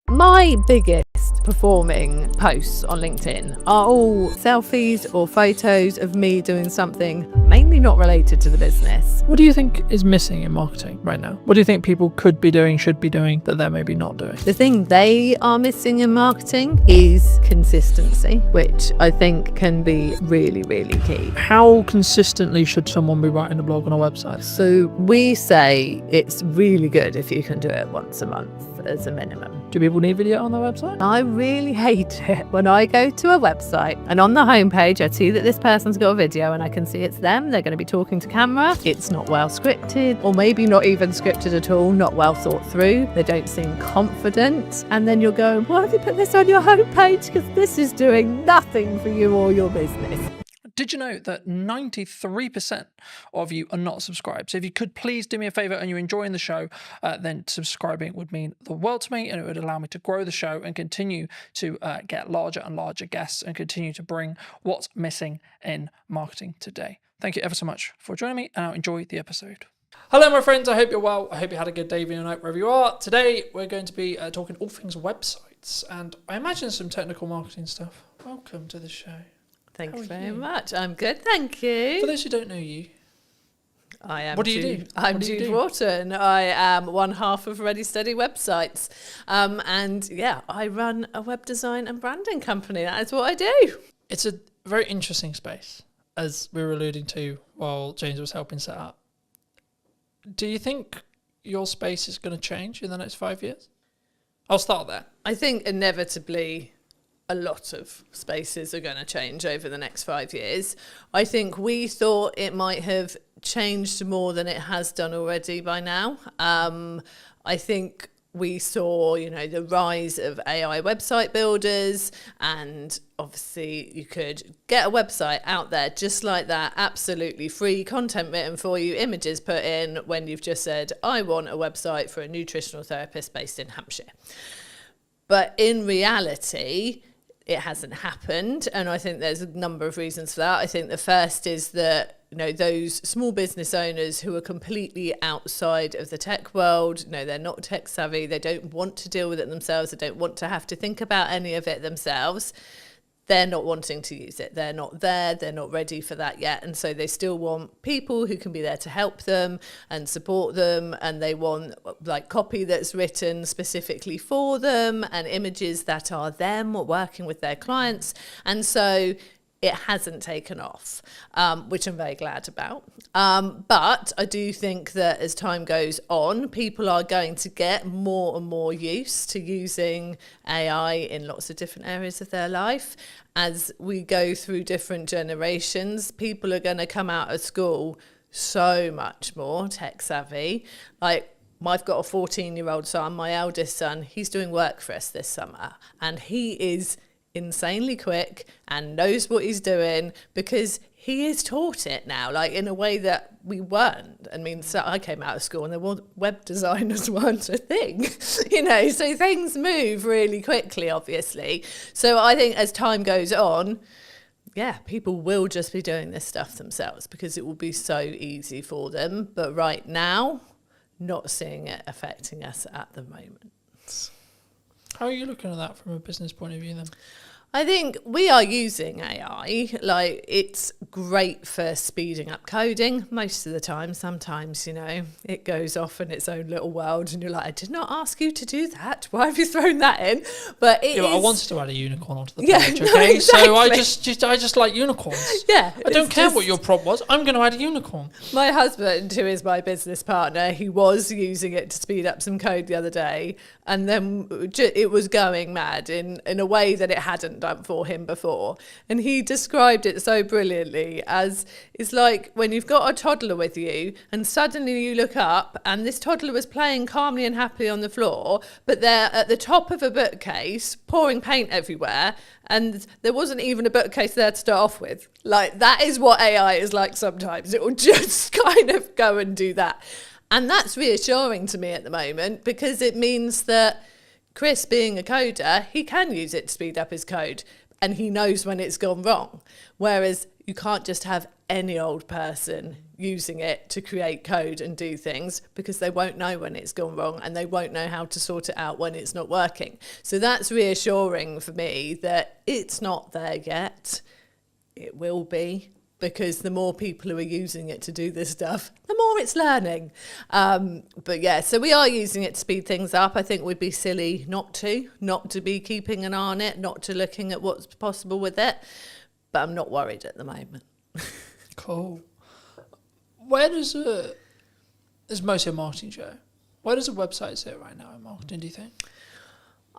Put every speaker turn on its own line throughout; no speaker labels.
My biggest performing posts on LinkedIn are all selfies or photos of me doing something mainly not related to the business.
What do you think is missing in marketing right now? What do you think people could be doing, should be doing, that they're maybe not doing?
The thing they are missing in marketing is consistency, which I think can be really, really key.
How consistently should someone be writing a blog on a website?
So we say it's really good if you can do it once a month as a minimum.
Do people need video on their website?
I really hate it when I go to a website and on the homepage I see that this person's got a video and I can see it's them, they're going to be talking to camera. It's not well scripted, or maybe not even scripted at all, not well thought through. They don't seem confident. And then you're going, why have you put this on your homepage? Because this is doing nothing for you or your business.
Did you know that 93% of you are not subscribed? So if you could please do me a favor and you're enjoying the show, then subscribing would mean the world to me, and it would allow me to grow the show and continue to get larger and larger guests and continue to bring what's missing in marketing today. Thank you ever so much for joining me, and I'll enjoy the episode. Hello, my friends. I hope you're well. I hope you had a good day, evening, or night, wherever you are. Today, we're going to be talking all things websites, and I imagine some technical marketing stuff. Welcome to the show.
Thank you very much. I'm good, thank you.
For those who don't know you,
I am.
What do you do?
I'm Jude Wharton. I am one half of Ready Steady Websites. And yeah, I run a web design and branding company. That is what I do.
it's a very interesting space, as we were alluding to while James was helping set up. Do you think your space is going to change in the next 5 years? I'll start there.
I think inevitably a lot of spaces are going to change over the next 5 years. I think we thought it might have changed more than it has done already by now. I think we saw, the rise of AI website builders, and obviously you could get a website out there just like that, absolutely free, content written for you, images put in, when you've just said, I want a website for a nutritional therapist based in Hampshire. But in reality, it hasn't happened, and I think there's a number of reasons for that. I think the first is that those small business owners who are completely outside of the tech world, they're not tech savvy, they don't want to deal with it themselves, they don't want to have to think about any of it themselves. They're not wanting to use it. They're not there. They're not ready for that yet. And so they still want people who can be there to help them and support them. And they want copy that's written specifically for them and images that are them working with their clients. And so it hasn't taken off, which I'm very glad about. But I do think that as time goes on, people are going to get more and more used to using AI in lots of different areas of their life. As we go through different generations, people are going to come out of school so much more tech savvy. I've got a 14-year-old son, my eldest son, he's doing work for us this summer, and he is insanely quick and knows what he's doing because he is taught it now, in a way that we weren't. So I came out of school and web designers weren't a thing, so things move really quickly, obviously. So I think as time goes on, people will just be doing this stuff themselves because it will be so easy for them. But right now, not seeing it affecting us at the moment.
How are you looking at that from a business point of view then?
I think we are using AI. It's great for speeding up coding most of the time. Sometimes, it goes off in its own little world and you're like, I did not ask you to do that. Why have you thrown that in? But I
wanted to add a unicorn onto the page, okay?
Exactly.
So I just like unicorns.
Yeah.
I don't care what your prompt was. I'm going to add a unicorn.
My husband, who is my business partner, he was using it to speed up some code the other day, and then it was going mad in a way that it hadn't done for him before. And he described it so brilliantly as, it's like when you've got a toddler with you and suddenly you look up and this toddler was playing calmly and happily on the floor, but they're at the top of a bookcase pouring paint everywhere, and there wasn't even a bookcase there to start off with. That is what AI is like sometimes. It will just kind of go and do that. And that's reassuring to me at the moment, because it means that Chris, being a coder, he can use it to speed up his code, and he knows when it's gone wrong. Whereas you can't just have any old person using it to create code and do things, because they won't know when it's gone wrong and they won't know how to sort it out when it's not working. So that's reassuring for me that it's not there yet. It will be, because the more people who are using it to do this stuff, the more it's learning. But yeah, so we are using it to speed things up. I think we'd be silly not to be keeping an eye on it, not to looking at what's possible with it. But I'm not worried at the moment.
Cool. Where does it's mostly a marketing show. Where does a website sit right now in marketing, do you think?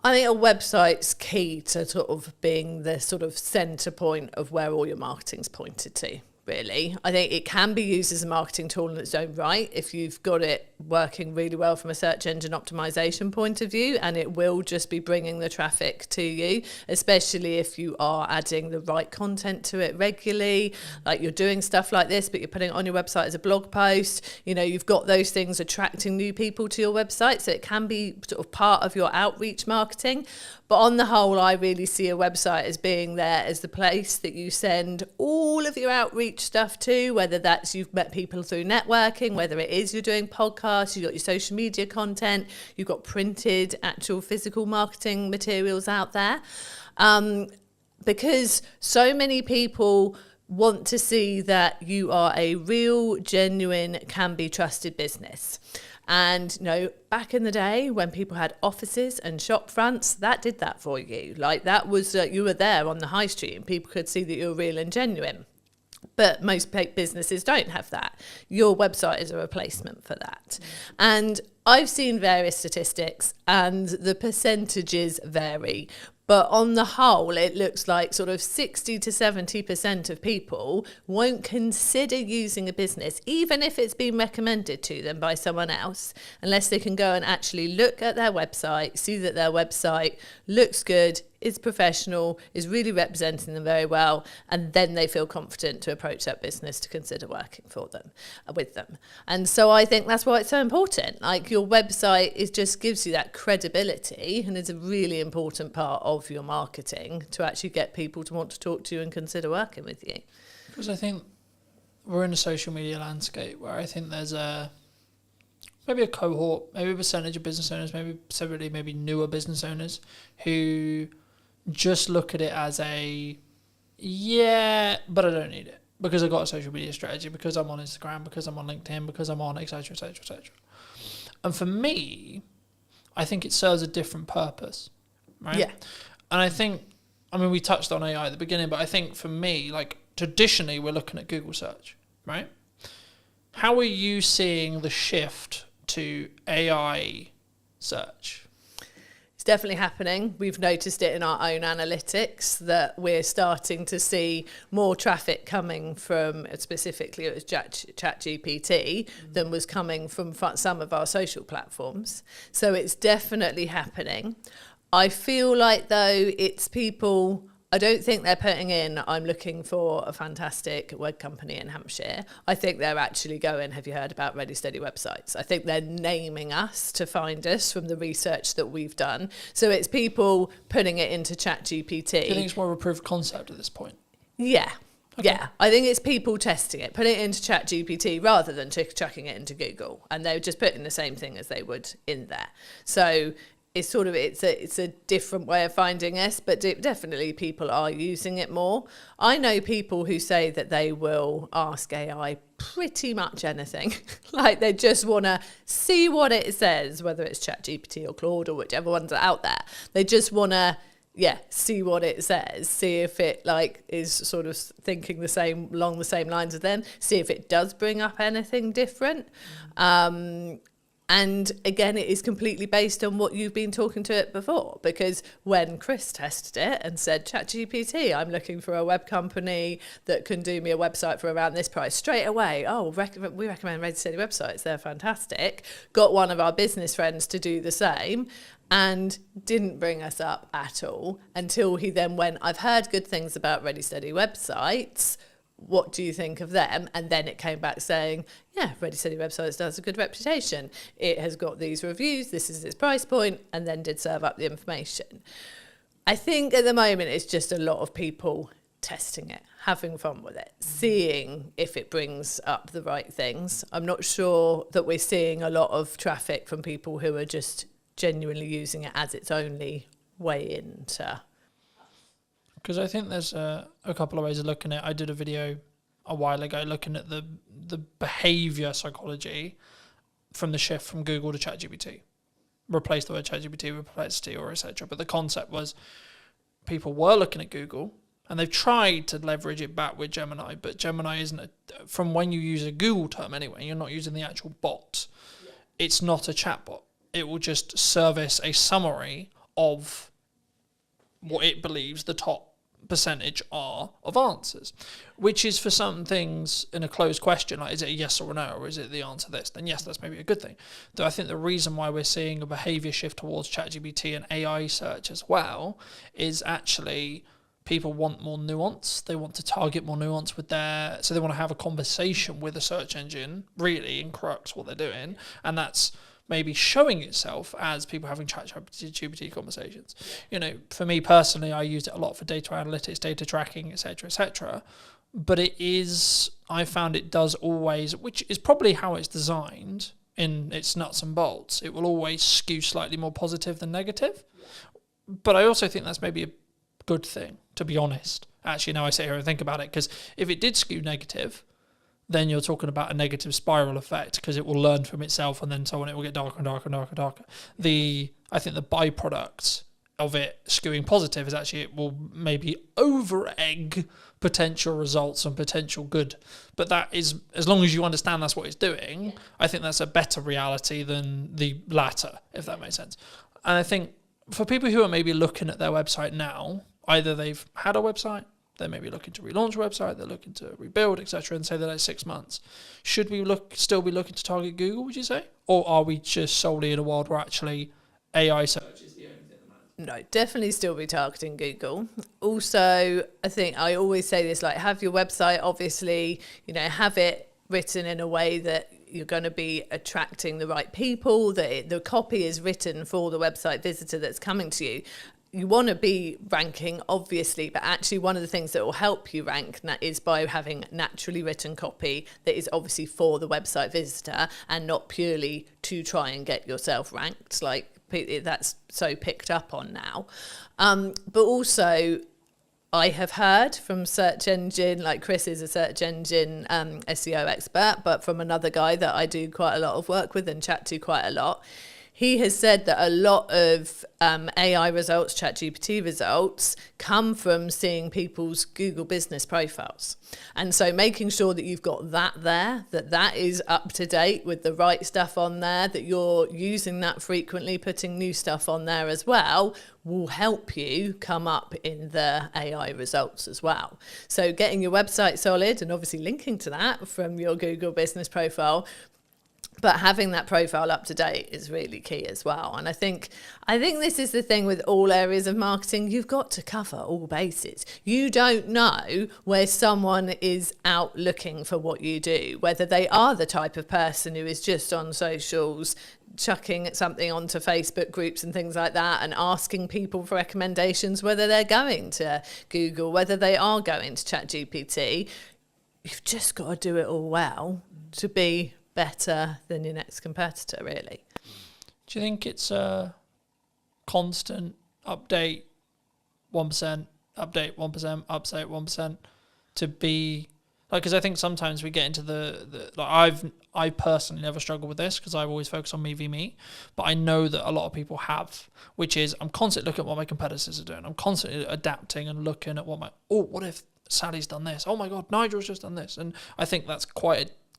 I think a website's key to sort of being the sort of centre point of where all your marketing's pointed to, really. I think it can be used as a marketing tool in its own right if you've got it working really well from a search engine optimization point of view, and it will just be bringing the traffic to you, especially if you are adding the right content to it regularly, like you're doing stuff like this but you're putting it on your website as a blog post. You know, you've got those things attracting new people to your website, so it can be sort of part of your outreach marketing. But on the whole, I really see a website as being there as the place that you send all of your outreach stuff to, whether that's you've met people through networking, whether it is you're doing podcasts, you've got your social media content, you've got printed, actual physical marketing materials out there. Because so many people want to see that you are a real, genuine, can be trusted business. And, you know, back in the day when people had offices and shop fronts, that did that for you. Like that was, you were there on the high street and people could see that you were real and genuine. But most businesses don't have that. Your website is a replacement for that. And I've seen various statistics and the percentages vary. But on the whole, it looks like sort of 60 to 70% of people won't consider using a business, even if it's been recommended to them by someone else, unless they can go and actually look at their website, see that their website looks good, is professional, is really representing them very well, and then they feel confident to approach that business to consider working for them, with them. And so I think that's why it's so important. Like your website just gives you that credibility, and it's a really important part of your marketing to actually get people to want to talk to you and consider working with you.
Because I think we're in a social media landscape where I think there's maybe a cohort, maybe a percentage of business owners, maybe newer business owners who just look at it as but I don't need it because I've got a social media strategy, because I'm on Instagram, because I'm on LinkedIn, because I'm on etc. etc. etc. And for me, I think it serves a different purpose, right?
Yeah.
And I think, I mean, we touched on AI at the beginning, but I think for me, like traditionally we're looking at Google search, right? How are you seeing the shift to AI search?
It's definitely happening. We've noticed it in our own analytics that we're starting to see more traffic coming from, specifically it was ChatGPT, than was coming from some of our social platforms. So it's definitely happening. I feel like though it's people, I don't think they're putting in, I'm looking for a fantastic web company in Hampshire. I think they're actually going, have you heard about Ready Steady websites? I think they're naming us to find us from the research that we've done. So it's people putting it into ChatGPT.
Do you think it's more of a proof of concept at this point?
Yeah.
Okay.
Yeah, I think it's people testing it, putting it into ChatGPT rather than chucking it into Google. And they're just putting the same thing as they would in there. So it's sort of, it's a different way of finding us, but definitely people are using it more. I know people who say that they will ask AI pretty much anything. Like they just want to see what it says, whether it's ChatGPT or Claude or whichever ones are out there. They just want to, see what it says, see if it like is sort of thinking along the same lines as them, see if it does bring up anything different. And again, it is completely based on what you've been talking to it before, because when Chris tested it and said, ChatGPT, I'm looking for a web company that can do me a website for around this price, straight away, we recommend Ready Steady websites, they're fantastic. Got one of our business friends to do the same and didn't bring us up at all until he then went, I've heard good things about Ready Steady websites. What do you think of them? And then it came back saying, Ready Steady websites does a good reputation. It has got these reviews, this is its price point, and then did serve up the information. I think at the moment it's just a lot of people testing it, having fun with it, seeing if it brings up the right things. I'm not sure that we're seeing a lot of traffic from people who are just genuinely using it as its only way into.
Because I think there's a couple of ways of looking at it. I did a video a while ago looking at the behaviour psychology from the shift from Google to ChatGPT. Replace the word ChatGPT with Perplexity or etc. But the concept was people were looking at Google and they've tried to leverage it back with Gemini, but Gemini isn't, from when you use a Google term anyway, you're not using the actual bot. Yeah. It's not a chatbot. It will just service a summary of what it believes the top percentage are of answers, which is for some things in a closed question, like is it a yes or a no, or is it the answer this, then yes, that's maybe a good thing. Though I think the reason why we're seeing a behaviour shift towards ChatGPT and AI search as well is actually people want more nuance. They want to target more nuance with so they want to have a conversation with a search engine, really, in crux what they're doing, and that's maybe showing itself as people having ChatGPT conversations. You know, for me personally, I use it a lot for data analytics, data tracking, etc. But I found it does always, which is probably how it's designed in its nuts and bolts, it will always skew slightly more positive than negative. But I also think that's maybe a good thing, to be honest. Actually, now I sit here and think about it, because if it did skew negative, then you're talking about a negative spiral effect, because it will learn from itself and then so on, it will get darker and darker and darker and darker. I think the byproduct of it skewing positive is actually it will maybe over-egg potential results and potential good. But that is, as long as you understand that's what it's doing, I think that's a better reality than the latter, if that makes sense. And I think for people who are maybe looking at their website now, either they've had a website, they're maybe looking to relaunch a website, they're looking to rebuild, etc., and say that it's 6 months. Should we still be looking to target Google, would you say? Or are we just solely in a world where actually AI search is the only thing that matters?
No, definitely still be targeting Google. Also, I think I always say this, like, have your website, obviously, have it written in a way that you're going to be attracting the right people, that the copy is written for the website visitor that's coming to you. You want to be ranking, obviously, but actually one of the things that will help you rank is by having naturally written copy that is obviously for the website visitor and not purely to try and get yourself ranked, like that's so picked up on now. But also, I have heard from search engine, like Chris is a search engine SEO expert, but from another guy that I do quite a lot of work with and chat to quite a lot, he has said that a lot of AI results, ChatGPT results, come from seeing people's Google business profiles. And so making sure that you've got that there, that is up to date with the right stuff on there, that you're using that frequently, putting new stuff on there as well, will help you come up in the AI results as well. So getting your website solid and obviously linking to that from your Google business profile, but having that profile up to date is really key as well. And I think this is the thing with all areas of marketing. You've got to cover all bases. You don't know where someone is out looking for what you do, whether they are the type of person who is just on socials, chucking something onto Facebook groups and things like that and asking people for recommendations, whether they're going to Google, whether they are going to ChatGPT. You've just got to do it all well to be better than your next competitor, really.
Do you think it's a constant update 1%, update 1%, update 1% to be like, because I think sometimes we get into the like I personally never struggle with this because I've always focused on me v me, but I know that a lot of people have, which is I'm constantly looking at what my competitors are doing. I'm constantly adapting and looking at what if Sally's done this? Oh my God, Nigel's just done this. And I think that's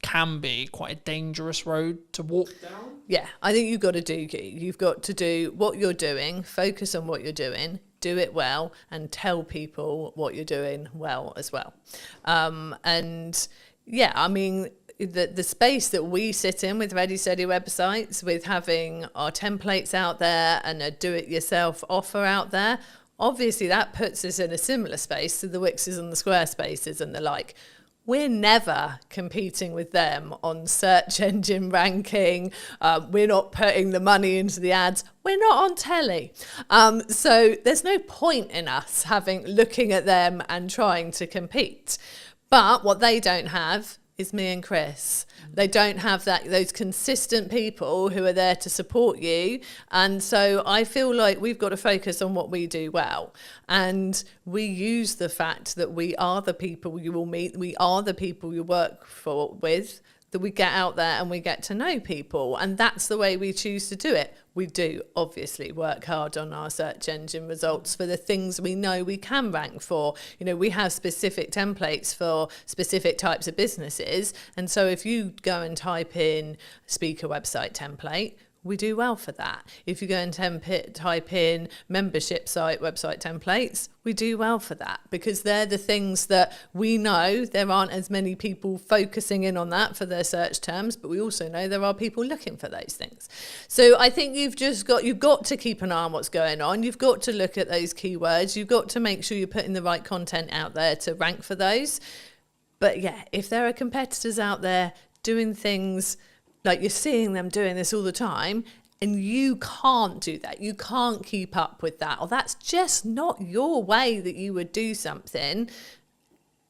can be quite a dangerous road to walk down.
Yeah, I think you've got to do what you're doing, focus on what you're doing, do it well, and tell people what you're doing well as well. And yeah, I mean, the space that we sit in with Ready Steady websites, with having our templates out there and a do-it-yourself offer out there, obviously that puts us in a similar space to the Wixes and the Squarespaces and the like. we're never competing with them on search engine ranking. We're not putting the money into the ads. We're not on telly. So there's no point in us looking at them and trying to compete. But what they don't have is me and Chris. They don't have those consistent people who are there to support you. And so I feel like we've got to focus on what we do well. And we use the fact that we are the people you will meet, we are the people you work with, that we get out there and we get to know people. And that's the way we choose to do it. We do obviously work hard on our search engine results for the things we know we can rank for. You know, we have specific templates for specific types of businesses. And so if you go and type in speaker website template, we do well for that. If you go and type in membership site website templates, we do well for that, because they're the things that we know there aren't as many people focusing in on that for their search terms, but we also know there are people looking for those things. So I think you've got to keep an eye on what's going on. You've got to look at those keywords. You've got to make sure you're putting the right content out there to rank for those. But yeah, if there are competitors out there doing things like you're seeing them doing this all the time, and you can't do that, you can't keep up with that, or that's just not your way that you would do something,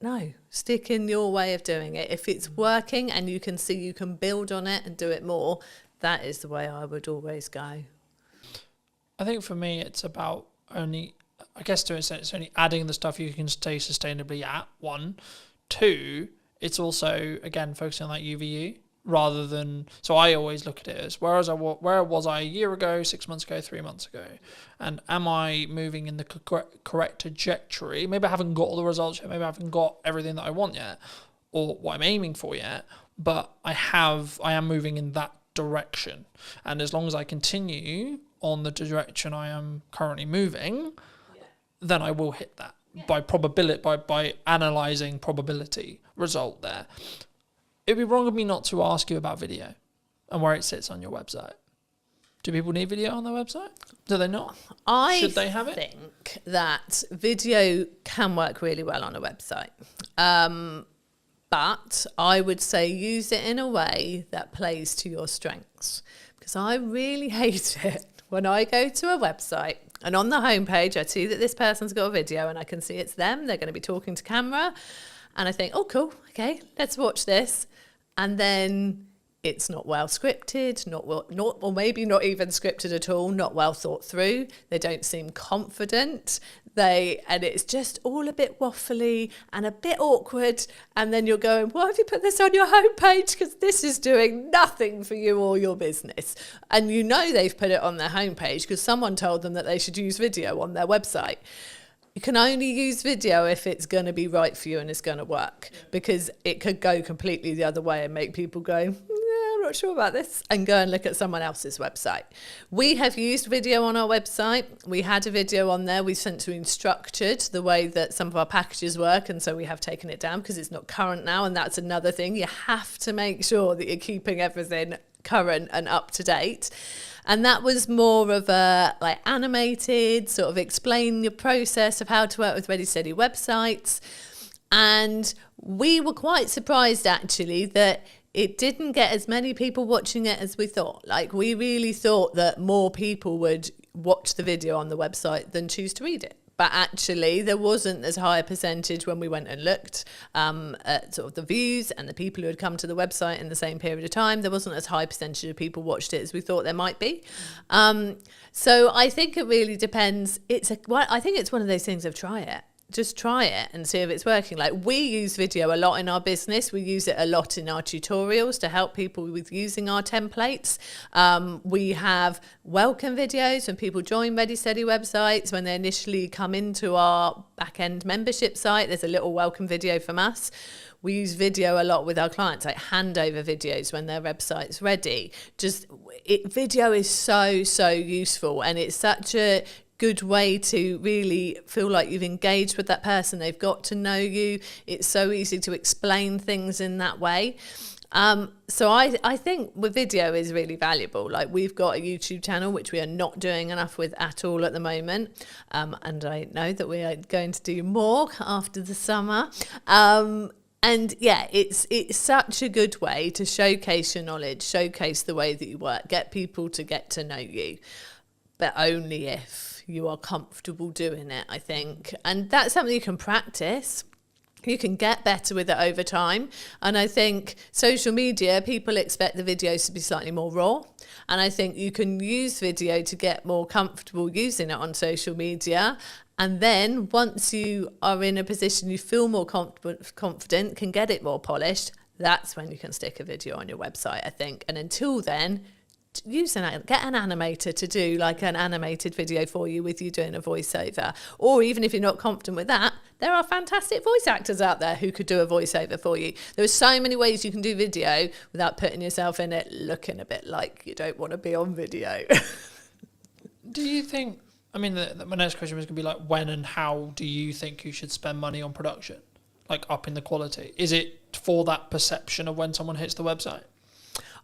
no, stick in your way of doing it. If it's working and you can see you can build on it and do it more, that is the way I would always go.
I think for me, it's about only, I guess to an extent, it's only adding the stuff you can stay sustainably at, 1. 2, it's also, again, focusing on that UVU. Rather than, so I always look at it as where was I a year ago, 6 months ago, 3 months ago, and am I moving in the correct trajectory? Maybe I haven't got all the results yet, maybe I haven't got everything that I want yet, or what I'm aiming for yet, but I am moving in that direction. And as long as I continue on the direction I am currently moving, then I will hit that by probability, by analysing probability result there. It'd be wrong of me not to ask you about video and where it sits on your website. Do people need video on their website? Do they not? Should they have it?
I think that video can work really well on a website. But I would say use it in a way that plays to your strengths. Because I really hate it when I go to a website and on the homepage I see that this person's got a video and I can see it's them, they're going to be talking to camera. And I think, oh, cool, okay, let's watch this. And then it's not well scripted, or maybe not even scripted at all, not well thought through. They don't seem confident. And it's just all a bit waffly and a bit awkward. And then you're going, why have you put this on your homepage? Because this is doing nothing for you or your business. And you know they've put it on their homepage because someone told them that they should use video on their website. You can only use video if it's going to be right for you and it's going to work, because it could go completely the other way and make people go, I'm not sure about this, and go and look at someone else's website. We have used video on our website. We had a video on there. We've since restructured the way that some of our packages work, and so we have taken it down because it's not current now, and that's another thing. You have to make sure that you're keeping everything current and up to date. And that was more of a animated sort of explain your process of how to work with Ready Steady websites. And we were quite surprised actually that it didn't get as many people watching it as we thought. We really thought that more people would watch the video on the website than choose to read it. But actually, there wasn't as high a percentage when we went and looked at sort of the views and the people who had come to the website in the same period of time. There wasn't as high a percentage of people watched it as we thought there might be. So I think it really depends. I think it's one of those things of try it. Just try it and see if it's working. We use video a lot in our business. We use it a lot in our tutorials to help people with using our templates. We have welcome videos when people join Ready Steady websites. When they initially come into our back-end membership site, there's a little welcome video from us. We use video a lot with our clients, like handover videos when their website's ready. Video is so useful, and it's such a good way to really feel like you've engaged with that person. They've got to know you. It's so easy to explain things in that way. So I think with video is really valuable. We've got a YouTube channel, which we are not doing enough with at all at the moment. And I know that we are going to do more after the summer. And yeah, it's such a good way to showcase your knowledge, showcase the way that you work, get people to get to know you, but only if you are comfortable doing it, I think. And that's something you can practice. You can get better with it over time. And I think social media, people expect the videos to be slightly more raw. And I think you can use video to get more comfortable using it on social media. And then once you are in a position you feel more confident, can get it more polished, that's when you can stick a video on your website, I think. And until then, get an animator to do like an animated video for you with you doing a voiceover. Or even if you're not confident with that, there are fantastic voice actors out there who could do a voiceover for you. There are so many ways you can do video without putting yourself in it looking a bit like you don't want to be on video.
Do you think, I mean, my next question was going to be like, when and how do you think you should spend money on production? Like upping the quality? Is it for that perception of when someone hits the website?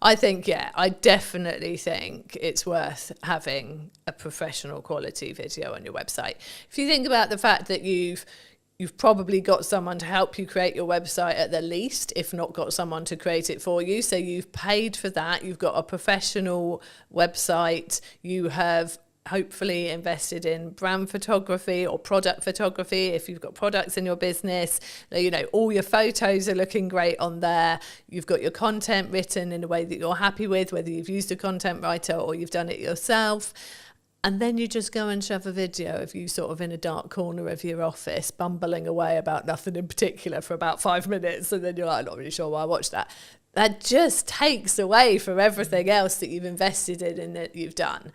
I think, yeah, I definitely think it's worth having a professional quality video on your website. If you think about the fact that you've probably got someone to help you create your website at the least, if not got someone to create it for you. So you've paid for that. You've got a professional website. You have hopefully invested in brand photography or product photography. If you've got products in your business, you know, all your photos are looking great on there. You've got your content written in a way that you're happy with, whether you've used a content writer or you've done it yourself. And then you just go and shove a video of you sort of in a dark corner of your office, bumbling away about nothing in particular for about 5 minutes. And then you're like, I'm not really sure why I watched that. That just takes away from everything else that you've invested in and that you've done.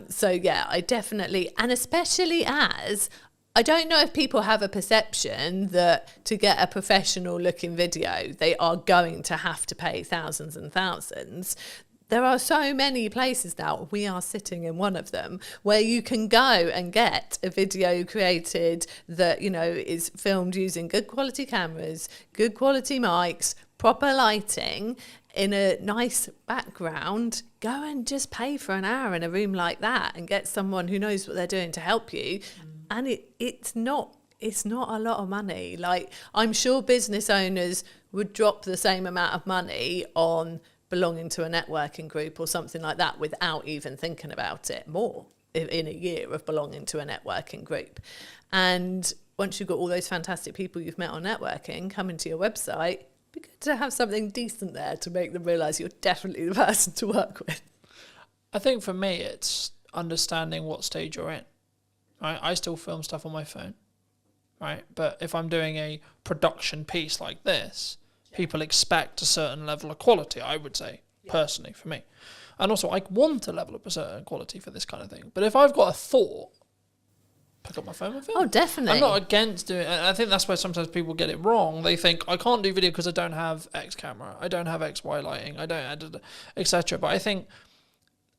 So yeah, I definitely, and especially as, I don't know if people have a perception that to get a professional looking video, they are going to have to pay thousands and thousands. There are so many places now, we are sitting in one of them, where you can go and get a video created that, you know, is filmed using good quality cameras, good quality mics, proper lighting, in a nice background. Go and just pay for an hour in a room like that and get someone who knows what they're doing to help you. And it's not a lot of money. Like, I'm sure business owners would drop the same amount of money on belonging to a networking group or something like that without even thinking about it more in a year of belonging to a networking group. And once you've got all those fantastic people you've met on networking coming to your website, it'd be good to have something decent there to make them realise you're definitely the person to work with.
I think for me, it's understanding what stage you're in. Right? I still film stuff on my phone, right? But if I'm doing a production piece like this, people expect a certain level of quality, I would say, personally, for me. And also, I want a level of a certain quality for this kind of thing. But if I've got a thought, pick up my phone and film.
Oh, definitely.
I'm not against doing it. I think that's where sometimes people get it wrong. They think, I can't do video because I don't have X camera, I don't have X, Y lighting, I don't, etc. But I think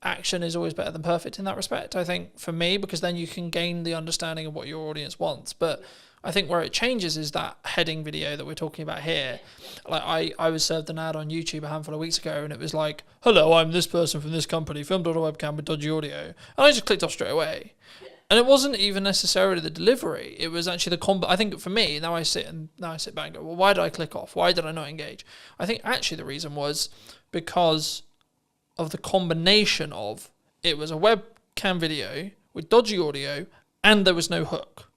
action is always better than perfect in that respect. I think for me, because then you can gain the understanding of what your audience wants. But I think where it changes is that heading video that we're talking about here. Like I was served an ad on YouTube a handful of weeks ago, and it was like, hello, I'm this person from this company, filmed on a webcam with dodgy audio. And I just clicked off straight away. And it wasn't even necessarily the delivery. It was actually the I think for me, now I sit back and go, well, why did I click off? Why did I not engage? I think actually the reason was because of the combination of it was a webcam video with dodgy audio and there was no hook.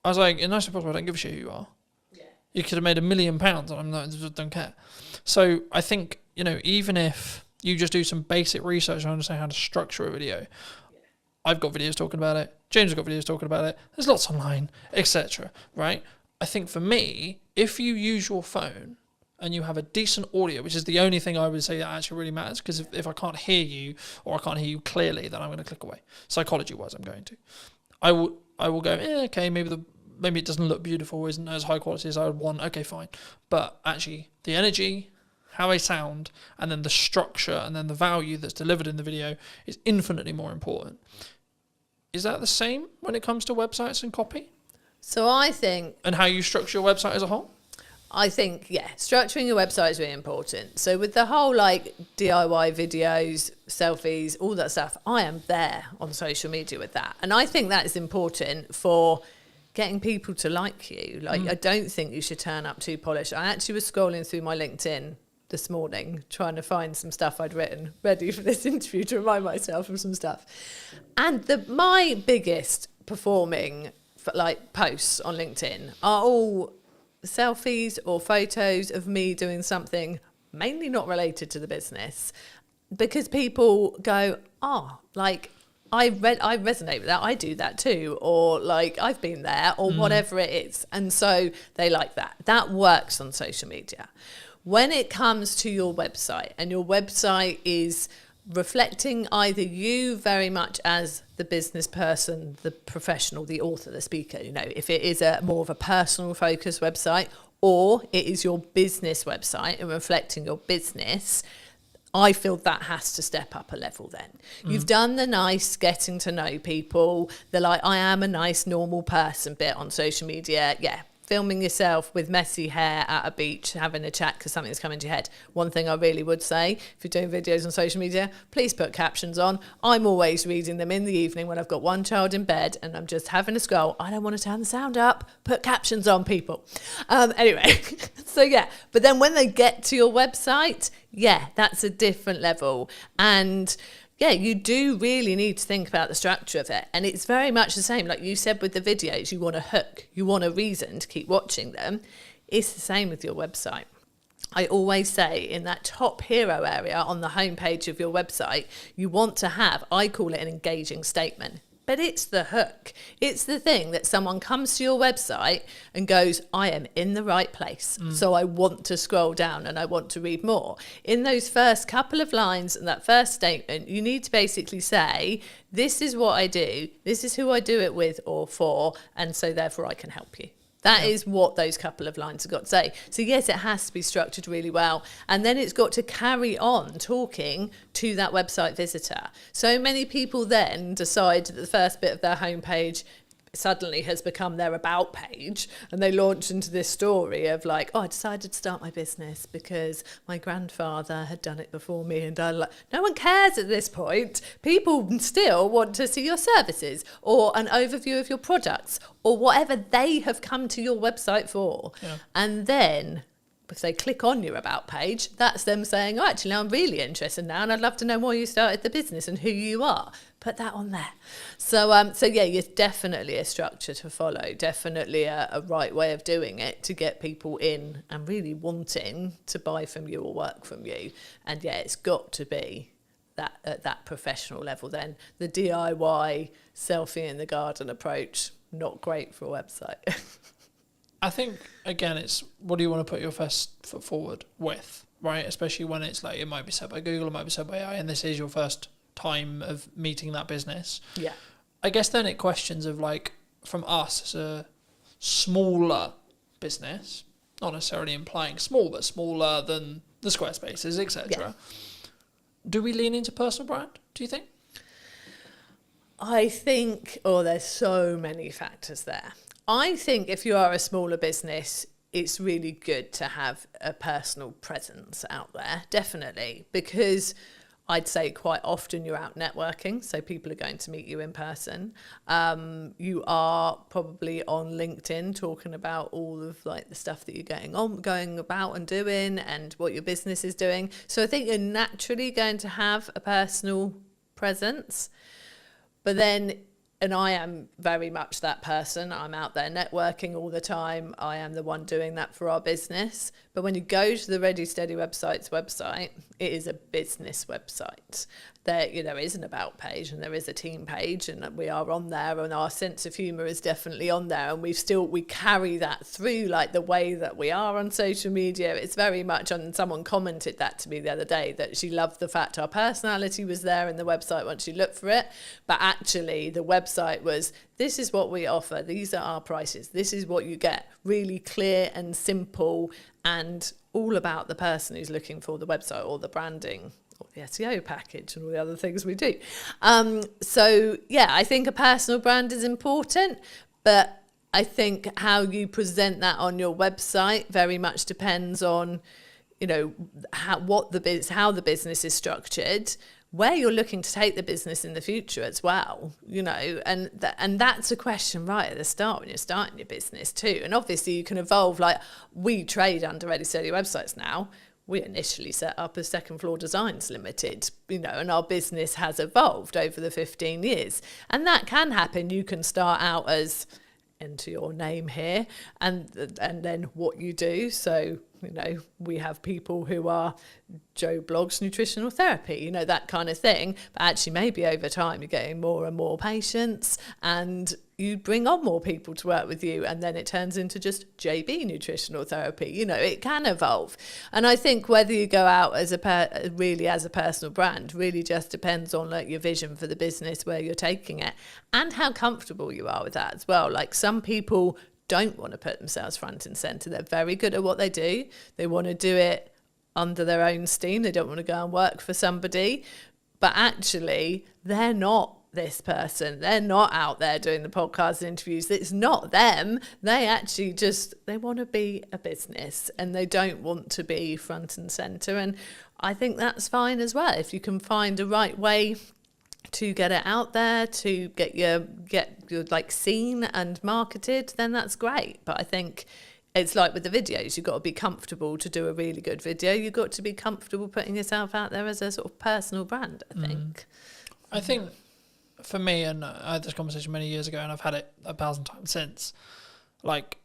I was like, in no possible, I don't give a shit who you are. Yeah. You could have made £1 million and I'm not, just don't care. So I think, you know, even if you just do some basic research and understand how to structure a video, I've got videos talking about it. James has got videos talking about it. There's lots online, etc. Right? I think for me, if you use your phone and you have a decent audio, which is the only thing I would say that actually really matters, because if I can't hear you or I can't hear you clearly, then I'm going to click away. Psychology-wise, I'm going to. I will go, okay, maybe it doesn't look beautiful, isn't as high quality as I would want. Okay, fine. But actually, the energy, how I sound, and then the structure, and then the value that's delivered in the video is infinitely more important. Is that the same when it comes to websites and copy?
So I think...
And how you structure your website as a whole?
I think, yeah, structuring your website is really important. So with the whole like DIY videos, selfies, all that stuff, I am there on social media with that. And I think that is important for getting people to like you. Like, I don't think you should turn up too polished. I actually was scrolling through my LinkedIn this morning trying to find some stuff I'd written ready for this interview to remind myself of some stuff. And my biggest performing like posts on LinkedIn are all selfies or photos of me doing something mainly not related to the business, because people go, oh, like I resonate with that, I do that too, or like I've been there, or whatever it is. And so they like that works on social media. When it comes to your website, and your website is reflecting either you very much as the business person, the professional, the author, the speaker, you know, if it is a more of a personal focused website, or it is your business website and reflecting your business, I feel that has to step up a level then. You've done the nice getting to know people, the like, I am a nice normal person bit on social media. Yeah, filming yourself with messy hair at a beach, having a chat because something's coming to your head. One thing I really would say, if you're doing videos on social media, please put captions on. I'm always reading them in the evening when I've got one child in bed and I'm just having a scroll. I don't want to turn the sound up. Put captions on, people. Anyway, so yeah. But then when they get to your website, yeah, that's a different level. And yeah, you do really need to think about the structure of it. And it's very much the same. Like you said with the videos, you want a hook, you want a reason to keep watching them. It's the same with your website. I always say in that top hero area on the homepage of your website, you want to have, I call it an engaging statement. But it's the hook. It's the thing that someone comes to your website and goes, I am in the right place. So I want to scroll down and I want to read more. In those first couple of lines and that first statement, you need to basically say, this is what I do. This is who I do it with or for. And so therefore I can help you. That is what those couple of lines have got to say. So yes, it has to be structured really well. And then it's got to carry on talking to that website visitor. So many people then decide that the first bit of their homepage suddenly has become their about page, and they launch into this story of like, oh, I decided to start my business because my grandfather had done it before me, and no one cares at this point. People still want to see your services or an overview of your products or whatever they have come to your website for. And then if they click on your about page, that's them saying, oh, actually, I'm really interested now and I'd love to know why you started the business and who you are. Put that on there. So yeah, it's definitely a structure to follow, definitely a right way of doing it to get people in and really wanting to buy from you or work from you. And yeah, it's got to be that at that professional level then. The DIY selfie in the garden approach, not great for a website.
I think, again, it's what do you want to put your first foot forward with, right? Especially when it's like, it might be said by Google, it might be said by AI, and this is your first time of meeting that business. Yeah. I guess then it questions of like, from us as a smaller business, not necessarily implying small, but smaller than the Squarespaces, etc. Yeah. Do we lean into personal brand, do you think?
I think, there's so many factors there. I think if you are a smaller business, it's really good to have a personal presence out there, definitely, because I'd say quite often you're out networking, so people are going to meet you in person. You are probably on LinkedIn talking about all of like the stuff that you're going about and doing and what your business is doing. So I think you're naturally going to have a personal presence, but then, and I am very much that person. I'm out there networking all the time. I am the one doing that for our business. But when you go to the Ready Steady website's website, it is a business website. There, is an about page and there is a team page, and we are on there, and our sense of humour is definitely on there, and we carry that through like the way that we are on social media. It's very much on. Someone commented that to me the other day, that she loved the fact our personality was there in the website once you look for it, but actually the website was, this is what we offer, these are our prices, this is what you get, really clear and simple, and all about the person who's looking for the website or the branding or the SEO package and all the other things we do. So yeah, I think a personal brand is important, but I think how you present that on your website very much depends on, how the business is structured, where you're looking to take the business in the future as well, you know, and that's a question right at the start when you're starting your business too. And obviously you can evolve, like we trade under Ready Steady Websites now. We initially set up as Second Floor Designs Limited, you know, and our business has evolved over the 15 years. And that can happen. You can start out as, enter your name here, and then what you do. So, you know, we have people who are Joe Blogs Nutritional Therapy, you know, that kind of thing. But actually maybe over time you're getting more and more patients and you bring on more people to work with you, and then it turns into just JB Nutritional Therapy. You know, it can evolve. And I think whether you go out as as a personal brand really just depends on like your vision for the business, where you're taking it, and how comfortable you are with that as well. Like some people don't want to put themselves front and center. They're very good at what they do. They want to do it under their own steam. They don't want to go and work for somebody. But actually, they're not this person. They're not out there doing the podcast interviews. It's not them. They actually they want to be a business and they don't want to be front and center. And I think that's fine as well. If you can find the right way to get it out there, to get your like seen and marketed, then that's great. But I think it's like with the videos, you've got to be comfortable to do a really good video. You've got to be comfortable putting yourself out there as a sort of personal brand, I think.
I think for me, and I had this conversation many years ago and I've had it 1,000 times since, like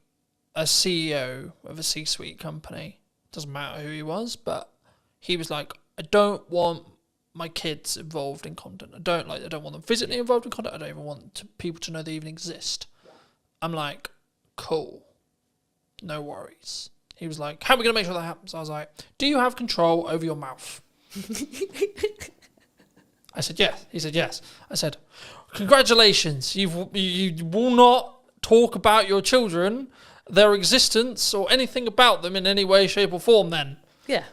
a CEO of a C-suite company, doesn't matter who he was, but he was like, I don't want my kids involved in content. I don't want them physically involved in content. I don't even want people to know they even exist. I'm like, cool, no worries. He was like, how are we going to make sure that happens? I was like, do you have control over your mouth? I said, yes. He said, yes. I said, congratulations. You will not talk about your children, their existence, or anything about them in any way, shape, or form then.
Yeah.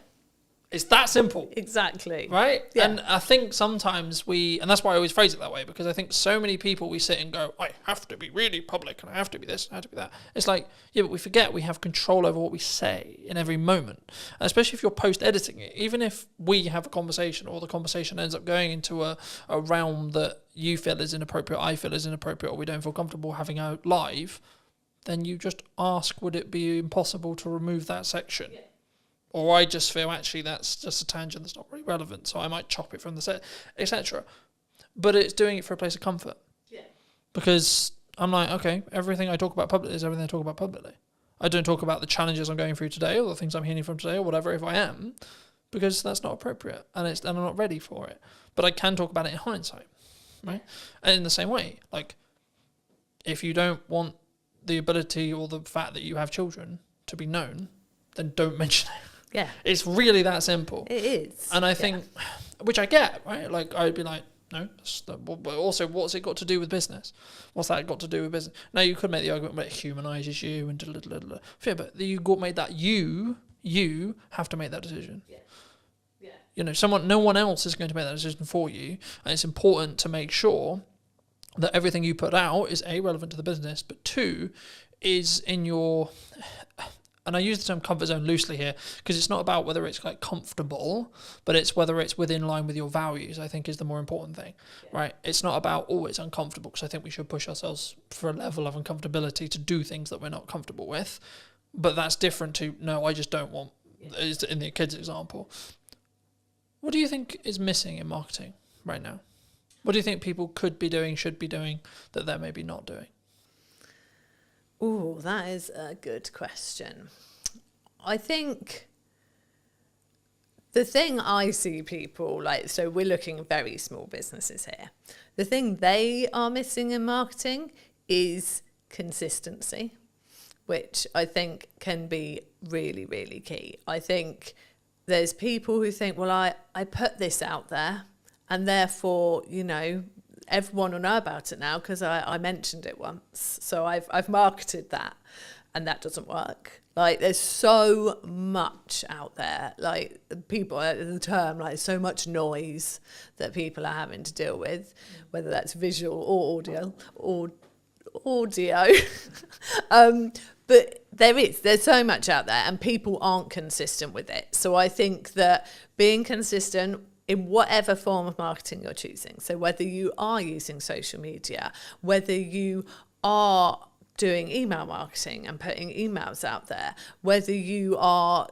It's that simple.
Exactly.
Right?
Yeah.
And I think sometimes and that's why I always phrase it that way, because I think so many people, we sit and go, I have to be really public, and I have to be this, and I have to be that. It's like, yeah, but we forget we have control over what we say in every moment. And especially if you're post-editing it, even if we have a conversation or the conversation ends up going into a realm that you feel is inappropriate, I feel is inappropriate, or we don't feel comfortable having out live, then you just ask, would it be impossible to remove that section? Yeah. Or I just feel actually that's just a tangent that's not really relevant, so I might chop it from the set, etc. But it's doing it for a place of comfort. Yeah. Because I'm like, okay, everything I talk about publicly is everything I talk about publicly. I don't talk about the challenges I'm going through today or the things I'm healing from today or whatever, if I am, because that's not appropriate and I'm not ready for it. But I can talk about it in hindsight, right? And in the same way, like, if you don't want the ability or the fact that you have children to be known, then don't mention it.
Yeah.
It's really that simple.
It is.
And I think, which I get, right? Like, I'd be like, no, but also, what's it got to do with business? What's that got to do with business? Now, you could make the argument, but it humanises you and yeah, but you made that you have to make that decision. Yeah. Yeah. You know, no one else is going to make that decision for you. And it's important to make sure that everything you put out is A, relevant to the business, but 2, is in your... And I use the term comfort zone loosely here because it's not about whether it's like comfortable, but it's whether it's within line with your values, I think is the more important thing, right? It's not about, it's uncomfortable, because I think we should push ourselves for a level of uncomfortability to do things that we're not comfortable with. But that's different to, no, I just don't want, in the kids example. What do you think is missing in marketing right now? What do you think people could be doing, should be doing, that they're maybe not doing?
Oh, that is a good question. I think the thing I see people like, so we're looking at very small businesses here. The thing they are missing in marketing is consistency, which I think can be really, really key. I think there's people who think, well, I put this out there and therefore, you know, everyone will know about it now because I mentioned it once. So I've marketed that, and that doesn't work. Like, there's so much out there. Like, people, the term, like, so much noise that people are having to deal with, whether that's visual or audio. But there's so much out there, and people aren't consistent with it. So I think that being consistent in whatever form of marketing you're choosing. So whether you are using social media, whether you are doing email marketing and putting emails out there, whether you are,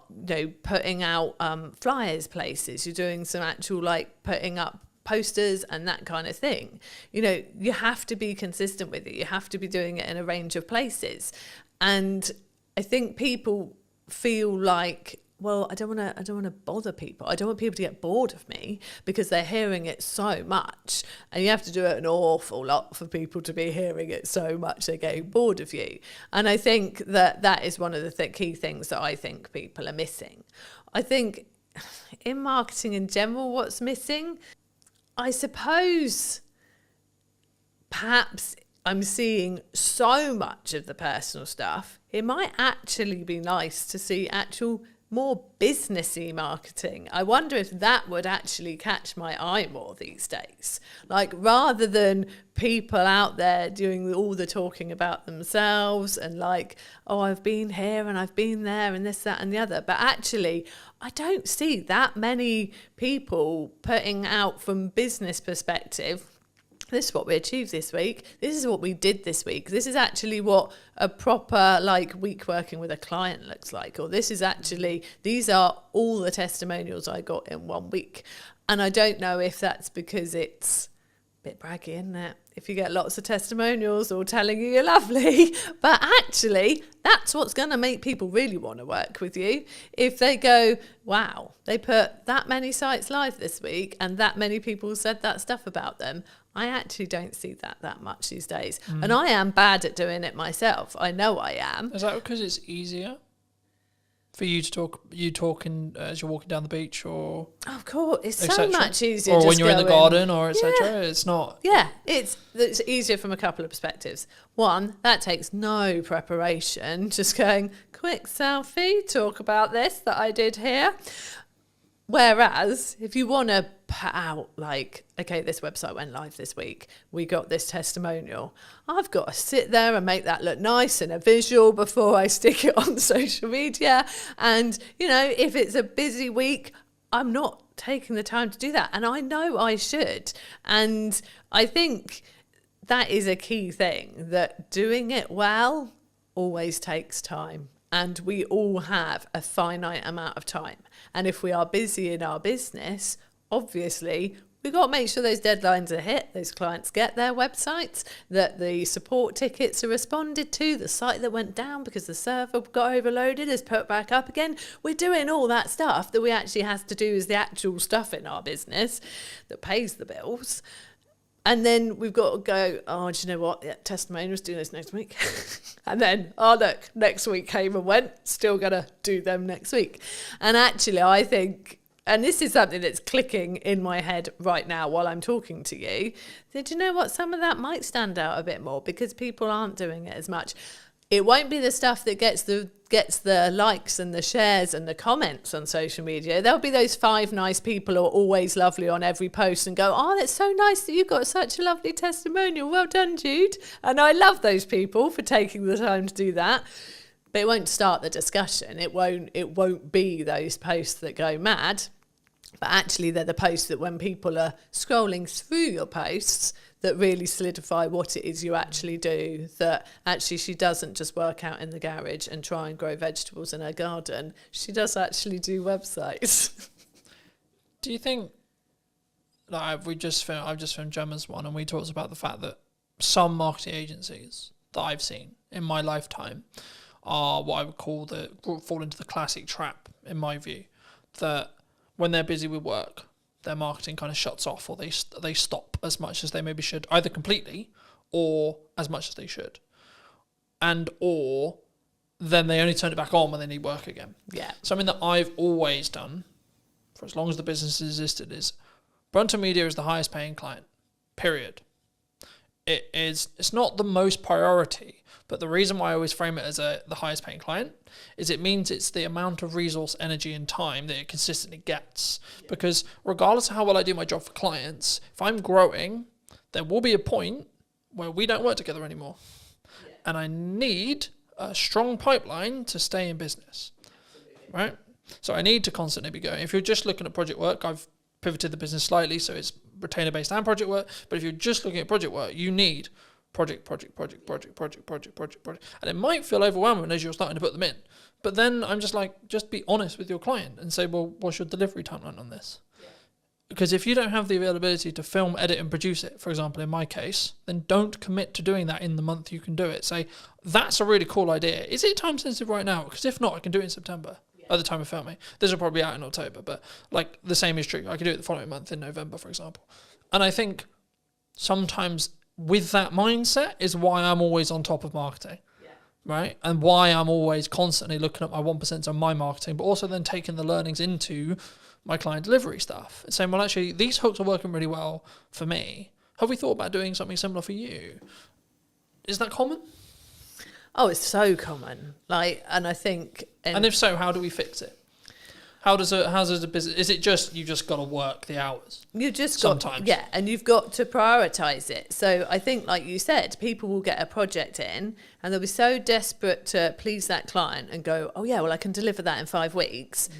putting out flyers places, you're doing some actual like putting up posters and that kind of thing. You have to be consistent with it. You have to be doing it in a range of places. And I think people feel like, well, I don't want to bother people. I don't want people to get bored of me because they're hearing it so much. And you have to do it an awful lot for people to be hearing it so much they're getting bored of you. And I think that is one of the key things that I think people are missing. I think in marketing in general, what's missing, I suppose, perhaps I'm seeing so much of the personal stuff. It might actually be nice to see actual more businessy marketing. I wonder if that would actually catch my eye more these days. Like, rather than people out there doing all the talking about themselves and like, oh, I've been here and I've been there and this, that and the other. But actually, I don't see that many people putting out from business perspective, this is what we achieved this week. This is what we did this week. This is actually what a proper week working with a client looks like. Or this is actually, these are all the testimonials I got in 1 week. And I don't know if that's because it's a bit braggy, isn't it? If you get lots of testimonials all telling you you're lovely. But actually, that's what's going to make people really want to work with you. If they go, wow, they put that many sites live this week and that many people said that stuff about them. I actually don't see that much these days. And I am bad at doing it myself. I know I am.
Is that because it's easier for you to talk? You talking as you're walking down the beach, or
of course, it's so much easier.
Or
just
when you're in the garden, or etc.
Yeah.
It's not.
Yeah, it's easier from a couple of perspectives. One, that takes no preparation. Just going quick selfie, talk about this that I did here. Whereas if you want to put out okay, this website went live this week, we got this testimonial, I've got to sit there and make that look nice in a visual before I stick it on social media. And, if it's a busy week, I'm not taking the time to do that. And I know I should. And I think that is a key thing, that doing it well always takes time. And we all have a finite amount of time. And if we are busy in our business, obviously, we've got to make sure those deadlines are hit, those clients get their websites, that the support tickets are responded to, the site that went down because the server got overloaded is put back up again. We're doing all that stuff that we actually have to do as the actual stuff in our business that pays the bills. And then we've got to go, oh, do you know what? Yeah, testimonials, do this next week. And then, oh, look, next week came and went, still going to do them next week. And actually, I think, and this is something that's clicking in my head right now while I'm talking to you, that, you know what? Some of that might stand out a bit more because people aren't doing it as much. It won't be the stuff that gets the likes and the shares and the comments on social media. There'll be those 5 nice people who are always lovely on every post and go, oh, that's so nice that you got such a lovely testimonial. Well done, Jude. And I love those people for taking the time to do that. But it won't start the discussion. It won't be those posts that go mad. But actually, they're the posts that when people are scrolling through your posts, that really solidify what it is you actually do, that actually she doesn't just work out in the garage and try and grow vegetables in her garden. She does actually do websites.
Do you think, I've just filmed Gemma's one, and we talked about the fact that some marketing agencies that I've seen in my lifetime are what I would call fall into the classic trap, in my view, that when they're busy with work, their marketing kind of shuts off, or they stop as much as they maybe should, either completely or as much as they should. Or then they only turn it back on when they need work again.
Yeah.
Something that I've always done for as long as the business has existed is Brunton Media is the highest paying client, period. It's not the most priority, but the reason why I always frame it as the highest paying client is it means it's the amount of resource, energy and time that it consistently gets. Yeah. Because regardless of how well I do my job for clients, if I'm growing, there will be a point where we don't work together anymore. Yeah. And I need a strong pipeline to stay in business. Absolutely. Right? So I need to constantly be going. If you're just looking at project work, I've pivoted the business slightly so it's retainer-based and project work. But if you're just looking at project work, you need project. And it might feel overwhelming as you're starting to put them in. But then I'm just like, just be honest with your client and say, well, what's your delivery timeline on this? Because if you don't have the availability to film, edit and produce it, for example, in my case, then don't commit to doing that in the month you can do it. Say, that's a really cool idea. Is it time sensitive right now? Because if not, I can do it in September at the time of filming. This will probably be out in October, but like the same is true. I can do it the following month in November, for example. And I think sometimes with that mindset is why I'm always on top of marketing. Right? And why I'm always constantly looking at my 1% on my marketing, but also then taking the learnings into my client delivery stuff and saying, well, actually, these hooks are working really well for me. Have we thought about doing something similar for you? Is that common?
Oh, it's so common. And I think...
And if so, how do we fix it? How does a business... Is it just, you just got to work the hours?
You just
sometimes.
Yeah, and you've got to prioritise it. So I think, like you said, people will get a project in and they'll be so desperate to please that client and go, oh yeah, well, I can deliver that in 5 weeks.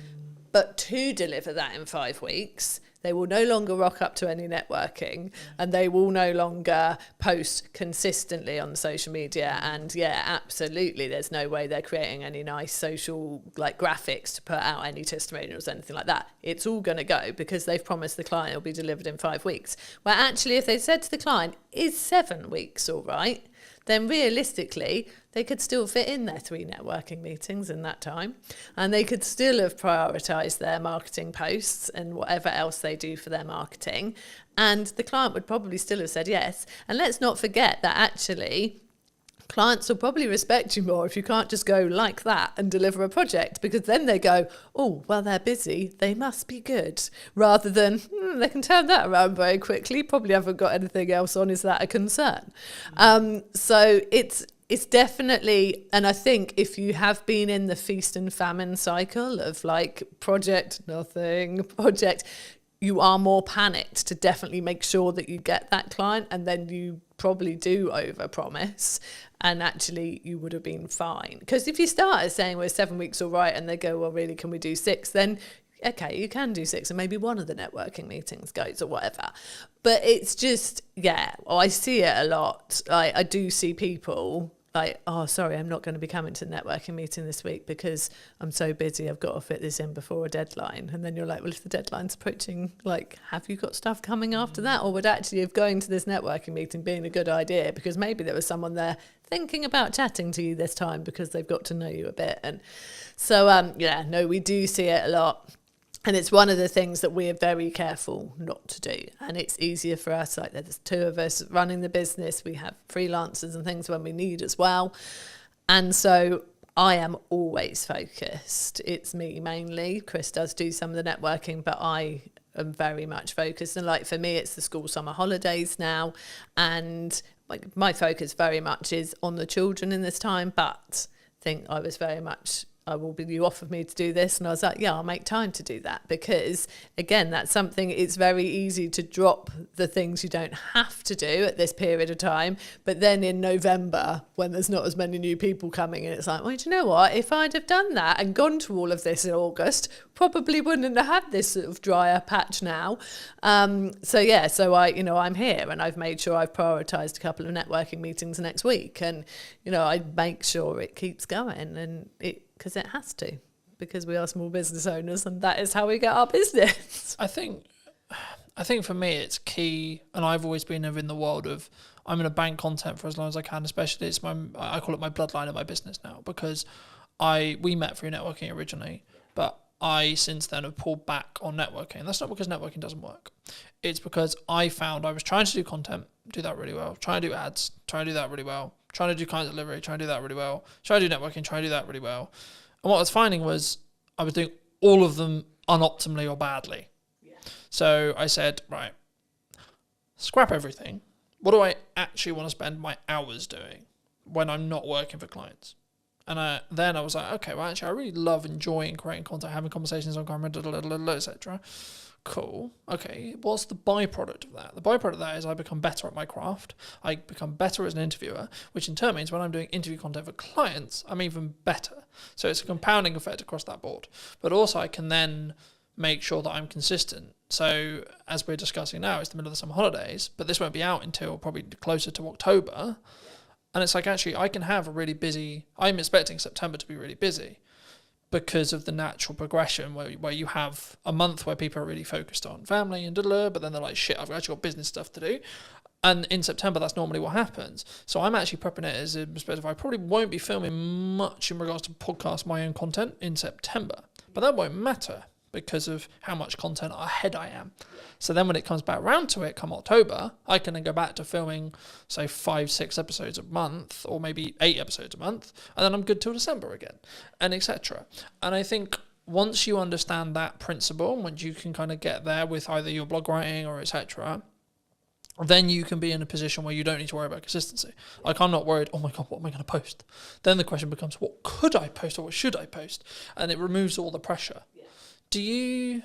But to deliver that in 5 weeks, they will no longer rock up to any networking and they will no longer post consistently on social media. And yeah, absolutely, there's no way they're creating any nice social like graphics to put out any testimonials, anything like that. It's all going to go because they've promised the client it'll be delivered in 5 weeks. Where actually, if they said to the client, is 7 weeks all right? Then realistically, they could still fit in their 3 networking meetings in that time. And they could still have prioritised their marketing posts and whatever else they do for their marketing. And the client would probably still have said yes. And let's not forget that actually, clients will probably respect you more if you can't just go like that and deliver a project, because then they go, oh, well, they're busy, they must be good, rather than they can turn that around very quickly, probably haven't got anything else on, is that a concern? So it's definitely, and I think if you have been in the feast and famine cycle of like project, nothing, project, you are more panicked to definitely make sure that you get that client, and then you probably do overpromise, and actually you would have been fine. Because if you start saying we're 7 weeks all right and they go, well, really, can we do 6? Then okay, you can do 6 and maybe one of the networking meetings goes or whatever. But it's just, I see it a lot. I do see people like, oh, sorry, I'm not going to be coming to the networking meeting this week because I'm so busy, I've got to fit this in before a deadline. And then you're like, well, if the deadline's approaching, like, have you got stuff coming after that? Or would actually have going to this networking meeting being a good idea because maybe there was someone there thinking about chatting to you this time because they've got to know you a bit. And so, we do see it a lot. And it's one of the things that we're very careful not to do. And it's easier for us, like there's 2 of us running the business. We have freelancers and things when we need as well. And so I am always focused. It's me mainly. Chris does do some of the networking, but I am very much focused. And like for me, it's the school summer holidays now. And like my focus very much is on the children in this time. But I think I was very much... you offered me to do this, and I was like, yeah, I'll make time to do that, because again, that's something, it's very easy to drop the things you don't have to do at this period of time, but then in November when there's not as many new people coming in, it's like, well, do you know what, if I'd have done that and gone to all of this in August, probably wouldn't have had this sort of drier patch now. So I'm here, and I've made sure I've prioritised a couple of networking meetings next week, and I make sure it keeps going, and because it has to, because we are small business owners, and that is how we get our business.
I think for me it's key, and I've always been in the world of I'm going to bank content for as long as I can, especially I call it my bloodline of my business now, because we met through networking originally, but I since then have pulled back on networking. And that's not because networking doesn't work. It's because I found I was trying to do content, do that really well, trying to do ads, trying to do that really well, trying to do client delivery, trying to do that really well, trying to do networking, trying to do that really well. And what I was finding was I was doing all of them unoptimally or badly. Yeah. So I said, right, scrap everything. What do I actually want to spend my hours doing when I'm not working for clients? And then I was like, okay, well, actually, I really love enjoying creating content, having conversations on camera, etc. Cool. Okay, what's the byproduct of that? The byproduct of that is I become better at my craft. I become better as an interviewer, which in turn means when I'm doing interview content for clients, I'm even better. So it's a compounding effect across that board. But also I can then make sure that I'm consistent. So as we're discussing now, it's the middle of the summer holidays, but this won't be out until probably closer to October. And it's like, actually, I can have a really busy, I'm expecting September to be really busy because of the natural progression where you have a month where people are really focused on family and but then they're like, shit, I've actually got business stuff to do. And in September, that's normally what happens. So I'm actually prepping it as a perspective. I probably won't be filming much in regards to podcast my own content in September, but that won't matter because of how much content ahead I am. So then when it comes back around to it come October, I can then go back to filming, say, 5-6 episodes a month, or maybe 8 episodes a month, and then I'm good till December again, and etc. And I think once you understand that principle, once you can kind of get there with either your blog writing or etc., then you can be in a position where you don't need to worry about consistency. Like, I'm not worried, oh my God, what am I going to post? Then the question becomes, what could I post or what should I post? And it removes all the pressure. Do you,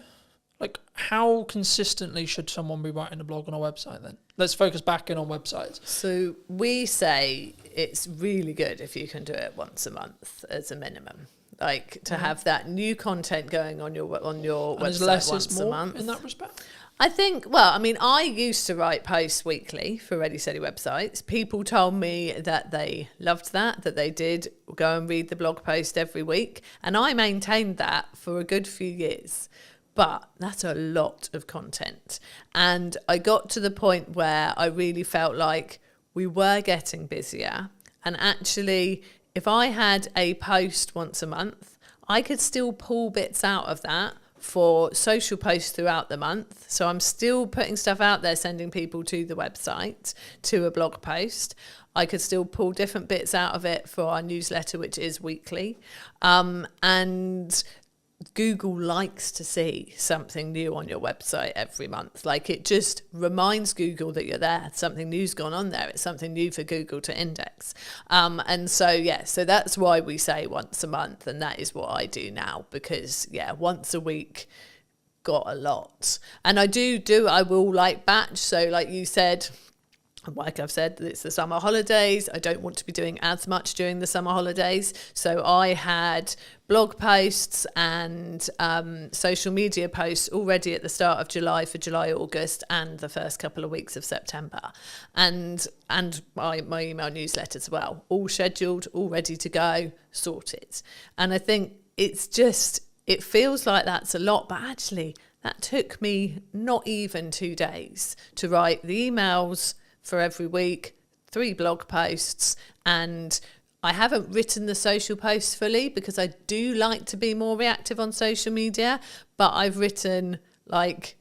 like, how consistently should someone be writing a blog on a website then? Let's focus back in on websites.
So we say it's really good if you can do it once a month as a minimum. Like, to have that new content going on your website
less
once
is
a
more
month.
in that respect?
I think, well, I mean, I used to write posts weekly for Ready Steady websites. People told me that they loved that they did go and read the blog post every week. And I maintained that for a good few years. But that's a lot of content. And I got to the point where I really felt like we were getting busier. And actually, if I had a post once a month, I could still pull bits out of that for social posts throughout the month. So I'm still putting stuff out there, sending people to the website, to a blog post. I could still pull different bits out of it for our newsletter, which is weekly. And Google likes to see something new on your website every month. Like, it just reminds Google that you're there. Something new's gone on there. It's something new for Google to index. And so, yeah, so that's why we say once a month. And that is what I do now, because, yeah, once a week got a lot. And I will like batch. So like you said, like I've said, it's the summer holidays. I don't want to be doing as much during the summer holidays. So I had blog posts and social media posts already at the start of July for July, August, and the first couple of weeks of September. And my email newsletter as well, all scheduled, all ready to go, sorted. And I think it feels like that's a lot, but actually that took me not even 2 days to write the emails for every week, 3 blog posts, and I haven't written the social posts fully because I do like to be more reactive on social media, but I've written like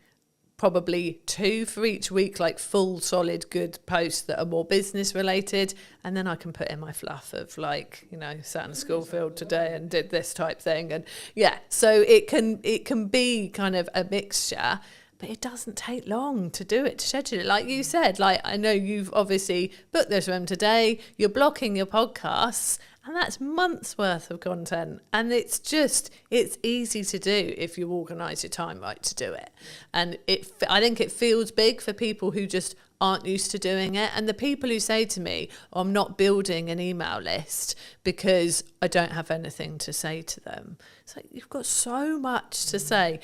probably 2 for each week, like full, solid, good posts that are more business related. And then I can put in my fluff of like, sat in the school field today and did this type thing. And yeah, so it can be kind of a mixture. But it doesn't take long to do it, to schedule it. Like you said, like I know you've obviously booked this room today, you're blocking your podcasts, and that's months worth of content. And it's easy to do if you organise your time right to do it. And I think it feels big for people who just aren't used to doing it. And the people who say to me, I'm not building an email list because I don't have anything to say to them. It's like, you've got so much to say.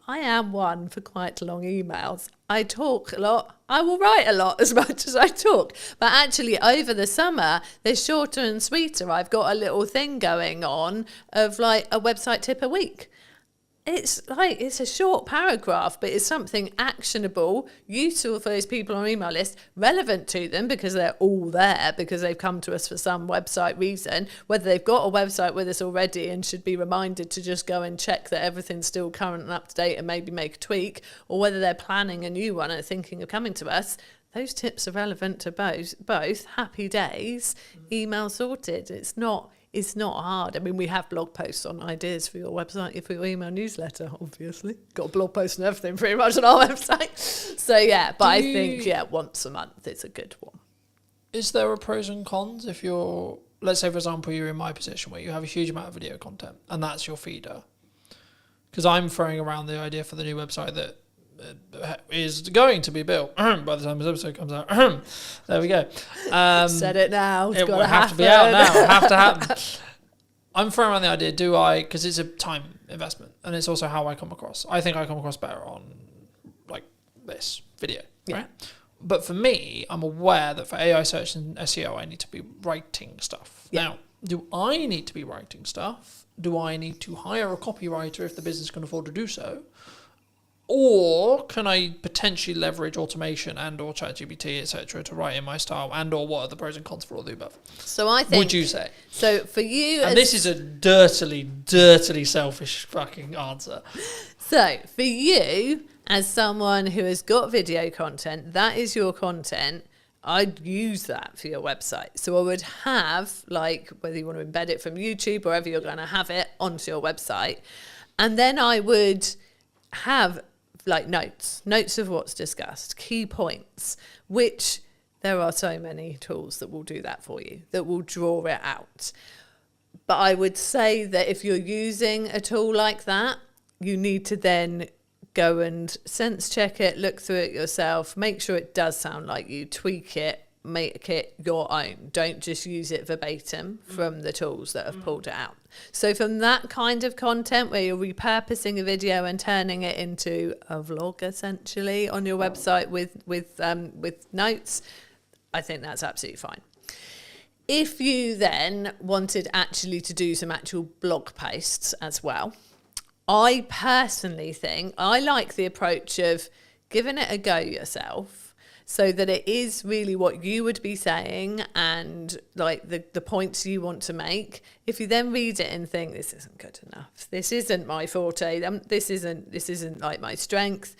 I am one for quite long emails. I talk a lot. I will write a lot as much as I talk. But actually, over the summer, they're shorter and sweeter. I've got a little thing going on of like a website tip a week. It's a short paragraph, but it's something actionable, useful for those people on our email list, relevant to them because they're all there, because they've come to us for some website reason, whether they've got a website with us already and should be reminded to just go and check that everything's still current and up to date and maybe make a tweak, or whether they're planning a new one and thinking of coming to us. Those tips are relevant to both. Happy days, email sorted. It's not hard. I mean, we have blog posts on ideas for your website, for your email newsletter, obviously. Got a blog post and everything pretty much on our website. So, yeah, but I think, once a month is a good one.
Is there a pros and cons if let's say, for example, you're in my position where you have a huge amount of video content and that's your feeder? Because I'm throwing around the idea for the new website that is going to be built by the time this episode comes out. There we go.
Said it now.
It will have to be out now. Have to happen. I'm throwing around the idea, do I, because it's a time investment and it's also how I come across. I think I come across better on like this video, right? But for me, I'm aware that for AI search and SEO, I need to be writing stuff. Yeah. Now, do I need to be writing stuff? Do I need to hire a copywriter if the business can afford to do so? Or can I potentially leverage automation and or ChatGPT, etc., to write in my style, and or what are the pros and cons for all the above?
So I think...
Would you say?
So for you...
And this is a dirtily selfish fucking answer.
So for you, as someone who has got video content, that is your content, I'd use that for your website. So I would have, like, whether you want to embed it from YouTube, wherever you're going to have it, onto your website. And then I would have... like notes of what's discussed, key points, which there are so many tools that will do that for you, that will draw it out. But I would say that if you're using a tool like that, you need to then go and sense check it, look through it yourself, make sure it does sound like you, tweak it, make it your own. Don't just use it verbatim from the tools that have pulled it out. So from that kind of content where you're repurposing a video and turning it into a vlog essentially on your website with notes, I think that's absolutely fine. If you then wanted actually to do some actual blog posts as well, I personally think I like the approach of giving it a go yourself, so that it is really what you would be saying and like the points you want to make. If you then read it and think, this isn't good enough, this isn't my forte, this isn't like my strength,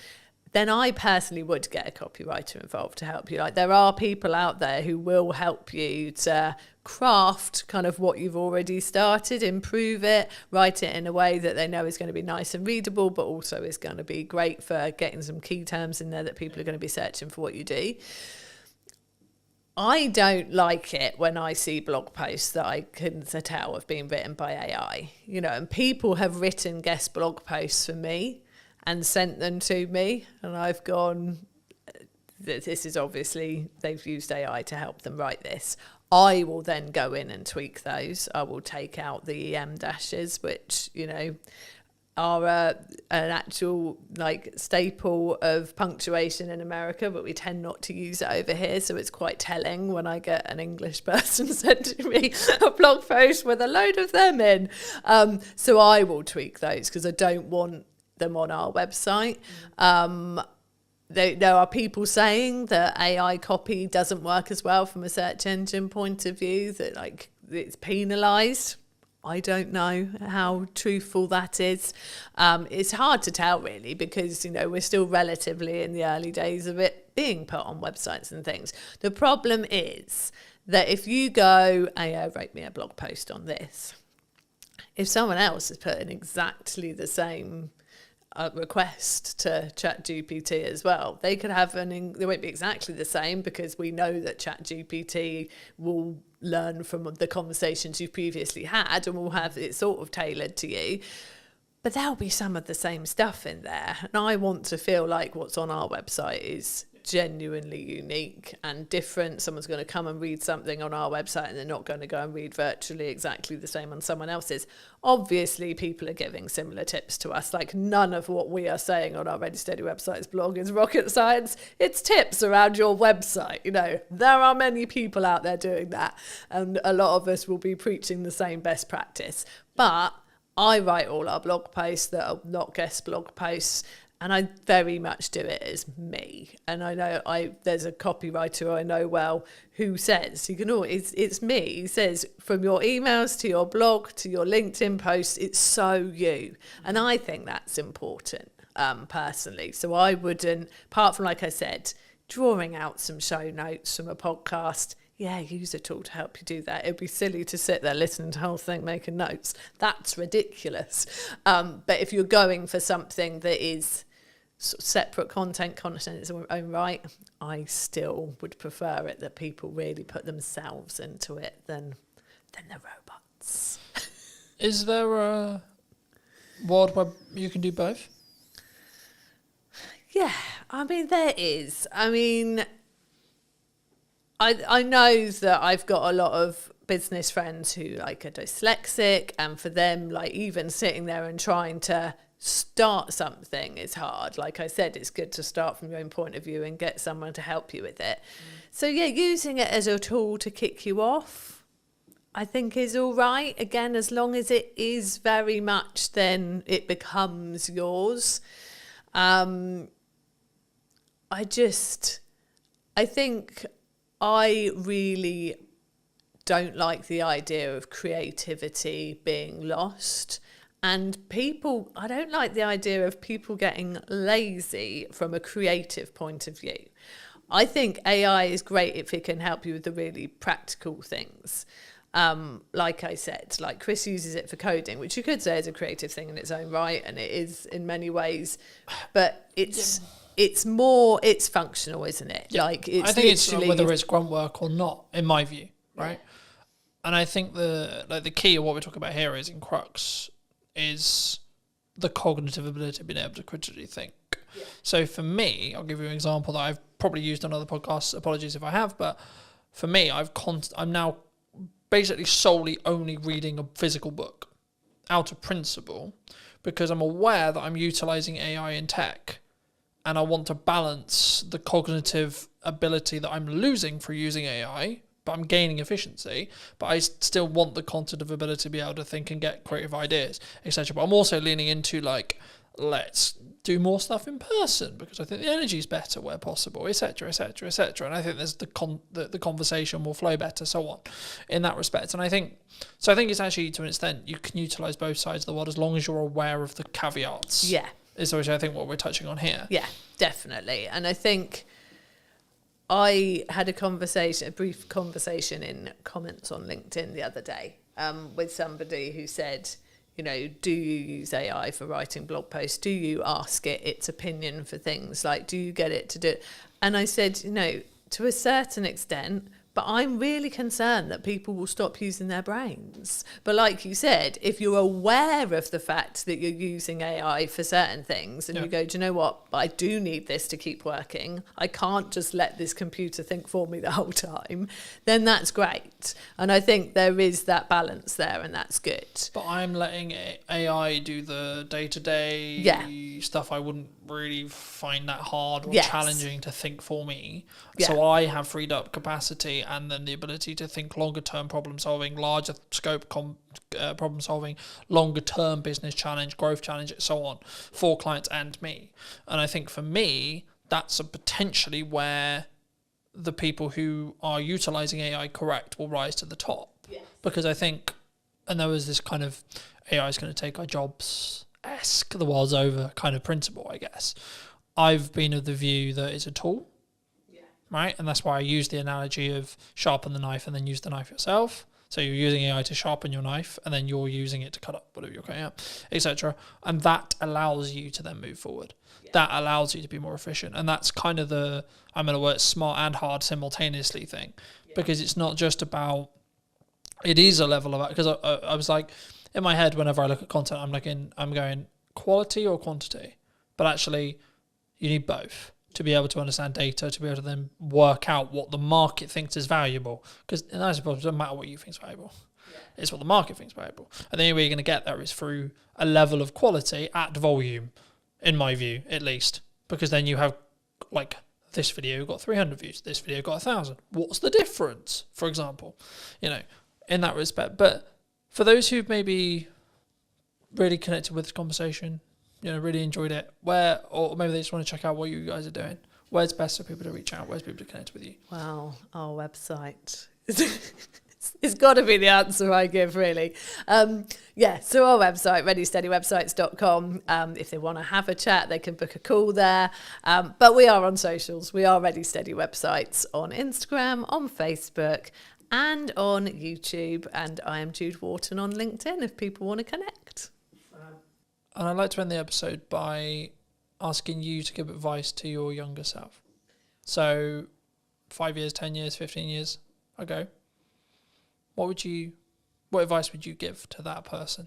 then I personally would get a copywriter involved to help you. Like, there are people out there who will help you to craft kind of what you've already started, improve it, write it in a way that they know is going to be nice and readable, but also is going to be great for getting some key terms in there that people are going to be searching for what you do. I don't like it when I see blog posts that I can tell have been written by AI, you know, and people have written guest blog posts for me and sent them to me, and I've gone, this is obviously, they've used AI to help them write this. I will then go in and tweak those. I will take out the EM dashes, which, you know, are an actual like staple of punctuation in America, but we tend not to use it over here. So it's quite telling when I get an English person sending me a blog post with a load of them in. So I will tweak those because I don't want them on our website. There are people saying that AI copy doesn't work as well from a search engine point of view, that like it's penalised. I don't know how truthful that is. It's hard to tell really, because, you know, we're still relatively in the early days of it being put on websites and things. The problem is that if you go, AI wrote me a blog post on this, if someone else has put in exactly the same request to ChatGPT as well, they could have they won't be exactly the same, because we know that ChatGPT will learn from the conversations you've previously had and will have it sort of tailored to you, but there'll be some of the same stuff in there, and I want to feel like what's on our website is genuinely unique and different. Someone's going to come and read something on our website and they're not going to go and read virtually exactly the same on someone else's. Obviously, people are giving similar tips to us. Like, none of what we are saying on our Ready Steady Websites blog is rocket science. It's tips around your website. You know, there are many people out there doing that, and a lot of us will be preaching the same best practice. But I write all our blog posts that are not guest blog posts, and I very much do it as me. And I know there's a copywriter I know well who says, you can always, it's me. He says, from your emails to your blog to your LinkedIn posts, it's so you. And I think that's important, personally. So I wouldn't, apart from, like I said, drawing out some show notes from a podcast, yeah, use a tool to help you do that. It'd be silly to sit there listening to the whole thing, making notes. That's ridiculous. But if you're going for something that is sort of separate content in its own right, I still would prefer it that people really put themselves into it than the robots.
Is there a world where you can do both?
Yeah, I mean, there is. I mean, I know that I've got a lot of business friends who like are dyslexic, and for them, like even sitting there and trying to start something is hard. Like I said, it's good to start from your own point of view and get someone to help you with it. So yeah, using it as a tool to kick you off, I think is all right. Again, as long as it is very much, then it becomes yours. I think I really don't like the idea of creativity being lost. And I don't like the idea of people getting lazy from a creative point of view. I think AI is great if it can help you with the really practical things. Like I said, like Chris uses it for coding, which you could say is a creative thing in its own right, and it is in many ways, but it's functional, isn't it?
Yeah.
Like it's
I think it's whether it's grunt work or not, in my view, right? Yeah. And I think the key of what we're talking about here is in crux is the cognitive ability of being able to critically think. Yeah. So for me, I'll give you an example that I've probably used on other podcasts. Apologies if I have, but for me, I'm now basically solely only reading a physical book out of principle, because I'm aware that I'm utilizing AI in tech, and I want to balance the cognitive ability that I'm losing through using AI, but I'm gaining efficiency, but I still want the cognitive ability to be able to think and get creative ideas, etc. But I'm also leaning into like, let's do more stuff in person because I think the energy is better where possible, etc., etc., etc. And I think there's the conversation will flow better, so on, in that respect. And I think it's actually, to an extent, you can utilize both sides of the world as long as you're aware of the caveats.
Yeah.
Is which I think what we're touching on here.
Yeah, definitely. And I think I had a brief conversation in comments on LinkedIn the other day with somebody who said, you know, do you use AI for writing blog posts? Do you ask it its opinion for things? Like, do you get it to do it? And I said, you know, to a certain extent, but I'm really concerned that people will stop using their brains. But like you said, if you're aware of the fact that you're using AI for certain things and you go, do you know what, I do need this to keep working, I can't just let this computer think for me the whole time, then that's great. And I think there is that balance there, and that's good.
But I'm letting AI do the day-to-day stuff I wouldn't really find that hard or challenging to think for me. So I have freed up capacity and then the ability to think longer term problem solving, larger scope problem solving, longer term business challenge, growth challenge, and so on, for clients and me. And I think for me, that's potentially where the people who are utilizing AI correct will rise to the top. Yes. Because I think, and there was this kind of AI is going to take our jobs-esque, the world's over kind of principle, I guess. I've been of the view that it's a tool. Right, and that's why I use the analogy of sharpen the knife and then use the knife yourself. So you're using AI to sharpen your knife, and then you're using it to cut up whatever you're cutting up, etc. And that allows you to then move forward. Yeah. That allows you to be more efficient, and that's kind of the, I'm going to work smart and hard simultaneously thing, because it's not just about. It is a level of, because I was like, in my head, whenever I look at content, I'm going quality or quantity, but actually, you need both to be able to understand data, to be able to then work out what the market thinks is valuable. Because I suppose it doesn't matter what you think is valuable. Yeah. It's what the market thinks is valuable. And the only way you're going to get there is through a level of quality at volume, in my view, at least. Because then you have, like, this video got 300 views, this video got 1,000. What's the difference, for example? You know, in that respect. But for those who've maybe really connected with this conversation, you know, really enjoyed it, or maybe they just want to check out what you guys are doing, where's best for people to reach out? Where's people to connect with you?
Well, our website. It's got to be the answer I give, really. So our website, readysteadywebsites.com. If they want to have a chat, they can book a call there. But we are on socials. We are Ready Steady Websites on Instagram, on Facebook, and on YouTube. And I am Jude Wharton on LinkedIn if people want to connect.
And I'd like to end the episode by asking you to give advice to your younger self. So 5 years, 10 years, 15 years ago, what advice would you give to that person?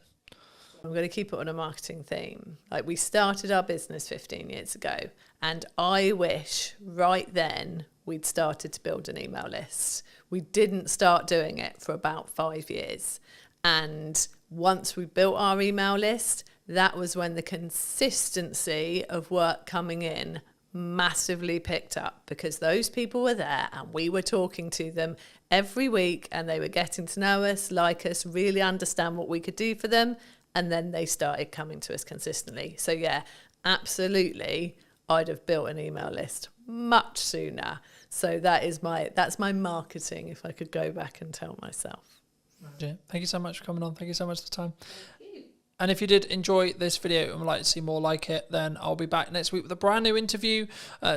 I'm going to keep it on a marketing theme. Like, we started our business 15 years ago, and I wish right then we'd started to build an email list. We didn't start doing it for about 5 years. And once we built our email list, that was when the consistency of work coming in massively picked up, because those people were there and we were talking to them every week, and they were getting to know us, like us, really understand what we could do for them. And then they started coming to us consistently. So yeah, absolutely, I'd have built an email list much sooner. So that's my marketing, if I could go back and tell myself.
Yeah. Thank you so much for coming on. Thank you so much for the time. And if you did enjoy this video and would like to see more like it, then I'll be back next week with a brand new interview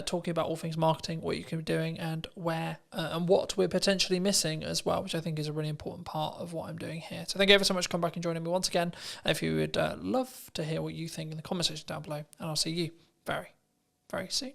talking about all things marketing, what you can be doing, and where and what we're potentially missing as well, which I think is a really important part of what I'm doing here. So thank you ever so much for coming back and joining me once again. And if you would love to hear what you think in the comment section down below, and I'll see you very, very soon.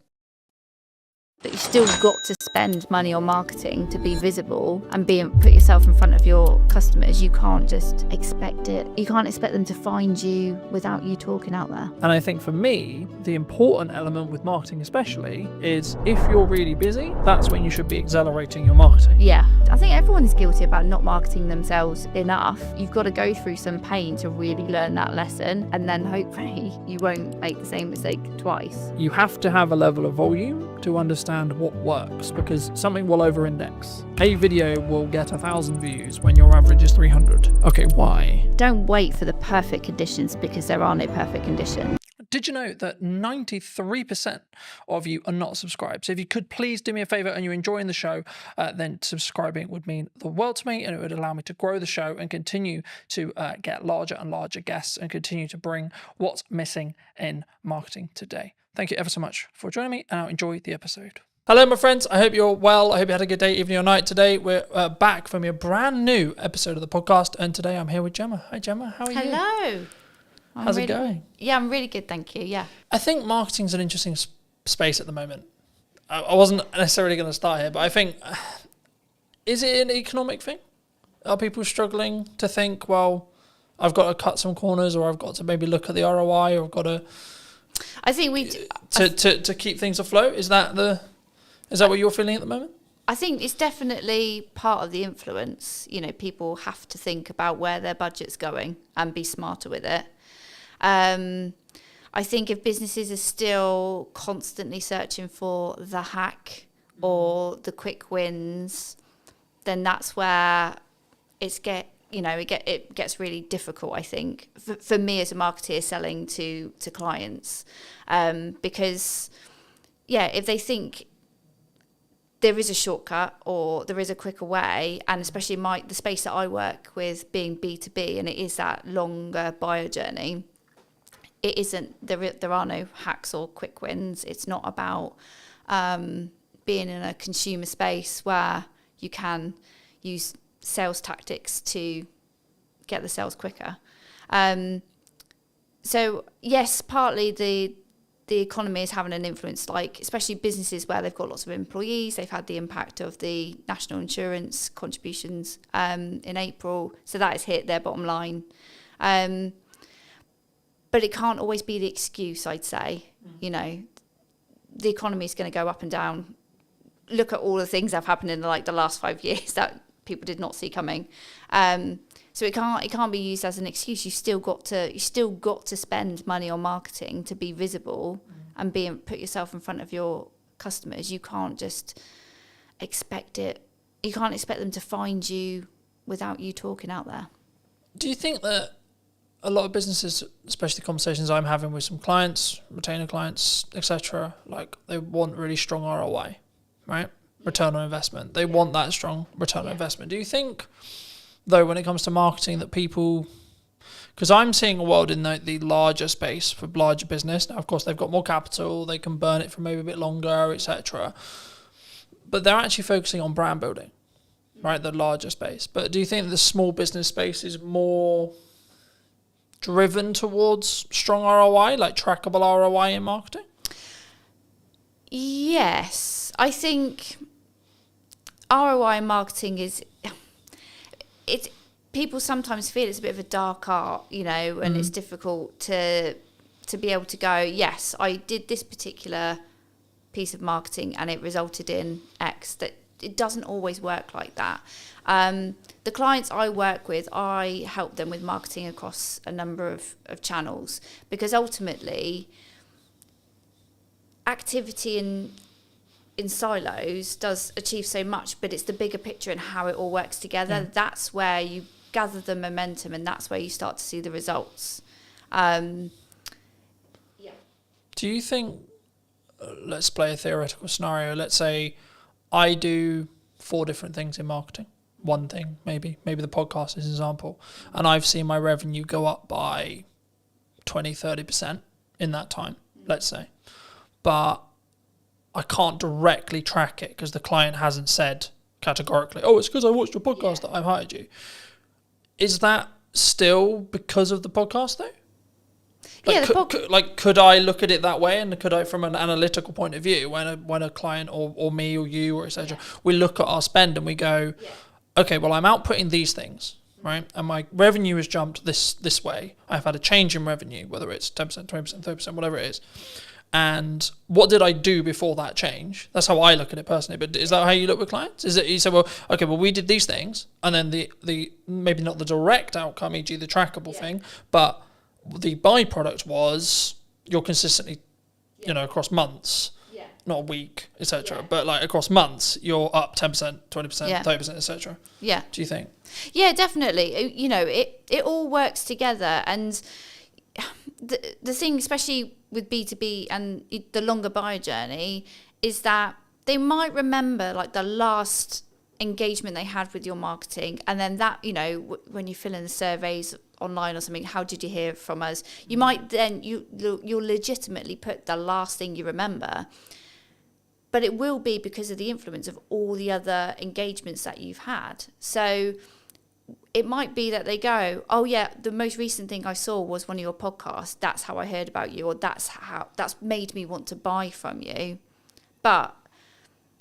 But you've still got to spend money on marketing to be visible and put yourself in front of your customers. You can't just expect it. You can't expect them to find you without you talking out there.
And I think for me, the important element with marketing especially is if you're really busy, that's when you should be accelerating your marketing.
Yeah, I think everyone is guilty about not marketing themselves enough. You've got to go through some pain to really learn that lesson, and then hopefully you won't make the same mistake twice.
You have to have a level of volume to understand what works, because something will over-index. A video will get 1,000 views when your average is 300. Okay, why?
Don't wait for the perfect conditions, because there are no perfect conditions.
Did you know that 93% of you are not subscribed? So if you could please do me a favor and you're enjoying the show, then subscribing would mean the world to me, and it would allow me to grow the show and continue to get larger and larger guests and continue to bring what's missing in marketing today. Thank you ever so much for joining me, and I'll enjoy the episode. Hello, my friends. I hope you're well. I hope you had a good day, evening, or night. Today, we're back from a brand new episode of the podcast, and today I'm here with Gemma. Hi, Gemma. How are you?
Hello.
How's it going?
Yeah, I'm really good, thank you. Yeah.
I think marketing's an interesting space at the moment. I wasn't necessarily going to start here, but I think, is it an economic thing? Are people struggling to think, well, I've got to cut some corners, or I've got to maybe look at the ROI, or I've got to...
I think
to keep things afloat? Is that what you're feeling at the moment?
I think it's definitely part of the influence. You know, people have to think about where their budget's going and be smarter with it. I think if businesses are still constantly searching for the hack or the quick wins, then that's where it gets really difficult, I think, for me as a marketer selling to clients, because if they think there is a shortcut or there is a quicker way, and especially the space that I work with being B2B, and it is that longer buyer journey, it isn't, there are no hacks or quick wins. It's not about being in a consumer space where you can use sales tactics to get the sales quicker. So yes, partly the economy is having an influence, like especially businesses where they've got lots of employees. They've had the impact of the national insurance contributions in April, so that has hit their bottom line. But it can't always be the excuse, I'd say. You know, the economy is going to go up and down. Look at all the things that have happened in the last 5 years that people did not see coming. So it can't be used as an excuse. You still got to spend money on marketing to be visible and put yourself in front of your customers. You can't just expect it. You can't expect them to find you without you talking out there.
Do you think that a lot of businesses, especially conversations I'm having with some clients, retainer clients, etc., like they want really strong ROI, right? Return on investment. They want that strong return on investment. Do you think, though, when it comes to marketing, that people, because I'm seeing a world in the larger space for larger business. Now, of course, they've got more capital, they can burn it for maybe a bit longer, etc. But they're actually focusing on brand building, right? The larger space. But do you think the small business space is more driven towards strong ROI, like trackable ROI in marketing?
Yes, I think ROI in marketing people sometimes feel it's a bit of a dark art, you know, and it's difficult to be able to go, yes, I did this particular piece of marketing and it resulted in X. That it doesn't always work like that. The clients I work with, I help them with marketing across a number of channels, because ultimately activity in silos does achieve so much, but it's the bigger picture and how it all works together. That's where you gather the momentum, and that's where you start to see the results.
Do you think, let's play a theoretical scenario, let's say I do 4 different things in marketing, one thing maybe the podcast is an example, and I've seen my revenue go up by 20-30% in that time, let's say, but I can't directly track it because the client hasn't said categorically, oh, it's because I watched your podcast that I've hired you. Is that still because of the podcast though? Like, could I look at it that way, and could I, from an analytical point of view, when a client or me or you or etc., we look at our spend and we go, okay, well, I'm outputting these things, right, and my revenue has jumped this way. I've had a change in revenue, whether it's 10%, 20%, 30%, whatever it is. And what did I do before that change? That's how I look at it personally. But is that how you look with clients? Is it you say, well, okay, well, we did these things, and then the maybe not the direct outcome, e.g. the trackable thing, but the byproduct was you're consistently, you know, across months, not a week, etc., but like across months, you're up 10%, 20%, 30%, etc. Yeah. Do you think?
Yeah, definitely. You know, it all works together, and the thing, especially with B2B and the longer buyer journey, is that they might remember like the last engagement they had with your marketing, and then that, you know, when you fill in the surveys online or something, how did you hear from us? You might then you'll legitimately put the last thing you remember, but it will be because of the influence of all the other engagements that you've had. So it might be that they go, oh yeah, the most recent thing I saw was one of your podcasts. That's how I heard about you, or that's made me want to buy from you. But,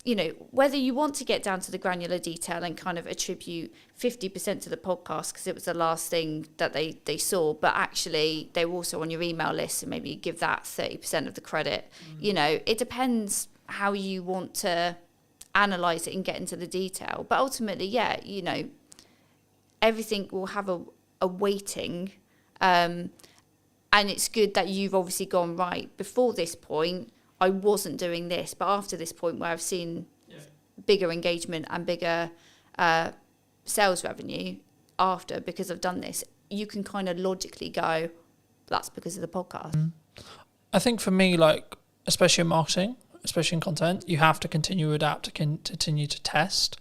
you know, whether you want to get down to the granular detail and kind of attribute 50% to the podcast because it was the last thing that they saw, but actually they were also on your email list, and maybe you give that 30% of the credit. You know, it depends how you want to analyze it and get into the detail. But ultimately, yeah, you know, everything will have a weighting, and it's good that you've obviously gone, right, before this point I wasn't doing this, but after this point where I've seen bigger engagement and bigger sales revenue after, because I've done this, you can kind of logically go, that's because of the podcast.
I think for me, like, especially in marketing, especially in content, you have to continue to adapt, to continue to test.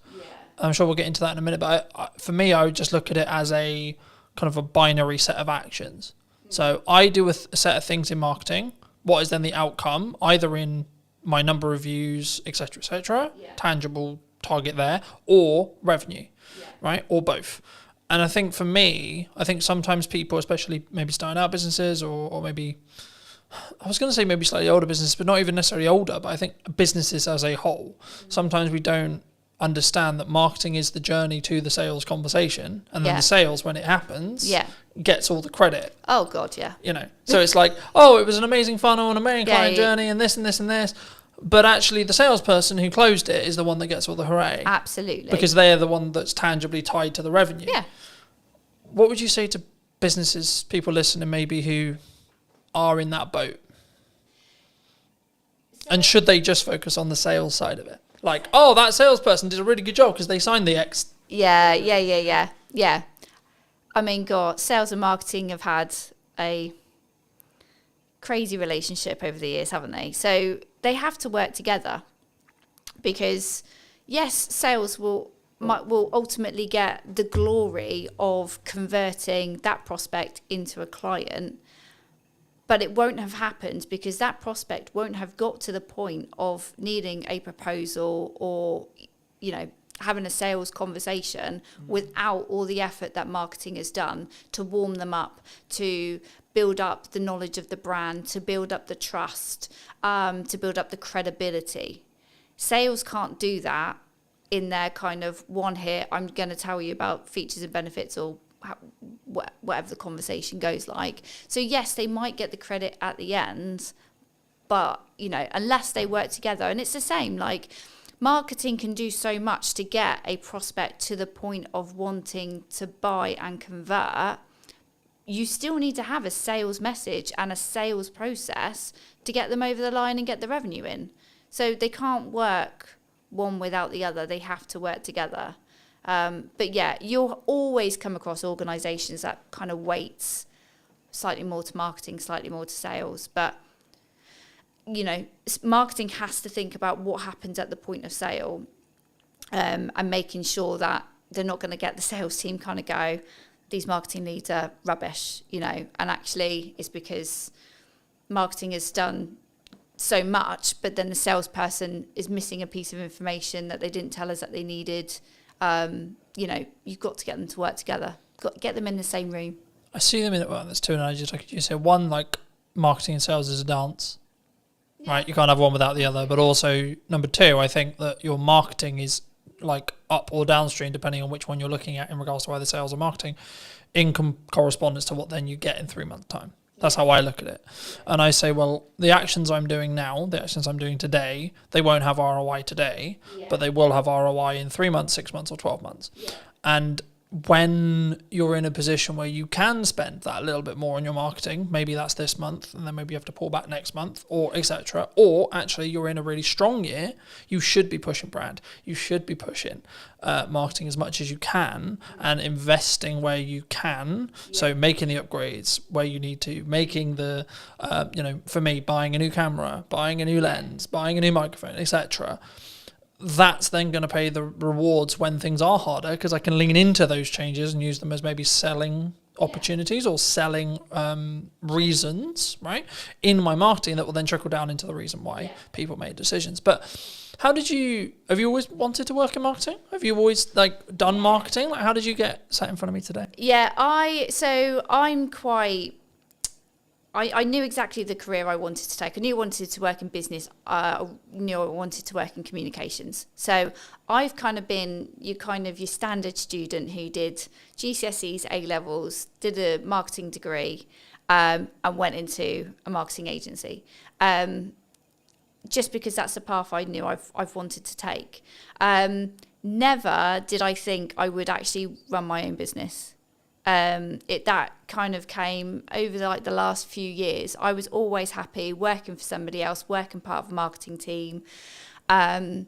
I'm sure we'll get into that in a minute, but for me, I would just look at it as a kind of a binary set of actions. So I do a set of things in marketing. What is then the outcome, either in my number of views, etc., tangible target there, or revenue, right, or both. And I think for me, sometimes people, especially maybe starting out businesses, or maybe, I was going to say maybe slightly older businesses, but not even necessarily older, but I think businesses as a whole, sometimes we don't understand that marketing is the journey to the sales conversation, and then the sales, when it happens, gets all the credit.
Oh God, yeah.
You know, so it's like, oh, it was an amazing funnel and amazing client journey and this and this and this, but actually the salesperson who closed it is the one that gets all the hooray.
Absolutely.
Because they're the one that's tangibly tied to the revenue. Yeah. What would you say to businesses, people listening maybe who are in that boat? And should they just focus on the sales side of it? Like, oh, that salesperson did a really good job because they signed the X.
Yeah. I mean, God, sales and marketing have had a crazy relationship over the years, haven't they? So they have to work together, because, yes, sales will ultimately get the glory of converting that prospect into a client, but it won't have happened because that prospect won't have got to the point of needing a proposal or, you know, having a sales conversation without all the effort that marketing has done to warm them up, to build up the knowledge of the brand, to build up the trust, to build up the credibility. Sales can't do that in their kind of one hit, I'm going to tell you about features and benefits or whatever the conversation goes like. So yes, they might get the credit at the end, but unless they work together. And it's the same, like marketing can do so much to get a prospect to the point of wanting to buy and convert. You still need to have a sales message and a sales process to get them over the line and get the revenue in. So they can't work one without the other. They have to work together. But yeah, you'll always come across organisations that kind of weights slightly more to marketing, slightly more to sales. But, marketing has to think about what happens at the point of sale, and making sure that they're not going to get the sales team kind of go, these marketing leads are rubbish, and actually it's because marketing has done so much, but then the salesperson is missing a piece of information that they didn't tell us that they needed. You've got to get them to work together. You've got to get them in the same room.
I see them in, well, there's two analogies. Like you said, one, like marketing and sales is a dance, right? You can't have one without the other. But also, number two, I think that your marketing is like up or downstream, depending on which one you're looking at in regards to either sales or marketing, in correspondence to what then you get in 3 months' time. That's how I look at it. And I say, well, the actions I'm doing now, the actions I'm doing today, they won't have ROI today, but they will have ROI in 3 months, 6 months, or 12 months. Yeah. And when you're in a position where you can spend that a little bit more on your marketing, maybe that's this month, and then maybe you have to pull back next month, or etc. Or actually you're in a really strong year, you should be pushing brand. You should be pushing marketing as much as you can and investing where you can. Yeah. So making the upgrades where you need to, making the, for me, buying a new camera, buying a new lens, buying a new microphone, etc. That's then going to pay the rewards when things are harder, because I can lean into those changes and use them as maybe selling opportunities or selling reasons, right, in my marketing that will then trickle down into the reason why people made decisions. But have you always wanted to work in marketing? Have you always done marketing? Like, how did you get sat in front of me today?
Yeah, I knew exactly the career I wanted to take. I knew I wanted to work in business. I knew I wanted to work in communications. So I've kind of been your standard student who did GCSEs, A-levels, did a marketing degree, and went into a marketing agency. Just because that's the path I knew I've wanted to take. Never did I think I would actually run my own business. That kind of came over the last few years. I was always happy working for somebody else, working part of a marketing team. I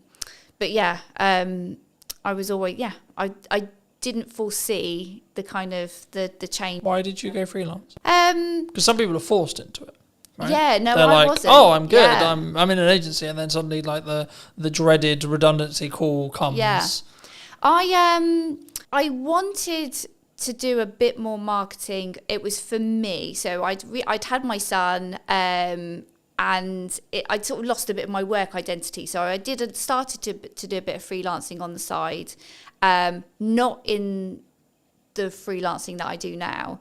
was always, I didn't foresee the kind of the change.
Why did you go freelance? Because some people are forced into it. Right?
Yeah, no,
they're
I wasn't.
Oh, I'm good.
Yeah.
I'm in an agency, and then suddenly the dreaded redundancy call comes.
Yeah, I wanted to do a bit more marketing. It was for me. So I'd had my son, and I'd sort of lost a bit of my work identity. So I started to do a bit of freelancing on the side, not in the freelancing that I do now.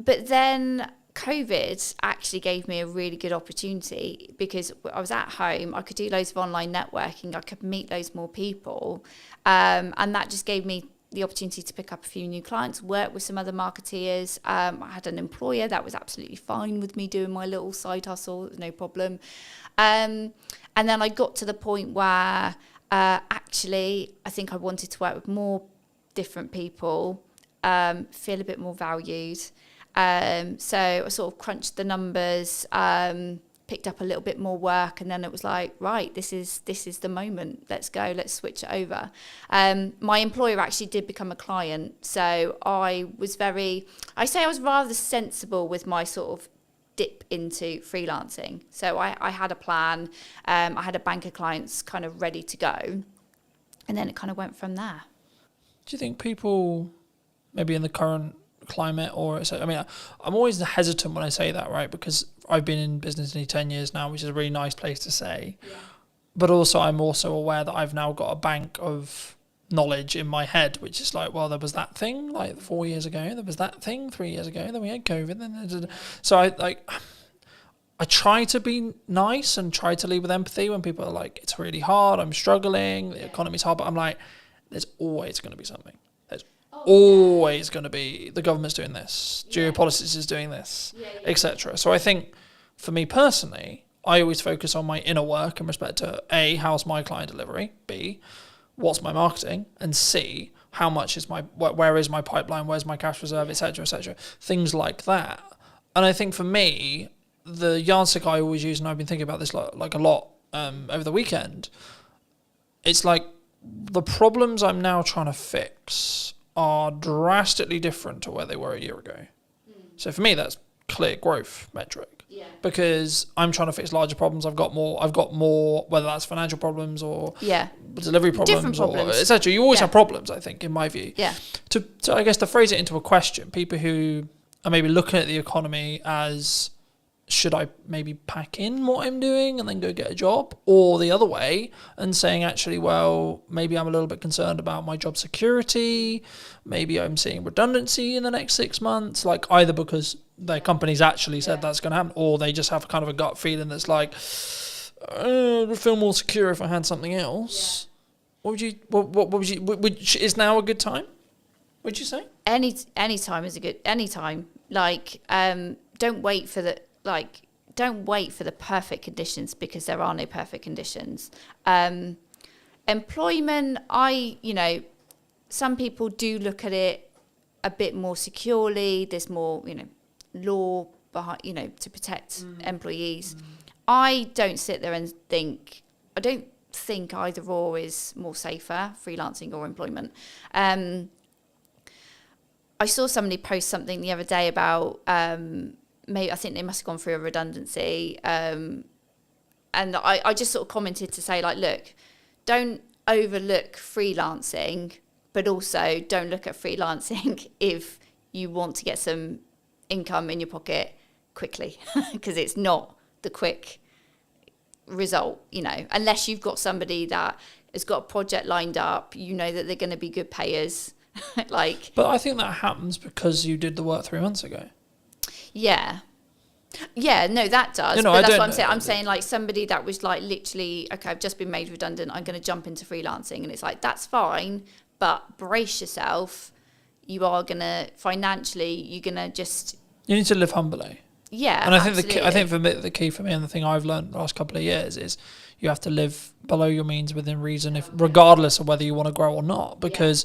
But then COVID actually gave me a really good opportunity, because I was at home. I could do loads of online networking. I could meet loads more people. And that just gave me the opportunity to pick up a few new clients, work with some other marketeers. I had an employer that was absolutely fine with me doing my little side hustle, no problem. And then I got to the point where actually I think I wanted to work with more different people, feel a bit more valued. So I sort of crunched the numbers, picked up a little bit more work, and then it was like, right, this is the moment. Let's go. Let's switch it over. My employer actually did become a client, so I was rather sensible with my sort of dip into freelancing. So I had a plan. I had a bank of clients kind of ready to go, and then it kind of went from there.
Do you think people, maybe in the current climate, I'm always hesitant when I say that, right? Because I've been in business nearly 10 years now, which is a really nice place to say. Yeah. But also, I'm also aware that I've now got a bank of knowledge in my head, which is like, well, there was that thing 4 years ago, there was that thing 3 years ago, then we had COVID, so I try to be nice and try to lead with empathy when people are like, it's really hard, I'm struggling, the economy's hard, but I'm like, there's always going to be something. There's always going to be, the government's doing this, geopolitics is doing this, etc. So I think for me personally, I always focus on my inner work in respect to A, how's my client delivery, B, what's my marketing, and C, how much is where is my pipeline, where's my cash reserve, etc., etc. Things like that. And I think for me, the yardstick I always use, and I've been thinking about this like a lot over the weekend, it's like the problems I'm now trying to fix are drastically different to where they were a year ago. So for me, that's clear growth metric. Because I'm trying to fix larger problems. I've got more, whether that's financial problems or delivery problems,
different problems,
or etc. You always have problems, I think, in my view. To I guess to phrase it into a question, people who are maybe looking at the economy as, should I maybe pack in what I'm doing and then go get a job? Or the other way, and saying, actually, well, maybe I'm a little bit concerned about my job security. Maybe I'm seeing redundancy in the next 6 months, like either because their company's actually said that's going to happen, or they just have kind of a gut feeling that's like, I would feel more secure if I had something else. What would you, is now a good time, would you say?
Any time is a good, any time. Like, don't wait for the perfect conditions, because there are no perfect conditions. Employment, some people do look at it a bit more securely. There's more, law behind, to protect employees. I don't sit there and think, I don't think either or is more safer, freelancing or employment. I saw somebody post something the other day about, maybe I think they must have gone through a redundancy. And I just sort of commented to say, like, look, don't overlook freelancing, but also don't look at freelancing if you want to get some income in your pocket quickly, because it's not the quick result, unless you've got somebody that has got a project lined up, that they're going to be good payers. But
I think that happens because you did the work 3 months ago.
Yeah, no, that does. But that's what I'm saying. I'm saying, like, somebody that was like literally, okay, I've just been made redundant, I'm going to jump into freelancing, and it's like, that's fine, but brace yourself. You are going to financially, you're going to just. You
need to live humbly.
Yeah,
and I think the key for me, and the thing I've learned the last couple of years, is you have to live below your means within reason, regardless of whether you want to grow or not, because.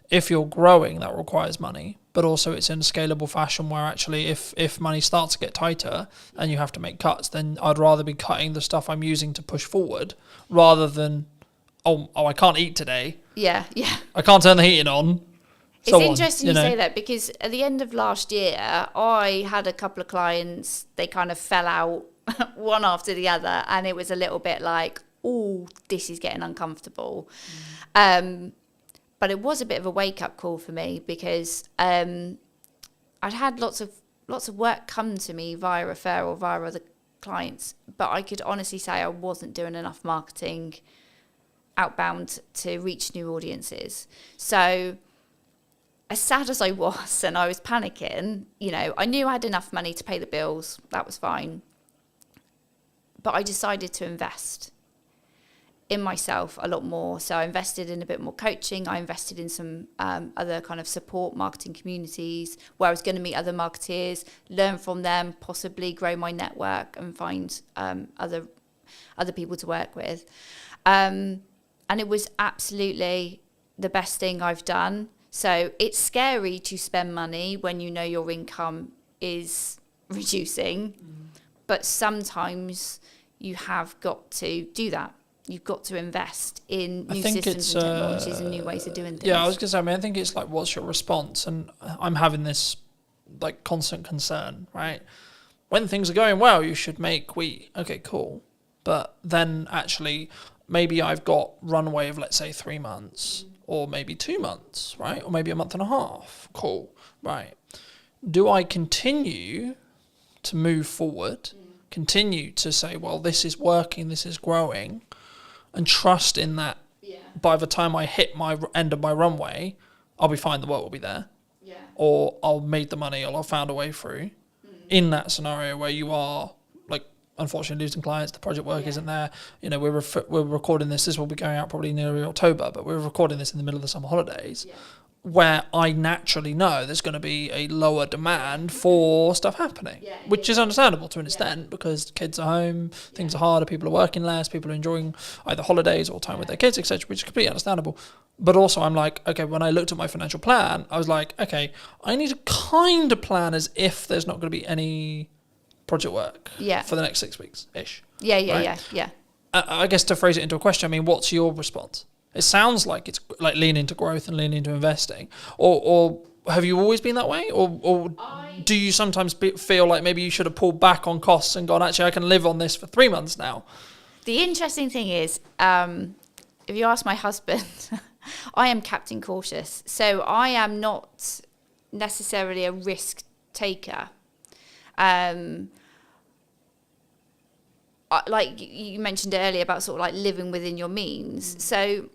If you're growing, that requires money, but also it's in a scalable fashion where actually if money starts to get tighter and you have to make cuts, then I'd rather be cutting the stuff I'm using to push forward rather than, I can't eat today.
Yeah.
I can't turn the heating on.
It's interesting you say that, because at the end of last year, I had a couple of clients, they kind of fell out one after the other, and it was a little bit like, oh, this is getting uncomfortable. But it was a bit of a wake-up call for me, because I'd had lots of work come to me via referral, via other clients, but I could honestly say I wasn't doing enough marketing outbound to reach new audiences. So as sad as I was, and I was panicking, I knew I had enough money to pay the bills. That was fine. But I decided to invest in myself a lot more. So I invested in a bit more coaching. I invested in some other kind of support marketing communities where I was going to meet other marketeers, learn from them, possibly grow my network and find other people to work with. And it was absolutely the best thing I've done. So it's scary to spend money when you know your income is reducing, but sometimes you have got to do that. You've got to invest in new systems and technologies and new ways of doing things.
Yeah, I was going to say, I think it's like, what's your response? And I'm having this like constant concern, right? When things are going well, you should make wheat. Okay, cool. But then actually, maybe I've got runway of, let's say, 3 months or maybe 2 months, right? Or maybe a month and a half. Cool, right. Do I continue to move forward, continue to say, well, this is working, this is growing, and trust in that by the time I hit my end of my runway, I'll be fine, the work will be there. Yeah. Or I'll make the money, or I'll found a way through. In that scenario where you are like unfortunately losing clients. The project work isn't there. You know, we're recording this. This will be going out probably nearly October, but we're recording this in the middle of the summer holidays, where I naturally know there's going to be a lower demand for stuff happening, which is understandable to an extent because kids are home, things are harder, people are working less, people are enjoying either holidays or time with their kids, etc., which is completely understandable. But also I'm like, okay, when I looked at my financial plan, I was like, okay, I need to kind of plan as if there's not going to be any project work for the next 6 weeks-ish.
Yeah.
I guess to phrase it into a question, I mean, what's your response? It sounds like it's like lean into growth and lean into investing. Or have you always been that way? Or do you sometimes feel like maybe you should have pulled back on costs and gone, actually, I can live on this for 3 months now?
The interesting thing is, if you ask my husband, I am captain cautious. So I am not necessarily a risk taker. Like you mentioned earlier about sort of like living within your means. So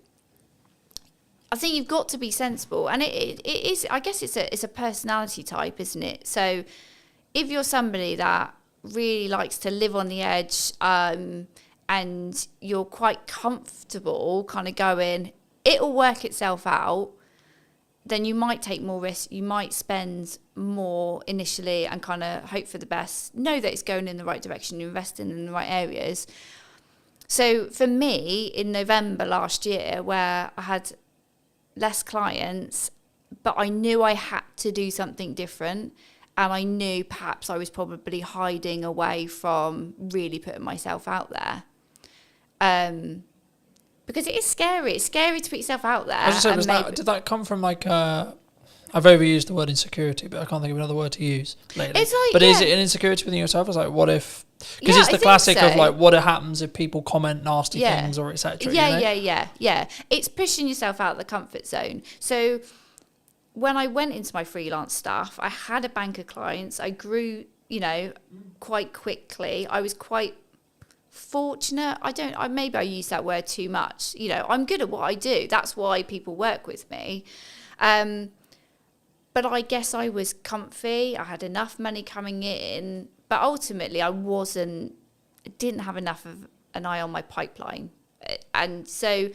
I think you've got to be sensible, and it is. I guess it's a personality type, isn't it? So if you're somebody that really likes to live on the edge, and you're quite comfortable, kind of going, it'll work itself out, then you might take more risk. You might spend more initially and kind of hope for the best. Know that it's going in the right direction. You're investing in the right areas. So for me, in November last year, where I had less clients, but I knew I had to do something different, and I knew perhaps I was probably hiding away from really putting myself out there. Because it is scary. It's scary to put yourself out there.
I was just saying, did that come from like I've overused the word insecurity, but I can't think of another word to use lately.
It's like,
but is it an insecurity within yourself? It's like, what if? Because it's the classic of like, what happens if people comment nasty things or etc.
Yeah. It's pushing yourself out of the comfort zone. So when I went into my freelance stuff, I had a bank of clients. I grew, quite quickly. I was quite fortunate. Maybe I use that word too much. I'm good at what I do. That's why people work with me. But I guess I was comfy. I had enough money coming in, but ultimately I didn't have enough of an eye on my pipeline. And so,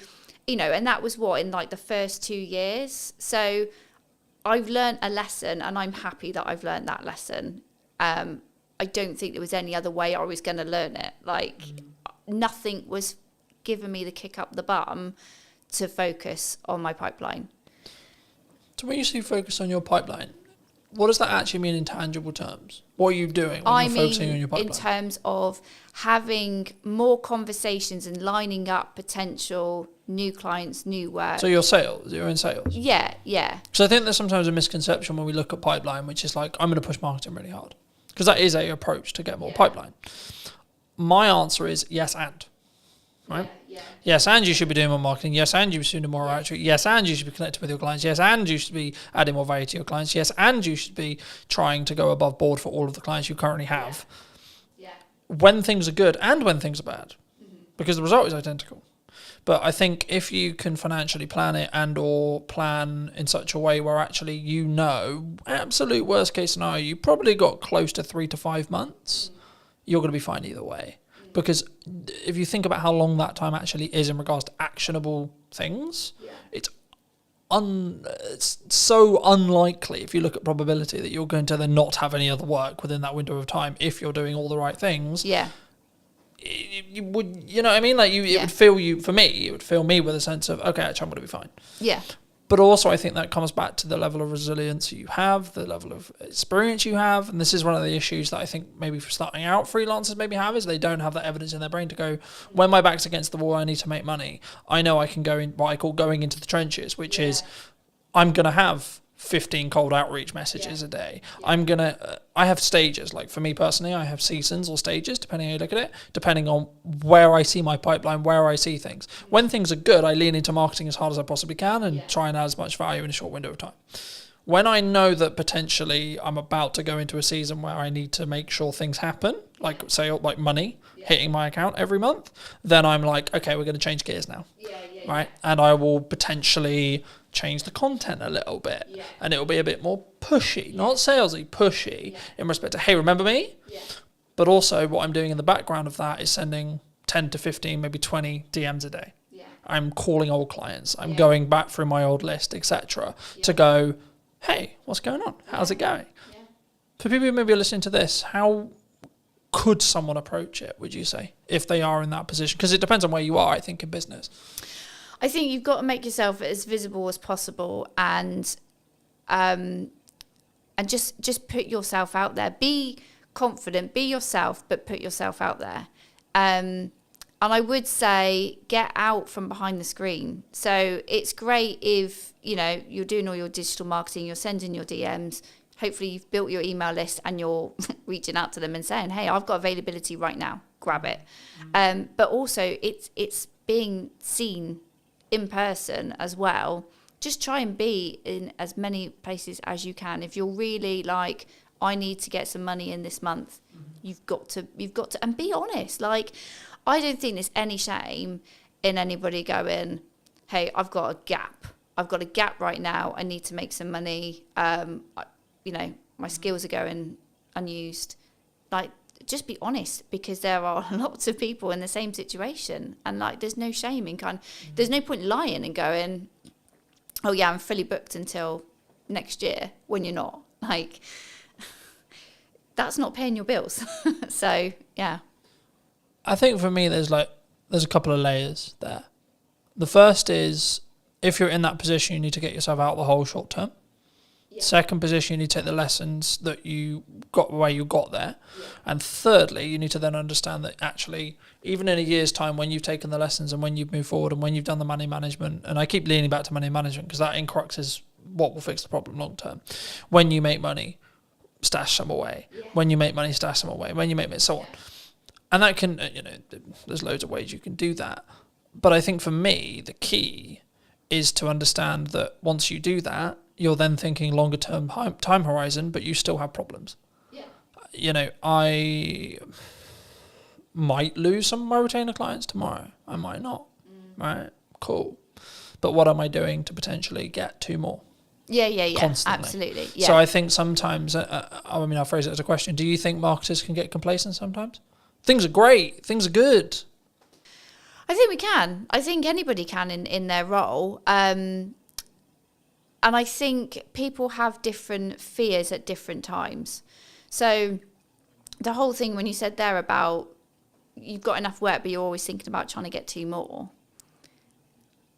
and that was in like the first 2 years. So I've learned a lesson, and I'm happy that I've learned that lesson. I don't think there was any other way I was going to learn it. Like nothing was giving me the kick up the bum to focus on my pipeline.
So when you say focus on your pipeline, what does that actually mean in tangible terms? What are you doing when you're focusing on your pipeline? In
terms of having more conversations and lining up potential new clients, new work.
So you're in sales?
Yeah.
So I think there's sometimes a misconception when we look at pipeline, which is like, I'm going to push marketing really hard. Because that is a approach to get more pipeline. My answer is yes and. Right? Yeah. Yes, and you should be doing more marketing. Yes, and you should do more outreach. Yes, and you should be connecting with your clients. Yes, and you should be adding more value to your clients. Yes, and you should be trying to go above board for all of the clients you currently have. Yeah. When things are good and when things are bad. Mm-hmm. Because the result is identical. But I think if you can financially plan it and or plan in such a way where actually absolute worst case scenario, you probably got close to 3 to 5 months, you're going to be fine either way. Because if you think about how long that time actually is in regards to actionable things, it's so unlikely if you look at probability that you're going to then not have any other work within that window of time if you're doing all the right things. Yeah. You would, what I mean? Like it would fill you, for me, it would fill me with a sense of, okay, actually I'm going to be fine. Yeah. But also I think that comes back to the level of resilience you have, the level of experience you have. And this is one of the issues that I think maybe for starting out freelancers maybe have, is they don't have that evidence in their brain to go, when my back's against the wall, I need to make money. I know I can go in what I call going into the trenches, which is I'm going to have 15 cold outreach messages a day. I have stages. Like for me personally, I have seasons or stages, depending how you look at it, depending on where I see my pipeline, where I see things. When things are good, I lean into marketing as hard as I possibly can and try and add as much value in a short window of time. When I know that potentially I'm about to go into a season where I need to make sure things happen, like say like money hitting my account every month, then I'm like, okay, we're going to change gears now. Right? And I will potentially change the content a little bit, and it will be a bit more pushy, not salesy, pushy in respect to, hey, remember me? But also what I'm doing in the background of that is sending 10 to 15, maybe 20 DMs a day.
Yeah.
I'm calling old clients. I'm going back through my old list, etc., to go, hey, what's going on? How's it going?
Yeah.
For people who may be listening to this, how could someone approach it, would you say, if they are in that position? Because it depends on where you are, I think, in business.
I think you've got to make yourself as visible as possible, and just put yourself out there. Be confident, be yourself, but put yourself out there. And I would say get out from behind the screen. So it's great if, you know, you're doing all your digital marketing, you're sending your DMs, hopefully you've built your email list and you're reaching out to them and saying, hey, I've got availability right now, grab it. But also it's being seen in person as well. Just try and be in as many places as you can. If you're really like, I need to get some money in this month, you've got to, and be honest. Like, I don't think there's any shame in anybody going, hey, I've got a gap. I've got a gap right now. I need to make some money. You know, my skills are going unused. Like, just be honest, because there are lots of people in the same situation. And like, there's no shame in there's no point lying and going, oh yeah, I'm fully booked until next year, when you're not. Like, that's not paying your bills. So, yeah.
I think for me, there's a couple of layers there. The first is, if you're in that position, you need to get yourself out of the hole short term. Yeah. Second position, you need to take the lessons that you got where you got there. Yeah. And thirdly, you need to then understand that actually, even in a year's time, when you've taken the lessons and when you've moved forward and when you've done the money management, and I keep leaning back to money management because that in crux is what will fix the problem long term. When you make money, stash some away. Yeah. When you make money, stash some away. When you make money, so on. And that can, you know, there's loads of ways you can do that. But I think for me, the key is to understand that once you do that, you're then thinking longer term time horizon, but you still have problems. Yeah. You know, I might lose some of my retainer clients tomorrow. I might not. Right? Cool. But what am I doing to potentially get 2 more?
Yeah.
Constantly.
Absolutely. Yeah.
So I think sometimes, I mean, I'll phrase it as a question. Do you think marketers can get complacent sometimes? Things are great. Things are good.
I think we can. I think anybody can in their role. And I think people have different fears at different times. So the whole thing when you said there about you've got enough work, but you're always thinking about trying to get 2 more.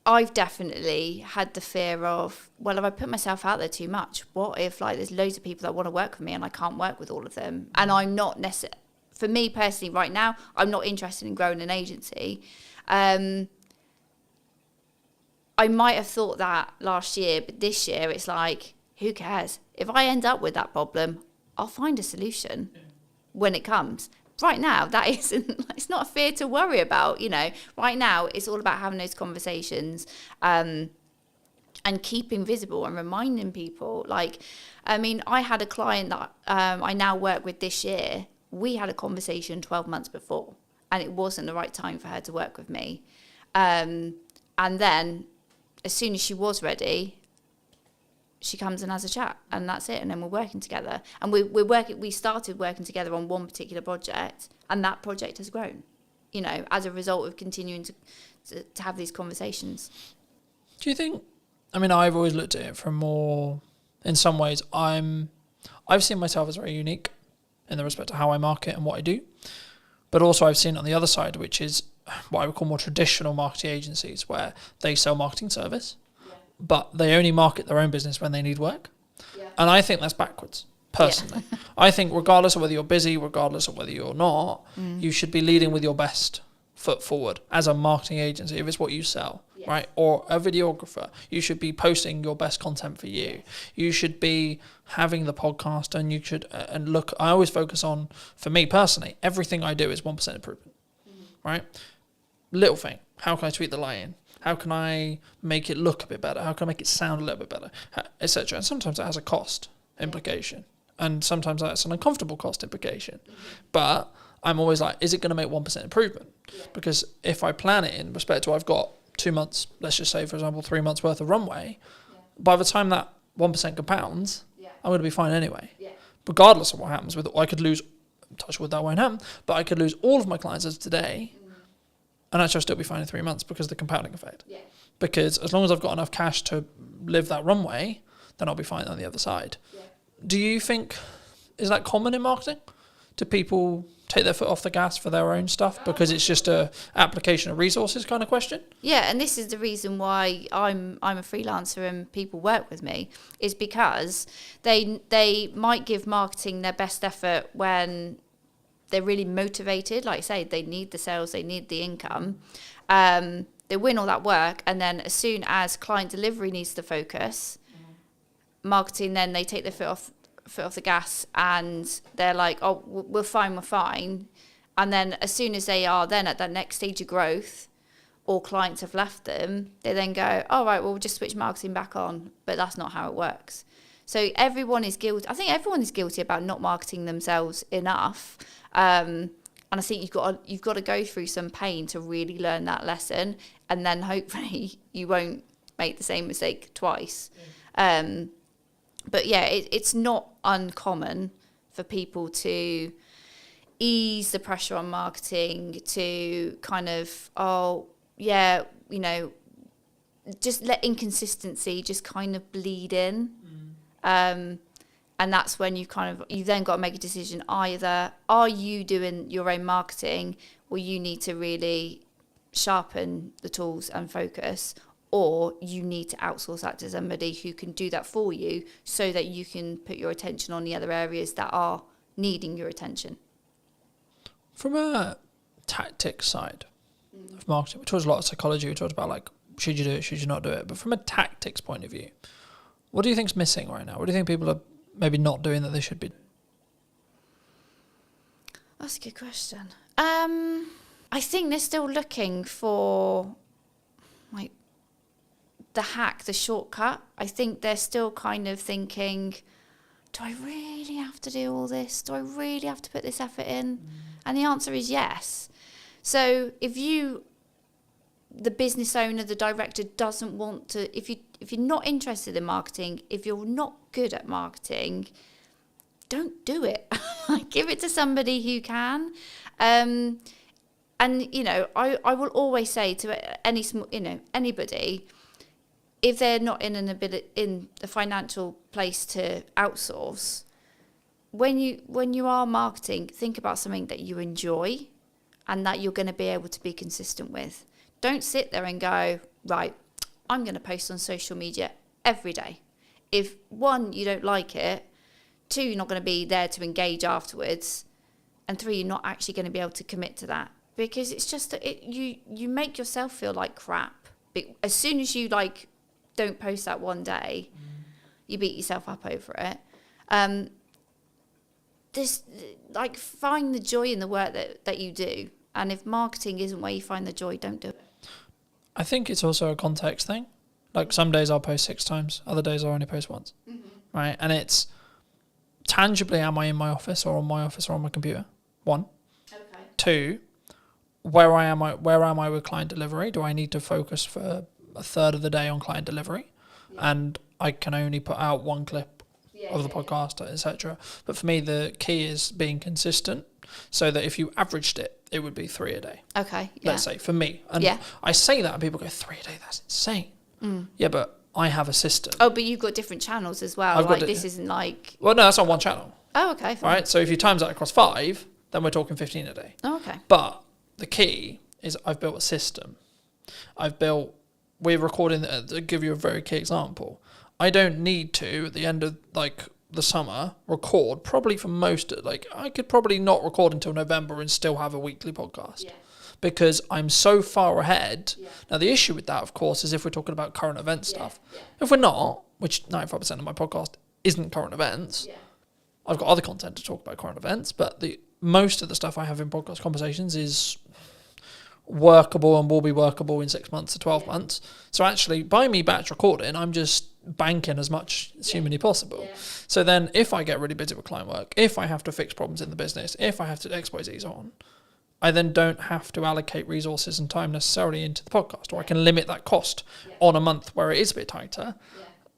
I've definitely had the fear of, well, if I put myself out there too much, what if like there's loads of people that want to work with me and I can't work with all of them? And I'm not necessarily, for me personally right now, I'm not interested in growing an agency. I might have thought that last year, but this year it's like, who cares? If I end up with that problem, I'll find a solution when it comes. Right now, that isn't, it's not a fear to worry about, you know. Right now, it's all about having those conversations and keeping visible and reminding people. Like, I mean, I had a client that I now work with this year. We had a conversation 12 months before, and it wasn't the right time for her to work with me. And then, as soon as she was ready, she comes and has a chat, and that's it. And then we're working together, and we started working together on one particular project, and that project has grown, you know, as a result of continuing to have these conversations.
Do you think, I mean, I've always looked at it from more, in some ways, I've seen myself as very unique in the respect to how I market and what I do, but also I've seen it on the other side, which is what I would call more traditional marketing agencies, where they sell marketing service, but they only market their own business when they need work. Yeah. And I think that's backwards, personally. Yeah. I think regardless of whether you're busy, regardless of whether you're not, you should be leading with your best foot forward as a marketing agency, if it's what you sell, right? Or a videographer, you should be posting your best content for you. You should be having the podcast, and you should, and look, I always focus on, for me personally, everything I do is 1% improvement, right? Little thing, how can I tweak the line? How can I make it look a bit better? How can I make it sound a little bit better, etc. And sometimes that has a cost implication, and sometimes that's an uncomfortable cost implication. But I'm always like, is it going to make 1% improvement? Because if I plan it in respect to I've got 2 months, let's just say, for example, 3 months worth of runway, by the time that 1% compounds, I'm going to be fine anyway. Regardless of what happens with it, I could lose touch wood, that won't happen, but I could lose all of my clients as of today, and actually I'll still be fine in 3 months because of the compounding effect.
Yeah.
Because as long as I've got enough cash to live that runway, then I'll be fine on the other side.
Yeah.
Do you think, is that common in marketing? Do people take their foot off the gas for their own stuff because it's just a application of resources kind of question?
Yeah, and this is the reason why I'm a freelancer and people work with me, is because they might give marketing their best effort when they're really motivated. Like I say, they need the sales, they need the income. They win all that work, and then as soon as client delivery needs to focus, marketing, then they take their foot off the gas, and they're like, oh, we're fine. And then as soon as they are then at that next stage of growth, or clients have left them, they then go, all right, well, we'll just switch marketing back on. But that's not how it works. So everyone is guilty. I think everyone is guilty about not marketing themselves enough. And I think you've got to go through some pain to really learn that lesson, and then hopefully you won't make the same mistake twice. But yeah, it's not uncommon for people to ease the pressure on marketing, to kind of, just let inconsistency just kind of bleed in. And that's when you then got to make a decision. Either are you doing your own marketing, or you need to really sharpen the tools and focus, or you need to outsource that to somebody who can do that for you so that you can put your attention on the other areas that are needing your attention.
From a tactics side of marketing, we talked a lot of psychology, we talked about like, should you do it, should you not do it? But from a tactics point of view, what do you think's missing right now? What do you think people are maybe not doing that they should be?
That's a good question. I think they're still looking for like the hack, the shortcut. I think they're still kind of thinking, do I really have to do all this? Do I really have to put this effort in? And the answer is yes. So if the business owner, the director doesn't want to, if you're not interested in marketing, if you're not good at marketing, don't do it. Give it to somebody who can. And I will always say to anybody, if they're not in a financial place to outsource, when you are marketing, think about something that you enjoy and that you're going to be able to be consistent with. Don't sit there and go, right, I'm going to post on social media every day. If 1, you don't like it, 2, you're not going to be there to engage afterwards, and 3, you're not actually going to be able to commit to that, because it's just that you make yourself feel like crap. As soon as you don't post that one day, you beat yourself up over it. Find the joy in the work that you do, and if marketing isn't where you find the joy, don't do it.
I think it's also a context thing. Like some days I'll post 6 times, other days I'll only post once, right? And it's tangibly, am I in my office or on my office or on my computer? 1.
Okay.
2, where am I with client delivery? Do I need to focus for a third of the day on client delivery? Yeah. And I can only put out 1 clip of the podcast, etc. But for me, the key is being consistent, so that if you averaged it, it would be 3 a day.
Okay. Yeah.
Let's say for me, and I say that, and people go, 3 a day, that's insane. Yeah, but I have a system.
Oh, but you've got different channels as well. Isn't like.
Well, no, that's on one channel.
Oh, okay. Fine.
Right. So if you times that across 5, then we're talking 15 a day.
Oh, okay.
But the key is I've built a system. We're recording, to give you a very key example, I don't need to, at the end of the summer, record probably for most, I could probably not record until November and still have a weekly podcast. Yeah. Because I'm so far ahead. Yeah. Now, the issue with that, of course, is if we're talking about current event stuff. Yeah. If we're not, which 95% of my podcast isn't current events, I've got other content to talk about current events, but most of the stuff I have in podcast conversations is workable and will be workable in 6 months to 12 months. So actually, by me batch recording, I'm just banking as much as humanly possible. Yeah. So then if I get really busy with client work, if I have to fix problems in the business, if I have to expose these on, I then don't have to allocate resources and time necessarily into the podcast, or I can limit that cost on a month where it is a bit tighter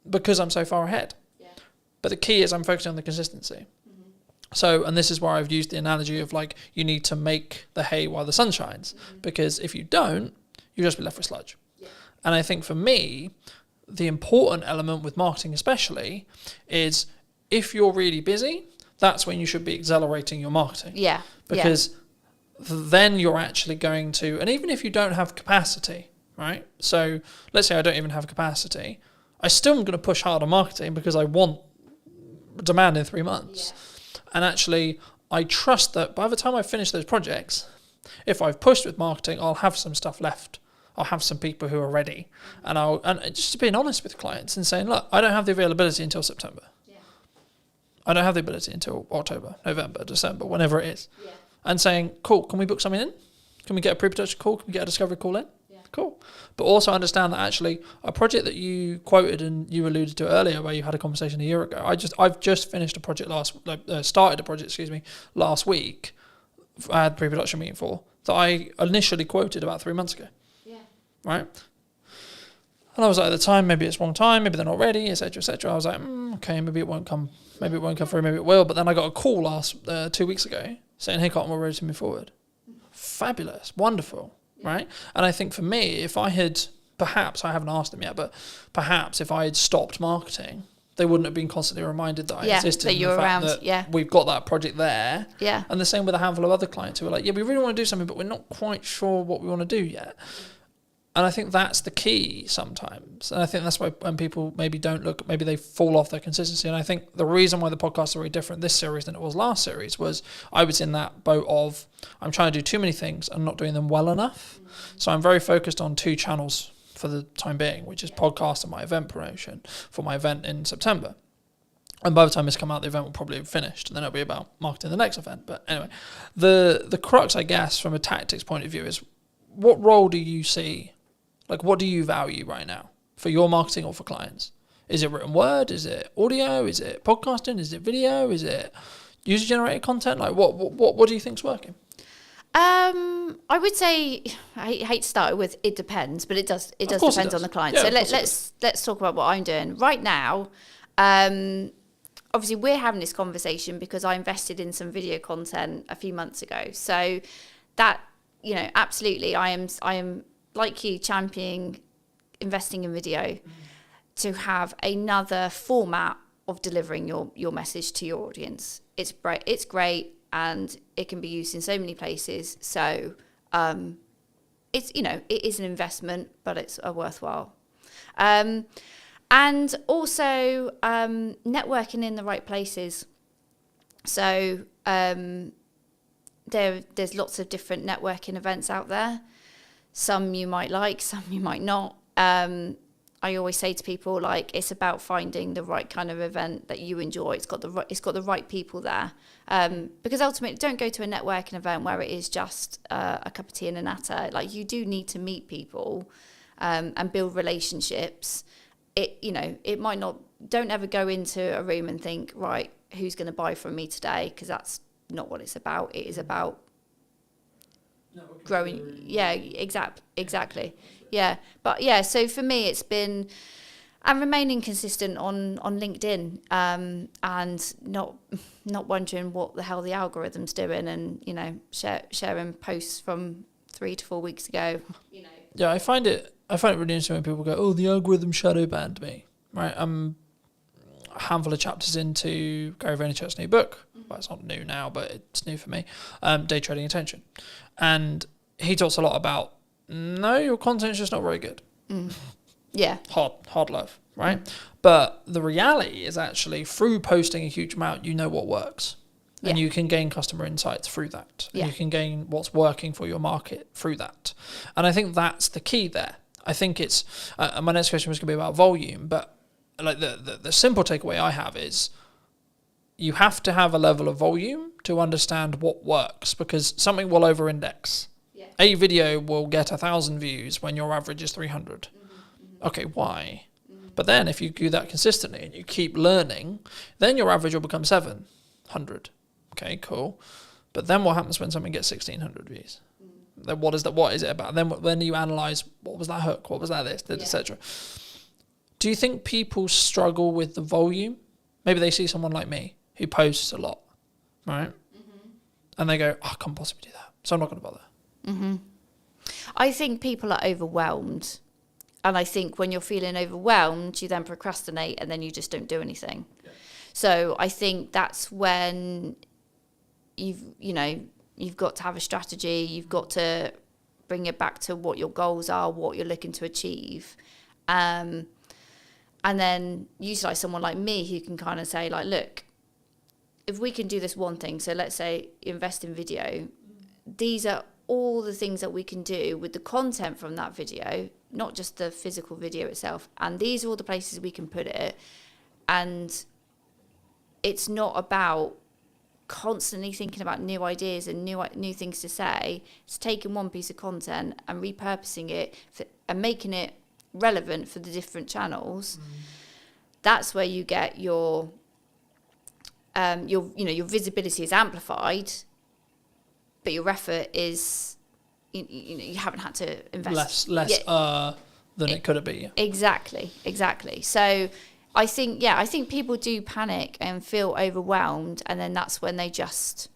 because I'm so far ahead. Yeah. But the key is I'm focusing on the consistency. So, and this is where I've used the analogy of like, you need to make the hay while the sun shines, because if you don't, you'll just be left with sludge. Yeah. And I think for me, the important element with marketing especially is if you're really busy, that's when you should be accelerating your marketing.
Yeah.
Because then you're actually going to, and even if you don't have capacity, right? So let's say I don't even have capacity, I still am going to push hard on marketing because I want demand in 3 months. Yeah. And actually, I trust that by the time I finish those projects, if I've pushed with marketing, I'll have some stuff left. I'll have some people who are ready. And just being honest with clients and saying, look, I don't have the availability until September. Yeah. I don't have the ability until October, November, December, whenever it is. Yeah. And saying, cool, can we book something in? Can we get a pre-production call? Can we get a discovery call in? Yeah. Cool. But also understand that actually a project that you quoted and you alluded to earlier, where you had a conversation a year ago, I've just finished a project started a project, last week. I had a pre-production meeting for that I initially quoted about 3 months ago. Yeah. Right. And I was like, at the time, maybe it's wrong time, maybe they're not ready, etc., etc. I was like, okay, maybe it won't come through, maybe it will. But then I got a call 2 weeks ago saying, hey, Cotton, we're ready to move forward. Fabulous, wonderful. Right. And I think for me, if I had, perhaps, I haven't asked them yet, but perhaps if I had stopped marketing, they wouldn't have been constantly reminded that I existed.
That you're around. That
we've got that project there.
Yeah.
And the same with a handful of other clients who are like, yeah, we really want to do something, but we're not quite sure what we want to do yet. And I think that's the key sometimes. And I think that's why when people maybe don't look, maybe they fall off their consistency. And I think the reason why the podcasts are very different this series than it was last series was I was in that boat of I'm trying to do too many things and not doing them well enough. So I'm very focused on 2 channels for the time being, which is podcast and my event promotion for my event in September. And by the time this come out, the event will probably have finished, and then it'll be about marketing the next event. But anyway, the crux, I guess, from a tactics point of view is what role do you see? Like, what do you value right now for your marketing or for clients? Is it written word? Is it audio? Is it podcasting? Is it video? Is it user-generated content? Like, what do you think's working?
I would say I hate to start with it depends, but it does depend on the client. Yeah, so let's talk about what I'm doing right now. Obviously, we're having this conversation because I invested in some video content a few months ago. So that, absolutely, I am like you championing investing in video to have another format of delivering your message to your audience. It's great and it can be used in so many places. So it's it is an investment, but it's a worthwhile. And also networking in the right places. So there's lots of different networking events out there. Some you might like, some you might not. I always say to people, like, it's about finding the right kind of event that you enjoy. It's got the right people there. Because ultimately, don't go to a networking event where it is just a cup of tea and a natter. Like, you do need to meet people and build relationships. It might not. Don't ever go into a room and think, right, who's going to buy from me today? Because that's not what it's about. It is about growing. Yeah, exactly. Yeah, but yeah. So for me, it's been and remaining consistent on LinkedIn, and not wondering what the hell the algorithm's doing, and sharing posts from 3 to 4 weeks ago.
Yeah, I find it really interesting when people go, "Oh, the algorithm shadow banned me." Right, a handful of chapters into Gary Vaynerchuk's new book. Well, it's not new now, but it's new for me. Day Trading Attention, and he talks a lot about your content's just not very good.
Yeah,
hard love, right? But the reality is actually through posting a huge amount, you know what works. And you can gain customer insights through that. And you can gain what's working for your market through that. And I think that's the key there. I think it's, my next question was going to be about volume, but like the simple takeaway I have is you have to have a level of volume to understand what works, because something will over-index. Yeah. A video will get 1,000 views when your average is 300. Okay, why? But then if you do that consistently and you keep learning, then your average will become 700. Okay, cool. But then what happens when something gets 1,600 views? Then what is it about? Then when you analyze, what was that hook? What was that this, etc. Do you think people struggle with the volume? Maybe they see someone like me who posts a lot, right? And they go, I can't possibly do that, so I'm not going to bother.
I think people are overwhelmed. And I think when you're feeling overwhelmed, you then procrastinate and then you just don't do anything. Yeah. So I think that's when you've got to have a strategy. You've got to bring it back to what your goals are, what you're looking to achieve. And then utilize someone like me who can kind of say, like, look, if we can do this one thing, so let's say invest in video, these are all the things that we can do with the content from that video, not just the physical video itself. And these are all the places we can put it. And it's not about constantly thinking about new ideas and new things to say. It's taking one piece of content and repurposing it and making it relevant for the different channels. That's where you get your visibility is amplified, but your effort is, you haven't had to invest
less than it could be.
Exactly. So I think people do panic and feel overwhelmed, and then that's when they just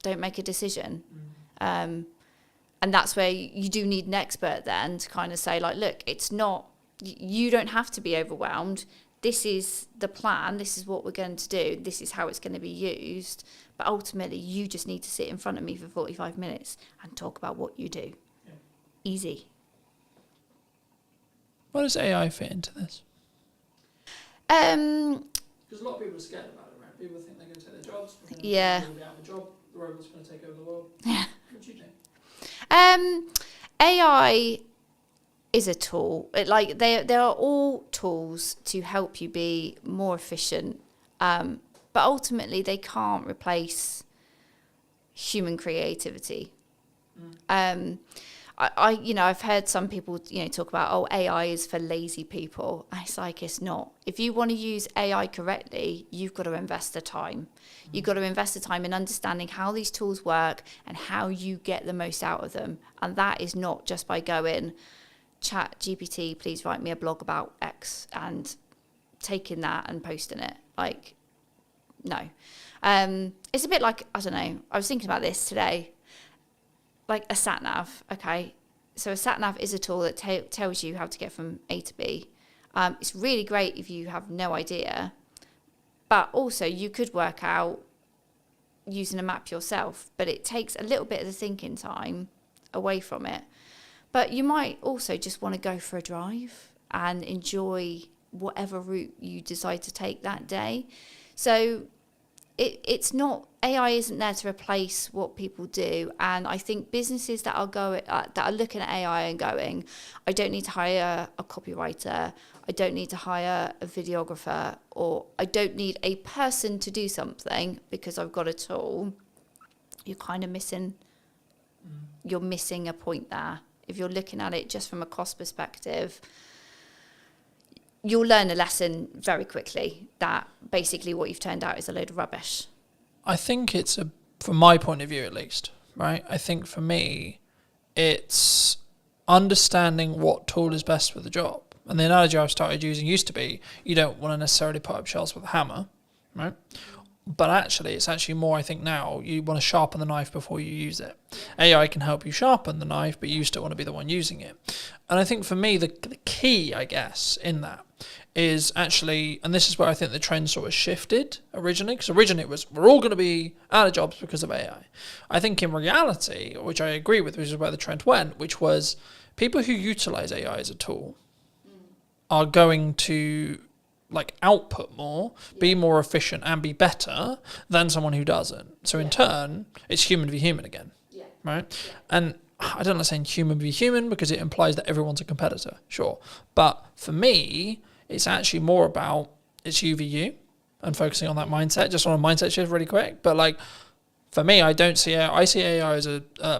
don't make a decision. And that's where you do need an expert then to kind of say, like, look, it's not, you don't have to be overwhelmed. This is the plan. This is what we're going to do. This is how it's going to be used. But ultimately, you just need to sit in front of me for 45 minutes and talk about what you do. Yeah. Easy.
Where does AI fit into this?
Because a lot of people are scared about it, right? People think they're going to take their jobs.
Yeah.
They're going to be out of a job. The robots are going to take over the world.
Yeah.
What do you think?
AI is a tool. They are all tools to help you be more efficient. But ultimately, they can't replace human creativity. I've heard some people, talk about, AI is for lazy people. It's like, it's not. If you want to use AI correctly, you've got to invest the time. You've got to invest the time in understanding how these tools work and how you get the most out of them. And that is not just by going, chat GPT, please write me a blog about X, and taking that and posting it. Like, no. It's a bit like, I don't know, I was thinking about this today. Like a sat nav, okay? So a sat nav is a tool that tells you how to get from A to B. It's really great if you have no idea, but also you could work out using a map yourself, but it takes a little bit of the thinking time away from it. But you might also just want to go for a drive and enjoy whatever route you decide to take that day. So it's not, AI isn't there to replace what people do. And I think businesses that are looking at AI and going, I don't need to hire a copywriter, I don't need to hire a videographer, or I don't need a person to do something because I've got a tool, you're kind of missing a point there. If you're looking at it just from a cost perspective, you'll learn a lesson very quickly that basically what you've turned out is a load of rubbish.
I think it's from my point of view at least, right? I think for me, it's understanding what tool is best for the job. And the analogy I've started using used to be, you don't want to necessarily put up shelves with a hammer, right? But actually, it's actually more, I think now, you want to sharpen the knife before you use it. AI can help you sharpen the knife, but you still want to be the one using it. And I think for me, the key, I guess, in that is actually, and this is where I think the trend sort of shifted originally, because originally it was, we're all going to be out of jobs because of AI. I think in reality, which I agree with, which is where the trend went, which was people who utilize AI as a tool are going to output more, be more efficient and be better than someone who doesn't. So in turn, it's human v human again, right? Yeah. And I don't like saying human v human because it implies that everyone's a competitor, sure. But for me, it's actually more about it's you v you and focusing on that mindset, just on a mindset shift really quick. But for me, I see AI as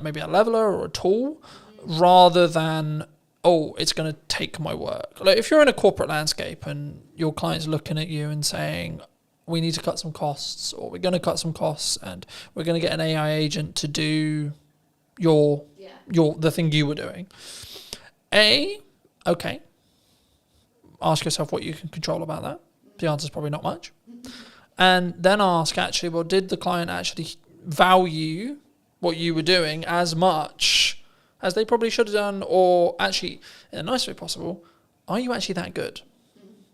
maybe a leveler or a tool rather than, it's going to take my work. If you're in a corporate landscape and your client's looking at you and saying, we need to cut some costs, or we're going to cut some costs and we're going to get an AI agent to do the thing you were doing. Ask yourself what you can control about that. The answer's probably not much. and then ask, actually, well, did the client actually value what you were doing as much as they probably should have done? Or actually, in the nicest way possible, are you actually that good?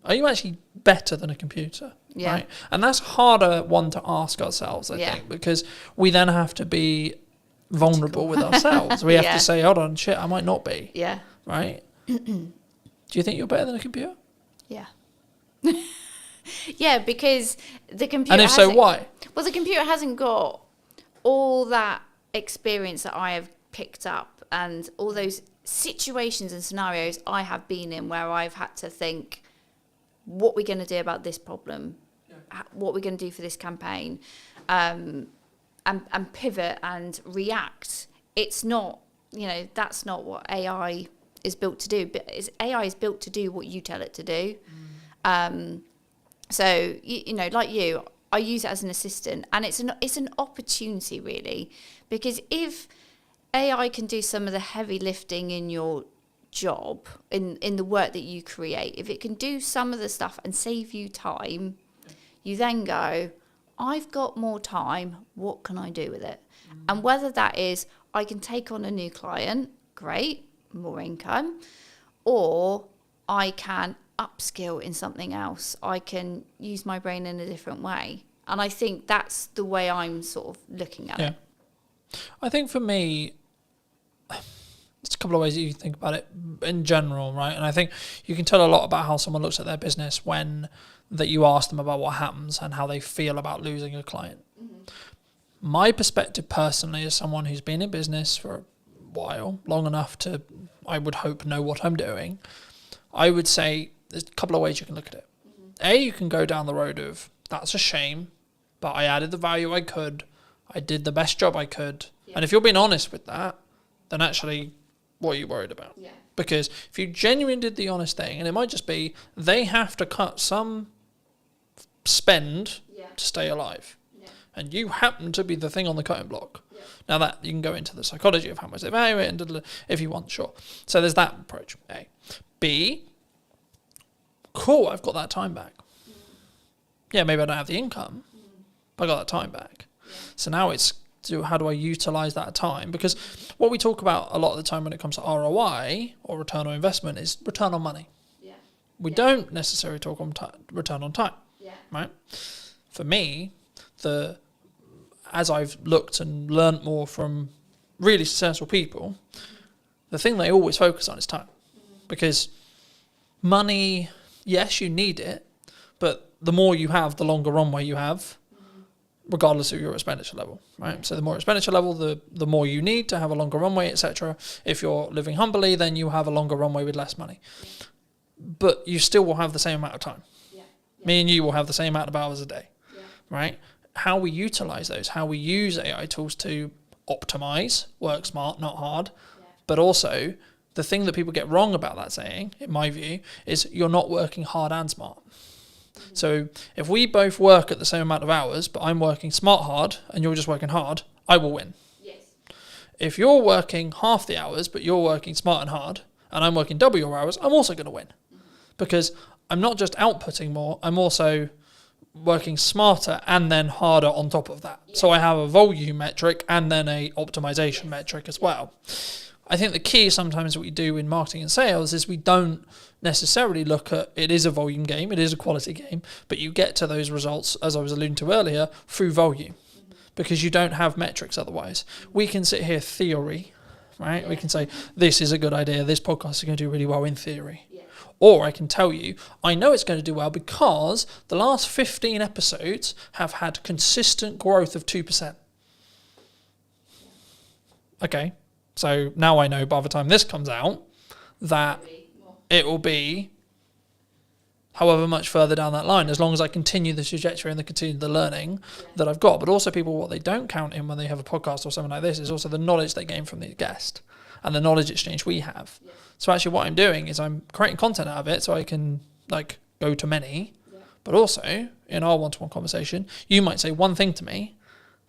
Are you actually better than a computer?
Yeah.
Right? And that's harder one to ask ourselves, I think, because we then have to be vulnerable with ourselves. We have to say, hold on, shit, I might not be.
Yeah.
Right? Do you think you're better than a computer?
Yeah. Yeah, because the computer.
And if so, why?
Well, the computer hasn't got all that experience that I have picked up and all those situations and scenarios I have been in where I've had to think, what we're going to do about this problem, what we're going to do for this campaign, and pivot and react. It's not, that's not what AI is built to do. But AI is built to do what you tell it to do. So, like you, I use it as an assistant, and it's an opportunity, really, because if AI can do some of the heavy lifting in your job, in the work that you create, if it can do some of the stuff and save you time, you then go, I've got more time, what can I do with it? And whether that is I can take on a new client, great, more income, or I can upskill in something else. I can use my brain in a different way. And I think that's the way I'm sort of looking at it.
I think for me, there's a couple of ways that you can think about it in general, right? And I think you can tell a lot about how someone looks at their business when that you ask them about what happens and how they feel about losing a client. My perspective personally, as someone who's been in business for a while, long enough to, I would hope, know what I'm doing, I would say there's a couple of ways you can look at it. A, you can go down the road of, that's a shame, but I added the value I could, I did the best job I could. And if you're being honest with that, then actually, what are you worried about? Because if you genuinely did the honest thing, and it might just be they have to cut some spend to stay alive, and you happen to be the thing on the cutting block. Now that you can go into the psychology of how much they value it, and if you want, sure. So there's that approach. A. B. Cool, I've got that time back. Yeah, maybe I don't have the income, but I got that time back. So now it's, how do I utilize that time? Because what we talk about a lot of the time when it comes to ROI or return on investment is return on money. We don't necessarily talk on return on time, right? For me, as I've looked and learnt more from really successful people, the thing they always focus on is time. Because money, yes, you need it, but the more you have, the longer runway you have, regardless of your expenditure level, right? So the more expenditure level, the more you need to have a longer runway, etc. If you're living humbly, then you have a longer runway with less money. But you still will have the same amount of time. Me and you will have the same amount of hours a day, right? How we utilize those, how we use AI tools to optimize, work smart, not hard, but also the thing that people get wrong about that saying, in my view, is you're not working hard and smart. So if we both work at the same amount of hours, but I'm working smart hard and you're just working hard, I will win. If you're working half the hours, but you're working smart and hard, and I'm working double your hours, I'm also going to win. Because I'm not just outputting more, I'm also working smarter and then harder on top of that. So I have a volume metric and then a optimization metric as well. I think the key sometimes that we do in marketing and sales is we don't necessarily look at, it is a volume game, it is a quality game, but you get to those results, as I was alluding to earlier, through volume, because you don't have metrics otherwise. We can sit here theory, right? We can say, this is a good idea, this podcast is going to do really well in theory. Or I can tell you, I know it's going to do well because the last 15 episodes have had consistent growth of 2%. Okay. So now I know by the time this comes out that it will be however much further down that line, as long as I continue the trajectory and continue the learning that I've got. But also people, what they don't count in when they have a podcast or something like this is also the knowledge they gain from the guest and the knowledge exchange we have. So actually what I'm doing is I'm creating content out of it so I can go to many, but also in our one-to-one conversation, you might say one thing to me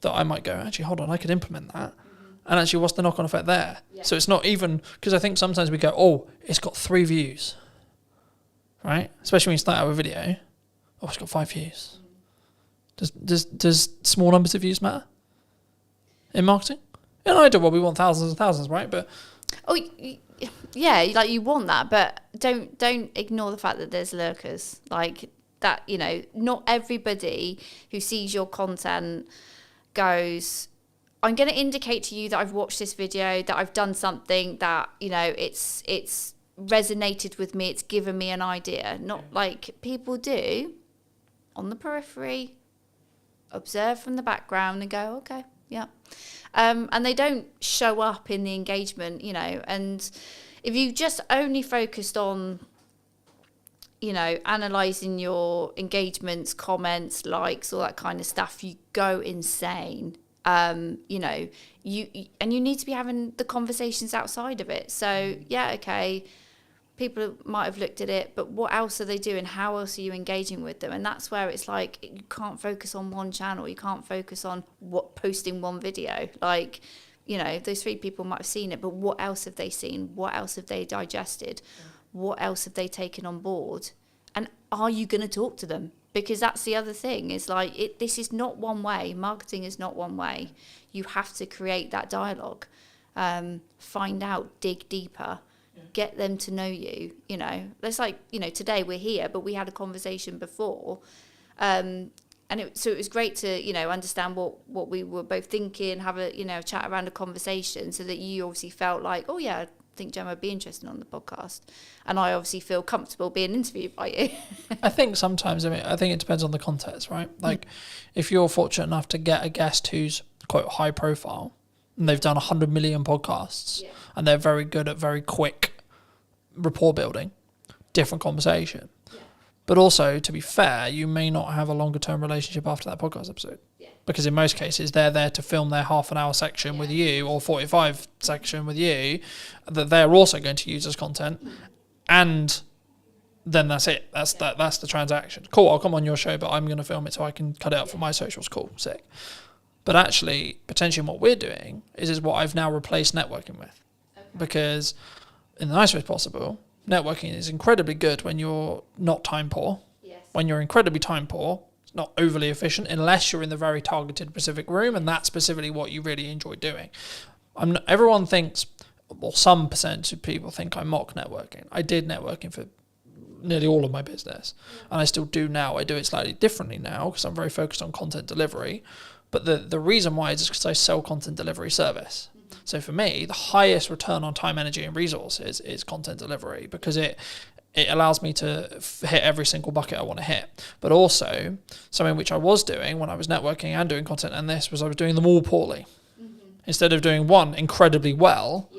that I might go, actually, hold on, I could implement that. And actually, what's the knock-on effect there? So it's not even, because I think sometimes we go, oh, it's got 3 views, right? Especially when you start out a video. Oh, it's got 5 views. Does small numbers of views matter in marketing? In an ideal world, we want thousands and thousands, right? But
yeah, like you want that, but don't ignore the fact that there's lurkers. Like that, you know, not everybody who sees your content goes, I'm going to indicate to you that I've watched this video, that I've done something that, you know, it's resonated with me, it's given me an idea. Not like people do on the periphery, observe from the background and go, okay, yeah. And they don't show up in the engagement, you know. And if you just only focused on, you know, analysing your engagements, comments, likes, all that kind of stuff, you go insane. You know, you need to be having the conversations outside of it. So, yeah, okay, people might have looked at it, but what else are they doing? How else are you engaging with them? And that's where it's like, you can't focus on one channel. You can't focus on posting one video. Like, you know, those 3 people might have seen it, but what else have they seen? What else have they digested? What else have they taken on board? And are you going to talk to them? Because that's the other thing, is like, this is not one way. Marketing is not one way. You have to create that dialogue, find out, dig deeper. Get them to know you, you know. It's like, you know, today we're here, but we had a conversation before. So it was great to, you know, understand what we were both thinking, have a, you know, chat around a conversation, so that you obviously felt like, oh, yeah, I think Gemma would be interested on the podcast. And I obviously feel comfortable being interviewed by you.
I think sometimes, I think it depends on the context, right? Like, if you're fortunate enough to get a guest who's, quote, high profile, and they've done 100 million podcasts, and they're very good at very quick rapport building, different conversation. But also, to be fair, you may not have a longer term relationship after that podcast episode. Because in most cases, they're there to film their half an hour section with you, or 45 section with you, that they're also going to use as content. And then that's it. That's the transaction. Cool, I'll come on your show, but I'm going to film it so I can cut it up for my socials. Cool, sick. But actually, potentially what we're doing is what I've now replaced networking with. Because in the nicest way possible, networking is incredibly good when you're not time poor. When you're incredibly time poor, it's not overly efficient unless you're in the very targeted specific room, and that's specifically what you really enjoy doing. Everyone thinks, well, some percentage of people think I mock networking. I did networking for nearly all of my business, and I still do now. I do it slightly differently now because I'm very focused on content delivery. But the reason why is just because I sell content delivery service. So for me, the highest return on time, energy, and resources is content delivery, because it allows me to hit every single bucket I want to hit. But also, something which I was doing when I was networking and doing content, and this was I was doing them all poorly. Instead of doing one incredibly well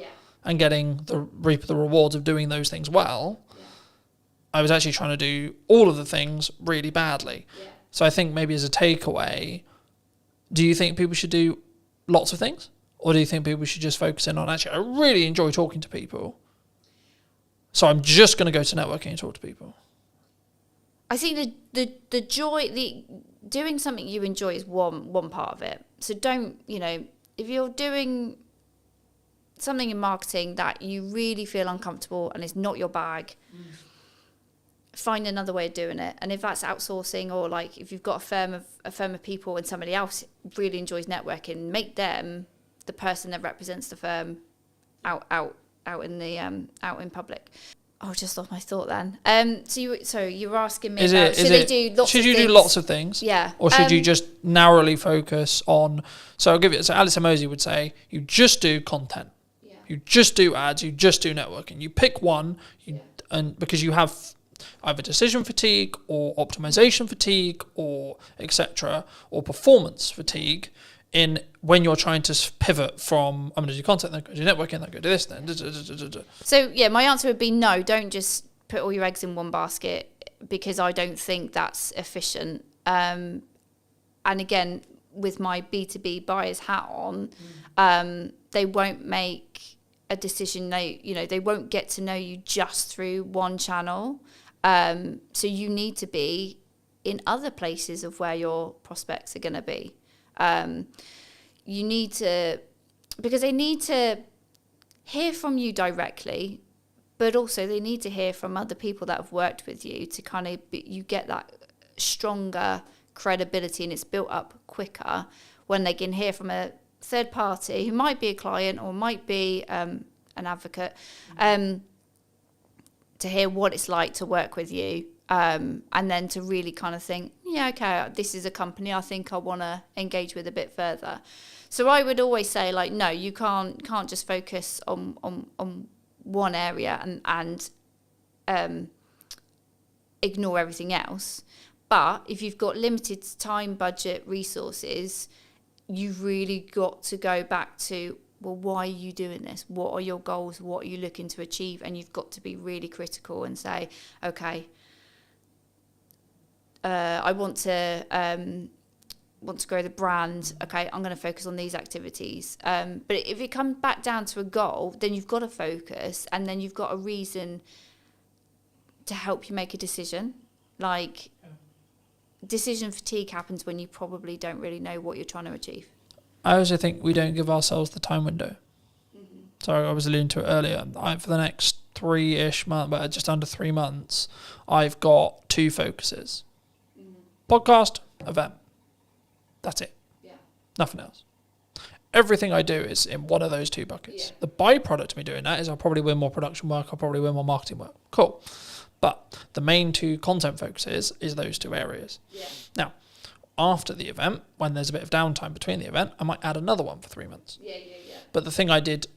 and getting reap the rewards of doing those things well, I was actually trying to do all of the things really badly. So I think maybe as a takeaway, do you think people should do lots of things? Or do you think people should just focus in on, actually, I really enjoy talking to people, so I'm just going to go to networking and talk to people?
I think the joy, doing something you enjoy is one part of it. So don't, you know, if you're doing something in marketing that you really feel uncomfortable and it's not your bag, find another way of doing it. And if that's outsourcing, or like if you've got a firm of people and somebody else really enjoys networking, make them the person that represents the firm out in public. Oh, just lost my thought then. So you were asking me about should they do lots of things? Should you do lots
of things?
Yeah.
Or should you just narrowly focus on? So I'll give you. So Alice Mosey would say you just do content. Yeah. You just do ads. You just do networking. You pick one, and because you have either decision fatigue or optimization fatigue or etc. or performance fatigue. In when you're trying to pivot from I'm going to do content, then go do networking, then go do this, then.
So yeah, my answer would be no. Don't just put all your eggs in one basket, because I don't think that's efficient. And again, with my B2B buyer's hat on, they won't make a decision. They won't get to know you just through one channel. So you need to be in other places of where your prospects are going to be. You need to, because they need to hear from you directly, but also they need to hear from other people that have worked with you to kind of you get that stronger credibility and it's built up quicker when they can hear from a third party who might be a client or might be an advocate, to hear what it's like to work with you, and then to really kind of think, yeah, okay, this is a company I think I want to engage with a bit further. So I would always say, like, no, you can't just focus on one area and ignore everything else. But if you've got limited time, budget, resources, you've really got to go back to, well, why are you doing this? What are your goals? What are you looking to achieve? And you've got to be really critical and say, okay, I want to grow the brand. Okay, I'm going to focus on these activities. But if it comes back down to a goal, then you've got to focus, and then you've got a reason to help you make a decision. Like, decision fatigue happens when you probably don't really know what you're trying to achieve.
I also think we don't give ourselves the time window. Mm-hmm. So I was alluding to it earlier. For the next 3-ish months, but just under 3 months, I've got 2 focuses. Mm-hmm. Podcast, event. That's it. Yeah. Nothing else. Everything I do is in one of those 2 buckets. Yeah. The byproduct of me doing that is I'll probably win more production work, I'll probably win more marketing work. Cool. But the main 2 content focuses is those 2 areas. Yeah. Now, after the event, when there's a bit of downtime between the event, I might add another one for 3 months. Yeah. But the thing I did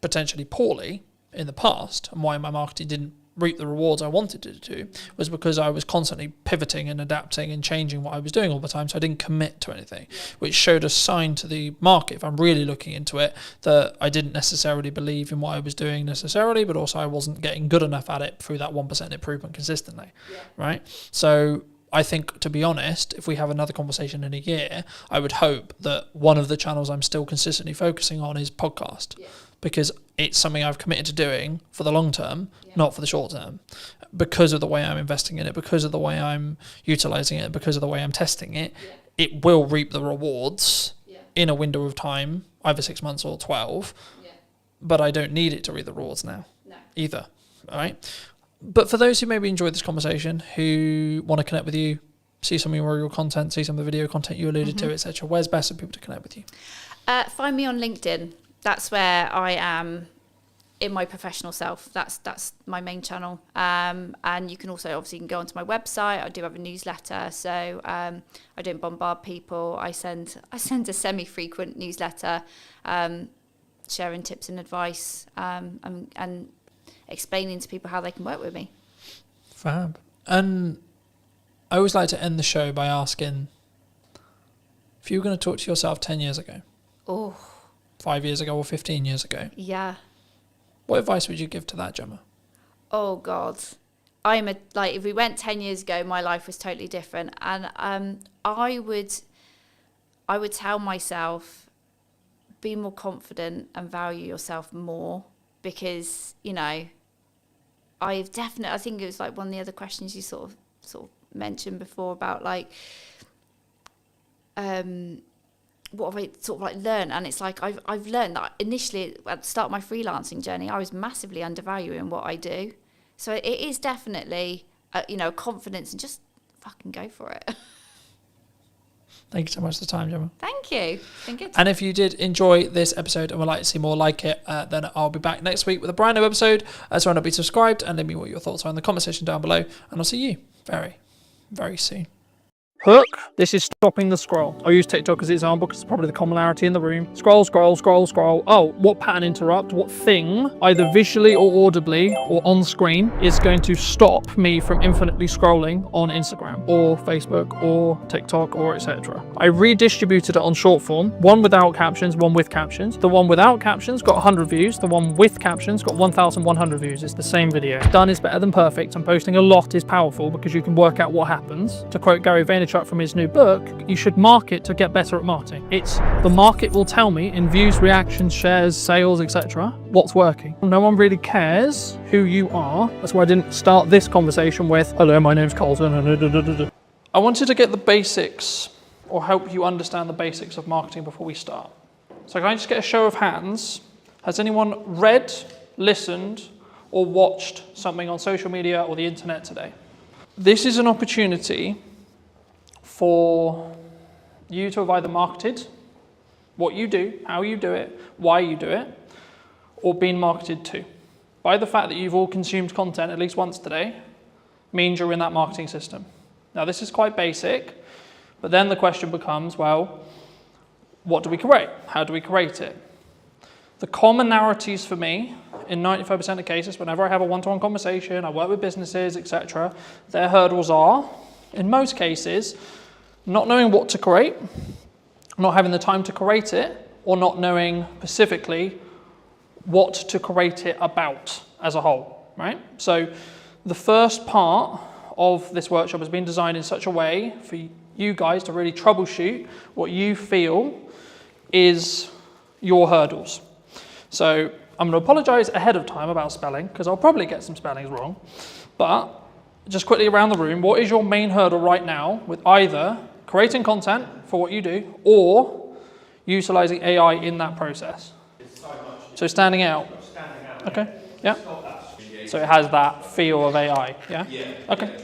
potentially poorly in the past, and why my marketing didn't reap the rewards I wanted it to, was because I was constantly pivoting and adapting and changing what I was doing all the time, so I didn't commit to anything, which showed a sign to the market, if I'm really looking into it, that I didn't necessarily believe in what I was doing necessarily, but also I wasn't getting good enough at it through that 1% improvement consistently, right? So I think, to be honest, if we have another conversation in a year, I would hope that one of the channels I'm still consistently focusing on is podcast, because it's something I've committed to doing for the long term, not for the short term, because of the way I'm investing in it, because of the way I'm utilizing it, because of the way I'm testing it. It will reap the rewards in a window of time, either 6 months or 12, but I don't need it to reap the rewards now either, all right? But for those who maybe enjoyed this conversation, who want to connect with you, see some of your content, see some of the video content you alluded to, etc., where's best for people to connect with you?
Find me on LinkedIn. That's where I am in my professional self. That's my main channel. And you can also, obviously, you can go onto my website. I do have a newsletter, so I don't bombard people. I send a semi-frequent newsletter, sharing tips and advice, and explaining to people how they can work with me.
Fab. And I always like to end the show by asking, if you were going to talk to yourself 10 years ago, 5 years ago or 15 years ago, what advice would you give to that, Gemma?
Oh God, if we went 10 years ago, my life was totally different, and I would tell myself, be more confident and value yourself more. Because, I think it was like one of the other questions you sort of mentioned before about like, what have I sort of like learned? And it's like, I've learned that initially at the start of my freelancing journey, I was massively undervaluing what I do. So it is definitely, confidence, and just fucking go for it.
Thank you so much for the time, Gemma.
Thank you.
And if you did enjoy this episode and would like to see more like it, then I'll be back next week with a brand new episode. So why not be subscribed and let me know what your thoughts are in the comment section down below. And I'll see you very, very soon. Hook. This is stopping the scroll. I use TikTok as example because it's probably the commonality in the room. Scroll, scroll, scroll, scroll. Oh, what pattern interrupt? What thing, either visually or audibly or on screen, is going to stop me from infinitely scrolling on Instagram or Facebook or TikTok or etc. I redistributed it on short form. One without captions, one with captions. The one without captions got 100 views. The one with captions got 1,100 views. It's the same video. Done is better than perfect, and posting a lot is powerful because you can work out what happens. To quote Gary Vaynerchuk from his new book, you should market to get better at marketing. It's the market will tell me in views, reactions, shares, sales, etc. what's working. No one really cares who you are. That's why I didn't start this conversation with, hello, my name's Colton. I wanted to get the basics, or help you understand the basics of marketing before we start. So can I just get a show of hands? Has anyone read, listened, or watched something on social media or the internet today? This is an opportunity for you to have either marketed what you do, how you do it, why you do it, or been marketed to. By the fact that you've all consumed content at least once today means you're in that marketing system. Now, this is quite basic, but then the question becomes, well, what do we create? How do we create it? The commonalities for me, in 95% of cases, whenever I have a one-to-one conversation, I work with businesses, etc., their hurdles are, in most cases, not knowing what to create, not having the time to create it, or not knowing specifically what to create it about as a whole, right? So the first part of this workshop has been designed in such a way for you guys to really troubleshoot what you feel is your hurdles. So I'm going to apologize ahead of time about spelling, because I'll probably get some spellings wrong, but just quickly around the room, what is your main hurdle right now with either creating content for what you do or utilizing AI in that process? So standing out. Okay, yeah. So it has that feel of AI, yeah? Okay.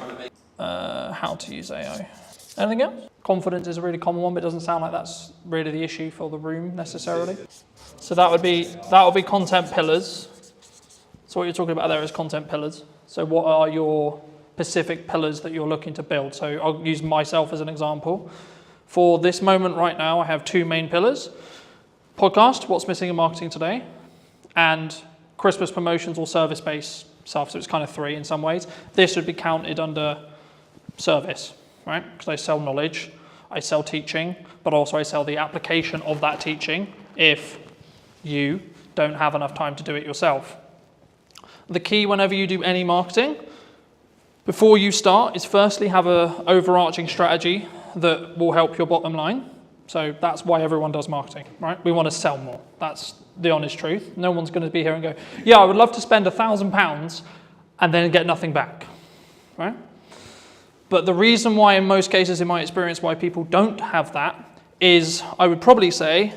How to use AI. Anything else? Confidence is a really common one, but it doesn't sound like that's really the issue for the room necessarily. So that would be content pillars. So what you're talking about there is content pillars. So what are your specific pillars that you're looking to build? So I'll use myself as an example. For this moment right now, I have two main pillars. Podcast, what's missing in marketing today, and Christmas promotions or service-based stuff. So it's kind of three in some ways. This would be counted under service, right? Because I sell knowledge, I sell teaching, but also I sell the application of that teaching if you don't have enough time to do it yourself. The key whenever you do any marketing, before you start, is firstly have an overarching strategy that will help your bottom line. So that's why everyone does marketing, right? We want to sell more. That's the honest truth. No one's going to be here and go, yeah, I would love to spend £1,000 and then get nothing back, right? But the reason why, in most cases, in my experience, why people don't have that is, I would probably say,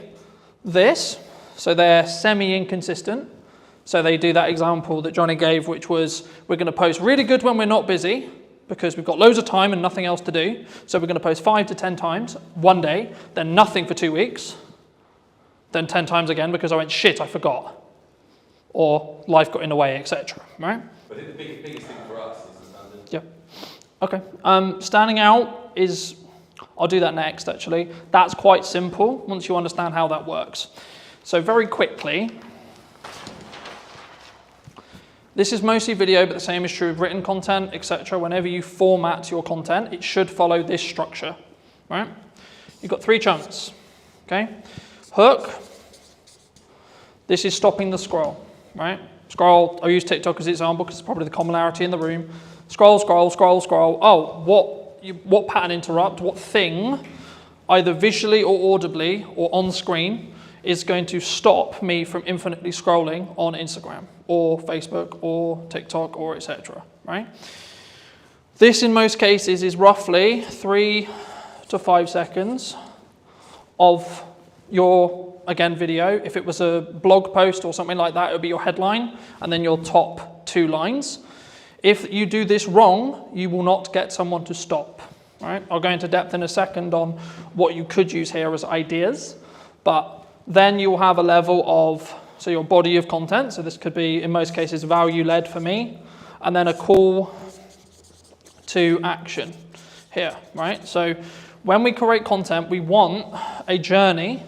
this. So they're semi-inconsistent. So they do that example that Johnny gave, which was, we're going to post really good when we're not busy, because we've got loads of time and nothing else to do. So we're going to post 5 to 10 times one day, then nothing for 2 weeks, then 10 times again because I went, shit, I forgot. Or life got in the way, etc. Right?
But I think the biggest thing for us is the standard.
Yeah. Okay. Standing out is, I'll do that next actually. That's quite simple once you understand how that works. So very quickly, this is mostly video, but the same is true of written content, etc. Whenever you format your content, it should follow this structure, right? You've got 3 chunks, okay? Hook, this is stopping the scroll, right? Scroll, I'll use TikTok as an example because it's probably the commonality in the room. Scroll, scroll, scroll, scroll. Oh, what pattern interrupt, what thing, either visually or audibly or on screen, is going to stop me from infinitely scrolling on Instagram or Facebook or TikTok or etc. Right? This in most cases is roughly 3 to 5 seconds of your, again, video. If it was a blog post or something like that, it would be your headline and then your top 2 lines. If you do this wrong, you will not get someone to stop. Right? I'll go into depth in a second on what you could use here as ideas, but then you'll have a level of, so your body of content, so this could be, in most cases, value-led for me, and then a call to action here, right? So when we create content, we want a journey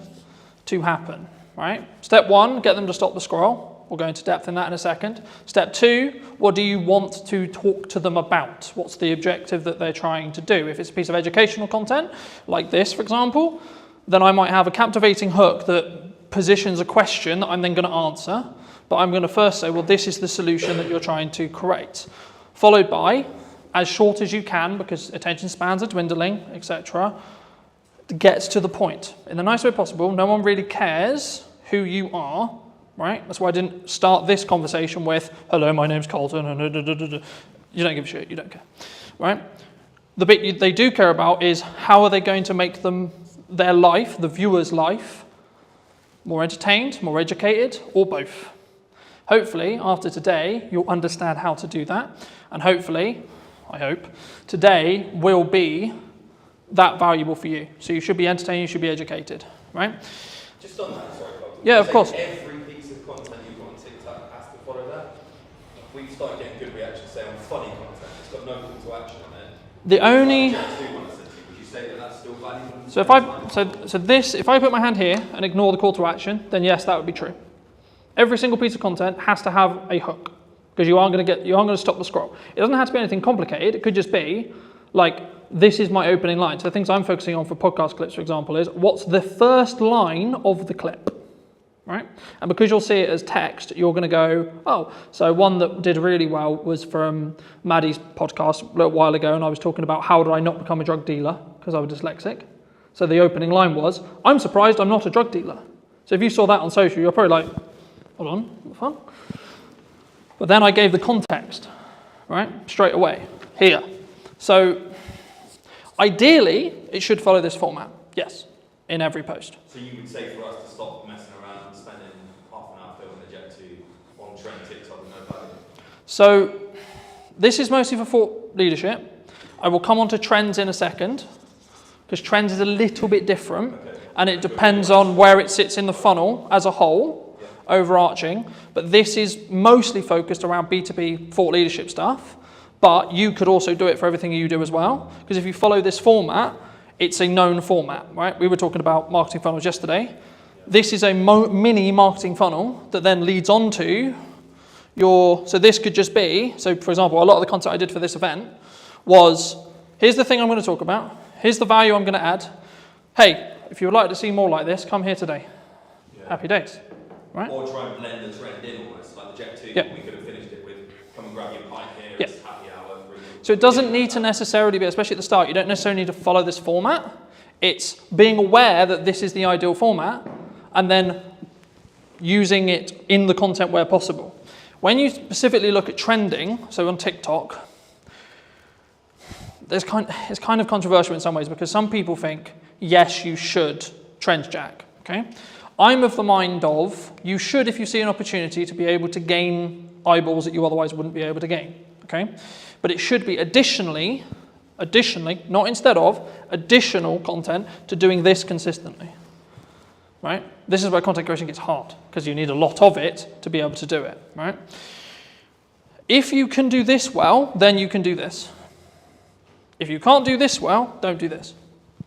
to happen, right? Step 1, get them to stop the scroll. We'll go into depth in that in a second. Step 2, what do you want to talk to them about? What's the objective that they're trying to do? If it's a piece of educational content, like this, for example, then I might have a captivating hook that positions a question that I'm then going to answer, but I'm going to first say, well, this is the solution that you're trying to create, followed by, as short as you can, because attention spans are dwindling, etc., gets to the point. In the nicest way possible, no one really cares who you are, right? That's why I didn't start this conversation with, hello, my name's Colton, and you don't give a shit, you don't care, right? The bit they do care about is how are they going to make their life, the viewer's life, more entertained, more educated, or both. Hopefully, after today, you'll understand how to do that. And hopefully, I hope, today will be that valuable for you. So you should be entertained, you should be educated, right?
Just on that, sorry, Bob.
Yeah, of course.
Every piece of content you've got on TikTok has to follow that. We've started getting good reactions, say on funny content. It's got no call to action on it.
The only...
Would you say that that's still valuable?
So if I put my hand here and ignore the call to action, then yes, that would be true. Every single piece of content has to have a hook, because you aren't going to stop the scroll. It doesn't have to be anything complicated. It could just be like, this is my opening line. So the things I'm focusing on for podcast clips, for example, is what's the first line of the clip, right? And because you'll see it as text, you're going to go, oh, so one that did really well was from Maddie's podcast a little while ago, and I was talking about how did I not become a drug dealer because I was dyslexic. So the opening line was, I'm surprised I'm not a drug dealer. So if you saw that on social, you're probably like, hold on, what the fuck? But then I gave the context, right, straight away, here. So ideally, it should follow this format, yes, in every post.
So you would say for us to stop messing around and spending half an hour filming a Jet 2 on trend TikTok with no value?
So this is mostly for thought leadership. I will come on to trends in a second, because trends is a little bit different, and it depends on where it sits in the funnel as a whole, overarching. But this is mostly focused around B2B thought leadership stuff. But you could also do it for everything you do as well. Because if you follow this format, it's a known format, right? We were talking about marketing funnels yesterday. This is a mini marketing funnel that then leads on to your, so this could just be, so for example, a lot of the content I did for this event was, here's the thing I'm going to talk about. Here's the value I'm going to add. Hey, if you would like to see more like this, come here today. Yeah. Happy days, right?
Or try and blend the trend in almost, like the Jet 2,
yeah.
We could have finished it with, come and grab your pint here,
yeah.
It's happy hour.
So it doesn't need to necessarily be, especially at the start, you don't necessarily need to follow this format. It's being aware that this is the ideal format and then using it in the content where possible. When you specifically look at trending, so on TikTok, it's kind of controversial in some ways because some people think, yes, you should trend jack, okay? I'm of the mind of, you should if you see an opportunity to be able to gain eyeballs that you otherwise wouldn't be able to gain, okay? But it should be additionally, not instead of, additional content to doing this consistently, right? This is where content creation gets hard because you need a lot of it to be able to do it, right? If you can do this well, then you can do this. If you can't do this well, don't do this.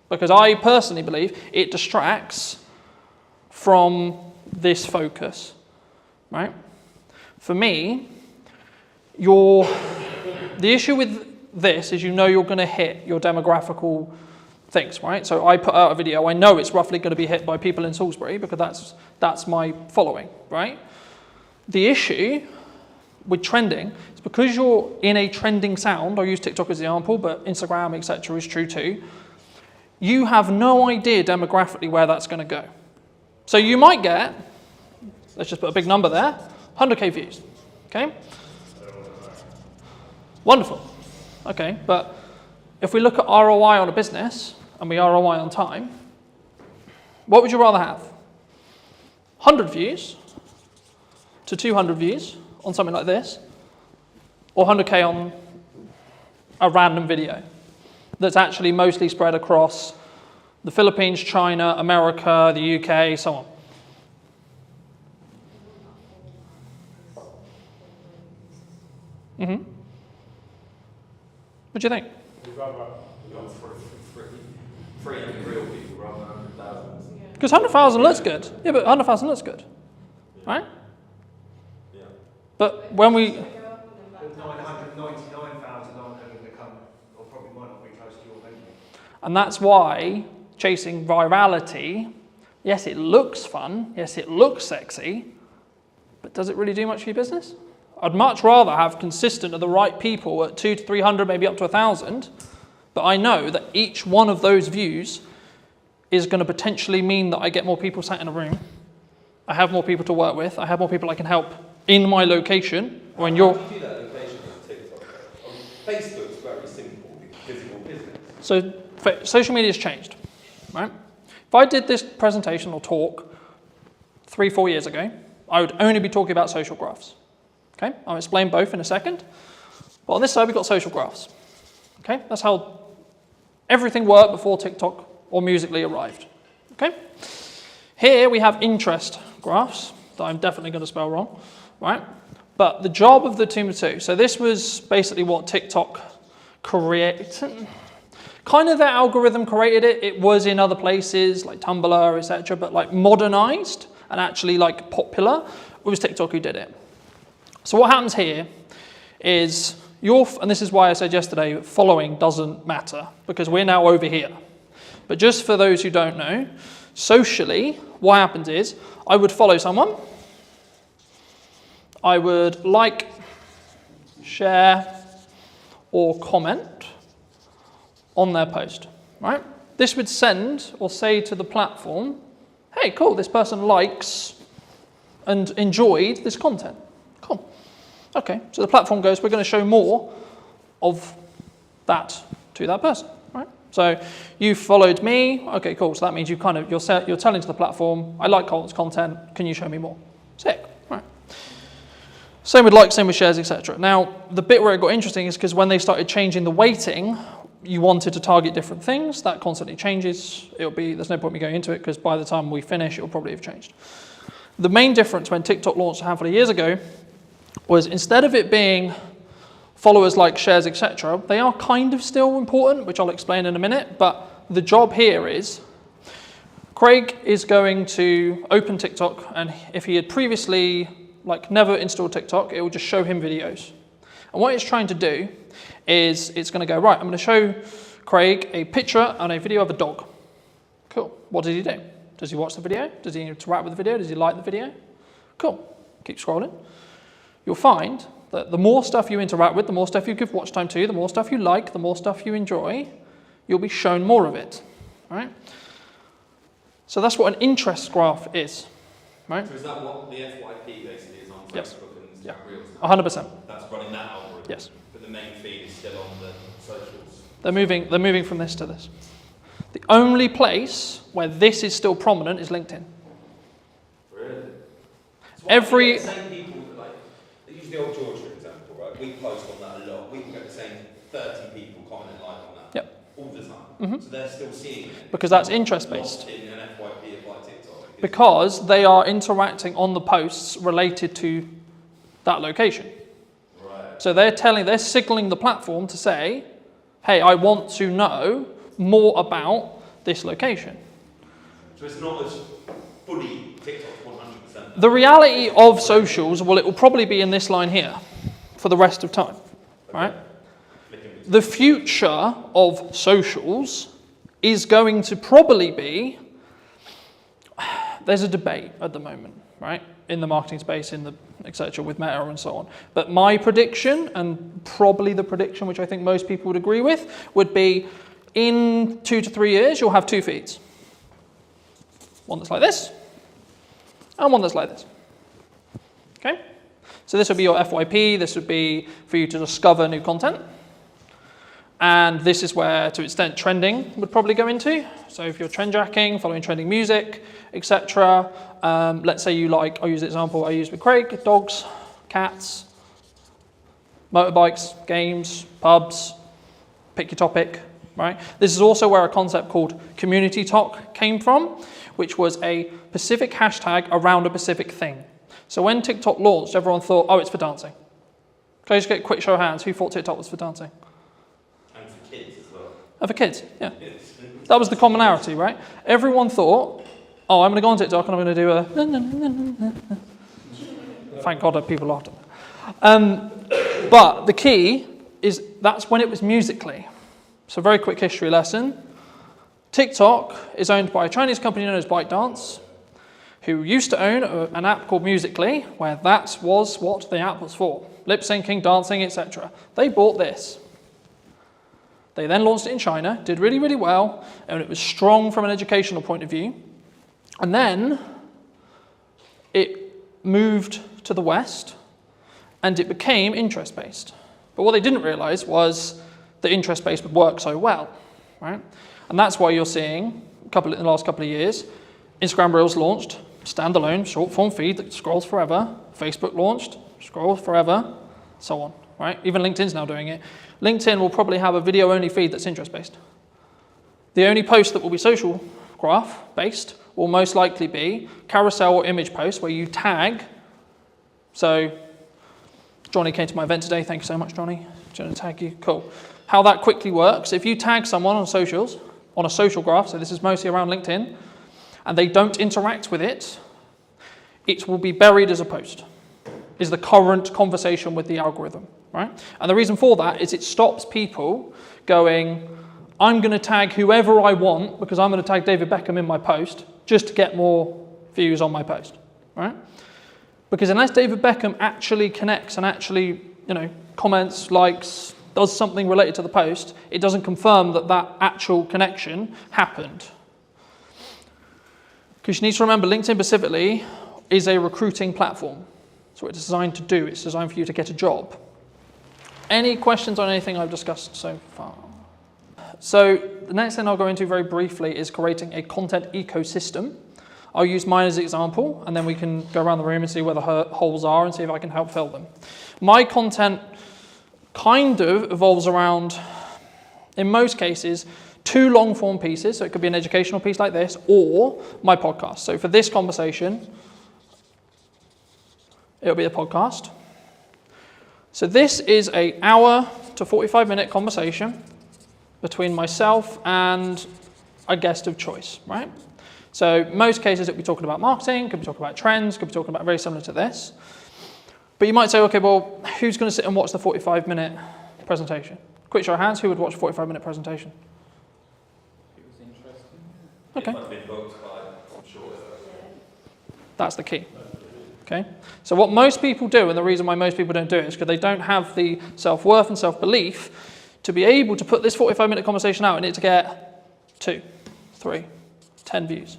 Because I personally believe it distracts from this focus, right? For me, the issue with this is you know you're going to hit your demographical things, right? So I put out a video, I know it's roughly going to be hit by people in Salisbury because that's my following, right? The issue with trending is because you're in a trending sound, I'll use TikTok as an example, but Instagram, etc. is true too, you have no idea demographically where that's going to go. So you might get, let's just put a big number there, 100k views, okay? Wonderful. Okay, but if we look at ROI on a business and we ROI on time, what would you rather have? 100 views to 200 views on something like this, or 100k on a random video that's actually mostly spread across the Philippines, China, America, the UK, so on. Mm-hmm. What do you think?
We'd rather go 300 real people rather than 100,000.
Because 100,000 looks good. Yeah, but 100,000 looks good. Yeah. Right?
Yeah.
But when we...
999,000 aren't going to become, or probably might not be close to your venue.
And that's why chasing virality, yes, it looks fun, yes, it looks sexy, but does it really do much for your business? I'd much rather have consistent of the right people at 200 to 300, maybe up to 1,000, but I know that each one of those views is going to potentially mean that I get more people sat in a room, I have more people to work with, I have more people I can help in my location, or in your...
How do you do that location on TikTok? Facebook's very simple, visible business.
So social media has changed, right? If I did this presentation or talk 3-4 years ago, I would only be talking about social graphs. Okay, I'll explain both in a second. But on this side, we've got social graphs. Okay, that's how Everything worked before TikTok or Musical.ly arrived. Okay? Here we have interest graphs that I'm definitely going to spell wrong, right? But the job of the team of two. So this was basically what TikTok created. Kind of their algorithm created it. It was in other places like Tumblr, etc. But like modernized and actually like popular, it was TikTok who did it. So what happens here is and this is why I said yesterday, following doesn't matter because we're now over here. But just for those who don't know, socially, what happens is I would follow someone, I would like, share, or comment on their post, right? This would send or say to the platform, hey, cool, this person likes and enjoyed this content. Cool. Okay, so the platform goes, we're going to show more of that to that person, right? So you followed me. Okay, cool. So that means you're telling to the platform, I like Colton's content. Can you show me more? Sick, right? Same with likes, same with shares, etc. Now, the bit where it got interesting is because when they started changing the weighting, you wanted to target different things. That constantly changes. There's no point me going into it because by the time we finish, it'll probably have changed. The main difference when TikTok launched a handful of years ago was instead of it being followers, like, shares, etc., they are kind of still important, which I'll explain in a minute, but the job here is Craig is going to open TikTok, and if he had previously never installed TikTok, it will just show him videos. And what it's trying to do is it's going to go, right, I'm going to show Craig a picture and a video of a dog. Cool. What does he do? Does he watch the video? Does he interact with the video? Does he like the video? Cool. Keep scrolling. You'll find that the more stuff you interact with, the more stuff you give watch time to, the more stuff you like, the more stuff you enjoy, you'll be shown more of it, right? So that's what an interest graph is, right?
So is that what the FYP basically is on Facebook
Yes.
and
Yeah.
Reels?
100%.
That's running that algorithm.
Yes.
But the main feed is still on the socials.
They're moving from this to this. The only place where this is still prominent is LinkedIn.
Really? So
Every-
the same people that use the old George for example, right? We post on that a lot. We can get the same 30 people commenting like on that.
Yep.
All the time. So they're still seeing it.
Because that's interest-based.
Lost in an FYP of like TikTok.
Because they are interacting on the posts related to that location.
Right.
So they're signaling the platform to say, hey, I want to know more about this location.
So it's not as fully TikTok 100%.
The reality of socials, well, it will probably be in this line here for the rest of time, right? The future of socials is going to probably be, there's a debate at the moment, right? In the marketing space, in the etc. with Meta and so on. But my prediction, and probably the prediction which I think most people would agree with, would be in 2 to 3 years, you'll have two feeds. One that's like this, and one that's like this. Okay? So this would be your FYP, this would be for you to discover new content. And this is where, to an extent, trending would probably go into. So if you're trend jacking, following trending music, etc. Let's say you like, I'll use the example I used with Craig, dogs, cats, motorbikes, games, pubs, pick your topic, right? This is also where a concept called community talk came from, which was a specific hashtag around a specific thing. So when TikTok launched, everyone thought, oh, it's for dancing. Can I just get a quick show of hands? Who thought TikTok was for dancing?
And for kids as well.
Oh, for kids, yeah. That was the commonality, right? Everyone thought, oh, I'm going to go on TikTok and I'm going to do a... Thank God that people laughed at that. But the key is that's when it was Musical.ly. So very quick history lesson. TikTok is owned by a Chinese company known as ByteDance, who used to own an app called Musical.ly, where that was what the app was for. Lip syncing, dancing, etc. They bought this. They then launched it in China, did really, really well, and it was strong from an educational point of view. And then it moved to the West, and it became interest-based. But what they didn't realize was that interest-based would work so well, right? And that's why you're seeing, in the last couple of years, Instagram Reels launched, standalone, short-form feed that scrolls forever. Facebook launched, scrolls forever, so on, right? Even LinkedIn's now doing it. LinkedIn will probably have a video-only feed that's interest-based. The only post that will be social graph based will most likely be carousel or image posts where you tag. So Johnny came to my event today. Thank you so much, Johnny. Going to tag you. Cool. How that quickly works, if you tag someone on socials, on a social graph, so this is mostly around LinkedIn, and they don't interact with it, it will be buried as a post, is the current conversation with the algorithm, right? And the reason for that is it stops people going, I'm going to tag whoever I want because I'm going to tag David Beckham in my post just to get more views on my post, right? Because unless David Beckham actually connects and actually, comments, likes, does something related to the post, it doesn't confirm that that actual connection happened. Because you need to remember, LinkedIn specifically is a recruiting platform. That's what it's designed to do. It's designed for you to get a job. Any questions on anything I've discussed so far? So the next thing I'll go into very briefly is creating a content ecosystem. I'll use mine as an example, and then we can go around the room and see where the holes are and see if I can help fill them. My content kind of evolves around, in most cases, 2 long-form pieces. So it could be an educational piece like this, or my podcast. So for this conversation, it'll be a podcast. So this is an hour to 45-minute conversation between myself and a guest of choice, right? So most cases it'll be talking about marketing, could be talking about trends, could be talking about very similar to this. But you might say, okay, well, who's going to sit and watch the 45-minute presentation? Quick show of hands, who would watch a 45-minute presentation?
It was interesting.
Okay.
It might have been booked by, I'm sure.
That's the key. Okay. So what most people do, and the reason why most people don't do it, is because they don't have the self-worth and self-belief to be able to put this 45-minute conversation out and it to get 2, 3, 10 views.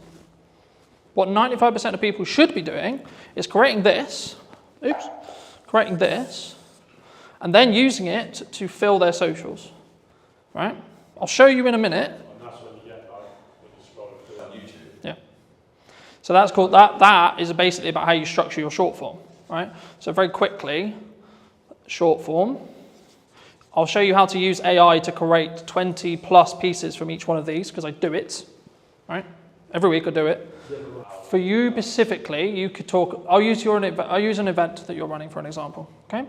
What 95% of people should be doing is creating this, and then using it to fill their socials, right? I'll show you in a minute.
And that's when you get when you scroll through on YouTube.
Yeah. So that's called, that is basically about how you structure your short form, right? So very quickly, short form. I'll show you how to use AI to create 20 plus pieces from each one of these, because I do it, right? Every week I do it. For you specifically, you could talk, I'll use an event that you're running for an example, okay?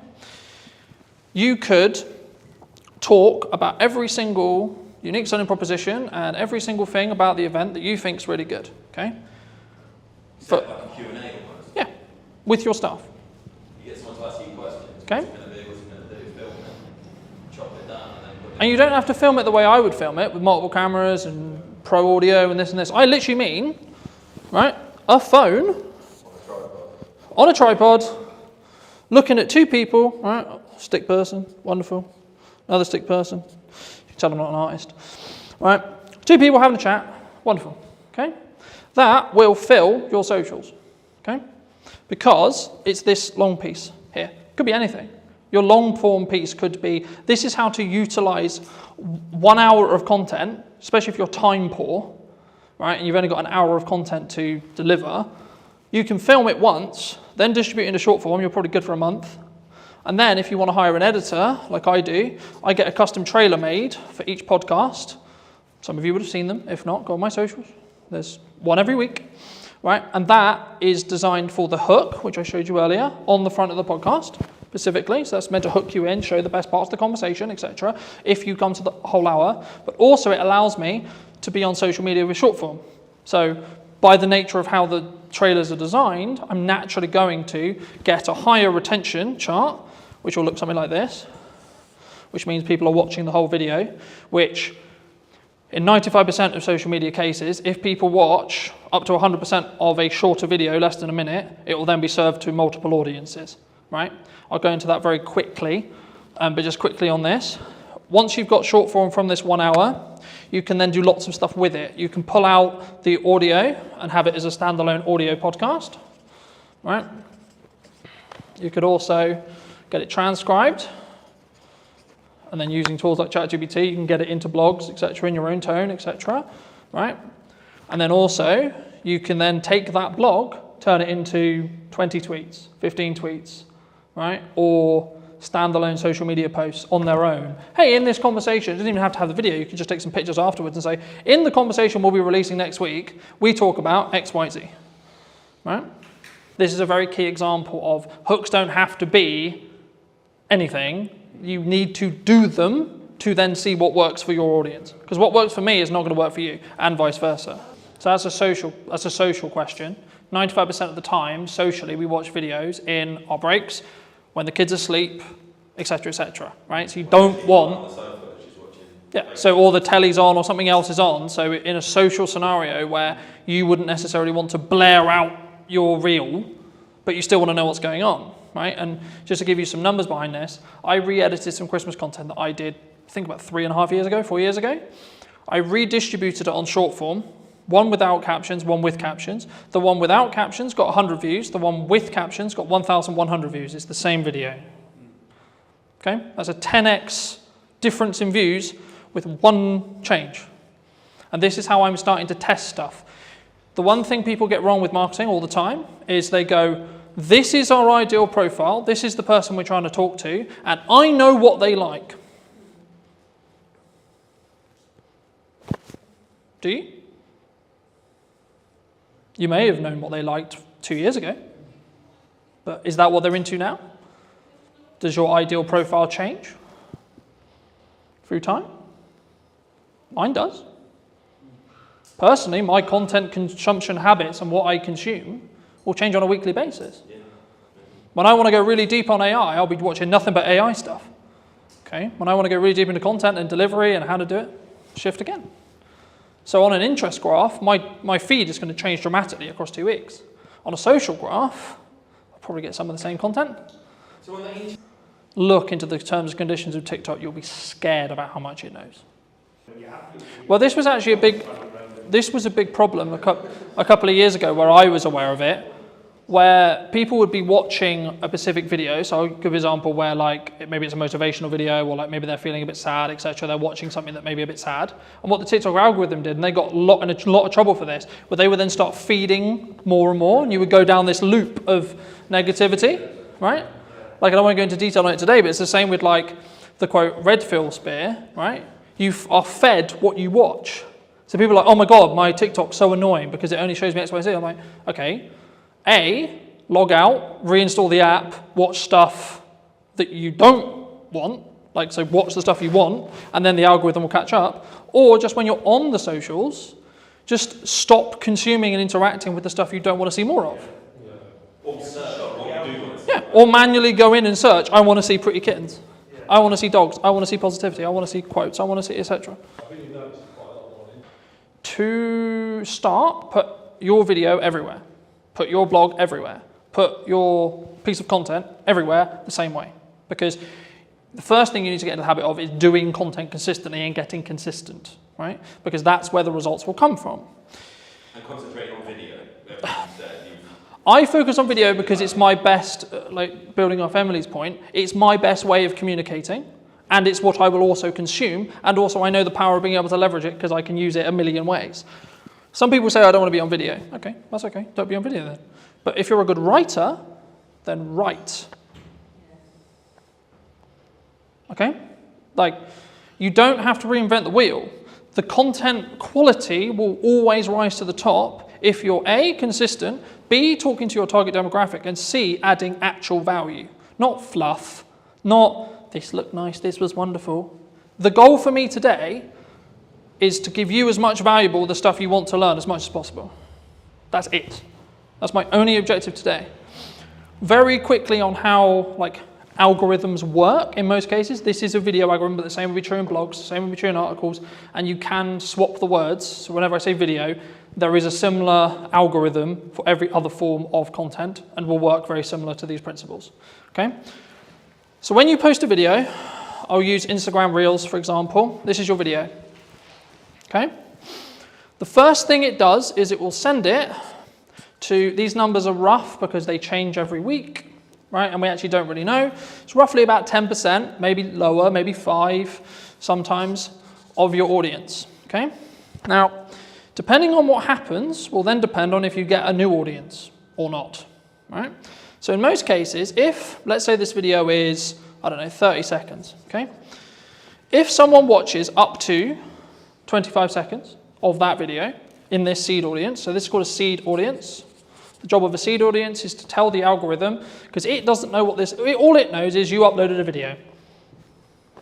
You could talk about every single unique selling proposition and every single thing about the event that you think is really good, okay?
Like a Q&A almost.
Yeah, with your staff.
You get someone to ask you questions.
Okay.
What's it going to be? What's it going to do? Film it, chop it down, and then put it.
And you don't have to film it the way I would film it, with multiple cameras and pro audio and this and this. I literally mean, right, a phone on a tripod, looking at 2 people, right, stick person, wonderful, another stick person, you can tell I'm not an artist, right, 2 people having a chat, wonderful, okay? That will fill your socials, okay? Because it's this long piece here. Could be anything. Your long form piece could be, this is how to utilize 1 hour of content, especially if you're time poor, right, and you've only got an hour of content to deliver. You can film it once, then distribute it into short form, you're probably good for a month. And then if you want to hire an editor, like I do, I get a custom trailer made for each podcast. Some of you would have seen them. If not, go on my socials. There's one every week, right? And that is designed for the hook, which I showed you earlier, on the front of the podcast specifically. So that's meant to hook you in, show the best parts of the conversation, etc. if you come to the whole hour. But also it allows me to be on social media with short form. So by the nature of how the trailers are designed, I'm naturally going to get a higher retention chart, which will look something like this, which means people are watching the whole video, which in 95% of social media cases, if people watch up to 100% of a shorter video, less than a minute, it will then be served to multiple audiences, right? I'll go into that very quickly, but just quickly on this. Once you've got short form from this 1 hour, you can then do lots of stuff with it. You can pull out the audio and have it as a standalone audio podcast, right? You could also get it transcribed, and then using tools like ChatGPT, you can get it into blogs, etc., in your own tone, etc., right? And then also, you can then take that blog, turn it into 20 tweets, 15 tweets, right? Or standalone social media posts on their own. Hey, in this conversation, it doesn't even have to have the video, you can just take some pictures afterwards and say, in the conversation we'll be releasing next week, we talk about X, Y, Z, right? This is a very key example of hooks don't have to be anything. You need to do them to then see what works for your audience. Because what works for me is not going to work for you, and vice versa. So that's a social question. 95% of the time, socially, we watch videos in our breaks, when the kids are asleep, etc., right? So you don't want... Yeah, so or the telly's on or something else is on. So in a social scenario where you wouldn't necessarily want to blare out your reel, but you still want to know what's going on, right? And just to give you some numbers behind this, I re-edited some Christmas content that I did, I think about 4 years ago. I redistributed it on short form, one without captions, one with captions. The one without captions got 100 views. The one with captions got 1,100 views. It's the same video. Okay, that's a 10x difference in views with one change. And this is how I'm starting to test stuff. The one thing people get wrong with marketing all the time is they go, this is our ideal profile, this is the person we're trying to talk to, and I know what they like. Do you? You may have known what they liked 2 years ago, but is that what they're into now? Does your ideal profile change through time? Mine does. Personally, my content consumption habits and what I consume will change on a weekly basis. When I want to go really deep on AI, I'll be watching nothing but AI stuff. Okay? When I want to go really deep into content and delivery and how to do it, shift again. So on an interest graph, my feed is going to change dramatically across 2 weeks. On a social graph, I'll probably get some of the same content.
So on the
Look into the terms and conditions of TikTok, you'll be scared about how much it knows. Well, this was actually a big problem a couple of years ago where I was aware of it, where people would be watching a specific video. So I'll give an example where maybe it's a motivational video or maybe they're feeling a bit sad, etc. They're watching something that may be a bit sad. And what the TikTok algorithm did, and they got in a lot of trouble for this, where they would then start feeding more and more, and you would go down this loop of negativity, right? I don't want to go into detail on it today, but it's the same with the quote, red fill spear, right? You are fed what you watch. So people are like, oh my God, my TikTok's so annoying because it only shows me X, Y, Z. I'm like, okay, A, log out, reinstall the app, watch stuff that you don't want, so watch the stuff you want, and then the algorithm will catch up. Or just when you're on the socials, just stop consuming and interacting with the stuff you don't want to see more of.
Or search what you do want to see.
Yeah, or manually go in and search, I want to see pretty kittens. I want to see dogs, I want to see positivity, I want to see quotes, I want to see etc. To start, put your video everywhere. Put your blog everywhere. Put your piece of content everywhere the same way. Because the first thing you need to get into the habit of is doing content consistently and getting consistent, right? Because that's where the results will come from.
And concentrating on video.
I focus on video because it's my best, building off Emily's point, it's my best way of communicating, and it's what I will also consume, and also I know the power of being able to leverage it because I can use it a million ways. Some people say, I don't want to be on video. Okay, that's okay, don't be on video then. But if you're a good writer, then write. Okay? You don't have to reinvent the wheel. The content quality will always rise to the top if you're A, consistent, B, talking to your target demographic, and C, adding actual value. Not fluff, not this looked nice, this was wonderful. The goal for me today is to give you as much valuable the stuff you want to learn as much as possible. That's it. That's my only objective today. Very quickly on how algorithms work in most cases. This is a video algorithm, but the same would be true in blogs, the same would be true in articles, and you can swap the words. So whenever I say video, there is a similar algorithm for every other form of content and will work very similar to these principles. Okay? So when you post a video, I'll use Instagram Reels, for example. This is your video. Okay? The first thing it does is it will send it to, these numbers are rough because they change every week, right? And we actually don't really know. It's roughly about 10%, maybe lower, maybe 5% sometimes, of your audience. Okay? Now, depending on what happens will then depend on if you get a new audience or not, right? So in most cases, if, let's say this video is I don't know, 30 seconds, okay? If someone watches up to 25 seconds of that video in this seed audience, so this is called a seed audience. The job of a seed audience is to tell the algorithm, because it doesn't know what this, all it knows is you uploaded a video.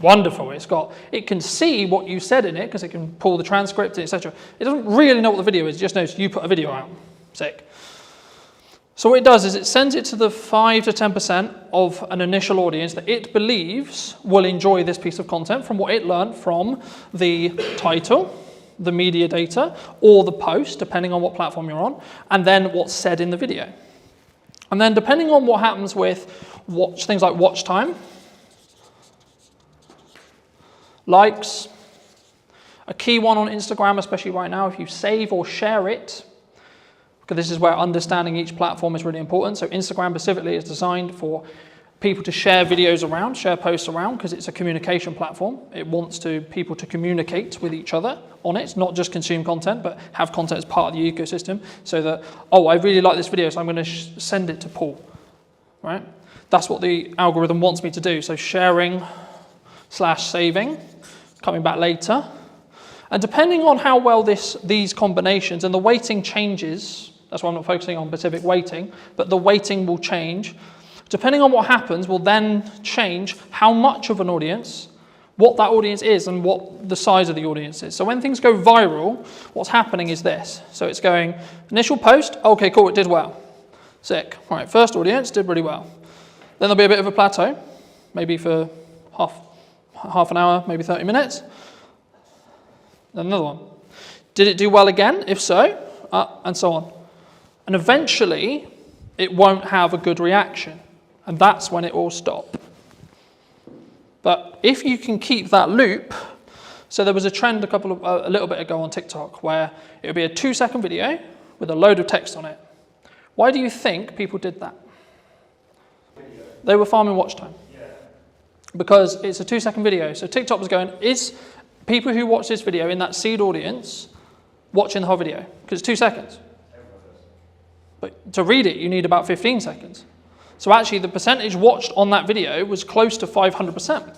Wonderful, it can see what you said in it, because it can pull the transcript, etc. It doesn't really know what the video is, it just knows you put a video out. Sick. So what it does is it sends it to the 5 to 10% of an initial audience that it believes will enjoy this piece of content from what it learned from the title, the media data, or the post, depending on what platform you're on, and then what's said in the video. And then depending on what happens with things like watch time, likes, a key one on Instagram, especially right now, if you save or share it, because this is where understanding each platform is really important. So Instagram specifically is designed for people to share videos around, share posts around, because it's a communication platform. It wants people to communicate with each other on it, not just consume content, but have content as part of the ecosystem, so that, oh, I really like this video, so I'm going to send it to Paul, right? That's what the algorithm wants me to do. So sharing/saving, coming back later. And depending on how well these combinations, and the weighting changes, that's why I'm not focusing on specific weighting, but the weighting will change. Depending on what happens will then change how much of an audience, what that audience is, and what the size of the audience is. So when things go viral, what's happening is this. So it's going, initial post, okay, cool, it did well. Sick. All right, first audience, did really well. Then there'll be a bit of a plateau, maybe for half an hour, maybe 30 minutes. Then another one. Did it do well again? If so, and so on. And eventually, it won't have a good reaction. And that's when it will stop. But if you can keep that loop, so there was a trend a little bit ago on TikTok where it would be a 2-second video with a load of text on it. Why do you think people did that? They were farming watch time. Because it's a 2-second video. So TikTok was going, is people who watch this video in that seed audience watching the whole video? Because it's 2 seconds. But to read it, you need about 15 seconds. So actually, the percentage watched on that video was close to 500%.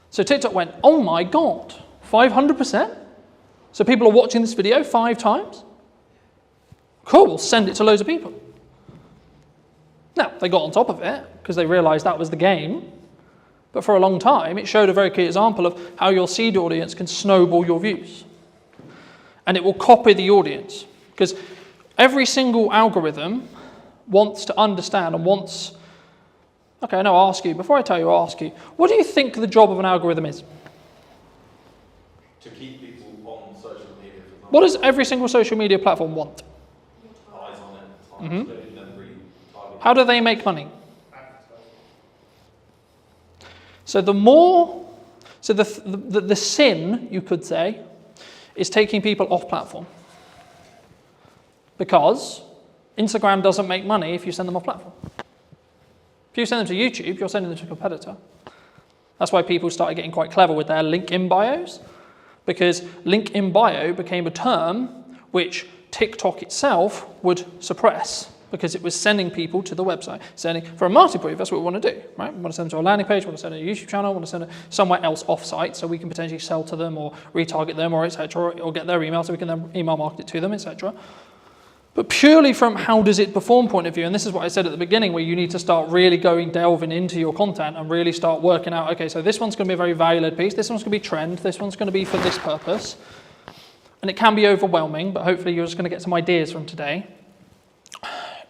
So TikTok went, oh my God, 500%? So people are watching this video 5 times? Cool, we'll send it to loads of people. Now, they got on top of it because they realized that was the game. But for a long time, it showed a very clear example of how your seed audience can snowball your views. And it will copy the audience. Because every single algorithm wants to understand and wants... Okay, no, I'll ask you. Before I tell you, I'll ask you. What do you think the job of an algorithm is?
To keep people on social media. For example.
What does every single social media platform want?
Eyes on it.
Mm-hmm. How do they make money? So the sin, you could say, is taking people off platform. Because Instagram doesn't make money if you send them off platform. If you send them to YouTube, you're sending them to a competitor. That's why people started getting quite clever with their link in bios, because link in bio became a term which TikTok itself would suppress, because it was sending people to the website. For a marketing point, that's what we want to do, right? We want to send them to a landing page, we want to send them to a YouTube channel, we want to send them somewhere else off-site so we can potentially sell to them or retarget them or etc. or get their email so we can then email market it to them, etc. But purely from how does it perform point of view, and this is what I said at the beginning, where you need to start really delving into your content and really start working out, okay, so this one's going to be a very value-led piece, this one's going to be trend, this one's going to be for this purpose. And it can be overwhelming, but hopefully you're just going to get some ideas from today.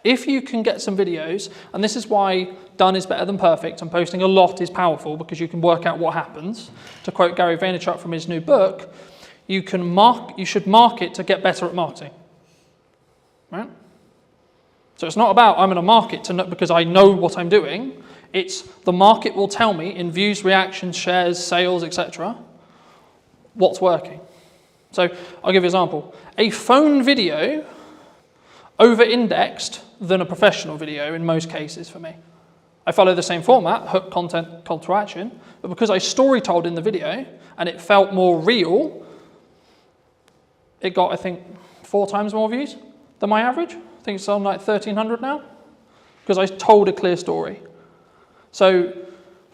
If you can get some videos, and this is why done is better than perfect, and posting a lot is powerful because you can work out what happens. To quote Gary Vaynerchuk from his new book, you should market to get better at marketing. Right? So it's not about I'm going to market because I know what I'm doing. It's the market will tell me in views, reactions, shares, sales, etc. what's working. So I'll give you an example. A phone video over-indexed than a professional video in most cases for me. I follow the same format, hook, content, call to action, but because I story-told in the video and it felt more real, it got, I think, 4 times more views than my average. I think it's on like 1,300 now, because I told a clear story. So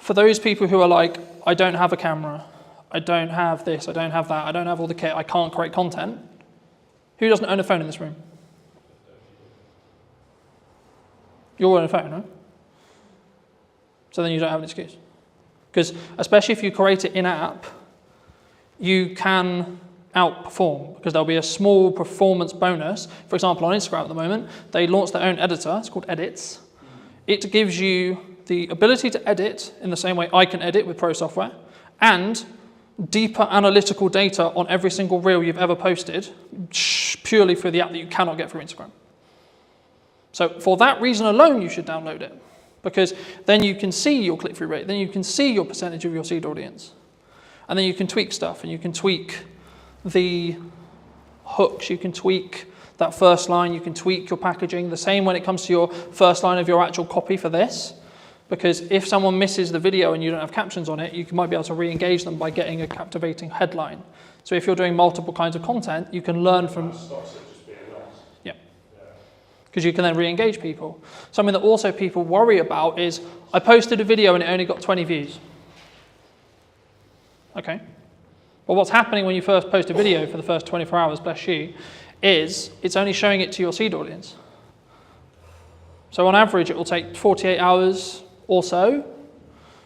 for those people who are like, I don't have a camera, I don't have this, I don't have that, I don't have all the kit, I can't create content. Who doesn't own a phone in this room? You all own a phone, right? So then you don't have an excuse. Because especially if you create it in-app, you can outperform because there'll be a small performance bonus. For example, on Instagram at the moment, they launched their own editor. It's called Edits. It gives you the ability to edit in the same way I can edit with Pro Software, and deeper analytical data on every single reel you've ever posted purely through the app that you cannot get through Instagram. So for that reason alone, you should download it, because then you can see your click-through rate, then you can see your percentage of your seed audience, and then you can tweak stuff, and you can tweak the hooks, you can tweak that first line, you can tweak your packaging. The same when it comes to your first line of your actual copy for this, because if someone misses the video and you don't have captions on it, you might be able to re-engage them by getting a captivating headline. So if you're doing multiple kinds of content, you can learn from... Yeah. Because you can then re-engage people. Something that also people worry about is, I posted a video and it only got 20 views. Okay. Well, what's happening when you first post a video for the first 24 hours, bless you, is it's only showing it to your seed audience. So on average, it will take 48 hours or so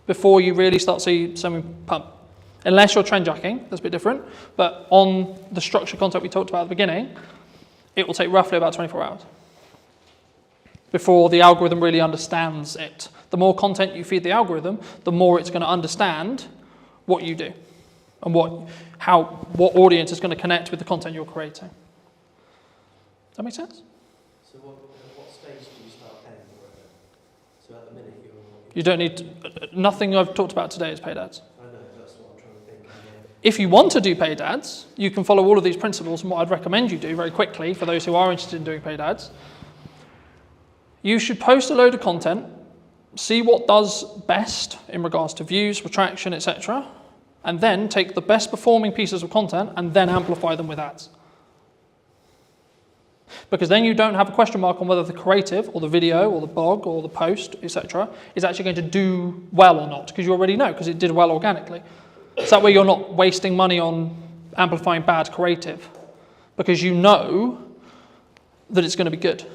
before you really start seeing something pump. Unless you're trend jacking, that's a bit different. But on the structured content we talked about at the beginning, it will take roughly about 24 hours before the algorithm really understands it. The more content you feed the algorithm, the more it's going to understand what you do and what audience is going to connect with the content you're creating. Does that make sense?
So what stage do you start paying for it? So at the minute
you don't need nothing I've talked about today is paid ads.
I know, that's what I'm trying to think.
If you want to do paid ads, you can follow all of these principles, and what I'd recommend you do very quickly for those who are interested in doing paid ads, you should post a load of content, see what does best in regards to views, retraction, etc., and then take the best performing pieces of content and then amplify them with ads. Because then you don't have a question mark on whether the creative or the video or the blog or the post, etc., is actually going to do well or not, because you already know, because it did well organically. So that way you're not wasting money on amplifying bad creative, because you know that it's going to be good,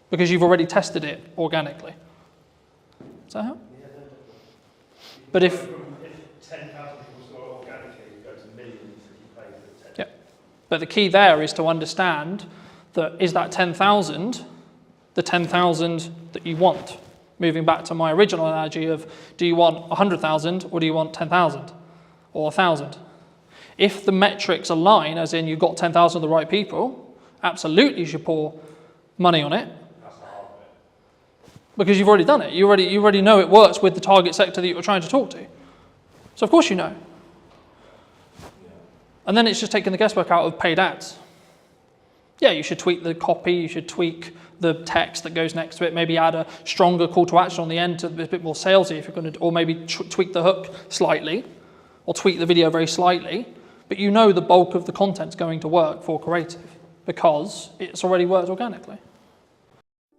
because you've already tested it organically. Does that help?
Yeah, no.
But if
10,000 people saw it organically, you go to millions if you pay for 10.
yeah. But the key there is to understand that is that 10,000 the 10,000 that you want? Moving back to my original analogy of, do you want 100,000 or do you want 10,000 or 1,000? If the metrics align, as in you got 10,000 of the right people, absolutely you should pour money on it.
That's the hard bit.
Because you've already done it. You already know it works with the target sector that you're trying to talk to. So of course you know. And then it's just taking the guesswork out of paid ads. Yeah, you should tweak the copy, you should tweak the text that goes next to it, maybe add a stronger call to action on the end to be a bit more salesy if you're going to, or maybe tweak the hook slightly, or tweak the video very slightly, but you know the bulk of the content's going to work for creative because it's already worked organically.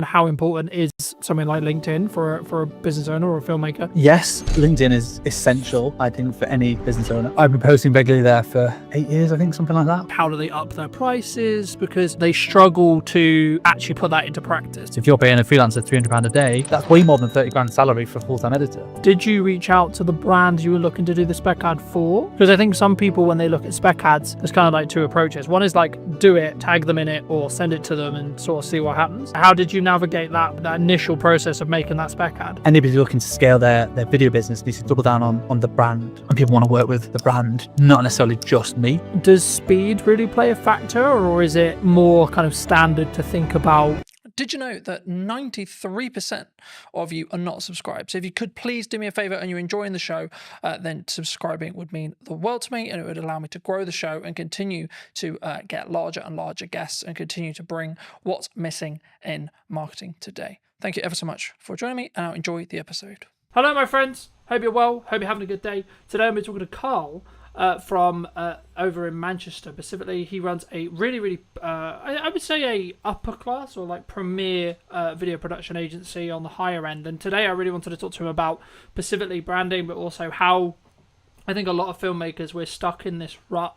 How important is something like LinkedIn for a business owner or a filmmaker?
Yes, LinkedIn is essential, I think, for any business owner. I've been posting regularly there for 8 years, I think, something like that.
How do they up their prices? Because they struggle to actually put that into practice.
If you're paying a freelancer £300 a day, that's way more than 30 grand salary for a full-time editor.
Did you reach out to the brands you were looking to do the spec ad for? Because I think some people, when they look at spec ads, there's kind of like two approaches. One is like, do it, tag them in it, or send it to them and sort of see what happens. How did you navigate that initial process of making that spec ad?
Anybody looking to scale their video business needs to double down on the brand. And people want to work with the brand, not necessarily just me.
Does speed really play a factor, or is it more kind of standard to think about?
Did you know that 93% of you are not subscribed? So if you could please do me a favor and you're enjoying the show, then subscribing would mean the world to me, and it would allow me to grow the show and continue to get larger and larger guests and continue to bring what's missing in marketing today. Thank you ever so much for joining me, and I'll enjoy the episode.
Hello, my friends. Hope you're well. Hope you're having a good day. Today I'm talking to Carl from over in Manchester specifically. He runs a really, I would say a upper class or like premier video production agency on the higher end. And today I really wanted to talk to him about specifically branding, but also how I think a lot of filmmakers, we're stuck in this rut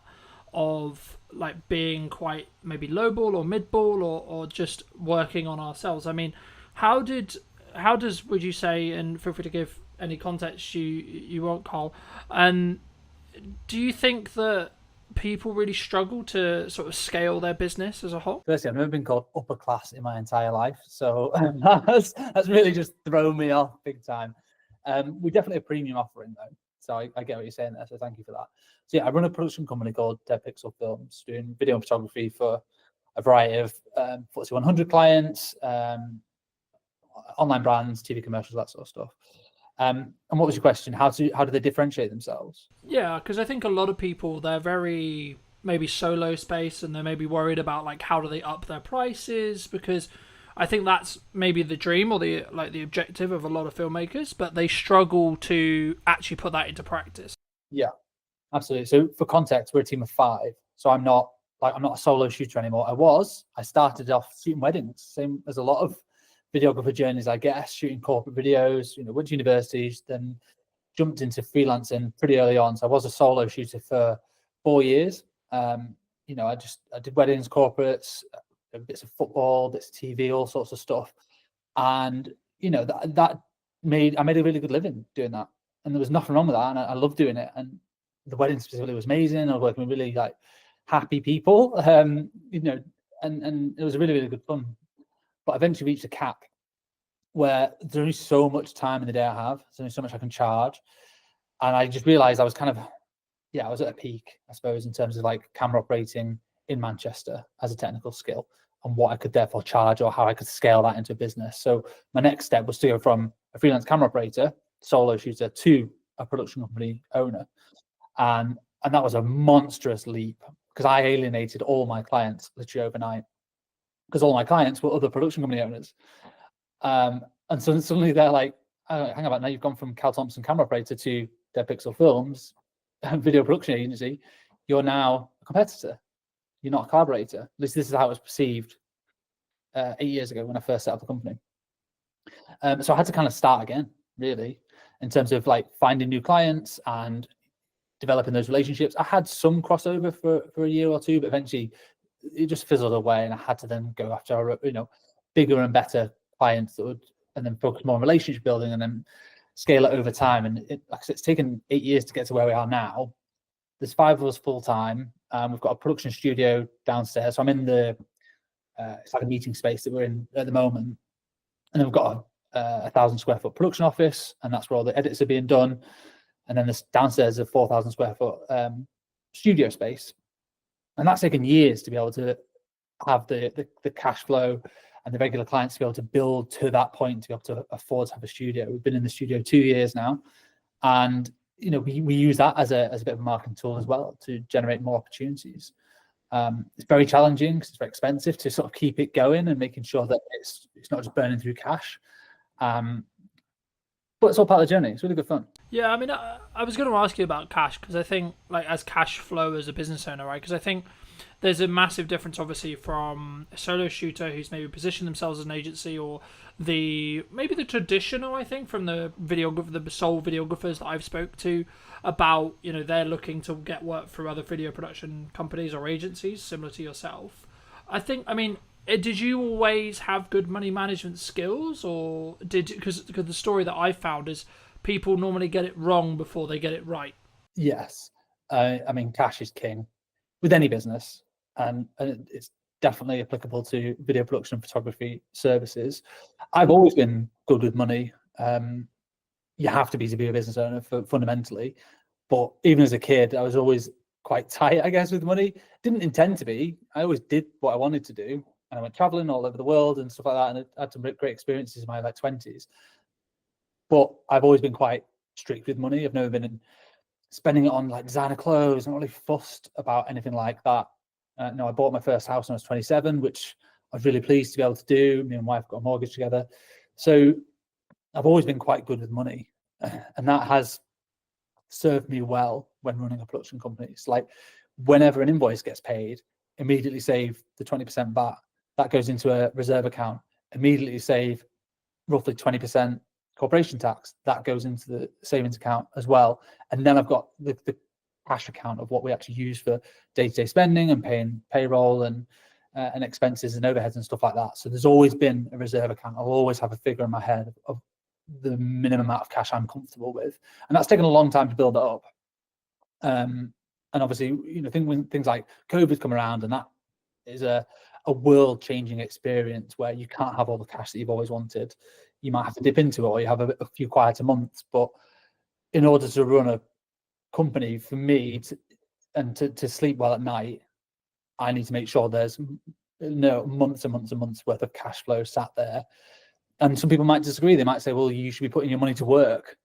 of like being quite maybe lowball or midball or just working on ourselves. I mean, how does would you say, and feel free to give any context you want, Carl, and do you think that people really struggle to sort of scale their business as a whole?
Firstly, I've never been called upper class in my entire life, so that's really just thrown me off big time. We're definitely a premium offering though, so I get what you're saying there, so thank you for that. So yeah, I run a production company called Dead Pixel Films, doing video and photography for a variety of FTSE 100 clients, online brands, TV commercials, that sort of stuff. And what was your question? How do they differentiate themselves?
Yeah, because I think a lot of people, they're very maybe solo space, and they're maybe worried about like how do they up their prices, because I think that's maybe the dream or the objective of a lot of filmmakers, but they struggle to actually put that into practice.
Yeah, absolutely. So for context, we're a team of 5. So I'm not a solo shooter anymore. I started off shooting weddings, same as a lot of videographer journeys, I guess, shooting corporate videos, went to universities, then jumped into freelancing pretty early on. So I was a solo shooter for 4 years. I did weddings, corporates, bits of football, bits of TV, all sorts of stuff. And, I made a really good living doing that. And there was nothing wrong with that. And I loved doing it. And the wedding specifically was amazing. I was working with really like happy people, and it was really, really good fun. But I eventually reached a cap where there's only so much time in the day I have. There's only so much I can charge. And I just realized I was I was at a peak, I suppose, in terms of like camera operating in Manchester as a technical skill and what I could therefore charge or how I could scale that into a business. So my next step was to go from a freelance camera operator, solo shooter, to a production company owner. And that was a monstrous leap because I alienated all my clients literally overnight, because all my clients were other production company owners. And so suddenly they're like, oh, hang about, now you've gone from Cal Thompson camera operator to Dead Pixel Films, video production agency. You're now a competitor. You're not a collaborator. At least this is how it was perceived 8 years ago when I first set up the company. So I had to kind of start again, really, in terms of like finding new clients and developing those relationships. I had some crossover for a year or two, but eventually it just fizzled away, and I had to then go after bigger and better clients that would, and then focus more on relationship building and then scale it over time. And it's taken 8 years to get to where we are now. There's 5 of us full time. We've got a production studio downstairs. So I'm in the it's like a meeting space that we're in at the moment, and then we've got a 1,000 square foot production office, and that's where all the edits are being done. And then this downstairs is a 4,000 square foot studio space, and that's taken years to be able to have the cash flow and the regular clients to be able to build to that point, to be able to afford to have a studio. We've been in the studio 2 years now, and we use that as a bit of a marketing tool as well to generate more opportunities. It's very challenging because it's very expensive to sort of keep it going and making sure that it's not just burning through cash. But it's all part of the journey. It's really good fun.
Yeah, I mean, I was going to ask you about cash, because I think, like, as cash flow as a business owner, right? Because I think there's a massive difference, obviously, from a solo shooter who's maybe positioned themselves as an agency, or maybe the traditional, I think, from the sole videographers that I've spoke to about, they're looking to get work through other video production companies or agencies similar to yourself. Did you always have good money management skills, or because the story that I found is people normally get it wrong before they get it right?
Yes. Cash is king with any business, and it's definitely applicable to video production and photography services. I've always been good with money. You have to be a business owner fundamentally, but even as a kid, I was always quite tight, I guess, with money. Didn't intend to be. I always did what I wanted to do. And I went traveling all over the world and stuff like that, and I had some great experiences in my 20s. But I've always been quite strict with money. I've never been spending it on like designer clothes. I'm not really fussed about anything like that. I bought my first house when I was 27, which I was really pleased to be able to do. Me and my wife got a mortgage together. So I've always been quite good with money. And that has served me well when running a production company. It's like whenever an invoice gets paid, immediately save the 20% VAT. That goes into a reserve account. Immediately save roughly 20% corporation tax. That goes into the savings account as well. And then I've got the cash account of what we actually use for day-to-day spending and paying payroll and expenses and overheads and stuff like that. So there's always been a reserve account. I'll always have a figure in my head of the minimum amount of cash I'm comfortable with, and that's taken a long time to build it up. And obviously, you know, when things like COVID come around, and that is a world changing experience where you can't have all the cash that you've always wanted. You might have to dip into it, or you have a few quieter months. But in order to run a company, for me, to sleep well at night, I need to make sure there's months and months and months worth of cash flow sat there. And some people might disagree. They might say, well, you should be putting your money to work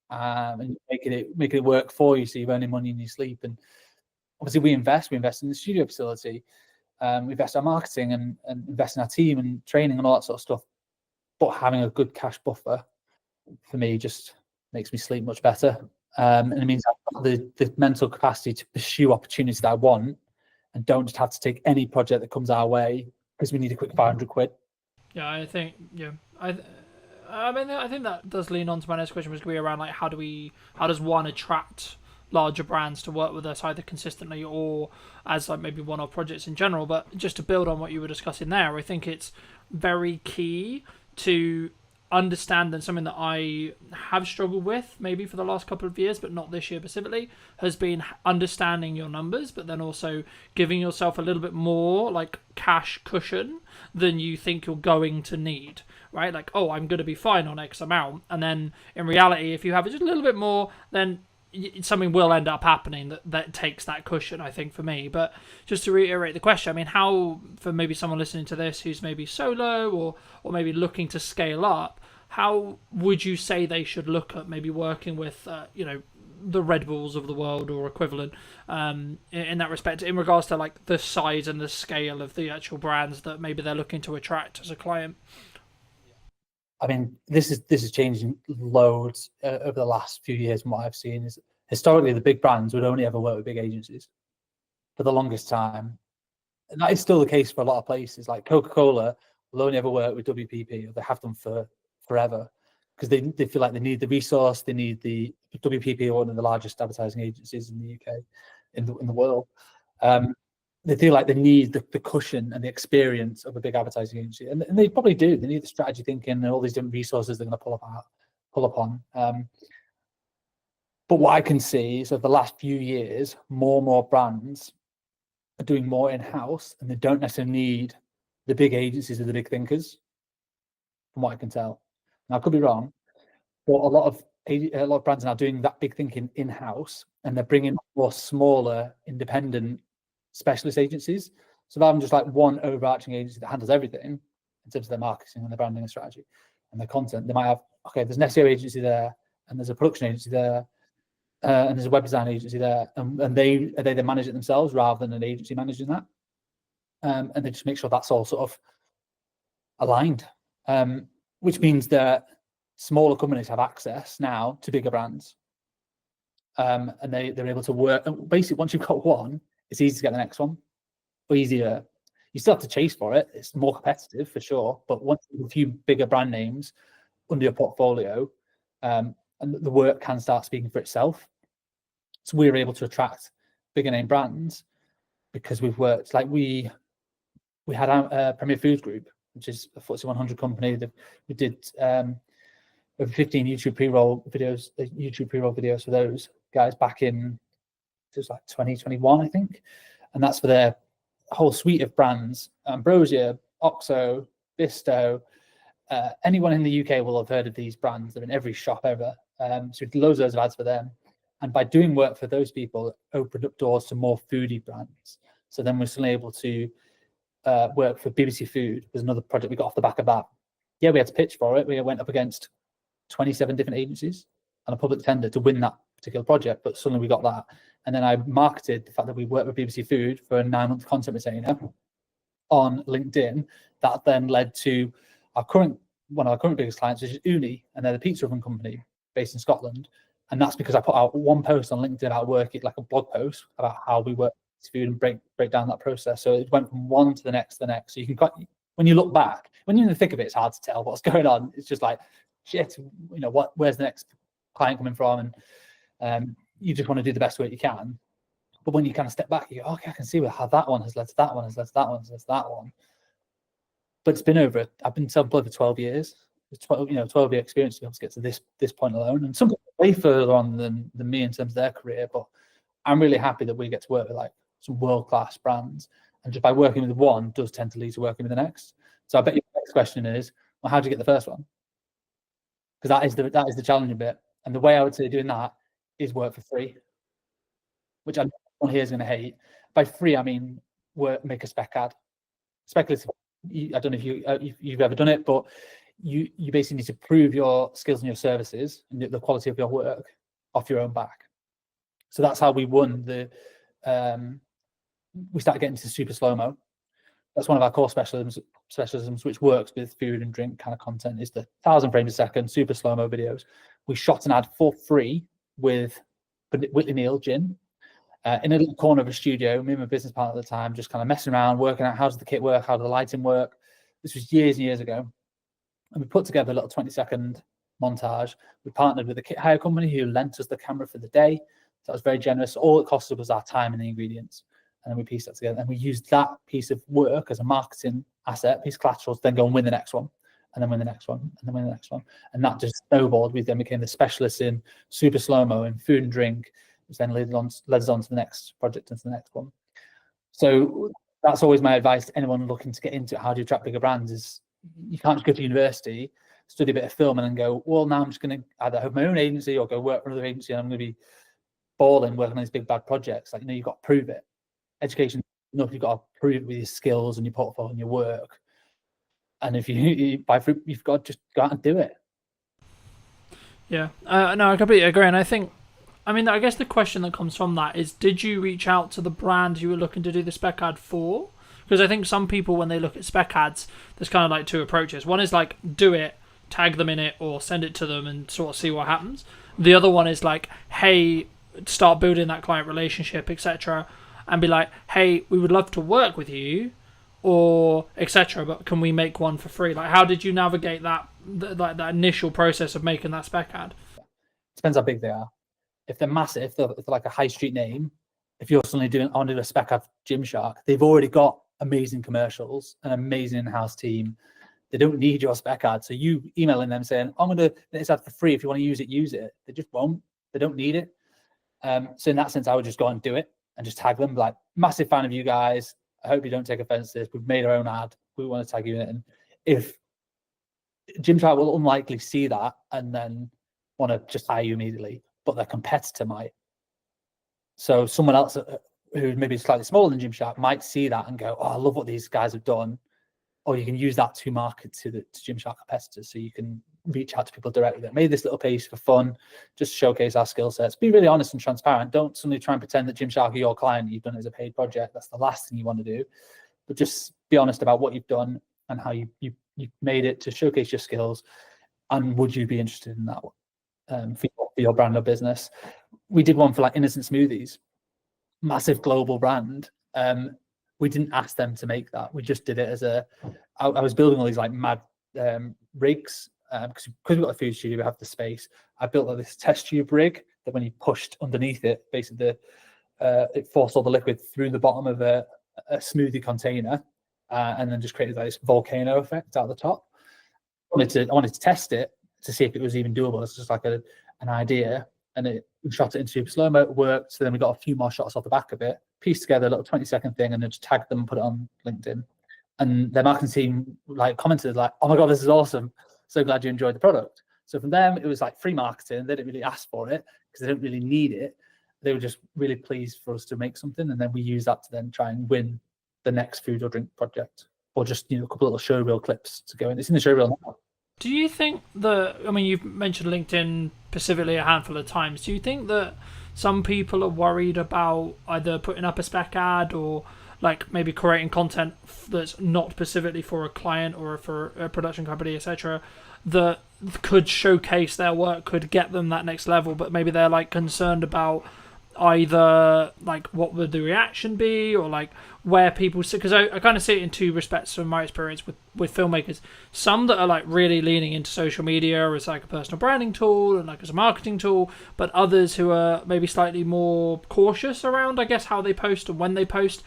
and making it work for you, so you're earning money in your sleep. And obviously we invest in the studio facility, we invest in our marketing and invest in our team and training and all that sort of stuff. But having a good cash buffer for me just makes me sleep much better. And it means I've got the mental capacity to pursue opportunities that I want, and don't just have to take any project that comes our way because we need a quick 500 quid.
Yeah, I think, yeah, I mean, I think that does lean on to my next question, was going to be around like how does one attract larger brands to work with us, either consistently or as like maybe one-off projects in general. But just to build on what you were discussing there, I think it's very key to understand, and something that I have struggled with maybe for the last couple of years, but not this year specifically, has been understanding your numbers, but then also giving yourself a little bit more like cash cushion than you think you're going to need, right? Like, oh, I'm going to be fine on X amount. And then in reality, if you have just a little bit more, then something will end up happening that takes that cushion, I think, for me. But just to reiterate the question, I mean, how, for maybe someone listening to this who's maybe solo or maybe looking to scale up, how would you say they should look at maybe working with, the Red Bulls of the world or equivalent in that respect, in regards to like the size and the scale of the actual brands that maybe they're looking to attract as a client?
I mean, this is changing loads over the last few years. From what I've seen, is historically the big brands would only ever work with big agencies for the longest time, and that is still the case for a lot of places. Like Coca-Cola will only ever work with WPP, or they have done for forever, because they feel like they need the resource. They need the WPP, are one of the largest advertising agencies in the UK, in the world. They feel like they need the cushion and the experience of a big advertising agency, and they probably do. They need the strategy thinking and all these different resources they're going to pull upon. But what I can see is, over the last few years, more and more brands are doing more in-house, and they don't necessarily need the big agencies or the big thinkers, from what I can tell. Now, I could be wrong, but a lot of brands are now doing that big thinking in-house, and they're bringing more smaller, independent specialist agencies. So rather than just like one overarching agency that handles everything in terms of their marketing and their branding and strategy and their content, they might have, okay, there's an SEO agency there, and there's a production agency there, and there's a web design agency there, and they manage it themselves rather than an agency managing that. And they just make sure that's all sort of aligned, which means that smaller companies have access now to bigger brands, and they're able to work. And basically, once you've got one, it's easy to get the next one, or easier. You still have to chase for it. It's more competitive for sure, but once you have a few bigger brand names under your portfolio, and the work can start speaking for itself. So we're able to attract bigger name brands because we've worked, like we had our Premier Foods Group, which is a FTSE 100 company that we did over 15 YouTube pre-roll videos for those guys back in, it was like 2021, I think. And that's for their whole suite of brands: Ambrosia, Oxo, Bisto. Anyone in the UK will have heard of these brands. They're in every shop ever. So we did loads of ads for them. And by doing work for those people, it opened up doors to more foodie brands. So then we're suddenly able to work for BBC Food. There's another project we got off the back of that. Yeah, we had to pitch for it. We went up against 27 different agencies and a public tender to win that particular project, but suddenly we got that. And then I marketed the fact that we worked with BBC Food for a 9-month content retainer on LinkedIn. That then led to one of our current biggest clients, which is Uni, and they're the pizza oven company based in Scotland. And that's because I put out one post on LinkedIn about working, like a blog post about how we work with food and break down that process. So it went from one to the next to the next. So you can when you look back, when you're in the thick of it, it's hard to tell what's going on. It's just like, shit, where's the next client coming from? And you just want to do the best work you can. But when you kind of step back, you go, okay, I can see how that one has led to that one, has led to that one, has led to that one. But it's been I've been self-employed for 12 years. It's 12-year experience to be able to get to this point alone. And some people are way further on than me in terms of their career, but I'm really happy that we get to work with like some world-class brands. And just by working with one does tend to lead to working with the next. So I bet your next question is, well, how do you get the first one? Because that is the challenging bit. And the way I would say doing that is work for free, which I know everyone here is going to hate. By free, I mean make a spec ad. Speculative. I don't know if you've ever done it, but you basically need to prove your skills and your services and the quality of your work off your own back. So that's how we won we started getting to super slow-mo. That's one of our core specialisms, which works with food and drink kind of content, is the 1,000 frames a second super slow-mo videos. We shot an ad for free with Whitley Neal Gin in a little corner of a studio. Me and my business partner at the time just kind of messing around, working out how does the kit work, how does the lighting work. This was years and years ago. And we put together a little 20-second montage. We partnered with a kit hire company who lent us the camera for the day. So that was very generous. All it costed was our time and the ingredients. And then we pieced that together. And we used that piece of work as a marketing asset, piece of collateral, to then go and win the next one, and then win the next one, and then win the next one. And that just snowballed. We then became the specialists in super slow-mo and food and drink, which then led us on to the next project and to the next one. So that's always my advice to anyone looking to get into it. How do you attract bigger brands? Is you can't just go to university, study a bit of film, and then go, well, now I'm just going to either have my own agency or go work for another agency, and I'm going to be balling working on these big bad projects. Like, you've got to prove it. Education, you've got to prove it with your skills and your portfolio and your work. And if you buy fruit, you've got to just go out and do it.
Yeah, no, I completely agree. And I guess the question that comes from that is, did you reach out to the brand you were looking to do the spec ad for? Because I think some people, when they look at spec ads, there's kind of like two approaches. One is like, do it, tag them in it, or send it to them and sort of see what happens. The other one is like, hey, start building that client relationship, etc., and be like, hey, we would love to work with you, or etc., but can we make one for free? Like, how did you navigate that initial process of making that spec ad?
Depends how big they are. If they're massive, if they're like a high street name, if you're suddenly I want to do a spec ad for Gymshark, they've already got amazing commercials, an amazing in-house team. They don't need your spec ad. So you emailing them saying, I'm going to do this ad for free. If you want to use it, use it. They just won't. They don't need it. So in that sense, I would just go and do it and just tag them. Like, massive fan of you guys. I hope you don't take offense to this. We've made our own ad. We want to tag you in it. And if Gymshark will unlikely see that and then want to just hire you immediately, but their competitor might. So someone else who maybe is slightly smaller than Gymshark might see that and go, oh, I love what these guys have done. Or you can use that to market to Gymshark competitors. So you can reach out to people directly that made this little piece for fun, just showcase our skill sets. Be really honest and transparent. Don't suddenly try and pretend that Gymshark are your client. You've done it as a paid project. That's the last thing you want to do. But just be honest about what you've done and how you made it to showcase your skills. And would you be interested in that one for your brand or business? We did one for like Innocent Smoothies, massive global brand. We didn't ask them to make that. We just did it as I was building all these like mad rigs because we've got a food studio, we have the space. I built like this test tube rig that when you pushed underneath it, basically it forced all the liquid through the bottom of a smoothie container and then just created like this volcano effect out the top. I wanted to test it to see if it was even doable. It's just like an idea, and we shot it in super slow-mo. It worked. So then we got a few more shots off the back of it, pieced together a little 20-second thing, and then just tagged them and put it on LinkedIn. And their marketing team like commented like, "Oh my god, this is awesome! So glad you enjoyed the product." So from them, it was like free marketing. They didn't really ask for it because they didn't really need it. They were just really pleased for us to make something, and then we use that to then try and win the next food or drink project, or just a couple of little showreel clips to go in. It's in the showreel now.
Do you think you've mentioned LinkedIn specifically a handful of times. Do you think that some people are worried about either putting up a spec ad or like maybe creating content that's not specifically for a client or for a production company, etc., that could showcase their work, could get them that next level, but maybe they're like concerned about either like what would the reaction be, or like where people see, because I kind of see it in two respects from my experience with filmmakers. Some that are like really leaning into social media as like a personal branding tool and like as a marketing tool, but others who are maybe slightly more cautious around, I guess, how they post and when they post.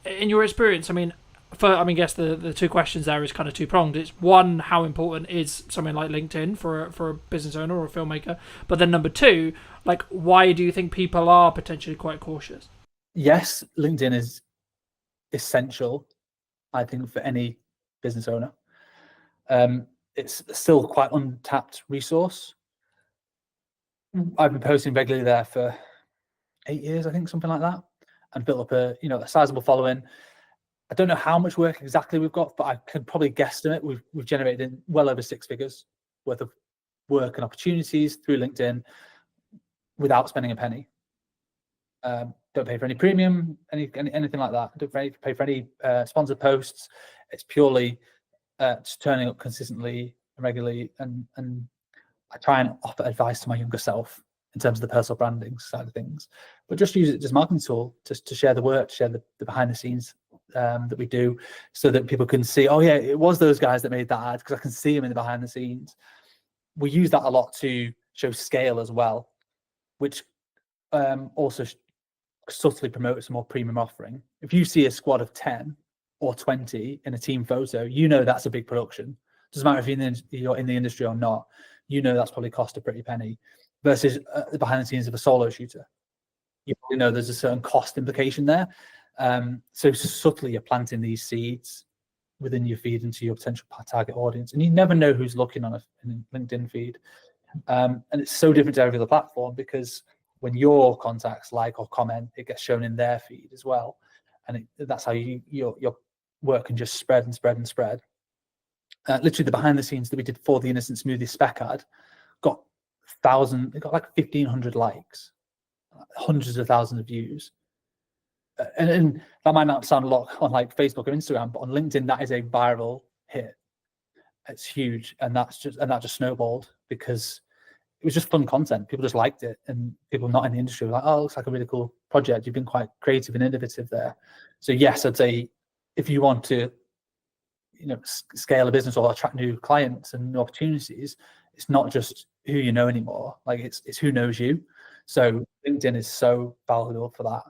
In your experience, I mean, I guess the two questions there is kind of two-pronged. It's one, how important is something like LinkedIn for a business owner or a filmmaker? But then number two, like, why do you think people are potentially quite cautious?
Yes, LinkedIn is essential, I think, for any business owner. It's still quite untapped resource. I've been posting regularly there for 8 years, I think, something like that, and built up a sizable following. I don't know how much work exactly we've got, but I could probably guesstimate we've generated well over 6 figures worth of work and opportunities through LinkedIn without spending a penny. Don't pay for any premium, anything like that. Don't pay for any sponsored posts. It's purely just turning up consistently and regularly, and I try and offer advice to my younger self in terms of the personal branding side of things, but just use it as a marketing tool to share the work, to share the behind the scenes that we do, so that people can see, oh yeah, it was those guys that made that ad, because I can see them in the behind the scenes. We use that a lot to show scale as well, which also subtly promotes a more premium offering. If you see a squad of 10 or 20 in a team photo, you know that's a big production. Doesn't matter if you're in the industry or not, you know that's probably cost a pretty penny, versus the behind the scenes of a solo shooter. You know there's a certain cost implication there. So subtly you're planting these seeds within your feed into your potential target audience, and you never know who's looking on a LinkedIn feed. And it's so different to every other platform, because when your contacts like or comment, it gets shown in their feed as well, and that's how your work can just spread and spread and spread. Literally, the behind the scenes that we did for the Innocent Smoothie spec ad got like 1,500 likes, hundreds of thousands of views. And that might not sound a lot on like Facebook or Instagram, but on LinkedIn, that is a viral hit. It's huge, and that just snowballed because it was just fun content. People just liked it, and people not in the industry were like, "Oh, it looks like a really cool project. You've been quite creative and innovative there." So yes, I'd say if you want to, scale a business or attract new clients and new opportunities, it's not just who you know anymore. Like it's who knows you. So LinkedIn is so valuable for that,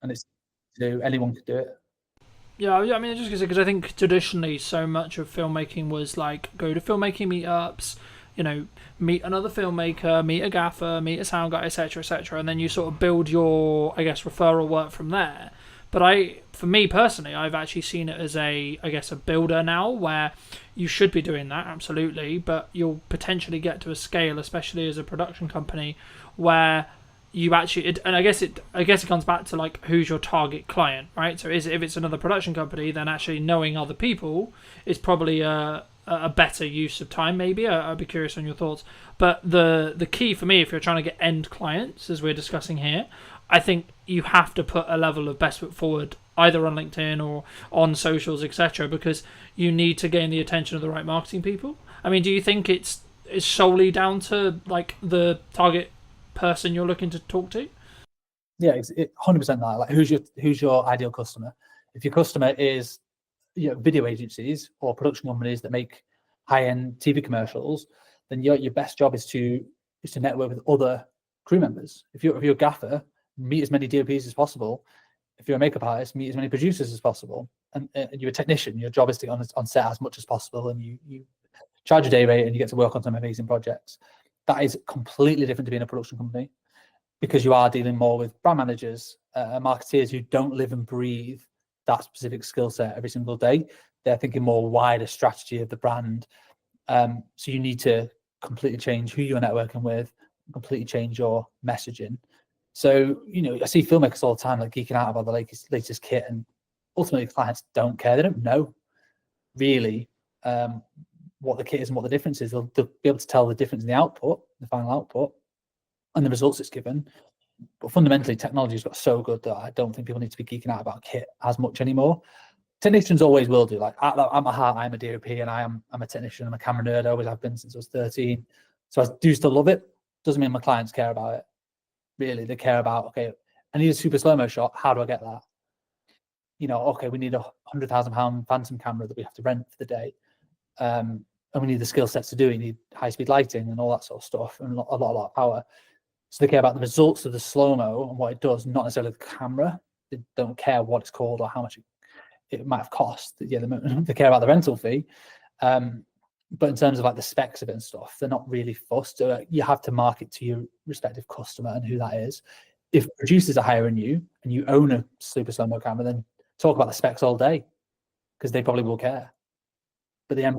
and anyone could do it.
Yeah, I mean, just because I think traditionally so much of filmmaking was like go to filmmaking meetups, meet another filmmaker, meet a gaffer, meet a sound guy, etc., and then you sort of build your, I guess, referral work from there. But for me personally, I've actually seen it as a builder now, where you should be doing that, absolutely, but you'll potentially get to a scale, especially as a production company, where you actually, and I guess it comes back to like who's your target client, right? So if it's another production company, then actually knowing other people is probably a better use of time. Maybe I'd be curious on your thoughts. But the key for me, if you're trying to get end clients, as we're discussing here, I think you have to put a level of best foot forward, either on LinkedIn or on socials, etc., because you need to gain the attention of the right marketing people. I mean, do you think it's solely down to like the target person you're looking to talk to?
Yeah, 100% that. Like, who's your ideal customer? If your customer is video agencies or production companies that make high-end TV commercials, then your best job is to network with other crew members. If you're a gaffer, meet as many DOPs as possible. If you're a makeup artist, meet as many producers as possible. And you're a technician, your job is to get on set as much as possible, and you charge a day rate and you get to work on some amazing projects. That is completely different to being a production company, because you are dealing more with brand managers, marketeers who don't live and breathe that specific skill set every single day. They're thinking more wider strategy of the brand. So you need to completely change who you're networking with, completely change your messaging. So, I see filmmakers all the time like geeking out about the latest kit, and ultimately clients don't care. They don't know really what the kit is and what the difference is. They'll be able to tell the difference in the output, the final output, and the results it's given. But fundamentally, technology's got so good that I don't think people need to be geeking out about kit as much anymore. Technicians always will do. Like at my heart, I'm a DOP and I'm a technician. I'm a camera nerd. I always have been since I was 13. So I do still love it. Doesn't mean my clients care about it. Really, they care about, okay, I need a super slow-mo shot. How do I get that? You know, okay, we need a £100,000 phantom camera that we have to rent for the day. And we need the skill sets to do it. You need high-speed lighting and all that sort of stuff, and a lot of power. So they care about the results of the slow-mo and what it does, not necessarily the camera. They don't care what it's called or how much it might have cost. Yeah, they care about the rental fee. But in terms of like the specs of it and stuff, they're not really fussed. You have to market to your respective customer and who that is. If producers are hiring you and you own a super slow-mo camera, then talk about the specs all day, because they probably will care. But the end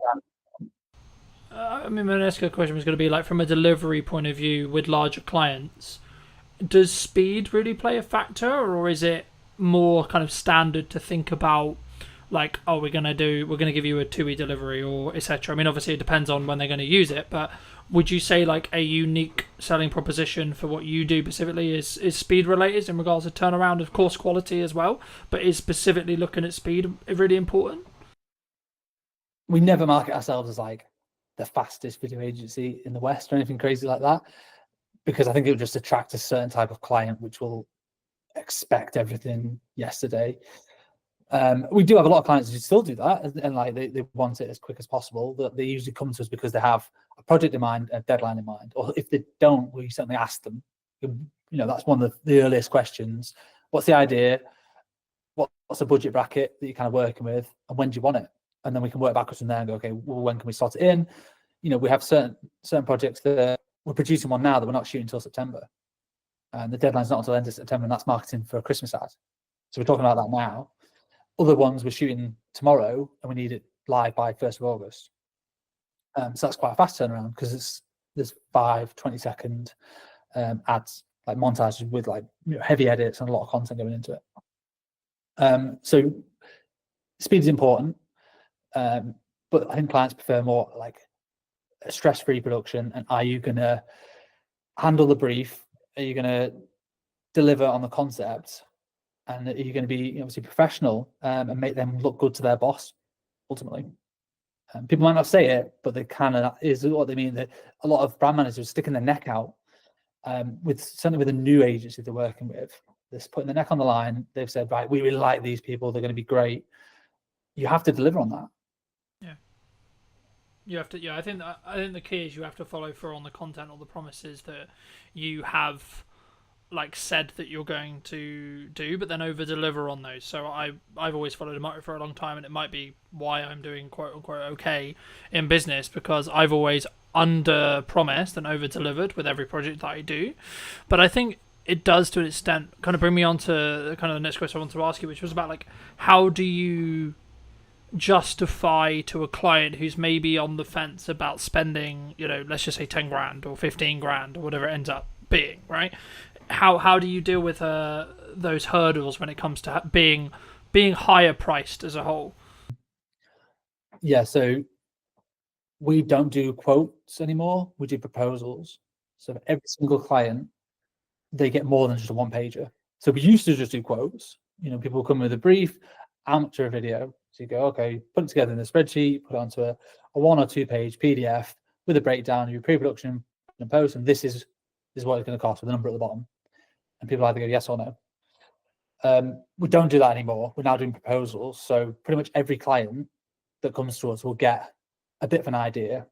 I mean, my next question was going to be like, from a delivery point of view with larger clients, does speed really play a factor, or is it more kind of standard to think about like, oh, we're going to give you a 2-week delivery or etc.? I mean, obviously it depends on when they're going to use it, but would you say like a unique selling proposition for what you do specifically is speed related in regards to turnaround, of course quality as well, but is specifically looking at speed really important?
We never market ourselves as like the fastest video agency in the West or anything crazy like that, because I think it would just attract a certain type of client which will expect everything yesterday. We do have a lot of clients who still do that, and like they want it as quick as possible. That they usually come to us because they have a project in mind, a deadline in mind, or if they don't, we certainly ask them. You know, that's one of the earliest questions. What's the idea? What's the budget bracket that you're kind of working with, and when do you want it? And then we can work backwards from there and go, okay, well, when can we slot it in? You know, we have certain projects that we're producing one now that we're not shooting until September, and the deadline's not until the end of September, and that's marketing for a Christmas ad. So we're talking about that now. Other ones we're shooting tomorrow, and we need it live by 1st of August. So that's quite a fast turnaround, because there's 5 20-second ads, like montages with like heavy edits and a lot of content going into it. So speed is important, but I think clients prefer more like a stress-free production. And are you going to handle the brief? Are you going to deliver on the concept? And are you going to be obviously professional and make them look good to their boss, ultimately? People might not say it, but they kind of is what they mean. That a lot of brand managers are sticking their neck out, certainly with a new agency they're working with. They're putting their neck on the line. They've said, right, we really like these people. They're going to be great. You have to deliver on that.
Yeah. You have to. Yeah, I think the key is you have to follow through on the content or the promises that you have like said that you're going to do, but then over deliver on those. So I've always followed a motto for a long time, and it might be why I'm doing quote unquote okay in business, because I've always under promised and over delivered with every project that I do. But I think it does, to an extent, kind of bring me on to kind of the next question I want to ask you, which was about like, how do you justify to a client who's maybe on the fence about spending, you know, let's just say 10 grand or 15 grand or whatever it ends up being, right? How do you deal with those hurdles when it comes to being higher priced as a whole?
Yeah, so we don't do quotes anymore. We do proposals. So for every single client, they get more than just a one-pager. So we used to just do quotes. You know, people come with a brief, amateur video. So you go, okay, put it together in a spreadsheet, put it onto a 1 or 2 page PDF with a breakdown of your pre-production and post, and this is what it's going to cost with a number at the bottom. And people either go yes or no. We don't do that anymore. We're now doing proposals. So pretty much every client that comes to us will get a bit of an idea.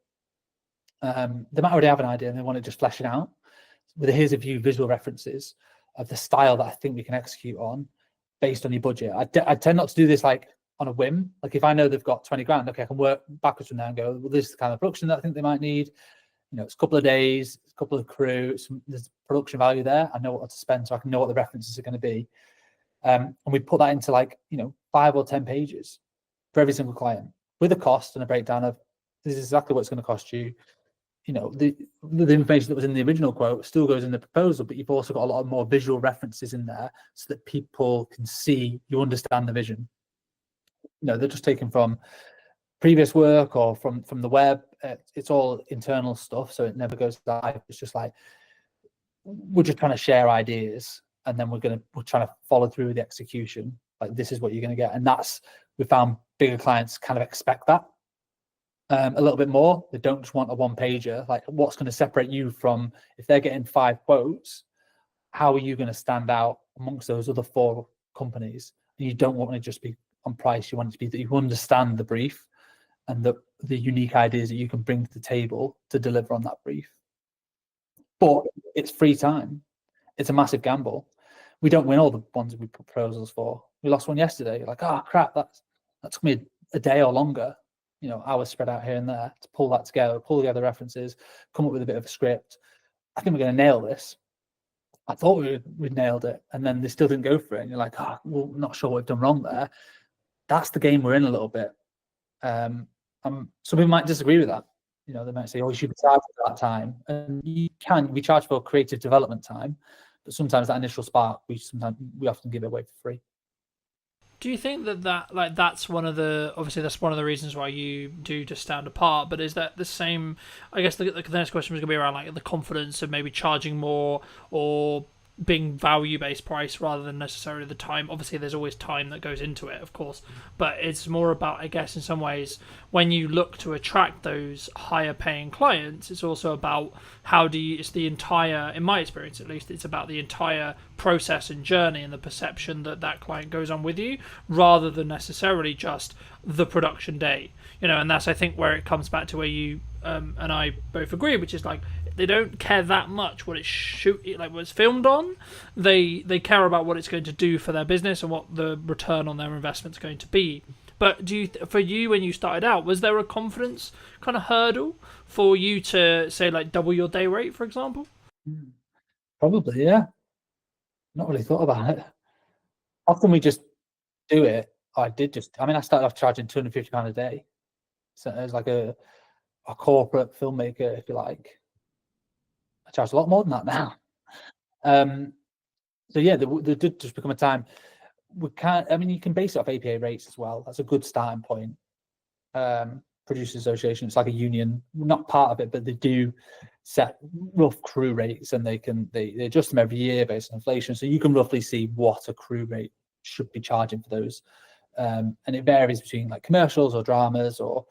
They might already have an idea and they want to just flesh it out. With here's a few visual references of the style that I think we can execute on based on your budget. I tend not to do this like on a whim. Like if I know they've got 20 grand, okay, I can work backwards from there and go, well, this is the kind of production that I think they might need. You know, it's a couple of days, a couple of crew, there's production value there. I know what to spend, so I can know what the references are going to be. And we put that into like, you know, 5 or 10 pages for every single client with a cost and a breakdown of this is exactly what it's going to cost you. You know, the information that was in the original quote still goes in the proposal, but you've also got a lot of more visual references in there so that people can see you understand the vision. You know, they're just taken from previous work or from the web. It's all internal stuff, so it never goes live. It's just like we're just trying to share ideas, and then we're trying to follow through with the execution. Like, this is what you're going to get, and we found bigger clients kind of expect that a little bit more. They don't just want a one pager. Like, what's going to separate you from, if they're getting 5 quotes, how are you going to stand out amongst those other 4 companies? And you don't want to just be on price. You want it to be that you understand the brief and the unique ideas that you can bring to the table to deliver on that brief. But it's free time. It's a massive gamble. We don't win all the ones we put proposals for. We lost one yesterday. You're like, oh crap, that took me a day or longer, hours spread out here and there to pull that together, pull together references, come up with a bit of a script. I think we're going to nail this. I thought we'd nailed it, and then they still didn't go for it. And you're like, oh, well, not sure what we've done wrong there. That's the game we're in a little bit. Some people might disagree with that. They might say, oh, you should be charged for that time. And we charge for creative development time, but sometimes that initial spark, we often give it away for free.
Do you think that's one of the reasons why you do just stand apart? But is that the same? I guess the next question was going to be around like the confidence of maybe charging more or being value-based price rather than necessarily the time. Obviously, there's always time that goes into it, of course, but it's more about, I guess, in some ways, when you look to attract those higher-paying clients, it's also about it's the entire, in my experience at least, it's about the entire process and journey and the perception that client goes on with you, rather than necessarily just the production day. And that's, I think, where it comes back to where you and I both agree, which is like, they don't care that much what it's filmed on. They care about what it's going to do for their business and what the return on their investment is going to be. But for you, when you started out, was there a confidence kind of hurdle for you to say like double your day rate, for example?
Probably, yeah. Not really thought about it. Often we just do it. I started off charging £250 a day. So it was like a corporate filmmaker, if you like. I charge a lot more than that now. So yeah, there did just become a time you can base it off APA rates as well. That's a good starting point. Producers Association, it's like a union. We're not part of it, but they do set rough crew rates, and they adjust them every year based on inflation. So you can roughly see what a crew rate should be charging for those. And it varies between like commercials or dramas or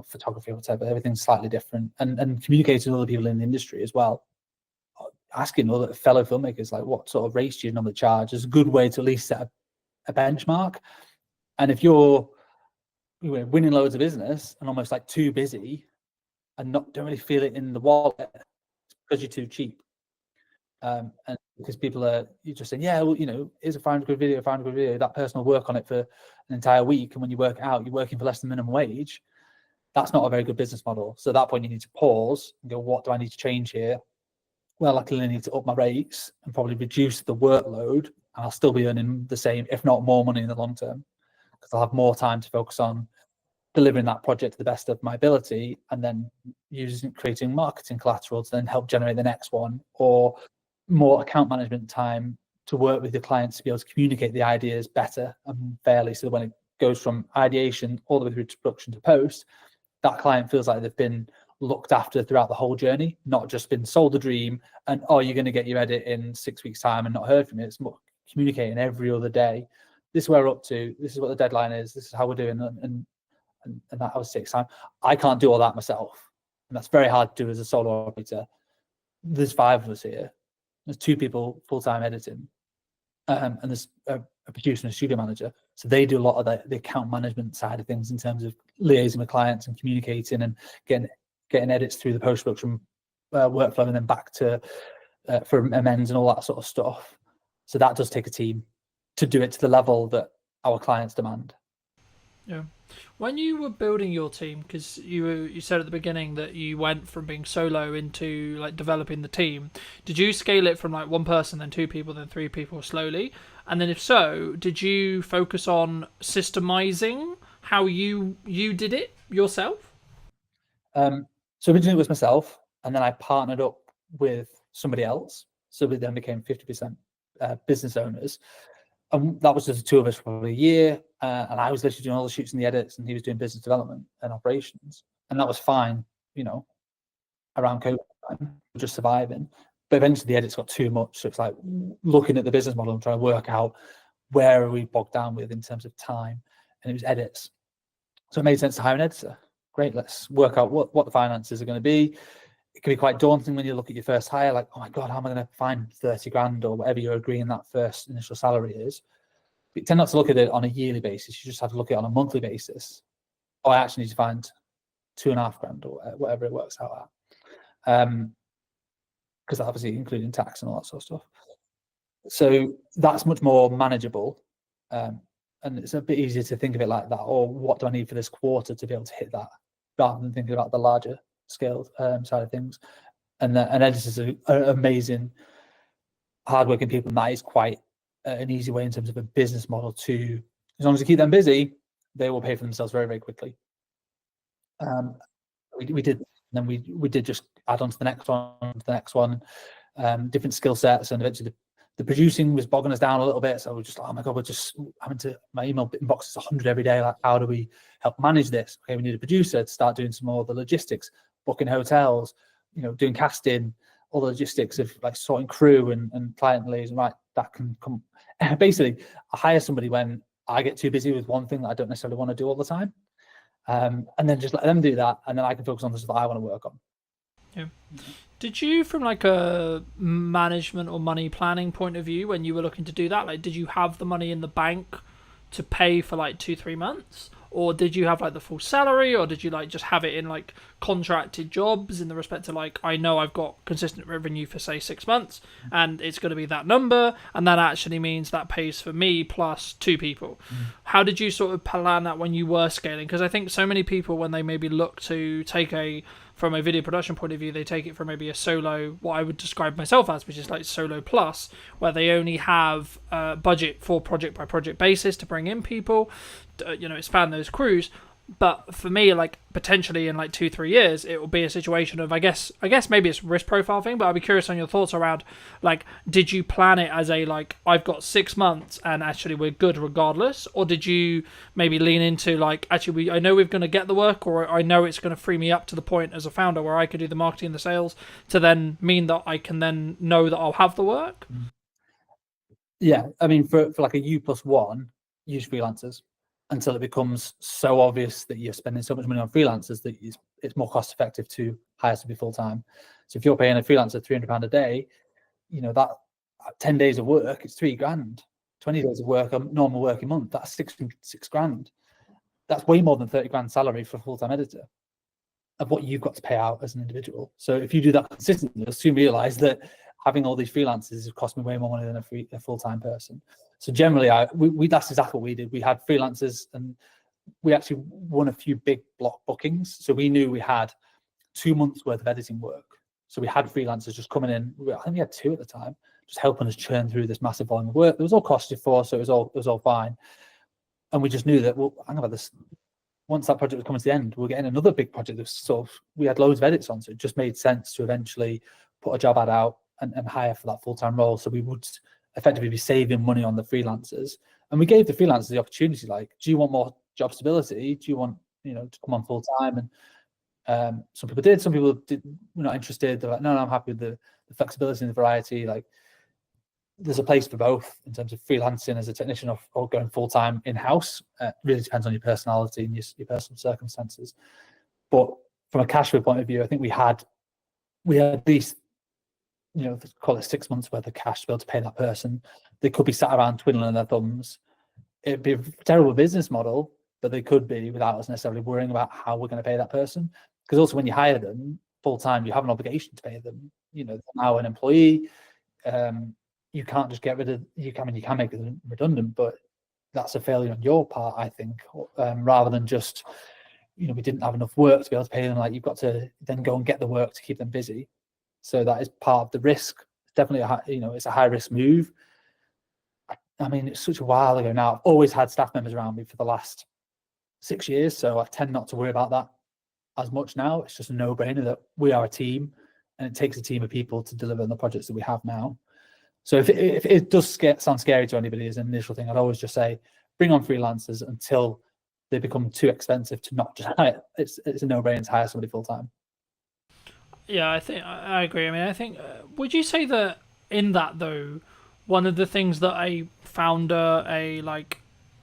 photography or whatever. Everything's slightly different, and communicating with other people in the industry as well, asking other fellow filmmakers like, what sort of rates do you normally charge, is a good way to at least set a benchmark. And if you're winning loads of business and almost like too busy and don't really feel it in the wallet, it's because you're too cheap. And because you're just saying, yeah, well, here's a £500 video, that person will work on it for an entire week, and when you work it out, you're working for less than minimum wage. That's not a very good business model. So at that point, you need to pause and go, what do I need to change here? Well, I clearly need to up my rates and probably reduce the workload, and I'll still be earning the same, if not more money in the long term, because I'll have more time to focus on delivering that project to the best of my ability, and then creating marketing collateral to then help generate the next one, or more account management time to work with the clients to be able to communicate the ideas better and fairly, so that when it goes from ideation all the way through to production to post, that client feels like they've been looked after throughout the whole journey, not just been sold a dream and, oh, you're going to get your edit in 6 weeks time and not heard from it. It's more communicating every other day. This is where we're up to. This is what the deadline is. This is how we're doing. And that was 6 time. I can't do all that myself. And that's very hard to do as a solo operator. There's 5 of us here. There's 2 people full-time editing. And there's a producer and a studio manager. So they do a lot of the account management side of things in terms of liaising with clients and communicating and getting edits through the post-production workflow, and then back to for amends and all that sort of stuff. So that does take a team to do it to the level that our clients demand.
Yeah. When you were building your team, because you said at the beginning that you went from being solo into like developing the team, did you scale it from like 1 person, then 2 people, then 3 people slowly? And then if so, did you focus on systemizing how you did it yourself?
So originally it was myself, and then I partnered up with somebody else. So we then became 50% business owners. And that was just the 2 of us for probably a year. And I was literally doing all the shoots and the edits, and he was doing business development and operations. And that was fine, around COVID time, just surviving. but eventually the edits got too much. So it's like looking at the business model and trying to work out where are we bogged down with in terms of time, and it was edits. So it made sense to hire an editor. Great, let's work out what the finances are going to be. It can be quite daunting when you look at your first hire, like, oh my God, how am I going to find 30 grand or whatever you're agreeing that first initial salary is? But you tend not to look at it on a yearly basis. You just have to look at it on a monthly basis. Oh, I actually need to find 2.5 grand or whatever it works out at. Because obviously including tax and all that sort of stuff. So that's much more manageable. And it's a bit easier to think of it like that, or what do I need for this quarter to be able to hit that, rather than thinking about the larger scale side of things. And editors are amazing, hardworking people, and that is quite an easy way in terms of a business model to, as long as you keep them busy, they will pay for themselves very, very quickly. We did, and then we did just add on to the next one, different skill sets, and eventually the producing was bogging us down a little bit. So we're just like, oh my God, we're just having to, my email inbox is 100 every day. Like, how do we help manage this? Okay, we need a producer to start doing some more of the logistics, booking hotels, doing casting, all the logistics of like sorting crew and client liaison. Right, that can come. Basically, I hire somebody when I get too busy with one thing that I don't necessarily want to do all the time. And then just let them do that, and then I can focus on the stuff that I want to work on.
Yeah. Did you, from like a management or money planning point of view, when you were looking to do that, like, did you have the money in the bank to pay for like 2-3 months, or did you have like the full salary, or did you like just have it in like contracted jobs in the respect to like, I know I've got consistent revenue for say 6 months and it's going to be that number, and that actually means that pays for me plus 2 people? How did you sort of plan that when you were scaling? Because I think so many people, when they maybe look to take from a video production point of view, they take it from maybe a solo, what I would describe myself as, which is like solo plus, where they only have budget for project by project basis to bring in people, expand those crews. But for me, like, potentially in like 2-3 years, it will be a situation of, I guess maybe it's risk profile thing, but I'd be curious on your thoughts around, like, did you plan it as a, like, I've got 6 months and actually we're good regardless? Or did you maybe lean into like, actually, I know we're going to get the work, or I know it's going to free me up to the point as a founder where I could do the marketing and the sales to then mean that I can then know that I'll have the work?
Yeah, I mean, for like a U+1, use freelancers until it becomes so obvious that you're spending so much money on freelancers that it's more cost effective to hire somebody full time. So if you're paying a freelancer £300 a day, that 10 days of work, it's 3 grand. 20 days of work, a normal working month, that's 6 grand. That's way more than 30 grand salary for a full-time editor of what you've got to pay out as an individual. So if you do that consistently, you'll soon realize that having all these freelancers has cost me way more money than a full-time person. So generally, that's exactly what we did. We had freelancers, and we actually won a few big block bookings. So we knew we had 2 months worth of editing work. So we had freelancers just coming in. I think we had 2 at the time, just helping us churn through this massive volume of work. It was all costed for, so it was all fine. And we just knew that, well, hang about this. Once that project was coming to the end, we were getting another big project that sort of, we had loads of edits on. So it just made sense to eventually put a job ad out and hire for that full-time role. So we would effectively be saving money on the freelancers. And we gave the freelancers the opportunity, like, do you want more job stability? Do you want, to come on full-time? And some people did, some people were not interested. They're like, no, I'm happy with the flexibility and the variety. Like, there's a place for both in terms of freelancing as a technician or going full-time in-house. Really depends on your personality and your personal circumstances. But from a cash flow point of view, I think we had at least, call it 6 months worth of cash to be able to pay that person. They could be sat around twiddling their thumbs. It'd be a terrible business model, but they could be without us necessarily worrying about how we're going to pay that person. Because also when you hire them full-time, you have an obligation to pay them. They're now an employee. You can't just get rid of, you can make them redundant, but that's a failure on your part, I think, rather than just, we didn't have enough work to be able to pay them. Like, you've got to then go and get the work to keep them busy. So that is part of the risk. It's definitely it's a high risk move. I mean, it's such a while ago now. I've always had staff members around me for the last 6 years, so I tend not to worry about that as much now. It's just a no-brainer that we are a team, and it takes a team of people to deliver on the projects that we have now. So if it does sound scary to anybody as an initial thing, I'd always just say, bring on freelancers until they become too expensive to not just hire. It's a no-brainer to hire somebody full-time.
Yeah, I think I agree. I mean, I think would you say that in that though, one of the things that a founder, a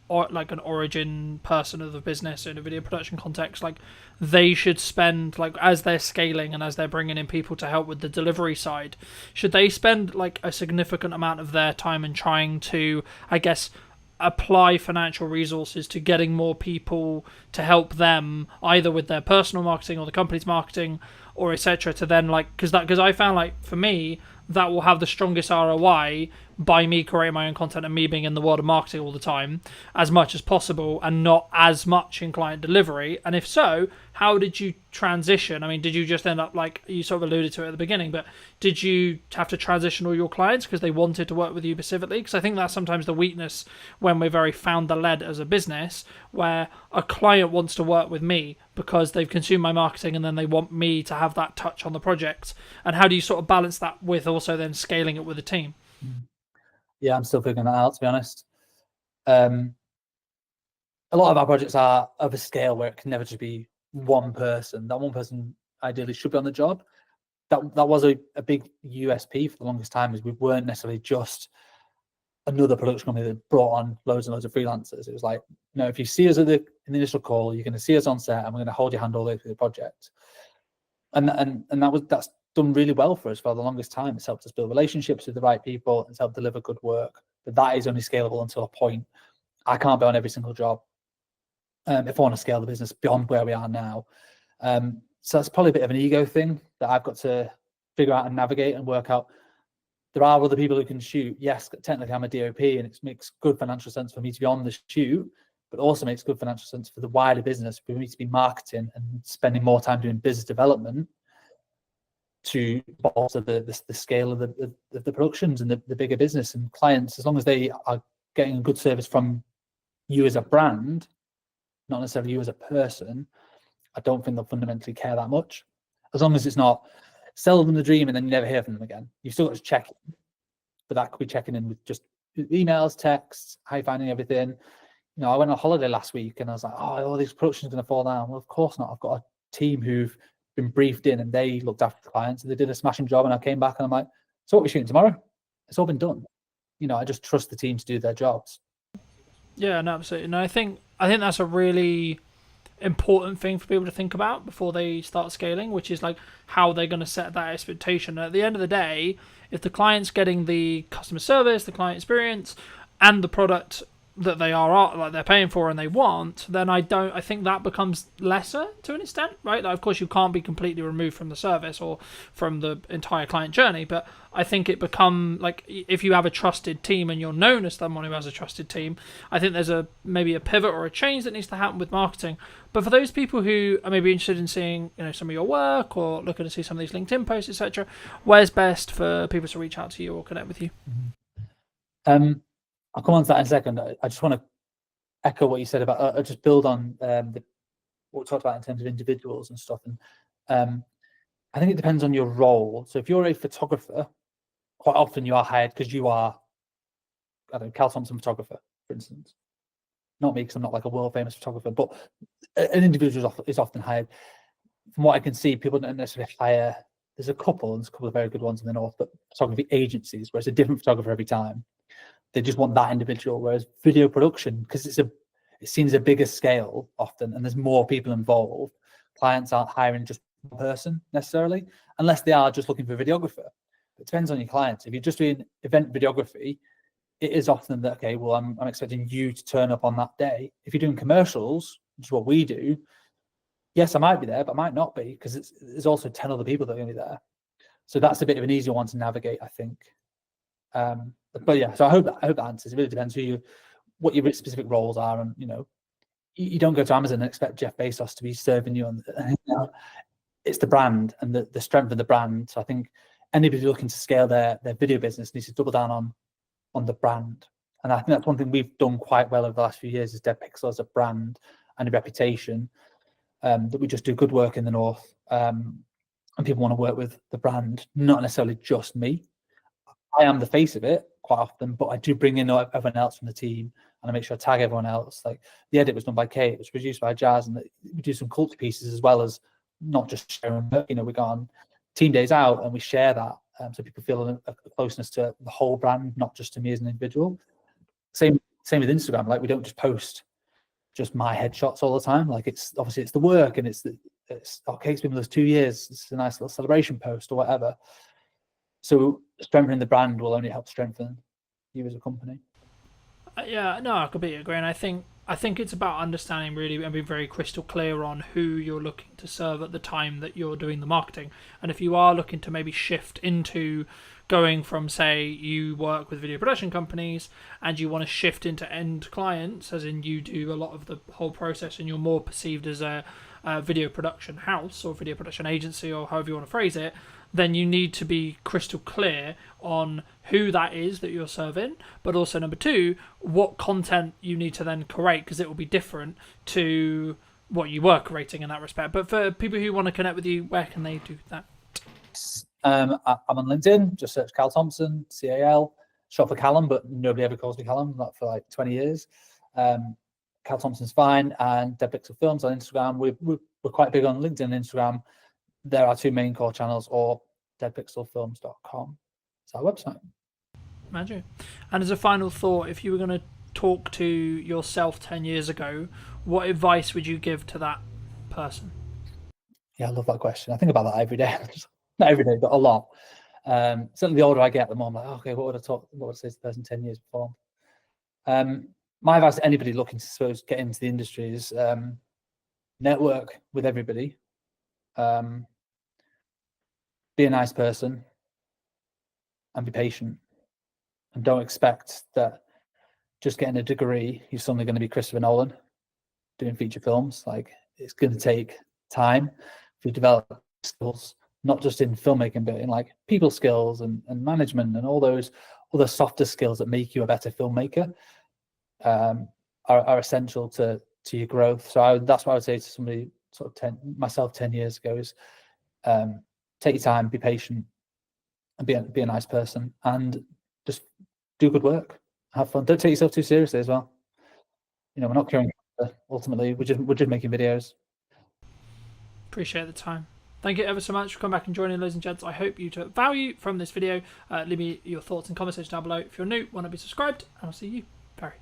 or like an origin person of the business in a video production context, like they should spend like as they're scaling and as they're bringing in people to help with the delivery side, should they spend like a significant amount of their time in trying to, I guess, apply financial resources to getting more people to help them either with their personal marketing or the company's marketing or etc. to then like because I found like for me that will have the strongest ROI by me creating my own content and me being in the world of marketing all the time as much as possible and not as much in client delivery. And if so, how did you transition? I mean, did you just end up like you sort of alluded to it at the beginning, but did you have to transition all your clients because they wanted to work with you specifically? Because I think that's sometimes the weakness when we're very founder-led as a business, where a client wants to work with me because they've consumed my marketing and then they want me to have that touch on the project. And how do you sort of balance that with also then scaling it with a team?
Yeah, I'm still figuring that out, to be honest. A lot of our projects are of a scale where it can never just be one person. That one person ideally should be on the job. That was a big USP for the longest time, is we weren't necessarily just another production company that brought on loads and loads of freelancers. It was like, no, if you see us in the initial call, you're going to see us on set and we're going to hold your hand all the way through the project. And that's done really well for us for the longest time. It's helped us build relationships with the right people. It's helped deliver good work. But that is only scalable until a point. I can't be on every single job if I want to scale the business beyond where we are now. So that's probably a bit of an ego thing that I've got to figure out and navigate and work out. There are other people who can shoot. Yes, technically I'm a DOP and it makes good financial sense for me to be on the shoot, but also makes good financial sense for the wider business for me to be marketing and spending more time doing business development to bolster the scale of the productions and the bigger business and clients. As long as they are getting a good service from you as a brand, not necessarily you as a person, I don't think they'll fundamentally care that much. As long as it's not sell them the dream and then you never hear from them again. You've still got to check in, but that could be checking in with just emails, texts, how you finding everything. You know, I went on holiday last week and I was like, oh, all these productions are going to fall down. Well, of course not. I've got a team who've been briefed in and they looked after the clients and they did a smashing job. And I came back and I'm like, so what are we shooting tomorrow? It's all been done. You know, I just trust the team to do their jobs.
Yeah, no, absolutely. And I think that's a really important thing for people to think about before they start scaling, which is like how they're going to set that expectation. And at the end of the day, if the client's getting the customer service, the client experience, and the product that they are like they're paying for and they want, then I think that becomes lesser to an extent, right? Like, of course, you can't be completely removed from the service or from the entire client journey, but I think it become like if you have a trusted team and you're known as someone who has a trusted team, I think there's maybe a pivot or a change that needs to happen with marketing. But for those people who are maybe interested in seeing, you know, some of your work or looking to see some of these LinkedIn posts, etc., where's best for people to reach out to you or connect with you?
I'll come on to that in a second. I just want to echo what you said about, just build on what we talked about in terms of individuals and stuff. And I think it depends on your role. So if you're a photographer, quite often you are hired because you are, I don't know, Cal Thompson photographer, for instance. Not me, because I'm not like a world famous photographer, but an individual is often hired. From what I can see, people don't necessarily hire. There's a couple of very good ones in the north, but photography agencies where it's a different photographer every time. They just want that individual. Whereas video production, because it's seen as a bigger scale often, and there's more people involved, clients aren't hiring just one person necessarily, unless they are just looking for a videographer. It depends on your clients. If you're just doing event videography, it is often that, okay, well, I'm expecting you to turn up on that day. If you're doing commercials, which is what we do, yes, I might be there, but I might not be, because there's also 10 other people that are going to be there. So that's a bit of an easier one to navigate, I think. But yeah, so I hope that answers. It really depends what your specific roles are, and you know, you don't go to Amazon and expect Jeff Bezos to be serving you on. You know, it's the brand and the strength of the brand. So I think anybody looking to scale their video business needs to double down on the brand. And I think that's one thing we've done quite well over the last few years is Dead Pixel as a brand and a reputation, that we just do good work in the north, and people want to work with the brand, not necessarily just me. I am the face of it quite often, but I do bring in everyone else from the team, and I make sure I tag everyone else. Like the edit was done by Kate, it was produced by Jazz, and we do some culture pieces as well as not just sharing. You know, we got on team days out and we share that, so people feel a closeness to the whole brand, not just to me as an individual. Same with Instagram. Like, we don't just post just my headshots all the time. Like, it's obviously it's the work, and it's okay, it's been with us 2 years. It's a nice little celebration post or whatever. So strengthening the brand will only help strengthen you as a company.
Yeah, no, I completely agree, and I think it's about understanding really and being very crystal clear on who you're looking to serve at the time that you're doing the marketing. And if you are looking to maybe shift into going from, say, you work with video production companies and you want to shift into end clients, as in you do a lot of the whole process and you're more perceived as a video production house or video production agency or however you want to phrase it, then you need to be crystal clear on who that is that you're serving, but also number two, what content you need to then create, because it will be different to what you were creating in that respect. But for people who want to connect with you, where can they do that?
I'm on LinkedIn, just search Cal Thompson, CAL, short for Callum, but nobody ever calls me Callum, not for like 20 years. Cal Thompson's fine, and Dead Pixel Films on Instagram. We're quite big on LinkedIn and Instagram. There are two main core channels, or deadpixelfilms.com. It's our website.
Magic. And as a final thought, if you were going to talk to yourself 10 years ago, what advice would you give to that person?
Yeah, I love that question. I think about that every day. Not every day, but a lot. Certainly the older I get, the more I'm like, okay, what would I say to the person 10 years before? My advice to anybody looking to get into the industry is network with everybody. Be a nice person and be patient, and don't expect that just getting a degree you're suddenly going to be Christopher Nolan doing feature films. Like, it's going to take time to develop skills, not just in filmmaking, but in like people skills and management and all those other softer skills that make you a better filmmaker, are essential to your growth. So that's what I would say to somebody sort of myself 10 years ago is, take your time, be patient, and be a nice person, and just do good work, have fun. Don't take yourself too seriously as well. You know, we're not curing cancer, ultimately. We're just making videos.
Appreciate the time. Thank you ever so much for coming back and joining, ladies and gents. I hope you took value from this video. Leave me your thoughts and comments down below. If you're new, want to be subscribed, and I'll see you very,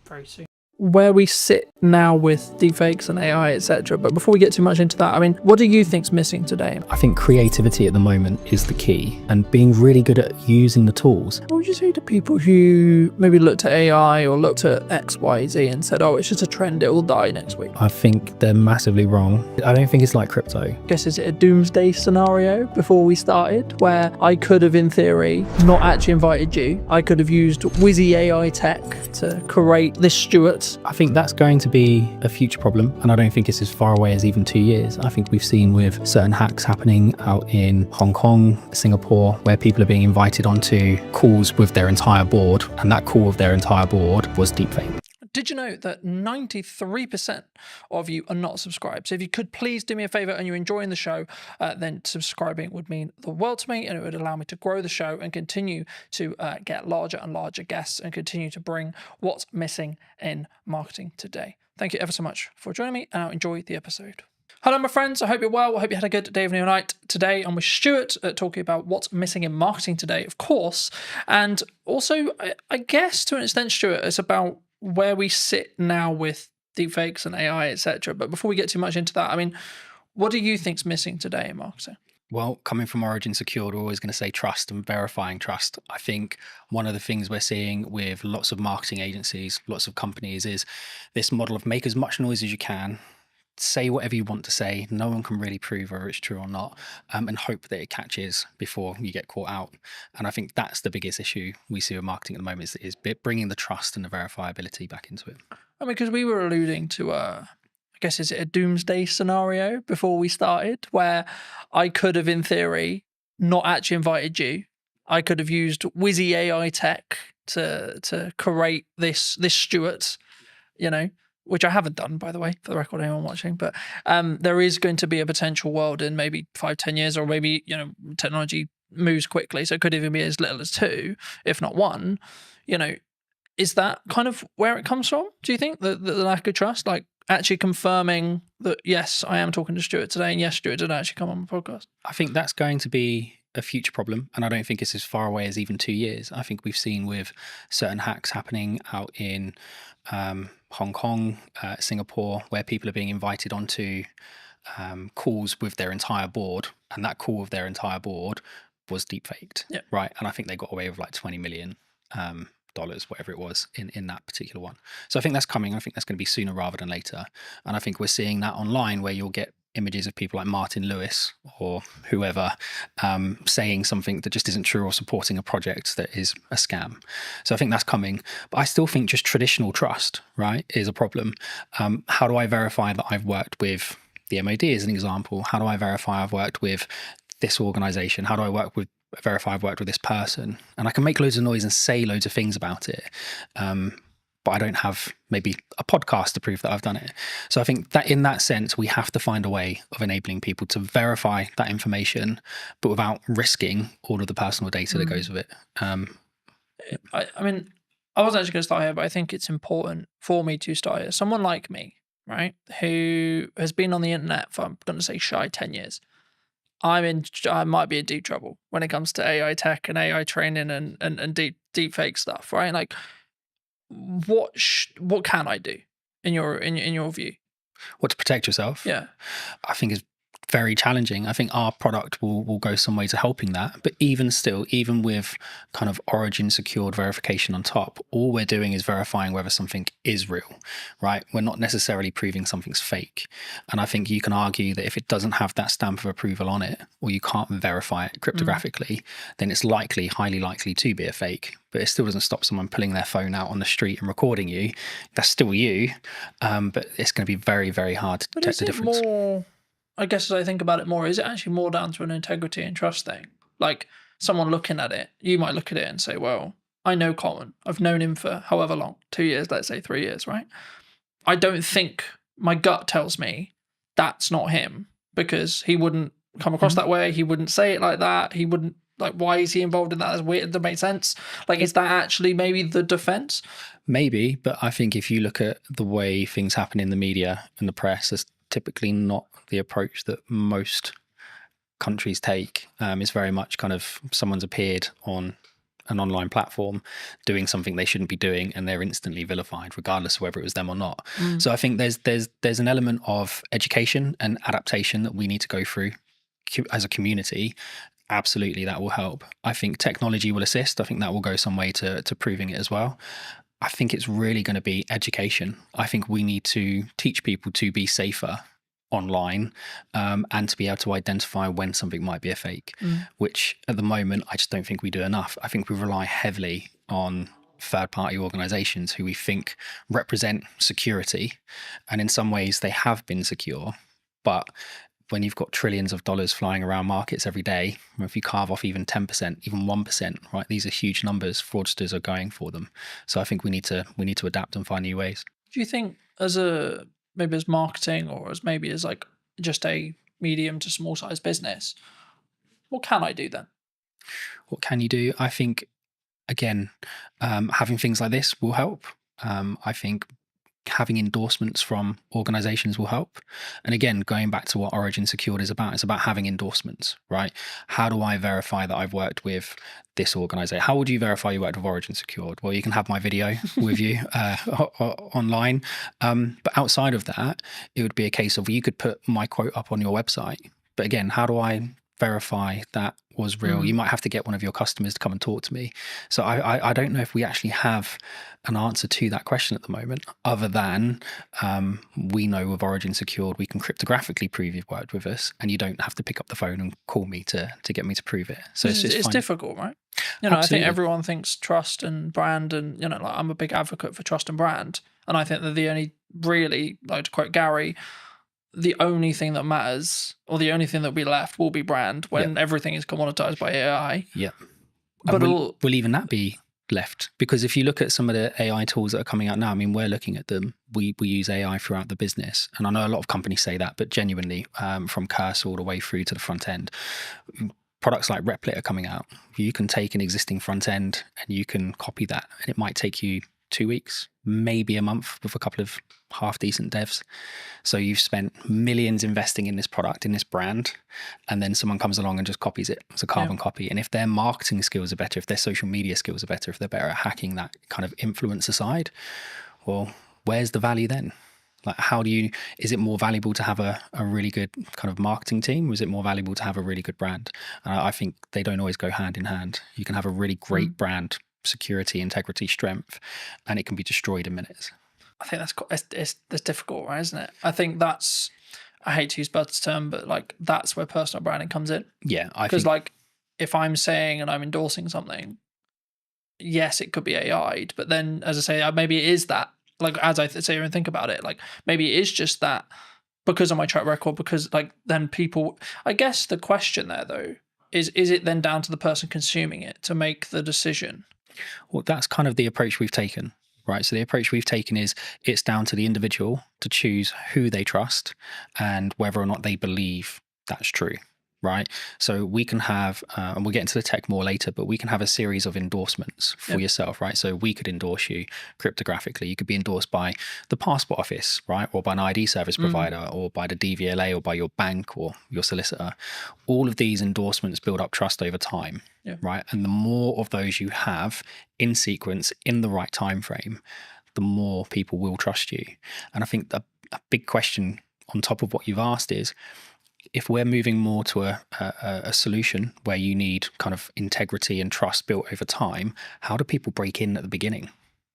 very soon. Where we sit now with deepfakes and AI, etc. But before we get too much into that, I mean, what do you think's missing today?
I think creativity at the moment is the key, and being really good at using the tools.
What would you say to people who maybe looked at AI or looked at X, Y, Z and said, oh, it's just a trend, it will die next week?
I think they're massively wrong. I don't think it's like crypto.
I guess, is it a doomsday scenario before we started, where I could have, in theory, not actually invited you? I could have used whizzy AI tech to create this Stuart.
I think that's going to be a future problem, and I don't think it's as far away as even 2 years. I think we've seen with certain hacks happening out in Hong Kong, Singapore, where people are being invited onto calls with their entire board, and that call with their entire board was deepfake.
Did you know that 93% of you are not subscribed? So if you could please do me a favor and you're enjoying the show, then subscribing would mean the world to me, and it would allow me to grow the show and continue to get larger and larger guests and continue to bring what's missing in marketing today. Thank you ever so much for joining me, and I'll enjoy the episode. Hello, my friends. I hope you're well. I hope you had a good day, evening, or night. Today, I'm with Stuart talking about what's missing in marketing today, of course. And also, I guess to an extent, Stuart, it's about where we sit now with deepfakes and AI, etc. But before we get too much into that, I mean, what do you think's missing today in marketing?
Well, coming from Origin Secured, we're always going to say trust and verifying trust. I think one of the things we're seeing with lots of marketing agencies, lots of companies, is this model of make as much noise as you can, say whatever you want to say, no one can really prove whether it's true or not, and hope that it catches before you get caught out. And I think that's the biggest issue we see with marketing at the moment, is bringing the trust and the verifiability back into it.
I mean, because we were alluding to, I guess, is it a doomsday scenario before we started, where I could have, in theory, not actually invited you. I could have used whizzy AI tech to create this Stuart, you know, which I haven't done, by the way, for the record, anyone watching. But there is going to be a potential world in maybe 5-10 years, or maybe, you know, technology moves quickly, so it could even be as little as 2, if not 1. You know, is that kind of where it comes from? Do you think the lack of trust? Like,
actually confirming that, yes, I am talking to Stuart today, and yes, Stuart did actually come on the podcast?
I think that's going to be a future problem, and I don't think it's as far away as even 2 years. I think we've seen with certain hacks happening out in Hong Kong, Singapore, where people are being invited onto calls with their entire board, and that call with their entire board was deep faked, right? And I think they got away with like $20 million, whatever it was, in that particular one. So I think that's coming. I think that's going to be sooner rather than later. And I think we're seeing that online, where you'll get images of people like Martin Lewis or whoever saying something that just isn't true, or supporting a project that is a scam. So I think that's coming. But I still think just traditional trust, right, is a problem. How do I verify that I've worked with the MOD as an example? How do I verify I've worked with this organization? How do I verify I've worked with this person? And I can make loads of noise and say loads of things about it. But I don't have maybe a podcast to prove that I've done it. So I think that in that sense, we have to find a way of enabling people to verify that information, but without risking all of the personal data that goes with it.
I mean, I wasn't actually going to start here, but I think it's important for me to start here. Someone like me, right, who has been on the internet for, I'm going to say, shy 10 years. I might be in deep trouble when it comes to AI tech and AI training and deep fake stuff, right? Like, what can I do in your view?
What, to protect yourself?
Yeah,
I think is very challenging. I think our product will go some way to helping that. But even still, even with kind of origin secured verification on top, all we're doing is verifying whether something is real, right? We're not necessarily proving something's fake. And I think you can argue that if it doesn't have that stamp of approval on it, or you can't verify it cryptographically, then it's highly likely to be a fake. But it still doesn't stop someone pulling their phone out on the street and recording you. That's still you. But it's going to be very, very hard to detect the difference.
More, I guess as I think about it more, is it actually more down to an integrity and trust thing? Like, someone looking at it, you might look at it and say, well, I know Colin. I've known him for however long, 2 years, let's say 3 years, right? I don't think, my gut tells me that's not him, because he wouldn't come across that way. He wouldn't say it like that. He wouldn't, like, why is he involved in that? That's weird. That makes sense. Like, is that actually maybe the defense?
Maybe, but I think if you look at the way things happen in the media and the press, that's typically not the approach that most countries take. It's very much kind of someone's appeared on an online platform doing something they shouldn't be doing, and they're instantly vilified, regardless of whether it was them or not. So I think there's an element of education and adaptation that we need to go through as a community. Absolutely, that will help. I think technology will assist. I think that will go some way to proving it as well. I think it's really going to be education. I think we need to teach people to be safer online, and to be able to identify when something might be a fake, which at the moment I just don't think we do enough. I think we rely heavily on third-party organizations who we think represent security, and in some ways they have been secure, but when you've got trillions of dollars flying around markets every day, if you carve off even 10%, even 1%, right, these are huge numbers. Fraudsters are going for them. So I think we need to adapt and find new ways.
Do you think maybe as marketing, or as maybe as like just a medium to small size business, what can I do then?
What can you do? I think, again, having things like this will help. I think having endorsements from organizations will help. And again, going back to what Origin Secured is about, it's about having endorsements, right? How do I verify that I've worked with this organization? How would you verify you worked with Origin Secured? Well, you can have my video with you online. But outside of that, it would be a case of, you could put my quote up on your website. But again, how do I verify that was real? You might have to get one of your customers to come and talk to me. So I don't know if we actually have an answer to that question at the moment, other than we know with Origin Secured we can cryptographically prove you've worked with us, and you don't have to pick up the phone and call me to get me to prove it. So it's
difficult, right? You know,
Absolutely.
I think everyone thinks trust and brand, and, you know, like, I'm a big advocate for trust and brand, and I think that the only really, like to quote Gary, the only thing that matters, or the only thing that will be left, will be brand when everything is commoditized by AI.
Yeah.
But
will even that be left? Because if you look at some of the AI tools that are coming out now, I mean, we're looking at them. We use AI throughout the business. And I know a lot of companies say that, but genuinely, from cursor all the way through to the front end, products like Replit are coming out. You can take an existing front end and you can copy that, and it might take you 2 weeks, maybe a month with a couple of half decent devs. So you've spent millions investing in this product, in this brand, and then someone comes along and just copies it. It's a carbon copy. And if their marketing skills are better, if their social media skills are better, if they're better at hacking that kind of influencer side, well, where's the value then? Like, is it more valuable to have a really good kind of marketing team? Or is it more valuable to have a really good brand? I think they don't always go hand in hand. You can have a really great brand, security, integrity, strength, and it can be destroyed in minutes.
I think that's difficult, right? Isn't it? I think that's, I hate to use Bud's term, but like that's where personal branding comes in.
Yeah,
because like if I'm saying and I'm endorsing something, yes, it could be AI'd, but then as I say, maybe it is that. Like as I sit here and think about it, like maybe it is just that because of my track record. Because like then people, I guess the question there though is it then down to the person consuming it to make the decision?
Well, that's kind of the approach we've taken. Right. So the approach we've taken is it's down to the individual to choose who they trust and whether or not they believe that's true. Right. So we can have, and we'll get into the tech more later, but we can have a series of endorsements for yourself. Right. So we could endorse you cryptographically. You could be endorsed by the passport office, right, or by an ID service provider, or by the DVLA, or by your bank or your solicitor. All of these endorsements build up trust over time. Yeah. Right. And the more of those you have in sequence in the right time frame, the more people will trust you. And I think a big question on top of what you've asked is, if we're moving more to a solution where you need kind of integrity and trust built over time, how do people break in at the beginning?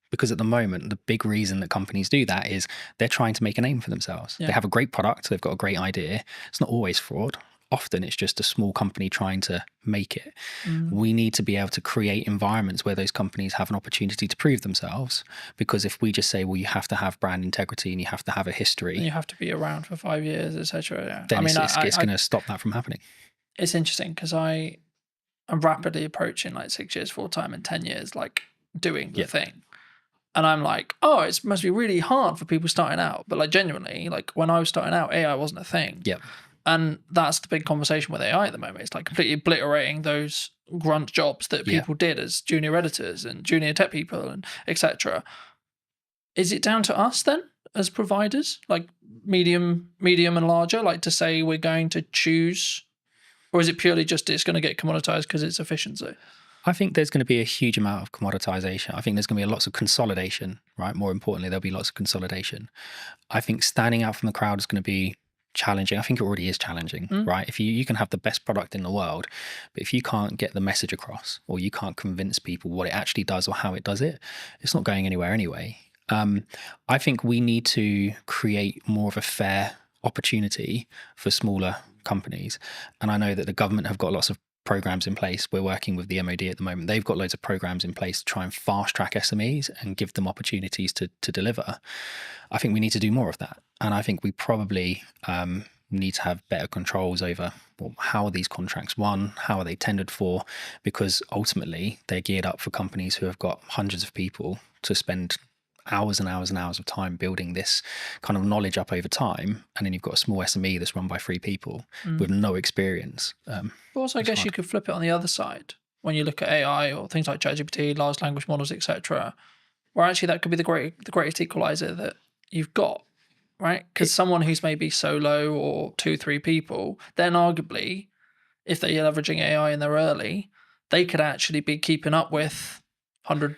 Because at the moment, the big reason that companies do that is they're trying to make a name for themselves. Yeah. They have a great product. They've got a great idea. It's not always fraud. Often it's just a small company trying to make it. We need to be able to create environments where those companies have an opportunity to prove themselves. Because if we just say, well, you have to have brand integrity and you have to have a history.
And you have to be around for 5 years, etc. Yeah.
Then it's going to stop that from happening.
It's interesting because I'm rapidly approaching like 6 years full time and 10 years like doing the thing. And I'm like, oh, it must be really hard for people starting out. But like genuinely, like when I was starting out, AI wasn't a thing.
Yeah.
And that's the big conversation with AI at the moment. It's like completely obliterating those grunt jobs that people did as junior editors and junior tech people and etc. Is it down to us then as providers, like medium and larger, like to say we're going to choose, or is it purely just it's going to get commoditized because it's efficiency?
I think there's going to be a huge amount of commoditization. I think there's going to be lots of consolidation, right? More importantly, there'll be lots of consolidation. I think standing out from the crowd is going to be challenging. I think it already is challenging, right? If you can have the best product in the world, but if you can't get the message across or you can't convince people what it actually does or how it does it, it's not going anywhere anyway. I think we need to create more of a fair opportunity for smaller companies. And I know that the government have got lots of programs in place. We're working with the MOD at the moment. They've got loads of programs in place to try and fast track SMEs and give them opportunities to deliver. I think we need to do more of that. And I think we probably need to have better controls over, well, how are these contracts won? How are they tendered for? Because ultimately they're geared up for companies who have got hundreds of people to spend hours and hours and hours of time building this kind of knowledge up over time. And then you've got a small SME that's run by 3 people with no experience.
But also, I guess you could flip it on the other side. When you look at AI or things like ChatGPT, large language models, etc., where actually that could be the greatest equalizer that you've got, right? Because someone who's maybe solo or 2-3 people, then arguably, if they're leveraging AI and they're early, they could actually be keeping up with 100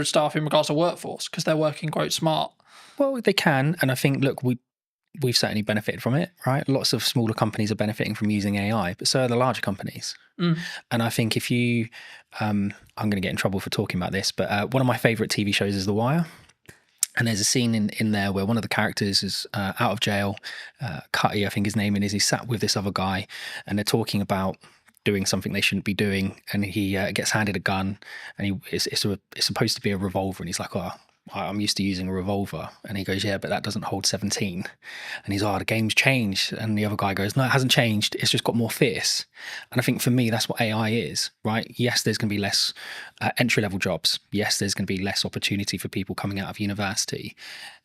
staff in regards to workforce because they're working quite smart.
Well, they can. And I think, look, we've certainly benefited from it, right? Lots of smaller companies are benefiting from using AI, but so are the larger companies. And I think if you, I'm going to get in trouble for talking about this, but one of my favorite TV shows is The Wire. And there's a scene in there where one of the characters is out of jail. Cutty, I think his name is. He's sat with this other guy and they're talking about doing something they shouldn't be doing. And he gets handed a gun and it's supposed to be a revolver. And he's like, oh, I'm used to using a revolver. And he goes, yeah, but that doesn't hold 17. And he's, oh, the game's changed. And the other guy goes, no, it hasn't changed. It's just got more fierce. And I think for me, that's what AI is, right? Yes, there's going to be less entry-level jobs. Yes, there's going to be less opportunity for people coming out of university.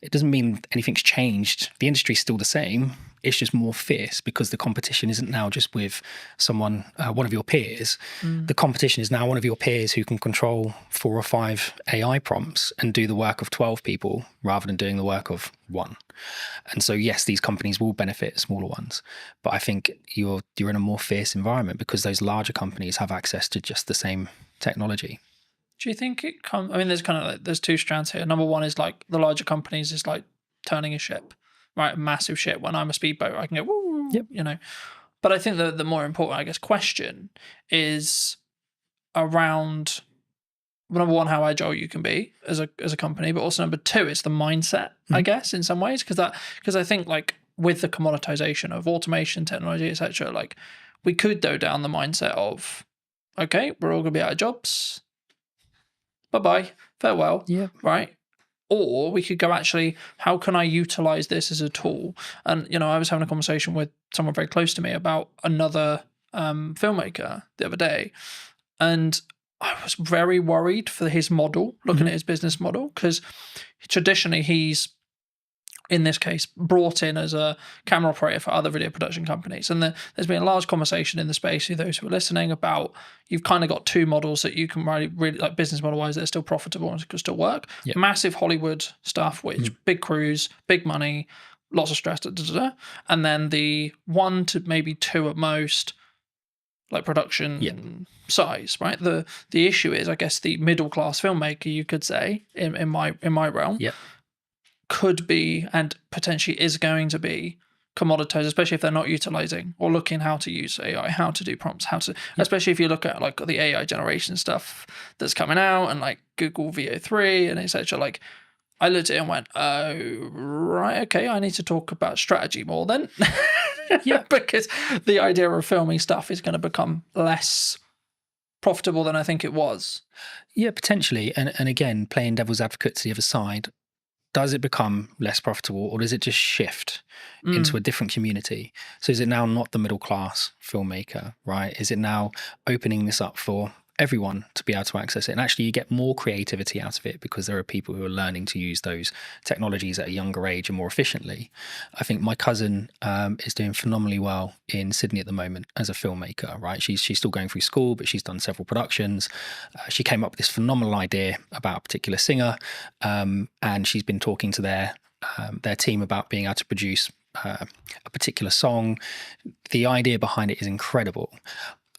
It doesn't mean anything's changed. The industry's still the same. It's just more fierce because the competition isn't now just with someone, one of your peers. The competition is now one of your peers who can control 4 or 5 AI prompts and do the work of 12 people rather than doing the work of one. And so, yes, these companies will benefit smaller ones, but I think you're in a more fierce environment because those larger companies have access to just the same technology.
Do you think it comes? I mean, there's kind of like there's 2 strands here. Number one is like the larger companies is like turning a ship, right? A massive ship. When I'm a speedboat, I can go, woo, you know. But I think the more important, I guess, question is around number one, how agile you can be as a company, but also number 2, it's the mindset, I guess, in some ways, because I think like with the commoditization of automation, technology, etc., like we could go down the mindset of, okay, we're all gonna be out of jobs. Bye-bye, farewell, right? Or we could go, actually, how can I utilize this as a tool? And, you know, I was having a conversation with someone very close to me about another filmmaker the other day. And I was very worried for his model, looking at his business model, because traditionally he's, in this case, brought in as a camera operator for other video production companies. And there's been a large conversation in the space, for those who are listening, about you've kind of got 2 models that you can really like business model wise that are still profitable and can still work. Massive Hollywood stuff, which big crews, big money, lots of stress, and then the 1 to maybe 2 at most, like production size, right? The issue is, I guess, the middle class filmmaker, you could say, in my realm. Could be and potentially is going to be commoditized, especially if they're not utilizing or looking how to use AI, how to do prompts, how to, especially if you look at like the AI generation stuff that's coming out and like Google VO3 and etc. Like I looked at it and went, oh, right, okay, I need to talk about strategy more then. Because the idea of filming stuff is going to become less profitable than I think it was.
Yeah, potentially. And again, playing devil's advocate to the other side, does it become less profitable, or does it just shift into a different community? So is it now not the middle class filmmaker, right? Is it now opening this up for everyone to be able to access it? And actually you get more creativity out of it because there are people who are learning to use those technologies at a younger age and more efficiently. I think my cousin is doing phenomenally well in Sydney at the moment as a filmmaker, right? She's still going through school, but she's done several productions. She came up with this phenomenal idea about a particular singer, and she's been talking to their team about being able to produce a particular song. The idea behind it is incredible.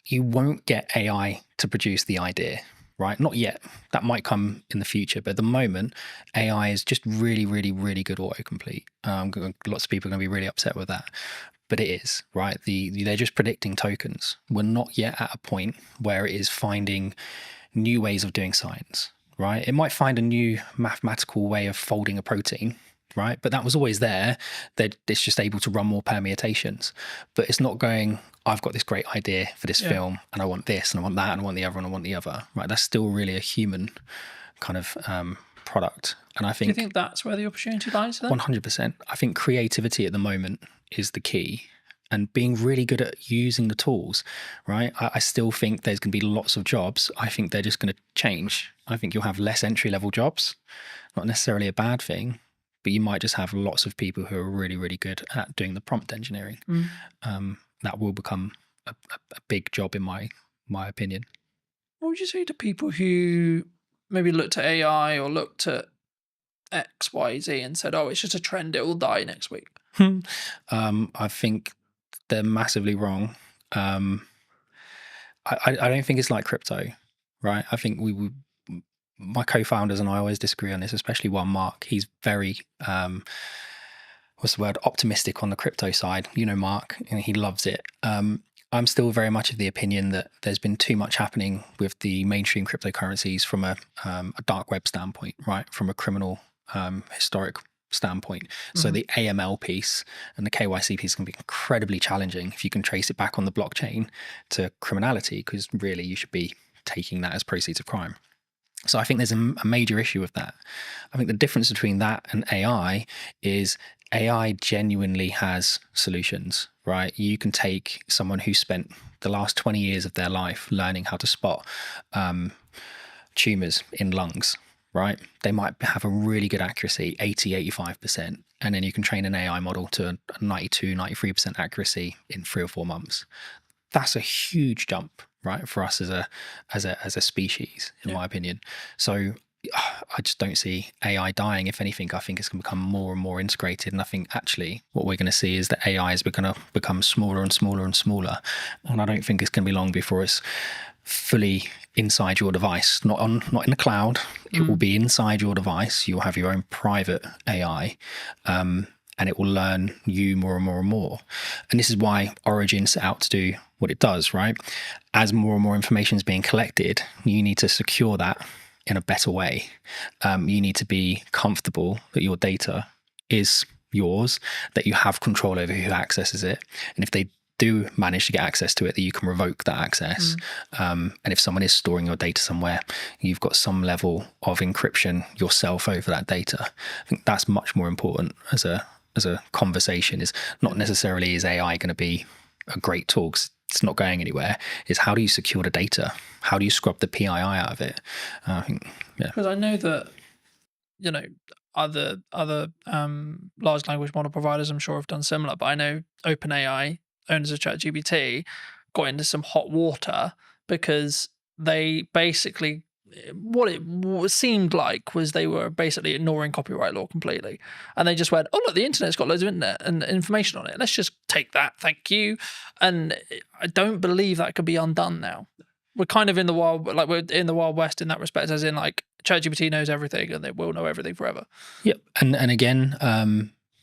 You won't get AI to produce the idea, right? Not yet. That might come in the future. But at the moment, AI is just really, really, really good autocomplete. Lots of people are going to be really upset with that. But it is, right? They're just predicting tokens. We're not yet at a point where it is finding new ways of doing science, right? It might find a new mathematical way of folding a protein, right? But that was always there. It's just able to run more permutations. But it's not going, I've got this great idea for this film, and I want this, and I want that, and I want the other, and I want the other, right? That's still really a human kind of product. And I think...
Do you think that's where the opportunity lies then?
100%. I think creativity at the moment is the key, and being really good at using the tools, right? I still think there's going to be lots of jobs. I think they're just going to change. I think you'll have less entry-level jobs, not necessarily a bad thing, but you might just have lots of people who are really, really good at doing the prompt engineering. That will become a big job in my opinion.
What would you say to people who maybe looked at AI or looked at X, Y, Z and said, oh, it's just a trend, it will die next week?
I think they're massively wrong. I don't think it's like crypto, right? I think my co-founders and I always disagree on this, especially one, Mark. He's very, optimistic on the crypto side. You know, Mark, and he loves it. I'm still very much of the opinion that there's been too much happening with the mainstream cryptocurrencies from a dark web standpoint, right? From a criminal historic standpoint. So the AML piece and the KYC piece can be incredibly challenging if you can trace it back on the blockchain to criminality, because really you should be taking that as proceeds of crime. So I think there's a major issue with that. I think the difference between that and AI is AI genuinely has solutions, right? You can take someone who spent the last 20 years of their life learning how to spot tumors in lungs, right? They might have a really good accuracy, 80, 85%. and then you can train an AI model to 92, 93% accuracy in 3 or 4 months. That's a huge jump, right, for us as a species, in my opinion. So I just don't see AI dying. If anything, I think it's going to become more and more integrated. And I think actually what we're going to see is that AI is going to become smaller and smaller and smaller. And I don't think it's going to be long before it's fully inside your device, not in the cloud. It will be inside your device. You'll have your own private AI, and it will learn you more and more and more. And this is why Origin set out to do what it does, right? As more and more information is being collected, you need to secure that in a better way. You need to be comfortable that your data is yours, that you have control over who accesses it. And if they do manage to get access to it, that you can revoke that access. And if someone is storing your data somewhere, you've got some level of encryption yourself over that data. I think that's much more important as a conversation. Is not necessarily is AI going to be a great tool, 'cause it's not going anywhere. Is how do you secure the data? How do you scrub the PII out of it? I think, yeah.
Because I know that, you know, other large language model providers, I'm sure, have done similar. But I know OpenAI, owners of ChatGPT, got into some hot water because they basically, what it seemed like was they were basically ignoring copyright law completely. And they just went, oh, look, the internet's got loads of internet and information on it. Let's just take that. Thank you. And I don't believe that could be undone now. We're kind of in the wild, like we're in the Wild West in that respect, as in like ChatGPT knows everything and they will know everything forever.
Yep. And again,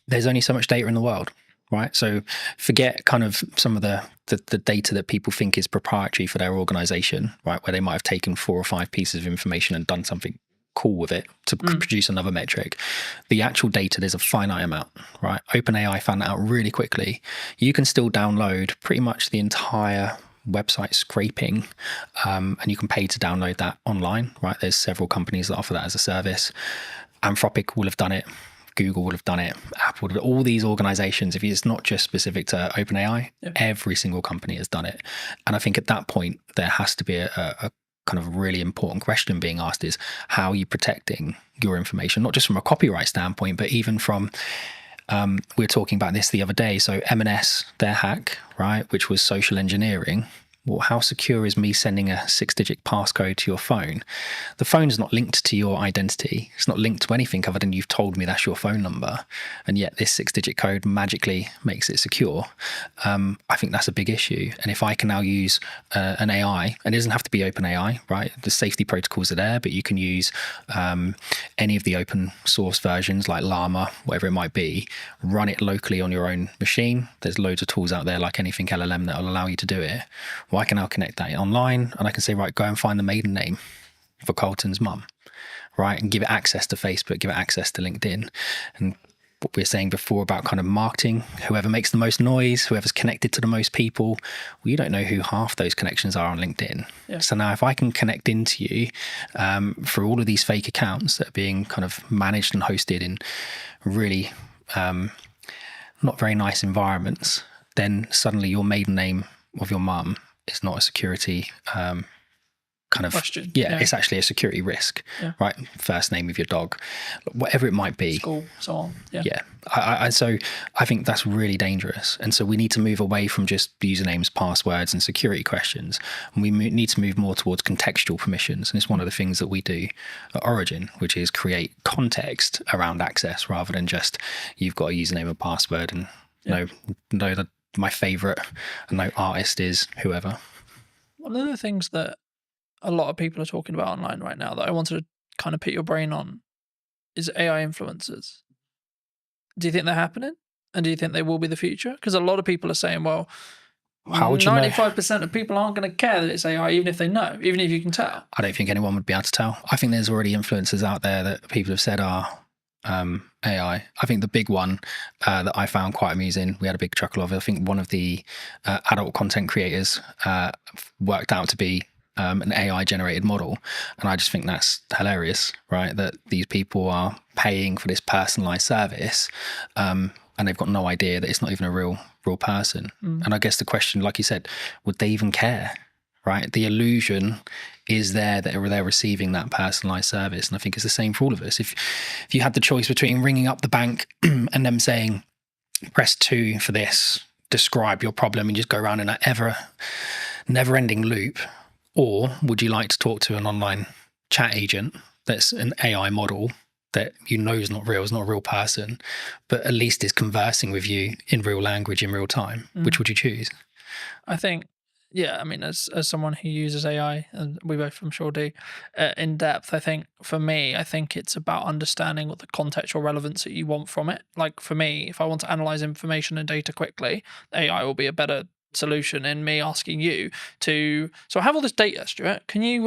there's only so much data in the world, right? So forget kind of some of the data that people think is proprietary for their organization, right? Where they might have taken 4 or 5 pieces of information and done something cool with it to produce another metric. The actual data, there's a finite amount, right? OpenAI found that out really quickly. You can still download pretty much the entire website scraping, and you can pay to download that online, right? There's several companies that offer that as a service. Anthropic will have done it. Google would have done it. Apple would have, all these organizations, if it's not just specific to OpenAI, every single company has done it. And I think at that point, there has to be a kind of really important question being asked is, how are you protecting your information? Not just from a copyright standpoint, but even from, we were talking about this the other day. So M&S, their hack, right, which was social engineering. Well, how secure is me sending a 6-digit passcode to your phone? The phone's not linked to your identity. It's not linked to anything other than you've told me that's your phone number. And yet this 6-digit code magically makes it secure. I think that's a big issue. And if I can now use an AI, and it doesn't have to be OpenAI, right? The safety protocols are there, but you can use any of the open source versions like Llama, whatever it might be, run it locally on your own machine. There's loads of tools out there like anything LLM that will allow you to do it. Well, I can now connect that online and I can say, right, go and find the maiden name for Colton's mum, right? And give it access to Facebook, give it access to LinkedIn. And what we were saying before about kind of marketing, whoever makes the most noise, whoever's connected to the most people, well, you don't know who half those connections are on LinkedIn. Yeah. So now if I can connect into you through all of these fake accounts that are being kind of managed and hosted in really not very nice environments, then suddenly your maiden name of your mum is not a security kind of question. Yeah, it's actually a security risk, right? First name of your dog, whatever it might be.
School, so on.
So I think that's really dangerous. And so we need to move away from just usernames, passwords, and security questions. And we need to move more towards contextual permissions. And it's one of the things that we do at Origin, which is create context around access rather than just you've got a username and password and know that my favorite artist is whoever.
One of the things that a lot of people are talking about online right now that I wanted to kind of put your brain on is AI influencers. Do you think they're happening? And do you think they will be the future? Because a lot of people are saying, well, how would you 95% of people aren't going to care that it's AI, even if they know, even if you can tell.
I don't think anyone would be able to tell. I think there's already influencers out there that people have said are AI. I think the big one that I found quite amusing, we had a big chuckle of it. I think one of the adult content creators worked out to be an AI generated model. And I just think that's hilarious, right? That these people are paying for this personalized service and they've got no idea that it's not even a real person. And I guess the question, like you said, would they even care? right? The illusion is there that they're receiving that personalized service. And I think it's the same for all of us. If you had the choice between ringing up the bank and them saying, press 2 for this, describe your problem, and just go around in an never-ending loop, or would you like to talk to an online chat agent that's an AI model that you know is not real, is not a real person, but at least is conversing with you in real language in real time? Which would you choose?
I think, yeah, I mean, as someone who uses AI, and we both, I'm sure, do, in depth, I think for me, I think it's about understanding what the contextual relevance that you want from it. Like for me, if I want to analyze information and data quickly, AI will be a better solution in me asking you to, so I have all this data, Stuart, can you,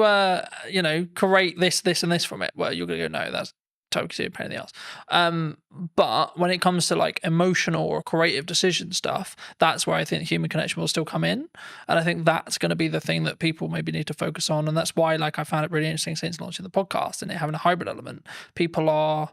create this, and this from it? Well, you're going to go, no, that's totally a pain in the ass. But when it comes to like emotional or creative decision stuff, that's where I think human connection will still come in. And I think that's going to be the thing that people maybe need to focus on. And that's why, like, I found it really interesting since launching the podcast and it having a hybrid element. People are,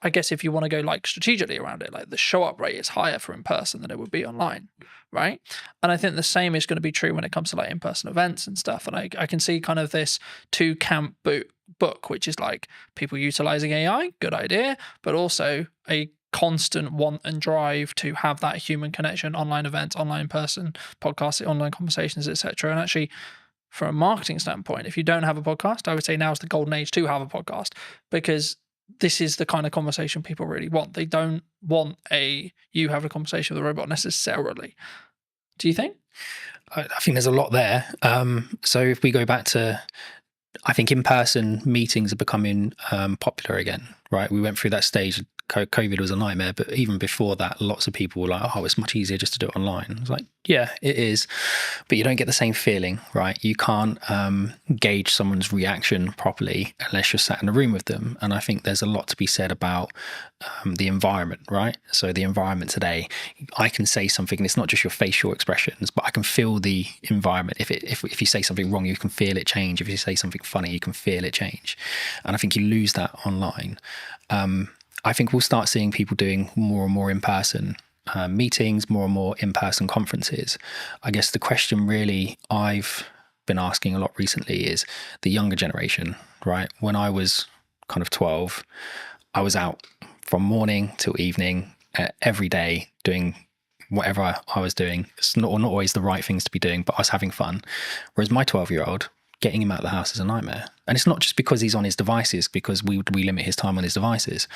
I guess, if you want to go like strategically around it, like the show up rate is higher for in person than it would be online, right? And I think the same is going to be true when it comes to like in-person events and stuff. And I can see kind of this two camp book, which is like people utilizing AI, good idea, but also a constant want and drive to have that human connection, online events, online in-person podcasts, online conversations, etc. And actually, from a marketing standpoint, if you don't have a podcast, I would say now is the golden age to have a podcast, because this is the kind of conversation people really want. They don't want you have a conversation with a robot necessarily. Do you think?
I think there's a lot there. So if we go back to, I think in-person meetings are becoming popular again, right? We went through that stage. COVID was a nightmare, but even before that, lots of people were like, oh, it's much easier just to do it online. I was like, yeah, it is, but you don't get the same feeling, right? You can't gauge someone's reaction properly unless you're sat in a room with them. And I think there's a lot to be said about the environment, right? So the environment today, I can say something and it's not just your facial expressions, but I can feel the environment. If you say something wrong, you can feel it change. If you say something funny, you can feel it change. And I think you lose that online. I think we'll start seeing people doing more and more in-person meetings, more and more in-person conferences. I guess the question really I've been asking a lot recently is the younger generation, right? When I was kind of 12, I was out from morning till evening every day doing whatever I was doing. It's not always the right things to be doing, but I was having fun. Whereas my 12-year-old, getting him out of the house is a nightmare. And it's not just because he's on his devices, because we limit his time on his devices.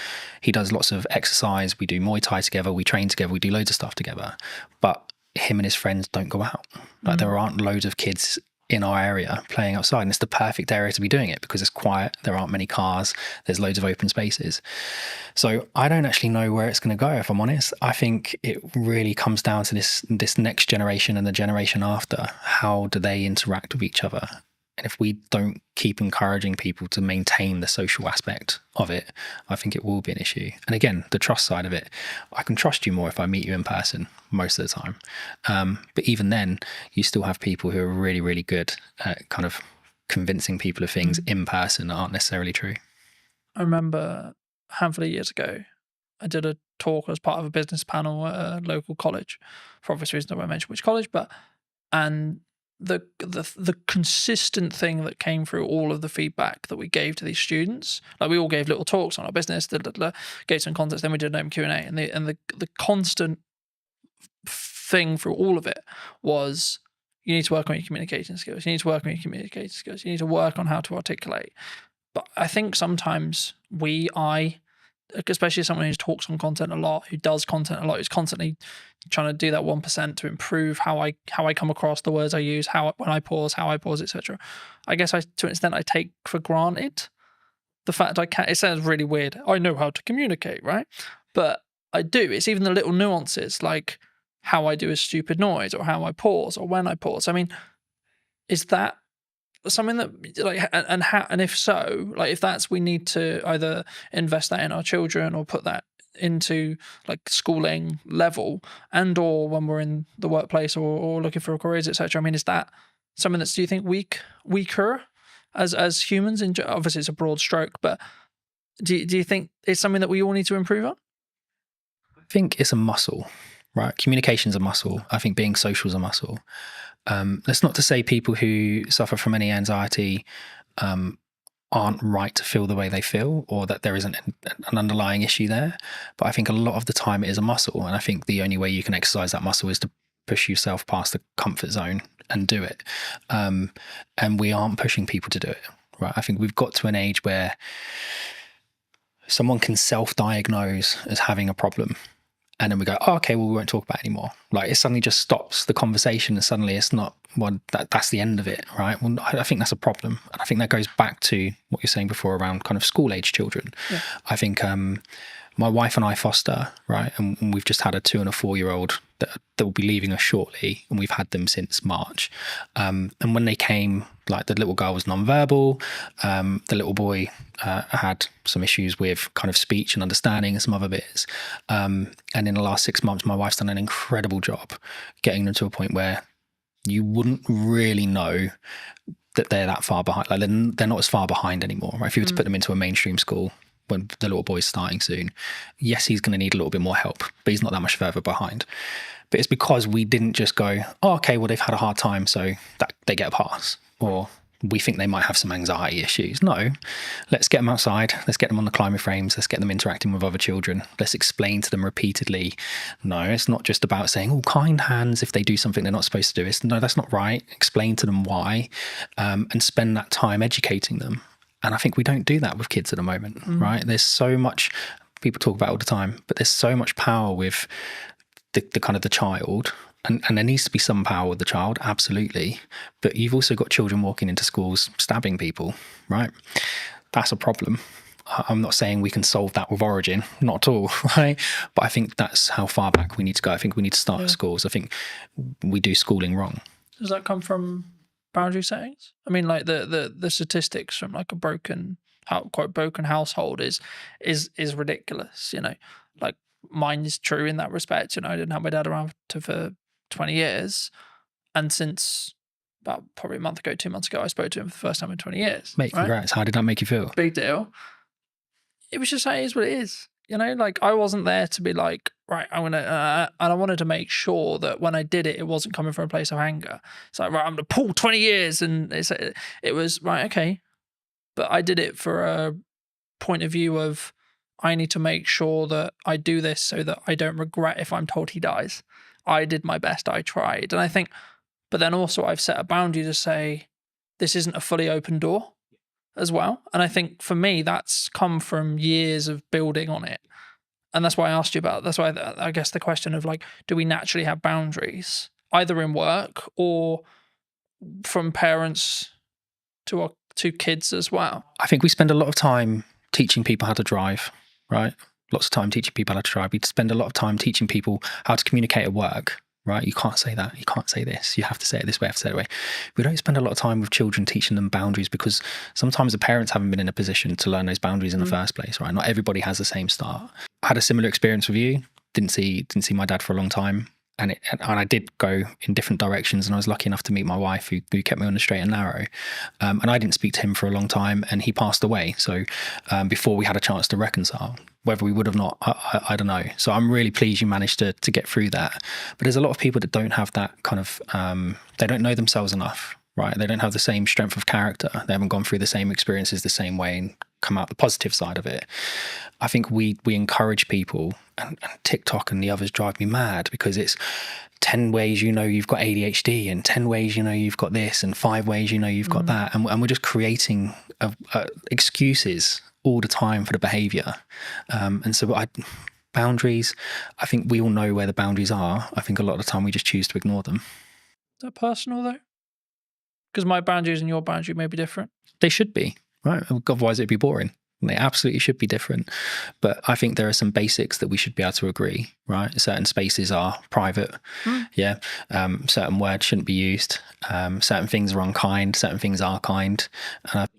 He does lots of exercise. We do Muay Thai together. We train together. We do loads of stuff together. But him and his friends don't go out. Like there aren't loads of kids in our area playing outside. And it's the perfect area to be doing it because it's quiet. There aren't many cars. There's loads of open spaces. So I don't actually know where it's going to go, if I'm honest. I think it really comes down to this next generation and the generation after. How do they interact with each other? And if we don't keep encouraging people to maintain the social aspect of it, I think it will be an issue. And again, the trust side of it, I can trust you more if I meet you in person most of the time. But even then, you still have people who are really, really good at kind of convincing people of things in person that aren't necessarily true.
I remember a handful of years ago, I did a talk as part of a business panel at a local college. For obvious reasons, I won't mention which college, and the consistent thing that came through all of the feedback that we gave to these students, like we all gave little talks on our business, gave some context, then we did an open Q&A, and the constant thing through all of it was, you need to work on your communication skills, you need to work on your communication skills, you need to work on how to articulate. But I think sometimes especially someone who talks on content a lot, who does content a lot, who's constantly trying to do that 1% to improve how I come across, the words I use, when I pause, etc. I guess to an extent I take for granted the fact I can't. It sounds really weird. I know how to communicate, right? But I do. It's even the little nuances, like how I do a stupid noise, or how I pause, or when I pause. I mean, is that something that, like, and if so, like, if that's, we need to either invest that in our children or put that into like schooling level, and or when we're in the workplace or looking for careers, etc. I mean, is that something that's, do you think, weaker as humans? Obviously it's a broad stroke, but do you think it's something that we all need to improve on?
I think it's a muscle, right? Communication's a muscle. I think being social is a muscle. That's not to say people who suffer from any anxiety aren't right to feel the way they feel, or that there isn't an underlying issue there. But I think a lot of the time it is a muscle. And I think the only way you can exercise that muscle is to push yourself past the comfort zone and do it. And we aren't pushing people to do it, right? I think we've got to an age where someone can self-diagnose as having a problem. And then we go, oh, okay, well, we won't talk about it anymore. Like, it suddenly just stops the conversation, and suddenly it's not, well, that's the end of it, right? Well, I think that's a problem. And I think that goes back to what you're saying before around kind of school-age children. Yeah. I think my wife and I foster, right? And we've just had a 2 and a 4-year-old that will be leaving us shortly, and we've had them since March. And when they came, like, the little girl was nonverbal, the little boy had some issues with kind of speech and understanding and some other bits. And in the last 6 months, my wife's done an incredible job getting them to a point where you wouldn't really know that they're that far behind. Like, they're not as far behind anymore, right? If you were to put them into a mainstream school when the little boy's starting soon, yes, he's going to need a little bit more help, but he's not that much further behind. But it's because we didn't just go, oh, okay, well, they've had a hard time, so that they get a pass, or we think they might have some anxiety issues. No, let's get them outside. Let's get them on the climber frames. Let's get them interacting with other children. Let's explain to them repeatedly. No, it's not just about saying, oh, kind hands if they do something they're not supposed to do. It's, no, that's not right. Explain to them why, and spend that time educating them. And I think we don't do that with kids at the moment, right? There's so much, people talk about it all the time, but there's so much power with the kind of the child. And there needs to be some power with the child, absolutely. But you've also got children walking into schools stabbing people, right? That's a problem. I'm not saying we can solve that with Origin, not at all, right? But I think that's how far back we need to go. I think we need to start at schools. I think we do schooling wrong.
Does that come from boundary settings? I mean, like the statistics from like a broken household is ridiculous, you know. Like, mine is true in that respect. You know, I didn't have my dad around for 20 years, and since about probably a month ago, 2 months ago, I spoke to him for the first time in 20 years.
Mate, congrats. Right? How did that make you feel?
Big deal. It was just, it is what it is. You know, like, I wasn't there to be like, right, I'm gonna, and I wanted to make sure that when I did it, it wasn't coming from a place of anger. It's like, right, I'm gonna pull 20 years, and it was right, okay, but I did it for a point of view of, I need to make sure that I do this so that I don't regret if I'm told he dies. I did my best, I tried. And I think, but then also I've set a boundary to say, this isn't a fully open door as well. And I think for me, that's come from years of building on it. And that's why I asked you about, that's why I guess the question of like, do we naturally have boundaries, either in work or from parents to kids as well?
I think we spend a lot of time teaching people how to drive, right? Lots of time teaching people how to drive. We spend a lot of time teaching people how to communicate at work, right? You can't say that. You can't say this. You have to say it this way. You have to say it that way. We don't spend a lot of time with children teaching them boundaries, because sometimes the parents haven't been in a position to learn those boundaries in the first place, right? Not everybody has the same start. I had a similar experience with you. Didn't see my dad for a long time. And I did go in different directions, and I was lucky enough to meet my wife who kept me on the straight and narrow. And I didn't speak to him for a long time, and he passed away. So before we had a chance to reconcile, whether we would have not, I don't know. So I'm really pleased you managed to get through that. But there's a lot of people that don't have that kind of, they don't know themselves enough, right? They don't have the same strength of character. They haven't gone through the same experiences the same way and come out the positive side of it. I think we encourage people, and TikTok and the others drive me mad, because it's 10 ways you know you've got ADHD, and 10 ways you know you've got this, and 5 ways you know you've got that. And we're just creating excuses all the time for the behaviour. And so boundaries, I think we all know where the boundaries are. I think a lot of the time we just choose to ignore them.
Is that personal though? Because my boundaries and your boundary may be different.
They should be, right? Otherwise it'd be boring. They absolutely should be different. But I think there are some basics that we should be able to agree, right? Certain spaces are private. Yeah. Certain words shouldn't be used. Certain things are unkind. Certain things are kind.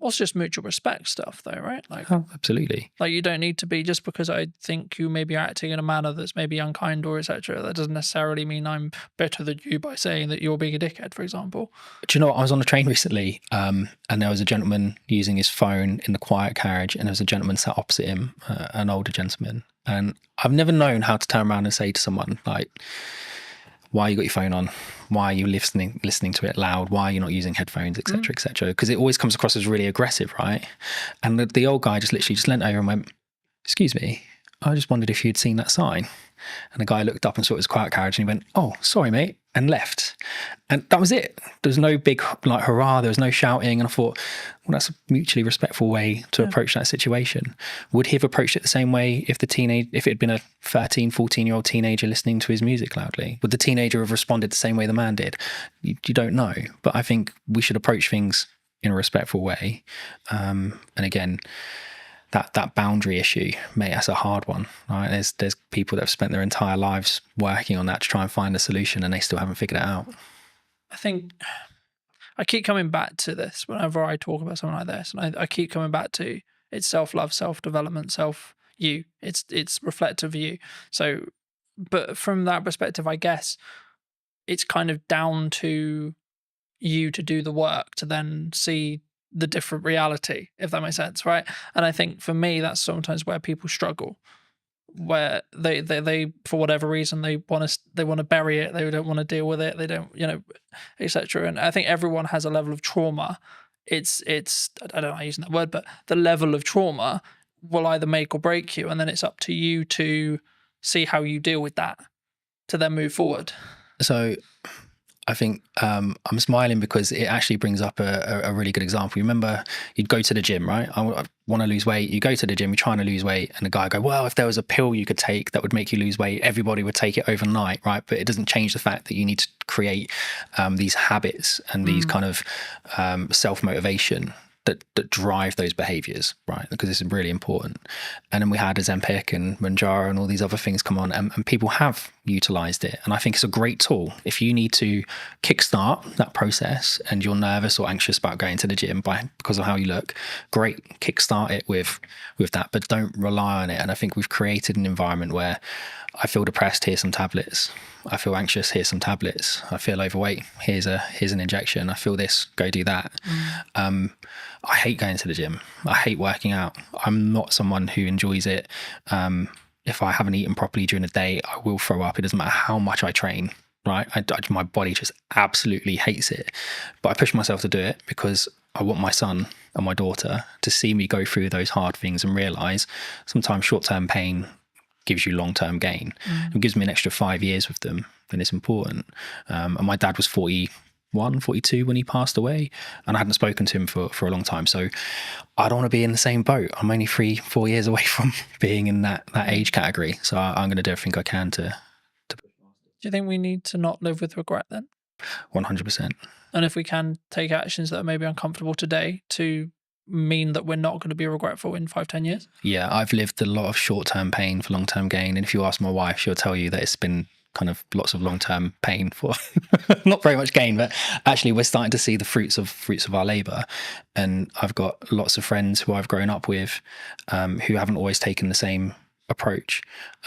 It's just mutual respect stuff though, right? Like,
oh, absolutely.
Like, you don't need to be, just because I think you may be acting in a manner that's maybe unkind or etc., that doesn't necessarily mean I'm better than you by saying that you're being a dickhead, for example.
Do you know what? I was on a train recently, and there was a gentleman using his phone in the quiet carriage, and there was a gentleman sat opposite him, an older gentleman. And I've never known how to turn around and say to someone, like, why you got your phone on? Why are you listening to it loud? Why are you not using headphones, etc., etc.? Because it always comes across as really aggressive, right? And the old guy just literally just leant over and went, "Excuse me, I just wondered if you'd seen that sign." And the guy looked up and saw it was a quiet carriage, and he went, "Oh, sorry, mate," and left. And that was it. There was no big like hurrah. There was no shouting. And I thought, well, that's a mutually respectful way to approach that situation. Would he have approached it the same way if it had been a 13, 14-year-old teenager listening to his music loudly? Would the teenager have responded the same way the man did? You don't know. But I think we should approach things in a respectful way. And again, that boundary issue, mate, that's a hard one, right? There's people that have spent their entire lives working on that to try and find a solution, and they still haven't figured it out.
I think I keep coming back to this whenever I talk about something like this, and I keep coming back to it's self-love, self-development, self-you. It's reflective of you. So, but from that perspective, I guess it's kind of down to you to do the work to then see the different reality, if that makes sense, right? And I think for me, that's sometimes where people struggle, where they for whatever reason they want to bury it, they don't want to deal with it, they don't, etc. And I think everyone has a level of trauma. It's I don't like using that word, but the level of trauma will either make or break you, and then it's up to you to see how you deal with that to then move forward.
So I think I'm smiling because it actually brings up a really good example. You remember you'd go to the gym, right? I want to lose weight. You go to the gym, you're trying to lose weight, and the guy go, well, if there was a pill you could take that would make you lose weight, everybody would take it overnight, right? But it doesn't change the fact that you need to create these habits and these kind of self-motivation that drive those behaviors, right? Because this is really important. And then we had Ozempic and Mounjaro and all these other things come on, and people have utilized it. And I think it's a great tool. If you need to kickstart that process and you're nervous or anxious about going to the gym because of how you look, great, kickstart it with that, but don't rely on it. And I think we've created an environment where I feel depressed, here's some tablets. I feel anxious, here's some tablets. I feel overweight, here's an injection. I feel this, go do that. I hate going to the gym. I hate working out. I'm not someone who enjoys it. If I haven't eaten properly during the day, I will throw up. It doesn't matter how much I train, right? My body just absolutely hates it. But I push myself to do it because I want my son and my daughter to see me go through those hard things and realize sometimes short-term pain gives you long-term gain. It gives me an extra 5 years with them, and it's important. And my dad was 41, 42 when he passed away, and I hadn't spoken to him for a long time. So I don't want to be in the same boat. I'm only 3-4 years away from being in that age category. So I'm going to do everything I can to.
Do you think we need to not live with regret then?
100%.
And if we can take actions that are maybe uncomfortable today to mean that we're not going to be regretful in 5-10 years?
Yeah, I've lived a lot of short-term pain for long-term gain. And if you ask my wife, she'll tell you that it's been kind of lots of long-term pain for not very much gain, but actually we're starting to see the fruits of our labor. And I've got lots of friends who I've grown up with who haven't always taken the same approach.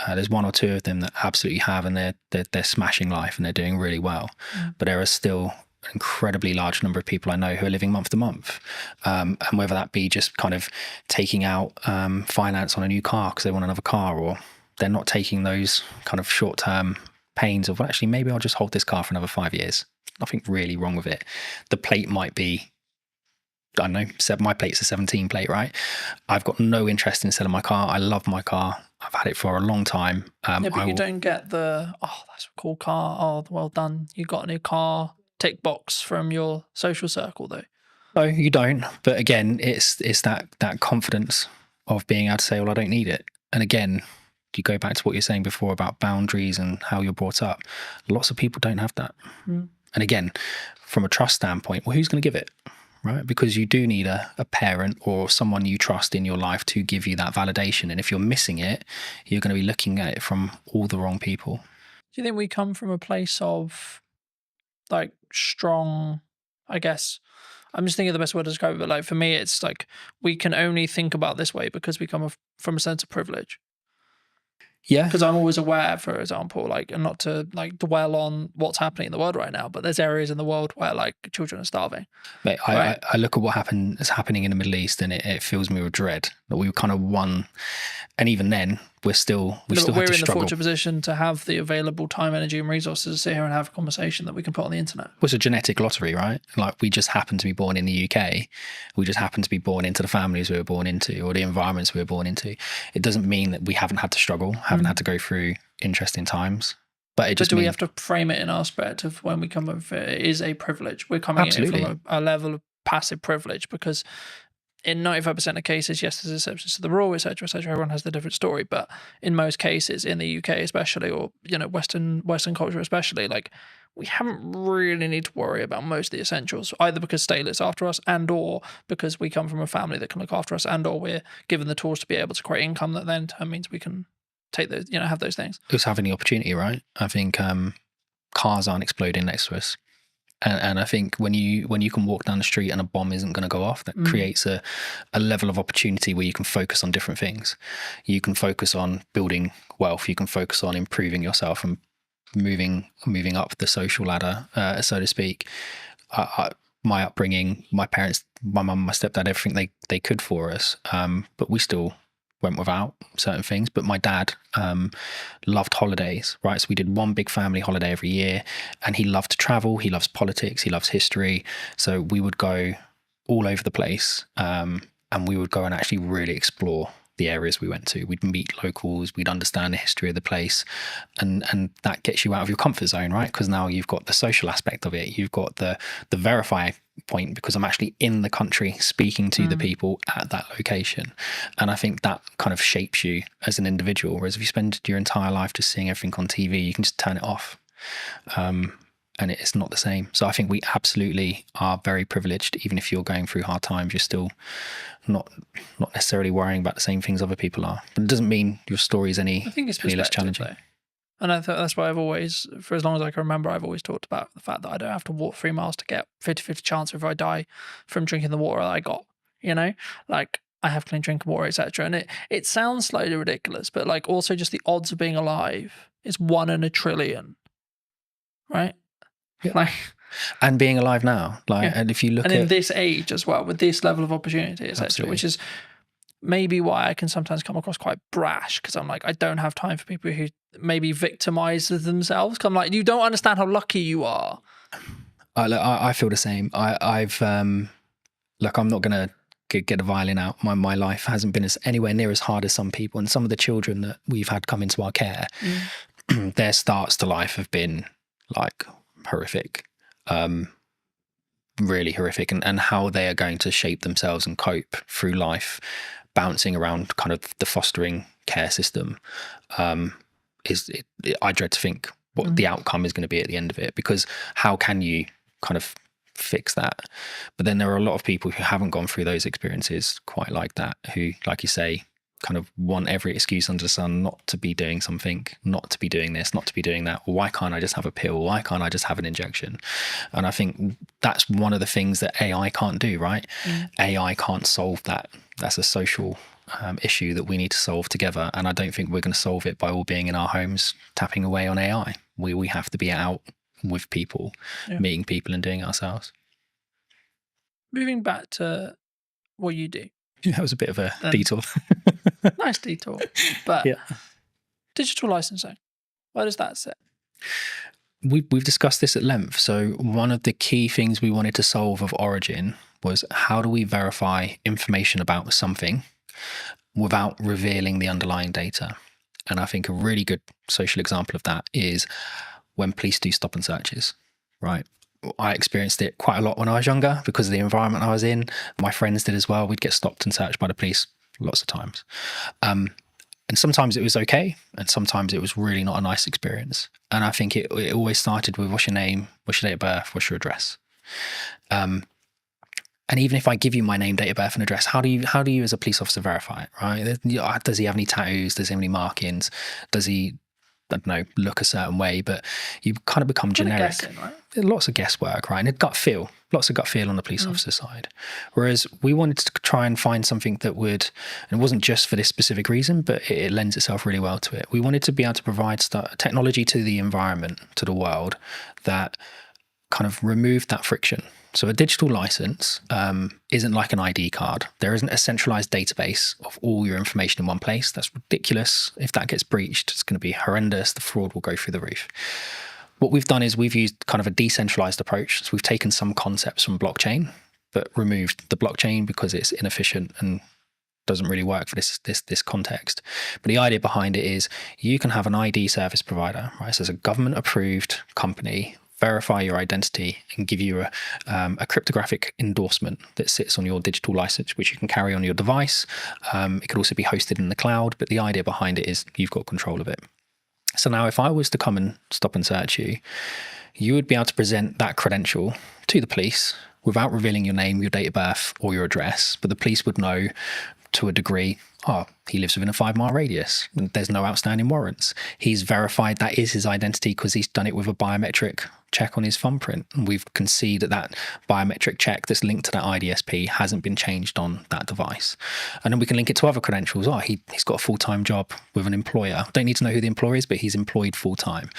There's one or two of them that absolutely have, and they're smashing life and they're doing really well. But there are still an incredibly large number of people I know who are living month to month, and whether that be just kind of taking out finance on a new car because they want another car, or they're not taking those kind of short-term pains of, well, actually maybe I'll just hold this car for another 5 years. Nothing really wrong with it. The plate might be, I don't know, my plate's a 17 plate, right? I've got no interest in selling my car. I love my car. I've had it for a long time.
But you don't get the, oh, that's a cool car. Oh, well done. You got a new car. Tick box from your social circle, though.
No, you don't. But again, it's that confidence of being able to say, well, I don't need it. And again, you go back to what you're saying before about boundaries and how you're brought up. Lots of people don't have that. And again, from a trust standpoint, well, who's going to give it? Right? Because you do need a parent or someone you trust in your life to give you that validation. And if you're missing it, you're going to be looking at it from all the wrong people.
Do you think we come from a place of like strong, I guess, I'm just thinking of the best word to describe it, but like for me, it's like we can only think about this way because we come from a sense of privilege.
Yeah.
Because I'm always aware, for example, like, and not to like dwell on what's happening in the world right now, but there's areas in the world where like children are starving.
Mate, I look at what is happening in the Middle East, and it fills me with dread that we kind of won. And even then, we still
But
had
we're
to
in the
struggle.
fortunate position to have the available time, energy, and resources to sit here and have a conversation that we can put on the internet.
It was a genetic lottery, right? Like, we just happened to be born in the UK. We just happened to be born into the families we were born into, or the environments we were born into. It doesn't mean that we haven't had to struggle, haven't had to go through interesting times. But it just
do we
means,
have to frame it in our perspective when we come over it is a privilege. We're coming in
Absolutely.
from a level of passive privilege, because in 95% of cases, yes, there's exceptions to the rule, etc., etc. Everyone has the different story, but in most cases, in the UK especially, or Western culture especially, like, we haven't really need to worry about most of the essentials, either because state looks after us, and or because we come from a family that can look after us, and or we're given the tools to be able to create income that then in turn means we can take those, have those things.
it's having the opportunity, right? I think cars aren't exploding next to us. And I think when you can walk down the street and a bomb isn't going to go off, that creates a level of opportunity where you can focus on different things. You can focus on building wealth. You can focus on improving yourself and moving up the social ladder, so to speak. My upbringing, my parents, my mum, my stepdad, everything they could for us, but we still went without certain things. But my dad loved holidays, right? So we did one big family holiday every year, and he loved to travel. He loves politics. He loves history. So we would go all over the place, and we would go and actually really explore the areas we went to. We'd meet locals. We'd understand the history of the place, and that gets you out of your comfort zone, right? Because now you've got the social aspect of it. You've got the verify point, because I'm actually in the country speaking to the people at that location. And I think that kind of shapes you as an individual. Whereas if you spend your entire life just seeing everything on TV, you can just turn it off. And it's not the same. So I think we absolutely are very privileged. Even if you're going through hard times, you're still not necessarily worrying about the same things other people are. But it doesn't mean your story is any
I think it's
less
perspective,
challenging.
though. And I thought that's why I've always, for as long as I can remember, I've always talked about the fact that I don't have to walk 3 miles to get 50-50 chance if I die from drinking the water that I got, like, I have clean drinking water, etc. And it sounds slightly ridiculous, but like, also just the odds of being alive is 1 in a trillion, right?
Yeah.
Like,
And being alive now, like,
Yeah.
and if you look
and
at
in this age as well, with this level of opportunity, etc.,
Absolutely.
which is maybe why I can sometimes come across quite brash, because I'm like, I don't have time for people who maybe victimize themselves. 'Cause I'm like, you don't understand how lucky you are.
I feel the same. I've look, I'm not gonna get a violin out. My life hasn't been anywhere near as hard as some people, and some of the children that we've had come into our care, their starts to life have been like horrific, really horrific, and how they are going to shape themselves and cope through life, bouncing around kind of the fostering care system, I dread to think what the outcome is going to be at the end of it, because how can you kind of fix that? But then there are a lot of people who haven't gone through those experiences quite like that, who, like you say, kind of want every excuse under the sun not to be doing something, not to be doing this, not to be doing that. Well, why can't I just have a pill? Why can't I just have an injection? And I think that's one of the things that AI can't do, right? AI can't solve that. That's a social issue that we need to solve together. And I don't think we're going to solve it by all being in our homes tapping away on AI. We have to be out with people, meeting people and doing it ourselves.
Moving back to what you do.
That was a bit of a detour.
Nice detour. But digital licensing, where does that sit?
We've discussed this at length. So one of the key things we wanted to solve of origin was, how do we verify information about something without revealing the underlying data? And I think a really good social example of that is when police do stop and searches, right? I experienced it quite a lot when I was younger because of the environment I was in. My friends did as well. We'd get stopped and searched by the police lots of times. And sometimes it was okay, and sometimes it was really not a nice experience. And I think it always started with, what's your name, what's your date of birth, what's your address? And even if I give you my name, date of birth and address, how do you as a police officer verify it, right? Does he have any tattoos? Does he have any markings? Does he, I don't know, look a certain way? But you kind of become generic.
Guessing, right?
There's lots of guesswork, right? And lots of gut feel on the police officer side. Whereas we wanted to try and find something that would, and it wasn't just for this specific reason, but it lends itself really well to it. We wanted to be able to provide technology to the environment, to the world, that kind of removed that friction, So a digital license isn't like an ID card. There isn't a centralized database of all your information in one place. That's ridiculous. If that gets breached, it's going to be horrendous. The fraud will go through the roof. What we've done is we've used kind of a decentralized approach. So we've taken some concepts from blockchain, but removed the blockchain because it's inefficient and doesn't really work for this context. But the idea behind it is you can have an ID service provider, right? So it's a government approved company, verify your identity and give you a cryptographic endorsement that sits on your digital license, which you can carry on your device. It could also be hosted in the cloud, but the idea behind it is you've got control of it. So now if I was to come and stop and search you, you would be able to present that credential to the police without revealing your name, your date of birth or your address, but the police would know to a degree, he lives within a 5-mile radius. There's no outstanding warrants. He's verified that is his identity because he's done it with a biometric check on his thumbprint. And we can see that biometric check that's linked to that IDSP hasn't been changed on that device. And then we can link it to other credentials. He's got a full-time job with an employer. Don't need to know who the employer is, but he's employed full-time.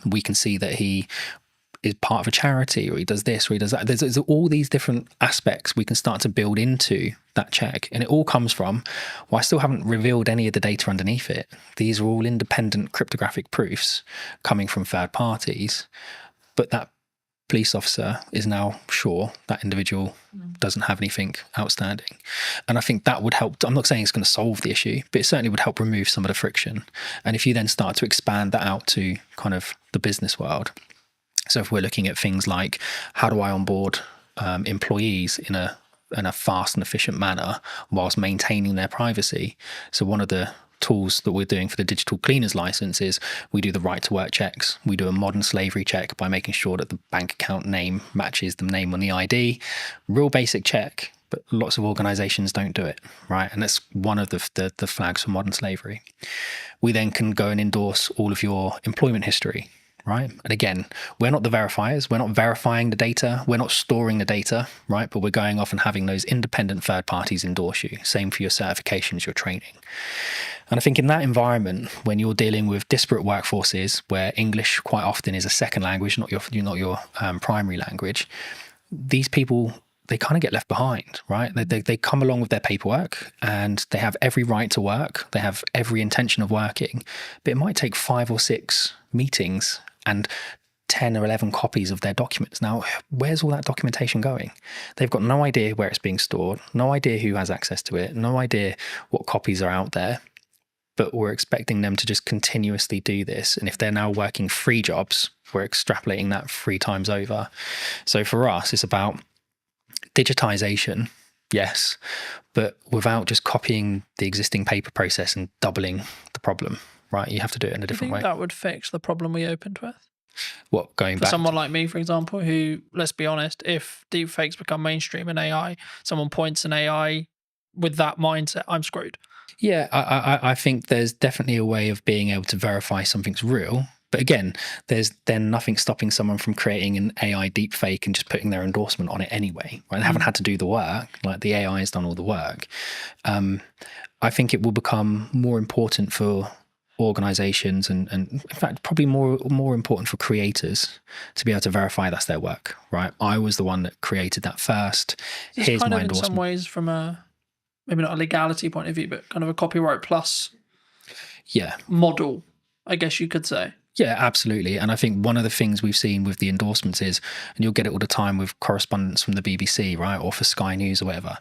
We can see that he is part of a charity, or he does this, or he does that. There's all these different aspects we can start to build into that check. And it all comes from, well, I still haven't revealed any of the data underneath it. These are all independent cryptographic proofs coming from third parties, but that police officer is now sure that individual doesn't have anything outstanding. And I think that would help. I'm not saying it's going to solve the issue, but it certainly would help remove some of the friction. And if you then start to expand that out to kind of the business world, so if we're looking at things like how do I onboard employees in a fast and efficient manner whilst maintaining their privacy. So one of the tools that we're doing for the digital cleaners license is we do the right to work checks. We do a modern slavery check by making sure that the bank account name matches the name on the ID. Real basic check, but lots of organizations don't do it, right? And that's one of the flags for modern slavery. We then can go and endorse all of your employment history. Right. And again, we're not the verifiers. We're not verifying the data. We're not storing the data. Right. But we're going off and having those independent third parties endorse you. Same for your certifications, your training. And I think in that environment, when you're dealing with disparate workforces where English quite often is a second language, not your primary language, these people, they kind of get left behind, right? They come along with their paperwork and they have every right to work. They have every intention of working, but it might take 5 or 6 meetings and 10 or 11 copies of their documents. Now, where's all that documentation going? They've got no idea where it's being stored, no idea who has access to it, no idea what copies are out there, but we're expecting them to just continuously do this. And if they're now working 3 jobs, we're extrapolating that 3 times over. So for us, it's about digitization, yes, but without just copying the existing paper process and doubling the problem, right? You have to do it in a different way.
That would fix the problem we opened with?
What, going back?
For someone like me, for example, who, let's be honest, if deepfakes become mainstream in AI, someone points an AI with that mindset, I'm screwed.
Yeah, I think there's definitely a way of being able to verify something's real. But again, there's then nothing stopping someone from creating an AI deepfake and just putting their endorsement on it anyway. Right? They haven't had to do the work. Like the AI has done all the work. I think it will become more important for organizations and in fact probably more important for creators to be able to verify that's their work, right? I was the one that created that first. Here's my endorsement. In some
ways from a maybe not a legality point of view, but kind of a copyright plus model, I guess you could say.
Yeah, absolutely. And I think one of the things we've seen with the endorsements is, and you'll get it all the time with correspondence from the BBC, right? Or for Sky News or whatever,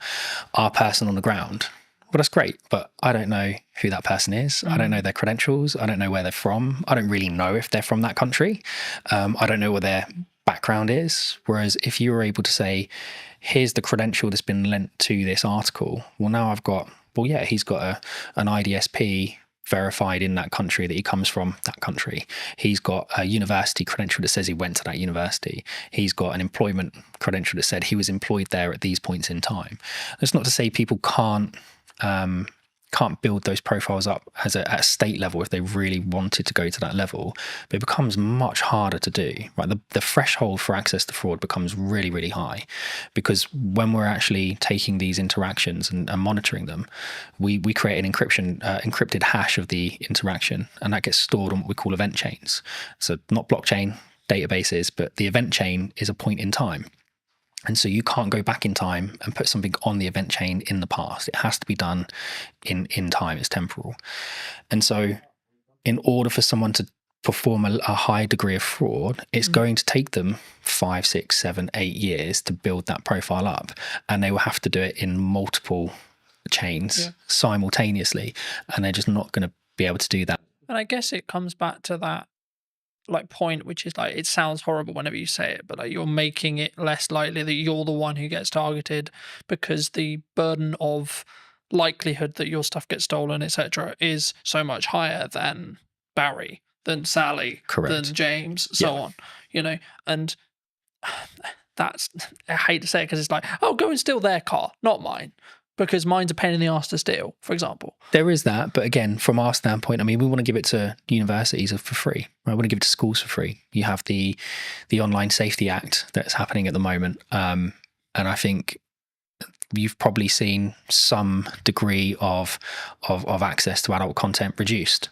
our person on the ground. Well, that's great, but I don't know who that person is. I don't know their credentials. I don't know where they're from. I don't really know if they're from that country. I don't know what their background is. Whereas if you were able to say, here's the credential that's been lent to this article, well, now I've got, well, yeah, he's got an IDSP verified in that country that he comes from that country. He's got a university credential that says he went to that university. He's got an employment credential that said he was employed there at these points in time. That's not to say people can't build those profiles up at a state level if they really wanted to go to that level, but it becomes much harder to do, right? The threshold for access to fraud becomes really, really high, because when we're actually taking these interactions and monitoring them, we create an encrypted hash of the interaction, and that gets stored on what we call event chains. So not blockchain databases, but the event chain is a point in time. And so you can't go back in time and put something on the event chain in the past. It has to be done in time. It's temporal. And so in order for someone to perform a high degree of fraud, it's going to take them 5, 6, 7, 8 years to build that profile up. And they will have to do it in multiple chains simultaneously. And they're just not going to be able to do that.
And I guess it comes back to that like point, which is like, it sounds horrible whenever you say it, but like you're making it less likely that you're the one who gets targeted, because the burden of likelihood that your stuff gets stolen, etc., is so much higher than Barry, than Sally,
Correct.
than James, so on, you know. And that's, I hate to say it because it's like, oh, go and steal their car, not mine, because mine's a pain in the arse to steal, for example.
There is that, but again, from our standpoint, I mean, we want to give it to universities for free. Right? We want to give it to schools for free. You have the Online Safety Act that's happening at the moment, and I think you've probably seen some degree of access to adult content reduced.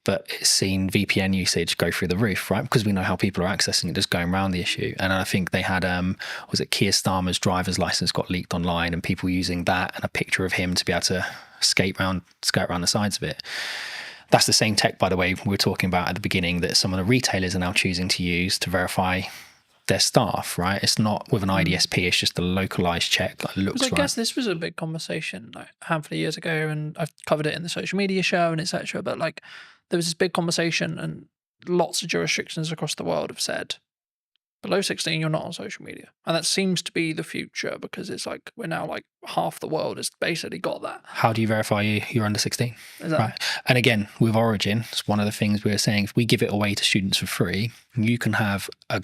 But it's seen VPN usage go through the roof, right? Because we know how people are accessing it, just going around the issue. And I think they had, was it Keir Starmer's driver's license got leaked online, and people using that and a picture of him to be able to skate around the sides of it. That's the same tech, by the way, we were talking about at the beginning, that some of the retailers are now choosing to use to verify their staff, right? It's not with an IDSP, it's just a localized check that looks right.
I guess this was a big conversation like a handful of years ago, and I've covered it in the social media show and etc. But like, there was this big conversation, and lots of jurisdictions across the world have said, below 16, you're not on social media. And that seems to be the future, because it's like, we're now like half the world has basically got that.
How do you verify you're under 16?
Exactly.
Right. And again, with Origin, it's one of the things we were saying, if we give it away to students for free, you can have a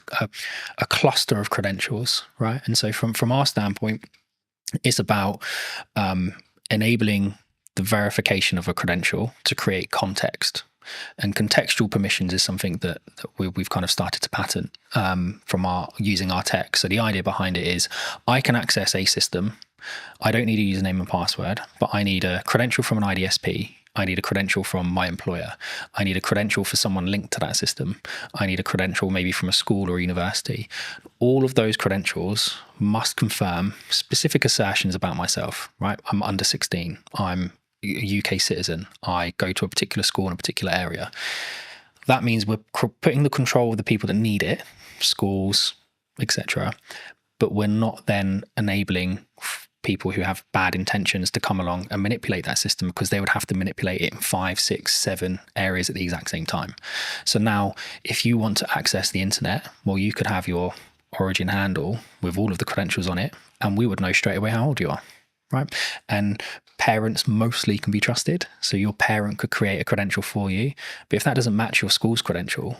cluster of credentials, right? And so from our standpoint, it's about enabling the verification of a credential to create context. And contextual permissions is something that we've kind of started to patent from using our tech. So the idea behind it is, I can access a system. I don't need a username and password, but I need a credential from an IDSP. I need a credential from my employer. I need a credential for someone linked to that system. I need a credential maybe from a school or university. All of those credentials must confirm specific assertions about myself, right? I'm under 16. I'm a UK citizen. I go to a particular school in a particular area. That means we're putting the control of the people that need it, schools, etc. But we're not then enabling people who have bad intentions to come along and manipulate that system, because they would have to manipulate it in 5, 6, 7 areas at the exact same time. So now, if you want to access the internet, well, you could have your Origin handle with all of the credentials on it, and we would know straight away how old you are. Right. And parents mostly can be trusted. So your parent could create a credential for you. But if that doesn't match your school's credential,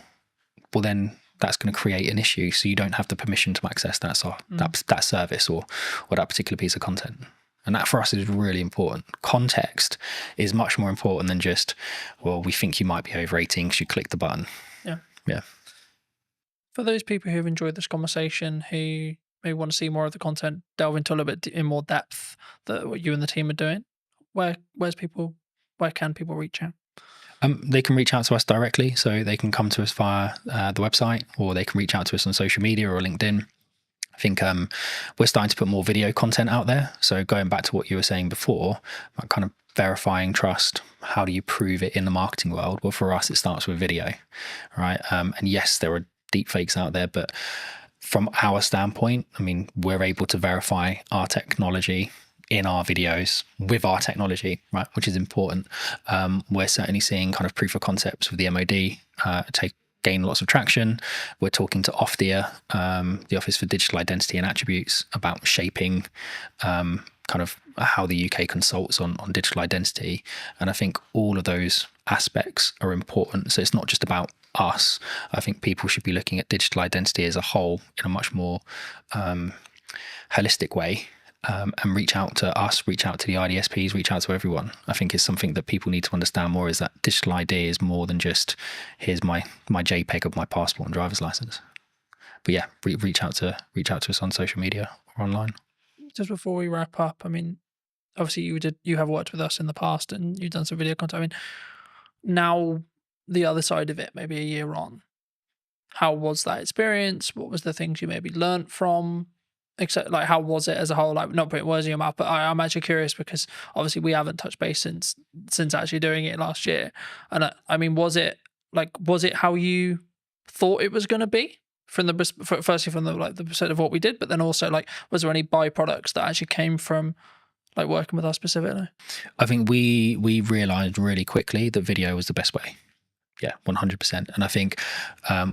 well, then that's going to create an issue. So you don't have the permission to access that service or that particular piece of content. And that for us is really important. Context is much more important than just, well, we think you might be over 18 because you clicked the button.
Yeah.
Yeah.
For those people who've enjoyed this conversation, who maybe want to see more of the content, delve into a little bit in more depth that what you and the team are doing, where can people reach out?
They can reach out to us directly, so they can come to us via the website, or they can reach out to us on social media or LinkedIn. I think we're starting to put more video content out there. So going back to what you were saying before, about kind of verifying trust, how do you prove it in the marketing world? Well, for us, it starts with video, right? And yes, there are deep fakes out there, but from our standpoint, I mean, we're able to verify our technology in our videos with our technology, right, which is important. We're certainly seeing kind of proof of concepts with the MOD gain lots of traction. We're talking to OFDIA, the Office for Digital Identity and Attributes, about shaping kind of how the UK consults on digital identity. And I think all of those aspects are important. So it's not just about us. I think people should be looking at digital identity as a whole in a much more holistic way, and reach out to us, reach out to the IDSPs, reach out to everyone. I think is something that people need to understand more, is that digital ID is more than just, here's my JPEG of my passport and driver's license. But yeah, reach out to us on social media or online.
Just before we wrap up, I mean, obviously you have worked with us in the past and you've done some video content. I mean, now the other side of it, maybe a year on, how was that experience? What was the things you maybe learnt from except like how was it as a whole? Like, not putting words in your mouth, but I'm actually curious because obviously we haven't touched base since actually doing it last year. And I mean, was it how you thought it was going to be from firstly from the perspective of what we did, but then also like, was there any byproducts that actually came from like working with us specifically?
I think we realized really quickly that video was the best way. Yeah, 100%. And I think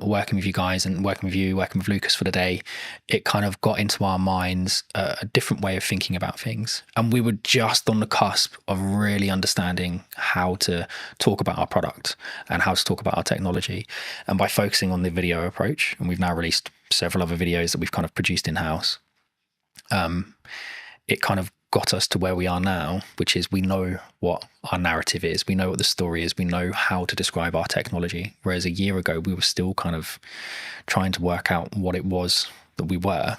working with you guys and working with Lucas for the day, it kind of got into our minds a different way of thinking about things. And we were just on the cusp of really understanding how to talk about our product and how to talk about our technology. And by focusing on the video approach, and we've now released several other videos that we've kind of produced in-house, it kind of got us to where we are now, which is we know what our narrative is, we know what the story is, we know how to describe our technology. Whereas a year ago, we were still kind of trying to work out what it was that we were.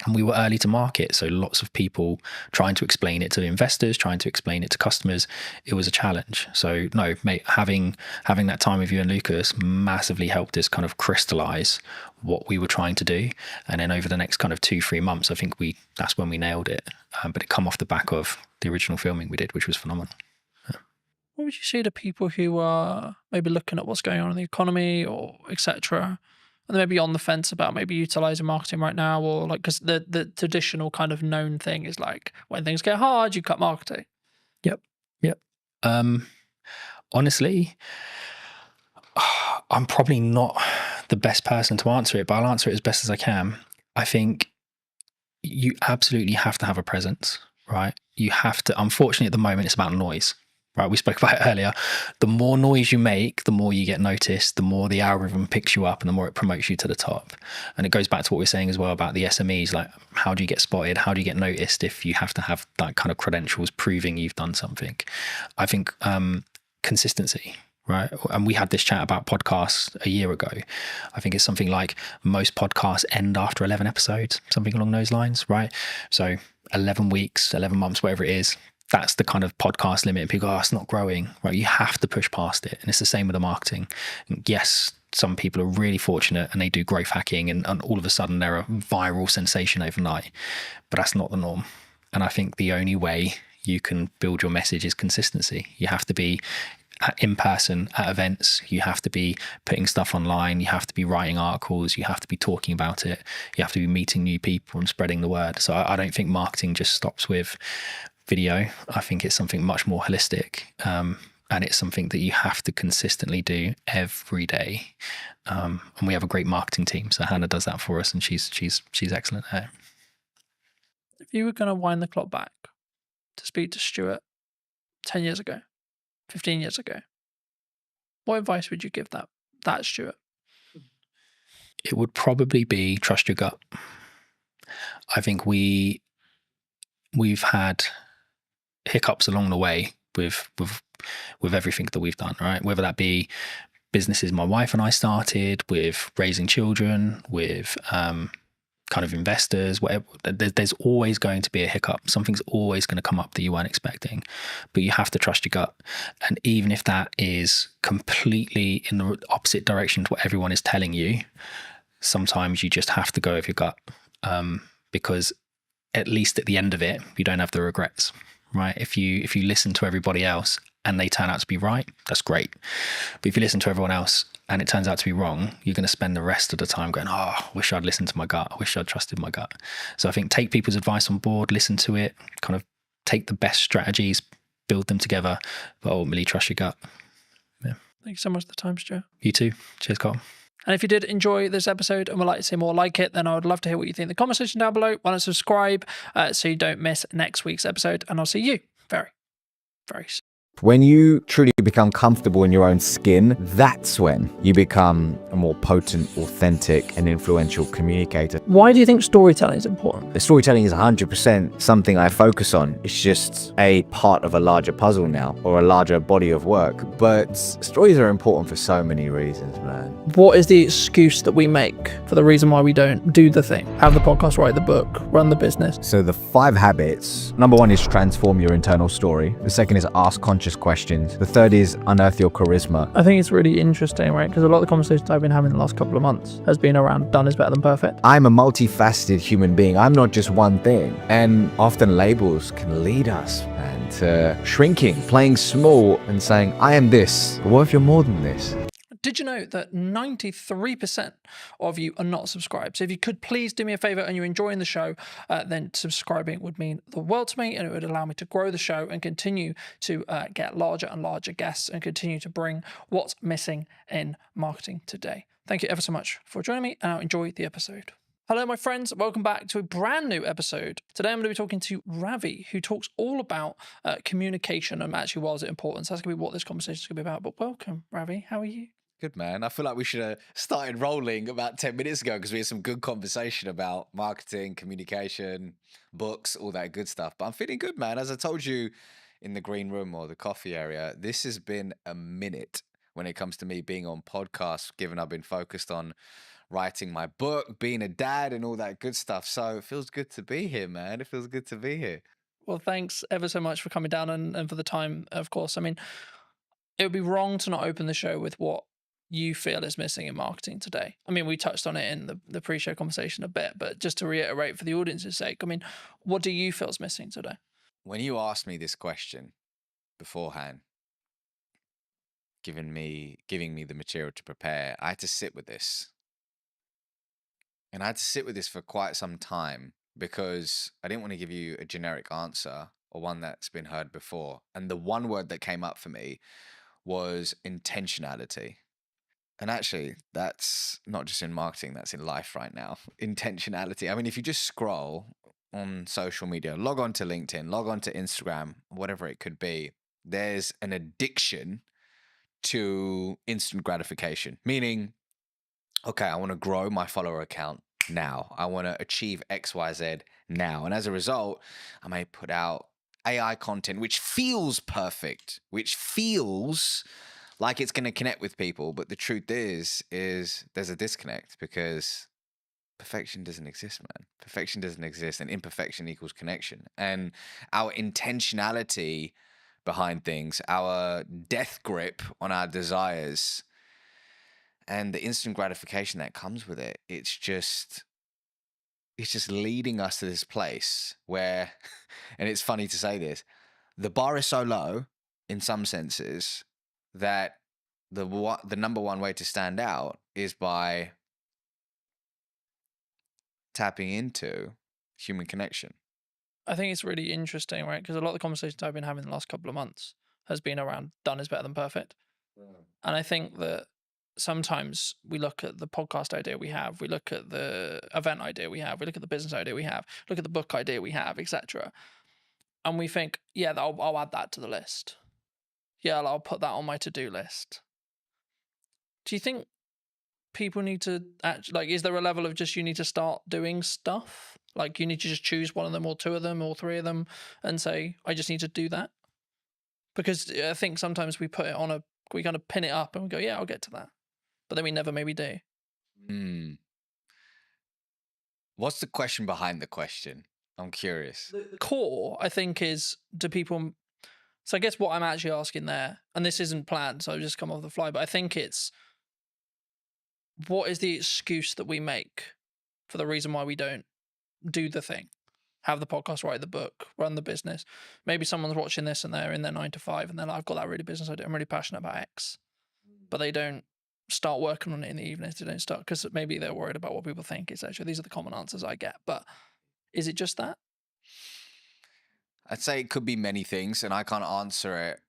And we were early to market, so lots of people trying to explain it to investors, trying to explain it to customers. It was a challenge. So no, mate, having that time with you and Lucas massively helped us kind of crystallize what we were trying to do. And then over the next kind of 2-3 months, I think that's when we nailed it. But it come off the back of the original filming we did, which was phenomenal.
What would you say to people who are maybe looking at what's going on in the economy or etc., and maybe on the fence about maybe utilizing marketing right now, or like, because the traditional kind of known thing is like when things get hard, you cut marketing.
Yep. Honestly, I'm probably not the best person to answer it, but I'll answer it as best as I can. I think you absolutely have to have a presence, right? You have to, unfortunately at the moment, it's about noise. Right, we spoke about it earlier. The more noise you make, the more you get noticed, the more the algorithm picks you up and the more it promotes you to the top. And it goes back to what we we're saying as well about the SMEs, like how do you get spotted? How do you get noticed if you have to have that kind of credentials proving you've done something? I think consistency, right? And we had this chat about podcasts a year ago. I think it's something like most podcasts end after 11 episodes, something along those lines, right? So 11 weeks, 11 months, whatever it is, that's the kind of podcast limit. And people go, oh, it's not growing, right? You have to push past it. And it's the same with the marketing. And yes, some people are really fortunate and they do growth hacking and all of a sudden they're a viral sensation overnight, but that's not the norm. And I think the only way you can build your message is consistency. You have to be in person at events. You have to be putting stuff online. You have to be writing articles. You have to be talking about it. You have to be meeting new people and spreading the word. So I don't think marketing just stops with video. I think it's something much more holistic, and it's something that you have to consistently do every day. And we have a great marketing team, so Hannah does that for us, and she's excellent at it.
If you were going to wind the clock back to speak to Stuart 10 years ago, 15 years ago, what advice would you give that Stuart?
It would probably be trust your gut. I think we've had hiccups along the way with everything that we've done, right? Whether that be businesses my wife and I started, with raising children, with kind of investors, whatever. There's always going to be a hiccup. Something's always going to come up that you weren't expecting, but you have to trust your gut. And even if that is completely in the opposite direction to what everyone is telling you, sometimes you just have to go with your gut, because at least at the end of it, you don't have the regrets, right? If you listen to everybody else and they turn out to be right, that's great. But if you listen to everyone else and it turns out to be wrong, you're going to spend the rest of the time going, oh, I wish I'd listened to my gut. I wish I'd trusted my gut. So I think take people's advice on board, listen to it, kind of take the best strategies, build them together, but ultimately trust your gut. Yeah.
Thank you so much for the time, Stuart.
You too. Cheers, Carl.
And if you did enjoy this episode and would like to see more like it, then I would love to hear what you think in the comment section down below. Why not subscribe so you don't miss next week's episode, and I'll see you very, very soon.
When you truly become comfortable in your own skin, that's when you become a more potent, authentic, and influential communicator.
Why do you think storytelling is important?
The storytelling is 100% something I focus on. It's just a part of a larger puzzle now, or a larger body of work. But stories are important for so many reasons, man.
What is the excuse that we make for the reason why we don't do the thing? Have the podcast, write the book, run the business.
So the 5 habits, number 1 is transform your internal story. The second is ask conscious just questions. The third is unearth your charisma.
I think it's really interesting, right? Because a lot of the conversations I've been having the last couple of months has been around done is better than perfect.
I'm a multifaceted human being. I'm not just one thing. And often labels can lead us and to shrinking, playing small and saying, I am this. But what if you're more than this?
Did you know that 93% of you are not subscribed? So if you could please do me a favor and you're enjoying the show, then subscribing would mean the world to me, and it would allow me to grow the show and continue to get larger and larger guests and continue to bring what's missing in marketing today. Thank you ever so much for joining me, and I'll enjoy the episode. Hello, my friends. Welcome back to a brand new episode. Today, I'm going to be talking to Ravi, who talks all about communication and actually why is it important. So that's going to be what this conversation is going to be about. But welcome, Ravi. How are you?
Good, man. I feel like we should have started rolling about 10 minutes ago because we had some good conversation about marketing, communication, books, all that good stuff. But I'm feeling good, man. As I told you in the green room or the coffee area, this has been a minute when it comes to me being on podcasts, given I've been focused on writing my book, being a dad and all that good stuff. So it feels good to be here, man. It feels good to be here.
Well, thanks ever so much for coming down and for the time, of course. I mean, it would be wrong to not open the show with what you feel is missing in marketing today. I mean, we touched on it in the pre-show conversation a bit, but just to reiterate for the audience's sake, I mean, what do you feel is missing today?
When you asked me this question beforehand, giving me the material to prepare, I had to sit with this. And I had to sit with this for quite some time because I didn't want to give you a generic answer or one that's been heard before. And the one word that came up for me was intentionality. And actually, that's not just in marketing, that's in life right now. Intentionality. I mean, if you just scroll on social media, log on to LinkedIn, log on to Instagram, whatever it could be, there's an addiction to instant gratification, meaning, okay, I want to grow my follower account now. I want to achieve XYZ now. And as a result, I may put out AI content, which feels perfect, which feels like it's going to connect with people. But the truth is there's a disconnect because perfection doesn't exist, man. Perfection doesn't exist, and imperfection equals connection. And our intentionality behind things, our death grip on our desires, and the instant gratification that comes with it, it's just leading us to this place where, and it's funny to say this, the bar is so low in some senses that the number one way to stand out is by tapping into human connection.
I think it's really interesting, right? Because a lot of the conversations I've been having the last couple of months has been around done is better than perfect. And I think that sometimes we look at the podcast idea we have, we look at the event idea we have, we look at the business idea we have, look at the book idea we have, etc. And we think, yeah, I'll add that to the list. Yeah, I'll put that on my to-do list. Do you think people need to is there a level of just you need to start doing stuff? Like you need to just choose one of them or two of them or three of them and say, I just need to do that? Because I think sometimes we put it on we kind of pin it up and we go, yeah, I'll get to that. But then we never maybe do.
What's the question behind the question? I'm curious.
The core, I think, is do people... So I guess what I'm actually asking there, and this isn't planned, so I've just come off the fly, but I think it's what is the excuse that we make for the reason why we don't do the thing? Have the podcast, write the book, run the business. Maybe someone's watching this and they're in their 9 to 5 and they're like, I've got that really business idea. I'm really passionate about X. But they don't start working on it in the evenings. They don't start because maybe they're worried about what people think, etc. These are the common answers I get. But is it just that?
I'd say it could be many things, and I can't answer it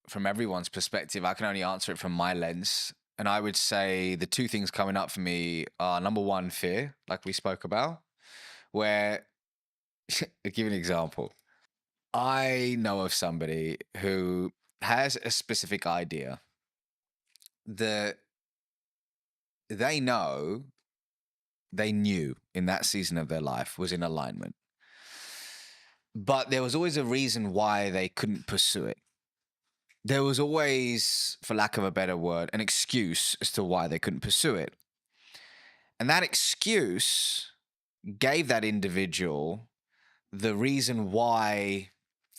from everyone's perspective. I can only answer it from my lens. And I would say the two things coming up for me are, number one, fear, like we spoke about, where, I'll give you an example. I know of somebody who has a specific idea that they knew in that season of their life was in alignment. But there was always a reason why they couldn't pursue it. There was always, for lack of a better word, an excuse as to why they couldn't pursue it. And that excuse gave that individual the reason why,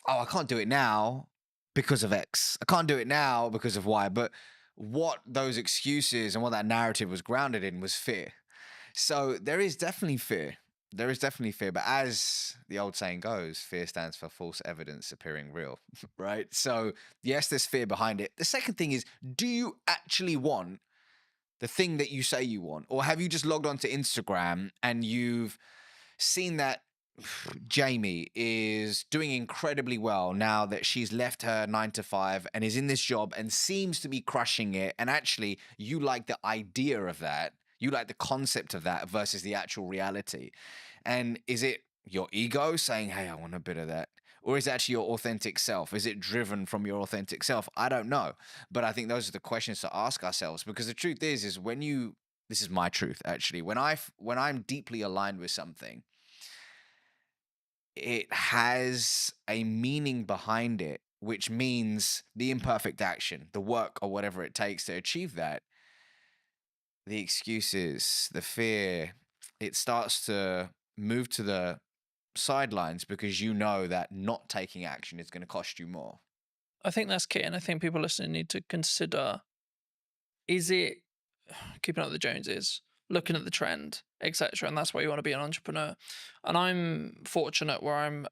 I can't do it now because of X. I can't do it now because of Y. But what those excuses and what that narrative was grounded in was fear. So there is definitely fear. There is definitely fear. But as the old saying goes, fear stands for false evidence appearing real, right? So yes, there's fear behind it. The second thing is, do you actually want the thing that you say you want? Or have you just logged onto Instagram and you've seen that Jamie is doing incredibly well now that she's left her 9 to 5 and is in this job and seems to be crushing it. And actually, you like the idea of that. You like the concept of that versus the actual reality. And is it your ego saying, hey, I want a bit of that? Or is it actually your authentic self? Is it driven from your authentic self? I don't know. But I think those are the questions to ask ourselves, because the truth is when you, this is my truth actually, when I'm deeply aligned with something, it has a meaning behind it, which means the imperfect action, the work or whatever it takes to achieve that. The excuses, the fear, it starts to move to the sidelines because you know that not taking action is going to cost you more.
I think that's key. And I think people listening need to consider, is it keeping up with the Joneses, looking at the trend, etc. And that's why you want to be an entrepreneur. And I'm fortunate where I'm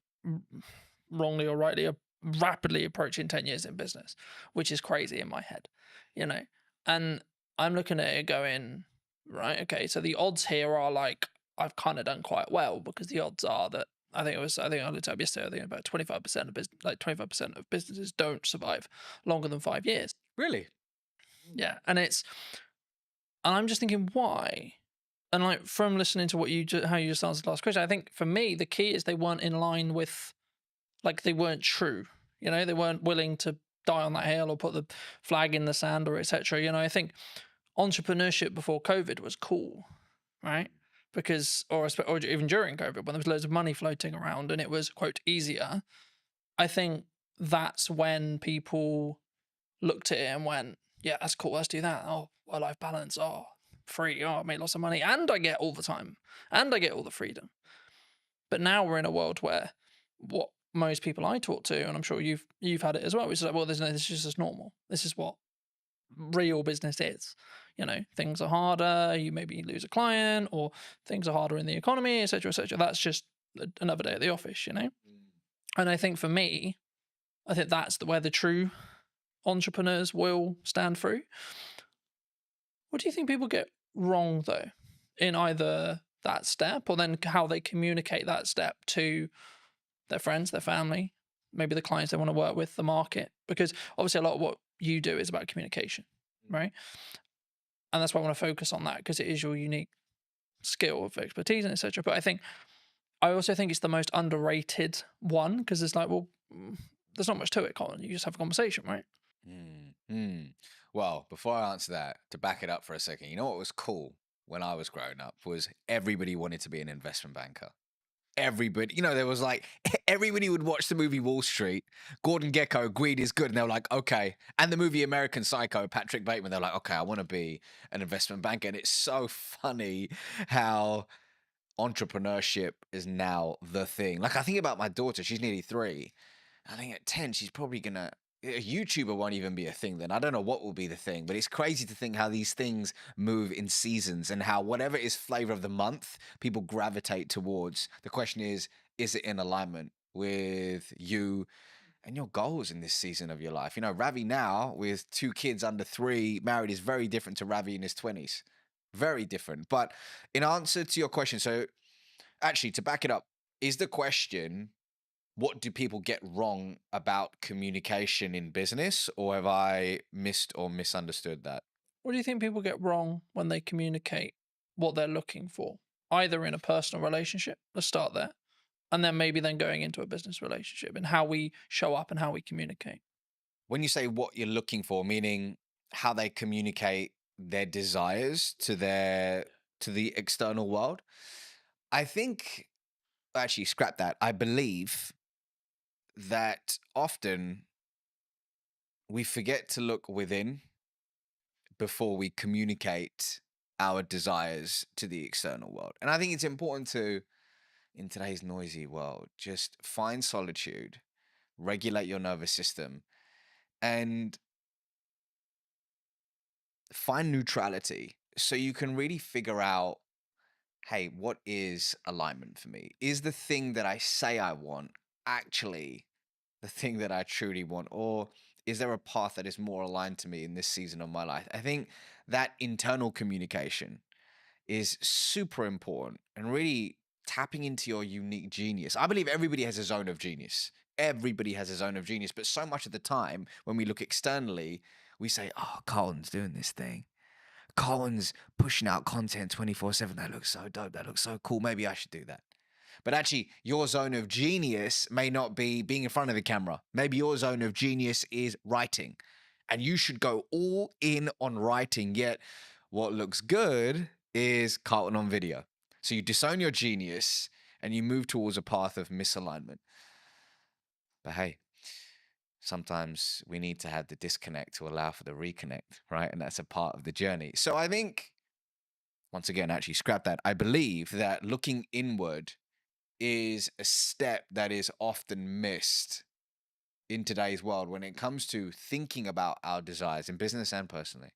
wrongly or rightly rapidly approaching 10 years in business, which is crazy in my head, you know. And I'm looking at it going, right, okay, so the odds here are like, I've kind of done quite well, because the odds are that I think I looked up yesterday, I think about 25% of business, like 25% of businesses don't survive longer than 5 years.
Really?
Yeah. And I'm just thinking, why? And like, from listening to what how you just answered the last question, I think for me, the key is they weren't in line with, like, they weren't true. You know, they weren't willing to die on that hill or put the flag in the sand or etc. You know, I think entrepreneurship before COVID was cool, right? Because, or even during COVID, when there was loads of money floating around and it was, quote, easier, I think that's when people looked at it and went, yeah, that's cool, let's do that. Oh, work-life balance, oh, free, oh, I make lots of money, and I get all the time, and I get all the freedom. But now we're in a world where what most people I talk to, and I'm sure you've had it as well, which is like, well, this is just normal. This is what real business is. You know, things are harder, you maybe lose a client, or things are harder in the economy, etc., etc. That's just another day at the office, you know? And I think for me, I think that's where the true entrepreneurs will stand through. What do you think people get wrong, though, in either that step or then how they communicate that step to their friends, their family, maybe the clients they want to work with, the market? Because obviously a lot of what you do is about communication, right? And that's why I want to focus on that, because it is your unique skill of expertise and etc. But I also think it's the most underrated one, because it's like, well, there's not much to it, Colin. You just have a conversation, right?
Well, before I answer that, to back it up for a second, you know what was cool when I was growing up was everybody wanted to be an investment banker. Everybody, you know, there was like, everybody would watch the movie Wall Street, Gordon Gekko, greed is good. And they were like, okay. And the movie American Psycho, Patrick Bateman, they're like, okay, I want to be an investment banker. And it's so funny how entrepreneurship is now the thing. Like, I think about my daughter, she's nearly 3. I think at 10, she's probably gonna, a YouTuber won't even be a thing then. I don't know what will be the thing, but it's crazy to think how these things move in seasons and how whatever is flavor of the month, people gravitate towards. The question is it in alignment with you and your goals in this season of your life? You know, Ravi now with 2 kids under 3, married, is very different to Ravi in his 20s. Very different. But in answer to your question, so actually to back it up, is the question, what do people get wrong about communication in business, or have I missed or misunderstood that?
What do you think people get wrong when they communicate what they're looking for, either in a personal relationship? Let's start there. And then maybe then going into a business relationship, and how we show up and how we communicate.
When you say what you're looking for, meaning how they communicate their desires to the external world, I think, actually scrap that. I believe that often we forget to look within before we communicate our desires to the external world. And I think it's important to, in today's noisy world, just find solitude, regulate your nervous system, and find neutrality so you can really figure out, hey, what is alignment for me? Is the thing that I say I want actually the thing that I truly want? Or is there a path that is more aligned to me in this season of my life? I think that internal communication is super important and really tapping into your unique genius. I believe everybody has a zone of genius. Everybody has a zone of genius. But so much of the time, when we look externally, we say, oh, Colin's doing this thing. Colin's pushing out content 24/7. That looks so dope. That looks so cool. Maybe I should do that. But actually, your zone of genius may not be being in front of the camera. Maybe your zone of genius is writing. And you should go all in on writing. Yet, what looks good is Carlton on video. So you disown your genius and you move towards a path of misalignment. But hey, sometimes we need to have the disconnect to allow for the reconnect, right? And that's a part of the journey. So I think, once again, actually scrap that. I believe that looking inward is a step that is often missed in today's world when it comes to thinking about our desires in business and personally.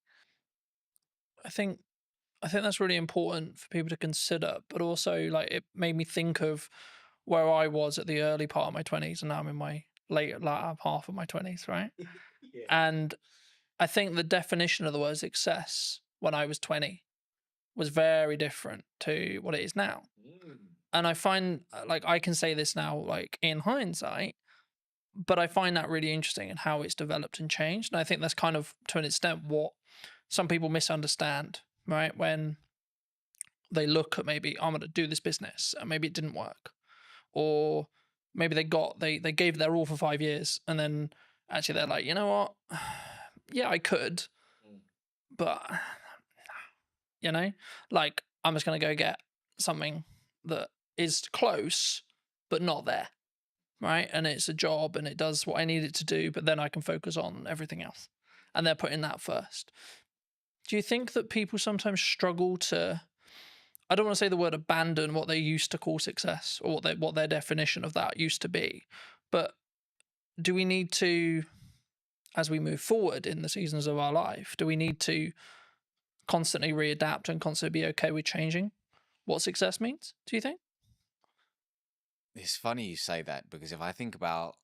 I think that's really important for people to consider, but also like it made me think of where I was at the early part of my 20s and now I'm in my later half of my 20s, right?
Yeah.
And I think the definition of the word success when I was 20 was very different to what it is now. And I find like I can say this now like in hindsight, but I find that really interesting in how it's developed and changed. And I think that's kind of to an extent what some people misunderstand, right? When they look at maybe I'm going to do this business and maybe it didn't work, or maybe they gave their all for 5 years and then actually they're like, you know what? Yeah, I could, but you know, like I'm just going to go get something that is close, but not there. Right. And it's a job and it does what I need it to do, but then I can focus on everything else. And they're putting that first. Do you think that people sometimes struggle to, I don't want to say the word abandon what they used to call success or what their definition of that used to be, but do we need to, as we move forward in the seasons of our life, do we need to constantly readapt and constantly be okay with changing what success means, do you think?
It's funny you say that because if I think about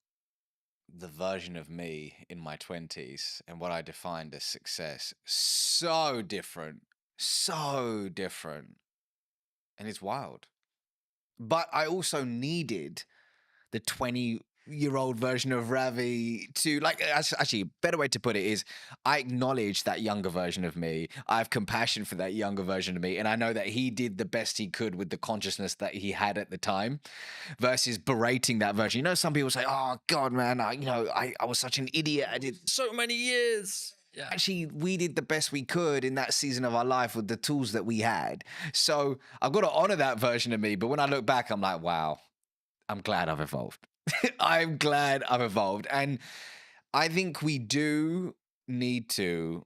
the version of me in my 20s and what I defined as success, so different. And it's wild. But I also needed the 20-year-old version of Ravi to, like, actually, a better way to put it is I acknowledge that younger version of me. I have compassion for that younger version of me. And I know that he did the best he could with the consciousness that he had at the time versus berating that version. You know, some people say, oh, God, man, I was such an idiot. I did
so many years. Yeah.
Actually, we did the best we could in that season of our life with the tools that we had. So I've got to honor that version of me. But when I look back, I'm like, wow, I'm glad I've evolved. I'm glad I've evolved. And I think we do need to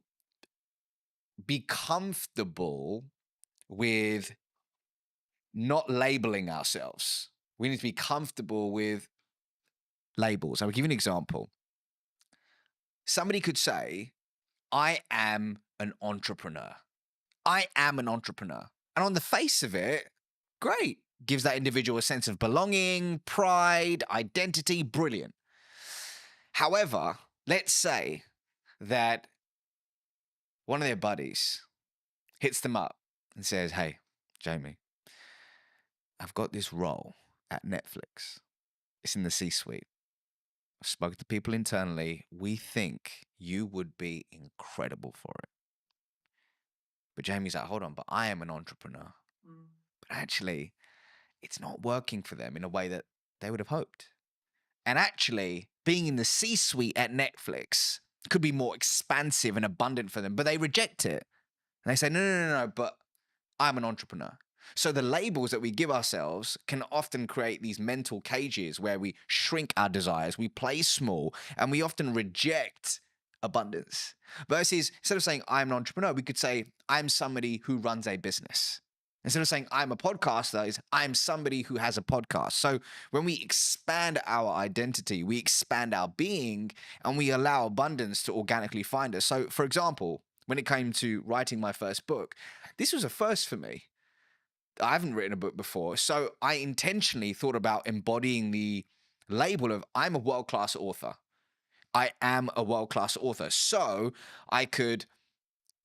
be comfortable with not labeling ourselves. We need to be comfortable with labels. I'll give you an example. Somebody could say, I am an entrepreneur. I am an entrepreneur. And on the face of it, great. Gives that individual a sense of belonging, pride, identity, brilliant. However, let's say that one of their buddies hits them up and says, hey, Jamie, I've got this role at Netflix. It's in the C-suite. I've spoken to people internally. We think you would be incredible for it. But Jamie's like, hold on, but I am an entrepreneur. But actually, it's not working for them in a way that they would have hoped. And actually, being in the C-suite at Netflix could be more expansive and abundant for them, but they reject it. And they say, no, but I'm an entrepreneur. So the labels that we give ourselves can often create these mental cages where we shrink our desires, we play small, and we often reject abundance. Versus, instead of saying I'm an entrepreneur, we could say I'm somebody who runs a business. Instead of saying I'm a podcaster, is I'm somebody who has a podcast. So when we expand our identity, we expand our being, and we allow abundance to organically find us. So, for example, when it came to writing my first book, this was a first for me. I haven't written a book before, so I intentionally thought about embodying the label of I'm a world-class author. I am a world-class author. So I could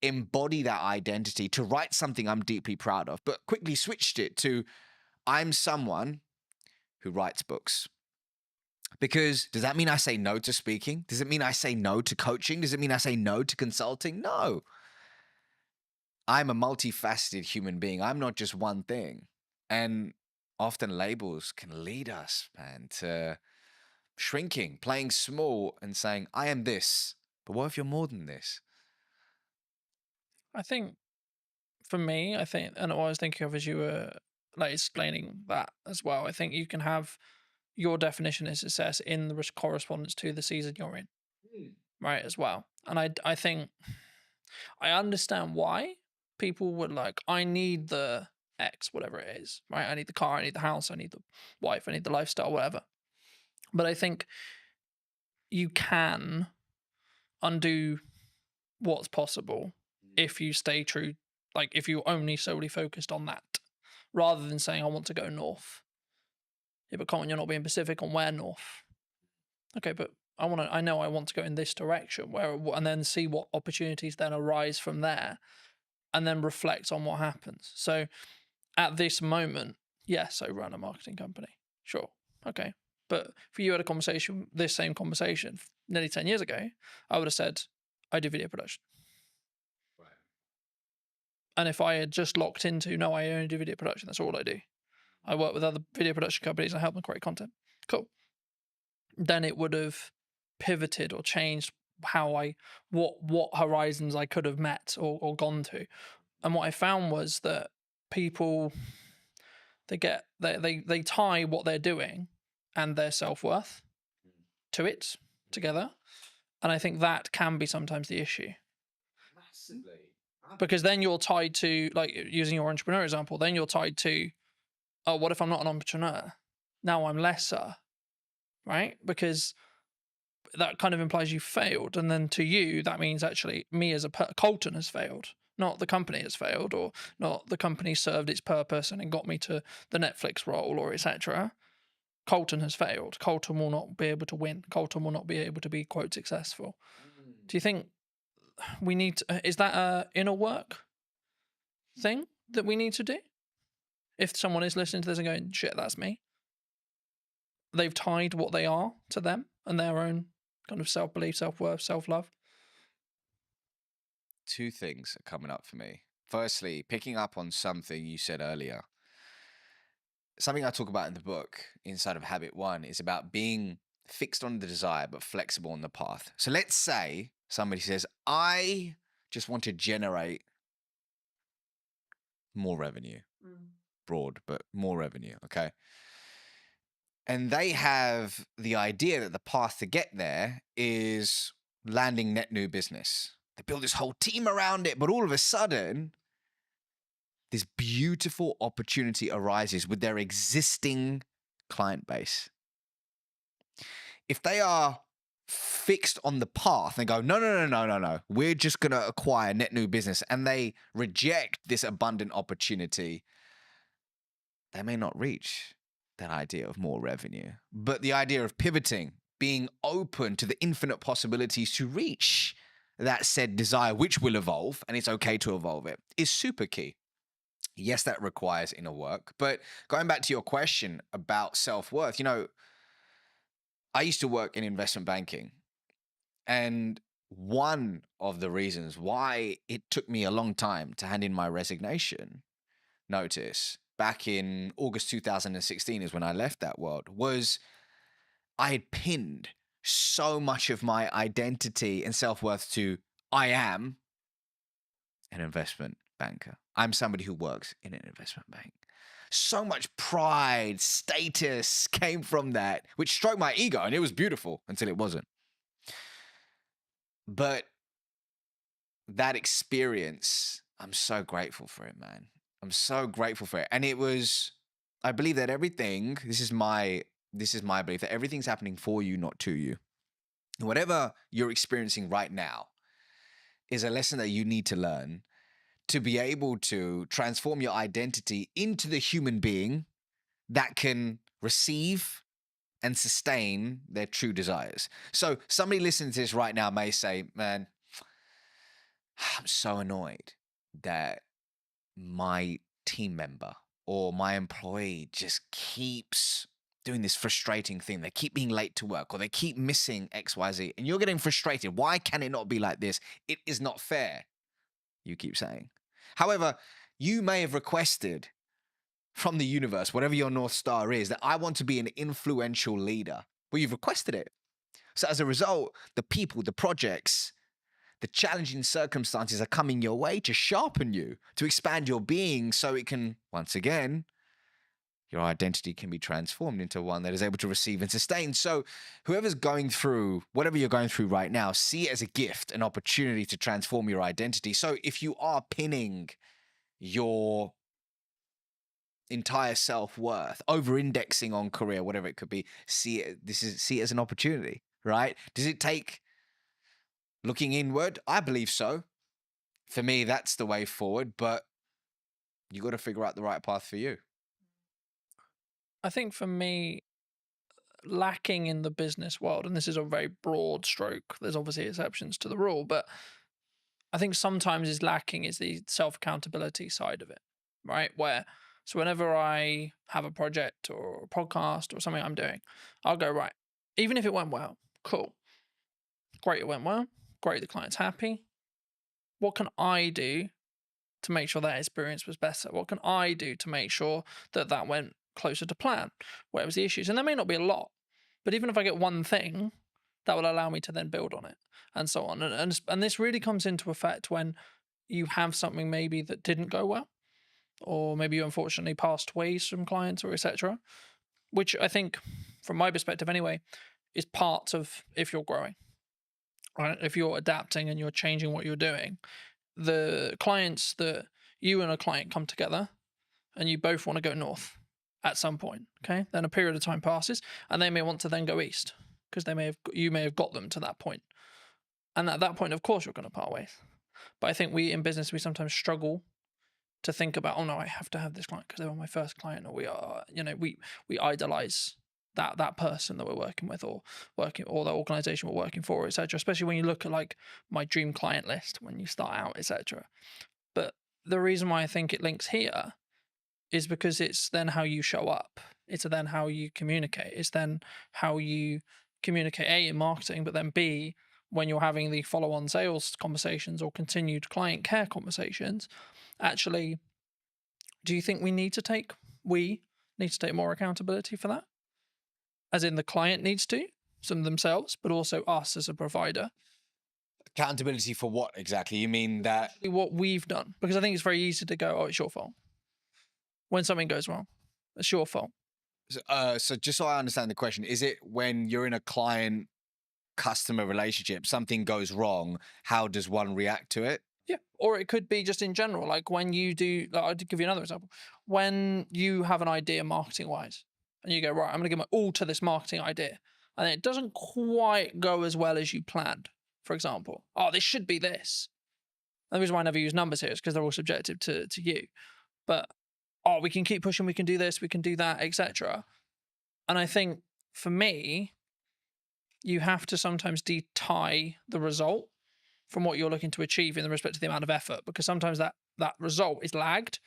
embody that identity to write something I'm deeply proud of, but quickly switched it to I'm someone who writes books. Because does that mean I say no to speaking? Does it mean I say no to coaching? Does it mean I say no to consulting? No. I'm a multifaceted human being. I'm not just one thing. And often labels can lead us, man, to shrinking, playing small and saying, I am this. But what if you're more than this?
I think for me, and what I was thinking of as you were like explaining that as well, I think you can have your definition of success in the correspondence to the season you're in, right, as well. And I think I understand why people would like, I need the X, whatever it is, right? I need the car, I need the house, I need the wife, I need the lifestyle, whatever. But I think you can undo what's possible if you stay true, like if you only solely focused on that, rather than saying, I want to go north. Yeah, but Colin, you're not being specific on where north. Okay, but I know I want to go in this direction, and then see what opportunities then arise from there, and then reflect on what happens. So at this moment, yes, I run a marketing company. Sure. Okay. But if you had this same conversation nearly 10 years ago, I would have said, I do video production.
Right.
And if I had just locked into, no, I only do video production, that's all I do. I work with other video production companies and help them create content. Cool. Then it would have pivoted or changed what horizons I could have met or gone to. And what I found was that people, they tie what they're doing and their self-worth to it together. And I think that can be sometimes the issue.
Massively.
Because then you're tied to, like using your entrepreneur example, then you're tied to, oh, what if I'm not an entrepreneur? Now I'm lesser, right? Because that kind of implies you failed. And then to you, that means actually me as Colton has failed, not the company has failed, or not the company served its purpose and it got me to the Netflix role or etc. Colton has failed. Colton will not be able to win. Colton will not be able to be, quote, successful. Do you think we need to, is that a inner work thing that we need to do? If someone is listening to this and going, shit, that's me. They've tied what they are to them and their own kind of self-belief, self-worth, self-love.
Two things are coming up for me. Firstly, picking up on something you said earlier. Something I talk about in the book, inside of Habit 1, is about being fixed on the desire, but flexible on the path. So let's say somebody says, I just want to generate more revenue. Broad, but more revenue, okay? And they have the idea that the path to get there is landing net new business. They build this whole team around it, but all of a sudden, this beautiful opportunity arises with their existing client base. If they are fixed on the path and go, no, we're just going to acquire net new business, and they reject this abundant opportunity, they may not reach that idea of more revenue. But the idea of pivoting, being open to the infinite possibilities to reach that said desire, which will evolve, and it's okay to evolve it, is super key. Yes, that requires inner work. But going back to your question about self-worth, I used to work in investment banking. And one of the reasons why it took me a long time to hand in my resignation notice back in August 2016 is when I left that world, was I had pinned so much of my identity and self-worth to I am an investment banker. I'm somebody who works in an investment bank. So much pride, status came from that, which stroked my ego, and it was beautiful until it wasn't. But that experience, I'm so grateful for it, man. I'm so grateful for it. And it was, I believe that everything, this is my belief, that everything's happening for you, not to you. Whatever you're experiencing right now is a lesson that you need to learn to be able to transform your identity into the human being that can receive and sustain their true desires. So somebody listening to this right now may say, man, I'm so annoyed that my team member or my employee just keeps doing this frustrating thing. They keep being late to work or they keep missing XYZ and you're getting frustrated. Why can it not be like this? It is not fair, you keep saying. However, you may have requested from the universe, whatever your North Star is, that I want to be an influential leader. Well, you've requested it. So as a result, the people, the projects, the challenging circumstances are coming your way to sharpen you, to expand your being so it can, once again, your identity can be transformed into one that is able to receive and sustain. So whoever's going through, whatever you're going through right now, see it as a gift, an opportunity to transform your identity. So if you are pinning your entire self-worth, over-indexing on career, whatever it could be, see it as an opportunity, right? Does it take looking inward? I believe so. For me, that's the way forward, but you got to figure out the right path for you.
I think for me, lacking in the business world, and this is a very broad stroke, there's obviously exceptions to the rule, but I think sometimes is lacking is the self-accountability side of it, right? So whenever I have a project or a podcast or something I'm doing, I'll go, right, even if it went well, cool. Great, it went well. Great, the client's happy. What can I do to make sure that experience was better? What can I do to make sure that that went closer to plan? Where was the issues? And there may not be a lot, but even if I get one thing, that will allow me to then build on it and so on. And this really comes into effect when you have something maybe that didn't go well, or maybe you unfortunately passed ways from clients or etc., which I think, from my perspective anyway, is part of if you're growing, right? If you're adapting and you're changing what you're doing, the clients that you and a client come together and you both want to go north at some point, okay? Then a period of time passes and they may want to then go east because you may have got them to that point. And at that point, of course, you're going to part ways. But I think in business, we sometimes struggle to think about, oh no, I have to have this client because they were my first client, or we idolize that person that we're working with or the organization we're working for, etc. Especially when you look at like my dream client list when you start out, etc. But the reason why I think it links here is because it's then how you show up. It's then how you communicate. It's then how you communicate, A, in marketing, but then B, when you're having the follow-on sales conversations or continued client care conversations. Actually, do you think we need to take more accountability for that? As in the client needs to, some themselves, but also us as a provider.
Accountability for what exactly? You mean that?
What we've done. Because I think it's very easy to go, oh, it's your fault. When something goes wrong, it's your fault.
So just so I understand the question, is it when you're in a client-customer relationship, something goes wrong, how does one react to it?
Yeah, or it could be just in general, like when you do, I'll give you another example. When you have an idea marketing-wise, and you go, right, I'm going to give my all to this marketing idea, and it doesn't quite go as well as you planned, for example. Oh, this should be this. And the reason why I never use numbers here is because they're all subjective to you. But, oh, we can keep pushing, we can do this, we can do that, etc. And I think, for me, you have to sometimes tie the result from what you're looking to achieve in the respect to the amount of effort, because sometimes that result is lagged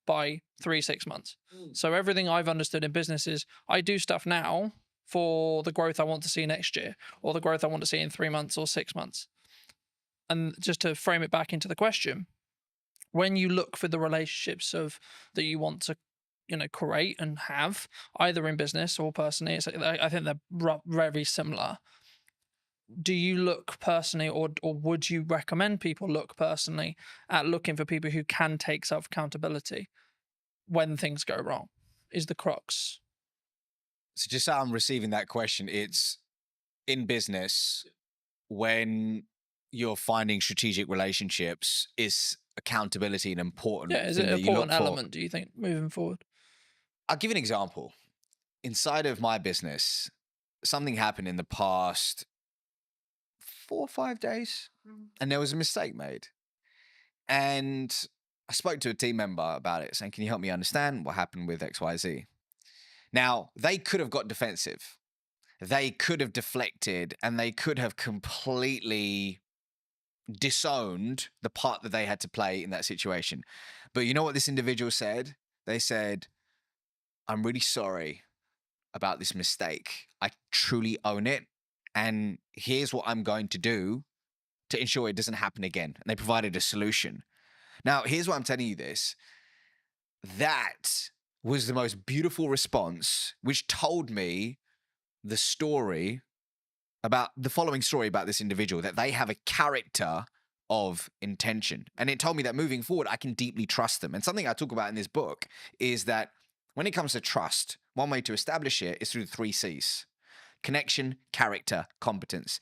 by 3-6 months. So everything I've understood in business is I do stuff now for the growth I want to see next year, or the growth I want to see in 3 months or 6 months. And just to frame it back into the question, when you look for the relationships that you want to create and have, either in business or personally, I think they're very similar. Do you look personally, or would you recommend people look personally at looking for people who can take self-accountability when things go wrong? Is the crux.
So just how I'm receiving that question, it's in business, when you're finding strategic relationships, is accountability an important
Yeah, is
thing
it an
that you look
important
for?
element, do you think, moving forward?
I'll give you an example. Inside of my business, something happened in the past 4 or 5 days, and there was a mistake made. And I spoke to a team member about it, saying, "Can you help me understand what happened with XYZ?" Now, they could have got defensive. They could have deflected, and they could have completely disowned the part that they had to play in that situation. But you know what this individual said? They said, "I'm really sorry about this mistake. I truly own it. And here's what I'm going to do to ensure it doesn't happen again." And they provided a solution. Now, here's why I'm telling you this. That was the most beautiful response, which told me the story about the following story about this individual, that they have a character of intention. And it told me that moving forward, I can deeply trust them. And something I talk about in this book is that when it comes to trust, one way to establish it is through the 3 C's: connection, character, competence.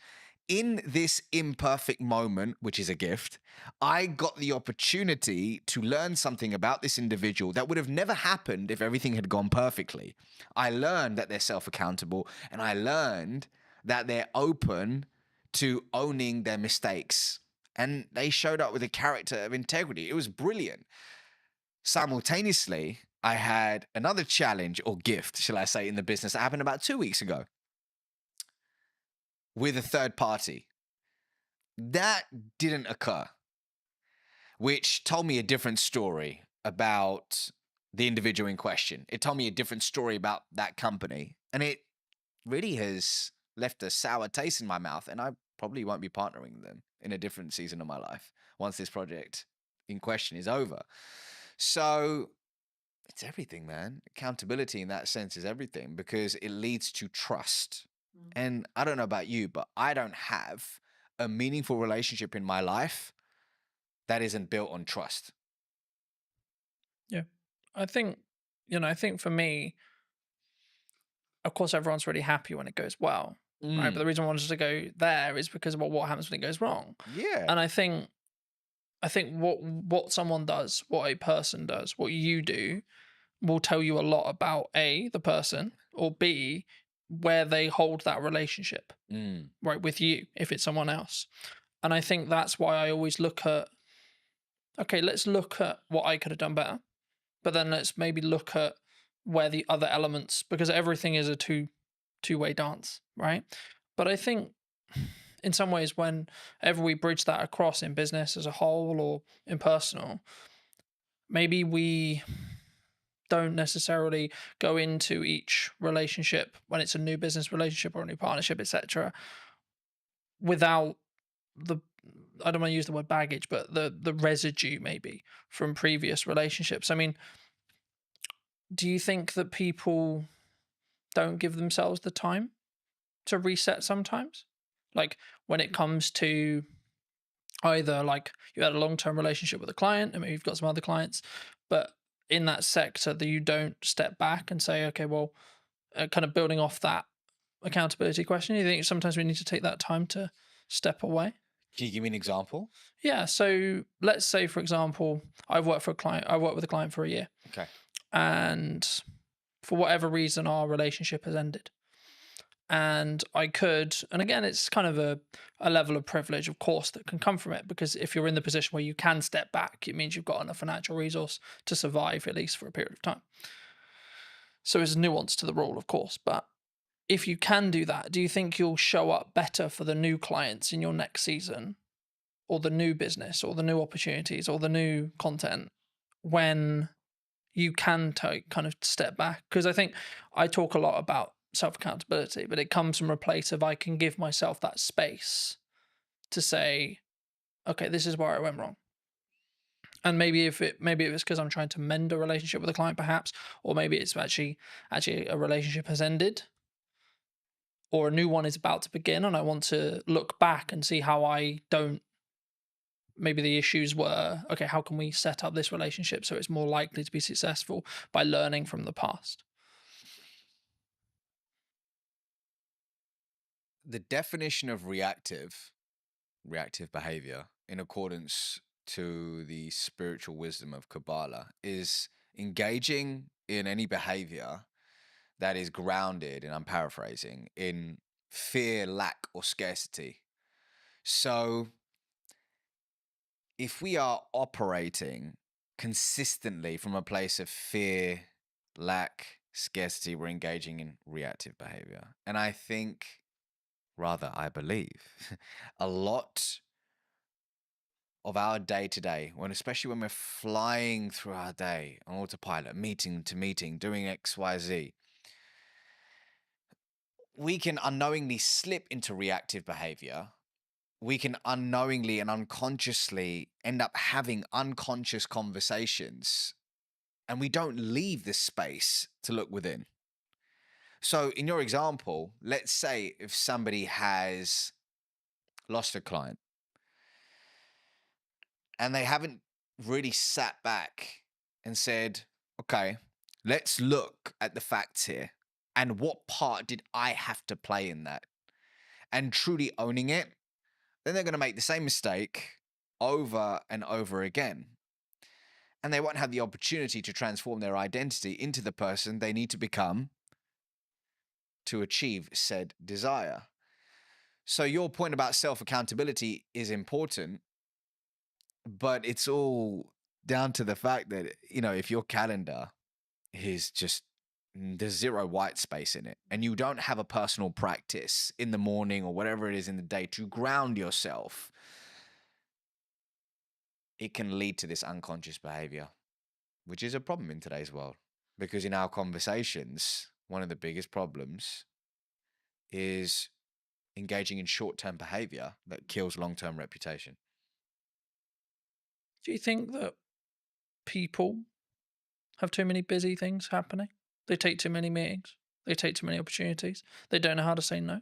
In this imperfect moment, which is a gift, I got the opportunity to learn something about this individual that would have never happened if everything had gone perfectly. I learned that they're self-accountable, and I learned that they're open to owning their mistakes. And they showed up with a character of integrity. It was brilliant. Simultaneously, I had another challenge, or gift, shall I say, in the business that happened about 2 weeks ago with a third party. That didn't occur, which told me a different story about the individual in question. It told me a different story about that company. And it really has left a sour taste in my mouth. And I probably won't be partnering with them in a different season of my life once this project in question is over. So it's everything, man. Accountability in that sense is everything, because it leads to trust. And I don't know about you, but I don't have a meaningful relationship in my life that isn't built on trust.
Yeah. I think, I think for me, of course, everyone's really happy when it goes well, right? But the reason I wanted to go there is because of what happens when it goes wrong.
Yeah.
And I think what someone does, what a person does, what you do will tell you a lot about A, the person, or B, where they hold that relationship, right, with you, if it's someone else. And I think that's why I always look at, okay, let's look at what I could have done better, but then let's maybe look at where the other elements, because everything is a two-way dance, right? But I think in some ways, whenever we bridge that across in business as a whole or in personal, maybe we don't necessarily go into each relationship when it's a new business relationship or a new partnership, etc., without the, I don't want to use the word baggage, but the residue maybe from previous relationships. I mean, do you think that people don't give themselves the time to reset sometimes? Like when it comes to either like you had a long-term relationship with a client and maybe you've got some other clients, but in that sector that you don't step back and say, okay, well, kind of building off that accountability question, you think sometimes we need to take that time to step away?
Can you give me an example?
Yeah. So let's say, for example, I worked with a client for a year.
Okay.
And for whatever reason, our relationship has ended. And I could, and again, it's kind of a level of privilege, of course, that can come from it, because if you're in the position where you can step back, it means you've got enough financial resource to survive, at least for a period of time. So there's nuance to the rule, of course. But if you can do that, do you think you'll show up better for the new clients in your next season, or the new business, or the new opportunities, or the new content when you can kind of step back? Because I think I talk a lot about self-accountability, but it comes from a place of I can give myself that space to say, okay, this is where I went wrong. And maybe it was because I'm trying to mend a relationship with a client, perhaps, or maybe it's actually a relationship has ended, or a new one is about to begin, and I want to look back and see how I don't. Maybe the issues were, okay, how can we set up this relationship so it's more likely to be successful by learning from the past?
The definition of reactive behavior in accordance to the spiritual wisdom of Kabbalah is engaging in any behavior that is grounded, and I'm paraphrasing, in fear, lack, or scarcity. So if we are operating consistently from a place of fear, lack, scarcity, we're engaging in reactive behavior. And I think, rather, I believe, a lot of our day to day, especially when we're flying through our day on autopilot, meeting to meeting, doing X, Y, Z, we can unknowingly slip into reactive behavior. We can unknowingly and unconsciously end up having unconscious conversations, and we don't leave this space to look within. So in your example, let's say if somebody has lost a client and they haven't really sat back and said, okay, let's look at the facts here. And what part did I have to play in that? And truly owning it, then they're going to make the same mistake over and over again. And they won't have the opportunity to transform their identity into the person they need to become to achieve said desire. So your point about self-accountability is important, but it's all down to the fact that, if your calendar is just, there's zero white space in it, and you don't have a personal practice in the morning or whatever it is in the day to ground yourself, it can lead to this unconscious behavior, which is a problem in today's world. Because in our conversations, one of the biggest problems is engaging in short-term behavior that kills long-term reputation.
Do you think that people have too many busy things happening? They take too many meetings. They take too many opportunities. They don't know how to say no.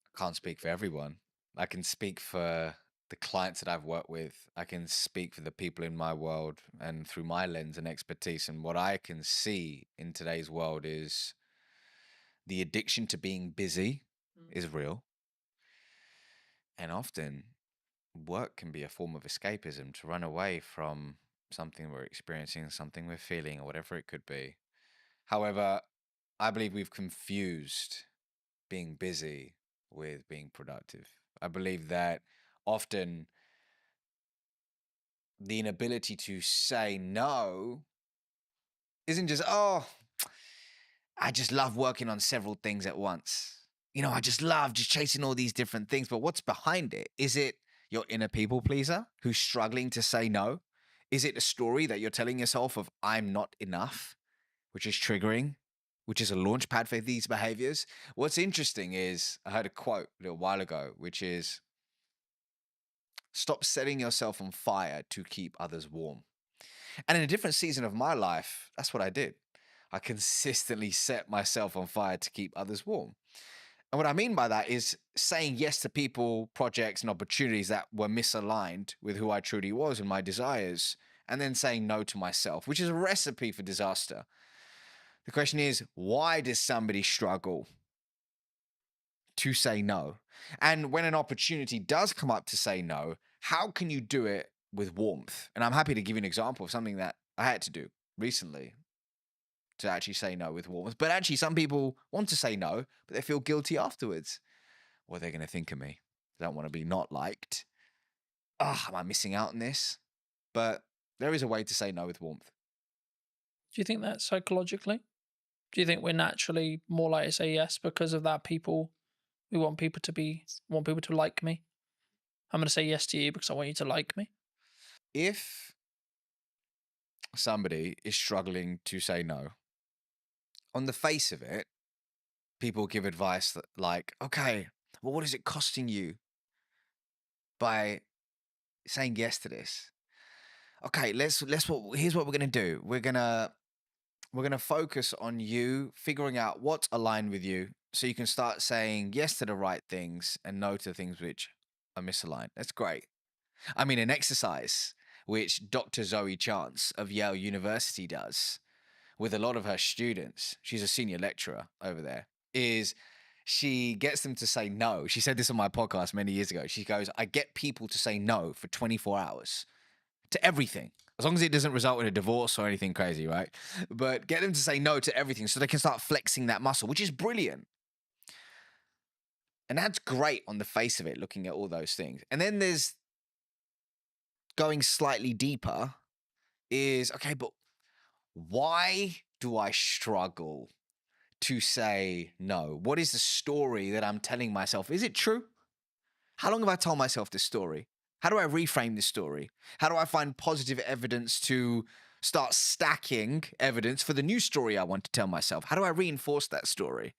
I can't speak for everyone. I can speak for the clients that I've worked with. I can speak for the people in my world and through my lens and expertise. And what I can see in today's world is the addiction to being busy is real. And often work can be a form of escapism to run away from something we're experiencing, something we're feeling, or whatever it could be. However, I believe we've confused being busy with being productive. I believe that often the inability to say no isn't just, oh, I just love working on several things at once. I just love just chasing all these different things. But what's behind it? Is it your inner people pleaser who's struggling to say no? Is it a story that you're telling yourself of I'm not enough, which is triggering, which is a launch pad for these behaviors? What's interesting is I heard a quote a little while ago, which is, stop setting yourself on fire to keep others warm. And in a different season of my life, that's what I did. I consistently set myself on fire to keep others warm. And what I mean by that is saying yes to people, projects, and opportunities that were misaligned with who I truly was and my desires, and then saying no to myself, which is a recipe for disaster. The question is, why does somebody struggle to say no? And when an opportunity does come up to say no, how can you do it with warmth? And I'm happy to give you an example of something that I had to do recently to actually say no with warmth. But actually, some people want to say no, but they feel guilty afterwards. What are they going to think of me? They don't want to be not liked. Am I missing out on this? But there is a way to say no with warmth.
Do you think that psychologically? Do you think we're naturally more likely to say yes because of that? We want people to like me. I'm going to say yes to you because I want you to like me.
If somebody is struggling to say no, on the face of it, people give advice like, okay, well, what is it costing you by saying yes to this? Okay, here's what we're gonna do. We're gonna focus on you figuring out what's aligned with you, so you can start saying yes to the right things and no to things which are misaligned. That's great. I mean, an exercise which Dr. Zoe Chance of Yale University does with a lot of her students, she's a senior lecturer over there, is she gets them to say no. She said this on my podcast many years ago. She goes, I get people to say no for 24 hours to everything, as long as it doesn't result in a divorce or anything crazy, right? But get them to say no to everything so they can start flexing that muscle, which is brilliant. And that's great on the face of it, looking at all those things. And then there's going slightly deeper is, okay, but why do I struggle to say no? What is the story that I'm telling myself? Is it true? How long have I told myself this story? How do I reframe this story? How do I find positive evidence to start stacking evidence for the new story I want to tell myself? How do I reinforce that story?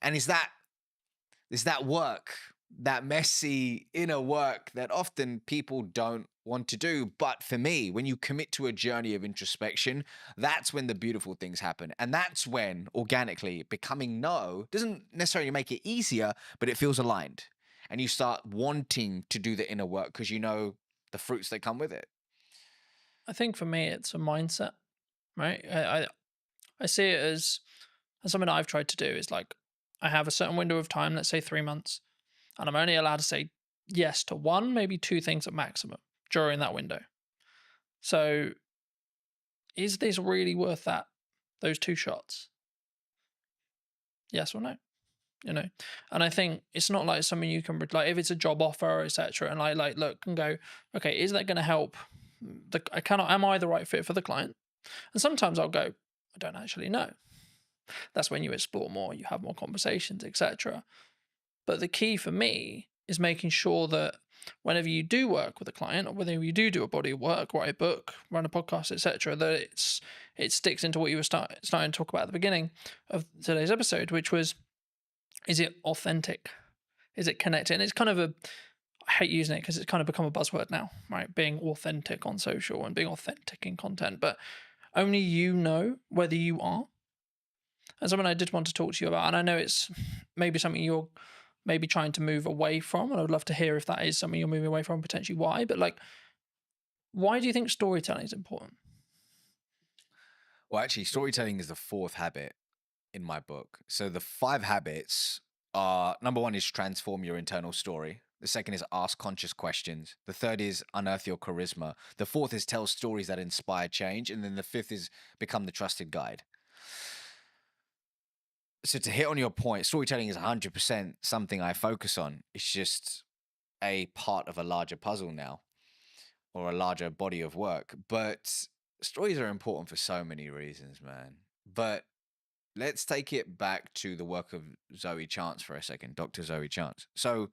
And is that work, that messy inner work that often people don't want to do? But for me, when you commit to a journey of introspection, that's when the beautiful things happen. And that's when organically becoming no doesn't necessarily make it easier, but it feels aligned. And you start wanting to do the inner work because you know the fruits that come with it.
I think for me, it's a mindset, right? I see it as something I've tried to do is like, I have a certain window of time, let's say 3 months, and I'm only allowed to say yes to 1, maybe 2 things at maximum during that window. So is this really worth those 2 shots? Yes or no? You know, and I think it's not like something you can like if it's a job offer, etc. And like look and go, okay, is that going to help? Am I the right fit for the client? And sometimes I'll go, I don't actually know. That's when you explore more, you have more conversations, etc. But the key for me is making sure that whenever you do work with a client, or whether you do a body of work, write a book, run a podcast, etc., that it sticks into what you were starting to talk about at the beginning of today's episode, which was, is it authentic? Is it connected? And it's kind of I hate using it because it's kind of become a buzzword now, right? Being authentic on social and being authentic in content, but only you know whether you are. And something I did want to talk to you about, and I know it's maybe something you're maybe trying to move away from, and I would love to hear if that is something you're moving away from, potentially why, but like, why do you think storytelling is important?
Well, actually, storytelling is the 4th habit in my book. So the 5 habits are, number 1 is transform your internal story. The 2nd is ask conscious questions. The 3rd is unearth your charisma. The 4th is tell stories that inspire change. And then the 5th is become the trusted guide. So to hit on your point, storytelling is 100% something I focus on. It's just a part of a larger puzzle now, or a larger body of work. But stories are important for so many reasons, man. But let's take it back to the work of Zoe Chance for a second, Dr. Zoe Chance. So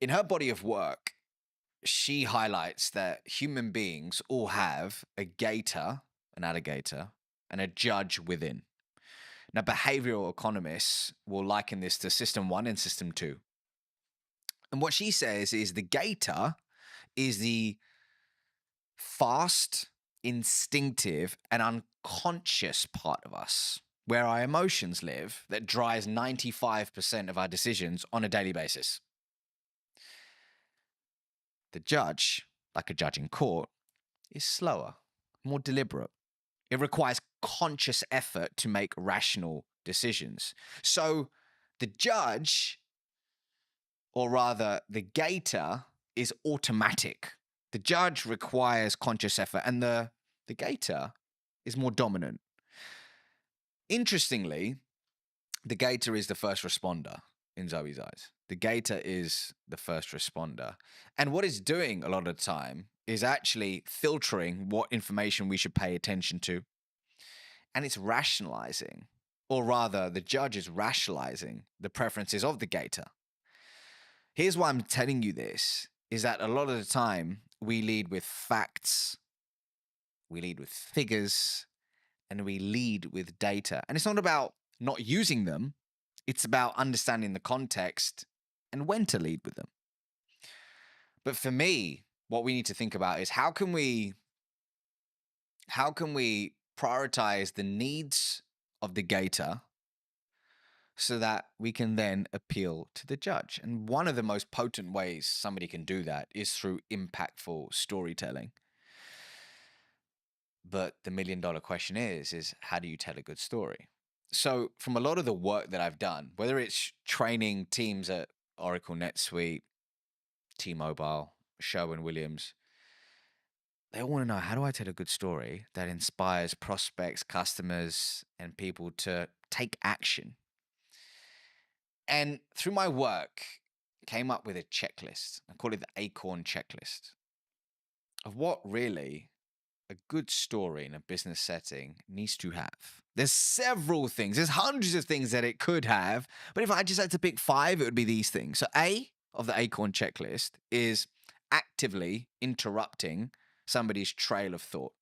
in her body of work, she highlights that human beings all have a gator, an alligator, and a judge within. Now, behavioral economists will liken this to system 1 and system 2. And what she says is the gator is the fast, instinctive, and unconscious part of us, where our emotions live, that drives 95% of our decisions on a daily basis. The judge, like a judge in court, is slower, more deliberate. It requires conscious effort to make rational decisions. So the judge, or rather the gator, is automatic. The judge requires conscious effort, and the gator is more dominant. Interestingly, the gator is the first responder in Zoe's eyes. The gator is the first responder. And what it's doing a lot of the time is actually filtering what information we should pay attention to. And it's rationalizing, or rather, the judge is rationalizing the preferences of the gator. Here's why I'm telling you this, is that a lot of the time we lead with facts, we lead with figures, and we lead with data. And it's not about not using them, it's about understanding the context and when to lead with them. But for me, what we need to think about is how can we prioritize the needs of the gator so that we can then appeal to the judge. And one of the most potent ways somebody can do that is through impactful storytelling. But the $1 million question is how do you tell a good story? So from a lot of the work that I've done, whether it's training teams at Oracle NetSuite, T-Mobile, Sherwin-Williams, they all want to know, how do I tell a good story that inspires prospects, customers, and people to take action? And through my work, came up with a checklist. I call it the Acorn checklist of what really a good story in a business setting needs to have. There's several things. There's hundreds of things that it could have. But if I just had to pick 5, it would be these things. So A of the Acorn checklist is actively interrupting somebody's trail of thought.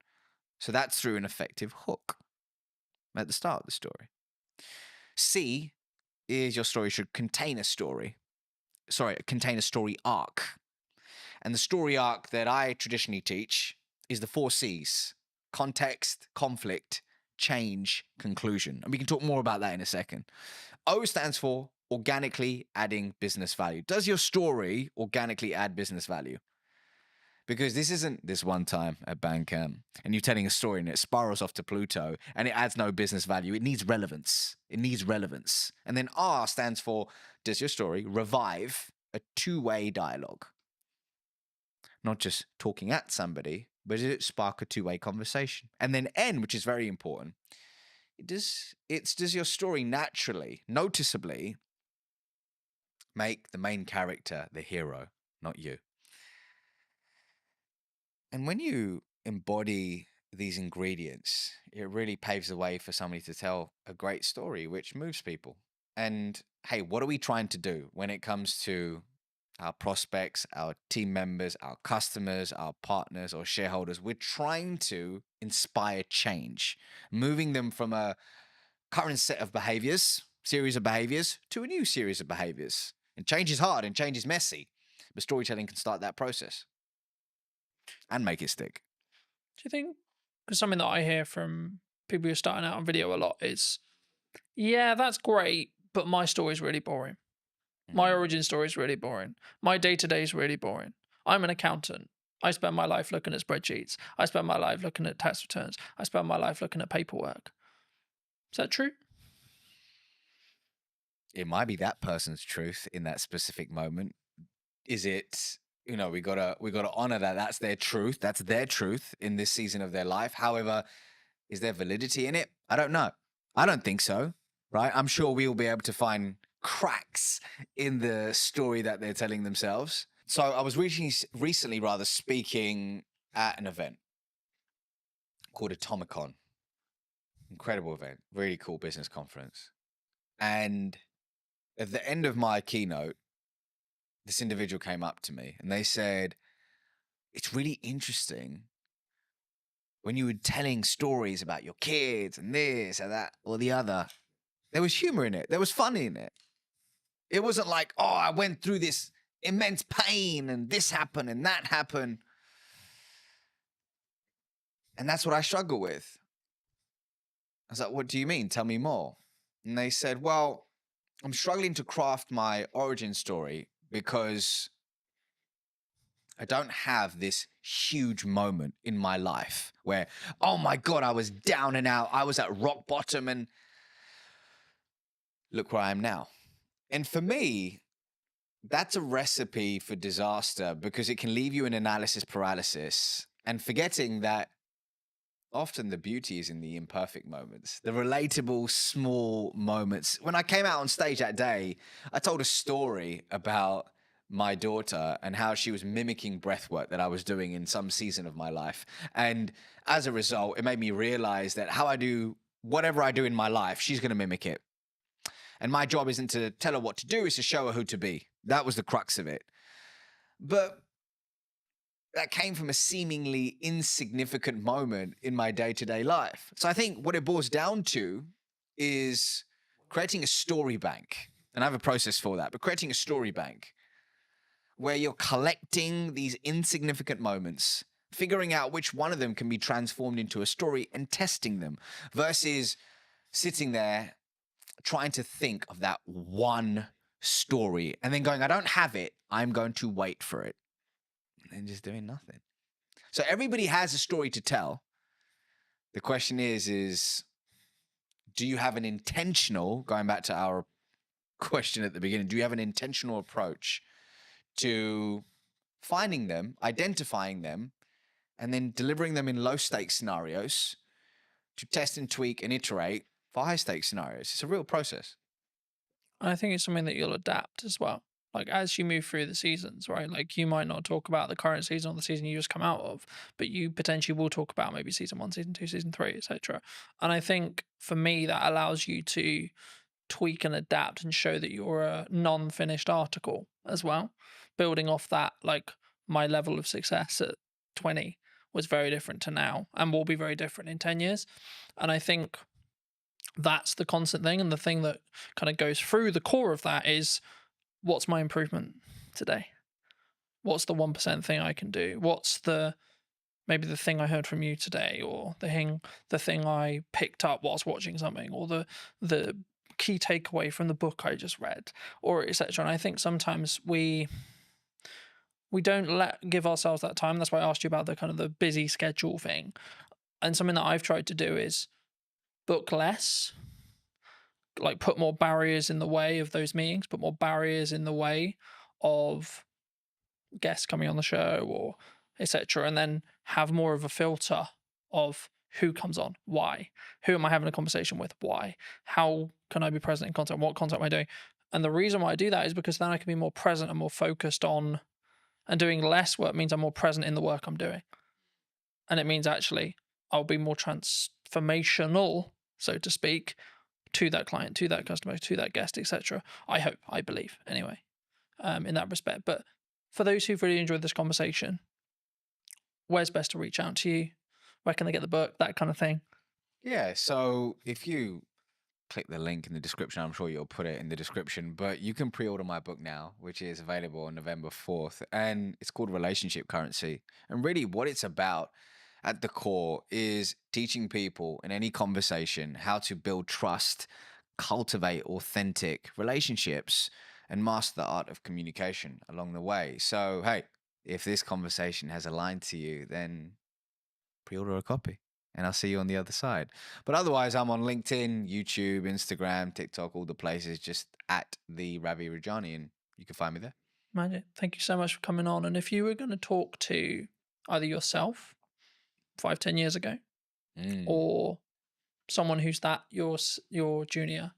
So that's through an effective hook at the start of the story. C is your story should contain a story. Contain a story arc. And the story arc that I traditionally teach is the 4 C's: context, conflict, change, conclusion. And we can talk more about that in a second. O stands for organically adding business value. Does your story organically add business value? Because this isn't this one time at Bandcamp and you're telling a story and it spirals off to Pluto and it adds no business value. It needs relevance. It needs relevance. And then R stands for, does your story revive a 2-way dialogue? Not just talking at somebody, but does it spark a 2-way conversation? And then N, which is very important, does your story naturally, noticeably make the main character the hero, not you? And when you embody these ingredients, it really paves the way for somebody to tell a great story, which moves people. And hey, what are we trying to do when it comes to our prospects, our team members, our customers, our partners or shareholders? We're trying to inspire change, moving them from a current set of series of behaviors, to a new series of behaviors. And change is hard and change is messy, but storytelling can start that process and make it stick.
Do you think, because something that I hear from people who are starting out on video a lot is, yeah, that's great, but my story is really boring. My origin story is really boring. My day-to-day is really boring. I'm an accountant. I spend my life looking at spreadsheets. I spend my life looking at tax returns. I spend my life looking at paperwork. Is that true?
It might be that person's truth in that specific moment. Is it, we gotta honor that that's their truth. That's their truth in this season of their life. However, is there validity in it? I don't know. I don't think so, right? I'm sure we will be able to find cracks in the story that they're telling themselves. So I was recently speaking at an event called Atomicon. Incredible event, really cool business conference. And at the end of my keynote, this individual came up to me and they said, it's really interesting when you were telling stories about your kids and this and that or the other, there was humor in it. There was fun in it. It wasn't like, oh, I went through this immense pain and this happened and that happened. And that's what I struggle with. I was like, what do you mean? Tell me more. And they said, well, I'm struggling to craft my origin story because I don't have this huge moment in my life where, oh my God, I was down and out. I was at rock bottom and look where I am now. And for me, that's a recipe for disaster because it can leave you in analysis paralysis and forgetting that often the beauty is in the imperfect moments, the relatable small moments. When I came out on stage that day, I told a story about my daughter and how she was mimicking breathwork that I was doing in some season of my life. And as a result, it made me realize that how I do whatever I do in my life, she's going to mimic it. And my job isn't to tell her what to do, it's to show her who to be. That was the crux of it. But that came from a seemingly insignificant moment in my day-to-day life. So I think what it boils down to is creating a story bank. And I have a process for that, but creating a story bank where you're collecting these insignificant moments, figuring out which one of them can be transformed into a story and testing them versus sitting there trying to think of that one story and then going, I don't have it. I'm going to wait for it. And then just doing nothing. So everybody has a story to tell. The question is do you have an intentional, going back to our question at the beginning, do you have an intentional approach to finding them, identifying them, and then delivering them in low stakes scenarios to test and tweak and iterate for high stakes scenarios? It's a real process.
I think it's something that you'll adapt as well. Like as you move through the seasons, right? Like you might not talk about the current season or the season you just come out of, but you potentially will talk about maybe season 1, season 2, season 3, etc. And I think for me that allows you to tweak and adapt and show that you're a non-finished article as well. Building off that, like my level of success at 20 was very different to now and will be very different in 10 years. And I think that's the constant thing. And the thing that kind of goes through the core of that is, what's my improvement today? What's the 1% thing I can do? What's maybe the thing I heard from you today, or the thing I picked up whilst watching something, or the key takeaway from the book I just read, or etc. And I think sometimes we don't give ourselves that time. That's why I asked you about the kind of the busy schedule thing. And something that I've tried to do is book less, like put more barriers in the way of those meetings, put more barriers in the way of guests coming on the show or etc. And then have more of a filter of who comes on, why, who am I having a conversation with, why, how can I be present in content, what content am I doing? And the reason why I do that is because then I can be more present and more focused on, and doing less work means I'm more present in the work I'm doing. And it means actually I'll be more transformational, so to speak, to that client, to that customer, to that guest, etc. I hope, I believe, anyway, in that respect. But for those who've really enjoyed this conversation, where's best to reach out to you? Where can they get the book? That kind of thing.
Yeah, so if you click the link in the description, I'm sure you'll put it in the description, but you can pre-order my book now, which is available on November 4th, and it's called Relationship Currency. And really what it's about at the core is teaching people in any conversation how to build trust, cultivate authentic relationships, and master the art of communication along the way. So, hey, if this conversation has aligned to you, then pre-order a copy and I'll see you on the other side. But otherwise, I'm on LinkedIn, YouTube, Instagram, TikTok, all the places, just at the Ravi Rajani, and you can find me there.
Magic. Thank you so much for coming on. And if you were going to talk to either yourself 5-10 years ago, or someone who's your junior,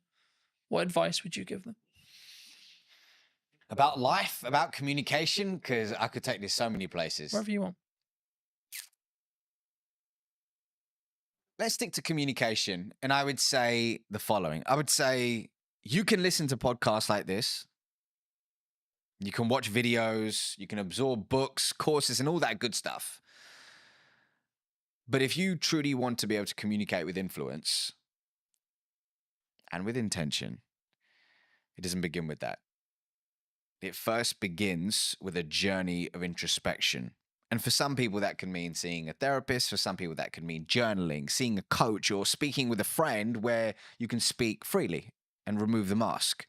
what advice would you give them?
About life, about communication, because I could take this so many places.
Wherever you want.
Let's stick to communication. And I would say the following. I would say you can listen to podcasts like this. You can watch videos. You can absorb books, courses, and all that good stuff. But if you truly want to be able to communicate with influence and with intention, it doesn't begin with that. It first begins with a journey of introspection. And for some people, that can mean seeing a therapist. For some people, that could mean journaling, seeing a coach, or speaking with a friend where you can speak freely and remove the mask.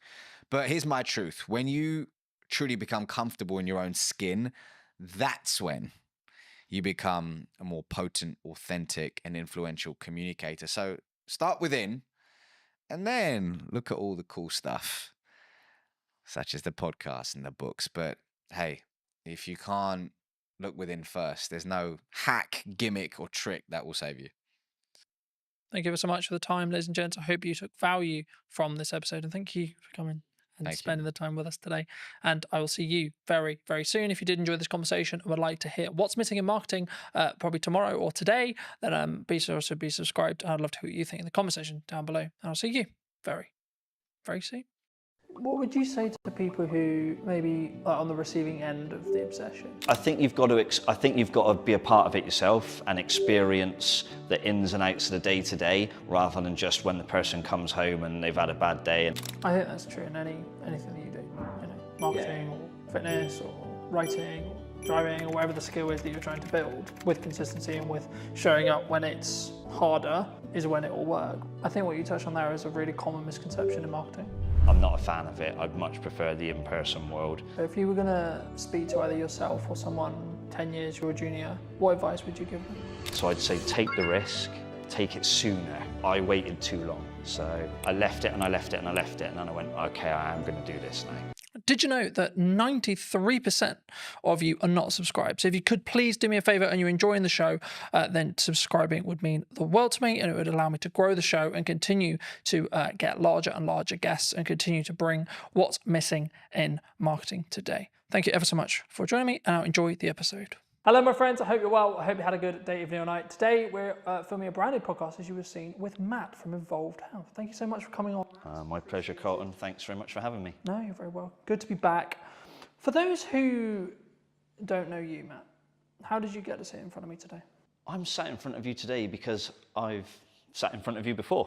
But here's my truth. When you truly become comfortable in your own skin, that's when you become a more potent, authentic, and influential communicator. So start within, and then look at all the cool stuff, such as the podcast and the books. But hey, if you can't look within first, there's no hack, gimmick, or trick that will save you.
Thank you so much for the time, ladies and gents. I hope you took value from this episode, and thank you for coming and spending the time with us today. And I will see you very, very soon. If you did enjoy this conversation and would like to hear what's missing in marketing, probably tomorrow or today, then be sure to be subscribed. I'd love to hear what you think in the conversation down below. And I'll see you very, very soon. What would you say to people who maybe are on the receiving end of the obsession?
I think you've got to be a part of it yourself and experience the ins and outs of the day to day, rather than just when the person comes home and they've had a bad day.
I think that's true in anything that you do. You know, marketing or fitness or writing or driving or whatever the skill is that you're trying to build. With consistency and with showing up when it's harder is when it will work. I think what you touched on there is a really common misconception in marketing.
I'm not a fan of it. I'd much prefer the in-person world.
So if you were going to speak to either yourself or someone 10 years your junior, what advice would you give them?
So I'd say take the risk, take it sooner. I waited too long. So I left it and I left it and I left it, and then I went, okay, I am going to do this now.
Did you know that 93% of you are not subscribed? So if you could please do me a favor and you're enjoying the show, then subscribing would mean the world to me, and it would allow me to grow the show and continue to get larger and larger guests and continue to bring what's missing in marketing today. Thank you ever so much for joining me, and I'll enjoy the episode.
Hello, my friends. I hope you're well. I hope you had a good day, evening, or night. Today, we're filming a brand new podcast, as you have seen, with Matt from Involved Health. Thank you so much for coming on.
My pleasure, Colton. Thanks very much for having me.
No, you're very well. Good to be back. For those who don't know you, Matt, how did you get to sit in front of me today?
I'm sat in front of you today because I've sat in front of you before.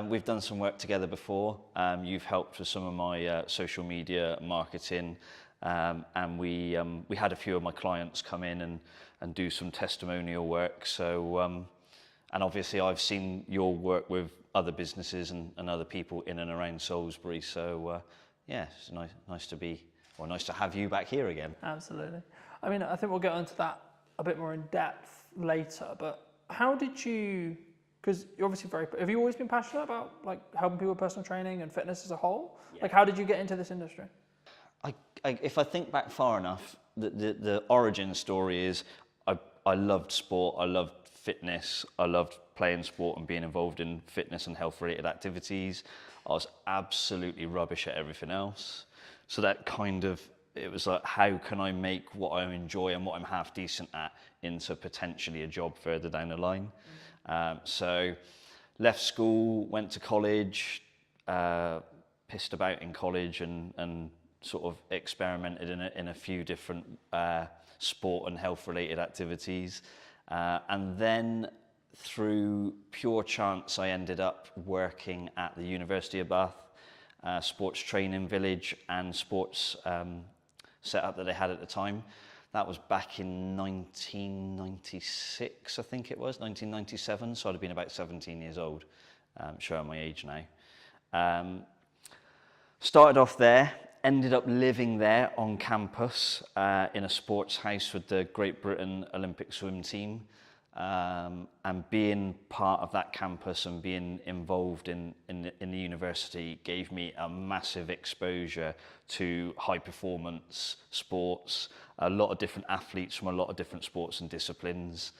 We've done some work together before. You've helped with some of my social media marketing. And we had a few of my clients come in and do some testimonial work. So, and obviously I've seen your work with other businesses and other people in and around Salisbury. So, yeah, it's nice to have you back here again.
Absolutely. I mean, I think we'll get into that a bit more in depth later, but how did you, because you're obviously have you always been passionate about like helping people with personal training and fitness as a whole? Yeah. Like, how did you get into this industry?
If I think back far enough, the origin story is I loved sport, I loved fitness, I loved playing sport and being involved in fitness and health related activities. I was absolutely rubbish at everything else. So that it was like, how can I make what I enjoy and what I'm half decent at into potentially a job further down the line? So left school, went to college, pissed about in college and sort of experimented in a few different sport and health related activities. And then through pure chance, I ended up working at the University of Bath, sports training village and sports setup that they had at the time. That was back in 1996, I think it was, 1997. So I'd have been about 17 years old, showing my age now. Started off there. Ended up living there on campus in a sports house with the Great Britain Olympic swim team, and being part of that campus and being involved in the university gave me a massive exposure to high performance sports, a lot of different athletes from a lot of different sports and disciplines.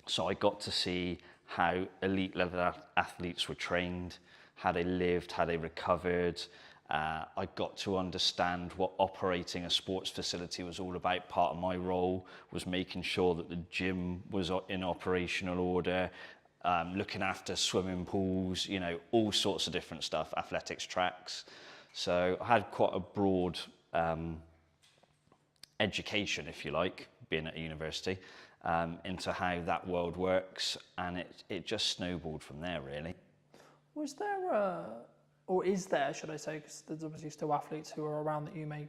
So I got to see how elite level athletes were trained, how they lived, how they recovered. I got to understand what operating a sports facility was all about. Part of my role was making sure that the gym was in operational order, looking after swimming pools, you know, all sorts of different stuff, athletics tracks. So I had quite a broad education, if you like, being at a university, into how that world works, and it just snowballed from there, really.
Was there or is there, should I say, because there's obviously still athletes who are around that you may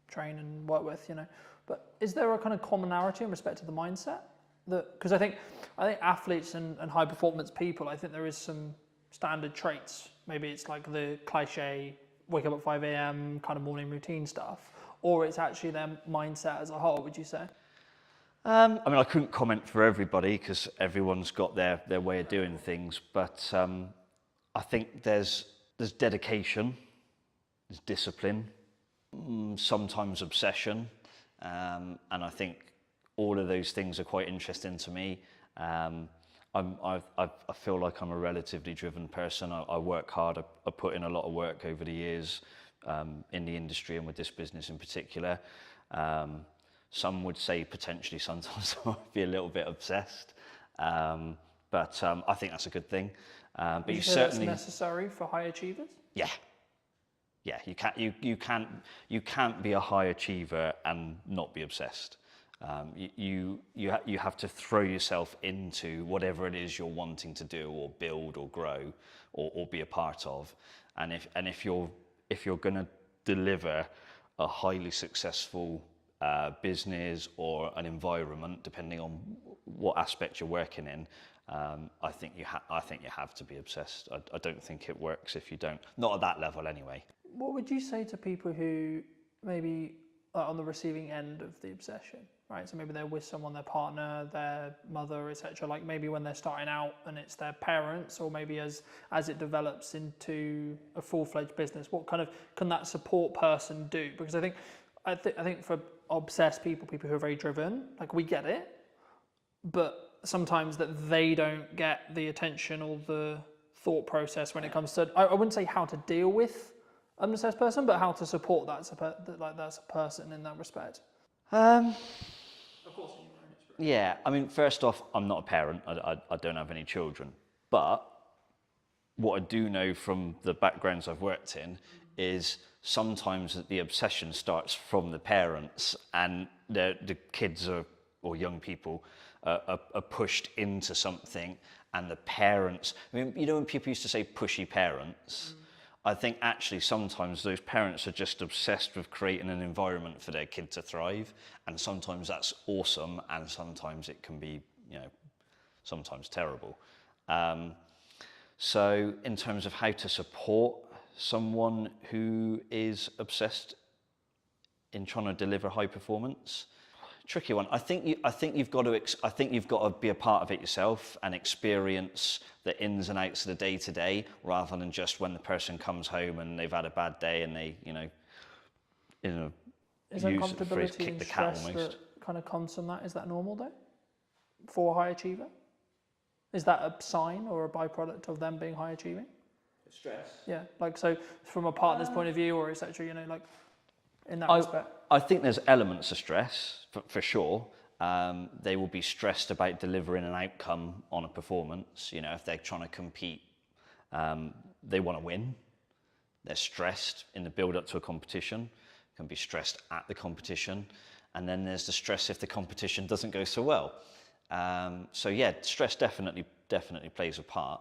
train and work with, you know, but is there a kind of commonality in respect to the mindset? Because I think athletes and high performance people, I think there is some standard traits. Maybe it's like the cliche, wake up at 5 a.m. kind of morning routine stuff, or it's actually their mindset as a whole, would you say?
I mean, I couldn't comment for everybody because everyone's got their way of doing things, but I think there's dedication, there's discipline, sometimes obsession, and I think all of those things are quite interesting to me. I feel like I'm a relatively driven person. I work hard. I put in a lot of work over the years in the industry and with this business in particular. Some would say potentially sometimes I might be a little bit obsessed, but I think that's a good thing. But you certainly
that's necessary for high achievers.
Yeah. You can't be a high achiever and not be obsessed. You have to throw yourself into whatever it is you're wanting to do or build or grow or be a part of. And if you're going to deliver a highly successful business or an environment, depending on what aspect you're working in, I think you have to be obsessed. I don't think it works if you don't. Not at that level, anyway.
What would you say to people who maybe are on the receiving end of the obsession?
right? So maybe they're with someone, their partner, their mother, etc. Like maybe when they're starting out and it's their parents, or maybe as it develops into a full-fledged business, what kind of can that support person do? Because I think for obsessed people who are very driven, like we get it, but sometimes that they don't get the attention or the thought process when it comes to, I wouldn't say how to deal with an obsessed person, but how to support that's a person in that respect. Of course, in your own experience.
Yeah, I mean, first off, I'm not a parent. I don't have any children. But what I do know from the backgrounds I've worked in is sometimes the obsession starts from the parents, and the kids or young people are pushed into something, and the parents, I mean, you know when people used to say pushy parents? I think actually sometimes those parents are just obsessed with creating an environment for their kid to thrive, and sometimes that's awesome, and sometimes it can be, sometimes terrible. So in terms of how to support someone who is obsessed in trying to deliver high performance, tricky one. I think you've got to be a part of it yourself and experience the ins and outs of the day to day, rather than just when the person comes home and they've had a bad day and they,
Is
use the phrase
uncomfortability
kick
and
the cat
stress
almost.
that kind of comes from that? Is that normal though, for a high achiever? Is that a sign or a byproduct of them being high achieving?
Stress.
Yeah, like so from a partner's point of view, or etc. Like in that respect.
I think there's elements of stress for sure. They will be stressed about delivering an outcome on a performance. If they're trying to compete, they want to win. They're stressed in the build up to a competition, can be stressed at the competition. And then there's the stress if the competition doesn't go so well. So yeah, stress definitely plays a part.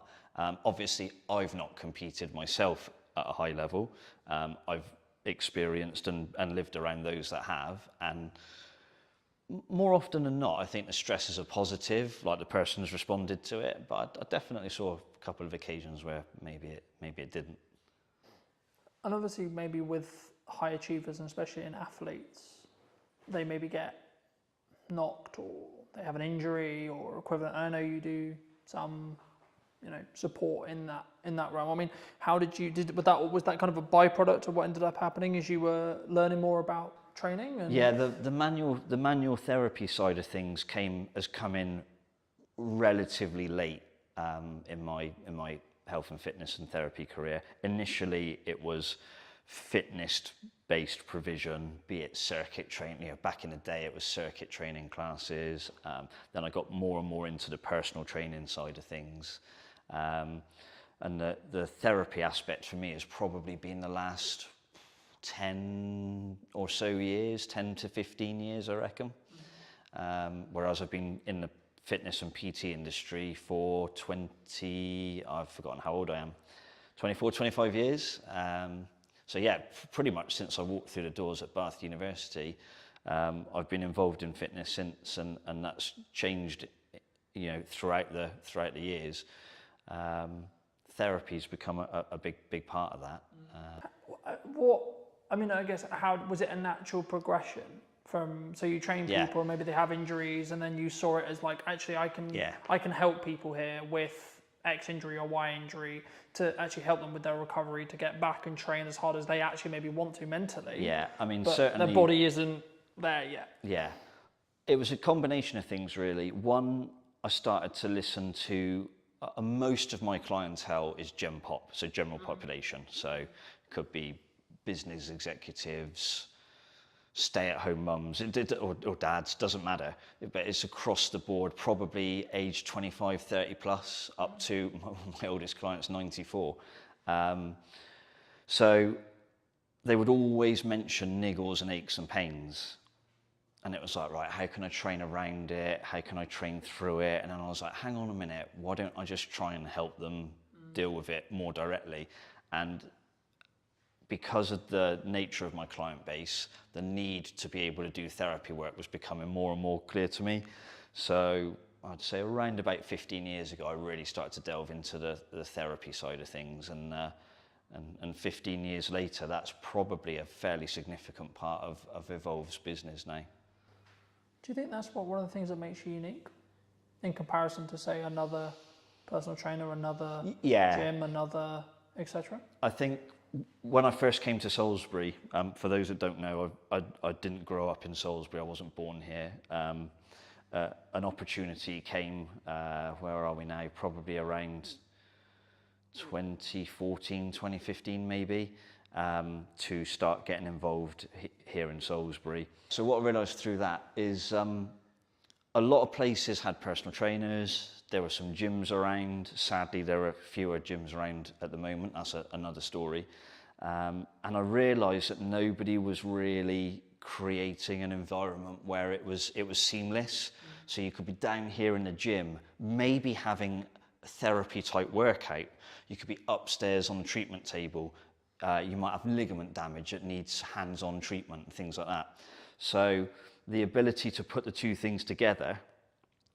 Obviously, I've not competed myself at a high level. I've experienced and lived around those that have, and more often than not, I think the stress is a positive, like the person has responded to it. But I definitely saw a couple of occasions where maybe it didn't.
And obviously, maybe with high achievers, and especially in athletes, they maybe get knocked or they have an injury or equivalent. I know you do some, support in that realm. I mean, how was that kind of a byproduct of what ended up happening as you were learning more about training? And
yeah, the manual therapy side of things has come in relatively late in my health and fitness and therapy career. Initially, it was fitness-based provision, be it circuit training. Back in the day, it was circuit training classes. Then I got more and more into the personal training side of things. And the therapy aspect for me has probably been the last 10 or so years, 10 to 15 years, I reckon. Whereas I've been in the fitness and PT industry for I've forgotten how old I am, 24, 25 years. So yeah, pretty much since I walked through the doors at Bath University, I've been involved in fitness since, and that's changed, throughout the years. Therapy's become a big part of that.
I guess, how was it a natural progression from, so you train people, maybe they have injuries, and then you saw it as like, actually I can help people here with X injury or Y injury to actually help them with their recovery to get back and train as hard as they actually maybe want to mentally.
Yeah, I mean,
but
certainly
their body isn't there yet.
Yeah, it was a combination of things really. One, I started to listen to, most of my clientele is Gen Pop, so general population. So it could be business executives, stay-at-home mums or dads, doesn't matter, but it's across the board, probably age 25, 30 plus, up to my oldest client's 94. So they would always mention niggles and aches and pains. And it was like, right, how can I train around it? How can I train through it? And then I was like, hang on a minute, why don't I just try and help them deal with it more directly? And because of the nature of my client base, the need to be able to do therapy work was becoming more and more clear to me. So I'd say around about 15 years ago, I really started to delve into the therapy side of things. And 15 years later, that's probably a fairly significant part of Evolve's business now.
Do you think that's one of the things that makes you unique in comparison to, say, another personal trainer, another gym, another etc.?
I think when I first came to Salisbury, for those that don't know, I didn't grow up in Salisbury. I wasn't born here. An opportunity came, where are we now? Probably around 2014, 2015 maybe, to start getting involved here in Salisbury. So what I realised through that is a lot of places had personal trainers. There were some gyms around. Sadly, there are fewer gyms around at the moment. That's another story. And I realised that nobody was really creating an environment where it was seamless. So you could be down here in the gym, maybe having a therapy type workout. You could be upstairs on the treatment table. You might have ligament damage that needs hands-on treatment and things like that. So the ability to put the two things together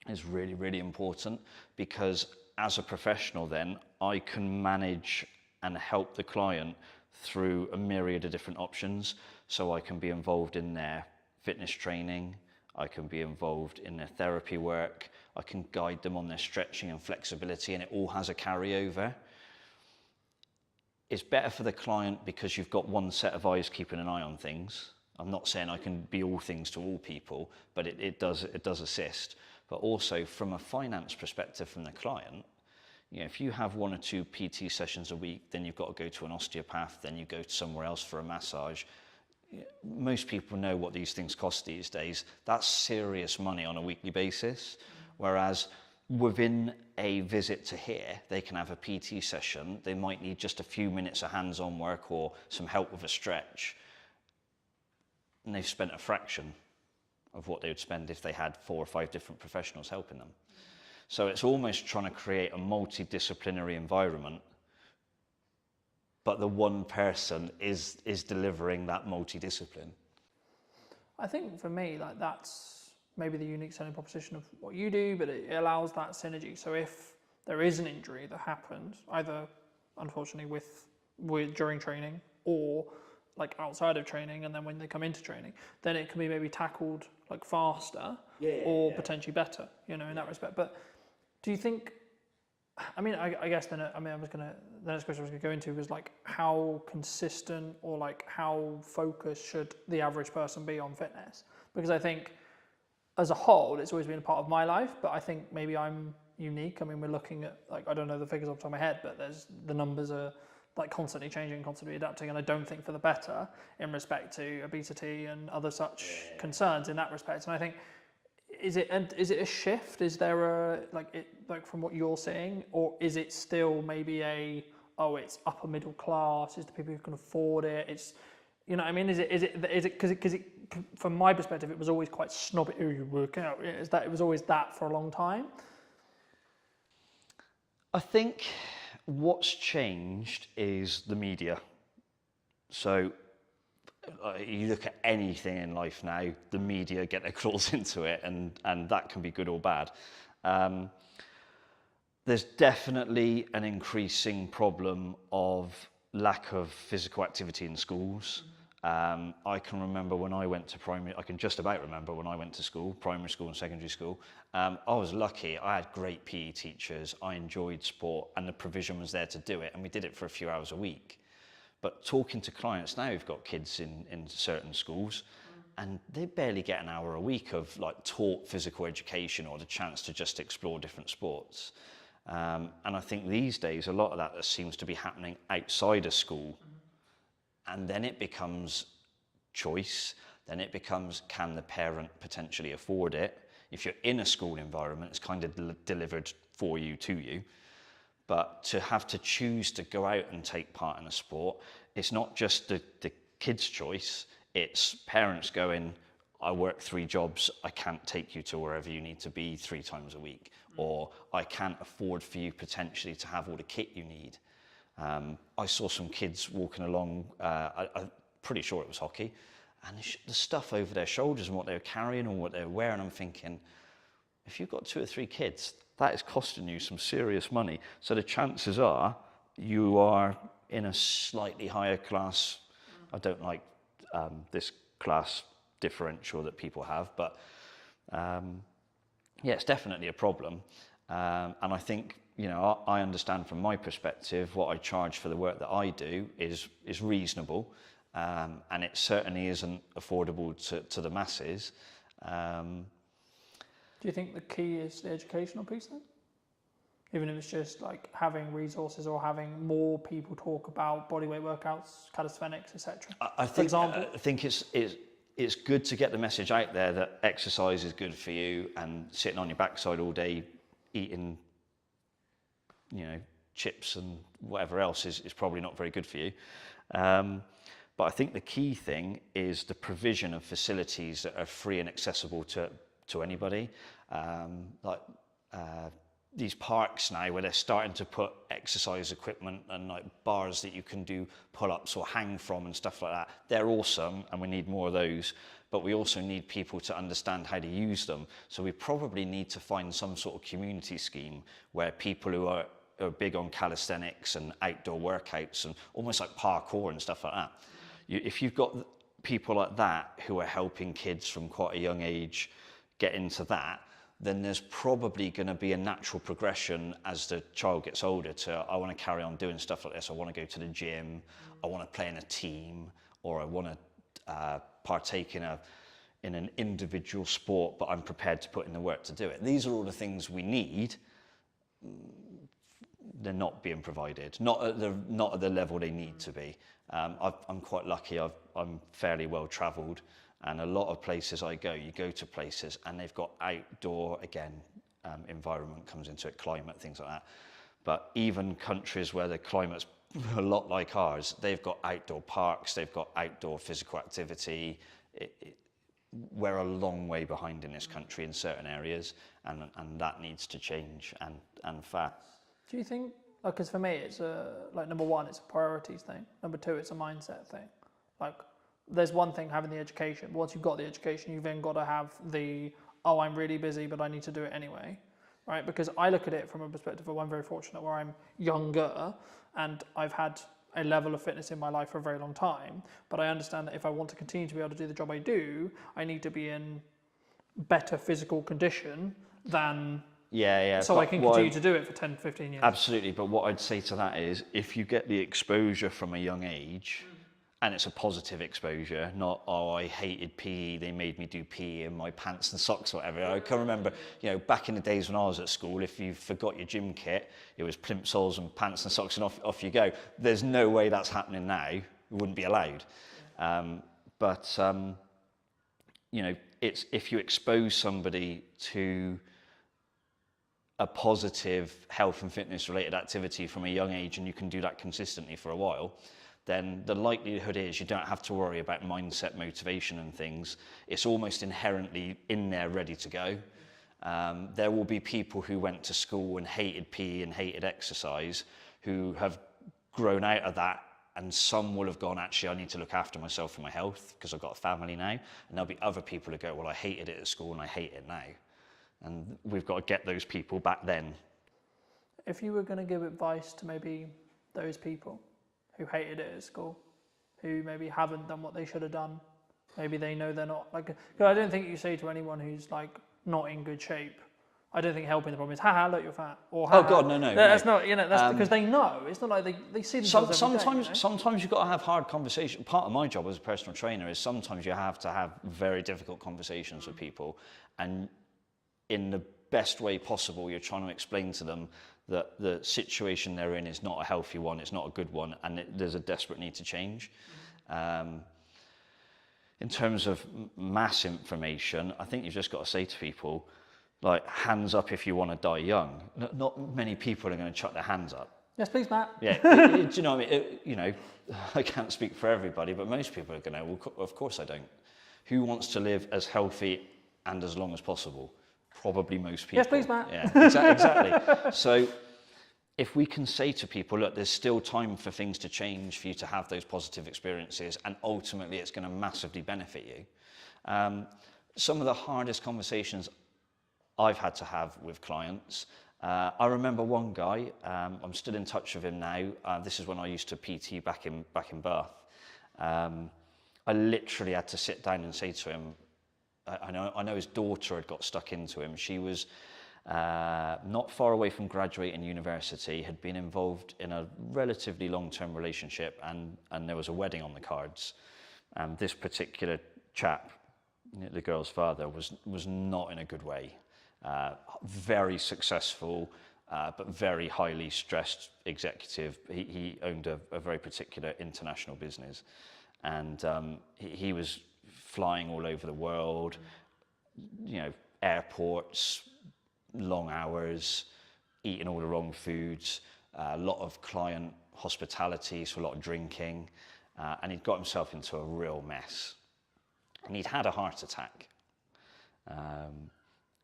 is really, really important, because as a professional then, I can manage and help the client through a myriad of different options. So I can be involved in their fitness training, I can be involved in their therapy work, I can guide them on their stretching and flexibility, and it all has a carryover. It's better for the client because you've got one set of eyes keeping an eye on things. I'm not saying I can be all things to all people, but it does assist. But also from a finance perspective from the client, you know, if you have 1 or 2 PT sessions a week, then you've got to go to an osteopath, then you go to somewhere else for a massage. Most people know what these things cost these days. That's serious money on a weekly basis. Whereas within a visit to here, they can have a PT session. They might need just a few minutes of hands-on work or some help with a stretch. And they've spent a fraction of what they would spend if they had 4 or 5 different professionals helping them. So it's almost trying to create a multidisciplinary environment, but the one person is delivering that multidiscipline.
I think for me, like, that's maybe the unique selling proposition of what you do, but it allows that synergy. So if there is an injury that happens, either unfortunately with during training or like outside of training, and then when they come into training, then it can be maybe tackled like faster or potentially better, you know, in that respect. But do you think, I mean, I guess then, the next question I was going to go into was like how consistent or like how focused should the average person be on fitness? Because I think as a whole, it's always been a part of my life, but I think maybe I'm unique. I mean, we're looking at, like, I don't know the figures off the top of my head, but the numbers are like constantly changing, constantly adapting, and I don't think for the better in respect to obesity and other such concerns in that respect. And I think, is it a shift? Is there like from what you're saying, or is it still maybe it's upper middle class? Is the people who can afford it? It's, you know what I mean? Is it because from my perspective, it was always quite snobby. Oh, you work out. Is that it was always that for a long time?
I think what's changed is the media. So you look at anything in life now, the media get their claws into it, and that can be good or bad. There's definitely an increasing problem of lack of physical activity in schools. I can remember when I went to primary, I can just about remember when I went to school, primary school and secondary school. I was lucky, I had great PE teachers, I enjoyed sport, and the provision was there to do it, and we did it for a few hours a week. But talking to clients now who've got kids in certain schools, and they barely get an hour a week of like taught physical education or the chance to just explore different sports. And I think these days, a lot of that seems to be happening outside of school. And then it becomes choice. Then it becomes, can the parent potentially afford it? If you're in a school environment, it's kind of delivered for you, to you. But to have to choose to go out and take part in a sport, it's not just the kid's choice, it's parents going, I work 3 jobs, I can't take you to wherever you need to be 3 times a week. Or I can't afford for you potentially to have all the kit you need. I saw some kids walking along, I'm pretty sure it was hockey, and the stuff over their shoulders and what they were carrying and what they were wearing, I'm thinking, if you've got 2 or 3 kids, that is costing you some serious money. So the chances are you are in a slightly higher class. I don't like this class differential that people have, but yeah, it's definitely a problem. And I think, you know, I understand from my perspective what I charge for the work that I do is reasonable, and it certainly isn't affordable to the masses.
Do you think the key is the educational piece then? Even if it's just like having resources or having more people talk about bodyweight workouts, calisthenics, etc.
I think it's good to get the message out there that exercise is good for you, and sitting on your backside all day eating, you know, chips and whatever else is probably not very good for you. But I think the key thing is the provision of facilities that are free and accessible to anybody. These parks now where they're starting to put exercise equipment and like bars that you can do pull-ups or hang from and stuff like that. They're awesome, and we need more of those, but we also need people to understand how to use them. So we probably need to find some sort of community scheme where people who are big on calisthenics and outdoor workouts and almost like parkour and stuff like that. If you've got people like that who are helping kids from quite a young age get into that, then there's probably going to be a natural progression as the child gets older to, I want to carry on doing stuff like this. I want to go to the gym. I want to play in a team, or I want to partake in an individual sport, but I'm prepared to put in the work to do it. These are all the things we need. They're not being provided, not at the level they need to be. I'm quite lucky. I'm fairly well travelled. And a lot of places I go, you go to places and they've got outdoor, again, environment comes into it, climate, things like that. But even countries where the climate's a lot like ours, they've got outdoor parks, they've got outdoor physical activity. We're a long way behind in this country in certain areas, and that needs to change, and fast.
Do you think, because for me, it's like number one, it's a priorities thing. Number two, it's a mindset thing. Like, there's one thing having the education. Once you've got the education, you've then got to have I'm really busy, but I need to do it anyway, right? Because I look at it from a perspective of I'm very fortunate where I'm younger and I've had a level of fitness in my life for a very long time. But I understand that if I want to continue to be able to do the job I do, I need to be in better physical condition than... So I can continue to do it for 10, 15 years.
Absolutely, but what I'd say to that is, if you get the exposure from a young age... And it's a positive exposure, not, oh, I hated PE, they made me do PE in my pants and socks or whatever. I can remember, you know, back in the days when I was at school, if you forgot your gym kit, it was plimsolls and pants and socks and off you go. There's no way that's happening now. It wouldn't be allowed. You know, it's if you expose somebody to a positive health and fitness related activity from a young age, and you can do that consistently for a while, then the likelihood is you don't have to worry about mindset, motivation and things. It's almost inherently in there, ready to go. There will be people who went to school and hated PE and hated exercise who have grown out of that, and some will have gone, actually, I need to look after myself and my health because I've got a family now. And there'll be other people who go, well, I hated it at school and I hate it now. And we've got to get those people back then.
If you were going to give advice to maybe those people who hated it at school, who maybe haven't done what they should have done, maybe they know they're not, like, because I don't think you say to anyone who's like not in good shape, I don't think helping the problem is, haha, look, you're fat, or haha.
Oh God, no.
That's not, you know, that's because they know. It's not like they see themselves every day, you know?
Sometimes you've got to have hard conversations. Part of my job as a personal trainer is sometimes you have to have very difficult conversations with people, and in the best way possible, you're trying to explain to them that the situation they're in is not a healthy one, it's not a good one, and there's a desperate need to change. In terms of mass information, I think you've just got to say to people, like, hands up if you want to die young. Not many people are going to chuck their hands up.
Yes, please, Matt.
Yeah, do you know what I mean? You know, I can't speak for everybody, but most people are going to, well, of course I don't. Who wants to live as healthy and as long as possible? Probably most people.
Yes, please, Matt.
Yeah, exactly. So if we can say to people, look, there's still time for things to change, for you to have those positive experiences, and ultimately it's going to massively benefit you. Some of the hardest conversations I've had to have with clients, I remember one guy, I'm still in touch with him now. This is when I used to PT back in Bath. I literally had to sit down and say to him, I know his daughter had got stuck into him. She was not far away from graduating university, had been involved in a relatively long-term relationship, and there was a wedding on the cards. And this particular chap, the girl's father, was not in a good way. Very successful, but very highly stressed executive. He owned a very particular international business, and he was flying all over the world, airports, long hours, eating all the wrong foods, a lot of client hospitality, so a lot of drinking, and he'd got himself into a real mess. And he'd had a heart attack.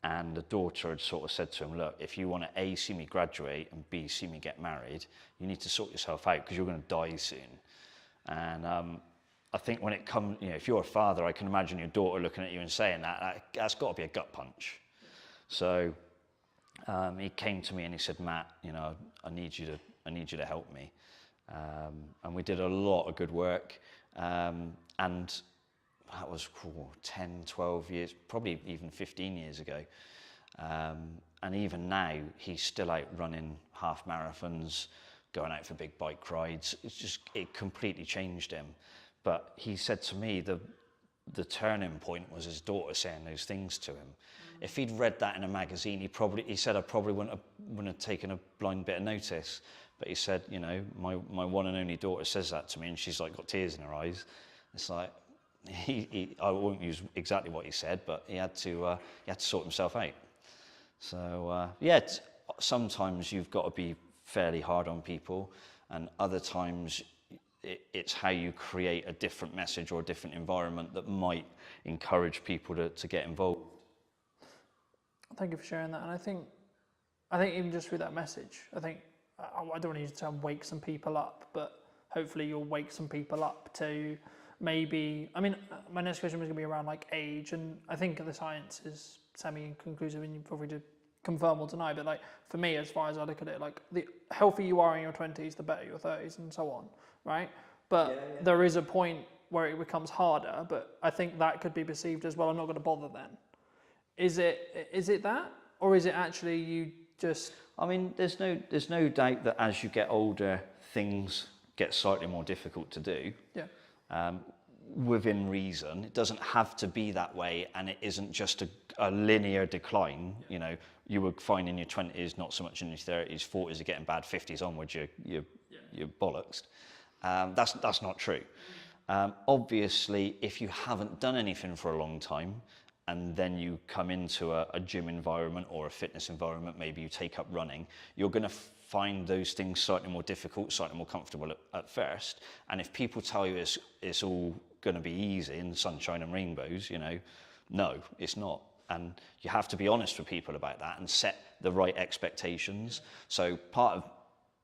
And the daughter had sort of said to him, look, if you want to A, see me graduate, and B, see me get married, you need to sort yourself out because you're going to die soon. And I think when it comes, if you're a father, I can imagine your daughter looking at you and saying that's got to be a gut punch. So he came to me and he said, Matt, I need you to help me. And we did a lot of good work. And that was 10, 12 years, probably even 15 years ago. And even now, he's still out running half marathons, going out for big bike rides. It completely changed him. But he said to me, the turning point was his daughter saying those things to him. If he'd read that in a magazine, he said I probably wouldn't have taken a blind bit of notice. But he said, my one and only daughter says that to me, and she's like got tears in her eyes. It's like, I won't use exactly what he said, but he had to sort himself out. So sometimes you've got to be fairly hard on people, and other times it's how you create a different message or a different environment that might encourage people to get involved.
Thank you for sharing that. And I think even just through that message, I don't want to use the term wake some people up, but hopefully you'll wake some people up to maybe, my next question was going to be around like age, and I think the science is semi-conclusive and you probably did confirm or deny, but like for me, as far as I look at it, like the healthier you are in your 20s, the better your 30s and so on, right? But there is a point where it becomes harder, but I think that could be perceived as, well, I'm not going to bother then. Is it that, or is it actually you just...
there's no doubt that as you get older, things get slightly more difficult to do. Yeah. Within reason. It doesn't have to be that way, and it isn't just a linear decline. You were fine in your 20s, not so much in your 30s, 40s are getting bad, 50s onwards, you're bollocks. That's not true. Obviously, if you haven't done anything for a long time, and then you come into a gym environment or a fitness environment, maybe you take up running, you're going to find those things slightly more difficult, slightly more comfortable at first. And if people tell you it's all going to be easy and sunshine and rainbows, no, it's not. And you have to be honest with people about that and set the right expectations. So part of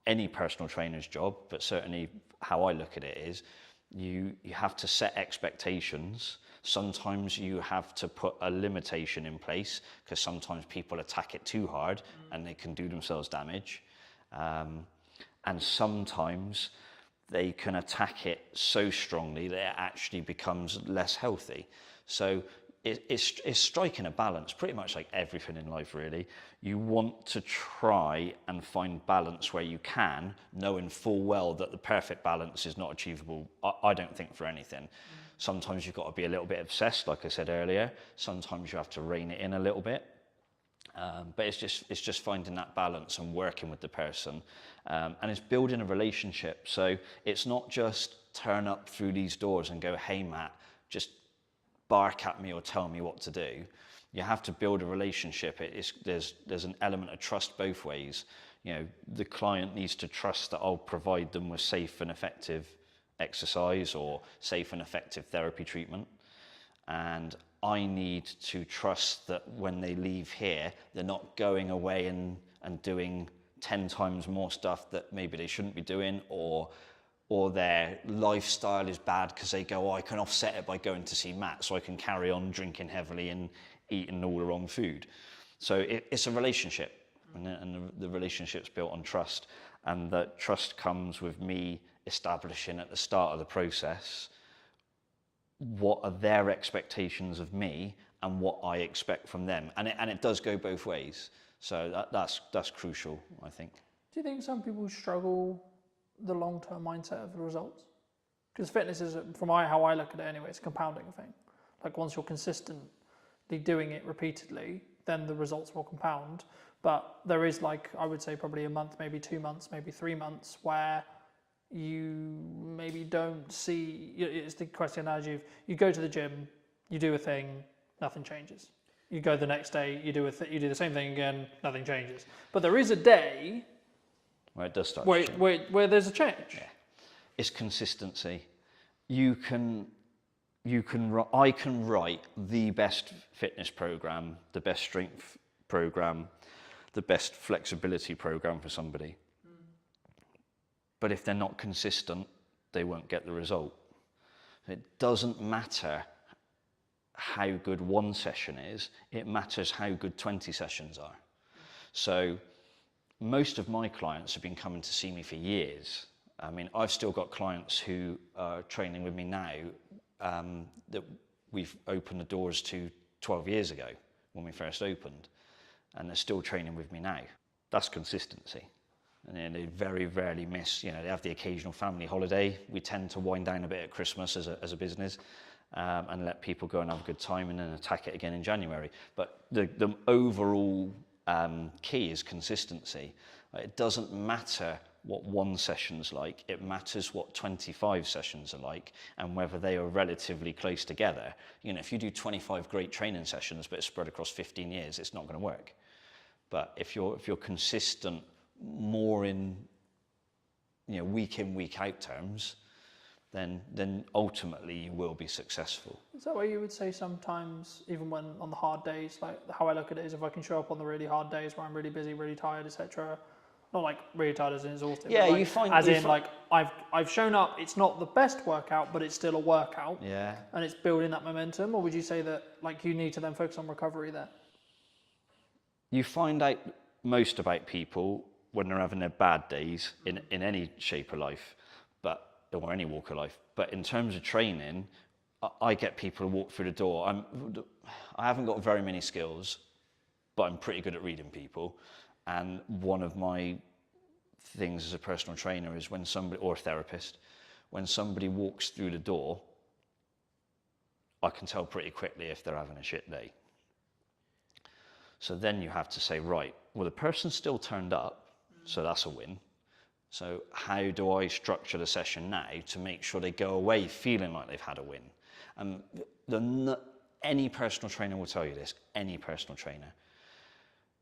any personal trainer's job, but certainly how I look at it is, you have to set expectations. Sometimes you have to put a limitation in place because sometimes people attack it too hard and they can do themselves damage. And sometimes they can attack it so strongly that it actually becomes less healthy. So it's striking a balance, pretty much like everything in life, really. You want to try and find balance where you can, knowing full well that the perfect balance is not achievable, I don't think, for anything. Sometimes you've got to be a little bit obsessed, like I said earlier. Sometimes you have to rein it in a little bit. But it's just finding that balance and working with the person. And it's building a relationship. So it's not just turn up through these doors and go, hey, Matt, just bark at me or tell me what to do. You have to build a relationship. There's an element of trust both ways. The client needs to trust that I'll provide them with safe and effective exercise or safe and effective therapy treatment. And I need to trust that when they leave here, they're not going away and doing 10 times more stuff that maybe they shouldn't be doing, or their lifestyle is bad because they go, I can offset it by going to see Matt, so I can carry on drinking heavily and eating all the wrong food. So it's a relationship, and the relationship's built on trust, and that trust comes with me establishing at the start of the process what are their expectations of me and what I expect from them. And it does go both ways. So that's crucial, I think.
Do you think some people struggle the long-term mindset of the results? Because fitness is, from how I look at it anyway, it's a compounding thing. Like once you're consistently doing it repeatedly, then the results will compound. But there is, like, I would say probably a month, maybe 2 months, maybe 3 months where you maybe don't see, it's the question analogy of you go to the gym, you do a thing, nothing changes. You go the next day, you do the same thing again, nothing changes. But there is a day
where it does start
where there's a change.
Yeah. It's consistency. I can write the best fitness program, the best strength program, the best flexibility program for somebody. But if they're not consistent, they won't get the result. It doesn't matter how good one session is, it matters how good 20 sessions are. So most of my clients have been coming to see me for years. I mean, I've still got clients who are training with me now that we've opened the doors to 12 years ago when we first opened, and they're still training with me now. That's consistency. And they very rarely miss, they have the occasional family holiday. We tend to wind down a bit at Christmas as a business and let people go and have a good time and then attack it again in January. But the overall key is consistency. It doesn't matter what one session's like, it matters what 25 sessions are like and whether they are relatively close together. If you do 25 great training sessions but it's spread across 15 years, it's not going to work. But if you're consistent more in week in, week out terms, then ultimately you will be successful.
Is that what you would say sometimes, even when on the hard days, like how I look at it is if I can show up on the really hard days where I'm really busy, really tired, etc. Not like really tired as in exhausted.
Yeah,
like,
you find
I've shown up. It's not the best workout, but it's still a workout.
Yeah.
And it's building that momentum. Or would you say that you need to then focus on recovery there?
You find out most about people when they're having their bad days in any shape of life, or any walk of life. But in terms of training, I get people to walk through the door. I haven't got very many skills, but I'm pretty good at reading people. And one of my things as a personal trainer is when somebody, or a therapist, when somebody walks through the door, I can tell pretty quickly if they're having a shit day. So then you have to say, right, well, the person still turned up, so that's a win. So how do I structure the session now to make sure they go away feeling like they've had a win? Any personal trainer will tell you this, any personal trainer.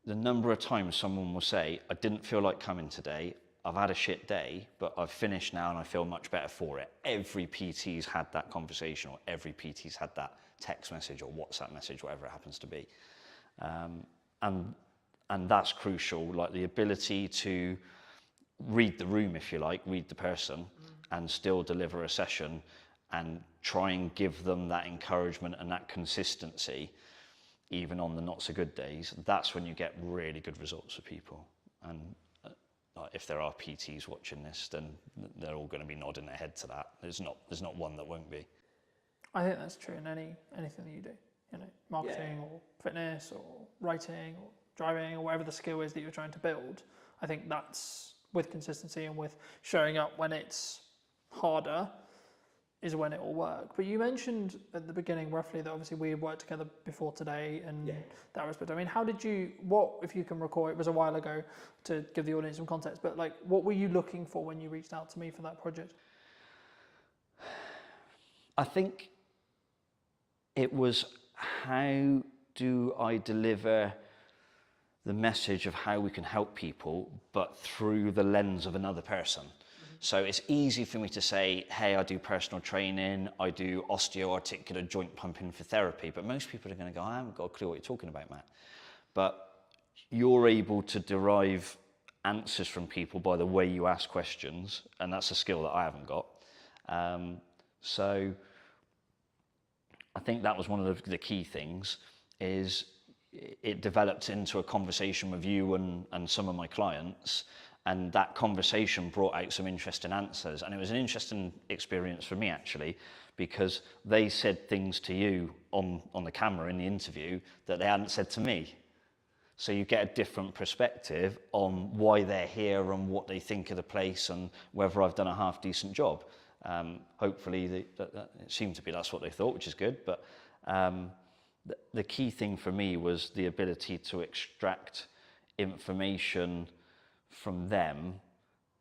The number of times someone will say, I didn't feel like coming today, I've had a shit day, but I've finished now and I feel much better for it. Every PT's had that conversation, or every PT's had that text message or WhatsApp message, whatever it happens to be. And that's crucial, like the ability to read the room, if you like, read the person, and still deliver a session and try and give them that encouragement and that consistency, even on the not so good days. That's when you get really good results for people. And if there are PTs watching this, then they're all going to be nodding their head to that. There's not one that won't be.
I think that's true in anything that you do, marketing or fitness or writing or driving or whatever the skill is that you're trying to build. I think that's with consistency and with showing up when it's harder is when it will work. But you mentioned at the beginning roughly that obviously we worked together before today and that respect. I mean, what, if you can recall, it was a while ago to give the audience some context, but what were you looking for when you reached out to me for that project?
I think it was, how do I deliver the message of how we can help people, but through the lens of another person? So it's easy for me to say, hey, I do personal training, I do osteoarticular joint pumping for therapy, but most people are going to go, I haven't got a clue what you're talking about, Matt. But you're able to derive answers from people by the way you ask questions, and that's a skill that I haven't got. So I think that was one of the key things, is it developed into a conversation with you and some of my clients, And that conversation brought out some interesting answers. And it was an interesting experience for me, actually, because they said things to you on the camera in the interview that they hadn't said to me. So you get a different perspective on why they're here and what they think of the place and whether I've done a half decent job. Hopefully, it seemed to be that's what they thought, which is good. But the key thing for me was the ability to extract information from them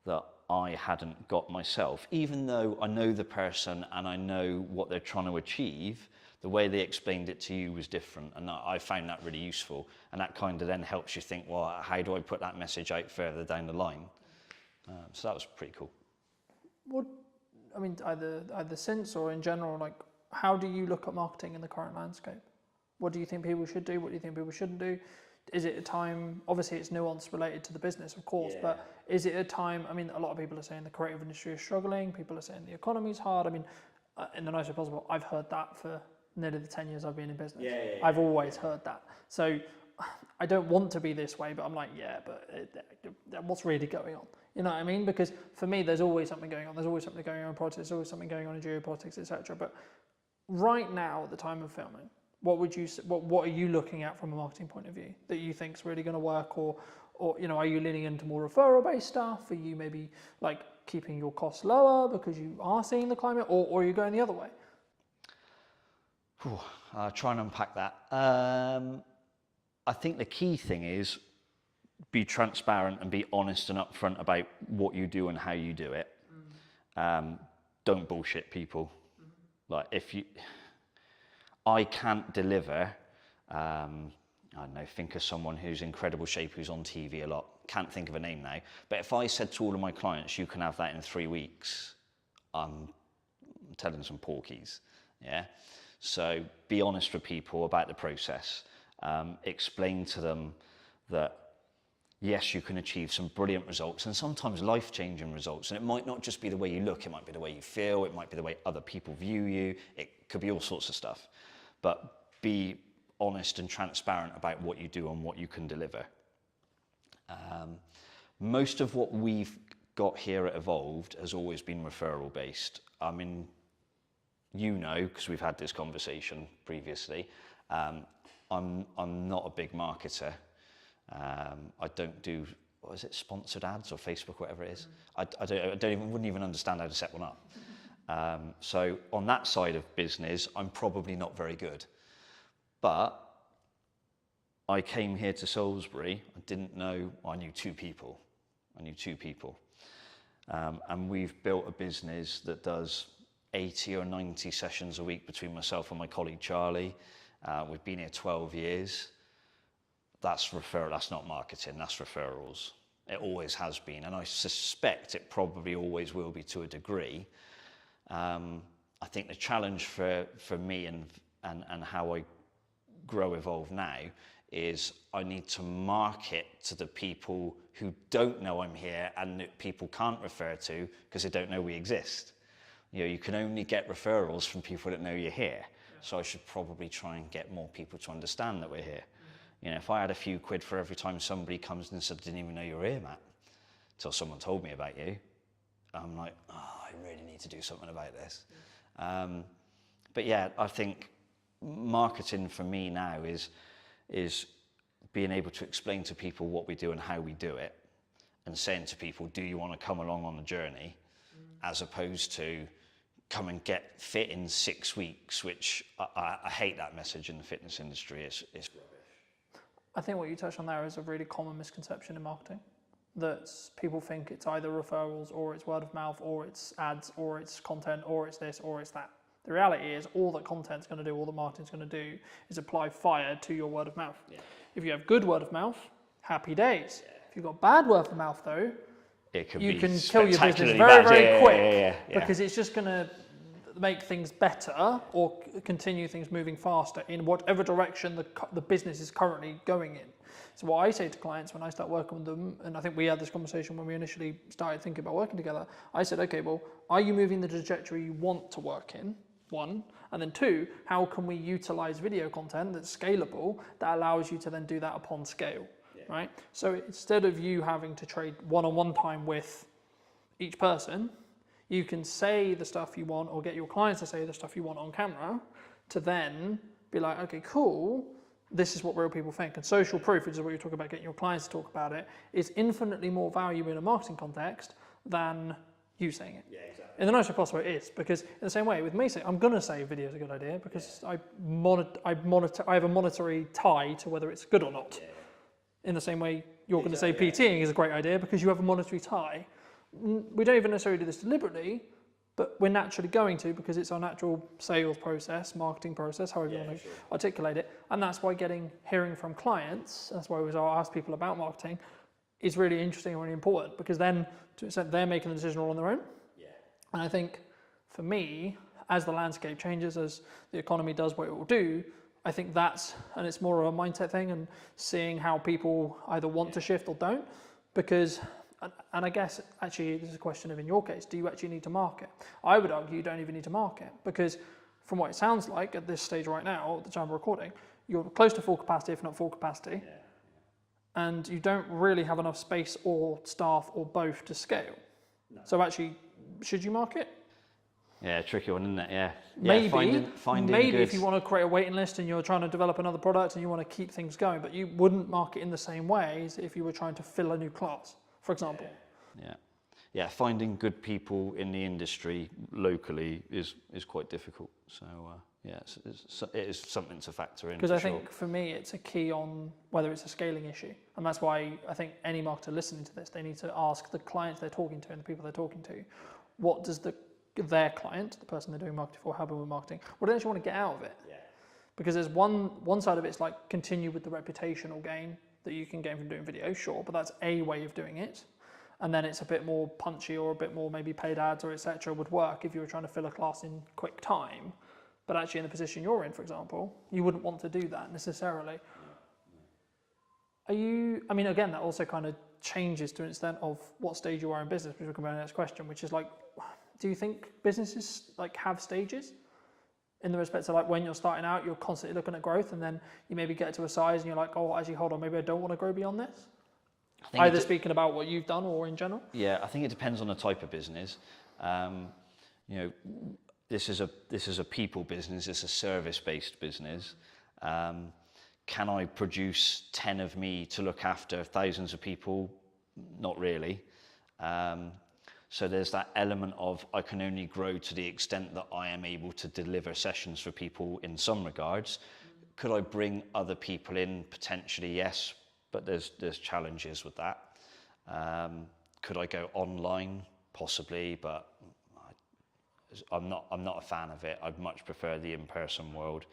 that I hadn't got myself. Even though I know the person and I know what they're trying to achieve, the way they explained it to you was different, and I found that really useful. And that kind of then helps you think, well, how do I put that message out further down the line? So that was pretty cool.
What, I mean, either since or in general, like, how do you look at marketing in the current landscape? What do you think people should do? What do you think people shouldn't do? Is it a time, obviously it's nuance related to the business, of course, but is it a time, I mean, a lot of people are saying the creative industry is struggling, people are saying the economy's hard. I mean, in the nicest way possible, I've heard that for nearly the 10 years I've been in business. I've always heard that. So I don't want to be this way, but I'm like, but what's really going on? You know what I mean? Because for me, there's always something going on. There's always something going on in politics, there's always something going on in geopolitics, etc. But right now, at the time of filming, what are you looking at from a marketing point of view that you think is really going to work, or you know, are you leaning into more referral based stuff? Are you maybe like keeping your costs lower because you are seeing the climate, or are you going the other way?
I'll try and unpack that. I think the key thing is be transparent and be honest and upfront about what you do and how you do it. Don't bullshit people. Like I can't deliver, I don't know, think of someone who's in incredible shape, who's on TV a lot, can't think of a name now, but if I said to all of my clients, you can have that in 3 weeks, I'm telling some porkies, yeah? So be honest with people about the process. Explain to them that, yes, you can achieve some brilliant results and sometimes life-changing results. And it might not just be the way you look, it might be the way you feel, it might be the way other people view you, it could be all sorts of stuff. But be honest and transparent about what you do and what you can deliver. Most of what we've got here at Evolved has always been referral based. I mean, you know, because we've had this conversation previously, I'm not a big marketer. I don't do, what is it, sponsored ads or Facebook, whatever it is. Wouldn't even understand how to set one up. So on that side of business, I'm probably not very good. But I came here to Salisbury, I didn't know, I knew two people. And we've built a business that does 80 or 90 sessions a week between myself and my colleague Charlie. We've been here 12 years. That's referral, that's not marketing, that's referrals. It always has been, and I suspect it probably always will be to a degree. I think the challenge for me and how I grow Evolve now is I need to market to the people who don't know I'm here and that people can't refer to because they don't know we exist. You know, you can only get referrals from people that know you're here. So I should probably try and get more people to understand that we're here. You know, if I had a few quid for every time somebody comes and said, I didn't even know you were here, Matt, until someone told me about you, I'm like, oh, I really need to do something about this. But yeah, I think marketing for me now is being able to explain to people what we do and how we do it, and saying to people, do you want to come along on the journey, as opposed to come and get fit in 6 weeks, which I hate that message in the fitness industry. It's rubbish.
I think what you touched on there is a really common misconception in marketing, that people think it's either referrals or it's word of mouth or it's ads or it's content or it's this or it's that. The reality is all that content's going to do, all that marketing's going to do is apply fire to your word of mouth. Yeah. If you have good word of mouth, happy days. Yeah. If you've got bad word of mouth though, you can kill your business very quick because it's just going to make things better or continue things moving faster in whatever direction the business is currently going in. So what I say to clients when I start working with them, and I think we had this conversation when we initially started thinking about working together, I said, okay, well, are you moving the trajectory you want to work in? One, and then two, how can we utilize video content that's scalable that allows you to then do that upon scale? Yeah. right? So instead of you having to trade one-on-one time with each person, you can say the stuff you want or get your clients to say the stuff you want on camera to then be like, okay, cool, this is what real people think. And social proof, which is what you're talking about, getting your clients to talk about it, is infinitely more value in a marketing context than you saying it.
Yeah, exactly.
In the nicest possible way it is, because in the same way with me saying, I'm going to say video is a good idea because I have a monetary tie to whether it's good or not.
Yeah.
In the same way you're going to say PTing is a great idea because you have a monetary tie. We don't even necessarily do this deliberately, but we're naturally going to because it's our natural sales process, marketing process, however you want to articulate it. And that's why hearing from clients, that's why I ask people about marketing, is really interesting and really important, because then to an extent they're making the decision all on their own.
Yeah.
And I think for me, as the landscape changes, as the economy does what it will do, I think and it's more of a mindset thing and seeing how people either want to shift or don't, because, and I guess actually this is a question of, in your case, do you actually need to market? I would argue you don't even need to market, because from what it sounds like at this stage right now, at the time of recording, you're close to full capacity, if not full capacity, and you don't really have enough space or staff or both to scale. No. So actually, should you market?
Yeah, tricky one, isn't it? Yeah.
Maybe,
finding
maybe
good...
if you want to create a waiting list and you're trying to develop another product and you want to keep things going, but you wouldn't market in the same way as if you were trying to fill a new class, for example.
Yeah, finding good people in the industry locally is quite difficult. So it is something to factor in.
Because I think for me, it's a key on whether it's a scaling issue. And that's why I think any marketer listening to this, they need to ask the clients they're talking to and the people they're talking to, what does their client, the person they're doing marketing for, helping with marketing, what do they actually want to get out of it? Yeah. Because there's one side of it's like continue with the reputational gain that you can gain from doing video, sure, but that's a way of doing it. And then it's a bit more punchy or a bit more maybe paid ads or etc. would work if you were trying to fill a class in quick time. But actually in the position you're in, for example, you wouldn't want to do that necessarily. I mean, again, that also kind of changes to an extent of what stage you are in business, which will come to the next question, which is like, do you think businesses like have stages? In the respect of like when you're starting out, you're constantly looking at growth, and then you maybe get to a size and you're like, oh, actually, hold on, maybe I don't want to grow beyond this? Either speaking about what you've done or in general? Yeah,
I think it depends on the type of business. This is a people business, it's a service-based business. Can I produce 10 of me to look after thousands of people? Not really. So there's that element of I can only grow to the extent that I am able to deliver sessions for people in some regards. Could I bring other people in? Potentially, yes, but there's challenges with that. Could I go online? Possibly, but I'm not a fan of it. I'd much prefer the in-person world.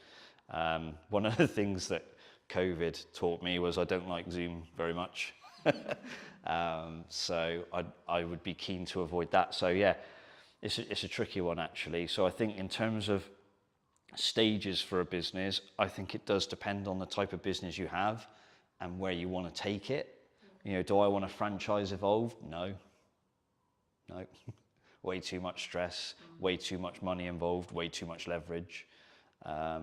One of the things that COVID taught me was I don't like Zoom very much. So I would be keen to avoid that. So yeah, it's a tricky one actually. So I think in terms of stages for a business, I think it does depend on the type of business you have and where you want to take it. Do I want a franchise evolved? No. Way too much stress, way too much money involved, way too much leverage.
What are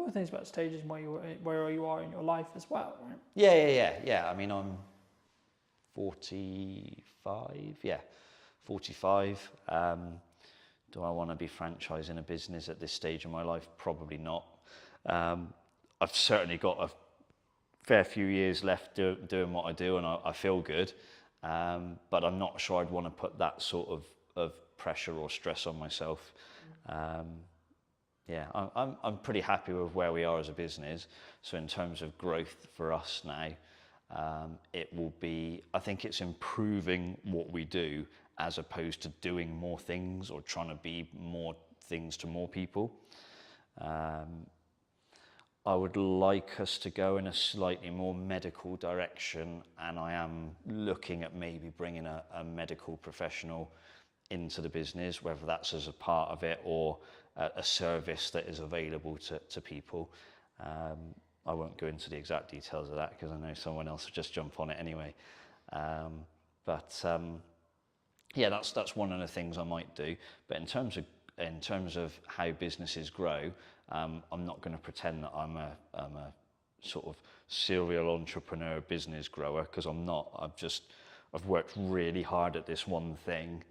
the things about stages where you are in your life as well, right?
Yeah. I mean, I'm 45. Yeah, 45. Do I want to be franchising a business at this stage of my life? Probably not. I've certainly got a fair few years left doing what I do, and I feel good. But I'm not sure I'd want to put that sort of pressure or stress on myself. I'm pretty happy with where we are as a business. So in terms of growth for us now, it will be, I think it's improving what we do as opposed to doing more things or trying to be more things to more people. I would like us to go in a slightly more medical direction, and I am looking at maybe bringing a medical professional into the business, whether that's as a part of it or a service that is available to people. I won't go into the exact details of that because I know someone else will just jump on it anyway. That's one of the things I might do. But in terms of how businesses grow, I'm not going to pretend that I'm a sort of serial entrepreneur business grower, because I'm not. I've worked really hard at this one thing,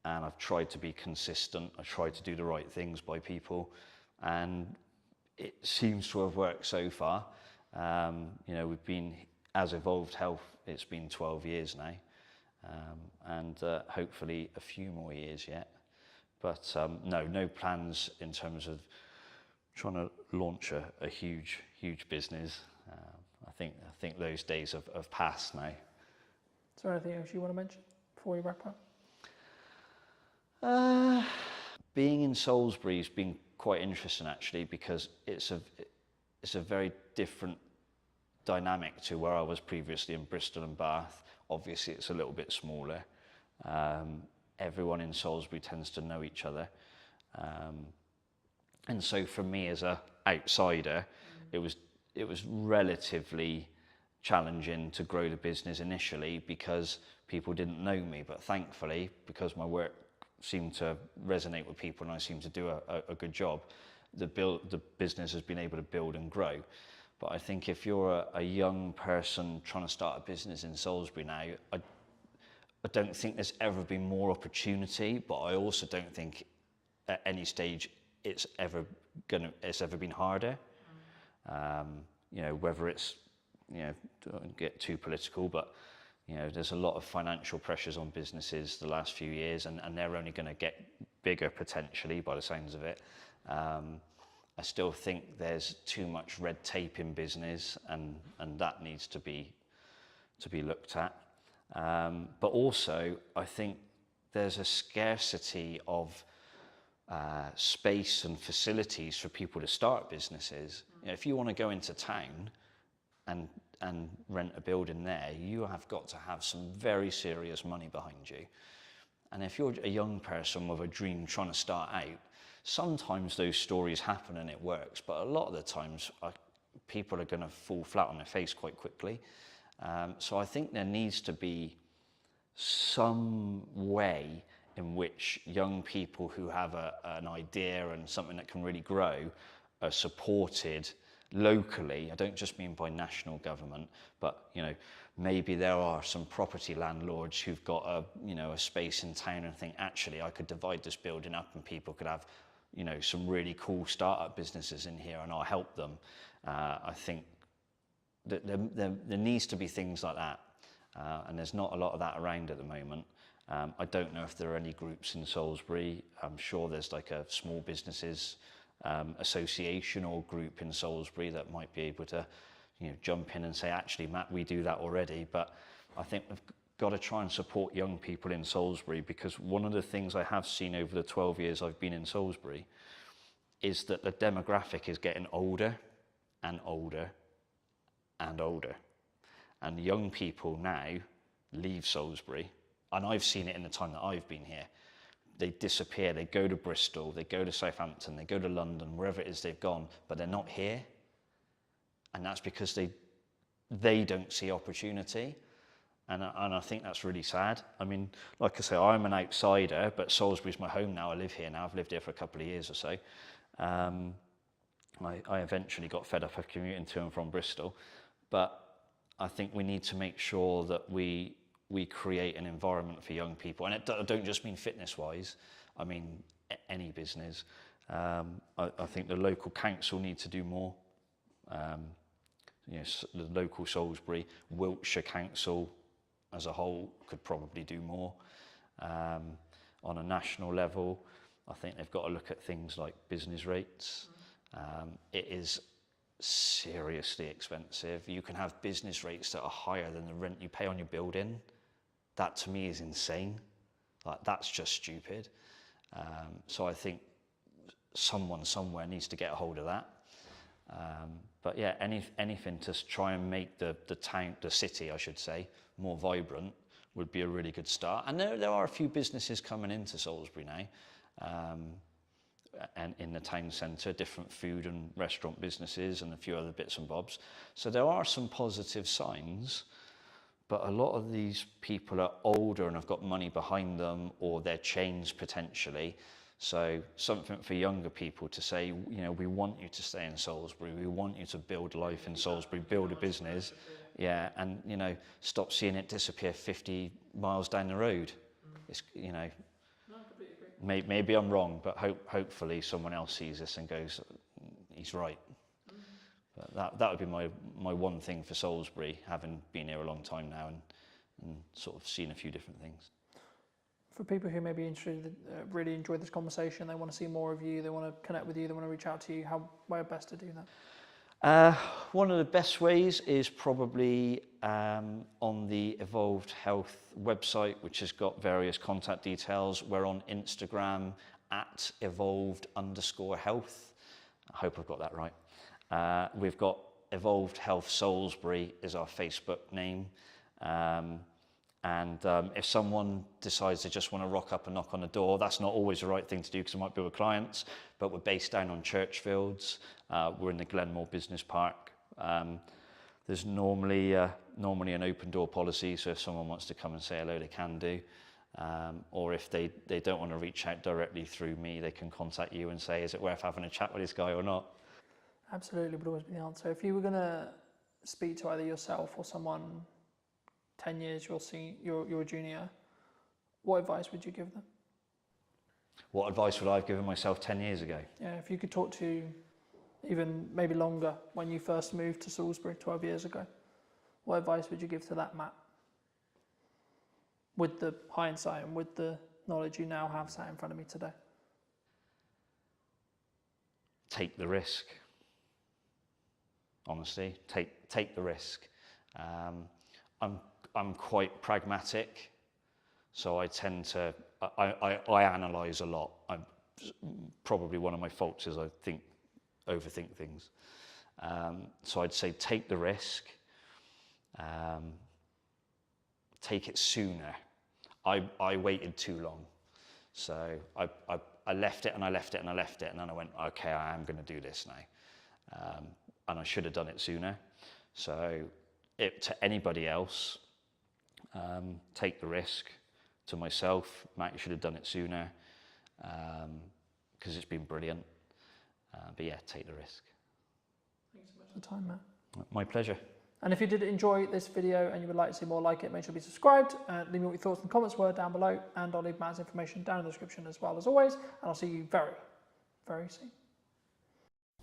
and I've tried to be consistent. I tried to do the right things by people, and it seems to have worked so far. You know, we've been, as Evolved Health, it's been 12 years now, and hopefully a few more years yet. But no plans in terms of trying to launch a huge business. I think those days have passed now.
Is there anything else you want to mention before we wrap up?
Being in Salisbury has been quite interesting, actually, because it's a very different dynamic to where I was previously in Bristol and Bath. Obviously, it's a little bit smaller. Everyone in Salisbury tends to know each other. And so for me as an outsider, it was relatively challenging to grow the business initially because people didn't know me. But thankfully, because my work seemed to resonate with people and I seemed to do a good job, the business has been able to build and grow. But I think if you're a young person trying to start a business in Salisbury now, I don't think there's ever been more opportunity, but I also don't think at any stage it's ever been harder. You know, whether it's, you know, don't get too political, but you know, there's a lot of financial pressures on businesses the last few years, and they're only going to get bigger potentially by the sounds of it. I still think there's too much red tape in business, and that needs to be looked at. But also, I think there's a scarcity of space and facilities for people to start businesses. You know, if you want to go into town and rent a building there, you have got to have some very serious money behind you. And if you're a young person with a dream trying to start out, sometimes those stories happen and it works, but a lot of the times people are going to fall flat on their face quite quickly. So I think there needs to be some way in which young people who have an idea and something that can really grow are supported locally. I don't just mean by national government, but you know, maybe there are some property landlords who've got a space in town and think, actually, I could divide this building up and people could have, you know, some really cool startup businesses in here, and I'll help them. I think that there needs to be things like that, and there's not a lot of that around at the moment. I don't know if there are any groups in Salisbury. I'm sure there's like a small businesses association or group in Salisbury that might be able to, you know, jump in and say, actually, Matt, we do that already. But I think we've got to try and support young people in Salisbury, because one of the things I have seen over the 12 years I've been in Salisbury is that the demographic is getting older and older and older. And young people now leave Salisbury, and I've seen it in the time that I've been here. They disappear, they go to Bristol, they go to Southampton, they go to London, wherever it is they've gone, but they're not here. And that's because they don't see opportunity. And I think that's really sad. I mean, like I say, I'm an outsider, but Salisbury's my home now. I live here now. I've lived here for a couple of years or so. I eventually got fed up of commuting to and from Bristol. But I think we need to make sure that we create an environment for young people. And I don't just mean fitness-wise. I mean any business. I think the local council needs to do more. You know, the local Salisbury, Wiltshire Council as a whole could probably do more. On a national level, I think they've got to look at things like business rates. It is seriously expensive. You can have business rates that are higher than the rent you pay on your building. That to me is insane. Like, that's just stupid. So I think someone somewhere needs to get a hold of that. But yeah, anything to try and make the city, I should say, more vibrant would be a really good start. And there are a few businesses coming into Salisbury now, and in the town centre, different food and restaurant businesses and a few other bits and bobs. So there are some positive signs, but a lot of these people are older and have got money behind them, or their chains potentially. So something for younger people to say, you know, we want you to stay in Salisbury, we want you to build life in Salisbury, build a business, yeah, and, you know, stop seeing it disappear 50 miles down the road. It's, you know, maybe I'm wrong, but hopefully someone else sees this and goes, he's right. But that would be my one thing for Salisbury, having been here a long time now and sort of seen a few different things.
For people who may be interested, really enjoyed this conversation, they want to see more of you, they want to connect with you, they want to reach out to you, where best to do that?
One of the best ways is probably on the Evolved Health website, which has got various contact details. We're on Instagram at evolved_health. I hope I've got that right. We've got Evolved Health Salisbury is our Facebook name. And if someone decides they just want to rock up and knock on the door, that's not always the right thing to do because it might be with clients, but we're based down on Churchfields. We're in the Glenmore Business Park. There's normally an open door policy, so if someone wants to come and say hello, they can do. Or if they don't want to reach out directly through me, they can contact you and say, is it worth having a chat with this guy or not?
Absolutely, would always be the answer. If you were going to speak to either yourself or someone 10 years you're a junior, what advice would you give them?
What advice would I have given myself 10 years ago?
Yeah, if you could talk to even maybe longer when you first moved to Salisbury 12 years ago, what advice would you give to that Matt? With the hindsight and with the knowledge you now have sat in front of me today.
Take the risk. Honestly, take the risk. I'm quite pragmatic, so I tend to, I analyse a lot. Probably one of my faults is I overthink things. So I'd say take the risk, take it sooner. I waited too long. So I left it and I left it and I left it, and then I went, okay, I am going to do this now. And I should have done it sooner. So to anybody else, take the risk. To myself, Matt, you should have done it sooner, because it's been brilliant. But yeah, take the risk.
Thanks so much for the time, Matt.
My pleasure.
And if you did enjoy this video and you would like to see more like it, make sure to be subscribed. Leave me what your thoughts and comments were down below, and I'll leave Matt's information down in the description as well as always. And I'll see you very, very soon.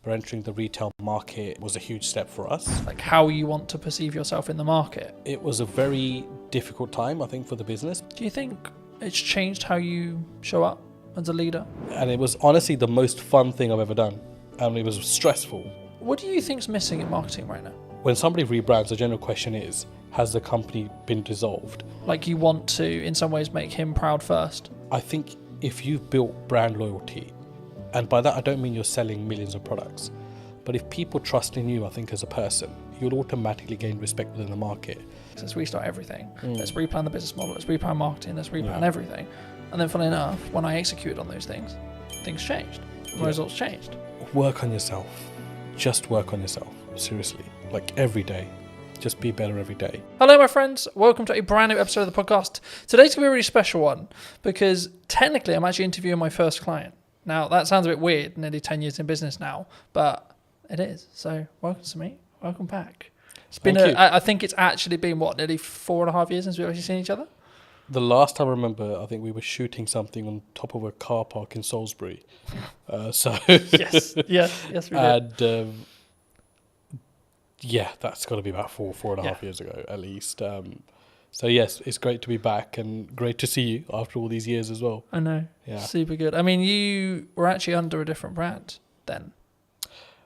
Entering the retail market was a huge step for us.
Like how you want to perceive yourself in the market.
It was a very difficult time, I think, for the business.
Do you think it's changed how you show up as a leader?
And it was honestly the most fun thing I've ever done. And it was stressful.
What do you think's missing in marketing right now?
When somebody rebrands, the general question is, has the company been dissolved?
Like you want to, in some ways, make him proud first.
I think if you've built brand loyalty, and by that I don't mean you're selling millions of products, but if people trust in you, I think as a person, you'll automatically gain respect within the market.
Let's restart everything. Let's replan the business model. Let's replan marketing. Let's replan everything. And then, funnily enough, when I executed on those things changed. The results changed.
Work on yourself. Just work on yourself. Seriously. Like every day. Just be better every day.
Hello, my friends. Welcome to a brand new episode of the podcast. Today's going to be a really special one because technically I'm actually interviewing my first client. Now, that sounds a bit weird, nearly 10 years in business now, but it is. So, welcome to me. Welcome back. It's been, I think it's actually been, nearly 4.5 years since we've actually seen each other?
The last time I remember, I think we were shooting something on top of a car park in Salisbury.
Yes, we did.
And yeah, that's got to be about 4.5 years ago, at least. So yes, it's great to be back and great to see you after all these years as well.
I know.
Yeah.
Super good. I mean, you were actually under a different brand then.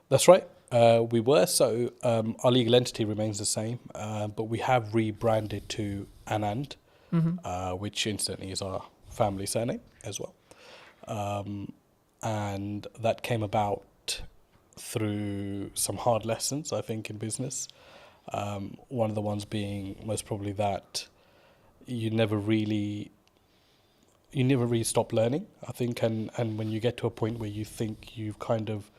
That's right. We were. So our legal entity remains the same, but we have rebranded to Anand, which incidentally is our family surname as well. And that came about through some hard lessons, I think, in business. One of the ones being most probably that you never really stop learning, I think, and when you get to a point where you think you've kind of,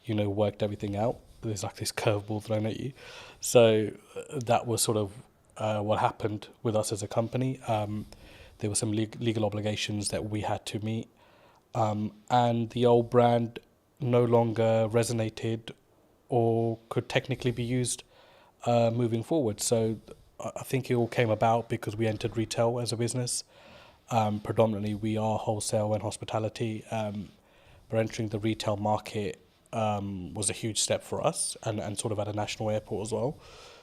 worked everything out, there's like this curveball thrown at you. So that was sort of what happened with us as a company. There were some legal obligations that we had to meet, and the old brand no longer resonated or could technically be used moving forward. So I think it all came about because we entered retail as a business. Predominantly, we are wholesale and hospitality. But entering the retail market was a huge step for us, and sort of at a national airport as well.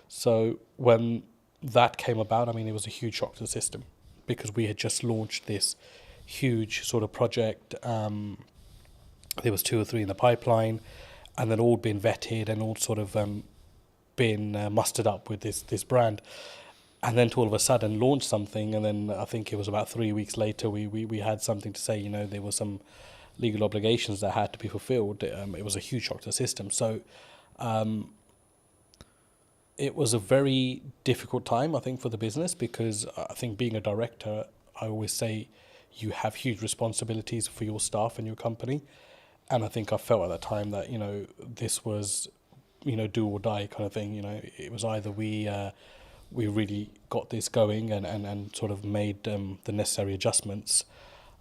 So when that came about, I mean, it was a huge shock to the system because we had just launched this huge sort of project. There was 2 or 3 in the pipeline, and then all been vetted and all sort of been mustered up with this brand. And then to all of a sudden launch something, and then I think it was about 3 weeks later we had something to say, you know, there were some legal obligations that had to be fulfilled. It was a huge shock to the system. So it was a very difficult time, I think, for the business, because I think being a director, I always say you have huge responsibilities for your staff and your company. And I think I felt at that time that, you know, this was, you know, do or die kind of thing. You know, it was either we really got this going and sort of made the necessary adjustments.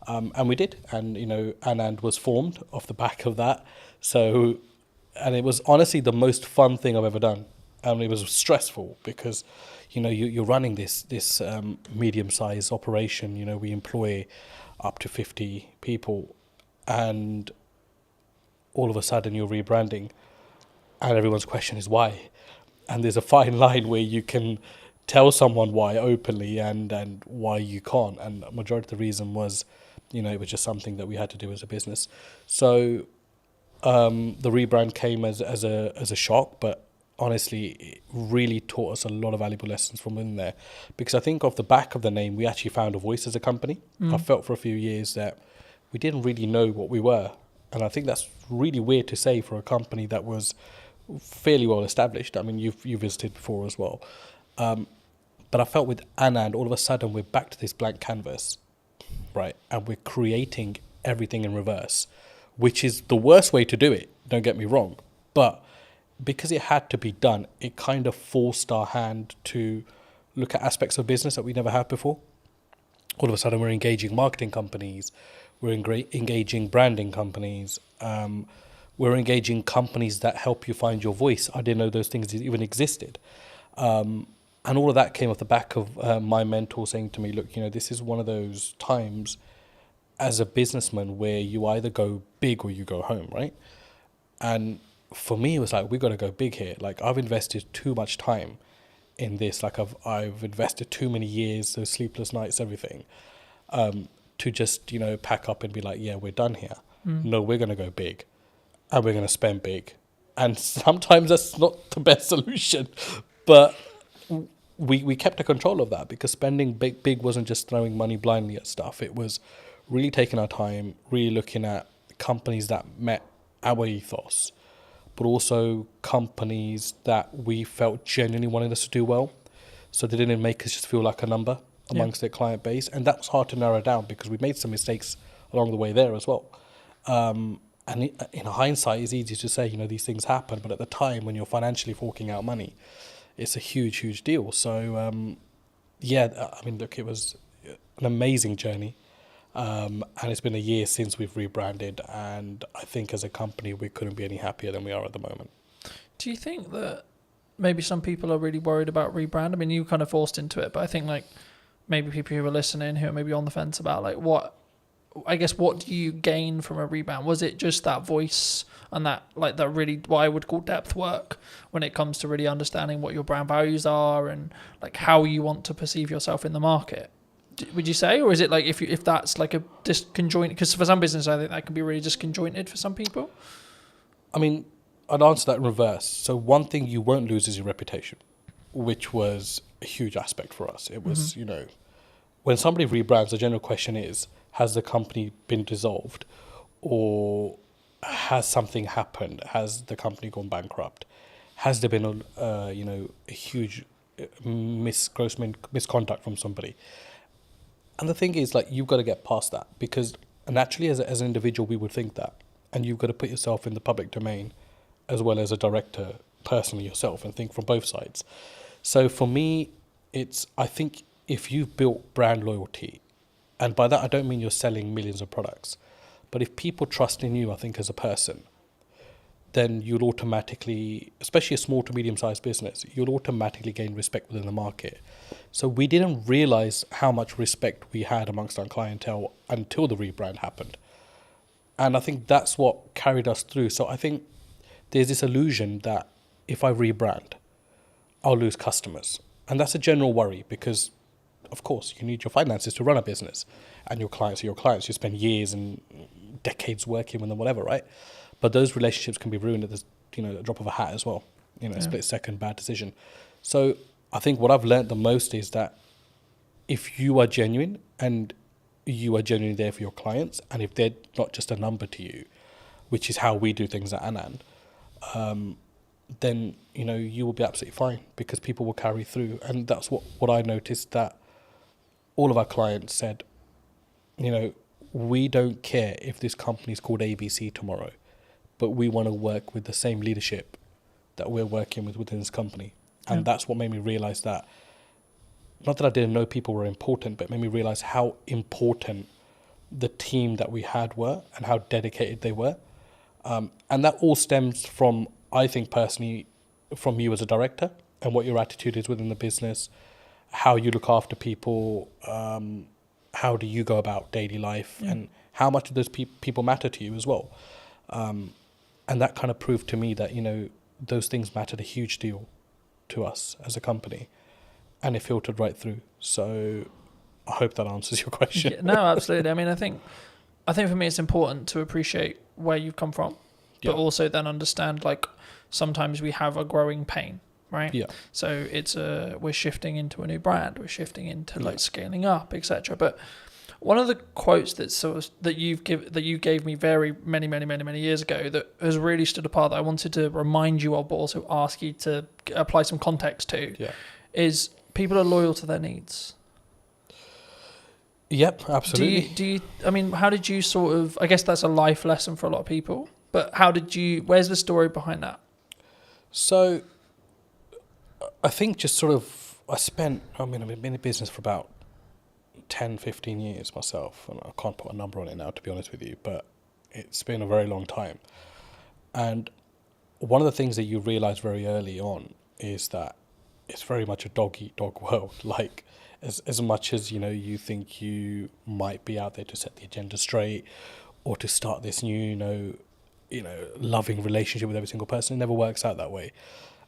And we did. And, you know, Anand was formed off the back of that. So, and it was honestly the most fun thing I've ever done. And it was stressful because, you know, you're running this medium-sized operation. You know, we employ up to 50 people, and all of a sudden you're rebranding, and everyone's question is why. And there's a fine line where you can tell someone why openly and why you can't. And the majority of the reason was, you know, it was just something that we had to do as a business. So the rebrand came as a shock, but honestly, it really taught us a lot of valuable lessons from in there. Because I think off the back of the name, we actually found a voice as a company. I felt for a few years that we didn't really know what we were. And I think that's really weird to say for a company that was fairly well established. I mean, you visited before as well. But I felt with Anand, all of a sudden we're back to this blank canvas, right? And we're creating everything in reverse, which is the worst way to do it, don't get me wrong. But because it had to be done, it kind of forced our hand to look at aspects of business that we never had before. All of a sudden we're engaging marketing companies, we're engaging branding companies, we're engaging companies that help you find your voice. I didn't know those things even existed. And all of that came off the back of my mentor saying to me, look, you know, this is one of those times as a businessman where you either go big or you go home, right? And for me, it was like, we got to go big here. Like, I've invested too much time in this. Like, I've invested too many years, those sleepless nights, everything, to just, you know, pack up and be like, yeah, we're done here. No, we're going to go big, and we're going to spend big. And sometimes that's not the best solution, but we kept a control of that, because spending big wasn't just throwing money blindly at stuff. It was really taking our time, really looking at companies that met our ethos, but also companies that we felt genuinely wanted us to do well. So they didn't make us just feel like a number amongst their client base. And that was hard to narrow down because we made some mistakes along the way there as well. And in hindsight, it's easy to say, you know, these things happen. But at the time, when you're financially forking out money, it's a huge, huge deal. So, yeah, I mean, look, it was an amazing journey. And it's been a year since we've rebranded, and I think as a company we couldn't be any happier than we are at the moment.
Do you think that maybe some people are really worried about rebrand? I mean, you kind of forced into it, but I think like maybe people who are listening who are maybe on the fence about like what do you gain from a rebrand? Was it just that voice and that like that really what I would call depth work when it comes to really understanding what your brand values are and like how you want to perceive yourself in the market? Would you say, or is it like if that's like a disconjointed? Because for some business, I think that can be really disconjointed for some people.
I mean, I'd answer that in reverse. So one thing you won't lose is your reputation, which was a huge aspect for us. It was, you know, when somebody rebrands, the general question is, has the company been dissolved, or has something happened? Has the company gone bankrupt? Has there been a huge gross misconduct from somebody? And the thing is, like, you've got to get past that, because naturally as an individual, we would think that. And you've got to put yourself in the public domain as well as a director personally yourself and think from both sides. So for me, I think if you've built brand loyalty, and by that I don't mean you're selling millions of products, But if people trust in you, I think, as a person, then you'll automatically, especially a small to medium-sized business, you'll automatically gain respect within the market. So we didn't realize how much respect we had amongst our clientele until the rebrand happened. And I think that's what carried us through. So I think there's this illusion that if I rebrand, I'll lose customers. And that's a general worry because, of course, you need your finances to run a business. And your clients are your clients. You spend years and decades working with them, whatever, right? But those relationships can be ruined at the drop of a hat as well. A split second bad decision. So I think what I've learned the most is that if you are genuine and you are genuinely there for your clients, and if they're not just a number to you, which is how we do things at Anand, then you will be absolutely fine because people will carry through. And that's what I noticed, that all of our clients said, we don't care if this company is called ABC tomorrow, but we want to work with the same leadership that we're working with within this company. And that's what made me realize that, not that I didn't know people were important, but it made me realize how important the team that we had were and how dedicated they were. And that all stems from, I think personally, from you as a director and what your attitude is within the business, how you look after people, how do you go about daily life, and how much of those people matter to you as well. And that kind of proved to me that, those things mattered a huge deal to us as a company, and it filtered right through. So I hope that answers your question.
No, absolutely. I mean, I think for me it's important to appreciate where you've come from, but also then understand, like, sometimes we have a growing pain, right? Yeah. So it's we're shifting into a new brand, we're shifting into like scaling up, etc. But one of the quotes that you gave me very many years ago that has really stood apart, that I wanted to remind you of, but also ask you to apply some context to, is people are loyal to their needs.
Yep, absolutely.
Do you? I mean, how did you sort of? I guess that's a life lesson for a lot of people. But how did you? Where's the story behind that?
So, I think just sort of, I've been in business for about 10, 15 years myself, and I can't put a number on it now, to be honest with you, but it's been a very long time. And one of the things that you realize very early on is that it's very much a dog-eat-dog world. Like, as much as, you think you might be out there to set the agenda straight or to start this new, loving relationship with every single person, it never works out that way.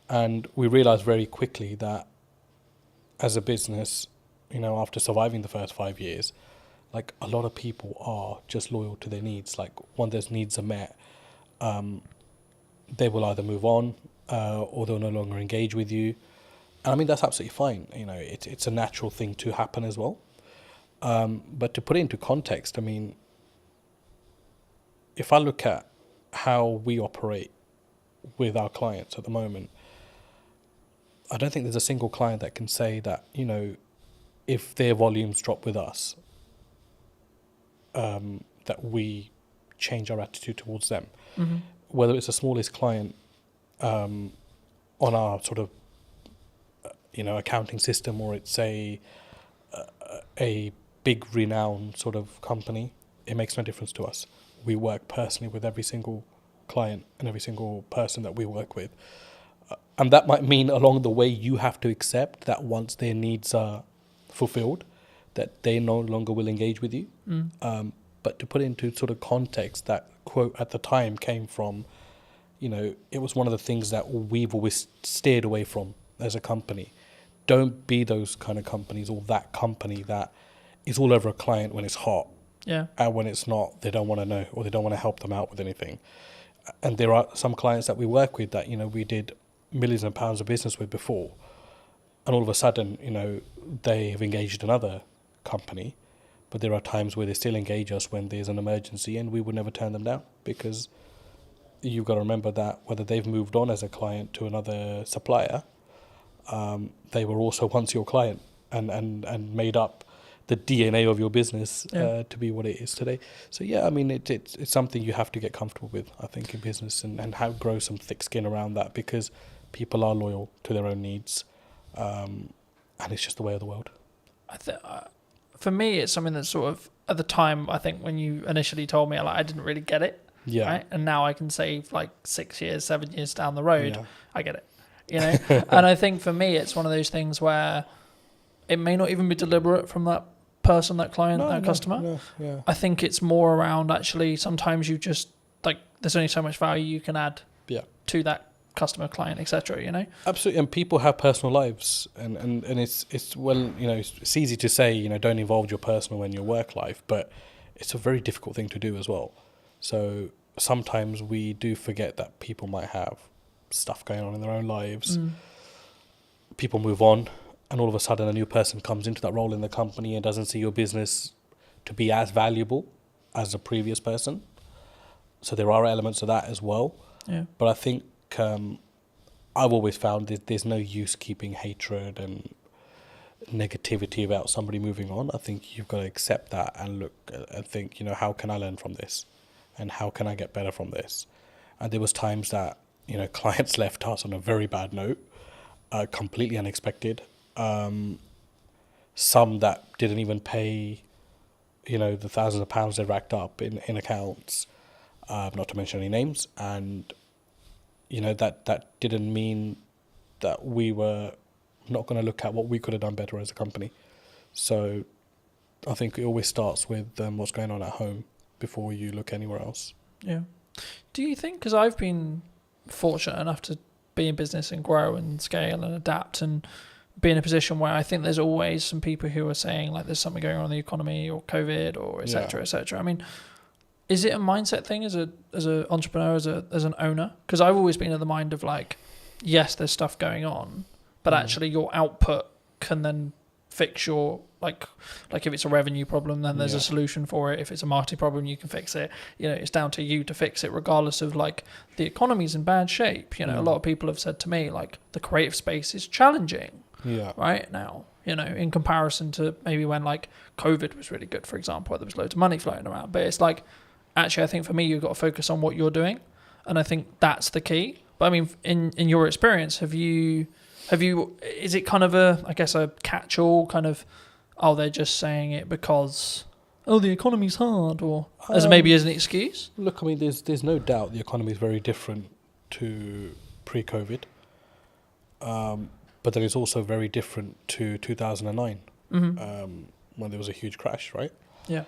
And we realized very quickly that as a business, after surviving the first 5 years, like, a lot of people are just loyal to their needs. Like, when those needs are met, they will either move on or they'll no longer engage with you. And I mean, that's absolutely fine. It's a natural thing to happen as well. But to put it into context, I mean, if I look at how we operate with our clients at the moment, I don't think there's a single client that can say that, if their volumes drop with us, that we change our attitude towards them. Mm-hmm. Whether it's the smallest client on our sort of, accounting system, or it's a big renowned sort of company, it makes no difference to us. We work personally with every single client and every single person that we work with. And that might mean along the way you have to accept that once their needs are fulfilled, that they no longer will engage with you. But to put it into sort of context, that quote at the time came from, it was one of the things that we've always steered away from as a company. Don't be those kind of companies, or that company that is all over a client when it's hot. Yeah. And when it's not, they don't want to know, or they don't want to help them out with anything. And there are some clients that we work with that, we did millions of pounds of business with before. And all of a sudden, they have engaged another company, but there are times where they still engage us when there's an emergency, and we would never turn them down, because you've got to remember that whether they've moved on as a client to another supplier, they were also once your client and made up the DNA of your business to be what it is today. So yeah, I mean, it's something you have to get comfortable with, I think, in business, and how grow some thick skin around that, because people are loyal to their own needs, and it's just the way of the world.
for me, it's something that's sort of, at the time, I think when you initially told me, like, I didn't really get it.
Yeah.
Right? And now I can say, like, 6 years, 7 years down the road,
Yeah.
I get it. You know? And I think for me, it's one of those things where it may not even be deliberate from that person, that client, that customer.
Yeah.
I think it's more around, actually, sometimes you just, like, there's only so much value you can add to that customer, client, etc. You know?
Absolutely. And people have personal lives, and it's well, you know, it's easy to say, you know, don't involve your personal in your work life, but it's a very difficult thing to do as well. So sometimes we do forget that people might have stuff going on in their own lives. People move on, and all of a sudden a new person comes into that role in the company and doesn't see your business to be as valuable as the previous person. So there are elements of that as well.
Yeah.
But I think I've always found that there's no use keeping hatred and negativity about somebody moving on. I think you've got to accept that and look and think, you know, how can I learn from this? And how can I get better from this? And there was times that, you know, clients left us on a very bad note, completely unexpected. Some that didn't even pay, you know, the thousands of pounds they racked up in accounts, not to mention any names. And, you know, that didn't mean that we were not going to look at what we could have done better as a company. So I think it always starts with what's going on at home before you look anywhere else.
Yeah. Do you think, because I've been fortunate enough to be in business and grow and scale and adapt and be in a position where I think there's always some people who are saying, like, there's something going on in the economy or COVID or et cetera, et cetera. I mean, is it a mindset thing as an entrepreneur, as an owner? Because I've always been of the mind of, like, yes, there's stuff going on, but actually your output can then fix your, like if it's a revenue problem, then there's a solution for it. If it's a marketing problem, you can fix it. You know, it's down to you to fix it, regardless of, like, the economy's in bad shape. You know, a lot of people have said to me, like, the creative space is challenging right now, you know, in comparison to maybe when, like, COVID was really good, for example, where there was loads of money floating around. But it's like, actually, I think for me, you've got to focus on what you're doing. And I think that's the key. But I mean, in your experience, have you, is it kind of a catch-all kind of, oh, they're just saying it because, oh, the economy's hard, or as maybe as an excuse?
Look, I mean, there's no doubt the economy is very different to pre-COVID. But then it's also very different to 2009, when there was a huge crash, right?
Yeah.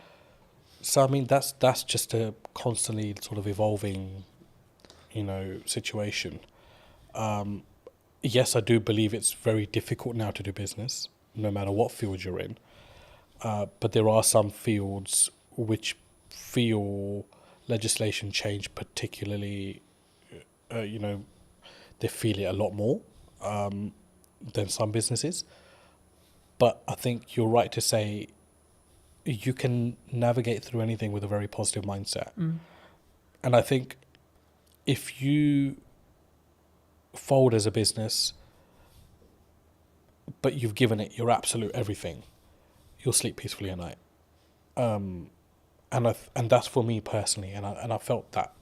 So, I mean, that's just a constantly sort of evolving, you know, situation. Yes, I do believe it's very difficult now to do business, no matter what field you're in. But there are some fields which feel legislation change particularly, you know, they feel it a lot more than some businesses. But I think you're right to say you can navigate through anything with a very positive mindset. And I think if you fold as a business, but you've given it your absolute everything, you'll sleep peacefully at night. And that's for me personally. And I felt that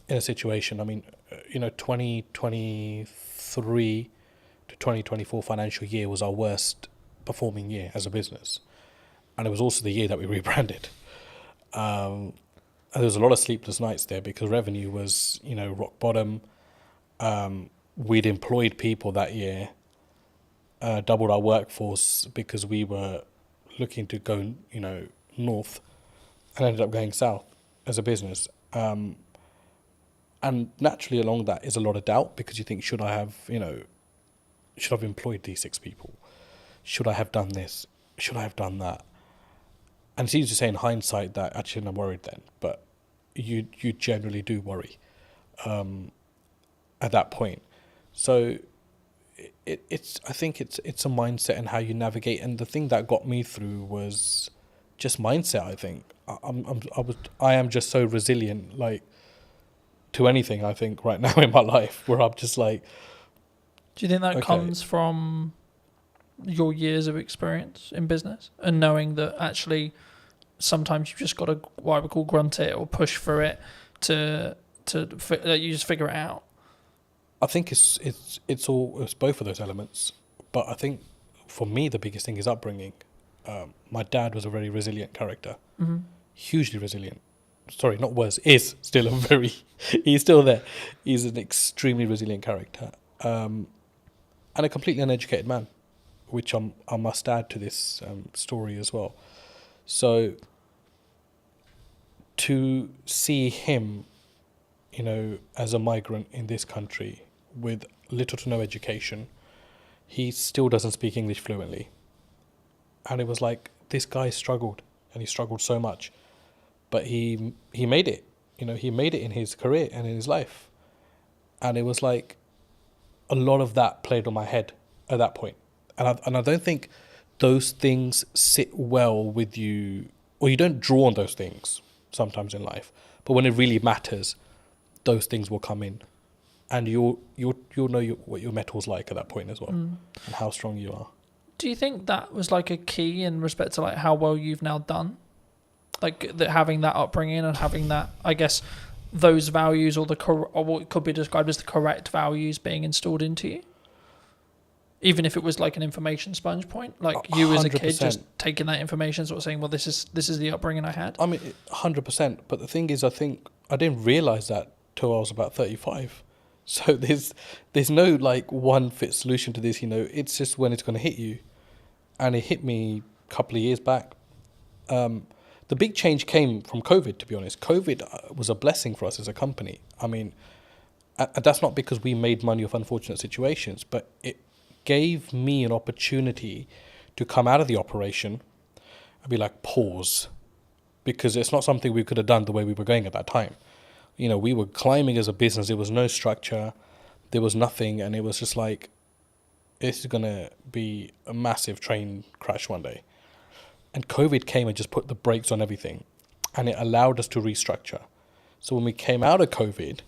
in a situation. I mean, you know, 2023 to 2024 financial year was our worst performing year as a business. And it was also the year that we rebranded. And there was a lot of sleepless nights there because revenue was, you know, rock bottom. We'd employed people that year, doubled our workforce because we were looking to go, you know, north, and ended up going south as a business. And naturally along that is a lot of doubt because you think, should I have employed these 6 people? Should I have done this? Should I have done that? And it's easy to say in hindsight that actually I'm worried then, but you generally do worry at that point. So I think it's a mindset and how you navigate. And the thing that got me through was just mindset. I think I am just so resilient, like, to anything. I think right now in my life, where I'm just like.
Do you think that comes from your years of experience in business and knowing that actually sometimes you've just got to, what I would call, grunt it or push for it to you just figure it out?
I think it's both of those elements, but I think for me the biggest thing is upbringing. my dad was a very resilient character,
Mm-hmm.
hugely resilient. Sorry, not was, is still a very, he's still there. He's an extremely resilient character, and a completely uneducated man, which I must add to this story as well. So to see him, you know, as a migrant in this country with little to no education, he still doesn't speak English fluently. And it was like, this guy struggled, and he struggled so much, but he made it. You know, he made it in his career and in his life. And it was like a lot of that played on my head at that point. And I don't think those things sit well with you, or you don't draw on those things sometimes in life. But when it really matters, those things will come in, and you'll know what your metal's like at that point as well, and how strong you are.
Do you think that was like a key in respect to like how well you've now done? Like that, having that upbringing and having that, I guess, those values, or what could be described as the correct values being installed into you? Even if it was like an information sponge point, like you as a kid
100%.
just taking that information, sort of saying, well, this is the upbringing I had.
I mean, 100%. But the thing is, I think I didn't realize that till I was about 35. So there's no like one fit solution to this. You know, it's just when it's going to hit you, and it hit me a couple of years back. The big change came from COVID, to be honest. COVID was a blessing for us as a company. I mean, and that's not because we made money off unfortunate situations, but it gave me an opportunity to come out of the operation and be like, pause, because it's not something we could have done the way we were going at that time. You know, we were climbing as a business. There was no structure. There was nothing. And it was just like, this is going to be a massive train crash one day. And COVID came and just put the brakes on everything. And it allowed us to restructure. So when we came out of COVID,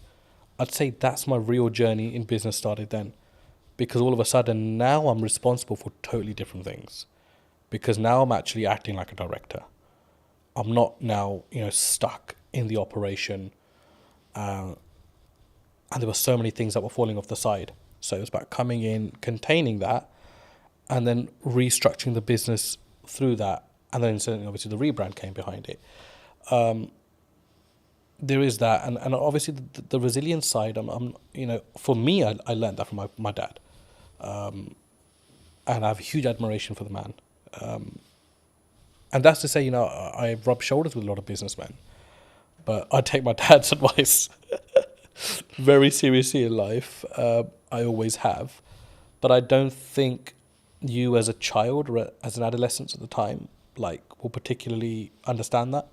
I'd say that's my real journey in business started then. Because all of a sudden, now I'm responsible for totally different things. Because now I'm actually acting like a director. I'm not now, you know, stuck in the operation. And there were so many things that were falling off the side. So it was about coming in, containing that, and then restructuring the business through that. And then certainly, obviously, the rebrand came behind it. There is that. And obviously, the resilience side, I'm you know, for me, I learned that from my dad. And I have huge admiration for the man. And that's to say, you know, I rub shoulders with a lot of businessmen. But I take my dad's advice very seriously in life. I always have. But I don't think you as a child or as an adolescent at the time, like, will particularly understand that.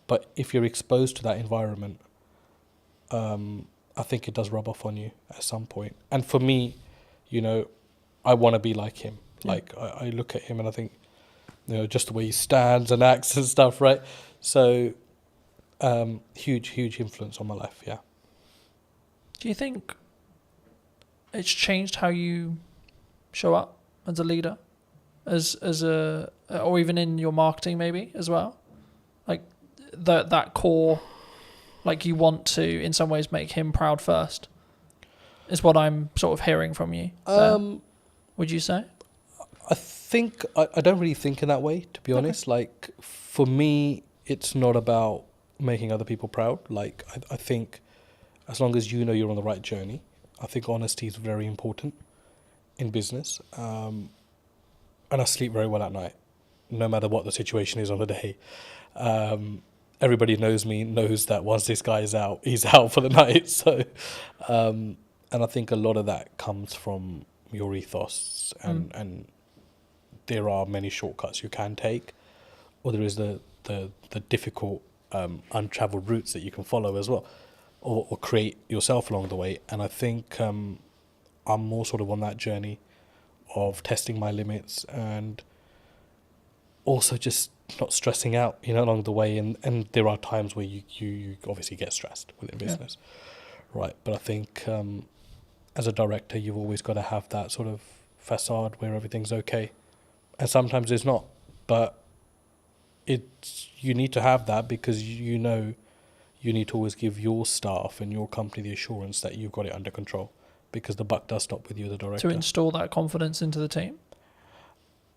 But if you're exposed to that environment, I think it does rub off on you at some point. And for me, you know, I want to be like him. Like, I look at him and I think, you know, just the way he stands and acts and stuff, right? So, huge influence on my life, yeah.
Do you think it's changed how you show up as a leader, as a, or even in your marketing maybe as well? Like that core, like you want to in some ways make him proud first, is what I'm sort of hearing from you. Would you say?
I think I don't really think in that way, to be honest. Like, for me, it's not about making other people proud. Like, I think as long as you know you're on the right journey, I think honesty is very important in business. And I sleep very well at night, no matter what the situation is on the day. Everybody knows me, knows that once this guy is out, he's out for the night. So, and I think a lot of that comes from your ethos, and there are many shortcuts you can take, or there is the difficult untraveled routes that you can follow as well, or create yourself along the way. And I think I'm more sort of on that journey of testing my limits and also just not stressing out, you know, along the way. And there are times where you obviously get stressed within business, right? But I think as a director, you've always got to have that sort of facade where everything's okay. And sometimes it's not, but you need to have that, because you know you need to always give your staff and your company the assurance that you've got it under control, because the buck does stop with you, the director.
To install that confidence into the team?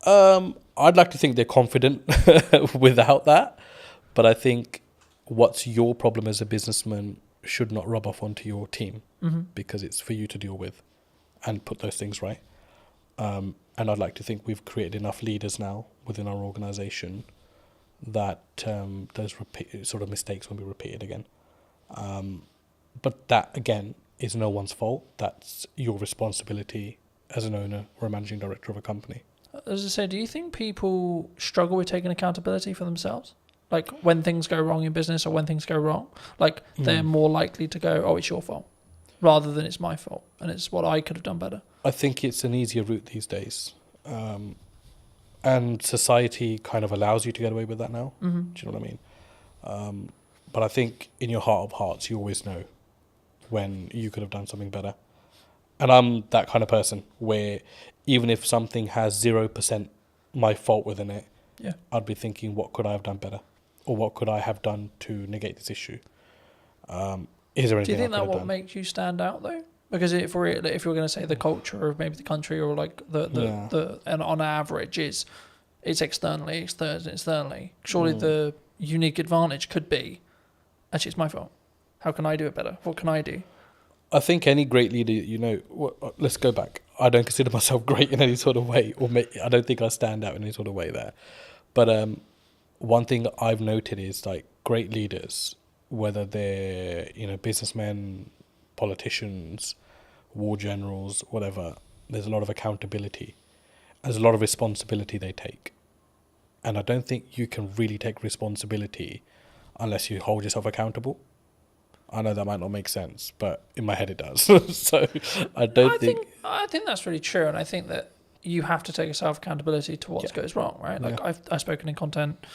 I'd like to think they're confident without that, but I think what's your problem as a businessman should not rub off onto your team, because it's for you to deal with and put those things right. And I'd like to think we've created enough leaders now within our organisation that those sort of mistakes won't be repeated again. But that, again, is no one's fault. That's your responsibility as an owner or a managing director of a company.
As I say, do you think people struggle with taking accountability for themselves? Like when things go wrong in business or when things go wrong, like they're more likely to go, oh, it's your fault, rather than it's my fault and it's what I could have done better.
I think it's an easier route these days. And society kind of allows you to get away with that now. Do you know what I mean? But I think in your heart of hearts, you always know when you could have done something better. And I'm that kind of person where even if something has 0% my fault within it, I'd be thinking, what could I have done better? Or what could I have done to negate this issue? Is there anything?
Do you think
that
what makes you stand out though? Because if you're going to say the culture of maybe the country or like the and on average it's externally. Surely the unique advantage could be, actually, it's my fault. How can I do it better? What can I do?
I think any great leader, let's go back. I don't consider myself great in any sort of way, I don't think I stand out in any sort of way there. But one thing I've noted is like great leaders, whether they're businessmen, politicians, war generals, whatever, there's a lot of accountability. There's a lot of responsibility they take. And I don't think you can really take responsibility unless you hold yourself accountable. I know that might not make sense, but in my head it does. So I think
that's really true, and I think that you have to take yourself accountability to what goes wrong, right? Like I've spoken in content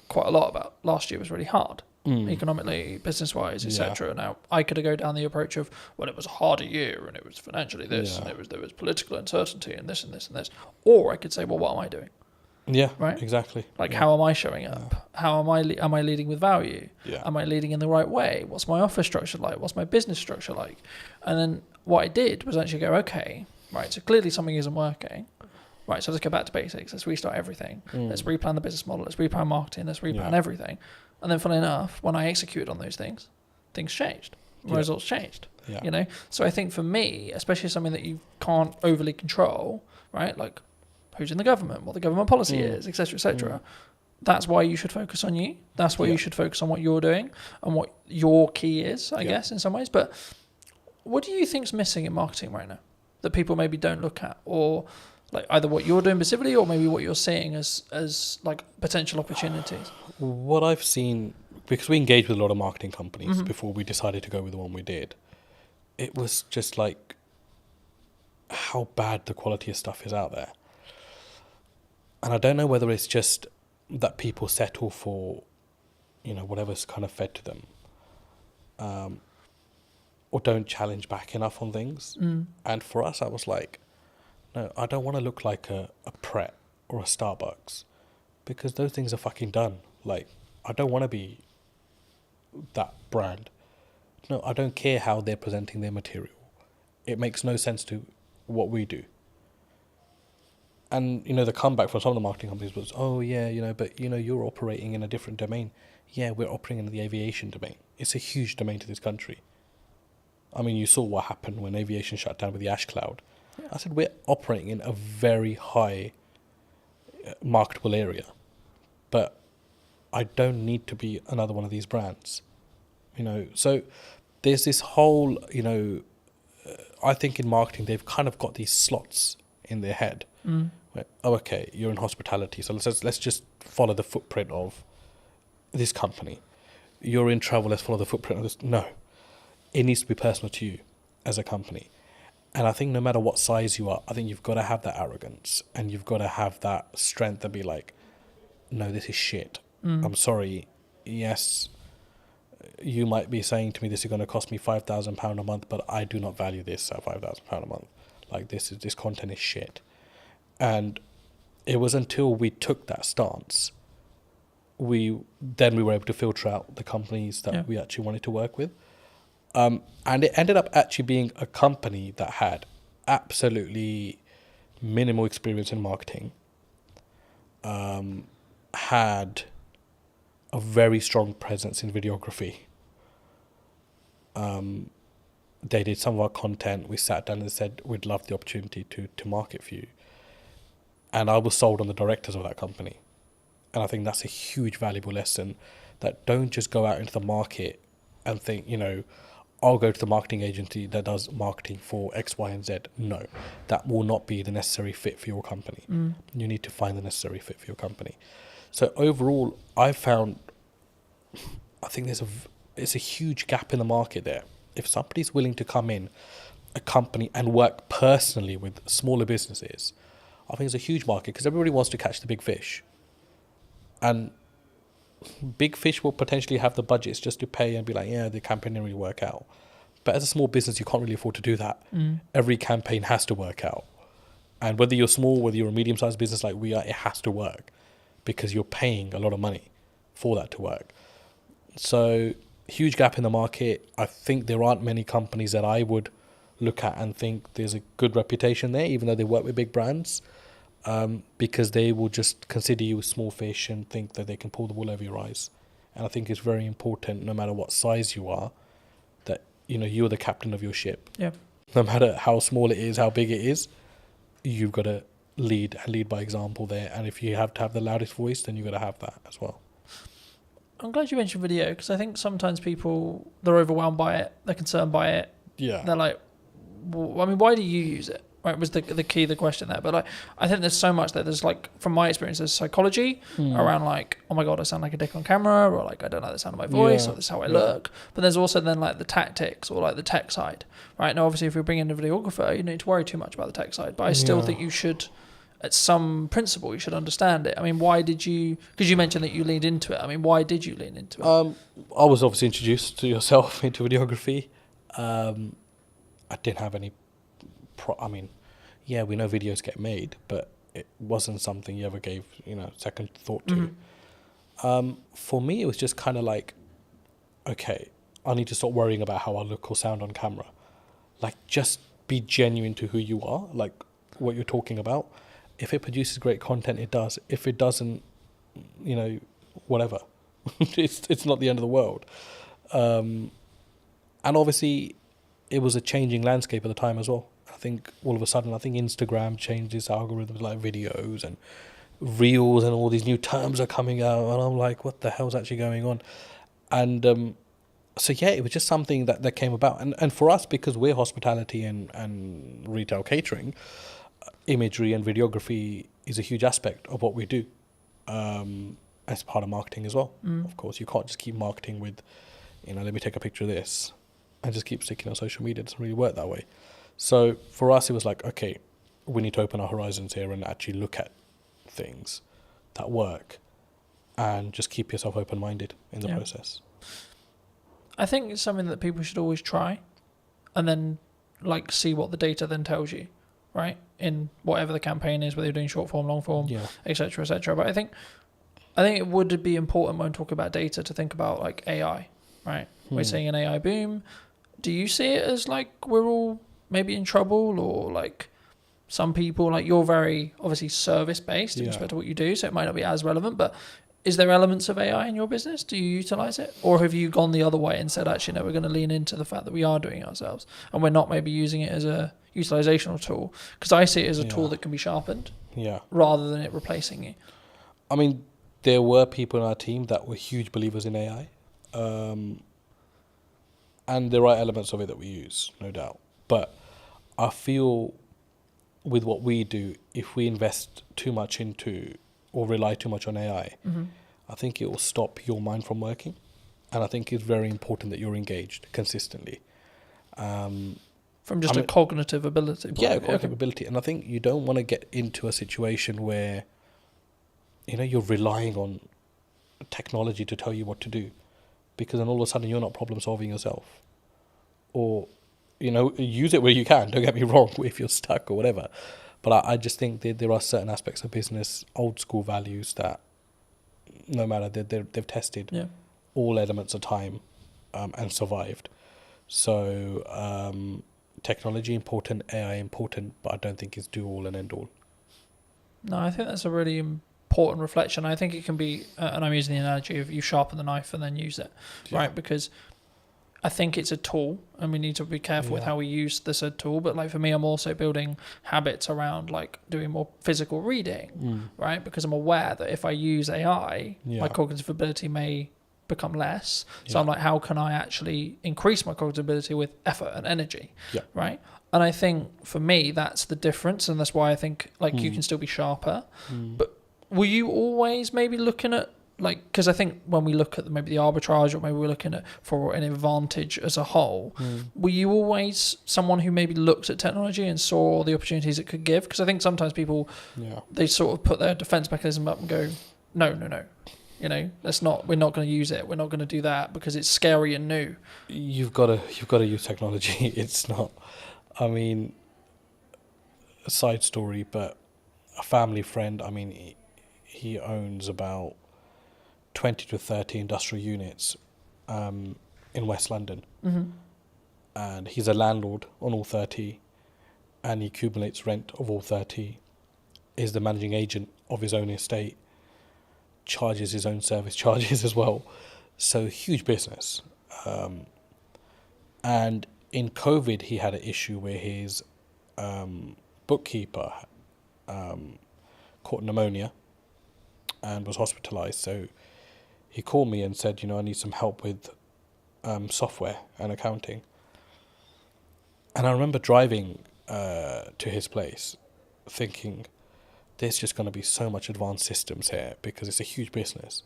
quite a lot about last year was really hard. Economically, business-wise, etc. Now, I could go down the approach of, well, it was a harder year, and it was financially this, and there was political uncertainty, and this and this and this. Or I could say, well, what am I doing?
Yeah,
right.
Exactly.
Like, how am I showing up? How am I leading with value? Am I leading in the right way? What's my office structure like? What's my business structure like? And then what I did was actually go, okay, right. So clearly something isn't working. Right, so let's go back to basics. Let's restart everything. Let's replan the business model. Let's replan marketing. Let's replan everything. And then, funnily enough, when I executed on those things changed. Results changed. So I think for me, especially something that you can't overly control, right? Like who's in the government, what the government policy is, etc., etc. That's why you should focus on you. That's why you should focus on what you're doing and what your key is, I guess, in some ways. But what do you think's missing in marketing right now that people maybe don't look at, or like either what you're doing specifically or maybe what you're seeing as like potential opportunities?
What I've seen, because we engaged with a lot of marketing companies before we decided to go with the one we did, it was just like how bad the quality of stuff is out there. And I don't know whether it's just that people settle for, whatever's kind of fed to them, or don't challenge back enough on things. And for us, I was like, no, I don't want to look like a Pret or a Starbucks, because those things are fucking done. Like, I don't want to be that brand. No, I don't care how they're presenting their material. It makes no sense to what we do. And, the comeback from some of the marketing companies was, oh, yeah, but, you're operating in a different domain. Yeah, we're operating in the aviation domain. It's a huge domain to this country. I mean, you saw what happened when aviation shut down with the ash cloud. Yeah. I said, we're operating in a very high marketable area. But I don't need to be another one of these brands. So there's this whole, I think in marketing, they've kind of got these slots in their head. Where, oh, okay, you're in hospitality, so let's just follow the footprint of this company. You're in travel, let's follow the footprint of this. No, it needs to be personal to you as a company. And I think no matter what size you are, I think you've got to have that arrogance and you've got to have that strength to be like, no, this is shit. I'm sorry. Yes, you might be saying to me this is going to cost me £5,000 a month, but I do not value this at £5,000 a month. Like this content is shit. And it was until we took that stance, we were able to filter out the companies that we actually wanted to work with. And it ended up actually being a company that had absolutely minimal experience in marketing, had a very strong presence in videography. They did some of our content. We sat down and said, we'd love the opportunity to market for you. And I was sold on the directors of that company. And I think that's a huge valuable lesson, that don't just go out into the market and think, I'll go to the marketing agency that does marketing for X, Y, and Z. No, that will not be the necessary fit for your company. You need to find the necessary fit for your company. So overall, I think it's a huge gap in the market there. If somebody's willing to come in a company and work personally with smaller businesses, I think it's a huge market, because everybody wants to catch the big fish. And big fish will potentially have the budgets just to pay and be like, yeah, the campaign didn't really work out. But as a small business, you can't really afford to do that. Every campaign has to work out. And whether you're small, whether you're a medium-sized business like we are, it has to work, because you're paying a lot of money for that to work. So huge gap in the market. I think there aren't many companies that I would look at and think there's a good reputation there, even though they work with big brands, because they will just consider you a small fish and think that they can pull the wool over your eyes. And I think it's very important, no matter what size you are, that you're the captain of your ship.
Yeah.
No matter how small it is, how big it is, you've got to lead by example there. And if you have to have the loudest voice, then you've got to have that as well.
I'm glad you mentioned video, because I think sometimes people, they're overwhelmed by it, they're concerned by it.
Yeah.
They're like, why do you use it? Right, was the key, the question there. But I think there's so much that there's from my experience, there's psychology around oh my God, I sound like a dick on camera, or I don't like the sound of my voice, or this is how I look. But there's also then the tactics, or the tech side, right? Now, obviously, if you're bringing in a videographer, you don't need to worry too much about the tech side. But I still think you should, at some principle, you should understand it. I mean, why did you, because you mentioned that you leaned into it. I mean, why did you lean into it?
I was obviously introduced to yourself into videography. I didn't have any we know videos get made, but it wasn't something you ever gave, second thought to. For me, it was just kind of okay, I need to stop worrying about how I look or sound on camera. Just be genuine to who you are, what you're talking about. If it produces great content, it does. If it doesn't, whatever. it's not the end of the world. And obviously, it was a changing landscape at the time as well. I think all of a sudden, Instagram changed its algorithms, videos and reels, and all these new terms are coming out, and I'm like, what the hell's actually going on? And it was just something that came about. And for us, because we're hospitality and retail catering, imagery and videography is a huge aspect of what we do, as part of marketing as well. Of course, you can't just keep marketing with, let me take a picture of this and just keep sticking on social media. It doesn't really work that way. So for us, it was okay, we need to open our horizons here and actually look at things that work, and just keep yourself open-minded in the process.
I think it's something that people should always try, and then see what the data then tells you, right? In whatever the campaign is, whether you're doing short form, long form, etc., etc. But I think it would be important when talking about data to think about AI, right? We're seeing an AI boom. Do you see it as we're all maybe in trouble, or some people, you're very obviously service based in respect to what you do, so it might not be as relevant, but is there elements of AI in your business? Do you utilize it, or have you gone the other way and said, actually, no, we're going to lean into the fact that we are doing it ourselves and we're not maybe using it as a utilizational tool? Because I see it as a tool that can be sharpened rather than it replacing you.
I mean, there were people in our team that were huge believers in AI, and there are elements of it that we use, no doubt. But I feel with what we do, if we invest too much into or rely too much on AI, I think it will stop your mind from working. And I think it's very important that you're engaged consistently. From
just a cognitive ability.
Cognitive ability. And I think you don't want to get into a situation where, you're relying on technology to tell you what to do, because then all of a sudden you're not problem solving yourself. Or, use it where you can, don't get me wrong, if you're stuck or whatever. But I just think that there are certain aspects of business, old school values, that no matter, they've tested all elements of time and survived. So technology important, AI important, but I don't think it's do all and end all.
No, I think that's a really important important reflection. I think it can be, and I'm using the analogy of you sharpen the knife and then use it, right? Because I think it's a tool, and we need to be careful with how we use this tool. But like for me, I'm also building habits around like doing more physical reading, right? Because I'm aware that if I use AI, my cognitive ability may become less. So I'm like, how can I actually increase my cognitive ability with effort and energy, right? And I think for me, that's the difference, and that's why I think like you can still be sharper. But were you always maybe looking at like, because I think when we look at maybe the arbitrage, or maybe we're looking at for an advantage as a whole, were you always someone who maybe looked at technology and saw the opportunities it could give? Because I think sometimes people, they sort of put their defense mechanism up and go, no, you know, we're not going to use it. We're not going to do that because it's scary and new.
You've got to use technology. It's not, I mean, a side story, but a family friend, I mean, he owns about 20 to 30 industrial units in West London. And he's a landlord on all 30, and he accumulates rent of all 30, is the managing agent of his own estate, charges his own service charges as well. So huge business. And in COVID, he had an issue where his bookkeeper caught pneumonia and was hospitalized. So he called me and said, you know, I need some help with software and accounting. And I remember driving to his place thinking, there's just going to be so much advanced systems here because it's a huge business.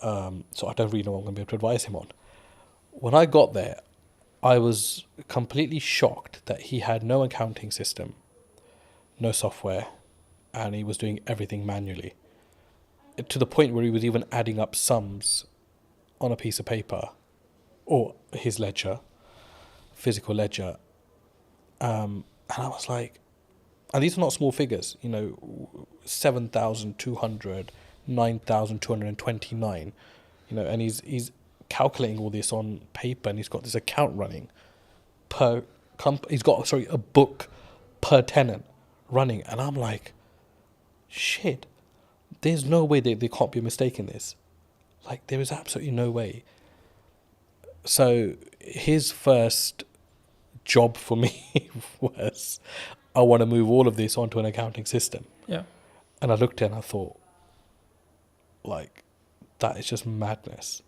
So I don't really know what I'm going to be able to advise him on. When I got there, I was completely shocked that he had no accounting system, no software, and he was doing everything manually. To the point where he was even adding up sums on a piece of paper or his ledger, physical ledger. And I was like, and these are not small figures, you know, 7,200, 9,229, you know, and he's calculating all this on paper, and he's got this account running per he's got a book per tenant running, and I'm like, shit, there's no way they can't be a mistake in this. Like, there is absolutely no way. So his first job for me was, I want to move all of this onto an accounting system.
Yeah.
And I looked at it and I thought, like, that is just madness.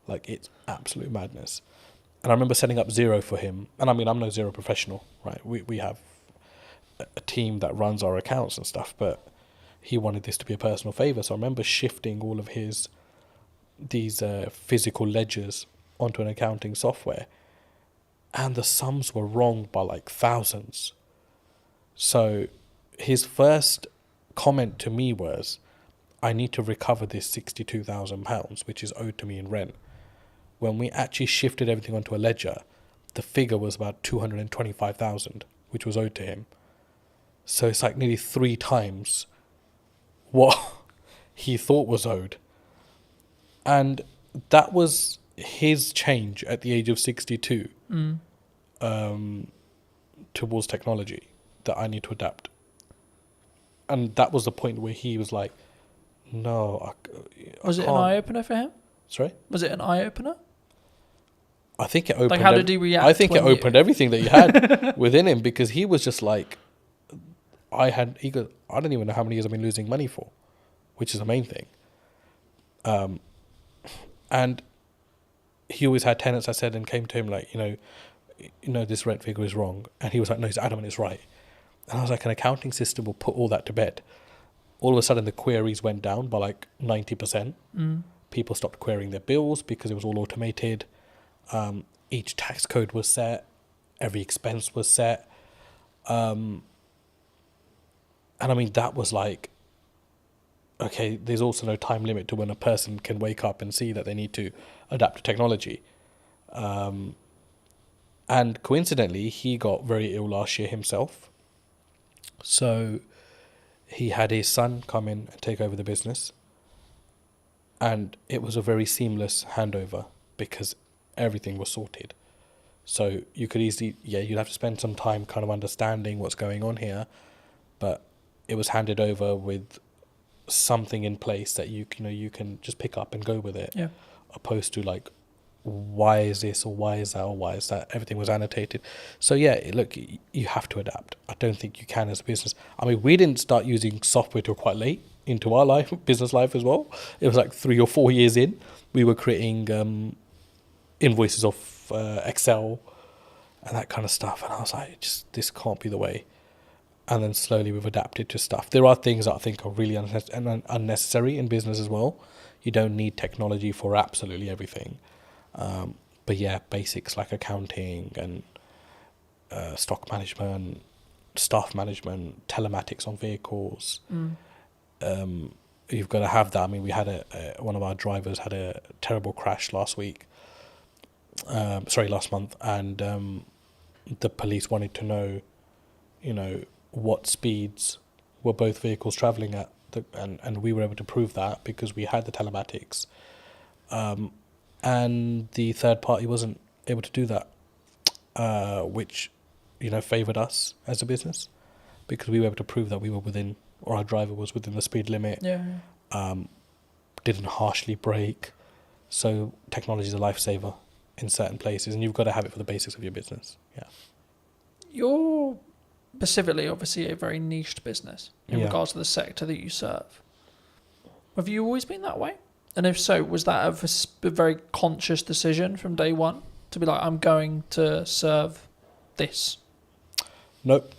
Like, it's absolute madness. And I remember setting up Xero for him. And I mean, I'm no Xero professional, right? We have a team that runs our accounts and stuff, but he wanted this to be a personal favor. So I remember shifting all of these physical ledgers onto an accounting software, and the sums were wrong by like thousands. So his first comment to me was, I need to recover this £62,000, which is owed to me in rent. When we actually shifted everything onto a ledger, the figure was about 225,000, which was owed to him. So it's like nearly 3 times what he thought was owed. And that was his change at the age of 62 towards technology, that I need to adapt. And that was the point where he was like, no,
Was it an eye-opener for him?
Sorry?
Was it an eye-opener?
I think it opened...
Like, how did he react?
I think it opened everything that he had within him, because he was just like, he goes, I don't even know how many years I've been losing money for, which is the main thing. And he always had tenants, I said, and came to him like, you know, this rent figure is wrong. And he was like, no, he's adamant it's right. And I was like, an accounting system will put all that to bed. All of a sudden, the queries went down by like 90%. People stopped querying their bills because it was all automated. Each tax code was set. Every expense was set. And I mean, that was like, okay, there's also no time limit to when a person can wake up and see that they need to adapt to technology. And coincidentally, he got very ill last year himself. So he had his son come in and take over the business. And it was a very seamless handover because everything was sorted. So you could easily, you'd have to spend some time kind of understanding what's going on here. But it was handed over with something in place that you can just pick up and go with it, opposed to like, why is this or why is that or why is that? Everything was annotated. So yeah, look, you have to adapt. I don't think you can as a business. I mean, we didn't start using software till quite late into our life, business life as well. It was like 3 or 4 years in, we were creating invoices off Excel and that kind of stuff. And I was like, this can't be the way. And then slowly we've adapted to stuff. There are things that I think are really unnecessary in business as well. You don't need technology for absolutely everything. But yeah, basics like accounting and stock management, staff management, telematics on vehicles. You've got to have that. I mean, we had one of our drivers had a terrible crash last month, and the police wanted to know, what speeds were both vehicles travelling at, and we were able to prove that because we had the telematics. And the third party wasn't able to do that, which, favoured us as a business because we were able to prove that we were within, or our driver was within the speed limit. Didn't harshly brake. So technology is a lifesaver in certain places, and you've got to have it for the basics of your business. Yeah.
You're specifically, obviously, a very niched business in regards to the sector that you serve. Have you always been that way? And if so, was that a very conscious decision from day one to be like, I'm going to serve this?
Nope.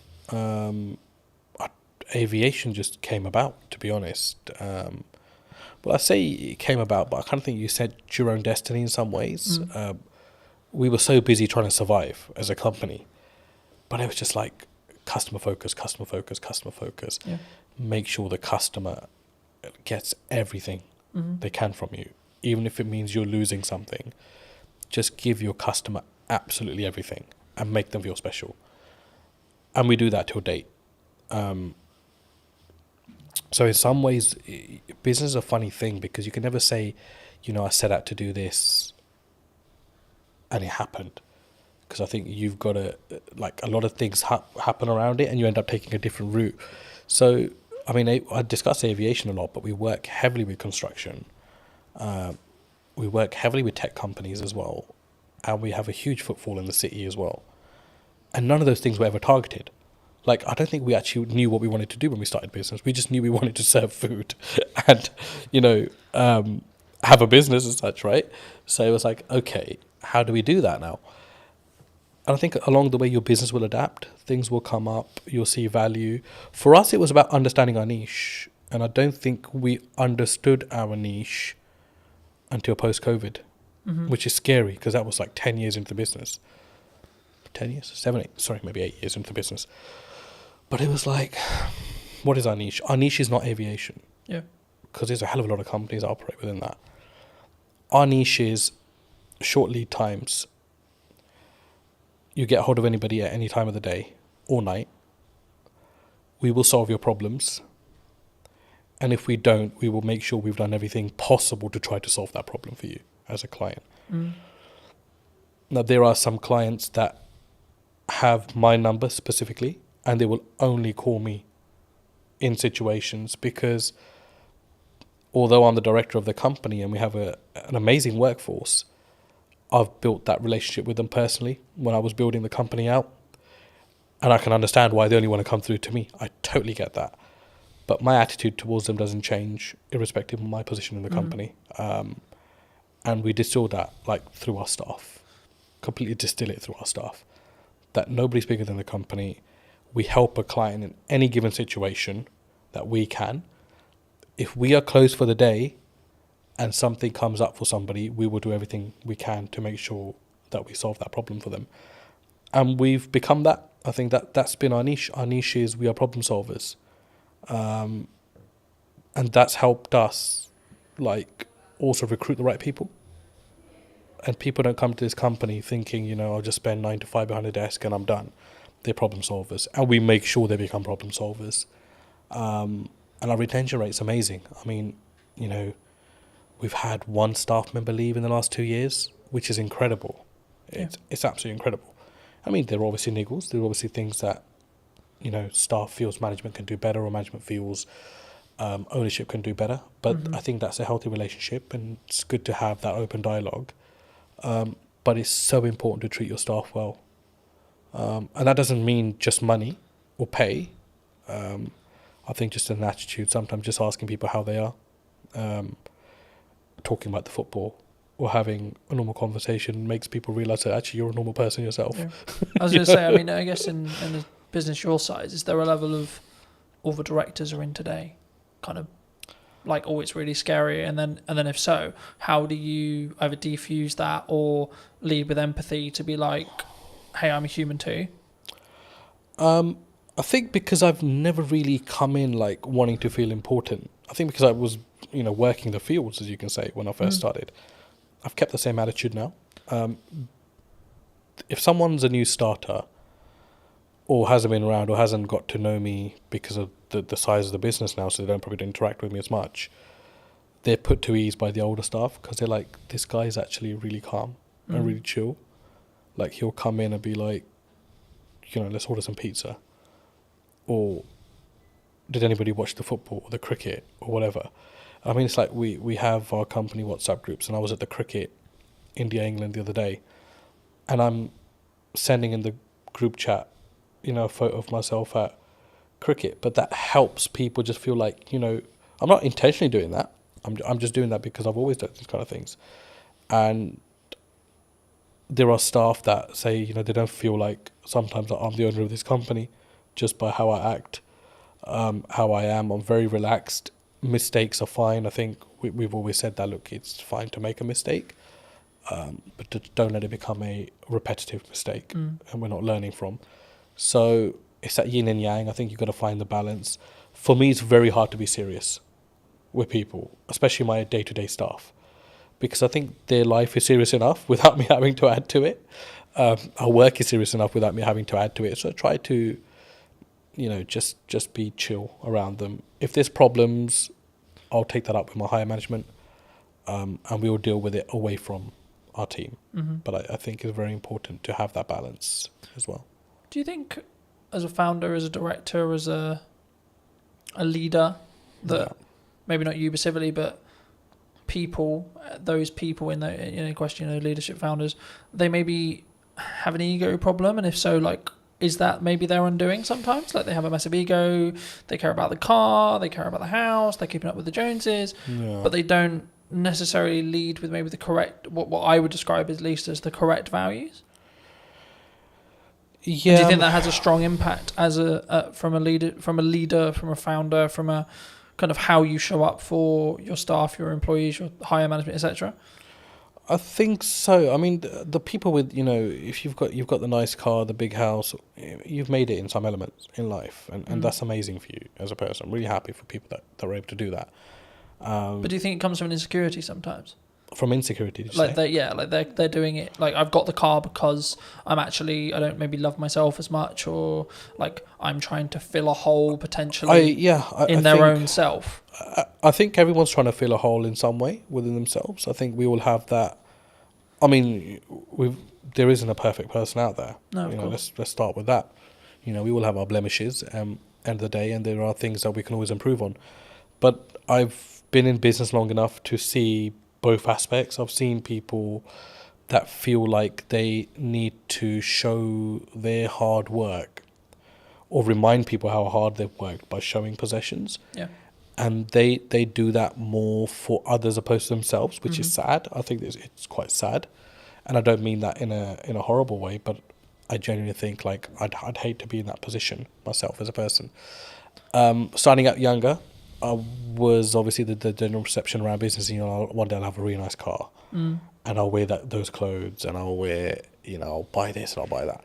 Aviation just came about, to be honest. Well, I say it came about, but I kind of think you set your own destiny in some ways. We were so busy trying to survive as a company, but it was just like customer focus. Make sure the customer gets everything they can from you, even if it means you're losing something. Just give your customer absolutely everything and make them feel special. And we do that till date. So in some ways, business is a funny thing because you can never say, I set out to do this and it happened. Because I think you've got to, like, a lot of things happen around it and you end up taking a different route. So, I mean, I discuss aviation a lot, but we work heavily with construction. We work heavily with tech companies as well. And we have a huge footfall in the city as well. And none of those things were ever targeted. Like, I don't think we actually knew what we wanted to do when we started business. We just knew we wanted to serve food and, have a business as such, right? So it was like, okay, how do we do that now? And I think along the way, your business will adapt. Things will come up. You'll see value. For us, it was about understanding our niche. And I don't think we understood our niche until post-COVID, which is scary because that was like 10 years into the business. 10 years? 7, 8, sorry, maybe 8 years into the business. But it was like, what is our niche? Our niche is not aviation.
Yeah.
Because there's a hell of a lot of companies that operate within that. Our niche is short lead times. You get hold of anybody at any time of the day or night. We will solve your problems. And if we don't, we will make sure we've done everything possible to try to solve that problem for you as a client. Now, there are some clients that have my number specifically, and they will only call me in situations because although I'm the director of the company and we have an amazing workforce, I've built that relationship with them personally when I was building the company out. And I can understand why they only want to come through to me. I totally get that. But my attitude towards them doesn't change irrespective of my position in the company. And we distill that through our staff, completely distill it through our staff, that nobody's bigger than the company. We help a client in any given situation that we can. If we are closed for the day and something comes up for somebody, we will do everything we can to make sure that we solve that problem for them. And we've become that. I think that's been our niche. Our niche is we are problem solvers. And that's helped us also recruit the right people. And people don't come to this company thinking, I'll just spend 9 to 5 behind a desk and I'm done. They're problem solvers. And we make sure they become problem solvers. And our retention rate's amazing. I mean, we've had one staff member leave in the last 2 years, which is incredible. It's absolutely incredible. I mean, there are obviously niggles. There are obviously things that, staff feels management can do better or management feels ownership can do better. But I think that's a healthy relationship, and it's good to have that open dialogue. But it's so important to treat your staff well. And that doesn't mean just money or pay. I think just an attitude, sometimes just asking people how they are, talking about the football or having a normal conversation makes people realise that actually you're a normal person yourself.
Yeah. I was going to say, I mean, I guess in the business your size, is there a level of all the directors are in today, kind of like, oh, it's really scary, and then if so, how do you either defuse that or lead with empathy to be like, hey, I'm a human too?
I think because I've never really come in like wanting to feel important. I think because I was, working the fields, as you can say, when I first started. I've kept the same attitude now. If someone's a new starter or hasn't been around or hasn't got to know me because of the size of the business now, so they don't probably interact with me as much, they're put to ease by the older staff because they're like, this guy is actually really calm and really chill. Like, he'll come in and be like, let's order some pizza. Or did anybody watch the football or the cricket or whatever? I mean, it's like we have our company WhatsApp groups, and I was at the cricket India-England the other day, and I'm sending in the group chat, a photo of myself at cricket, but that helps people just feel like, I'm not intentionally doing that. I'm just doing that because I've always done these kind of things. And there are staff that say, they don't feel like sometimes I'm the owner of this company just by how I act, how I am. I'm very relaxed. Mistakes are fine. I think we've always said that, look, it's fine to make a mistake, but don't let it become a repetitive mistake and we're not learning from. So it's that yin and yang. I think you've got to find the balance. For me, it's very hard to be serious with people, especially my day-to-day staff, because I think their life is serious enough without me having to add to it. Our work is serious enough without me having to add to it. So I try to, just be chill around them. If there's problems, I'll take that up with my higher management, and we will deal with it away from our team. But I think it's very important to have that balance as well.
Do you think, as a founder, as a director, as a leader, that maybe not you specifically, but those people in the question, leadership founders, they maybe have an ego problem, and if so, like, is that maybe their undoing sometimes? Like, they have a massive ego, they care about the car, they care about the house, they're keeping up with the Joneses, but they don't necessarily lead with maybe the correct, what I would describe at least as the correct values?
Yeah.
And do you think that has a strong impact as from a leader, from a founder, from a kind of how you show up for your staff, your employees, your higher management, etc.?
I think so. I mean, the people with, if you've got the nice car, the big house, you've made it in some elements in life, and that's amazing for you as a person. I'm really happy for people that are able to do that.
But do you think it comes from an insecurity sometimes?
From insecurity, did you
like
say?
They're doing it like, I've got the car because I don't maybe love myself as much, or like I'm trying to fill a hole potentially in their own self.
I think everyone's trying to fill a hole in some way within themselves. I think we all have that. I mean, there isn't a perfect person out there.
No, of course.
Let's start with that. We all have our blemishes end of the day, and there are things that we can always improve on. But I've been in business long enough to see both aspects. I've seen people that feel like they need to show their hard work or remind people how hard they've worked by showing possessions.
Yeah.
And they do that more for others opposed to themselves, which is sad. I think it's quite sad. And I don't mean that in a horrible way, but I genuinely think like I'd hate to be in that position myself as a person. Starting out younger, I was obviously the general perception around business, one day I'll have a really nice car and I'll wear those clothes, and I'll wear, I'll buy this and I'll buy that.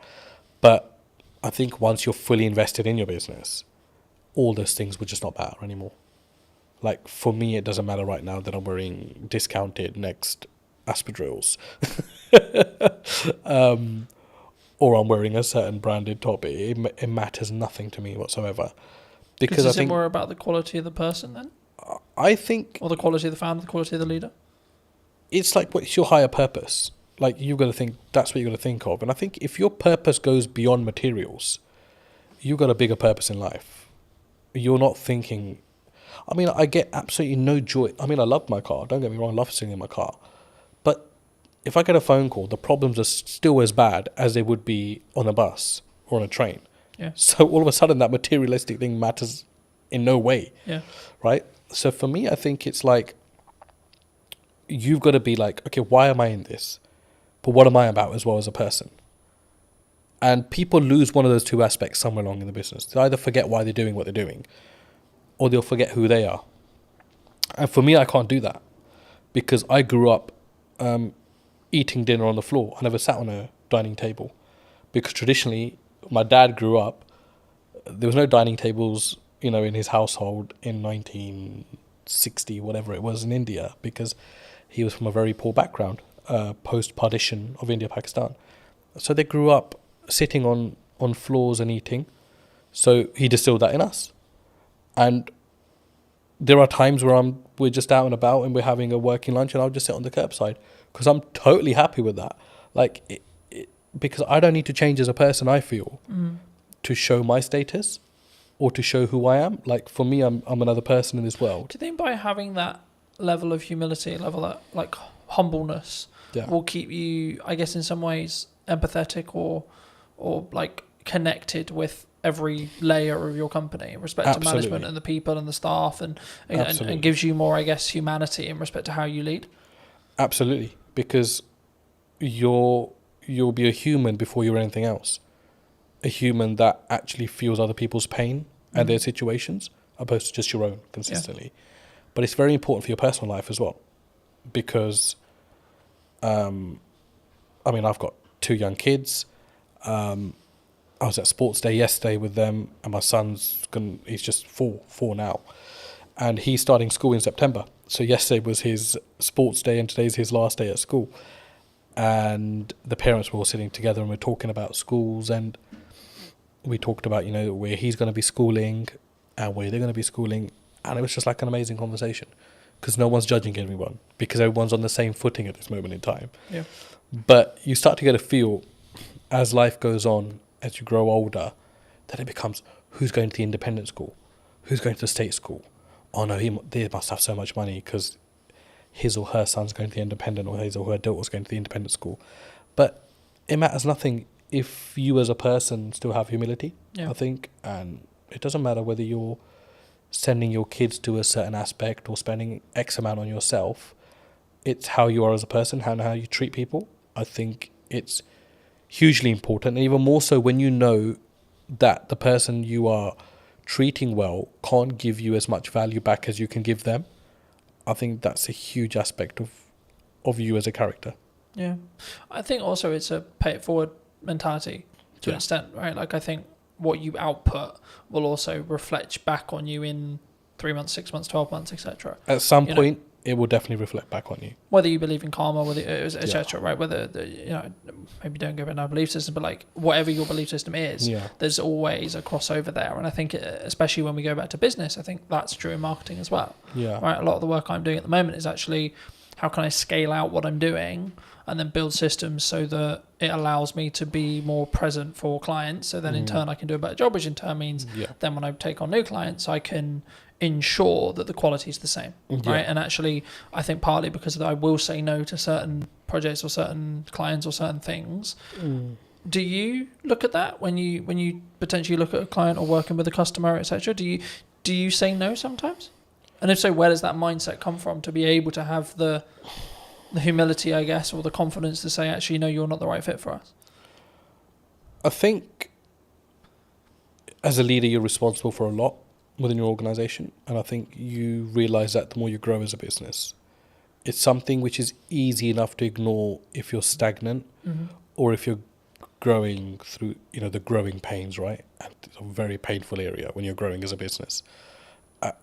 But I think once you're fully invested in your business, all those things would just not matter anymore. Like, for me, it doesn't matter right now that I'm wearing discounted Next Aspidrills or I'm wearing a certain branded top. It matters nothing to me whatsoever. Because
is it more about the quality of the person then?
I think...
Or the quality of the founder, the quality of the leader?
It's like, what's your higher purpose? Like, you've got to think, that's what you've got to think of. And I think if your purpose goes beyond materials, you've got a bigger purpose in life. You're not thinking... I mean, I get absolutely no joy. I mean, I love my car. Don't get me wrong, I love sitting in my car. But if I get a phone call, the problems are still as bad as they would be on a bus or on a train.
Yeah.
So all of a sudden, that materialistic thing matters in no way.
Yeah.
Right? So for me, I think it's like, you've got to be like, okay, why am I in this? But what am I about as well as a person? And people lose one of those two aspects somewhere along in the business. They either forget why they're doing what they're doing, or they'll forget who they are. And for me, I can't do that, because I grew up eating dinner on the floor. I never sat on a dining table, because traditionally, my dad grew up, there was no dining tables, in his household in 1960, whatever it was, in India, because he was from a very poor background, post-partition of India, Pakistan. So they grew up sitting on floors and eating. So he distilled that in us. And there are times where we're just out and about and we're having a working lunch, and I'll just sit on the curbside, because I'm totally happy with that. Like, because I don't need to change as a person, I feel, to show my status or to show who I am. Like, for me, I'm another person in this world.
Do you think by having that level of humility, level of like humbleness, will keep you, I guess, in some ways empathetic or like connected with every layer of your company in respect to management and the people and the staff, and gives you more, I guess, humanity in respect to how you lead?
Absolutely, because you'll be a human before you're anything else. A human that actually feels other people's pain and their situations, opposed to just your own consistently. Yeah. But it's very important for your personal life as well, because I've got 2 young kids. I was at sports day yesterday with them, and my he's just four now, and he's starting school in September. So yesterday was his sports day, and today's his last day at school. And the parents were all sitting together, and we're talking about schools, and we talked about, where he's going to be schooling and where they're going to be schooling. And it was just like an amazing conversation, because no one's judging everyone, because everyone's on the same footing at this moment in time.
Yeah.
But you start to get a feel as life goes on, as you grow older, that it becomes, who's going to the independent school? Who's going to the state school? Oh no, they must have so much money because his or her son's going to the independent, or his or her daughter's going to the independent school. But it matters nothing if you as a person still have humility, I think. And it doesn't matter whether you're sending your kids to a certain aspect or spending X amount on yourself. It's how you are as a person, how you treat people. I think it's hugely important, and even more so when you know that the person you are treating well can't give you as much value back as you can give them. I think that's a huge aspect of you as a character.
Yeah. I think also it's a pay it forward mentality to an extent, right? Like, I think what you output will also reflect back on you in 3 months, 6 months, 12 months, etc.
At some point, it will definitely reflect back on you.
Whether you believe in karma, whether etc. Right? Whether maybe don't go by our belief system, but like whatever your belief system is, there's always a crossover there. And I think, especially when we go back to business, I think that's true in marketing as well.
Yeah.
Right. A lot of the work I'm doing at the moment is actually, how can I scale out what I'm doing and then build systems so that it allows me to be more present for clients. So then in turn I can do a better job, which in turn means then when I take on new clients, I can ensure that the quality is the same, right? And actually, I think partly because I will say no to certain projects or certain clients or certain things. Do you look at that when you potentially look at a client or working with a customer, etc.? Do you say no sometimes? And if so, where does that mindset come from to be able to have the humility, I guess, or the confidence to say, actually, no, you're not the right fit for us?
I think as a leader, you're responsible for a lot within your organization, and I think you realize that the more you grow as a business. It's something which is easy enough to ignore if you're stagnant, or if you're growing through the growing pains, right? And it's a very painful area when you're growing as a business.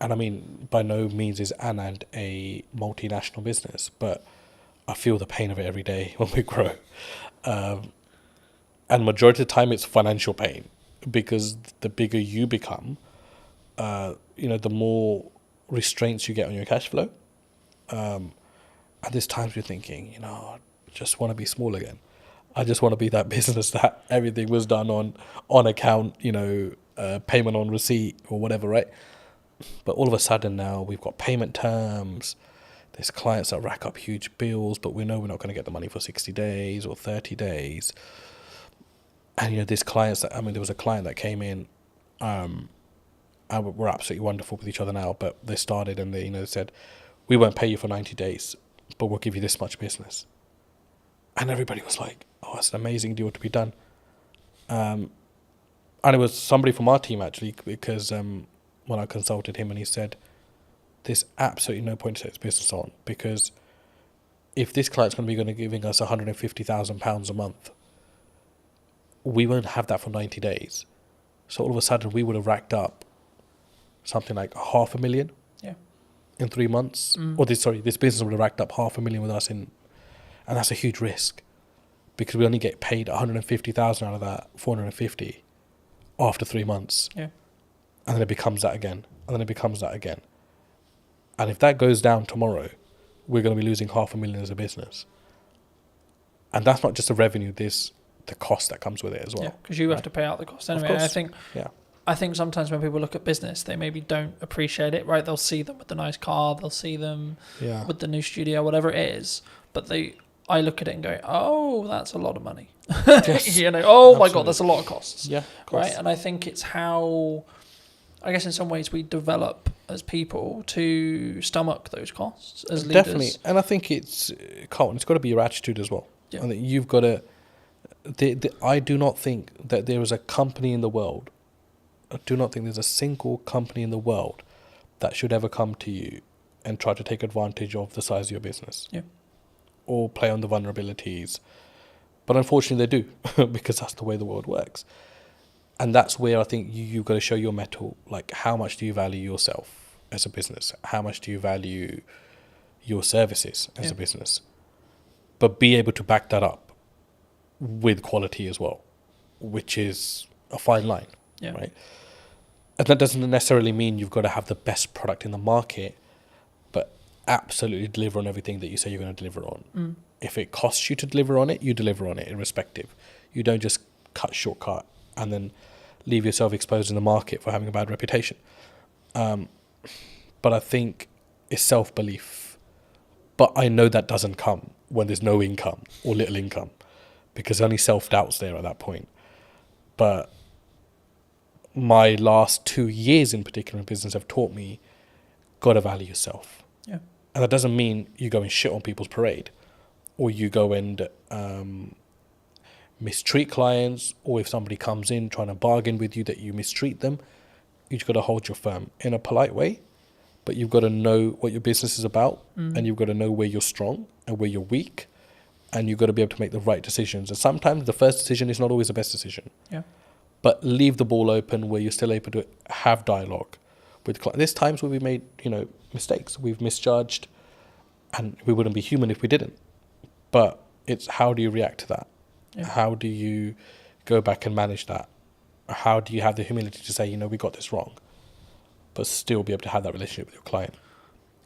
And I mean, by no means is Anand a multinational business, but I feel the pain of it every day when we grow. And majority of the time it's financial pain, because the bigger you become, the more restraints you get on your cash flow. And there's times you're thinking, I just want to be small again. I just want to be that business that everything was done on account, payment on receipt or whatever, right? But all of a sudden now we've got payment terms. There's clients that rack up huge bills, but we know we're not going to get the money for 60 days or 30 days. And, there's clients that, there was a client that came in, and we're absolutely wonderful with each other now, but they started and they said, we won't pay you for 90 days, but we'll give you this much business. And everybody was like, oh, that's an amazing deal to be done. And it was somebody from our team, actually, because when I consulted him, and he said, there's absolutely no point to take this business on, because if this client's going to be giving us £150,000 a month, we won't have that for 90 days. So all of a sudden we would have racked up something like $500,000 in 3 months. Or this business would have racked up $500,000 with us and that's a huge risk, because we only get paid 150,000 out of that 450 after 3 months.
Yeah.
And then it becomes that again. And then it becomes that again. And if that goes down tomorrow, we're going to be losing $500,000 as a business. And that's not just the revenue, there's the cost that comes with it as well.
Yeah, because you have to pay out the cost anyway. And I think sometimes when people look at business, they maybe don't appreciate it, right? They'll see them with the nice car, they'll see them with the new studio, whatever it is. But I look at it and go, oh, that's a lot of money.
Yes,
my God, that's a lot of costs.
Yeah, of course.
Right? And I think it's how, I guess in some ways we develop as people to stomach those costs as leaders.
Definitely. And I think it's got to be your attitude as well.
Yeah.
And you've got to, I do not think that there is a company in the world, I do not think there's a single company in the world that should ever come to you and try to take advantage of the size of your business.
Yeah.
Or play on the vulnerabilities. But unfortunately they do, because that's the way the world works. And that's where I think you've got to show your mettle. Like, how much do you value yourself as a business? How much do you value your services as a business? But be able to back that up with quality as well, which is a fine line, right? And that doesn't necessarily mean you've got to have the best product in the market, but absolutely deliver on everything that you say you're going to deliver on. If it costs you to deliver on it, you deliver on it irrespective. You don't just shortcut and then leave yourself exposed in the market for having a bad reputation. But I think it's self-belief. But I know that doesn't come when there's no income or little income, because only self-doubt's there at that point. But my last 2 years in particular in business have taught me, got to value yourself.
Yeah.
And that doesn't mean you go and shit on people's parade, or you go and mistreat clients, or if somebody comes in trying to bargain with you, that you mistreat them. You've got to hold your firm in a polite way, but you've got to know what your business is about, and you've got to know where you're strong and where you're weak, and you've got to be able to make the right decisions. And sometimes the first decision is not always the best decision.
Yeah.
But leave the ball open where you're still able to have dialogue with clients. There's times where we made, mistakes. We've misjudged, and we wouldn't be human if we didn't. But it's how do you react to that? Yeah. How do you go back and manage that? How do you have the humility to say, we got this wrong, but still be able to have that relationship with your client?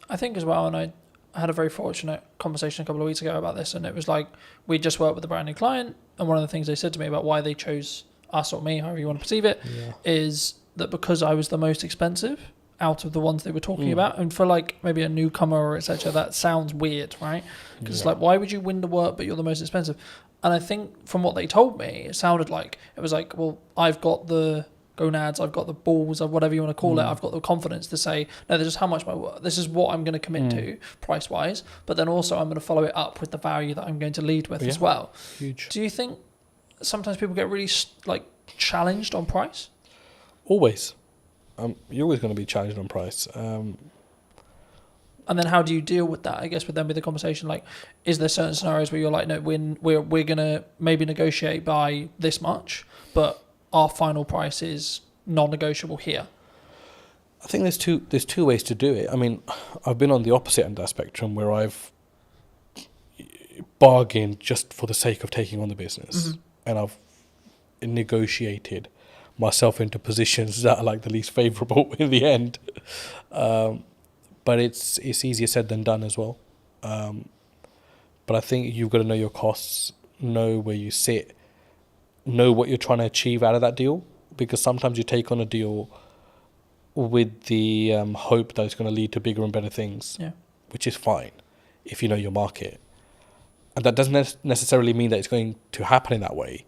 I think as well, and I had a very fortunate conversation a couple of weeks ago about this, and it was like, we just worked with a brand new client, and one of the things they said to me about why they chose us or me, however you want to perceive it, is that because I was the most expensive out of the ones they were talking about, and for like maybe a newcomer or etc., that sounds weird, right? Because it's like, why would you win the work but you're the most expensive? And I think from what they told me, it sounded like it was like, well, I've got the gonads, I've got the balls, or whatever you want to call it, I've got the confidence to say, no, this is how much my work, this is what I'm going to commit to price wise, but then also I'm going to follow it up with the value that I'm going to lead with as well.
Huge.
Do you think sometimes people get really challenged on price?
Always. You're always going to be challenged on price.
And then how do you deal with that? I guess would then be the conversation, like, is there certain scenarios where you're like, no, we're going to maybe negotiate by this much, but our final price is non-negotiable here?
I think there's two ways to do it. I mean, I've been on the opposite end of the spectrum where I've bargained just for the sake of taking on the business, and I've negotiated myself into positions that are like the least favourable in the end. But it's easier said than done as well. But I think you've got to know your costs, know where you sit, know what you're trying to achieve out of that deal. Because sometimes you take on a deal with the hope that it's going to lead to bigger and better things, which is fine if you know your market. And that doesn't necessarily mean that it's going to happen in that way,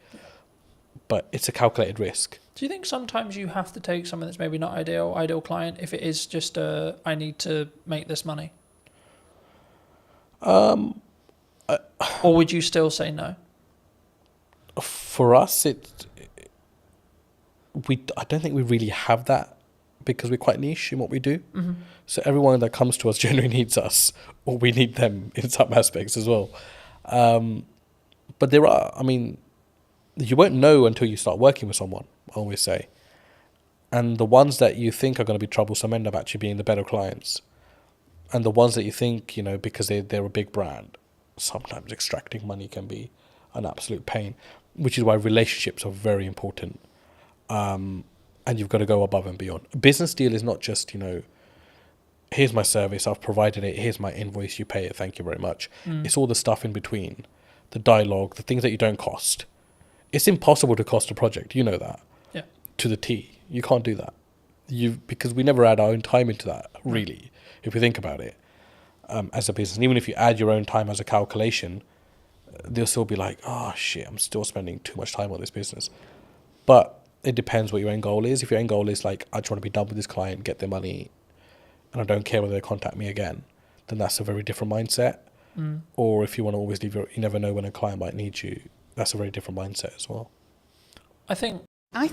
but it's a calculated risk.
Do you think sometimes you have to take something that's maybe not ideal client, if it is just I need to make this money? Or would you still say no?
For us, I don't think we really have that, because we're quite niche in what we do.
Mm-hmm.
So everyone that comes to us generally needs us, or we need them in some aspects as well. But there are, I mean, you won't know until you start working with someone, I always say. And the ones that you think are going to be troublesome end up actually being the better clients. And the ones that you think, you know, because they're a big brand, sometimes extracting money can be an absolute pain, which is why relationships are very important. And you've got to go above and beyond. A business deal is not just, you know, here's my service, I've provided it, here's my invoice, you pay it, thank you very much. It's all the stuff in between, the dialogue, the things that you don't cost. It's impossible to cost a project, you know that.
Yeah.
To the T. You can't do that. Because we never add our own time into that, really, if you think about it, as a business. And even if you add your own time as a calculation, they'll still be like, oh shit, I'm still spending too much time on this business. But it depends what your end goal is. If your end goal is like, I just want to be done with this client, get their money, and I don't care whether they contact me again, then that's a very different mindset. Or if you want to always leave you never know when a client might need you, that's a very different mindset as well.
I think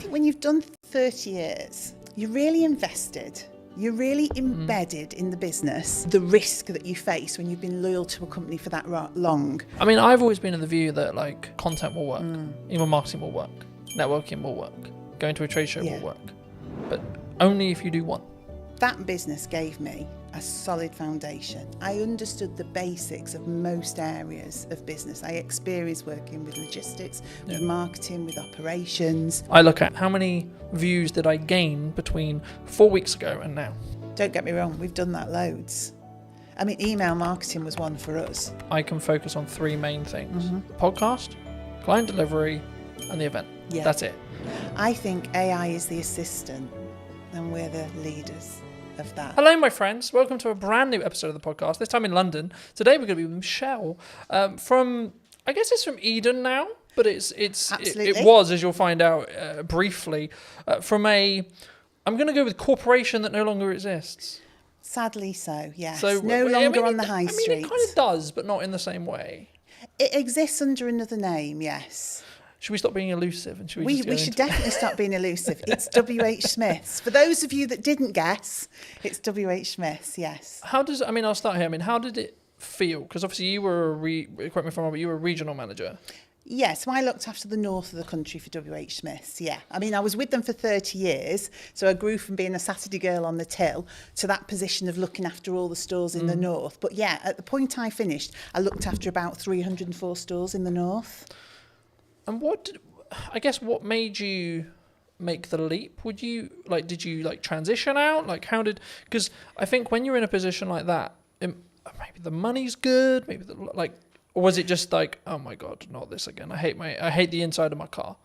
when you've done 30 years, you're really invested. You're really embedded in the business, the risk that you face when you've been loyal to a company for that long.
I mean, I've always been of the view that like content will work, email marketing will work, networking will work, going to a trade show will work, but only if you do one.
That business gave me a solid foundation. I understood the basics of most areas of business. I experienced working with logistics, with marketing, with operations.
I look at how many views did I gain between 4 weeks ago and now.
Don't get me wrong, we've done that loads. I mean, email marketing was one for us.
I can focus on three main things. The podcast, client delivery, and the event.
Yeah.
That's it.
I think AI is the assistant and we're the leaders of that.
Hello, my friends. Welcome to a brand new episode of the podcast, this time in London. Today we're going to be with Michelle from, I guess it's from Eden now, but it was, as you'll find out briefly, from I'm going to go with corporation that no longer exists.
Sadly so, yes.
So,
no longer on the high street.
I mean, it kind of does, but not in the same way.
It exists under another name, yes.
Should we stop being elusive? And
we should definitely stop being elusive. It's W.H. Smith's. For those of you that didn't guess, it's W.H. Smith's, yes.
I'll start here. I mean, how did it feel? Because obviously you were, correct me if I'm wrong, but you were a regional manager.
Yeah, so I looked after the north of the country for W.H. Smith's, yeah. I mean, I was with them for 30 years, so I grew from being a Saturday girl on the till to that position of looking after all the stores in the north. But yeah, at the point I finished, I looked after about 304 stores in the north.
And what made you make the leap? Did you transition out? Because I think when you're in a position like that, maybe the money's good, or was it just like, oh my God, not this again. I hate the inside of my car.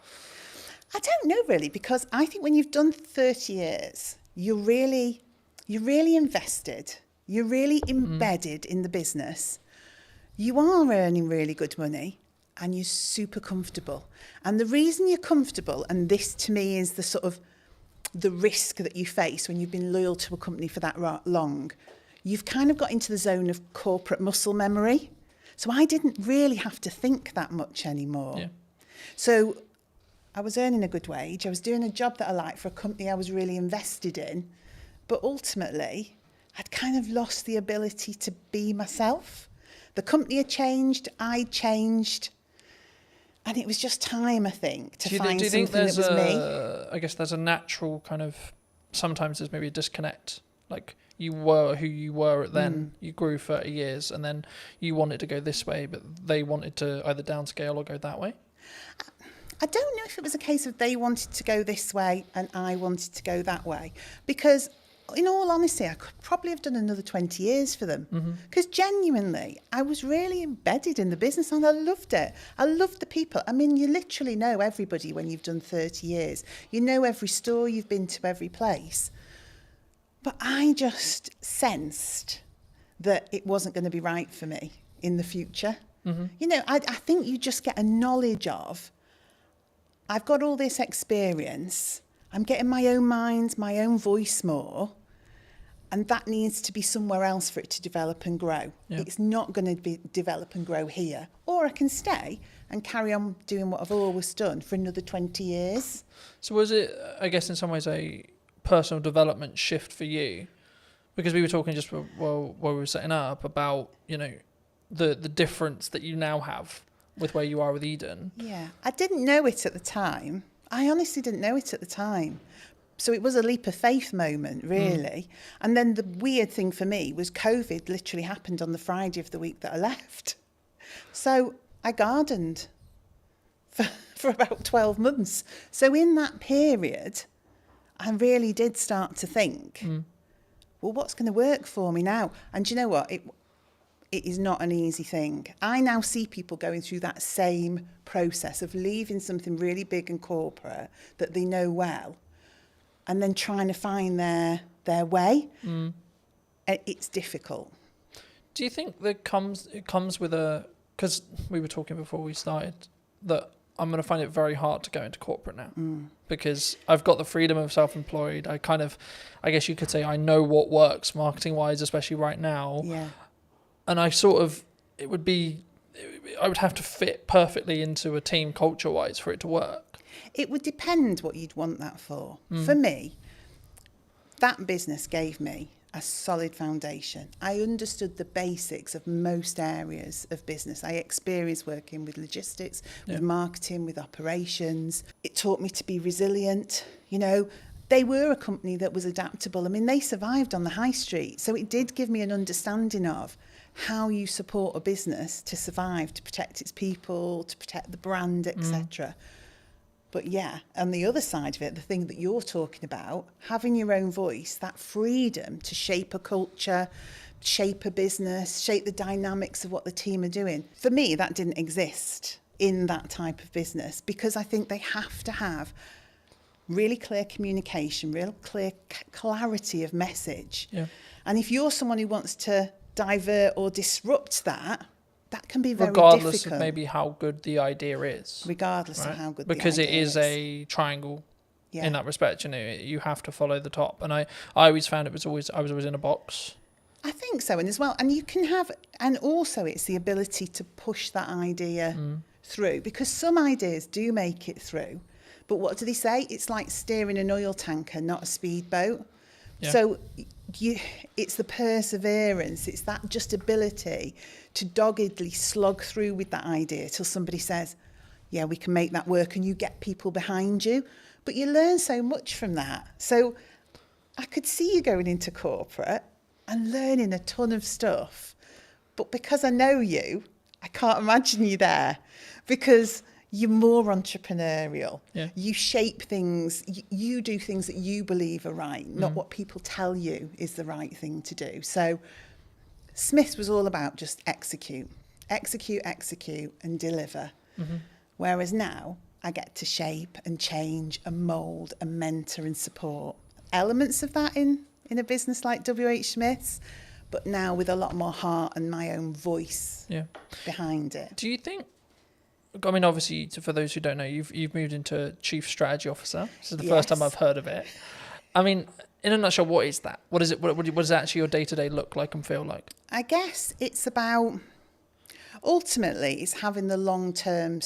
I don't know really, because I think when you've done 30 years, you're really invested. You're really embedded in the business. You are earning really good money. And you're super comfortable. And the reason you're comfortable, and this to me is the sort of the risk that you face when you've been loyal to a company for that long, you've kind of got into the zone of corporate muscle memory. So I didn't really have to think that much anymore.
Yeah.
So I was earning a good wage. I was doing a job that I liked for a company I was really invested in. But ultimately, I'd kind of lost the ability to be myself. The company had changed. I'd changed. And it was just time, I think, to find something that was me.
I guess there's a natural kind of, sometimes there's maybe a disconnect. Like you were who you were at then, you grew 30 years and then you wanted to go this way, but they wanted to either downscale or go that way.
I don't know if it was a case of they wanted to go this way and I wanted to go that way. Because in all honesty, I could probably have done another 20 years for them. Because genuinely, I was really embedded in the business and I loved it. I loved the people. I mean, you literally know everybody when you've done 30 years. You know every store, you've been to every place. But I just sensed that it wasn't going to be right for me in the future. You know, I think you just get a knowledge of, I've got all this experience, I'm getting my own mind, my own voice more, and that needs to be somewhere else for it to develop and grow.
Yeah.
It's not going to be develop and grow here. Or I can stay and carry on doing what I've always done for another 20 years.
So was it, I guess, in some ways a personal development shift for you? Because we were talking just while we were setting up about, you know, the difference that you now have with where you are with Eden.
Yeah, I didn't know it at the time. I honestly didn't know it at the time. So it was a leap of faith moment, really. And then the weird thing for me was COVID literally happened on the Friday of the week that I left. So I gardened for about 12 months. So in that period, I really did start to think, well, what's going to work for me now? And do you know what? It is not an easy thing. I now see people going through that same process of leaving something really big and corporate that they know well and then trying to find their way. It's difficult.
Do you think that it comes with a, because we were talking before we started that I'm going to find it very hard to go into corporate now because I've got the freedom of self-employed. I guess you could say I know what works marketing wise, especially right now.
Yeah.
And I would have to fit perfectly into a team culture wise for it to work.
It would depend what you'd want that for. For me, that business gave me a solid foundation. I understood the basics of most areas of business. I experienced working with logistics, with marketing, with operations. It taught me to be resilient. You know, they were a company that was adaptable. I mean, they survived on the high street. So it did give me an understanding of how you support a business to survive, to protect its people, to protect the brand, etc. But yeah, on the other side of it, the thing that you're talking about, having your own voice, that freedom to shape a culture, shape a business, shape the dynamics of what the team are doing. For me, that didn't exist in that type of business because I think they have to have really clear communication, real clear clarity of message. Yeah. And if you're someone who wants to divert or disrupt that can be very
regardless
difficult.
of maybe how good the idea is.
Regardless of how good
because
the idea
it is a triangle
Yeah.
in that respect. You know, you have to follow the top. And I always found I was always in a box.
I think so, and as well, and you can have, and also it's the ability to push that idea through because some ideas do make it through. But what do they say? It's like steering an oil tanker, not a speedboat. Yeah. So it's the perseverance, it's that just ability to doggedly slog through with that idea till somebody says, yeah, we can make that work, and you get people behind you. But you learn so much from that. So I could see you going into corporate and learning a ton of stuff. But because I know you, I can't imagine you there because you're more entrepreneurial. Yeah. You shape things, you do things that you believe are right, not what people tell you is the right thing to do. So Smith's was all about just execute, and deliver. Whereas now I get to shape and change and mould and mentor and support elements of that in a business like WH Smith's, but now with a lot more heart and my own voice behind it.
Do you think, I mean, obviously, for those who don't know, you've moved into Chief Strategy Officer. This is the first time I've heard of it. I mean, in a nutshell, what is that? What is it? What does actually your day-to-day look like and feel like?
I guess it's about, ultimately, it's having the long-term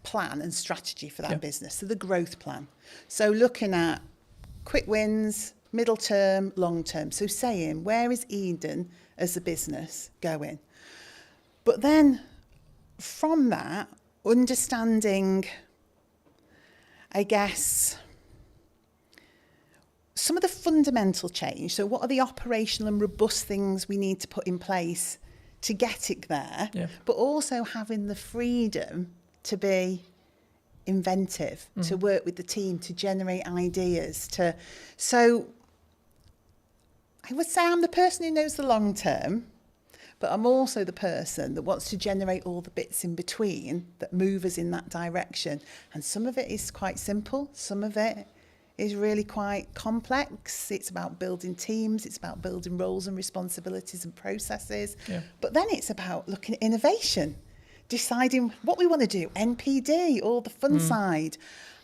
plan and strategy for that business, so the growth plan. So looking at quick wins, middle term, long term. So saying, where is Eden as a business going? But then from that, understanding, I guess, some of the fundamental change. So what are the operational and robust things we need to put in place to get it there? Yeah. But also having the freedom to be inventive, to work with the team, to generate ideas. So I would say I'm the person who knows the long term, but I'm also the person that wants to generate all the bits in between that move us in that direction. And some of it is quite simple. Some of it is really quite complex. It's about building teams, it's about building roles and responsibilities and processes.
Yeah.
But then it's about looking at innovation, deciding what we want to do, NPD, all the fun side.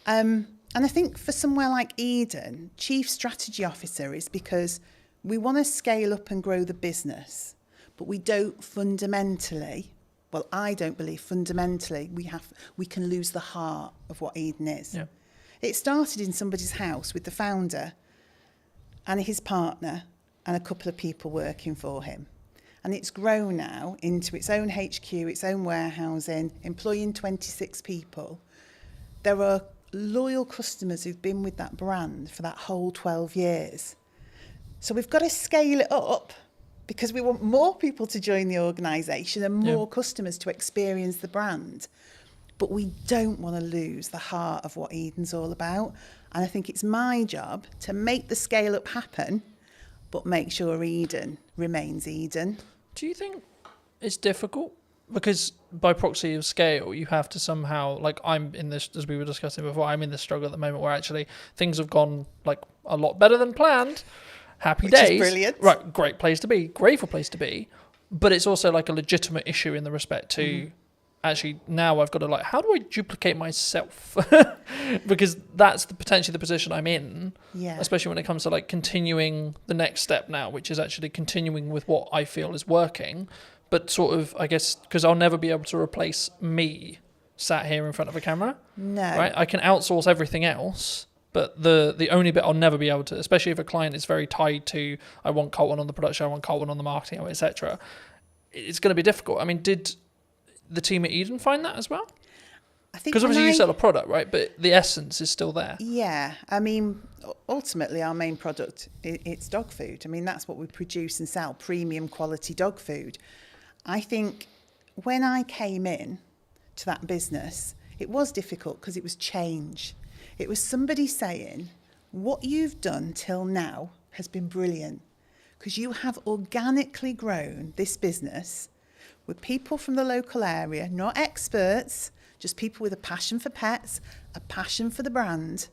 And I think for somewhere like Eden, Chief Strategy Officer is because we want to scale up and grow the business, but we don't fundamentally, well, I don't believe fundamentally we can lose the heart of what Eden is.
Yeah.
It started in somebody's house with the founder and his partner and a couple of people working for him. And it's grown now into its own HQ, its own warehousing, employing 26 people. There are loyal customers who've been with that brand for that whole 12 years. So we've got to scale it up because we want more people to join the organisation and more customers to experience the brand. But we don't want to lose the heart of what Eden's all about. And I think it's my job to make the scale up happen, but make sure Eden remains Eden.
Do you think it's difficult? Because by proxy of scale, you have to somehow, like I'm in this, as we were discussing before, I'm in this struggle at the moment where actually things have gone like a lot better than planned. Happy days.
Is brilliant.
Right, great place to be, grateful place to be. But it's also like a legitimate issue in the respect to actually now I've got to like, how do I duplicate myself? Because that's potentially the position I'm in.
Yeah.
Especially when it comes to like continuing the next step now, which is actually continuing with what I feel is working. But sort of, I guess, because I'll never be able to replace me sat here in front of a camera.
No.
Right? I can outsource everything else. But the only bit I'll never be able to, especially if a client is very tied to, I want Colton on the production, I want Colton on the marketing, etc. It's going to be difficult. I mean, did the team at Eden find that as well?
I think
because obviously you sell a product, right? But the essence is still there.
Yeah, I mean, ultimately our main product, it's dog food. I mean, that's what we produce and sell, premium quality dog food. I think when I came in to that business, it was difficult because it was change. It was somebody saying, what you've done till now has been brilliant because you have organically grown this business with people from the local area, not experts, just people with a passion for pets, a passion for the brand.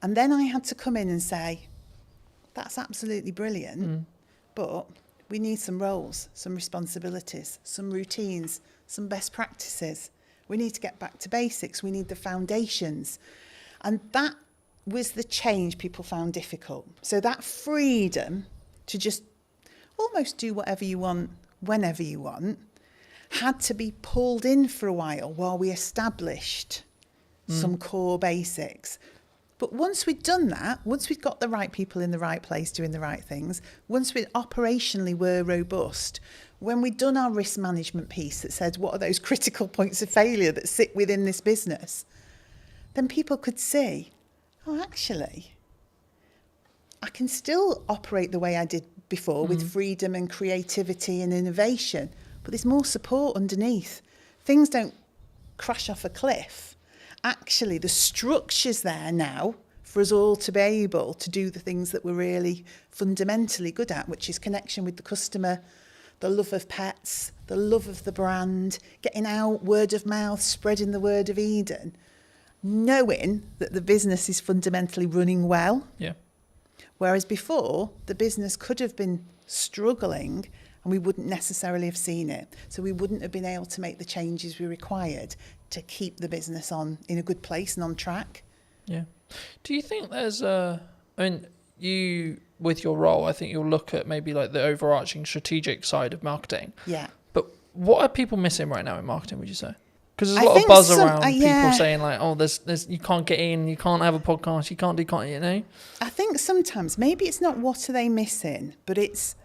And then I had to come in and say, that's absolutely brilliant, but we need some roles, some responsibilities, some routines, some best practices. We need to get back to basics. We need the foundations. And that was the change people found difficult. So that freedom to just almost do whatever you want, whenever you want, had to be pulled in for a while we established some core basics. But once we'd done that, once we'd got the right people in the right place doing the right things, once we operationally were robust, when we'd done our risk management piece that said, what are those critical points of failure that sit within this business? Then people could see, oh, actually, I can still operate the way I did before with freedom and creativity and innovation, but there's more support underneath. Things don't crash off a cliff. Actually, the structure's there now for us all to be able to do the things that we're really fundamentally good at, which is connection with the customer, the love of pets, the love of the brand, getting out, word of mouth, spreading the word of Eden, knowing that the business is fundamentally running well.
Yeah.
Whereas before, the business could have been struggling and we wouldn't necessarily have seen it. So we wouldn't have been able to make the changes we required to keep the business in a good place and on track.
Yeah. Do you think there's I mean, you, with your role, I think you'll look at maybe like the overarching strategic side of marketing.
Yeah.
But what are people missing right now in marketing, would you say? Because there's a
I
lot of
think
buzz
some-
around
yeah.
people saying like, oh, there's you can't get in, you can't have a podcast, you can't, you know?
I think sometimes maybe it's not what are they missing, but it's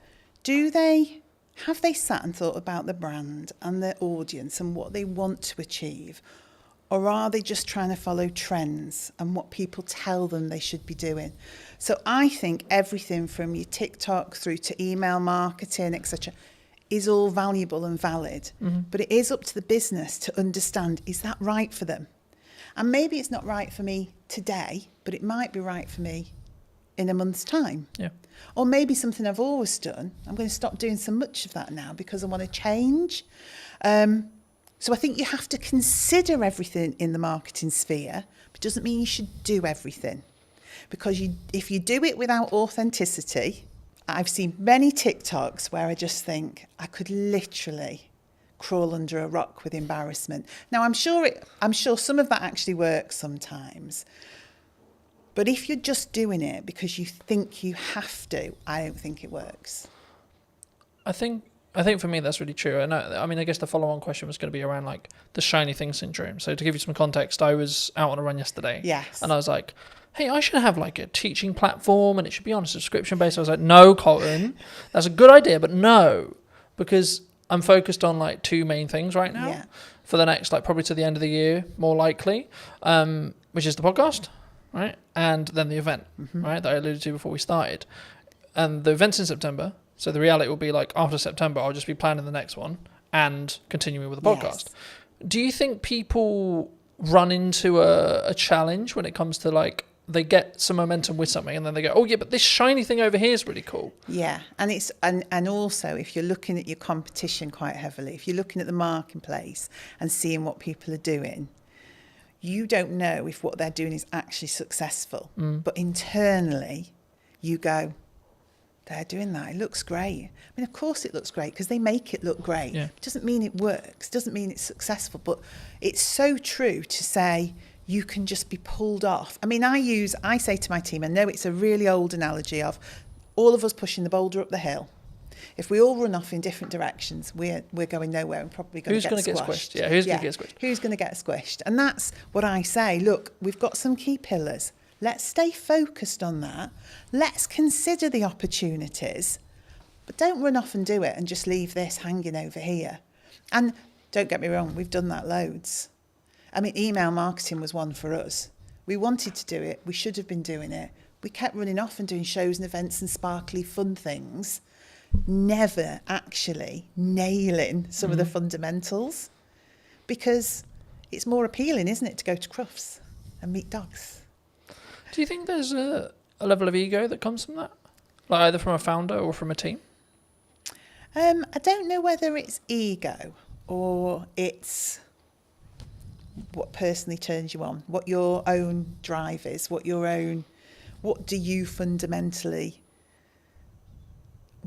have they sat and thought about the brand and their audience and what they want to achieve? Or are they just trying to follow trends and what people tell them they should be doing? So I think everything from your TikTok through to email marketing, etc., is all valuable and valid. But it is up to the business to understand, is that right for them? And maybe it's not right for me today, but it might be right for me in a month's time.
Yeah.
Or maybe something I've always done, I'm going to stop doing so much of that now because I want to change. So I think you have to consider everything in the marketing sphere, but it doesn't mean you should do everything. because if you do it without authenticity, I've seen many TikToks where I just think I could literally crawl under a rock with embarrassment. Now, I'm sure some of that actually works sometimes. But if you're just doing it because you think you have to, I don't think it works.
I think for me that's really true. And I guess the follow-on question was going to be around like the shiny thing syndrome. So to give you some context, I was out on a run yesterday.
Yes.
And I was like, hey, I should have like a teaching platform and it should be on a subscription base. I was like, no, Colton, that's a good idea, but no, because I'm focused on like two main things right now for the next, like probably to the end of the year, more likely, which is the podcast, right? And then the event, right? That I alluded to before we started. And the event's in September. So the reality will be like after September, I'll just be planning the next one and continuing with the podcast.
Yes.
Do you think people run into a challenge when it comes to like, they get some momentum with something and then they go, oh yeah, but this shiny thing over here is really cool.
Yeah, and it's and also if you're looking at your competition quite heavily, if you're looking at the marketplace and seeing what people are doing, you don't know if what they're doing is actually successful. But internally, you go, they're doing that. It looks great. I mean, of course it looks great because they make it look great.
Yeah.
It doesn't mean it works. Doesn't mean it's successful. But it's so true to say you can just be pulled off. I mean, I say to my team, I know it's a really old analogy of all of us pushing the boulder up the hill. If we all run off in different directions, we're going nowhere and probably going to get squished.
Yeah, who's going to get squished?
Who's going to get squished? And that's what I say. Look, we've got some key pillars. Let's stay focused on that. Let's consider the opportunities, but don't run off and do it and just leave this hanging over here. And don't get me wrong, we've done that loads. I mean, email marketing was one for us. We wanted to do it. We should have been doing it. We kept running off and doing shows and events and sparkly fun things, never actually nailing some of the fundamentals, because it's more appealing, isn't it, to go to Crufts and meet dogs.
Do you think there's a level of ego that comes from that? Like either from a founder or from a team?
I don't know whether it's ego or it's what personally turns you on, what your own drive is, what do you fundamentally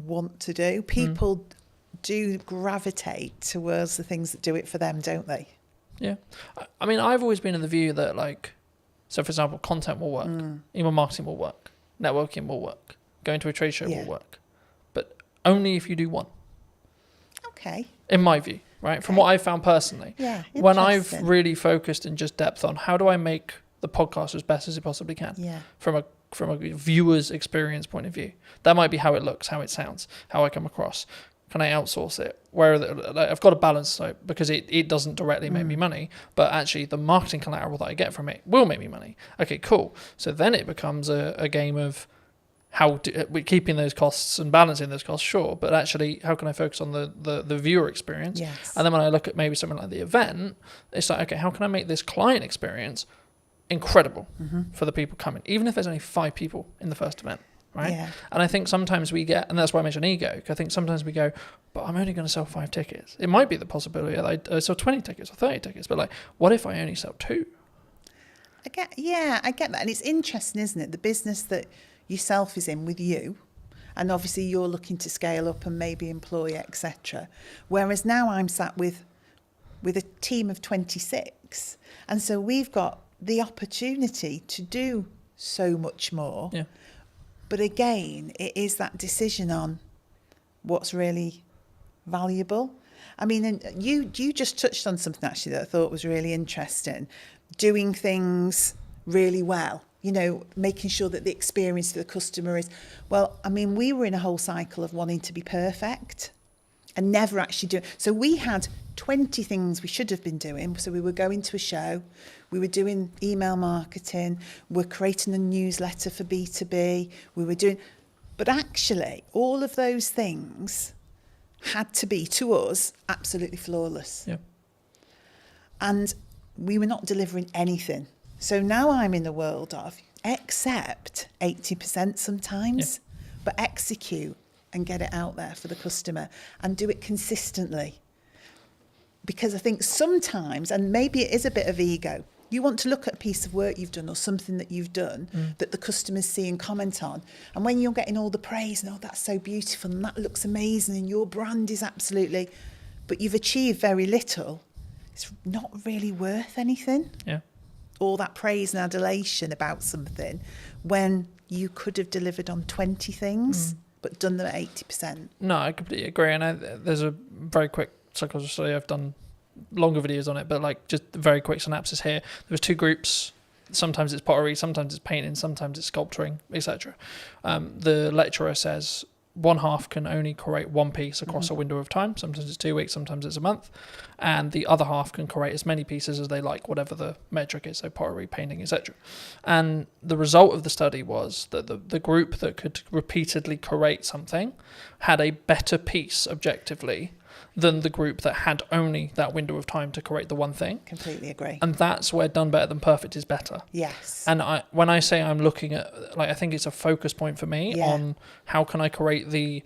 want to do? People do gravitate towards the things that do it for them, don't they?
Yeah. I mean, I've always been of the view that like, so for example, content will work, email marketing will work, networking will work, going to a trade show will work, but only if you do one.
Okay.
In my view, right? From what I've found personally.
Yeah.
When I've really focused in just depth on how do I make the podcast as best as it possibly can.
Yeah.
From a viewer's experience point of view. That might be how it looks, how it sounds, how I come across. Can I outsource it? I've got a balance, so because it doesn't directly make me money, but actually the marketing collateral that I get from it will make me money. Okay, cool. So then it becomes a game of we're keeping those costs and balancing those costs, sure, but actually how can I focus on the viewer experience?
Yes.
And then when I look at maybe something like the event, it's like, okay, how can I make this client experience incredible for the people coming, even if there's only 5 people in the first event, right?
Yeah.
And I think sometimes we get, and that's why I mentioned ego, I think sometimes we go, but I'm only going to sell 5 tickets. It might be the possibility that I sell 20 tickets or 30 tickets, but like, what if I only sell 2?
I get that. And it's interesting, isn't it? The business that yourself is in with you, and obviously you're looking to scale up and maybe employ, etc. Whereas now I'm sat with a team of 26, and so we've got the opportunity to do so much more.
Yeah.
But again, it is that decision on what's really valuable. I mean, and you just touched on something actually that I thought was really interesting. Doing things really well, making sure that the experience for the customer is, well, I mean, we were in a whole cycle of wanting to be perfect and never actually doing. So we had 20 things we should have been doing. So we were going to a show, we were doing email marketing, we're creating a newsletter for B2B, but actually all of those things had to be, to us, absolutely flawless.
Yeah.
And we were not delivering anything. So now I'm in the world of accept 80% sometimes, but execute and get it out there for the customer and do it consistently. Because I think sometimes, and maybe it is a bit of ego, You want to look at a piece of work you've done or something that you've done that the customers see and comment on. And when you're getting all the praise and, oh, that's so beautiful and that looks amazing and your brand is absolutely, but you've achieved very little, it's not really worth anything.
Yeah.
All that praise and adulation about something when you could have delivered on 20 things but done them at 80%.
No, I completely agree. And there's a very quick psychology study. I've done longer videos on it, but like just a very quick synopsis here. There was 2 groups. Sometimes it's pottery, sometimes it's painting, sometimes it's sculpturing, etc. The lecturer says one half can only create one piece across a window of time. Sometimes it's 2 weeks, sometimes it's a month. And the other half can create as many pieces as they like, whatever the metric is, so pottery, painting, etc. And the result of the study was that the group that could repeatedly create something had a better piece objectively than the group that had only that window of time to create the one thing.
Completely agree.
And that's where done better than perfect is better.
Yes.
And when I say I'm looking at, like, I think it's a focus point for me on how can I create the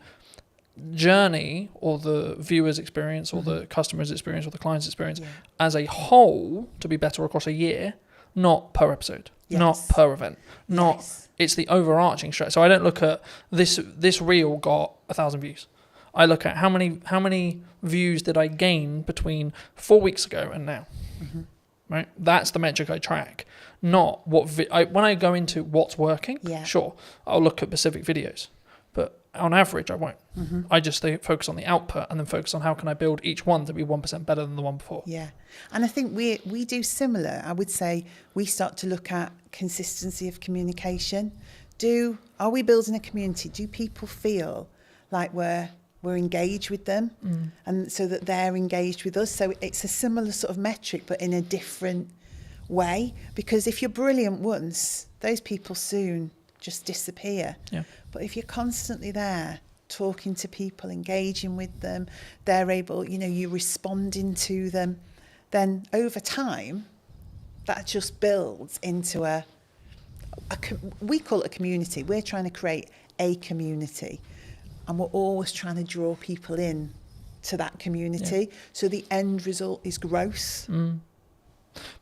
journey or the viewer's experience or the customer's experience or the client's experience as a whole to be better across a year, not per episode, not per event, not it's the overarching strategy. So I don't look at this reel got 1,000 views. I look at how many views did I gain between 4 weeks ago and now, right? That's the metric I track, not what when I go into what's working. Sure, I'll look at specific videos, but on average I won't. I just focus on the output and then focus on how can I build each one to be 1% better than the one before.
Yeah, and I think we do similar. I would say we start to look at consistency of communication. Are we building a community? Do people feel like we're engaged with them and so that they're engaged with us? So it's a similar sort of metric but in a different way, because if you're brilliant once, those people soon just disappear. But if you're constantly there talking to people, engaging with them, they're able, you're responding to them, then over time that just builds into we call it a community. We're trying to create a community. And we're always trying to draw people in to that community. So the end result is growth.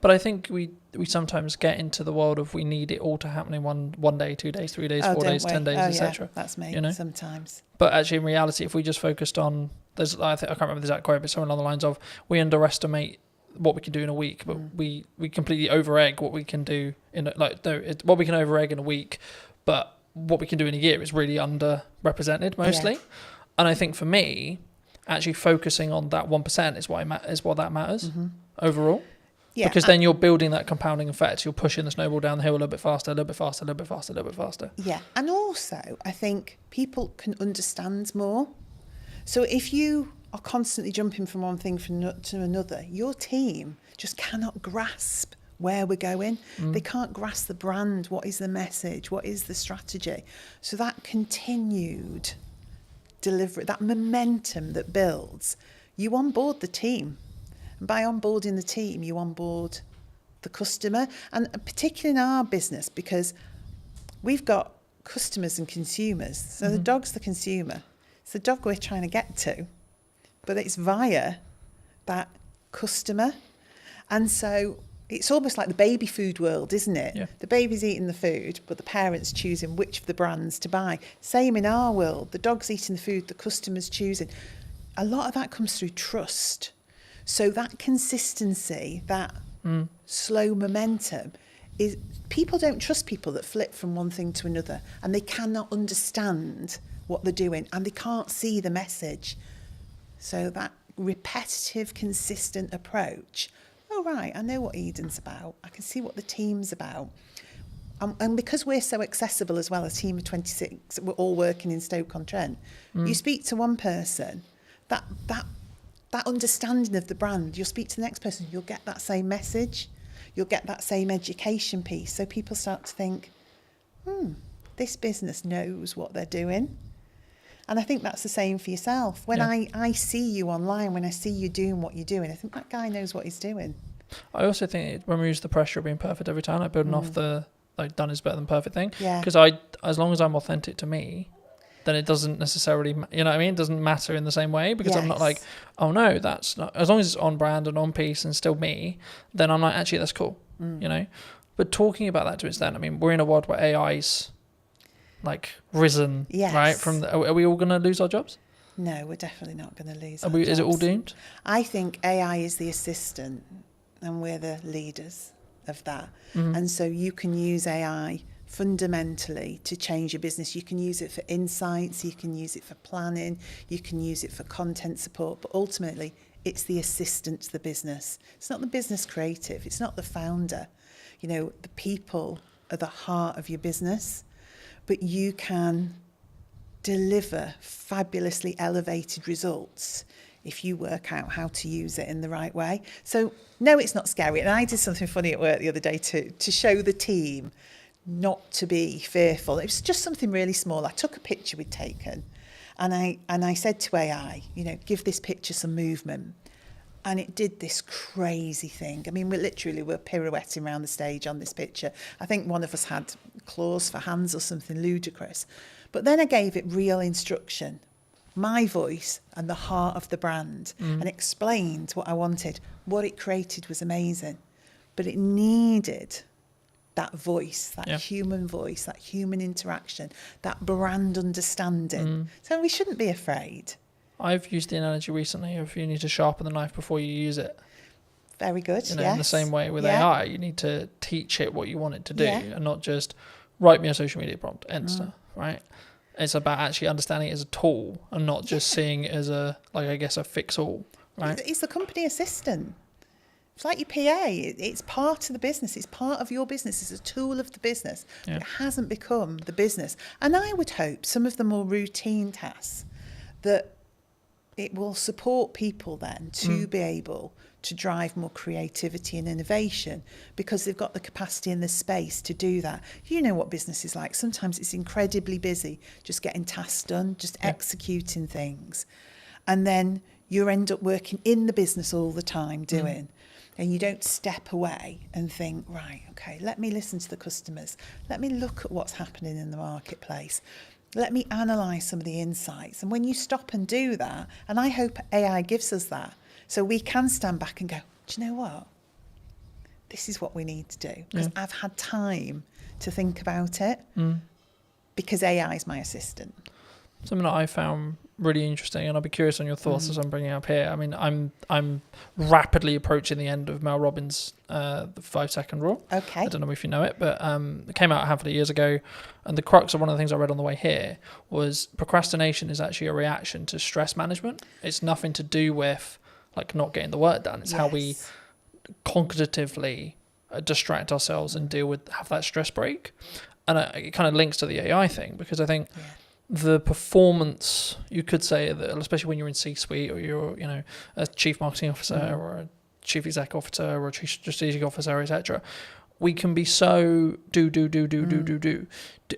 But I think we sometimes get into the world of we need it all to happen in one day, 2 days, 3 days, 4 days, 10 days, etc.
That's me sometimes.
But actually in reality, if we just focused on, I can't remember the exact quote, but something along the lines of we underestimate what we can do in a week, but we completely over-egg what we can do what we can over-egg in a week, but what we can do in a year is really underrepresented mostly. And I think for me, actually focusing on that 1% is what that matters overall. Because then you're building that compounding effect. You're pushing the snowball down the hill a little bit faster, a little bit faster, a little bit faster, a little bit faster.
Yeah, and also I think people can understand more. So if you are constantly jumping from one thing to another, your team just cannot grasp where we're going. They can't grasp the brand. What is the message? What is the strategy? So that continued delivery, that momentum that builds, you onboard the team. And by onboarding the team, you onboard the customer. And particularly in our business, because we've got customers and consumers. So the dog's the consumer. It's the dog we're trying to get to, but it's via that customer. And so it's almost like the baby food world, isn't it?
Yeah.
The baby's eating the food, but the parent's choosing which of the brands to buy. Same in our world. The dog's eating the food, the customer's choosing. A lot of that comes through trust. So that consistency, that slow momentum, is people don't trust people that flip from one thing to another, and they cannot understand what they're doing, and they can't see the message. So that repetitive, consistent approach. Oh, right, I know what Eden's about. I can see what the team's about. And because we're so accessible as well, a team of 26, we're all working in Stoke-on-Trent. You speak to one person, that understanding of the brand, you'll speak to the next person, you'll get that same message. You'll get that same education piece. So people start to think, this business knows what they're doing. And I think that's the same for yourself. When I see you online, when I see you doing what you're doing, I think that guy knows what he's doing.
I also think it removes the pressure of being perfect every time. Like building off the done is better than perfect thing.
Yeah.
Because as long as I'm authentic to me, then it doesn't necessarily, you know what I mean? It doesn't matter in the same way, because I'm not like, oh no, that's not, as long as it's on brand and on piece and still me, then I'm like, actually, that's cool. you know. But talking about that to its extent, I mean, we're in a world where AI's like risen,
Yes.
right? From are we all going to lose our jobs?
No, we're definitely not going to lose.
Is it all doomed?
I think AI is the assistant, and we're the leaders of that. And so you can use AI fundamentally to change your business. You can use it for insights, you can use it for planning, you can use it for content support, but ultimately it's the assistant to the business. It's not the business creative, it's not the founder. You know, the people are the heart of your business, but you can deliver fabulously elevated results if you work out how to use it in the right way. So no, it's not scary. And I did something funny at work the other day to show the team not to be fearful. It was just something really small. I took a picture we'd taken and I said to AI, you know, give this picture some movement. And it did this crazy thing. I mean, we're pirouetting around the stage on this picture. I think one of us had claws for hands or something ludicrous. But then I gave it real instruction, my voice and the heart of the brand, and explained what I wanted. What it created was amazing, but it needed that voice, that human voice, that human interaction, that brand understanding. So we shouldn't be afraid.
I've used the analogy recently of you need to sharpen the knife before you use it.
Very good,
you know, in the same way with AI, you need to teach it what you want it to do and not just write me a social media prompt, enter, right? It's about actually understanding it as a tool and not just seeing it as a fix-all, right?
It's the company assistant. It's like your PA. It's part of the business. It's part of your business. It's a tool of the business. But it hasn't become the business. And I would hope some of the more routine tasks that it will support people then to be able to drive more creativity and innovation because they've got the capacity and the space to do that. You know what business is like. Sometimes it's incredibly busy, just getting tasks done, just executing things. And then you end up working in the business all the time doing. And you don't step away and think, right, okay, let me listen to the customers. Let me look at what's happening in the marketplace. Let me analyse some of the insights. And when you stop and do that, and I hope AI gives us that, so we can stand back and go, do you know what? This is what we need to do. Because I've had time to think about it because AI is my assistant.
Something that I found really interesting, and I'll be curious on your thoughts as I'm bringing it up here. I mean, I'm rapidly approaching the end of Mel Robbins' the 5-second rule.
Okay.
I don't know if you know it, but it came out a handful of years ago, and the crux of one of the things I read on the way here was procrastination is actually a reaction to stress management. It's nothing to do with like not getting the work done. It's how we cognitively distract ourselves and have that stress break. And it kind of links to the AI thing because I think the performance, you could say that, especially when you're in C-suite or you're, you know, a chief marketing officer or a chief exec officer or a chief strategic officer, etc., we can be so do.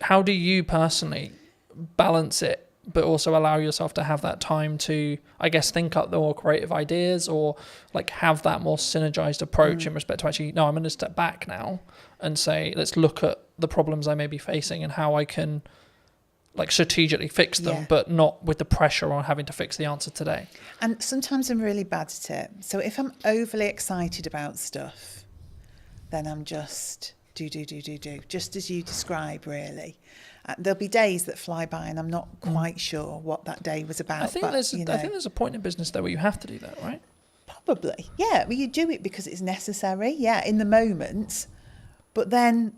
How do you personally balance it, but also allow yourself to have that time to, I guess, think up the more creative ideas or like have that more synergized approach in respect to actually, no, I'm going to step back now and say, let's look at the problems I may be facing and how I can like strategically fix them, but not with the pressure on having to fix the answer today.
And sometimes I'm really bad at it. So if I'm overly excited about stuff, then I'm just do, just as you describe, really. There'll be days that fly by and I'm not quite sure what that day was about.
I think there's a point in business though where you have to do that, right?
Probably, yeah. Well, you do it because it's necessary, in the moment. But then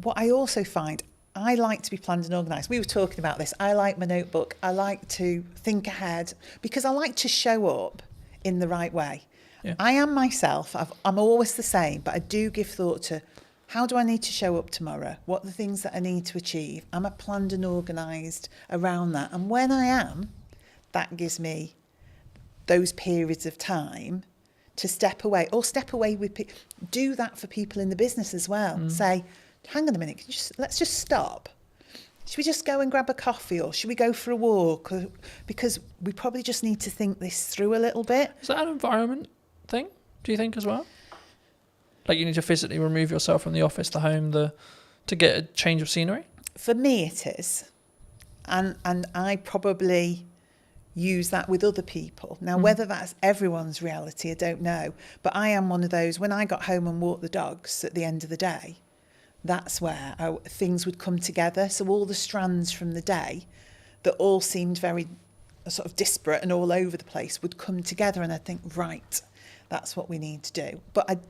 what I also find, I like to be planned and organised. We were talking about this. I like my notebook. I like to think ahead because I like to show up in the right way. Yeah. I am myself. I'm always the same, but I do give thought to how do I need to show up tomorrow? What are the things that I need to achieve? Am I planned and organised around that? And when I am, that gives me those periods of time to step away with people. Do that for people in the business as well. Say, hang on a minute, let's just stop. Should we just go and grab a coffee or should we go for a walk? Because we probably just need to think this through a little bit.
Is that an environment thing, do you think, as well? Like you need to physically remove yourself from the office, the home, to get a change of scenery?
For me it is. And I probably use that with other people. Now, whether that's everyone's reality, I don't know. But I am one of those, when I got home and walked the dogs at the end of the day, that's where things would come together. So all the strands from the day that all seemed very sort of disparate and all over the place would come together, and I think, right, that's what we need to do. But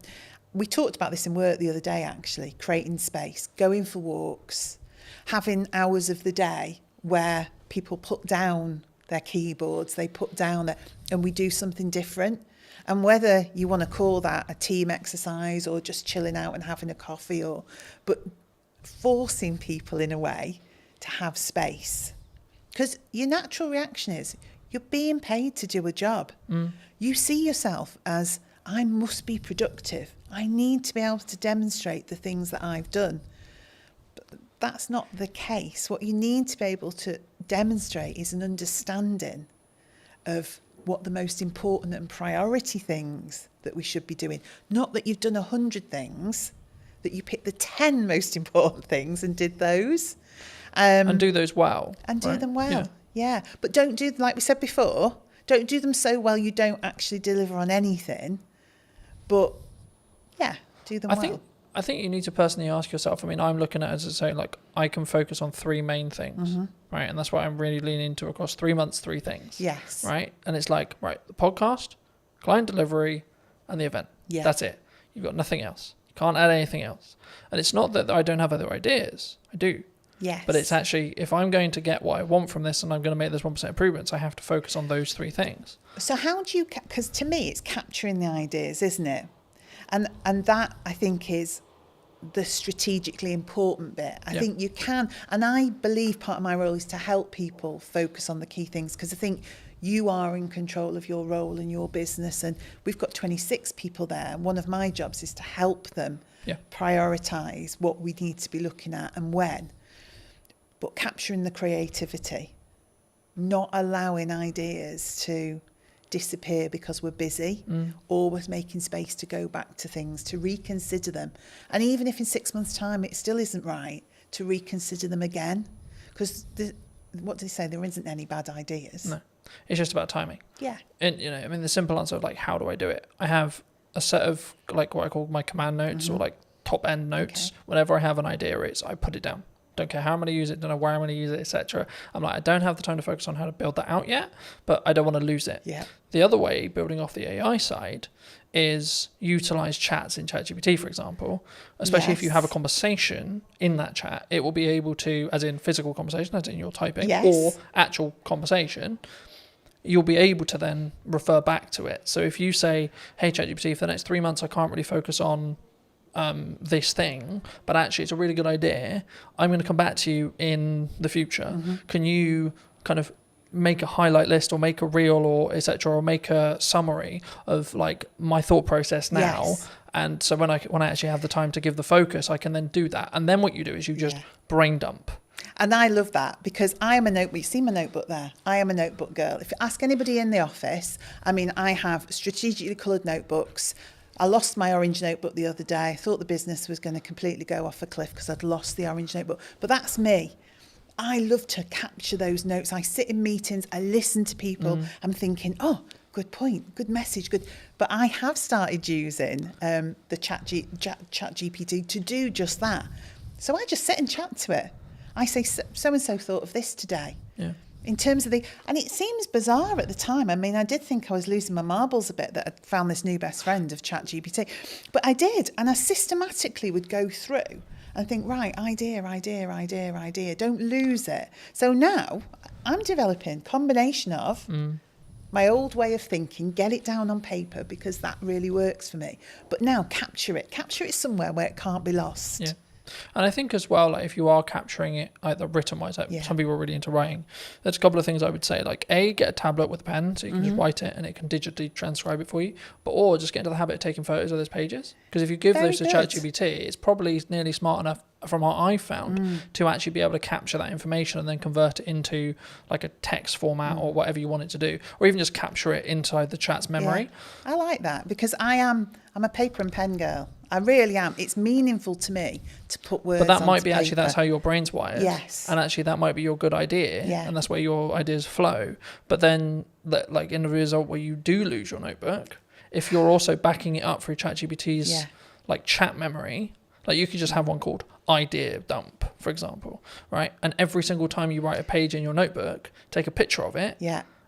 we talked about this in work the other day, actually, creating space, going for walks, having hours of the day where people put down their keyboards, they put down and we do something different. And whether you want to call that a team exercise or just chilling out and having a coffee, but forcing people in a way to have space. Because your natural reaction is you're being paid to do a job. You see yourself as, I must be productive. I need to be able to demonstrate the things that I've done. But that's not the case. What you need to be able to demonstrate is an understanding of what the most important and priority things that we should be doing. Not that you've done 100 things, that you picked the 10 most important things and did those.
And do those well.
And do
right?
them well, yeah. But don't do, like we said before, don't do them so well you don't actually deliver on anything. But, yeah, do them well.
I think you need to personally ask yourself, I mean, I'm looking at it as I say, like, I can focus on 3 main things, right? And that's what I'm really leaning into across 3 months, 3 things.
Yes.
Right? And it's like, right, the podcast, client delivery, and the event.
Yeah.
That's it. You've got nothing else. You can't add anything else. And it's not that I don't have other ideas. I do.
Yes.
But it's actually, if I'm going to get what I want from this and I'm going to make those 1% improvements, I have to focus on those 3 things.
So how do you, because to me it's capturing the ideas, isn't it? And that, I think, is the strategically important bit. I think you can, and I believe part of my role is to help people focus on the key things, because I think you are in control of your role and your business, and we've got 26 people there. One of my jobs is to help them prioritise what we need to be looking at and when. But capturing the creativity, not allowing ideas to disappear because we're busy, always making space to go back to things, to reconsider them. And even if in 6 months' time it still isn't right, to reconsider them again. Because what did he say? There isn't any bad ideas.
No, it's just about timing.
Yeah.
And, you know, I mean, the simple answer of like, how do I do it? I have a set of like what I call my command notes or like top end notes. Whenever I have an idea, I put it down. Don't care how I'm going to use it, don't know where I'm going to use it, etc. I'm like, I don't have the time to focus on how to build that out yet, but I don't want to lose it.
Yeah.
The other way, building off the AI side, is utilize chats in ChatGPT, for example, especially if you have a conversation in that chat, it will be able to, as in physical conversation, as in you're typing, or actual conversation, you'll be able to then refer back to it. So if you say, hey, ChatGPT, for the next 3 months, I can't really focus on this thing, but actually it's a really good idea, I'm going to come back to you in the future. Can you kind of make a highlight list or make a reel or etc., or make a summary of like my thought process now? And so when I actually have the time to give the focus, I can then do that. And then what you do is you just brain dump.
And I love that, because I am a notebook. You see my notebook there? I am a notebook girl. If you ask anybody in the office, I mean, I have strategically coloured notebooks. I lost my orange notebook the other day. I thought the business was going to completely go off a cliff because I'd lost the orange notebook. But that's me. I love to capture those notes. I sit in meetings, I listen to people. I'm thinking, oh, good point, good message, good. But I have started using the chat GPT to do just that. So I just sit and chat to it. I say, so-and-so thought of this today.
Yeah.
In terms of and it seems bizarre at the time. I mean, I did think I was losing my marbles a bit that I'd found this new best friend of ChatGPT, but I did. And I systematically would go through and think, right, idea. Don't lose it. So now I'm developing a combination of my old way of thinking, get it down on paper because that really works for me. But now capture it somewhere where it can't be lost.
Yeah. And I think as well, like if you are capturing it either written wise, like some people are really into writing, there's a couple of things I would say, like get a tablet with a pen so you can just write it and it can digitally transcribe it for you, or just get into the habit of taking photos of those pages, because if you give those to ChatGPT, it's probably nearly smart enough from what I've found to actually be able to capture that information and then convert it into like a text format or whatever you want it to do, or even just capture it inside the chat's memory.
I like that, because I'm a paper and pen girl. I really am. It's meaningful to me to put words.
But that might
onto
be actually
paper.
that's how your brain's wired.
Yes.
And actually that might be your good idea.
Yeah.
And that's where your ideas flow. But then, like in the result where you do lose your notebook, if you're also backing it up through ChatGPT's like chat memory, like you could just have one called idea dump, for example, right? And every single time you write a page in your notebook, take a picture of it,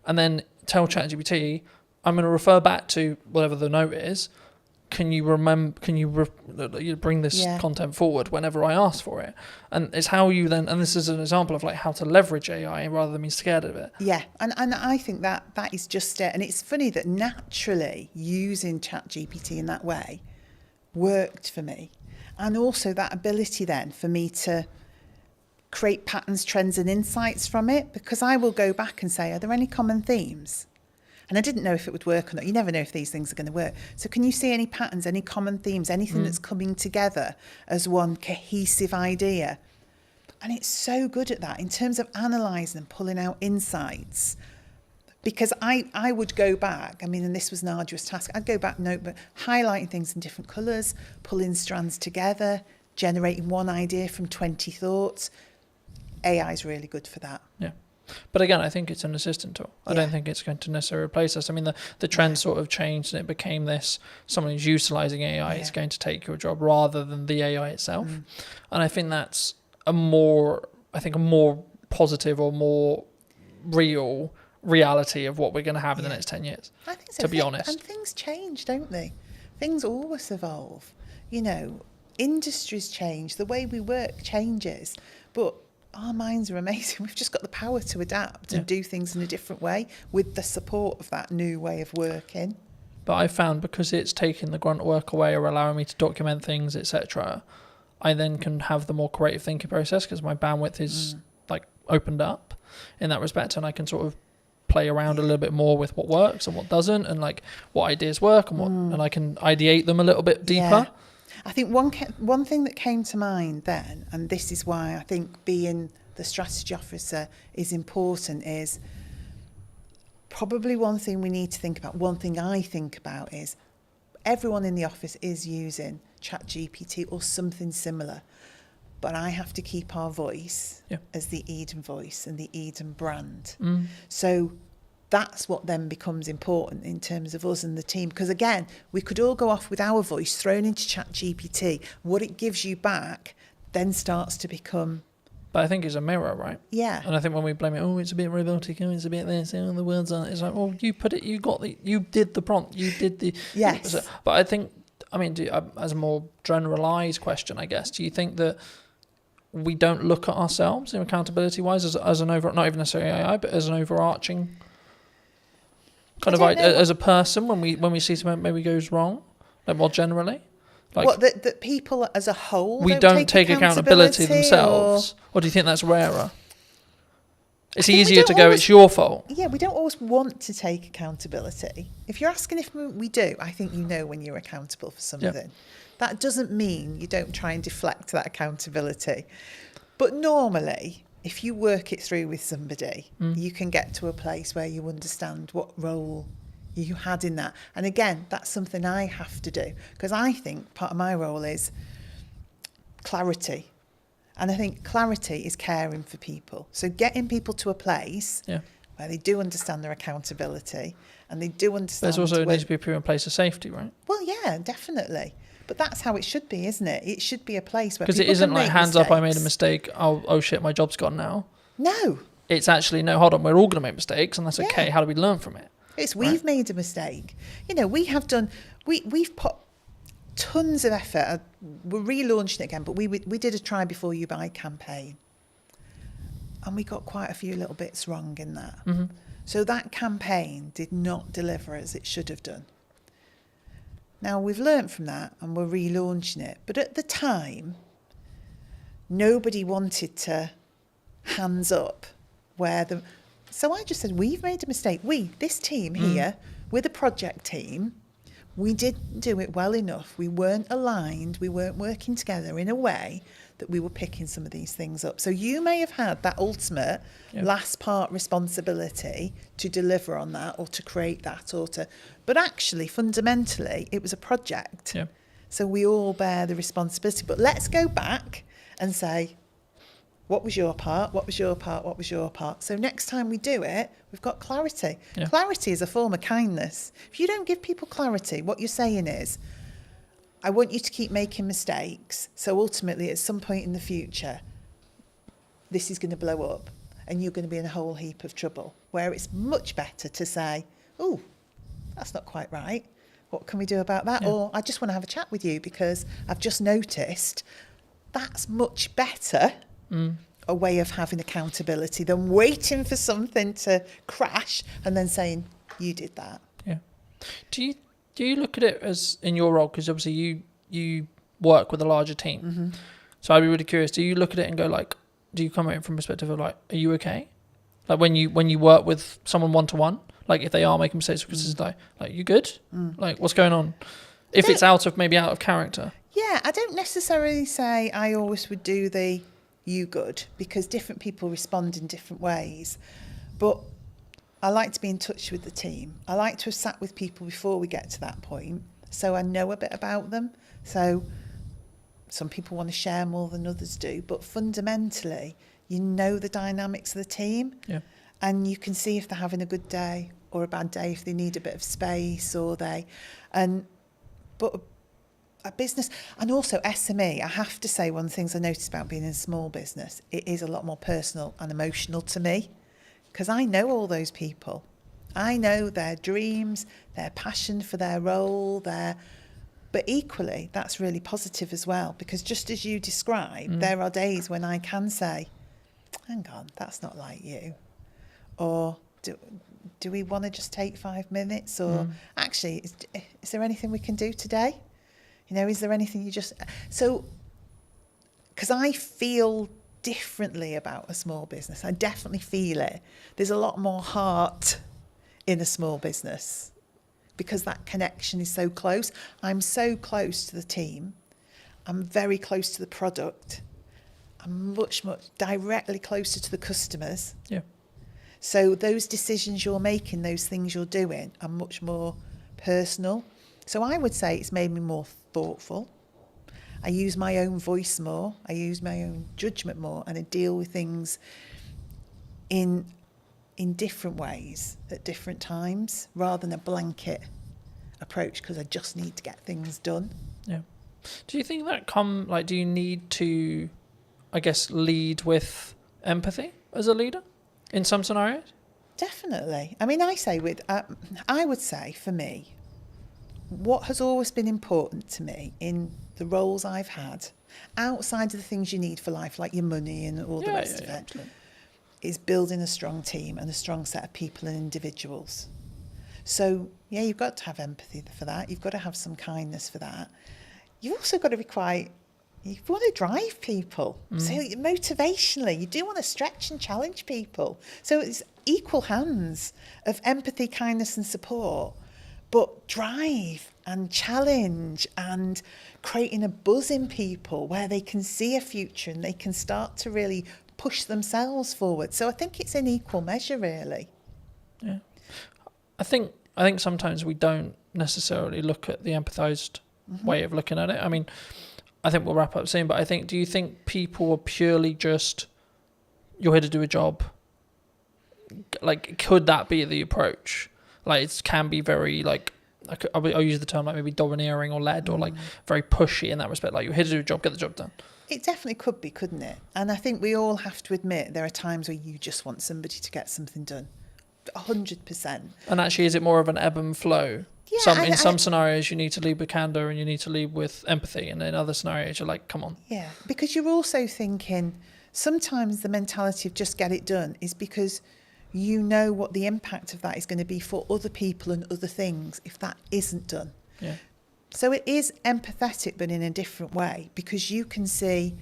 and then tell ChatGPT, I'm going to refer back to whatever the note is. Can you bring this content forward whenever I ask for it? And it's how you then, and this is an example of like how to leverage AI rather than being scared of it.
Yeah, and I think that is just it. And it's funny that naturally using ChatGPT in that way worked for me. And also that ability then for me to create patterns, trends and insights from it, because I will go back and say, are there any common themes? And I didn't know if it would work or not. You never know if these things are going to work. So can you see any patterns, any common themes, anything that's coming together as one cohesive idea? And it's so good at that in terms of analysing and pulling out insights. Because I would go back, I mean, and this was an arduous task, I'd go back notebook, highlighting things in different colours, pulling strands together, generating one idea from 20 thoughts. AI is really good for that.
Yeah. But again, I think it's an assistant tool. I don't think it's going to necessarily replace us. I mean, the trend sort of changed and it became this, someone who's utilising AI is going to take your job rather than the AI itself. And I think that's a more positive or more real reality of what we're going to have in the next 10 years,
I think so.
to be honest.
And things change, don't they? Things always evolve. You know, industries change, the way we work changes, but our minds are amazing. We've just got the power to adapt and do things in a different way with the support of that new way of working.
But I found because it's taking the grunt work away or allowing me to document things, etc., I then can have the more creative thinking process because my bandwidth is like opened up in that respect, and I can sort of play around a little bit more with what works and what doesn't, and like what ideas work and what, and I can ideate them a little bit deeper.
I think one thing that came to mind then, and this is why I think being the strategy officer is important, is probably one thing we need to think about. One thing I think about is everyone in the office is using ChatGPT or something similar, but I have to keep our voice as the Eden voice and the Eden brand. So that's what then becomes important in terms of us and the team. Because again, we could all go off with our voice thrown into ChatGPT. What it gives you back then starts to become...
But I think it's a mirror, right?
Yeah.
And I think when we blame it, oh, it's a bit robotic, oh, it's a bit this, oh, the words aren't... It's like, well, you put it, you did the prompt, you did the...
Yes.
But I think, I mean, as a more generalised question, I guess, do you think that we don't look at ourselves in accountability-wise as an over... Not even necessarily AI, but as an overarching... kind of like as a person when we see something maybe goes wrong, like more generally, like
what that people as a whole
we don't take accountability themselves, or do you think that's rarer? It's easier to go, it's your fault.
Yeah, we don't always want to take accountability. If you're asking if we do, I think you know when you're accountable for something.
Yep.
That doesn't mean you don't try and deflect that accountability, but normally, if you work it through with somebody, you can get to a place where you understand what role you had in that. And again, that's something I have to do, because I think part of my role is clarity. And I think clarity is caring for people. So getting people to a place where they do understand their accountability and they do understand...
There's also needs to be a proven place of safety, right?
Well, yeah, definitely. But that's how it should be, isn't it? It should be a place where people
Because it isn't like, hands
mistakes.
up, I made a mistake, oh shit, my job's gone now.
No.
It's actually, no, hold on, we're all going to make mistakes, and that's okay. How do we learn from it?
It's we've made a mistake. You know, we have done... We've put tons of effort. We're relaunching it again, but we did a Try Before You Buy campaign. And we got quite a few little bits wrong in that. So that campaign did not deliver as it should have done. Now, we've learnt from that and we're relaunching it. But at the time, nobody wanted to hands up where the... So I just said, we've made a mistake. This team here, we're the project team. We didn't do it well enough. We weren't aligned. We weren't working together in a way that we were picking some of these things up. So you may have had that ultimate last part responsibility to deliver on that or to create that but actually fundamentally it was a project So we all bear the responsibility. But let's go back and say, what was your part? What was your part? What was your part? So next time we do it, we've got clarity.
Yeah.
Clarity is a form of kindness. If you don't give people clarity, what you're saying is, I want you to keep making mistakes. So ultimately, at some point in the future, this is going to blow up and you're going to be in a whole heap of trouble. Where it's much better to say, oh, that's not quite right. What can we do about that?
Yeah.
Or I just want to have a chat with you because I've just noticed. That's much better a way of having accountability than waiting for something to crash and then saying, you did that.
Yeah. Do you look at it as, in your role, because obviously you work with a larger team.
Mm-hmm.
So I'd be really curious, do you look at it and go like, do you come at it from a perspective of like, are you okay? Like when you work with someone one-to-one, like if they are making mistakes, because it's like you good? Like what's going on? If it's out of character.
Yeah, I don't necessarily say I always would do the you good, because different people respond in different ways. But I like to be in touch with the team. I like to have sat with people before we get to that point, so I know a bit about them. So some people want to share more than others do, but fundamentally, you know the dynamics of the team.
Yeah.
And you can see if they're having a good day or a bad day, if they need a bit of space but a business, and also SME, I have to say, one of the things I noticed about being in a small business, it is a lot more personal and emotional to me, because I know all those people. I know their dreams, their passion for their role, but equally, that's really positive as well, because just as you described, there are days when I can say, hang on, that's not like you. Or do we want to just take 5 minutes? Or actually, is there anything we can do today? You know, is there anything you just... So, because I feel differently about a small business. I definitely feel it. There's a lot more heart in a small business because that connection is so close. I'm so close to the team. I'm very close to the product. I'm much directly closer to the customers.
Yeah.
So those decisions you're making, those things you're doing are much more personal. So I would say it's made me more thoughtful. I use my own voice more. I use my own judgment more, and I deal with things in different ways at different times, rather than a blanket approach because I just need to get things done.
Yeah. Do you think that do you need to, I guess, lead with empathy as a leader in some scenarios?
Definitely. I mean, I would say for me, what has always been important to me in the roles I've had, outside of the things you need for life, like your money and all the rest of it,
absolutely.
is building a strong team and a strong set of people and individuals. So, yeah, you've got to have empathy for that. You've got to have some kindness for that. You've also got to you want to drive people. So motivationally, you do want to stretch and challenge people. So it's equal hands of empathy, kindness and support, but drive and challenge and creating a buzz in people where they can see a future and they can start to really push themselves forward. So I think it's in equal measure, really.
Yeah. I think sometimes we don't necessarily look at the empathized way of looking at it. I mean, I think we'll wrap up soon, but do you think people are purely just, you're here to do a job? Like, could that be the approach? Like, it can be very, like, I'll use the term like maybe domineering or led or like very pushy in that respect. Like, you're here to do a job, get the job done.
It definitely could be, couldn't it? And I think we all have to admit there are times where you just want somebody to get something done. 100%.
And actually, is it more of an ebb and flow?
Yeah,
in some scenarios, you need to lead with candor and you need to lead with empathy. And in other scenarios, you're like, come on.
Yeah, because you're also thinking sometimes the mentality of just get it done is because you know what the impact of that is going to be for other people and other things if that isn't done.
Yeah.
So it is empathetic, but in a different way, because you can see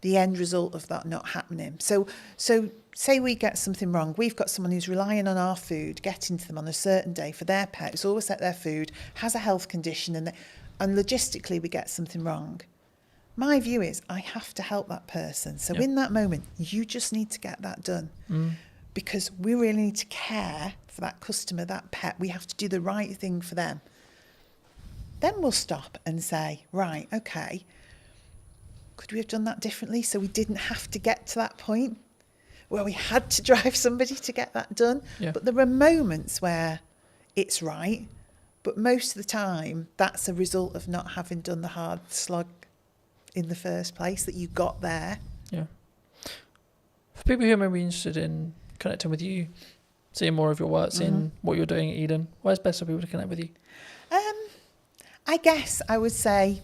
the end result of that not happening. So say we get something wrong. We've got someone who's relying on our food, getting to them on a certain day for their pet, who's always at their food, has a health condition, and logistically we get something wrong. My view is I have to help that person. So in that moment, you just need to get that done. Because we really need to care for that customer, that pet. We have to do the right thing for them. then we'll stop and say, right, okay, could we have done that differently so we didn't have to get to that point where we had to drive somebody to get that done?
Yeah.
But there are moments where it's right, but most of the time that's a result of not having done the hard slog in the first place, that you got there.
Yeah. For people who may be interested in connecting with you, seeing more of your work, seeing what you're doing at Eden, where's best for people to connect with you?
I guess I would say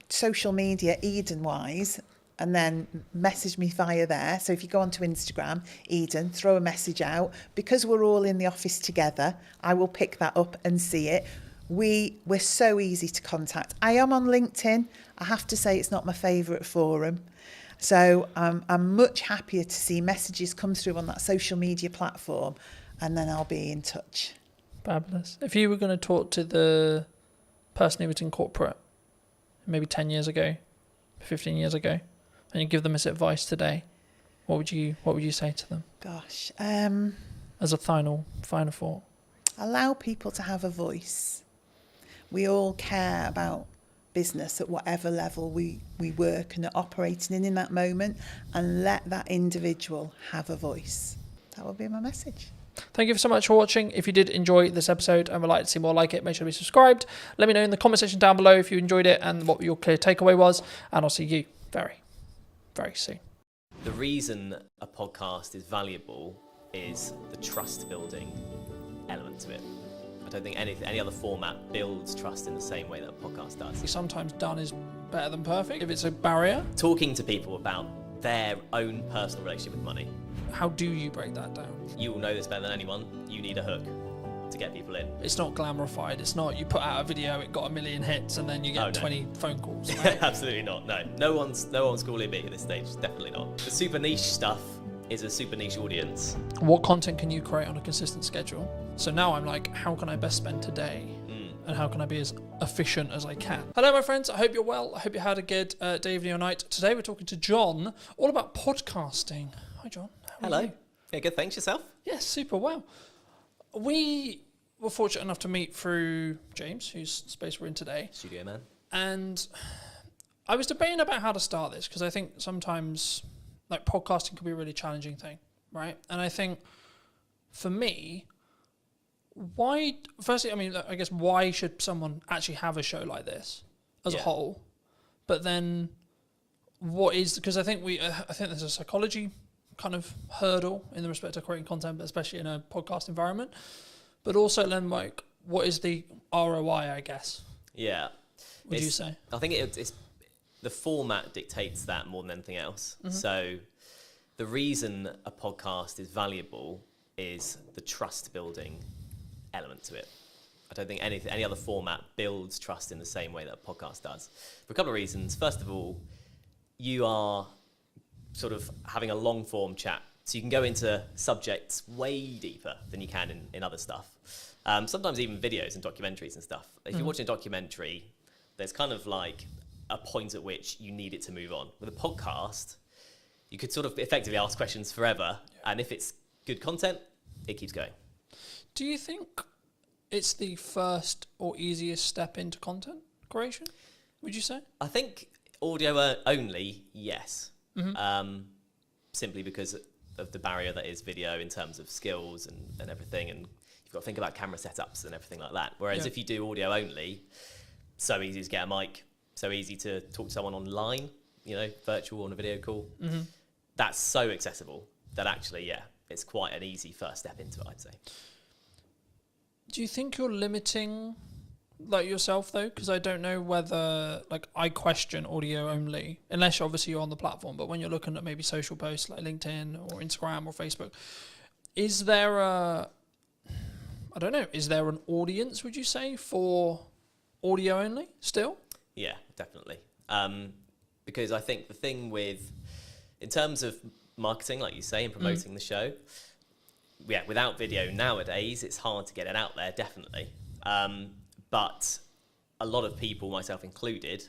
social media, Eden-wise, and then message me via there. So if you go onto Instagram, Eden, throw a message out. Because we're all in the office together, I will pick that up and see it. We're so easy to contact. I am on LinkedIn. I have to say it's not my favourite forum. So I'm much happier to see messages come through on that social media platform, and then I'll be in touch.
Fabulous. If you were going to talk to the person who was in corporate maybe 10 years ago, 15 years ago, and you give them this advice today, what would you say to them?
Gosh.
As a final thought.
Allow people to have a voice. We all care about business at whatever level we work and are operating in that moment, and let that individual have a voice. That would be my message.
Thank you so much for watching. If you did enjoy this episode and would like to see more like it, make sure to be subscribed. Let me know in the comment section down below if you enjoyed it and what your clear takeaway was, and I'll see you very, very soon.
The reason a podcast is valuable is the trust building element to it. I don't think any other format builds trust in the same way that a podcast does.
Sometimes done is better than perfect if it's a barrier.
Talking to people about their own personal relationship with money.
How do you break that down?
You will know this better than anyone. You need a hook to get people in.
It's not glamorified. It's not you put out a video, it got 1 million hits, and then you get 20 phone calls. Right?
Absolutely not. No one's calling me at this stage. Definitely not. The super niche stuff is a super niche audience.
What content can you create on a consistent schedule? So now I'm like, how can I best spend today? And how can I be as efficient as I can? Hello, my friends. I hope you're well. I hope you had a good day, evening, or night. Today we're talking to John all about podcasting. Hi, John.
Hello. Yeah, good. Thanks. Yourself?
Yes, super well. We were fortunate enough to meet through James, whose space we're in today.
Studio man.
And I was debating about how to start this, because I think sometimes like podcasting could be a really challenging thing, right? And I think for me, firstly, I mean, I guess why should someone actually have a show like this as a whole? But then because I think there's a psychology kind of hurdle in the respect of creating content, but especially in a podcast environment. But also then, like, what is the ROI, I guess?
Yeah.
Would you say?
I think it's the format dictates that more than anything else.
Mm-hmm.
So the reason a podcast is valuable is the trust building element to it. I don't think any other format builds trust in the same way that a podcast does. For a couple of reasons. First of all, you are sort of having a long form chat. So you can go into subjects way deeper than you can in other stuff. Sometimes even videos and documentaries and stuff. If you're watching a documentary, there's kind of like a point at which you need it to move on. With a podcast, you could sort of effectively ask questions forever. And if it's good content, it keeps going.
Do you think it's the first or easiest step into content creation, would you say?
I think audio only, yes.
Mm-hmm.
Simply because of the barrier that is video in terms of skills and everything, and you've got to think about camera setups and everything like that. Whereas if you do audio only, so easy to get a mic, so easy to talk to someone online, virtual on a video call.
Mm-hmm.
That's so accessible that actually, it's quite an easy first step into it, I'd say.
Do you think you're limiting like yourself though? Because I don't know whether I question audio only, unless obviously you're on the platform, but when you're looking at maybe social posts like LinkedIn or Instagram or Facebook, is there an audience, would you say, for audio only still?
Yeah, definitely. Because I think the thing in terms of marketing, like you say, and promoting the show, without video nowadays, it's hard to get it out there, definitely. But a lot of people, myself included,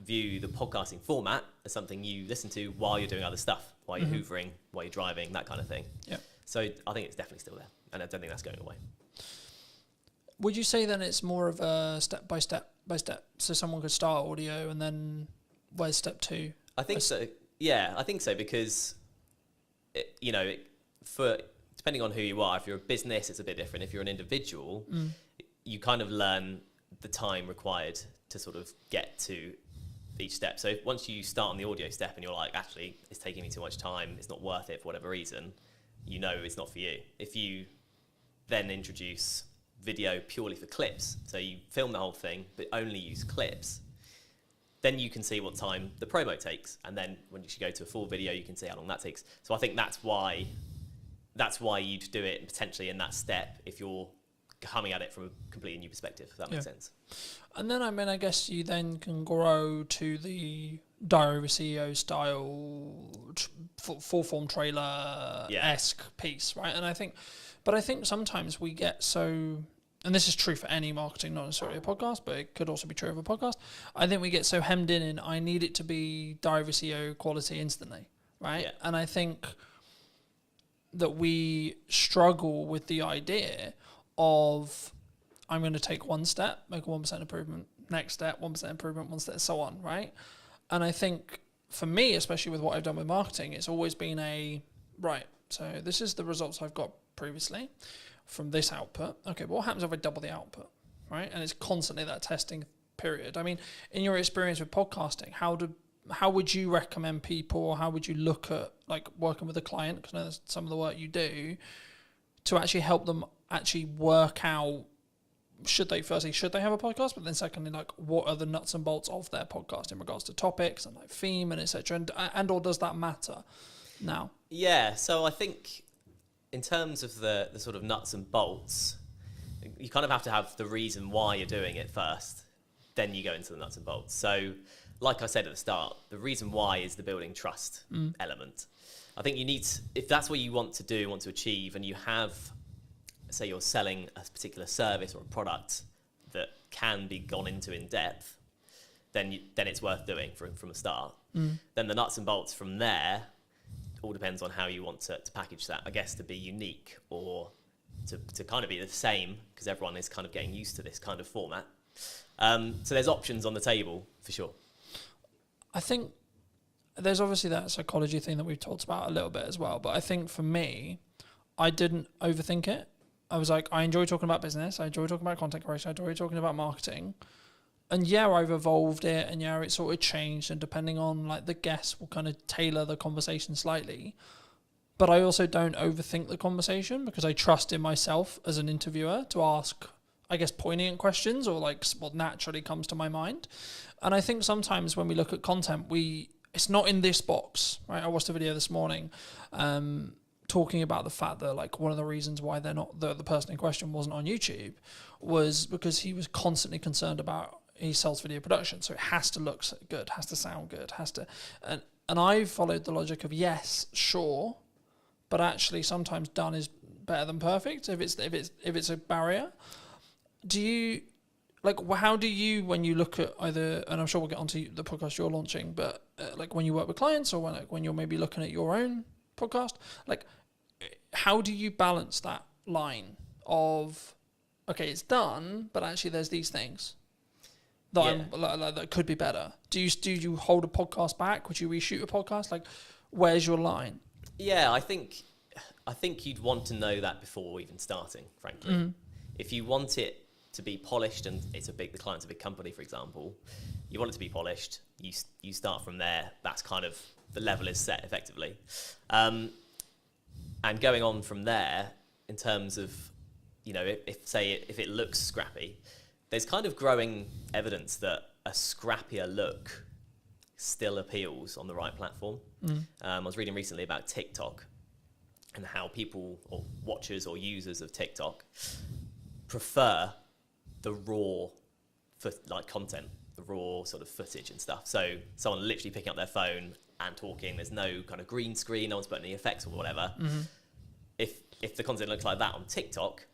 view the podcasting format as something you listen to while you're doing other stuff, while you're hoovering, while you're driving, that kind of thing.
Yeah.
So I think it's definitely still there, and I don't think that's going away.
would you say then it's more of a step by step? So someone could start audio and then where's step 2?
I think so. Yeah, I think so because, for depending on who you are, if you're a business, it's a bit different. If you're an individual, you kind of learn the time required to sort of get to each step. So once you start on the audio step and you're like, actually, it's taking me too much time, it's not worth it for whatever reason, you know it's not for you. If you then introduce video purely for clips, so you film the whole thing but only use clips, then you can see what time the promo takes, and then when you should go to a full video, you can see how long that takes. So I think that's why you'd do it potentially in that step if you're coming at it from a completely new perspective, if that makes sense.
And then, I guess you then can grow to the Diary of a CEO style, full form trailer-esque piece, right? And I think sometimes we get so, and this is true for any marketing, not necessarily a podcast, but it could also be true of a podcast. I think we get so hemmed in I need it to be Diary of a CEO quality instantly, right? Yeah. And I think that we struggle with the idea of, I'm going to take one step, make a 1% improvement, next step, 1% improvement, one step, so on, right? And I think for me, especially with what I've done with marketing, it's always been so this is the results I've got previously from this output. Okay, but what happens if I double the output, right? And it's constantly that testing period. I mean, in your experience with podcasting, how would you recommend people, or how would you look at like working with a client, because I know that's some of the work you do, to actually help them actually work out, should they have a podcast, but then secondly, like, what are the nuts and bolts of their podcast in regards to topics and like theme and etc. and or does that matter now?
Yeah, so I think in terms of the sort of nuts and bolts, you kind of have to have the reason why you're doing it first, then you go into the nuts and bolts. So like I said at the start, the reason why is the building trust element. I think you need to, if that's what you want to achieve, and you have, say you're selling a particular service or a product that can be gone into in depth, then it's worth doing from the start. Then the nuts and bolts from there all depends on how you want to package that, I guess, to be unique or to kind of be the same, because everyone is kind of getting used to this kind of format. So there's options on the table for sure.
I think there's obviously that psychology thing that we've talked about a little bit as well, but I think for me, I didn't overthink it. I was like, I enjoy talking about business, I enjoy talking about content creation, I enjoy talking about marketing. And yeah, I've evolved it, and yeah, it sort of changed, and depending on like the guest will kind of tailor the conversation slightly. But I also don't overthink the conversation, because I trust in myself as an interviewer to ask, I guess, poignant questions, or like what naturally comes to my mind. And I think sometimes when we look at content, it's not in this box, right? I watched a video this morning talking about the fact that like one of the reasons why they're not, the person in question wasn't on YouTube, was because he was constantly concerned about, he sells video production, so it has to look good, has to sound good, and I followed the logic of yes, sure, but actually sometimes done is better than perfect if it's a barrier. Do you, like, how do you, when you look at either, and I'm sure we'll get onto the podcast you're launching, but like when you work with clients, or when you're maybe looking at your own podcast, like, how do you balance that line of, okay, it's done, but actually there's these things that that could be better? Do you hold a podcast back? Would you reshoot a podcast? Like, where's your line?
Yeah, I think you'd want to know that before even starting, frankly. If you want it to be polished, and the client's a big company, for example, you want it to be polished, you start from there. That's kind of, the level is set effectively. And going on from there, in terms of, if it looks scrappy, there's kind of growing evidence that a scrappier look still appeals on the right platform. I was reading recently about TikTok and how people, or watchers or users of TikTok, prefer the raw content, the raw sort of footage and stuff. So someone literally picking up their phone and talking, there's no kind of green screen, no one's putting any effects or whatever. If the content looks like that on TikTok,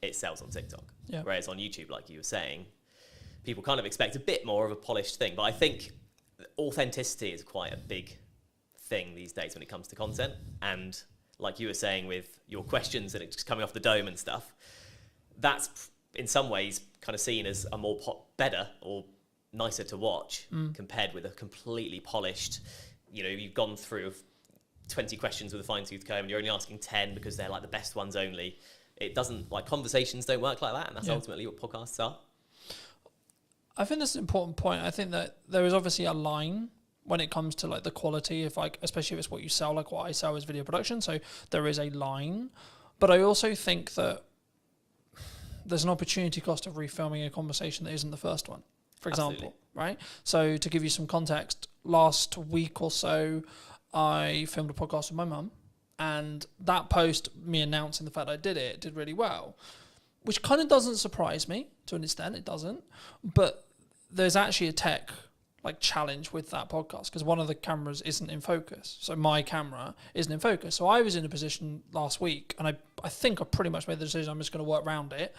it sells on TikTok. Yeah. Whereas on YouTube, like you were saying, people kind of expect a bit more of a polished thing. But I think authenticity is quite a big thing these days when it comes to content. And like you were saying with your questions and it's just coming off the dome and stuff, that's in some ways kind of seen as a more better or nicer to watch compared with a completely polished, you've gone through 20 questions with a fine-tooth comb and you're only asking 10 because they're like the best ones only. It doesn't, like, conversations don't work like that, and that's ultimately what podcasts are.
I think that's an important point. I think that there is obviously a line when it comes to like the quality of, like, especially if it's what you sell, like what I sell is video production. So there is a line, but I also think that there's an opportunity cost of refilming a conversation that isn't the first one, for example.
Absolutely.
Right? So to give you some context, last week or so, I filmed a podcast with my mum, and that post, me announcing the fact I did it, did really well, which kind of doesn't surprise me to an extent. It doesn't, but there's actually a tech challenge with that podcast because one of the cameras isn't in focus. So my camera isn't in focus. So I was in a position last week, and I think I pretty much made the decision I'm just going to work around it.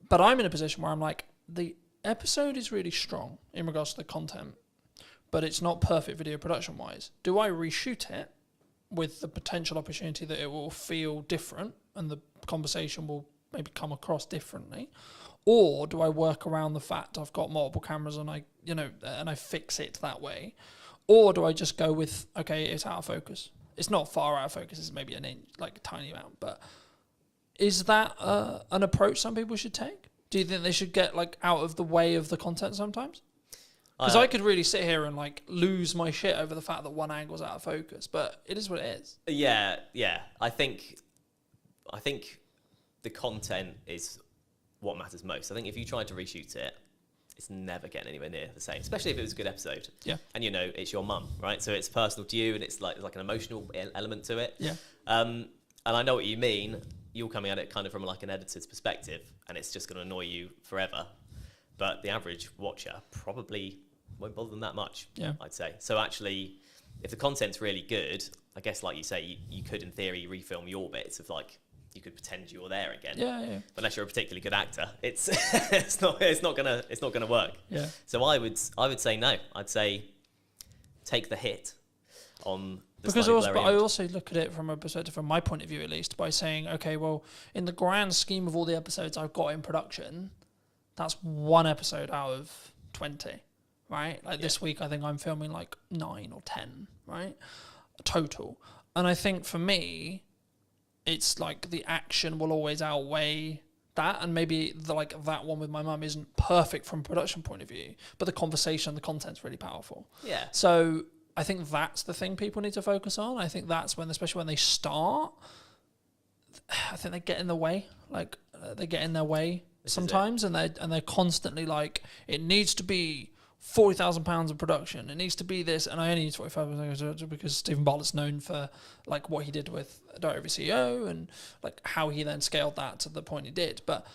But I'm in a position where I'm like, the episode is really strong in regards to the content, but it's not perfect video production wise. Do I reshoot it with the potential opportunity that it will feel different and the conversation will maybe come across differently? Or do I work around the fact I've got multiple cameras and I fix it that way? Or do I just go with, okay, it's out of focus. It's not far out of focus. It's maybe an inch, like a tiny amount. But is that an approach some people should take? Do you think they should get out of the way of the content sometimes? Because I could really sit here and lose my shit over the fact that one angle's out of focus, but it is what it is.
Yeah. I think the content is what matters most. I think if you try to reshoot it, it's never getting anywhere near the same, especially if it was a good episode.
Yeah.
And it's your mum, right? So it's personal to you, and it's like an emotional element to it.
Yeah.
And I know what you mean. You're coming at it kind of from an editor's perspective, and it's just going to annoy you forever. But the average watcher probably won't bother them that much, I'd say. So actually, if the content's really good, I guess, like you say, you could, in theory, refilm your bits of you could pretend you're there again.
Yeah.
But unless you're a particularly good actor, it's it's not gonna work.
Yeah.
So I would say no. I'd say take the hit on the
because
slightly blurry
I
image.
also look at it from a perspective, from my point of view at least, by saying, okay, well, in the grand scheme of all the episodes I've got in production, that's one episode out of 20, right? This week, I think I'm filming 9 or 10, right? Total. And I think for me, it's the action will always outweigh that, and maybe that one with my mum isn't perfect from a production point of view, but the conversation, the content's really powerful.
Yeah.
So I think that's the thing people need to focus on. I think that's when, especially when they start, I think they get in the way. They get in their way sometimes, and they're constantly it needs to be £40,000 of production. It needs to be this, and I only need £45,000 because Stephen Bartlett's known for what he did with Direct Every CEO and how he then scaled that to the point he did. But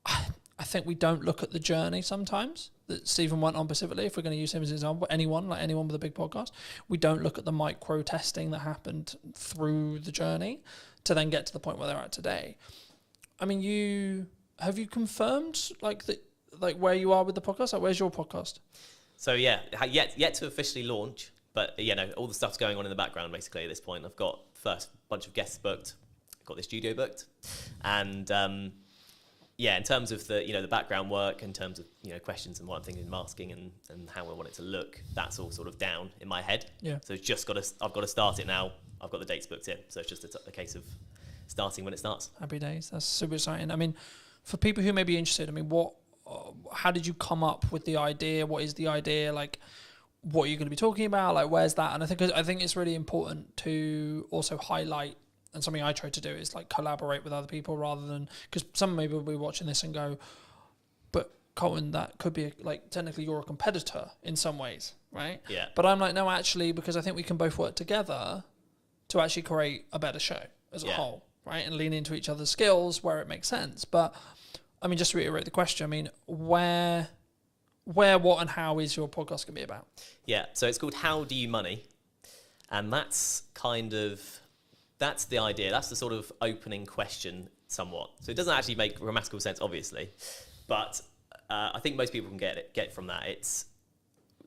I think we don't look at the journey sometimes that Stephen went on specifically. If we're going to use him as an example, anyone with a big podcast, we don't look at the micro testing that happened through the journey to then get to the point where they're at today. I mean, have you confirmed where you are with the podcast? Where's your podcast?
So yeah, yet to officially launch, but all the stuff's going on in the background basically at this point. I've got first bunch of guests booked, got the studio booked, and in terms of the background work, in terms of questions and what I'm thinking of masking and how I want it to look, that's all sort of down in my head.
Yeah.
So it's I've got to start it now. I've got the dates booked in, so it's just a case of starting when it starts. Happy
days. That's super exciting. I mean, for people who may be interested, I mean, how did you come up with the idea? What is the idea? What are you going to be talking about? Where's that? And I think it's really important to also highlight, and something I try to do is collaborate with other people rather than, because some maybe will be watching this and go, but Colton, that could be technically you're a competitor in some ways, right?
Yeah.
But I'm no, actually, because I think we can both work together to actually create a better show as a whole, right? And lean into each other's skills where it makes sense. But I mean, just to reiterate the question, I mean, where, what, and how is your podcast going to be about?
Yeah, so it's called How Do You Money? And that's that's the idea. That's the sort of opening question somewhat. So it doesn't actually make grammatical sense, obviously. But I think most people can get from that. It's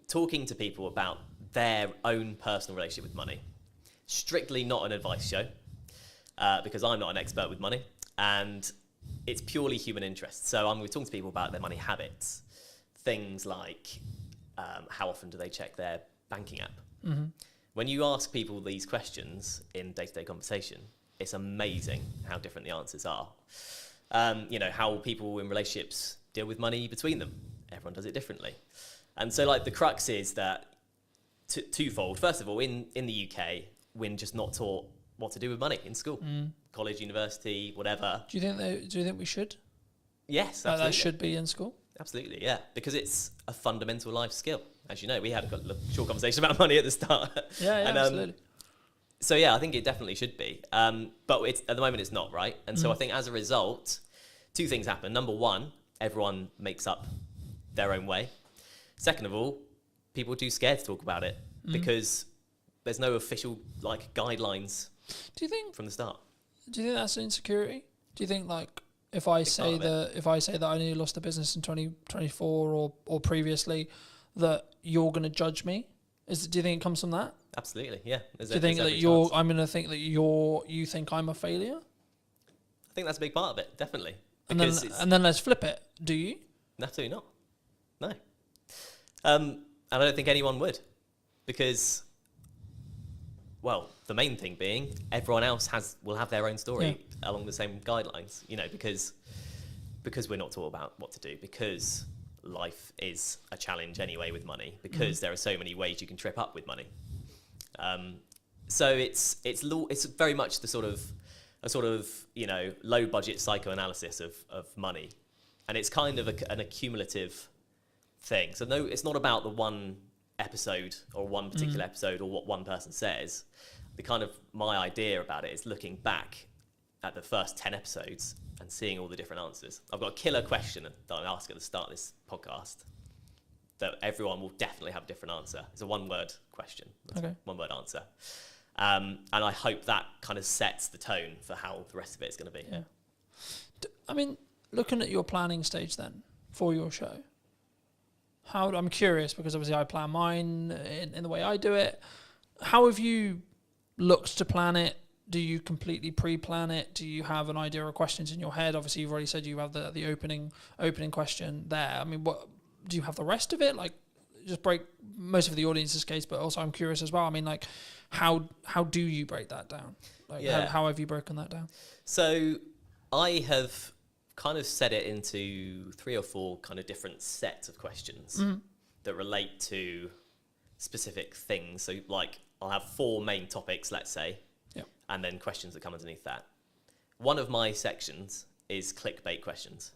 talking to people about their own personal relationship with money. Strictly not an advice show, because I'm not an expert with money. And it's purely human interest. So we're talking to people about their money habits, things like how often do they check their banking app.
Mm-hmm.
When you ask people these questions in day-to-day conversation, it's amazing how different the answers are. You know, how people in relationships deal with money between them. Everyone does it differently. And so like the crux is that twofold. First of all, in the UK, we're just not taught what to do with money in school, college, university, whatever.
Do you think we should?
Yes, absolutely.
That should be in school?
Absolutely, yeah. Because it's a fundamental life skill. As you know, we had a short conversation about money at the start.
Yeah,
and,
absolutely.
So yeah, I think it definitely should be. But at the moment it's not, right? And so I think as a result, two things happen. Number one, everyone makes up their own way. Second of all, people are too scared to talk about it because there's no official like guidelines.
Do you think
from the start?
Do you think that's insecurity? Do you think like if I say that I nearly lost the business in 2024 or previously, that you're going to judge me? Do you think it comes from that?
Absolutely, yeah.
Do you think that I'm going to think that you think I'm a failure?
I think that's a big part of it, definitely.
And then let's flip it. Do you?
Absolutely not. No. And I don't think anyone would, because, well, the main thing being everyone else will have their own story along the same guidelines. You know, because we're not taught about what to do, because life is a challenge anyway with money, because there are so many ways you can trip up with money. So it's very much a sort of you know, low budget psychoanalysis of money, and it's kind of an accumulative thing. So no, it's not about the one episode or one particular episode or what one person says. My idea about it is looking back at the first 10 episodes and seeing all the different answers. I've got a killer question that I ask at the start of this podcast that everyone will definitely have a different answer. It's a one-word question.
Okay.
One-word answer. And I hope that kind of sets the tone for how the rest of it is going to be.
Yeah. I mean, looking at your planning stage then for your show, I'm curious because obviously I plan mine in the way I do it. How have you looked to plan it? Do you completely pre-plan it? Do you have an idea of questions in your head? Obviously, you've already said you have the opening question there. I mean, what do you have the rest of it? Like, just break most of the audience's case, but also I'm curious as well. I mean, like, how do you break that down? Like, how have you broken that down?
So I have kind of set it into 3 or 4 kind of different sets of questions that relate to specific things. So like I'll have 4 main topics, let's say, and then questions that come underneath that. One of my sections is clickbait questions.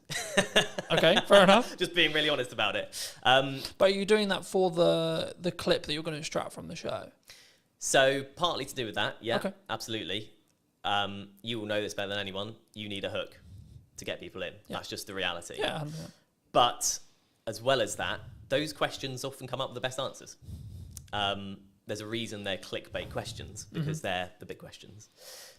Okay, fair enough.
Just being really honest about it.
But are you doing that for the clip that you're going to extract from the show?
So partly to do with that, yeah,
okay.
Absolutely. You will know this better than anyone. You need a hook to get people in. Yeah. That's just the reality.
Yeah. 100%.
But as well as that, those questions often come up with the best answers. There's a reason they're clickbait questions, because they're the big questions.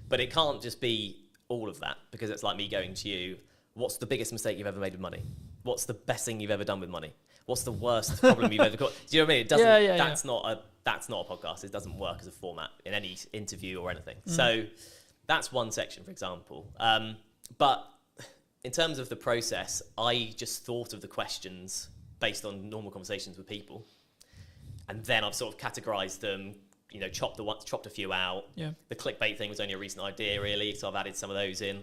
But it can't just be all of that, because it's like me going to you, what's the biggest mistake you've ever made with money? What's the best thing you've ever done with money? What's the worst problem you've ever got? Do you know what I mean? It doesn't, that's not a podcast. It doesn't work as a format in any interview or anything. So that's one section, for example. But in terms of the process, I just thought of the questions based on normal conversations with people. And then I've sort of categorized them, you know, chopped a few out.
Yeah.
The clickbait thing was only a recent idea, really, so I've added some of those in.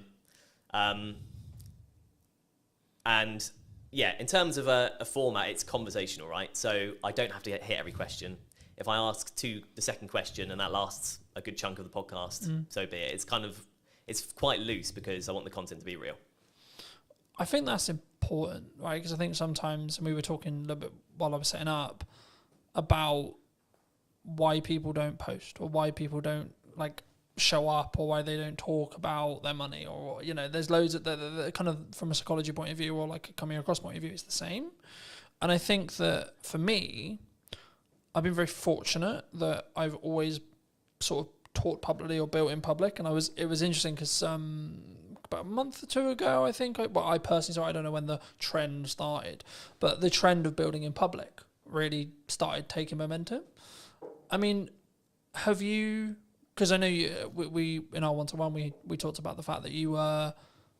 And yeah, in terms of a format, it's conversational, right? So I don't have to hit every question. If I ask the second question and that lasts a good chunk of the podcast, so be it. It's quite loose because I want the content to be real.
I think that's important, right? Because I think sometimes, and we were talking a little bit while I was setting up, about why people don't post or why people don't like show up or why they don't talk about their money, or, you know, there's loads of the kind of from a psychology point of view or like a coming across point of view, it's the same. And I think that for me, I've been very fortunate that I've always sort of taught publicly or built in public. And it was interesting because about a month or 2 ago, I think, I personally, sorry, I don't know when the trend started, but the trend of building in public really started taking momentum. I mean, have you, because I know we in our one-to-one, we talked about the fact that you were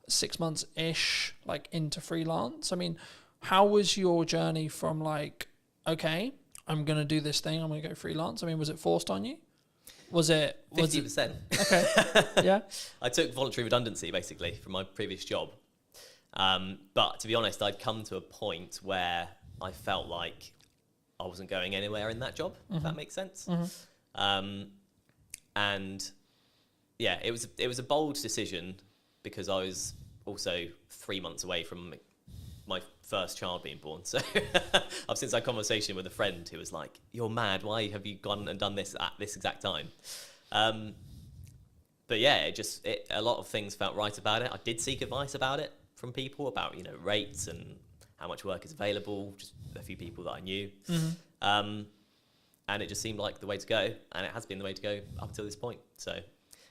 6 months ish, like into freelance. I mean, how was your journey from like, okay, I'm going to do this thing, I'm going to go freelance? I mean, was it forced on you? Was it
50%?
Okay. Yeah.
I took voluntary redundancy basically from my previous job. But to be honest, I'd come to a point where I felt like I wasn't going anywhere in that job, if that makes sense. And yeah, it was a bold decision because I was also 3 months away from my first child being born. So I've since had a conversation with a friend who was like, "You're mad. Why have you gone and done this at this exact time?" But yeah, a lot of things felt right about it. I did seek advice about it from people about, rates and how much work is available, just a few people that I knew. And it just seemed like the way to go. And it has been the way to go up until this point. So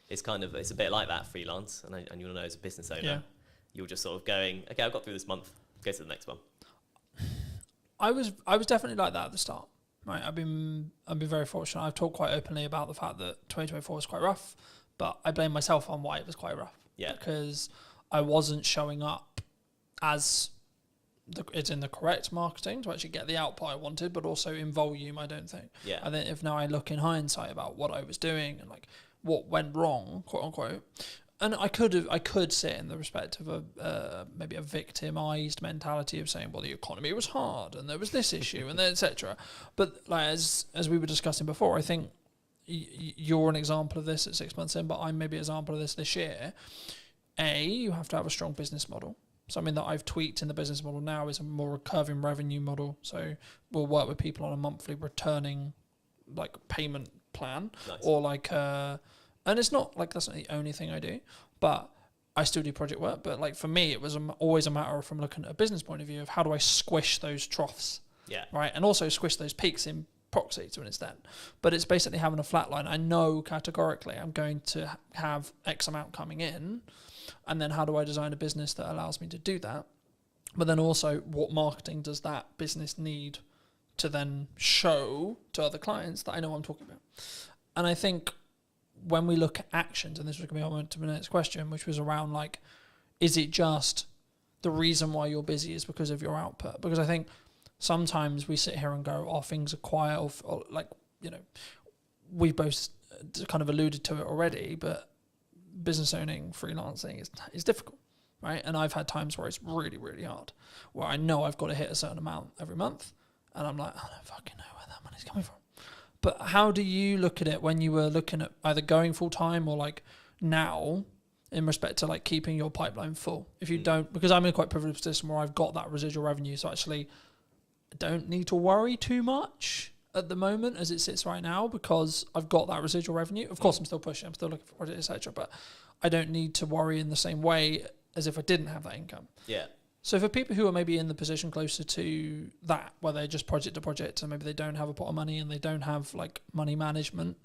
it's a bit like that freelance. And you'll know as a business owner, you're just sort of going, okay, I've got through this month, go to the next one.
I was definitely like that at the start. Right, I've been very fortunate. I've talked quite openly about the fact that 2024 was quite rough, but I blame myself on why it was quite rough.
Yeah,
because I wasn't showing up as it's in the correct marketing to actually get the output I wanted, but also in volume. I don't think.
Yeah.
I think if now I look in hindsight about what I was doing and like what went wrong, quote unquote. And I could sit in the respect of maybe a victimized mentality of saying, well, the economy was hard and there was this issue and then etc. But like as we were discussing before, I think you're an example of this at 6 months in, but I'm maybe an example of this year. You have to have a strong business model. Something that I've tweaked in the business model now is a more recurring revenue model. So we'll work with people on a monthly returning like payment plan.
Nice.
Or like and it's not like that's not the only thing I do, but I still do project work. But like for me, it was always a matter of, from looking at a business point of view, of how do I squish those troughs, right, and also squish those peaks in proxy to an extent. But it's basically having a flat line. I know categorically I'm going to have X amount coming in, and then how do I design a business that allows me to do that? But then also, what marketing does that business need to then show to other clients that I know I'm talking about? And I think when we look at actions, and this was going to be on to the next question, which was around like, is it just the reason why you're busy is because of your output? Because I think sometimes we sit here and go, oh, things are quiet, or like, we both kind of alluded to it already, but business owning, freelancing is difficult, right? And I've had times where it's really, really hard, where I know I've got to hit a certain amount every month, and I'm like, I don't fucking know where that money's coming from. But how do you look at it when you were looking at either going full time or like now in respect to like keeping your pipeline full? If you don't, because I'm in a quite privileged position where I've got that residual revenue, so actually I don't need to worry too much at the moment as it sits right now because I've got that residual revenue. Of course, I'm still pushing, I'm still looking for projects, etc. But I don't need to worry in the same way as if I didn't have that income.
Yeah.
So for people who are maybe in the position closer to that, where they're just project to project and maybe they don't have a pot of money and they don't have like money management,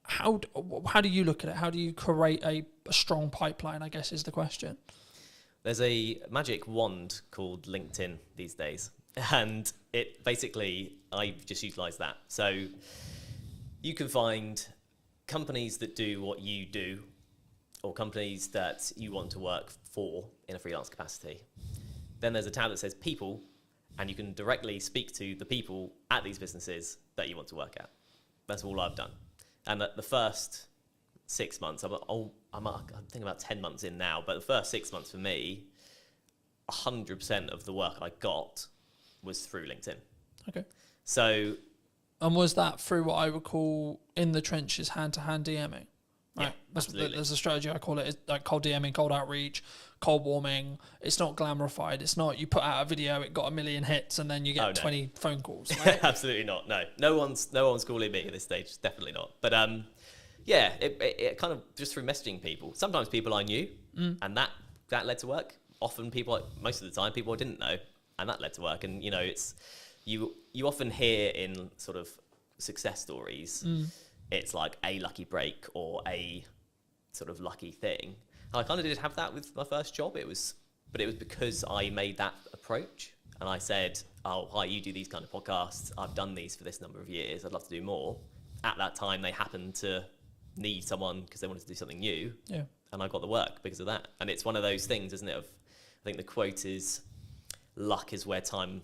how do you look at it? How do you create a strong pipeline, I guess is the question.
There's a magic wand called LinkedIn these days. And it basically, I just utilize that. So you can find companies that do what you do, or companies that you want to work for in a freelance capacity. Then there's a tab that says people, and you can directly speak to the people at these businesses that you want to work at. That's all I've done. And the first 6 months, I'm thinking about 10 months in now, but the first 6 months for me, 100% of the work I got was through LinkedIn.
Okay.
So.
And was that through what I would call in the trenches, hand-to-hand DMing? Right.
Yeah, absolutely.
There's a strategy I call it, is like cold DMing, cold outreach, cold warming. It's not glamorified. It's not you put out a video, it got 1 million hits, and then you get 20 phone calls. Right?
Absolutely not. No one's calling me at this stage. Definitely not. But yeah, it kind of just through messaging people. Sometimes people I knew, and that led to work. Often most of the time people I didn't know, and that led to work. And it's you often hear in sort of success stories. It's like a lucky break or a sort of lucky thing. And I kind of did have that with my first job. But it was because I made that approach and I said, oh, hi, you do these kind of podcasts. I've done these for this number of years. I'd love to do more. At that time, they happened to need someone because they wanted to do something new.
Yeah.
and I got the work because of that. And it's one of those things, isn't it? I think the quote is, luck is where time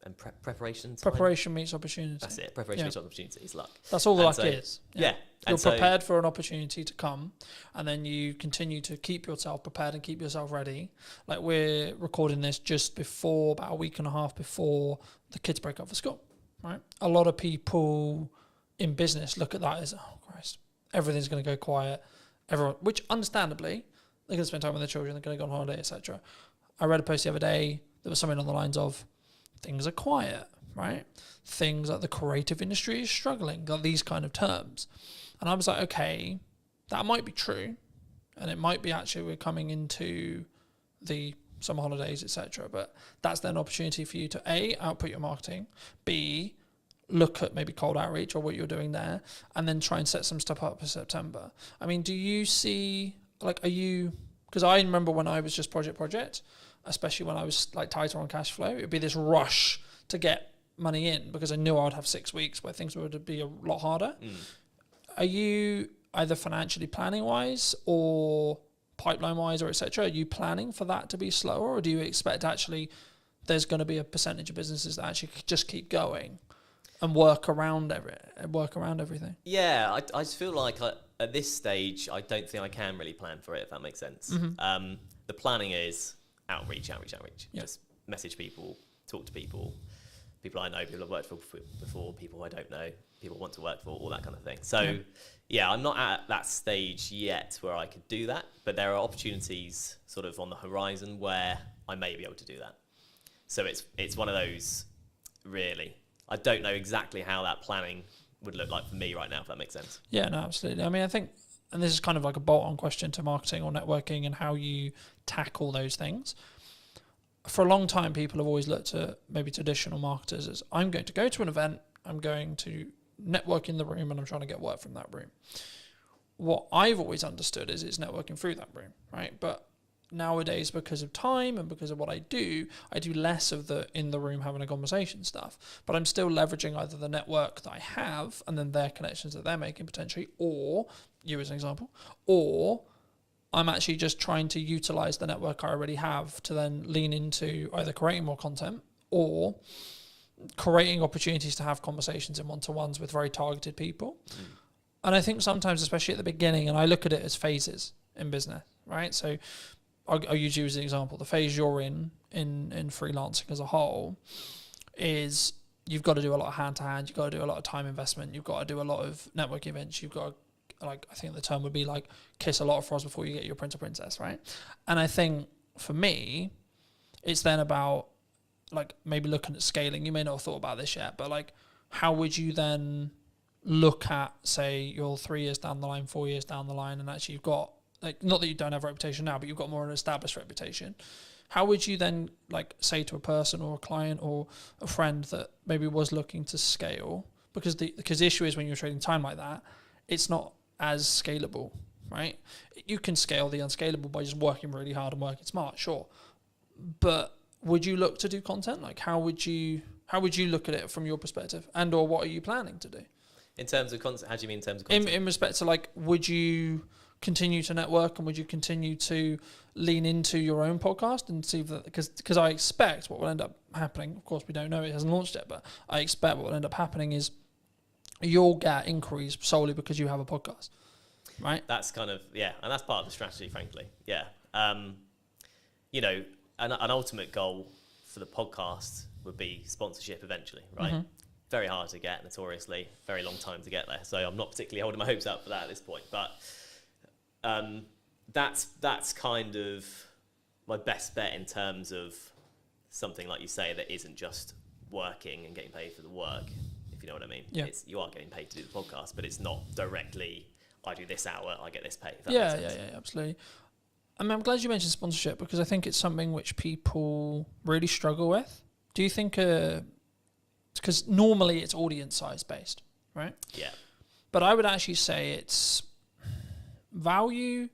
and preparation.
Preparation meets opportunity.
That's it. Preparation meets opportunity. It's luck.
That's all the luck is.
Yeah.
You're prepared for an opportunity to come, and then you continue to keep yourself prepared and keep yourself ready. Like, we're recording this just before, about a week and a half before the kids break up for school, right? A lot of people in business look at that as, oh Christ, everything's going to go quiet. Everyone, which understandably, they're going to spend time with their children, they're going to go on holiday, etc. I read a post the other day, there was something on the lines of, things are quiet, right? Things like the creative industry is struggling, got these kind of terms. And I was like, okay, that might be true. And it might be actually we're coming into the summer holidays, etc. But that's then an opportunity for you to A, output your marketing, B, look at maybe cold outreach or what you're doing there, and then try and set some stuff up for September. I mean, do you see, like, are you, because I remember when I was just project, especially when I was like tighter on cash flow, it'd be this rush to get money in because I knew I'd have 6 weeks where things would be a lot harder. Are you either financially planning wise or pipeline wise or etc.? Are you planning for that to be slower, or do you expect actually there's going to be a percentage of businesses that actually just keep going and work around everything?
Yeah, I just feel like at this stage, I don't think I can really plan for it, if that makes sense. The planning is outreach.
Yeah.
Just message people, talk to people I know, people I've worked for before, people I don't know, people I want to work for, all that kind of thing. So yeah, I'm not at that stage yet where I could do that, but there are opportunities sort of on the horizon where I may be able to do that. So it's one of those, really. I don't know exactly how that planning would look like for me right now, if that makes sense.
Yeah, no, absolutely. I mean, I think, and this is kind of like a bolt-on question to marketing or networking and how you tackle those things. For a long time, people have always looked at maybe traditional marketers as, I'm going to go to an event, I'm going to network in the room, and I'm trying to get work from that room. What I've always understood is it's networking through that room, right? But nowadays, because of time and because of what I do less of the in the room having a conversation stuff, but I'm still leveraging either the network that I have and then their connections that they're making potentially, or you as an example, or I'm actually just trying to utilize the network I already have to then lean into either creating more content or creating opportunities to have conversations in one-to-ones with very targeted people. And I think sometimes, especially at the beginning, and I look at it as phases in business, right? So I'll use you as an example. The phase you're in freelancing as a whole is you've got to do a lot of hand-to-hand, you've got to do a lot of time investment, you've got to do a lot of network events, you've got to, like, I think the term would be like kiss a lot of frogs before you get your prince or princess, right? And I think for me, it's then about like maybe looking at scaling. You may not have thought about this yet, but like how would you then look at, say, you're 3 years down the line, 4 years down the line, and actually you've got, like, not that you don't have a reputation now, but you've got more of an established reputation. How would you then like say to a person or a client or a friend that maybe was looking to scale? Because the issue is when you're trading time like that, it's not as scalable, right? You can scale the unscalable by just working really hard and working smart, sure. But would you look to do content? Like how would you look at it from your perspective? And or what are you planning to do?
In terms of content, how do you mean in terms of content?
In respect to like, would you continue to network and would you continue to lean into your own podcast and see that, because I expect what will end up happening, of course we don't know, it hasn't launched yet, but I expect what will end up happening is you'll get inquiries solely because you have a podcast, right?
That's kind of, yeah, and that's part of the strategy, frankly. Yeah. You know, an ultimate goal for the podcast would be sponsorship eventually, right?
Mm-hmm.
Very hard to get, notoriously, very long time to get there. So I'm not particularly holding my hopes up for that at this point, but that's kind of my best bet in terms of something like you say that isn't just working and getting paid for the work, if you know what I mean.
Yeah.
You are getting paid to do the podcast, but it's not directly, I do this hour, I get this pay.
Yeah, absolutely. I mean, I'm glad you mentioned sponsorship because I think it's something which people really struggle with. Do you think, because normally it's audience size based, right?
Yeah.
But I would actually say it's value,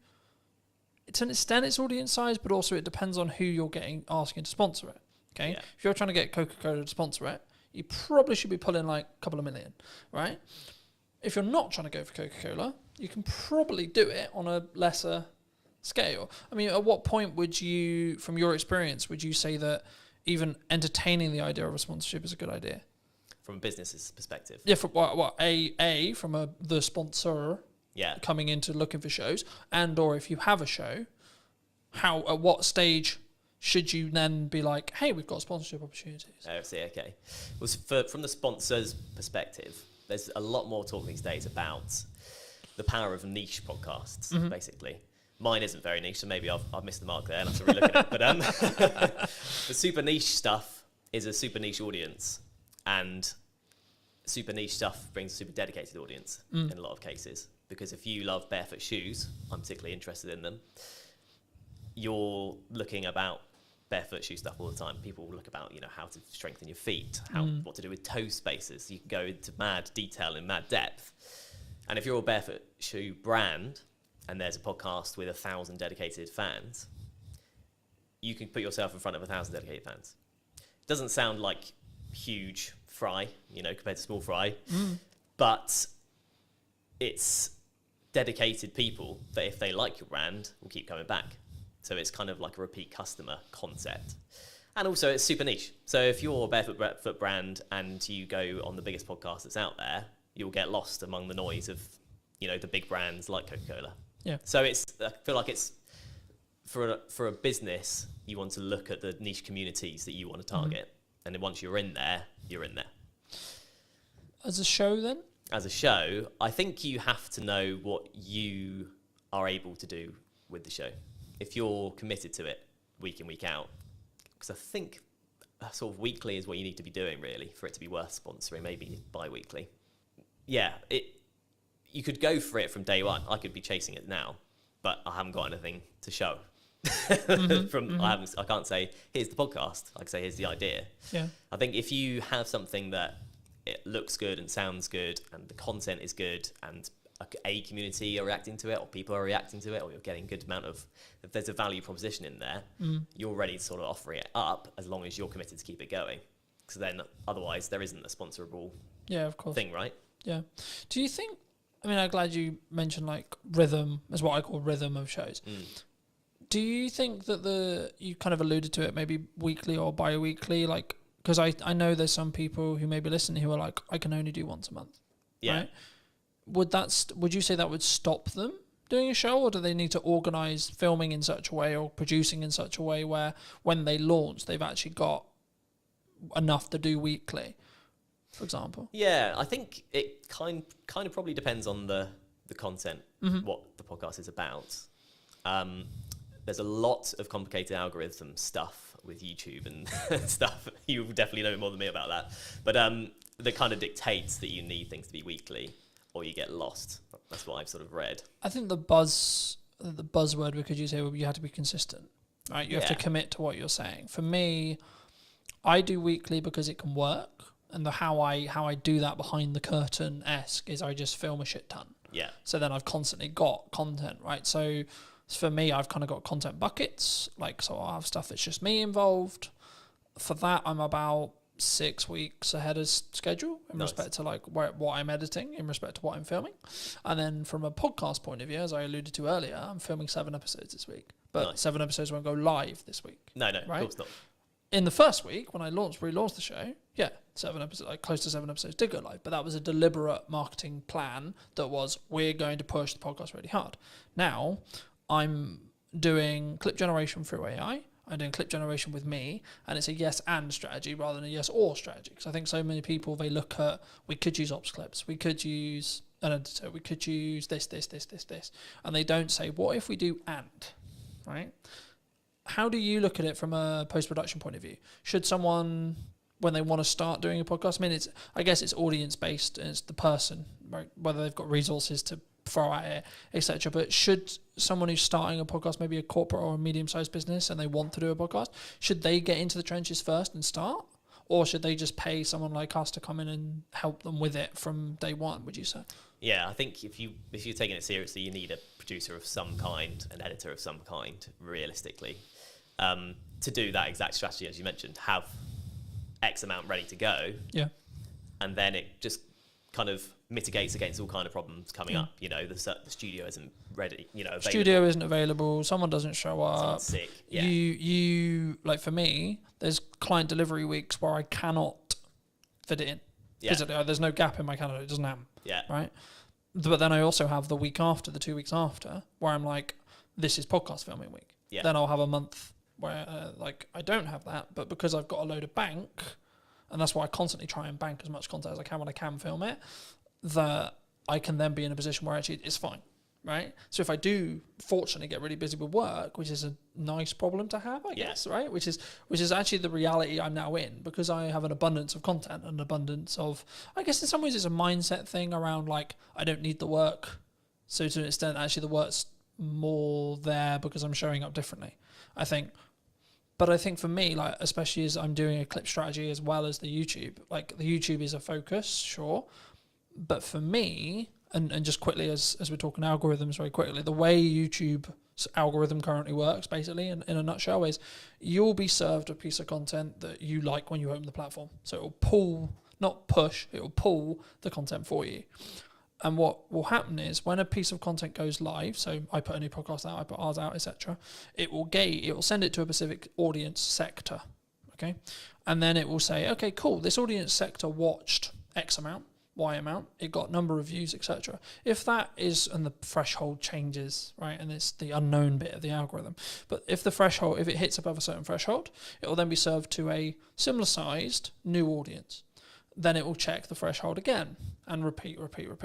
to an extent it's audience size, but also it depends on who you're asking to sponsor it. Okay.
Yeah.
If you're trying to get Coca-Cola to sponsor it, you probably should be pulling like a couple of million, right? If you're not trying to go for Coca-Cola, you can probably do it on a lesser scale. I mean, at what point would you, from your experience, would you say that even entertaining the idea of a sponsorship is a good idea?
From a business's perspective.
Yeah, from from the sponsor coming into looking for shows, and or if you have a show, at what stage should you then be like, hey, we've got sponsorship opportunities?
Oh, I see, okay. Well, from the sponsor's perspective, there's a lot more talk these days about the power of niche podcasts, basically. Mine isn't very niche, so maybe I've missed the mark there and I have to relook at it. But the super niche stuff is a super niche audience, and super niche stuff brings a super dedicated audience in a lot of cases. Because if you love barefoot shoes, I'm particularly interested in them, you're looking about barefoot shoe stuff all the time. People will look about, how to strengthen your feet, what to do with toe spaces. You can go into mad detail and mad depth. And if you're a barefoot shoe brand and there's a podcast with 1,000 dedicated fans, you can put yourself in front of 1,000 dedicated fans. It doesn't sound like huge fry, compared to small fry, but it's dedicated people that if they like your brand will keep coming back. So it's kind of like a repeat customer concept. And also it's super niche. So if you're a barefoot brand and you go on the biggest podcast that's out there, you'll get lost among the noise of, the big brands like Coca-Cola.
Yeah.
So I feel like it's for a business, you want to look at the niche communities that you want to target. And then once you're in there, you're in there.
As a show then?
As a show, I think you have to know what you are able to do with the show. If you're committed to it week in, week out, because I think sort of weekly is what you need to be doing really for it to be worth sponsoring, maybe bi-weekly. Yeah, you could go for it from day one. I could be chasing it now, but I haven't got anything to show. I can't say, here's the podcast. I can say, here's the idea.
Yeah.
I think if you have something that it looks good and sounds good and the content is good and a community are reacting to it or people are reacting to it or you're getting a good amount of, if there's a value proposition in there, you're ready to sort of offer it up as long as you're committed to keep it going. Because then otherwise there isn't a sponsorable thing, right?
Yeah. Do you think, I'm glad you mentioned like rhythm as what I call rhythm of shows. Do you think that you kind of alluded to it maybe weekly or bi-weekly, like, because I know there's some people who may be listening who are like, I can only do once a month.
Yeah.
Right? Would you say that would stop them doing a show, or do they need to organise filming in such a way or producing in such a way where when they launch, they've actually got enough to do weekly, for example?
Yeah, I think it kind of probably depends on the content, what the podcast is about. There's a lot of complicated algorithm stuff with YouTube and stuff. You definitely know more than me about that. But that kind of dictates that you need things to be weekly or you get lost. That's what I've sort of read.
I think the buzzword we could use here would be you have to be consistent, right? You have to commit to what you're saying. For me, I do weekly because it can work. And how I do that behind the curtain-esque is I just film a shit ton.
Yeah.
So then I've constantly got content, right? So for me, I've kind of got content buckets. Like, so I'll have stuff that's just me involved. For that, I'm about 6 weeks ahead of schedule in respect to like what I'm editing, in respect to what I'm filming. And then from a podcast point of view, as I alluded to earlier, I'm filming 7 episodes this week. But 7 episodes won't go live this week.
No,
right?
Of course not.
In the first week, when I relaunched the show, 7 episodes, like close to 7 episodes did go live, but that was a deliberate marketing plan that was, we're going to push the podcast really hard. Now, I'm doing clip generation through AI. I'm doing clip generation with me, and it's a yes and strategy rather than a yes or strategy. Because I think so many people, they look at, we could use ops clips, we could use an editor, we could use this, and they don't say, what if we do and, right? How do you look at it from a post-production point of view? Should someone, when they want to start doing a podcast, I guess it's audience-based and it's the person, right? Whether they've got resources to throw at it, etc. But should someone who's starting a podcast, maybe a corporate or a medium-sized business, and they want to do a podcast, should they get into the trenches first and start? Or should they just pay someone like us to come in and help them with it from day one, would you say?
Yeah, I think if you're taking it seriously, you need a producer of some kind, an editor of some kind, realistically. To do that exact strategy, as you mentioned, have X amount ready to go.
Yeah.
And then it just kind of mitigates against all kind of problems coming up. You know, the studio isn't ready. You know, available.
Studio isn't available. Someone doesn't show up.
Someone's sick. Yeah.
You like, for me, there's client delivery weeks where I cannot fit it in.
Yeah.
Physically, there's no gap in my calendar. It doesn't happen.
Yeah.
Right. But then I also have the week after, the 2 weeks after, where I'm like, this is podcast filming week.
Yeah.
Then I'll have a month where like I don't have that, but because I've got a load of bank, and that's why I constantly try and bank as much content as I can when I can film it, that I can then be in a position where actually it's fine, right? So if I do fortunately get really busy with work, which is a nice problem to have, I guess, right? Which is actually the reality I'm now in, because I have an abundance of content, an abundance of, I guess in some ways it's a mindset thing around like, I don't need the work. So to an extent, actually the work's more there because I'm showing up differently, I think. But I think for me, like, especially as I'm doing a clip strategy as well as the YouTube, like the YouTube is a focus, sure. But for me, and just quickly, as we're talking algorithms very quickly, the way YouTube's algorithm currently works, basically, in a nutshell, is you'll be served a piece of content that you like when you open the platform. So it'll pull, not push, it'll pull the content for you. And what will happen is when a piece of content goes live, so I put a new podcast out, I put ours out, etc., it will send it to a specific audience sector, okay? And then it will say, okay, cool, this audience sector watched X amount, Y amount, it got number of views, etc. If that is, and the threshold changes, right, and it's the unknown bit of the algorithm, but if it hits above a certain threshold, it will then be served to a similar sized new audience. Then it will check the threshold again and repeat.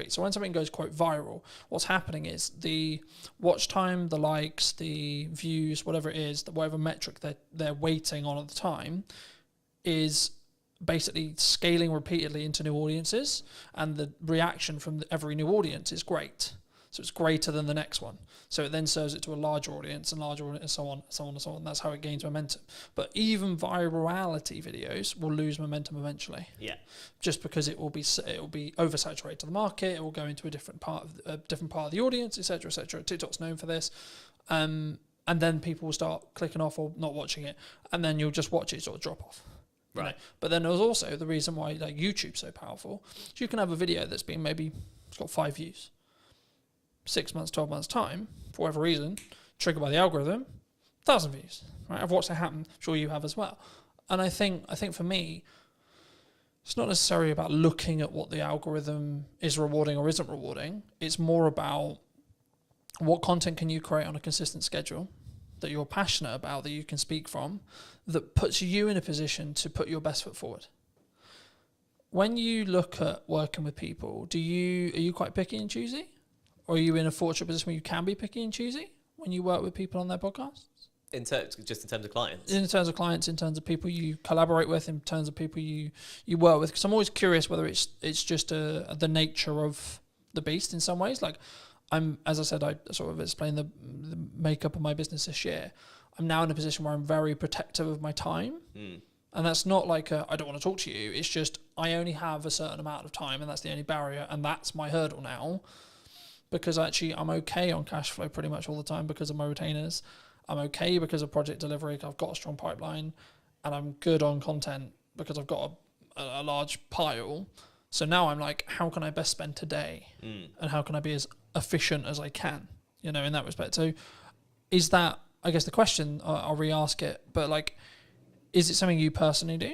So when something goes, quote, viral, what's happening is the watch time, the likes, the views, whatever it is, whatever metric they're waiting on at the time, is basically scaling repeatedly into new audiences, and the reaction from every new audience is great. So it's greater than the next one. So it then serves it to a larger audience, and so on. That's how it gains momentum. But even virality videos will lose momentum eventually. Yeah. Just because it will be oversaturated to the market. It will go into a different part of the audience, etc., etc. TikTok's known for this. And then people will start clicking off or not watching it, and then you'll just watch it sort of drop off. Right. You know? But then there's also the reason why like YouTube's so powerful. Is you can have a video that's been it's got 5 views. 6 months, 12 months time, for whatever reason, triggered by the algorithm, 1,000 views. Right? I've watched it happen. I'm sure you have as well. And I think for me, it's not necessarily about looking at what the algorithm is rewarding or isn't rewarding. It's more about what content can you create on a consistent schedule that you're passionate about, that you can speak from, that puts you in a position to put your best foot forward. When you look at working with people, are you quite picky and choosy? Or are you in a fortunate position where you can be picky and choosy when you work with people on their podcasts?
In terms of clients?
In terms of clients, in terms of people you collaborate with, in terms of people you work with. Because I'm always curious whether it's just the nature of the beast in some ways. Like as I said, I sort of explained the makeup of my business this year. I'm now in a position where I'm very protective of my time. And that's not like I don't want to talk to you. It's just I only have a certain amount of time, and that's the only barrier, and that's my hurdle now. Because actually I'm okay on cash flow pretty much all the time because of my retainers. I'm okay because of project delivery. I've got a strong pipeline, and I'm good on content because I've got a large pile. So now I'm like, how can I best spend today? And how can I be as efficient as I can, in that respect? So is that, I guess the question, I'll re-ask it, but like, is it something you personally do?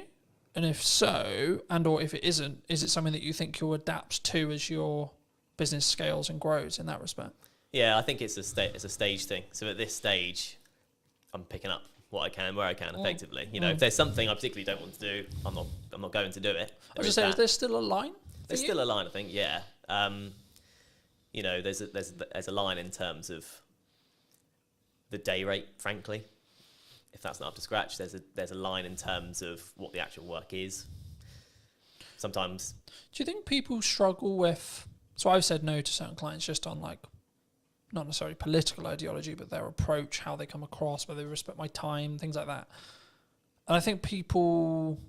And if so, or if it isn't, is it something that you think you'll adapt to as your business scales and grows in that respect?
Yeah, I think it's a stage thing. So at this stage, I'm picking up what I can where I can effectively. If there's something I particularly don't want to do, I'm not going to do it.
I was just saying, is there still a line?
There's still a line, I think. Yeah. There's a line in terms of the day rate. Frankly, if that's not up to scratch, there's a line in terms of what the actual work is. Sometimes.
Do you think people struggle with? So I've said no to certain clients just on like, not necessarily political ideology, but their approach, how they come across, whether they respect my time, things like that. And I think people,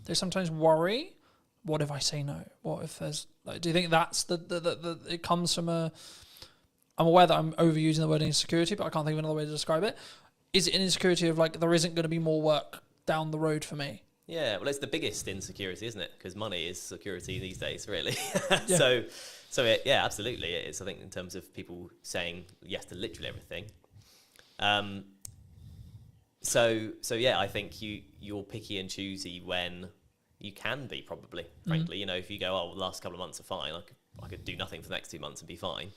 they sometimes worry, what if I say no? What if there's, like, do you think that's it comes from I'm aware that I'm overusing the word insecurity, but I can't think of another way to describe it. Is it an insecurity of like, there isn't going to be more work down the road for me?
Yeah, well, it's the biggest insecurity, isn't it? Because money is security these days, really.
Yeah.
Yeah, absolutely, it is. I think in terms of people saying yes to literally everything. Yeah, I think you're picky and choosy when you can be, probably. Frankly, you know, if you go, oh, the last couple of months are fine, I could do nothing for the next 2 months and be fine.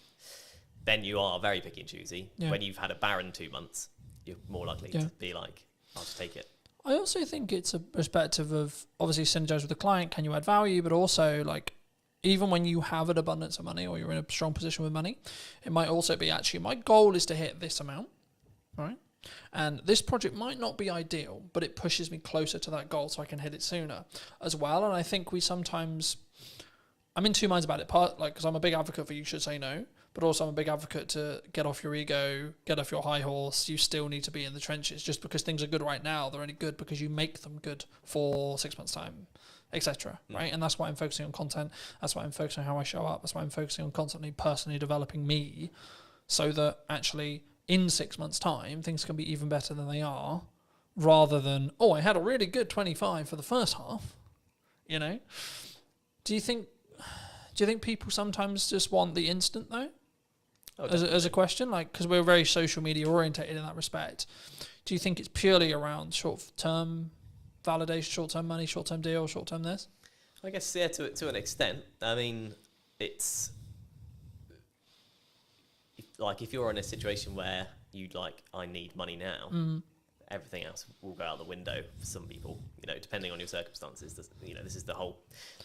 Then you are very picky and choosy.
Yeah.
When you've had a barren 2 months, you're more likely to be like, I'll just take it.
I also think it's a perspective of obviously synergize with the client. Can you add value? But also, like, even when you have an abundance of money or you're in a strong position with money, it might also be actually my goal is to hit this amount, right? And this project might not be ideal, but it pushes me closer to that goal so I can hit it sooner as well. And I think we sometimes, I'm in two minds about it. Part, like, because I'm a big advocate for you should say no, but also I'm a big advocate to get off your ego, get off your high horse. You still need to be in the trenches. Just because things are good right now, they're only good because you make them good for 6 months' time, etc. Right? And that's why I'm focusing on content. That's why I'm focusing on how I show up. That's why I'm focusing on constantly personally developing me, so that actually in 6 months' time things can be even better than they are, rather than, oh, I had a really good 25 for the first half. You know? Do you think people sometimes just want the instant though?
Oh,
as a question, like, because we're very social media orientated in that respect. Do you think it's purely around short-term validation, short-term money, short-term deal, short-term this?
I guess, yeah, to an extent. I mean, it's if you're in a situation where I need money now, everything else will go out the window for some people, you know, depending on your circumstances. This is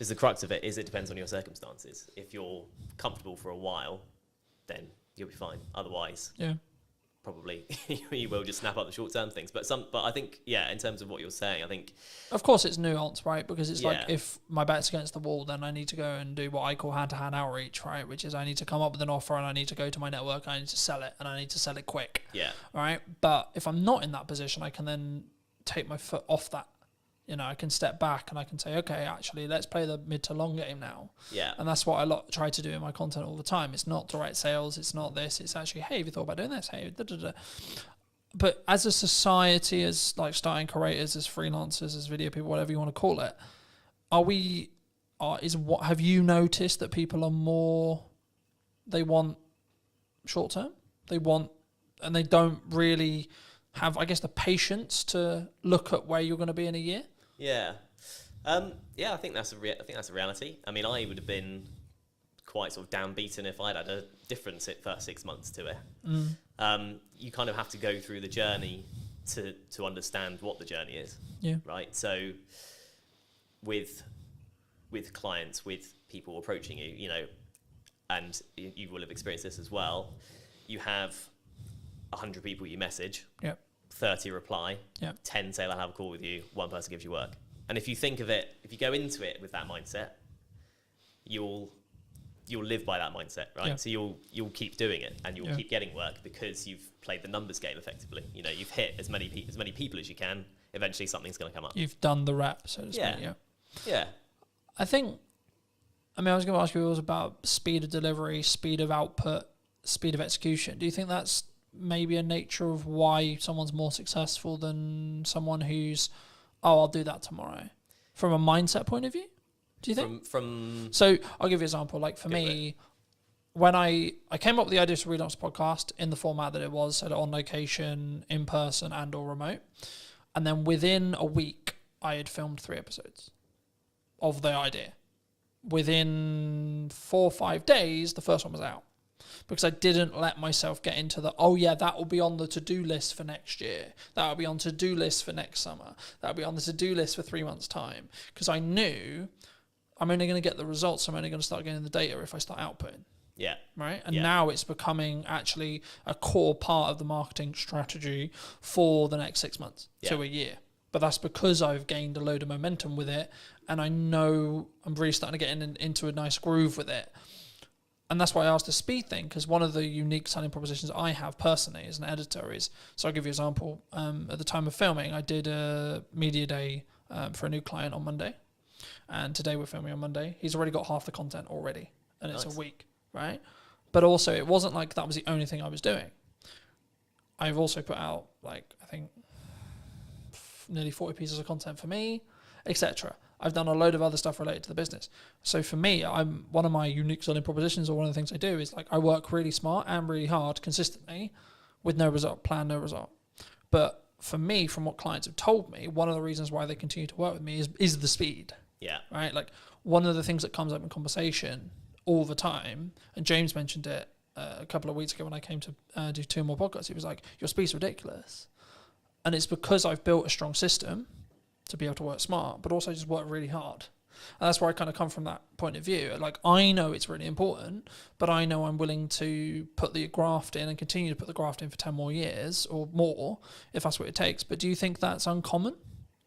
the crux of it, is it depends on your circumstances. If you're comfortable for a while, then you'll be fine. Otherwise, probably you will just snap up the short-term things. But I think, in terms of what you're saying, I think,
of course, it's nuance, right? Because it's like, if my back's against the wall, then I need to go and do what I call hand-to-hand outreach, right? Which is I need to come up with an offer and I need to go to my network and I need to sell it and I need to sell it quick.
Yeah.
Right. But if I'm not in that position, I can then take my foot off that. You know, I can step back and I can say, okay, actually, let's play the mid to long game now.
Yeah.
And that's what I try to do in my content all the time. It's not direct sales. It's not this. It's actually, hey, have you thought about doing this? Hey, da-da-da. But as a society, as like starting creators, as freelancers, as video people, whatever you want to call it, have you noticed that people are more, they want short term? And they don't really have, I guess, the patience to look at where you're going to be in a year?
Yeah. I think that's a reality. I mean, I would have been quite sort of downbeaten if I'd had a different first 6 months to it. You kind of have to go through the journey to understand what the journey is.
Yeah.
Right. So with clients, with people approaching you, you know, and you will have experienced this as well. You have 100 people you message.
Yep.
30 reply,
Yep.
10 say they'll have a call with you, 1 person gives you work. And if you think of it, if you go into it with that mindset, you'll live by that mindset, right?
Yeah.
So you'll keep doing it and you'll keep getting work because you've played the numbers game effectively. You know, you've hit as many people as you can. Eventually something's going to come up.
You've done the rep, so to speak.
Yeah.
I think, I was going to ask you, it was about speed of delivery, speed of output, speed of execution. Do you think that's maybe a nature of why someone's more successful than someone who's, I'll do that tomorrow, from a mindset point of view? Do you think? So I'll give you an example. Like for me, when I came up with the idea to Relapse podcast in the format that it was, so on location, in person, and or remote, and then within a week I had filmed 3 episodes of the idea. Within 4 or 5 days, the first one was out. Because I didn't let myself get into that will be on the to-do list for next year. That will be on to-do list for next summer. That will be on the to-do list for 3 months' time. Because I knew I'm only going to get the results. I'm only going to start getting the data if I start outputting.
Yeah.
Right? And now it's becoming actually a core part of the marketing strategy for the next 6 months to a year. But that's because I've gained a load of momentum with it. And I know I'm really starting to get into a nice groove with it. And that's why I asked the speed thing, because one of the unique selling propositions I have personally as an editor is, so I'll give you an example. At the time of filming, I did a media day for a new client on Monday. And today we're filming on Monday. He's already got half the content already. And it's a week, right? But also, it wasn't like that was the only thing I was doing. I've also put out, like, I think, nearly 40 pieces of content for me. etc. I've done a load of other stuff related to the business. So for me, one of my unique selling propositions, or one of the things I do, is like I work really smart and really hard consistently with no result, plan no result. But for me, from what clients have told me, one of the reasons why they continue to work with me is the speed.
Yeah.
Right? Like one of the things that comes up in conversation all the time, and James mentioned it a couple of weeks ago when I came to do 2 more podcasts, he was like, your speed's ridiculous. And it's because I've built a strong system to be able to work smart, but also just work really hard. And that's where I kind of come from that point of view. Like, I know it's really important, but I know I'm willing to put the graft in and continue to put the graft in for 10 more years or more, if that's what it takes. But do you think that's uncommon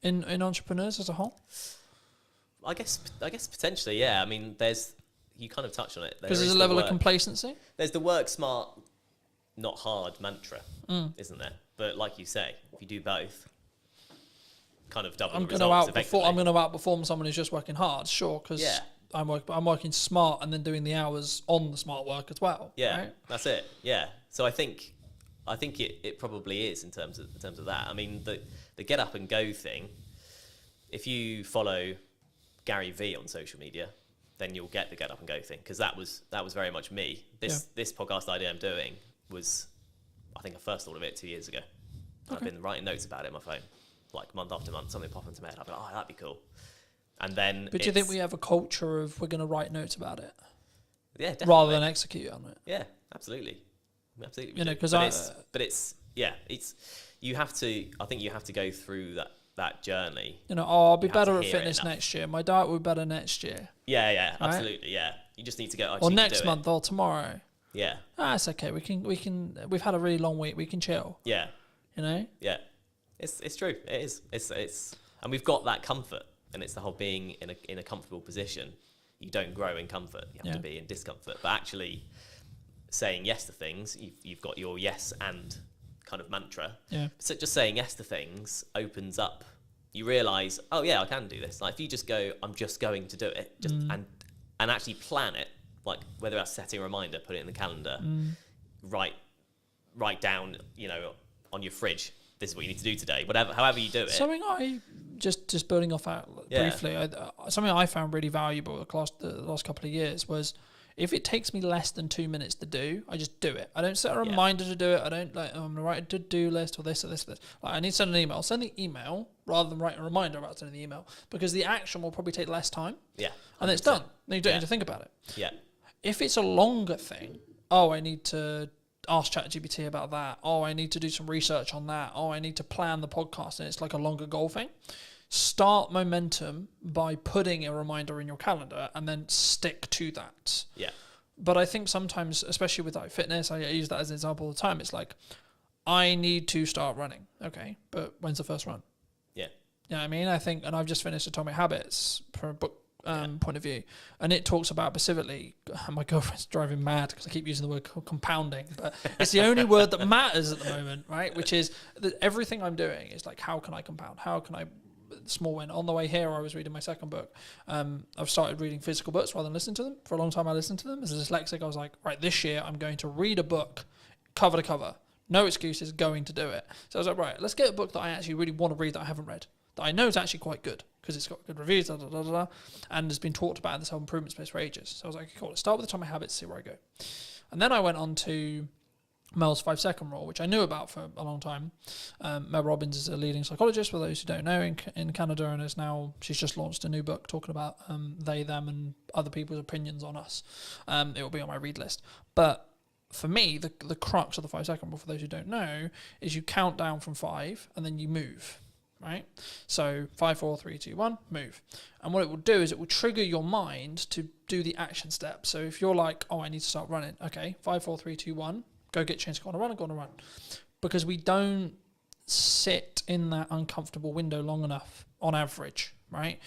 in entrepreneurs as a whole?
I guess potentially, yeah. I mean, you kind of touched on it.
Because there's a level of complacency.
There's the work smart, not hard mantra, isn't there? But like you say, if you do both, kind of double the results effectively.
I'm going to outperform someone who's just working hard, sure, because I'm working smart and then doing the hours on the smart work as well.
Yeah,
right?
That's it. Yeah. So I think it probably is in terms of that. I mean, the get up and go thing. If you follow Gary V on social media, then you'll get the get up and go thing, because that was very much me. This podcast idea I'm doing was, I think I first thought of it 2 years ago. Okay. I've been writing notes about it on my phone, like month after month, something popped into my head. I'd be like, oh, that'd be cool. And then,
but do you think we have a culture of we're going to write notes about it?
Yeah, definitely.
Rather than execute on it.
Yeah, absolutely.
You know, because
it's you have to. I think you have to go through that journey.
You know, I'll be better at fitness next year. My diet will be better next year.
Yeah, absolutely. Yeah, you just need to go.
Or next month, or tomorrow.
Yeah.
It's okay. We can. We've had a really long week. We can chill.
Yeah.
You know.
Yeah, it's true. It is. It's and we've got that comfort, and it's the whole being in a comfortable position. You don't grow in comfort. You have to be in discomfort. But actually, saying yes to things, you've got your yes and kind of mantra.
Yeah.
So just saying yes to things opens up. You realise, oh yeah, I can do this. Like if you just go, I'm just going to do it, and actually plan it. Like whether that's setting a reminder, put it in the calendar, write down, on your fridge, this is what you need to do today. However you do it.
Something I just building off that briefly. Something I found really valuable the last couple of years was, if it takes me less than 2 minutes to do, I just do it. I don't set a reminder to do it. I don't I'm going to write a to-do list or this or this or this. Like, I need to send an email. I'll send the email rather than write a reminder about sending the email, because the action will probably take less time.
Yeah. 100%.
And then it's done. Then you don't need to think about it.
Yeah.
If it's a longer thing, I need to ask ChatGPT about that. I need to do some research on that. I need to plan the podcast, and it's like a longer goal thing. Start momentum by putting a reminder in your calendar and then stick to that.
Yeah.
But I think sometimes, especially with like fitness, I use that as an example all the time. It's like, I need to start running. Okay, but when's the first run?
Yeah.
You know what I mean? I think, and I've just finished Atomic Habits from a book point of view, and it talks about specifically, my girlfriend's driving mad because I keep using the word compounding, but it's the only word that matters at the moment, right? Which is that everything I'm doing is like, how can I compound? How can I small win? On the way here, I was reading my second book. I've started reading physical books rather than listening to them. For a long time, I listened to them. As a dyslexic, I was like, right, this year I'm going to read a book cover to cover. No excuses, going to do it. So I was like, right, let's get a book that I actually really want to read that I haven't read, that I know is actually quite good because it's got good reviews, and has been talked about in this whole improvement space for ages. So I was like, cool, let's start with Atomic Habits, see where I go. And then I went on to Mel's 5-second rule, which I knew about for a long time. Mel Robbins is a leading psychologist, for those who don't know, in Canada, and she's just launched a new book talking about they, them, and other people's opinions on us. It will be on my read list. But for me, the crux of the 5-second rule, for those who don't know, is you count down from 5 and then you move. Right? So 5, 4, 3, 2, 1, move. And what it will do is it will trigger your mind to do the action step. So if you're like, I need to start running. Okay, 5, 4, 3, 2, 1, go get changed, go on a run. Because we don't sit in that uncomfortable window long enough on average, right?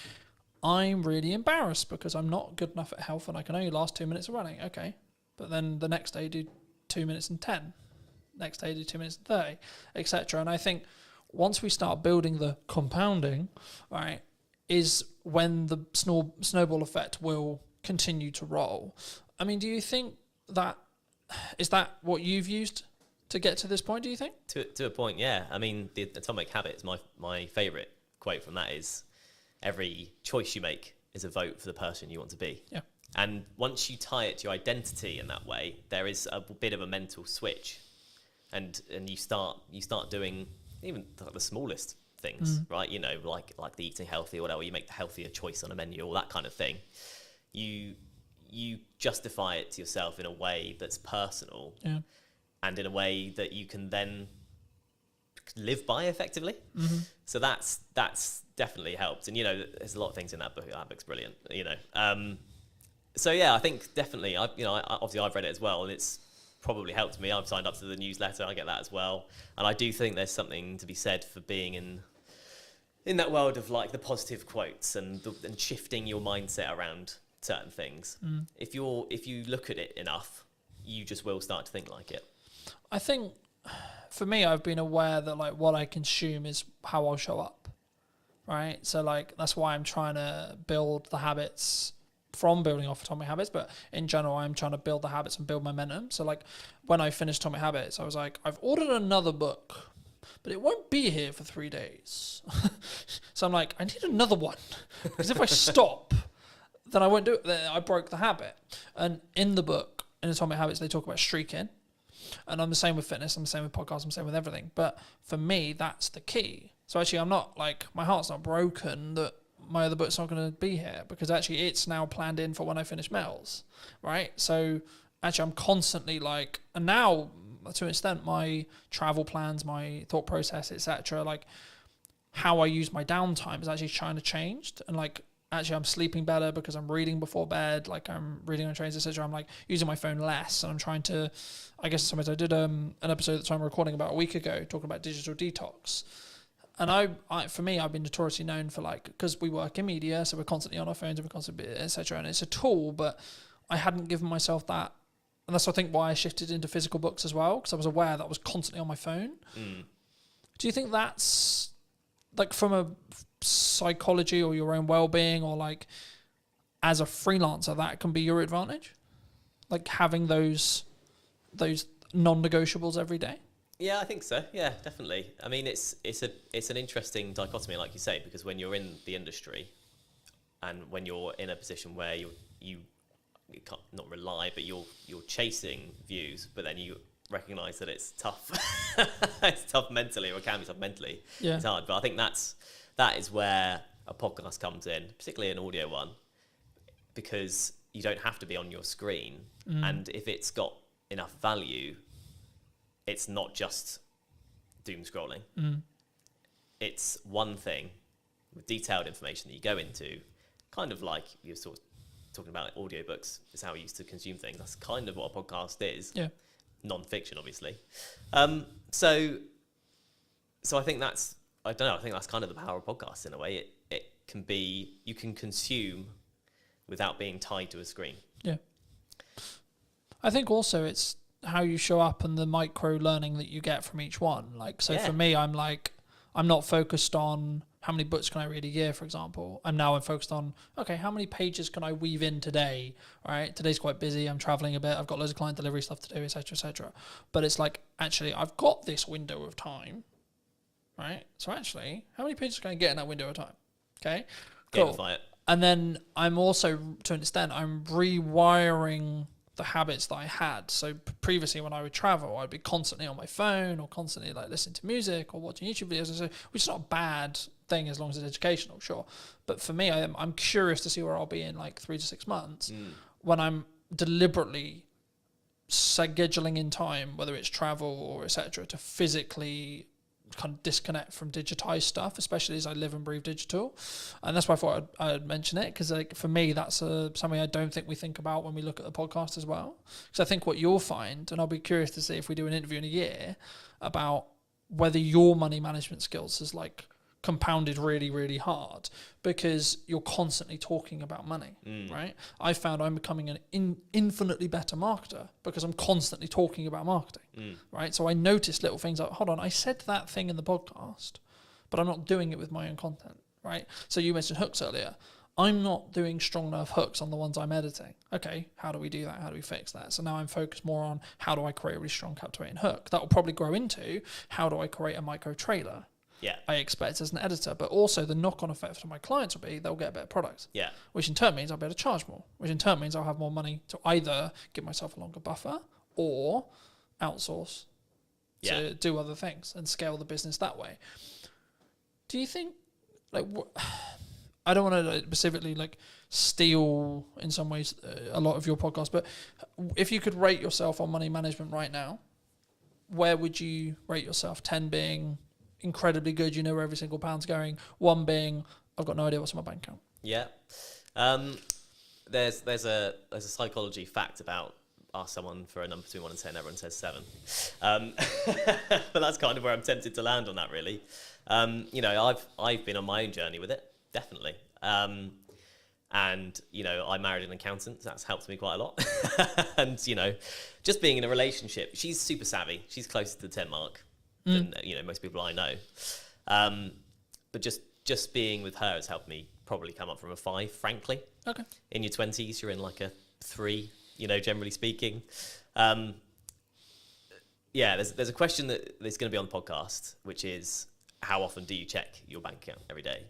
I'm really embarrassed because I'm not good enough at health and I can only last 2 minutes of running. Okay. But then the next day do 2 minutes and 10. Next day do 2 minutes and 30, etc. And I think once we start building the compounding, right, is when the snowball effect will continue to roll. I mean, do you think is that what you've used to get to this point, do you think?
To a point, yeah. I mean, the Atomic Habits, my favourite quote from that is, every choice you make is a vote for the person you want to be.
Yeah.
And once you tie it to your identity in that way, there is a bit of a mental switch, and you start doing even the smallest things, right? You know, like the eating healthy or whatever. You make the healthier choice on a menu or that kind of thing. You justify it to yourself in a way that's personal, and in a way that you can then live by effectively. So that's definitely helped. And you know, there's a lot of things in that book. That book's brilliant. You know. So yeah, I think definitely. Obviously I've read it as well, and it's probably helped me. I've signed up to the newsletter. I get that as well, and I do think there's something to be said for being in that world of like the positive quotes and shifting your mindset around certain things. If you look at it enough, you just will start to think like it.
I think for me, I've been aware that like what I consume is how I'll show up, right? So like that's why I'm trying to build the habits from building off Atomic Habits, but in general, I'm trying to build the habits and build momentum. So like when I finished Atomic Habits, I was like, I've ordered another book, but it won't be here for 3 days. So I'm like, I need another one, because if I stop, then I won't do it. Then I broke the habit. And in the book, in Atomic Habits, they talk about streaking. And I'm the same with fitness, I'm the same with podcasts, I'm the same with everything. But for me, that's the key. So actually, I'm not like, my heart's not broken that my other book's not going to be here, because actually it's now planned in for when I finish Mel's, right? So actually I'm constantly like, and now to an extent, my travel plans, my thought process, etc., like how I use my downtime is actually trying to change. And like, actually I'm sleeping better because I'm reading before bed, like I'm reading on trains, etc. I'm like using my phone less, and I'm trying to, I guess sometimes I did an episode that I'm recording about a week ago talking about digital detox. And I for me, I've been notoriously known for like, because we work in media, so we're constantly on our phones and we're constantly, etc. And it's a tool, but I hadn't given myself that. And that's, I think, why I shifted into physical books as well, because I was aware that I was constantly on my phone. Do you think that's like from a psychology or your own well-being, or like as a freelancer, that can be your advantage? Like having those non-negotiables every day?
Yeah, I think so. Yeah, definitely. I mean, it's an interesting dichotomy, like you say, because when you're in the industry and when you're in a position where you can't not rely, but you're chasing views, but then you recognise that it's tough. It's tough mentally, or it can be tough mentally.
Yeah.
It's hard, but I think that is where a podcast comes in, particularly an audio one, because you don't have to be on your screen, and if it's got enough value, it's not just doom scrolling. It's one thing with detailed information that you go into, kind of like you're sort of talking about audiobooks is how we used to consume things. That's kind of what a podcast is.
Yeah.
Non-fiction, obviously. So I think that's, I don't know, I think that's kind of the power of podcasts in a way. It can be, you can consume without being tied to a screen.
Yeah. I think also it's how you show up and the micro learning that you get from each one. Like, so for me, I'm like, I'm not focused on how many books can I read a year, for example. I'm focused on, okay, how many pages can I weave in today? All right, today's quite busy. I'm traveling a bit. I've got loads of client delivery stuff to do, etc., etc. But it's like, actually, I've got this window of time, right? So actually, how many pages can I get in that window of time? Okay, cool.
Gamify it.
And then I'm also, to an extent, I'm rewiring the habits that I had. So previously when I would travel, I'd be constantly on my phone or constantly like listening to music or watching YouTube videos, which is not a bad thing as long as it's educational, sure. But for me, I'm curious to see where I'll be in like 3 to 6 months when I'm deliberately scheduling in time, whether it's travel or etc., to physically kind of disconnect from digitized stuff, especially as I live and breathe digital. And that's why I thought I'd mention it, because like for me, that's something I don't think we think about when we look at the podcast as well. Because I think what you'll find, and I'll be curious to see if we do an interview in a year about whether your money management skills is like compounded really, really hard, because you're constantly talking about money, right? I found I'm becoming an infinitely better marketer because I'm constantly talking about marketing, right? So I noticed little things like, hold on, I said that thing in the podcast, but I'm not doing it with my own content, right? So you mentioned hooks earlier. I'm not doing strong enough hooks on the ones I'm editing. Okay, how do we do that? How do we fix that? So now I'm focused more on how do I create a really strong captivating hook. That will probably grow into how do I create a micro trailer. I expect as an editor. But also the knock-on effect for my clients will be they'll get a better product.
Yeah.
Which in turn means I'll be able to charge more. Which in turn means I'll have more money to either give myself a longer buffer or outsource to do other things and scale the business that way. Do you think, like, I don't want to specifically like steal in some ways a lot of your podcast, but if you could rate yourself on money management right now, where would you rate yourself? 10 being incredibly good, you know where every single pound's going. 1 being, I've got no idea what's in my bank account.
Yeah. There's a psychology fact about ask someone for a number between 1 and 10, everyone says 7. But that's kind of where I'm tempted to land on that, really. You know, I've been on my own journey with it, definitely. And, you know, I married an accountant, so that's helped me quite a lot. And, you know, just being in a relationship, she's super savvy. She's closer to the 10 mark than, you know, most people I know. But just being with her has helped me probably come up from a 5, frankly.
Okay.
In your 20s, you're in like a 3, you know, generally speaking. Yeah, there's a question that is going to be on the podcast, which is, how often do you check your bank account every day?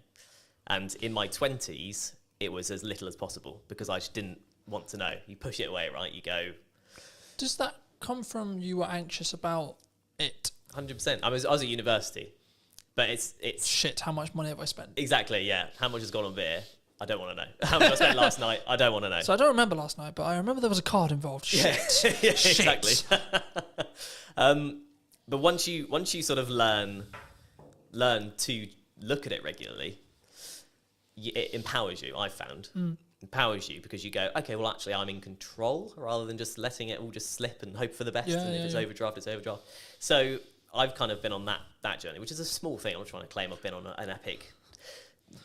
And in my 20s, it was as little as possible because I just didn't want to know. You push it away, right? You go...
Does that come from you were anxious about it?
100%. I was at university, but it's...
Shit, how much money have I spent?
Exactly, yeah. How much has gone on beer? I don't want to know. How much I spent last night? I don't want to know.
So I don't remember last night, but I remember there was a card involved. Shit.
Yeah, exactly. But once you sort of learn to look at it regularly, it empowers you, I've found. Empowers you because you go, okay, well, actually, I'm in control rather than just letting it all just slip and hope for the best. And if it's overdraft, it's overdraft. So I've kind of been on that journey, which is a small thing. I'm not trying to claim I've been on an epic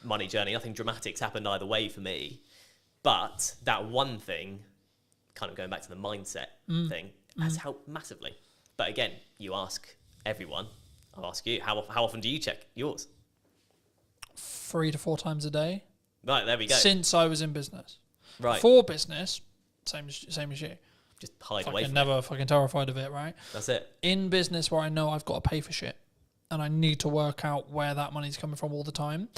money journey. Nothing dramatic's happened either way for me. But that one thing, kind of going back to the mindset thing, has helped massively. But again, you ask everyone. I'll ask you, how often do you check yours?
3 to 4 times a day.
Right, there we go.
Since I was in business.
Right.
For business, same as you.
Just hide
fucking
away from
never
it.
fucking terrified of it, right?
That's it.
In business where I know I've got to pay for shit and I need to work out where that money's coming from all the time.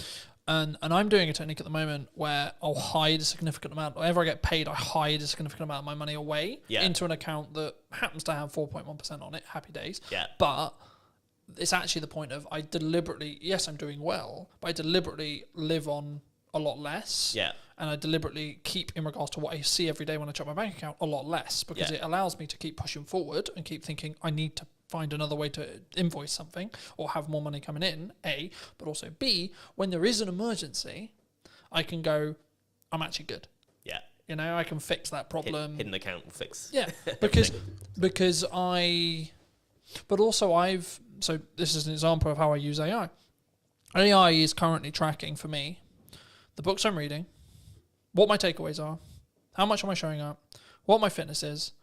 And I'm doing a technique at the moment where I'll hide a significant amount. Whenever I get paid, I hide a significant amount of my money away into an account that happens to have 4.1% on it. Happy days.
Yeah.
But it's actually the point of I deliberately, yes, I'm doing well, but I deliberately live on a lot less.
Yeah.
And I deliberately keep, in regards to what I see every day when I check my bank account, a lot less because it allows me to keep pushing forward and keep thinking I need to find another way to invoice something or have more money coming in, A, but also B, when there is an emergency, I can go, I'm actually good.
Yeah.
You know, I can fix that problem.
Hidden account will fix.
Yeah, because but also so this is an example of how I use AI. AI is currently tracking for me the books I'm reading, what my takeaways are, how much am I showing up, what my fitness is,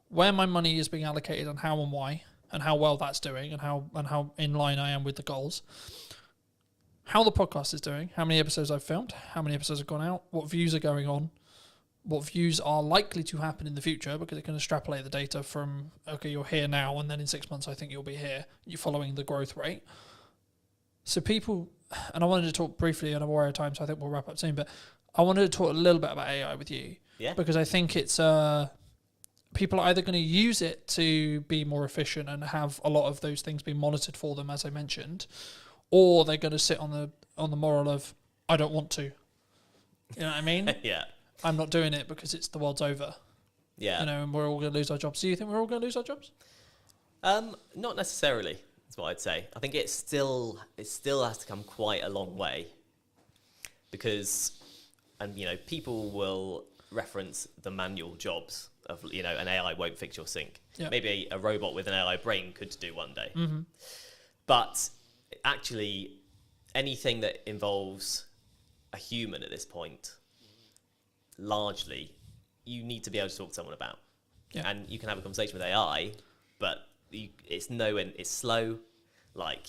where my money is being allocated and how and why, and how well that's doing and how in line I am with the goals. How the podcast is doing, how many episodes I've filmed, how many episodes have gone out, what views are going on, what views are likely to happen in the future because it can extrapolate the data from, okay, you're here now and then in 6 months I think you'll be here. You're following the growth rate. So people, and I wanted to talk briefly, and I'm aware of time, so I think we'll wrap up soon, but I wanted to talk a little bit about AI with you.
Yeah.
Because I think it's, people are either going to use it to be more efficient and have a lot of those things being monitored for them, as I mentioned, or they're going to sit on the moral of, I don't want to. You know what I mean?
Yeah.
I'm not doing it because it's the world's over.
Yeah.
You know, and we're all going to lose our jobs. Do you think we're all going to lose our jobs?
Not necessarily, is what I'd say. I think it still has to come quite a long way because, and you know, people will reference the manual jobs of, you know, an AI won't fix your sink.
Yeah.
Maybe a robot with an AI brain could do one day.
Mm-hmm.
But actually, anything that involves a human at this point, largely, you need to be able to talk to someone about.
Yeah.
And you can have a conversation with AI, but it's slow, like,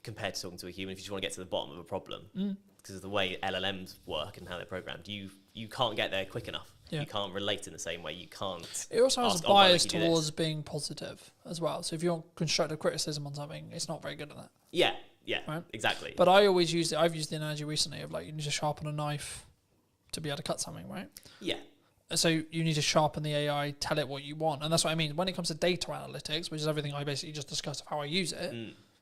compared to talking to a human. If you just want to get to the bottom of a problem, because of the way LLMs work and how they're programmed, you can't get there quick enough.
Yeah.
You can't relate in the same way. You can't.
It also has
ask,
a
"Oh, why
bias
don't you do this?"
towards being positive as well. So if you want constructive criticism on something, it's not very good at that.
Yeah,
Right?
exactly.
But I always use it. I've used the analogy recently of like you need to sharpen a knife to be able to cut something, right?
Yeah.
So you need to sharpen the AI, tell it what you want, and that's what I mean. When it comes to data analytics, which is everything I basically just discussed of how I use it,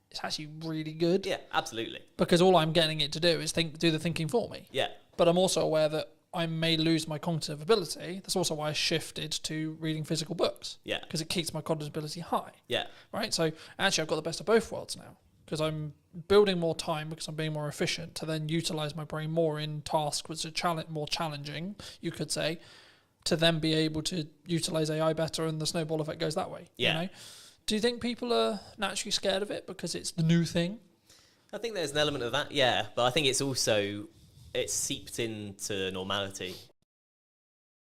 it's actually really good.
Yeah, absolutely.
Because all I'm getting it to do is do the thinking for me.
Yeah.
But I'm also aware that I may lose my cognitive ability. That's also why I shifted to reading physical books.
Yeah.
Because it keeps my cognitive ability high.
Yeah.
Right. So actually, I've got the best of both worlds now. Because I'm building more time because I'm being more efficient to then utilize my brain more in tasks which are more challenging, you could say, to then be able to utilize AI better, and the snowball effect goes that way.
Yeah.
You know? Do you think people are naturally scared of it because it's the new thing?
I think there's an element of that, yeah. But I think it's also, it's seeped into normality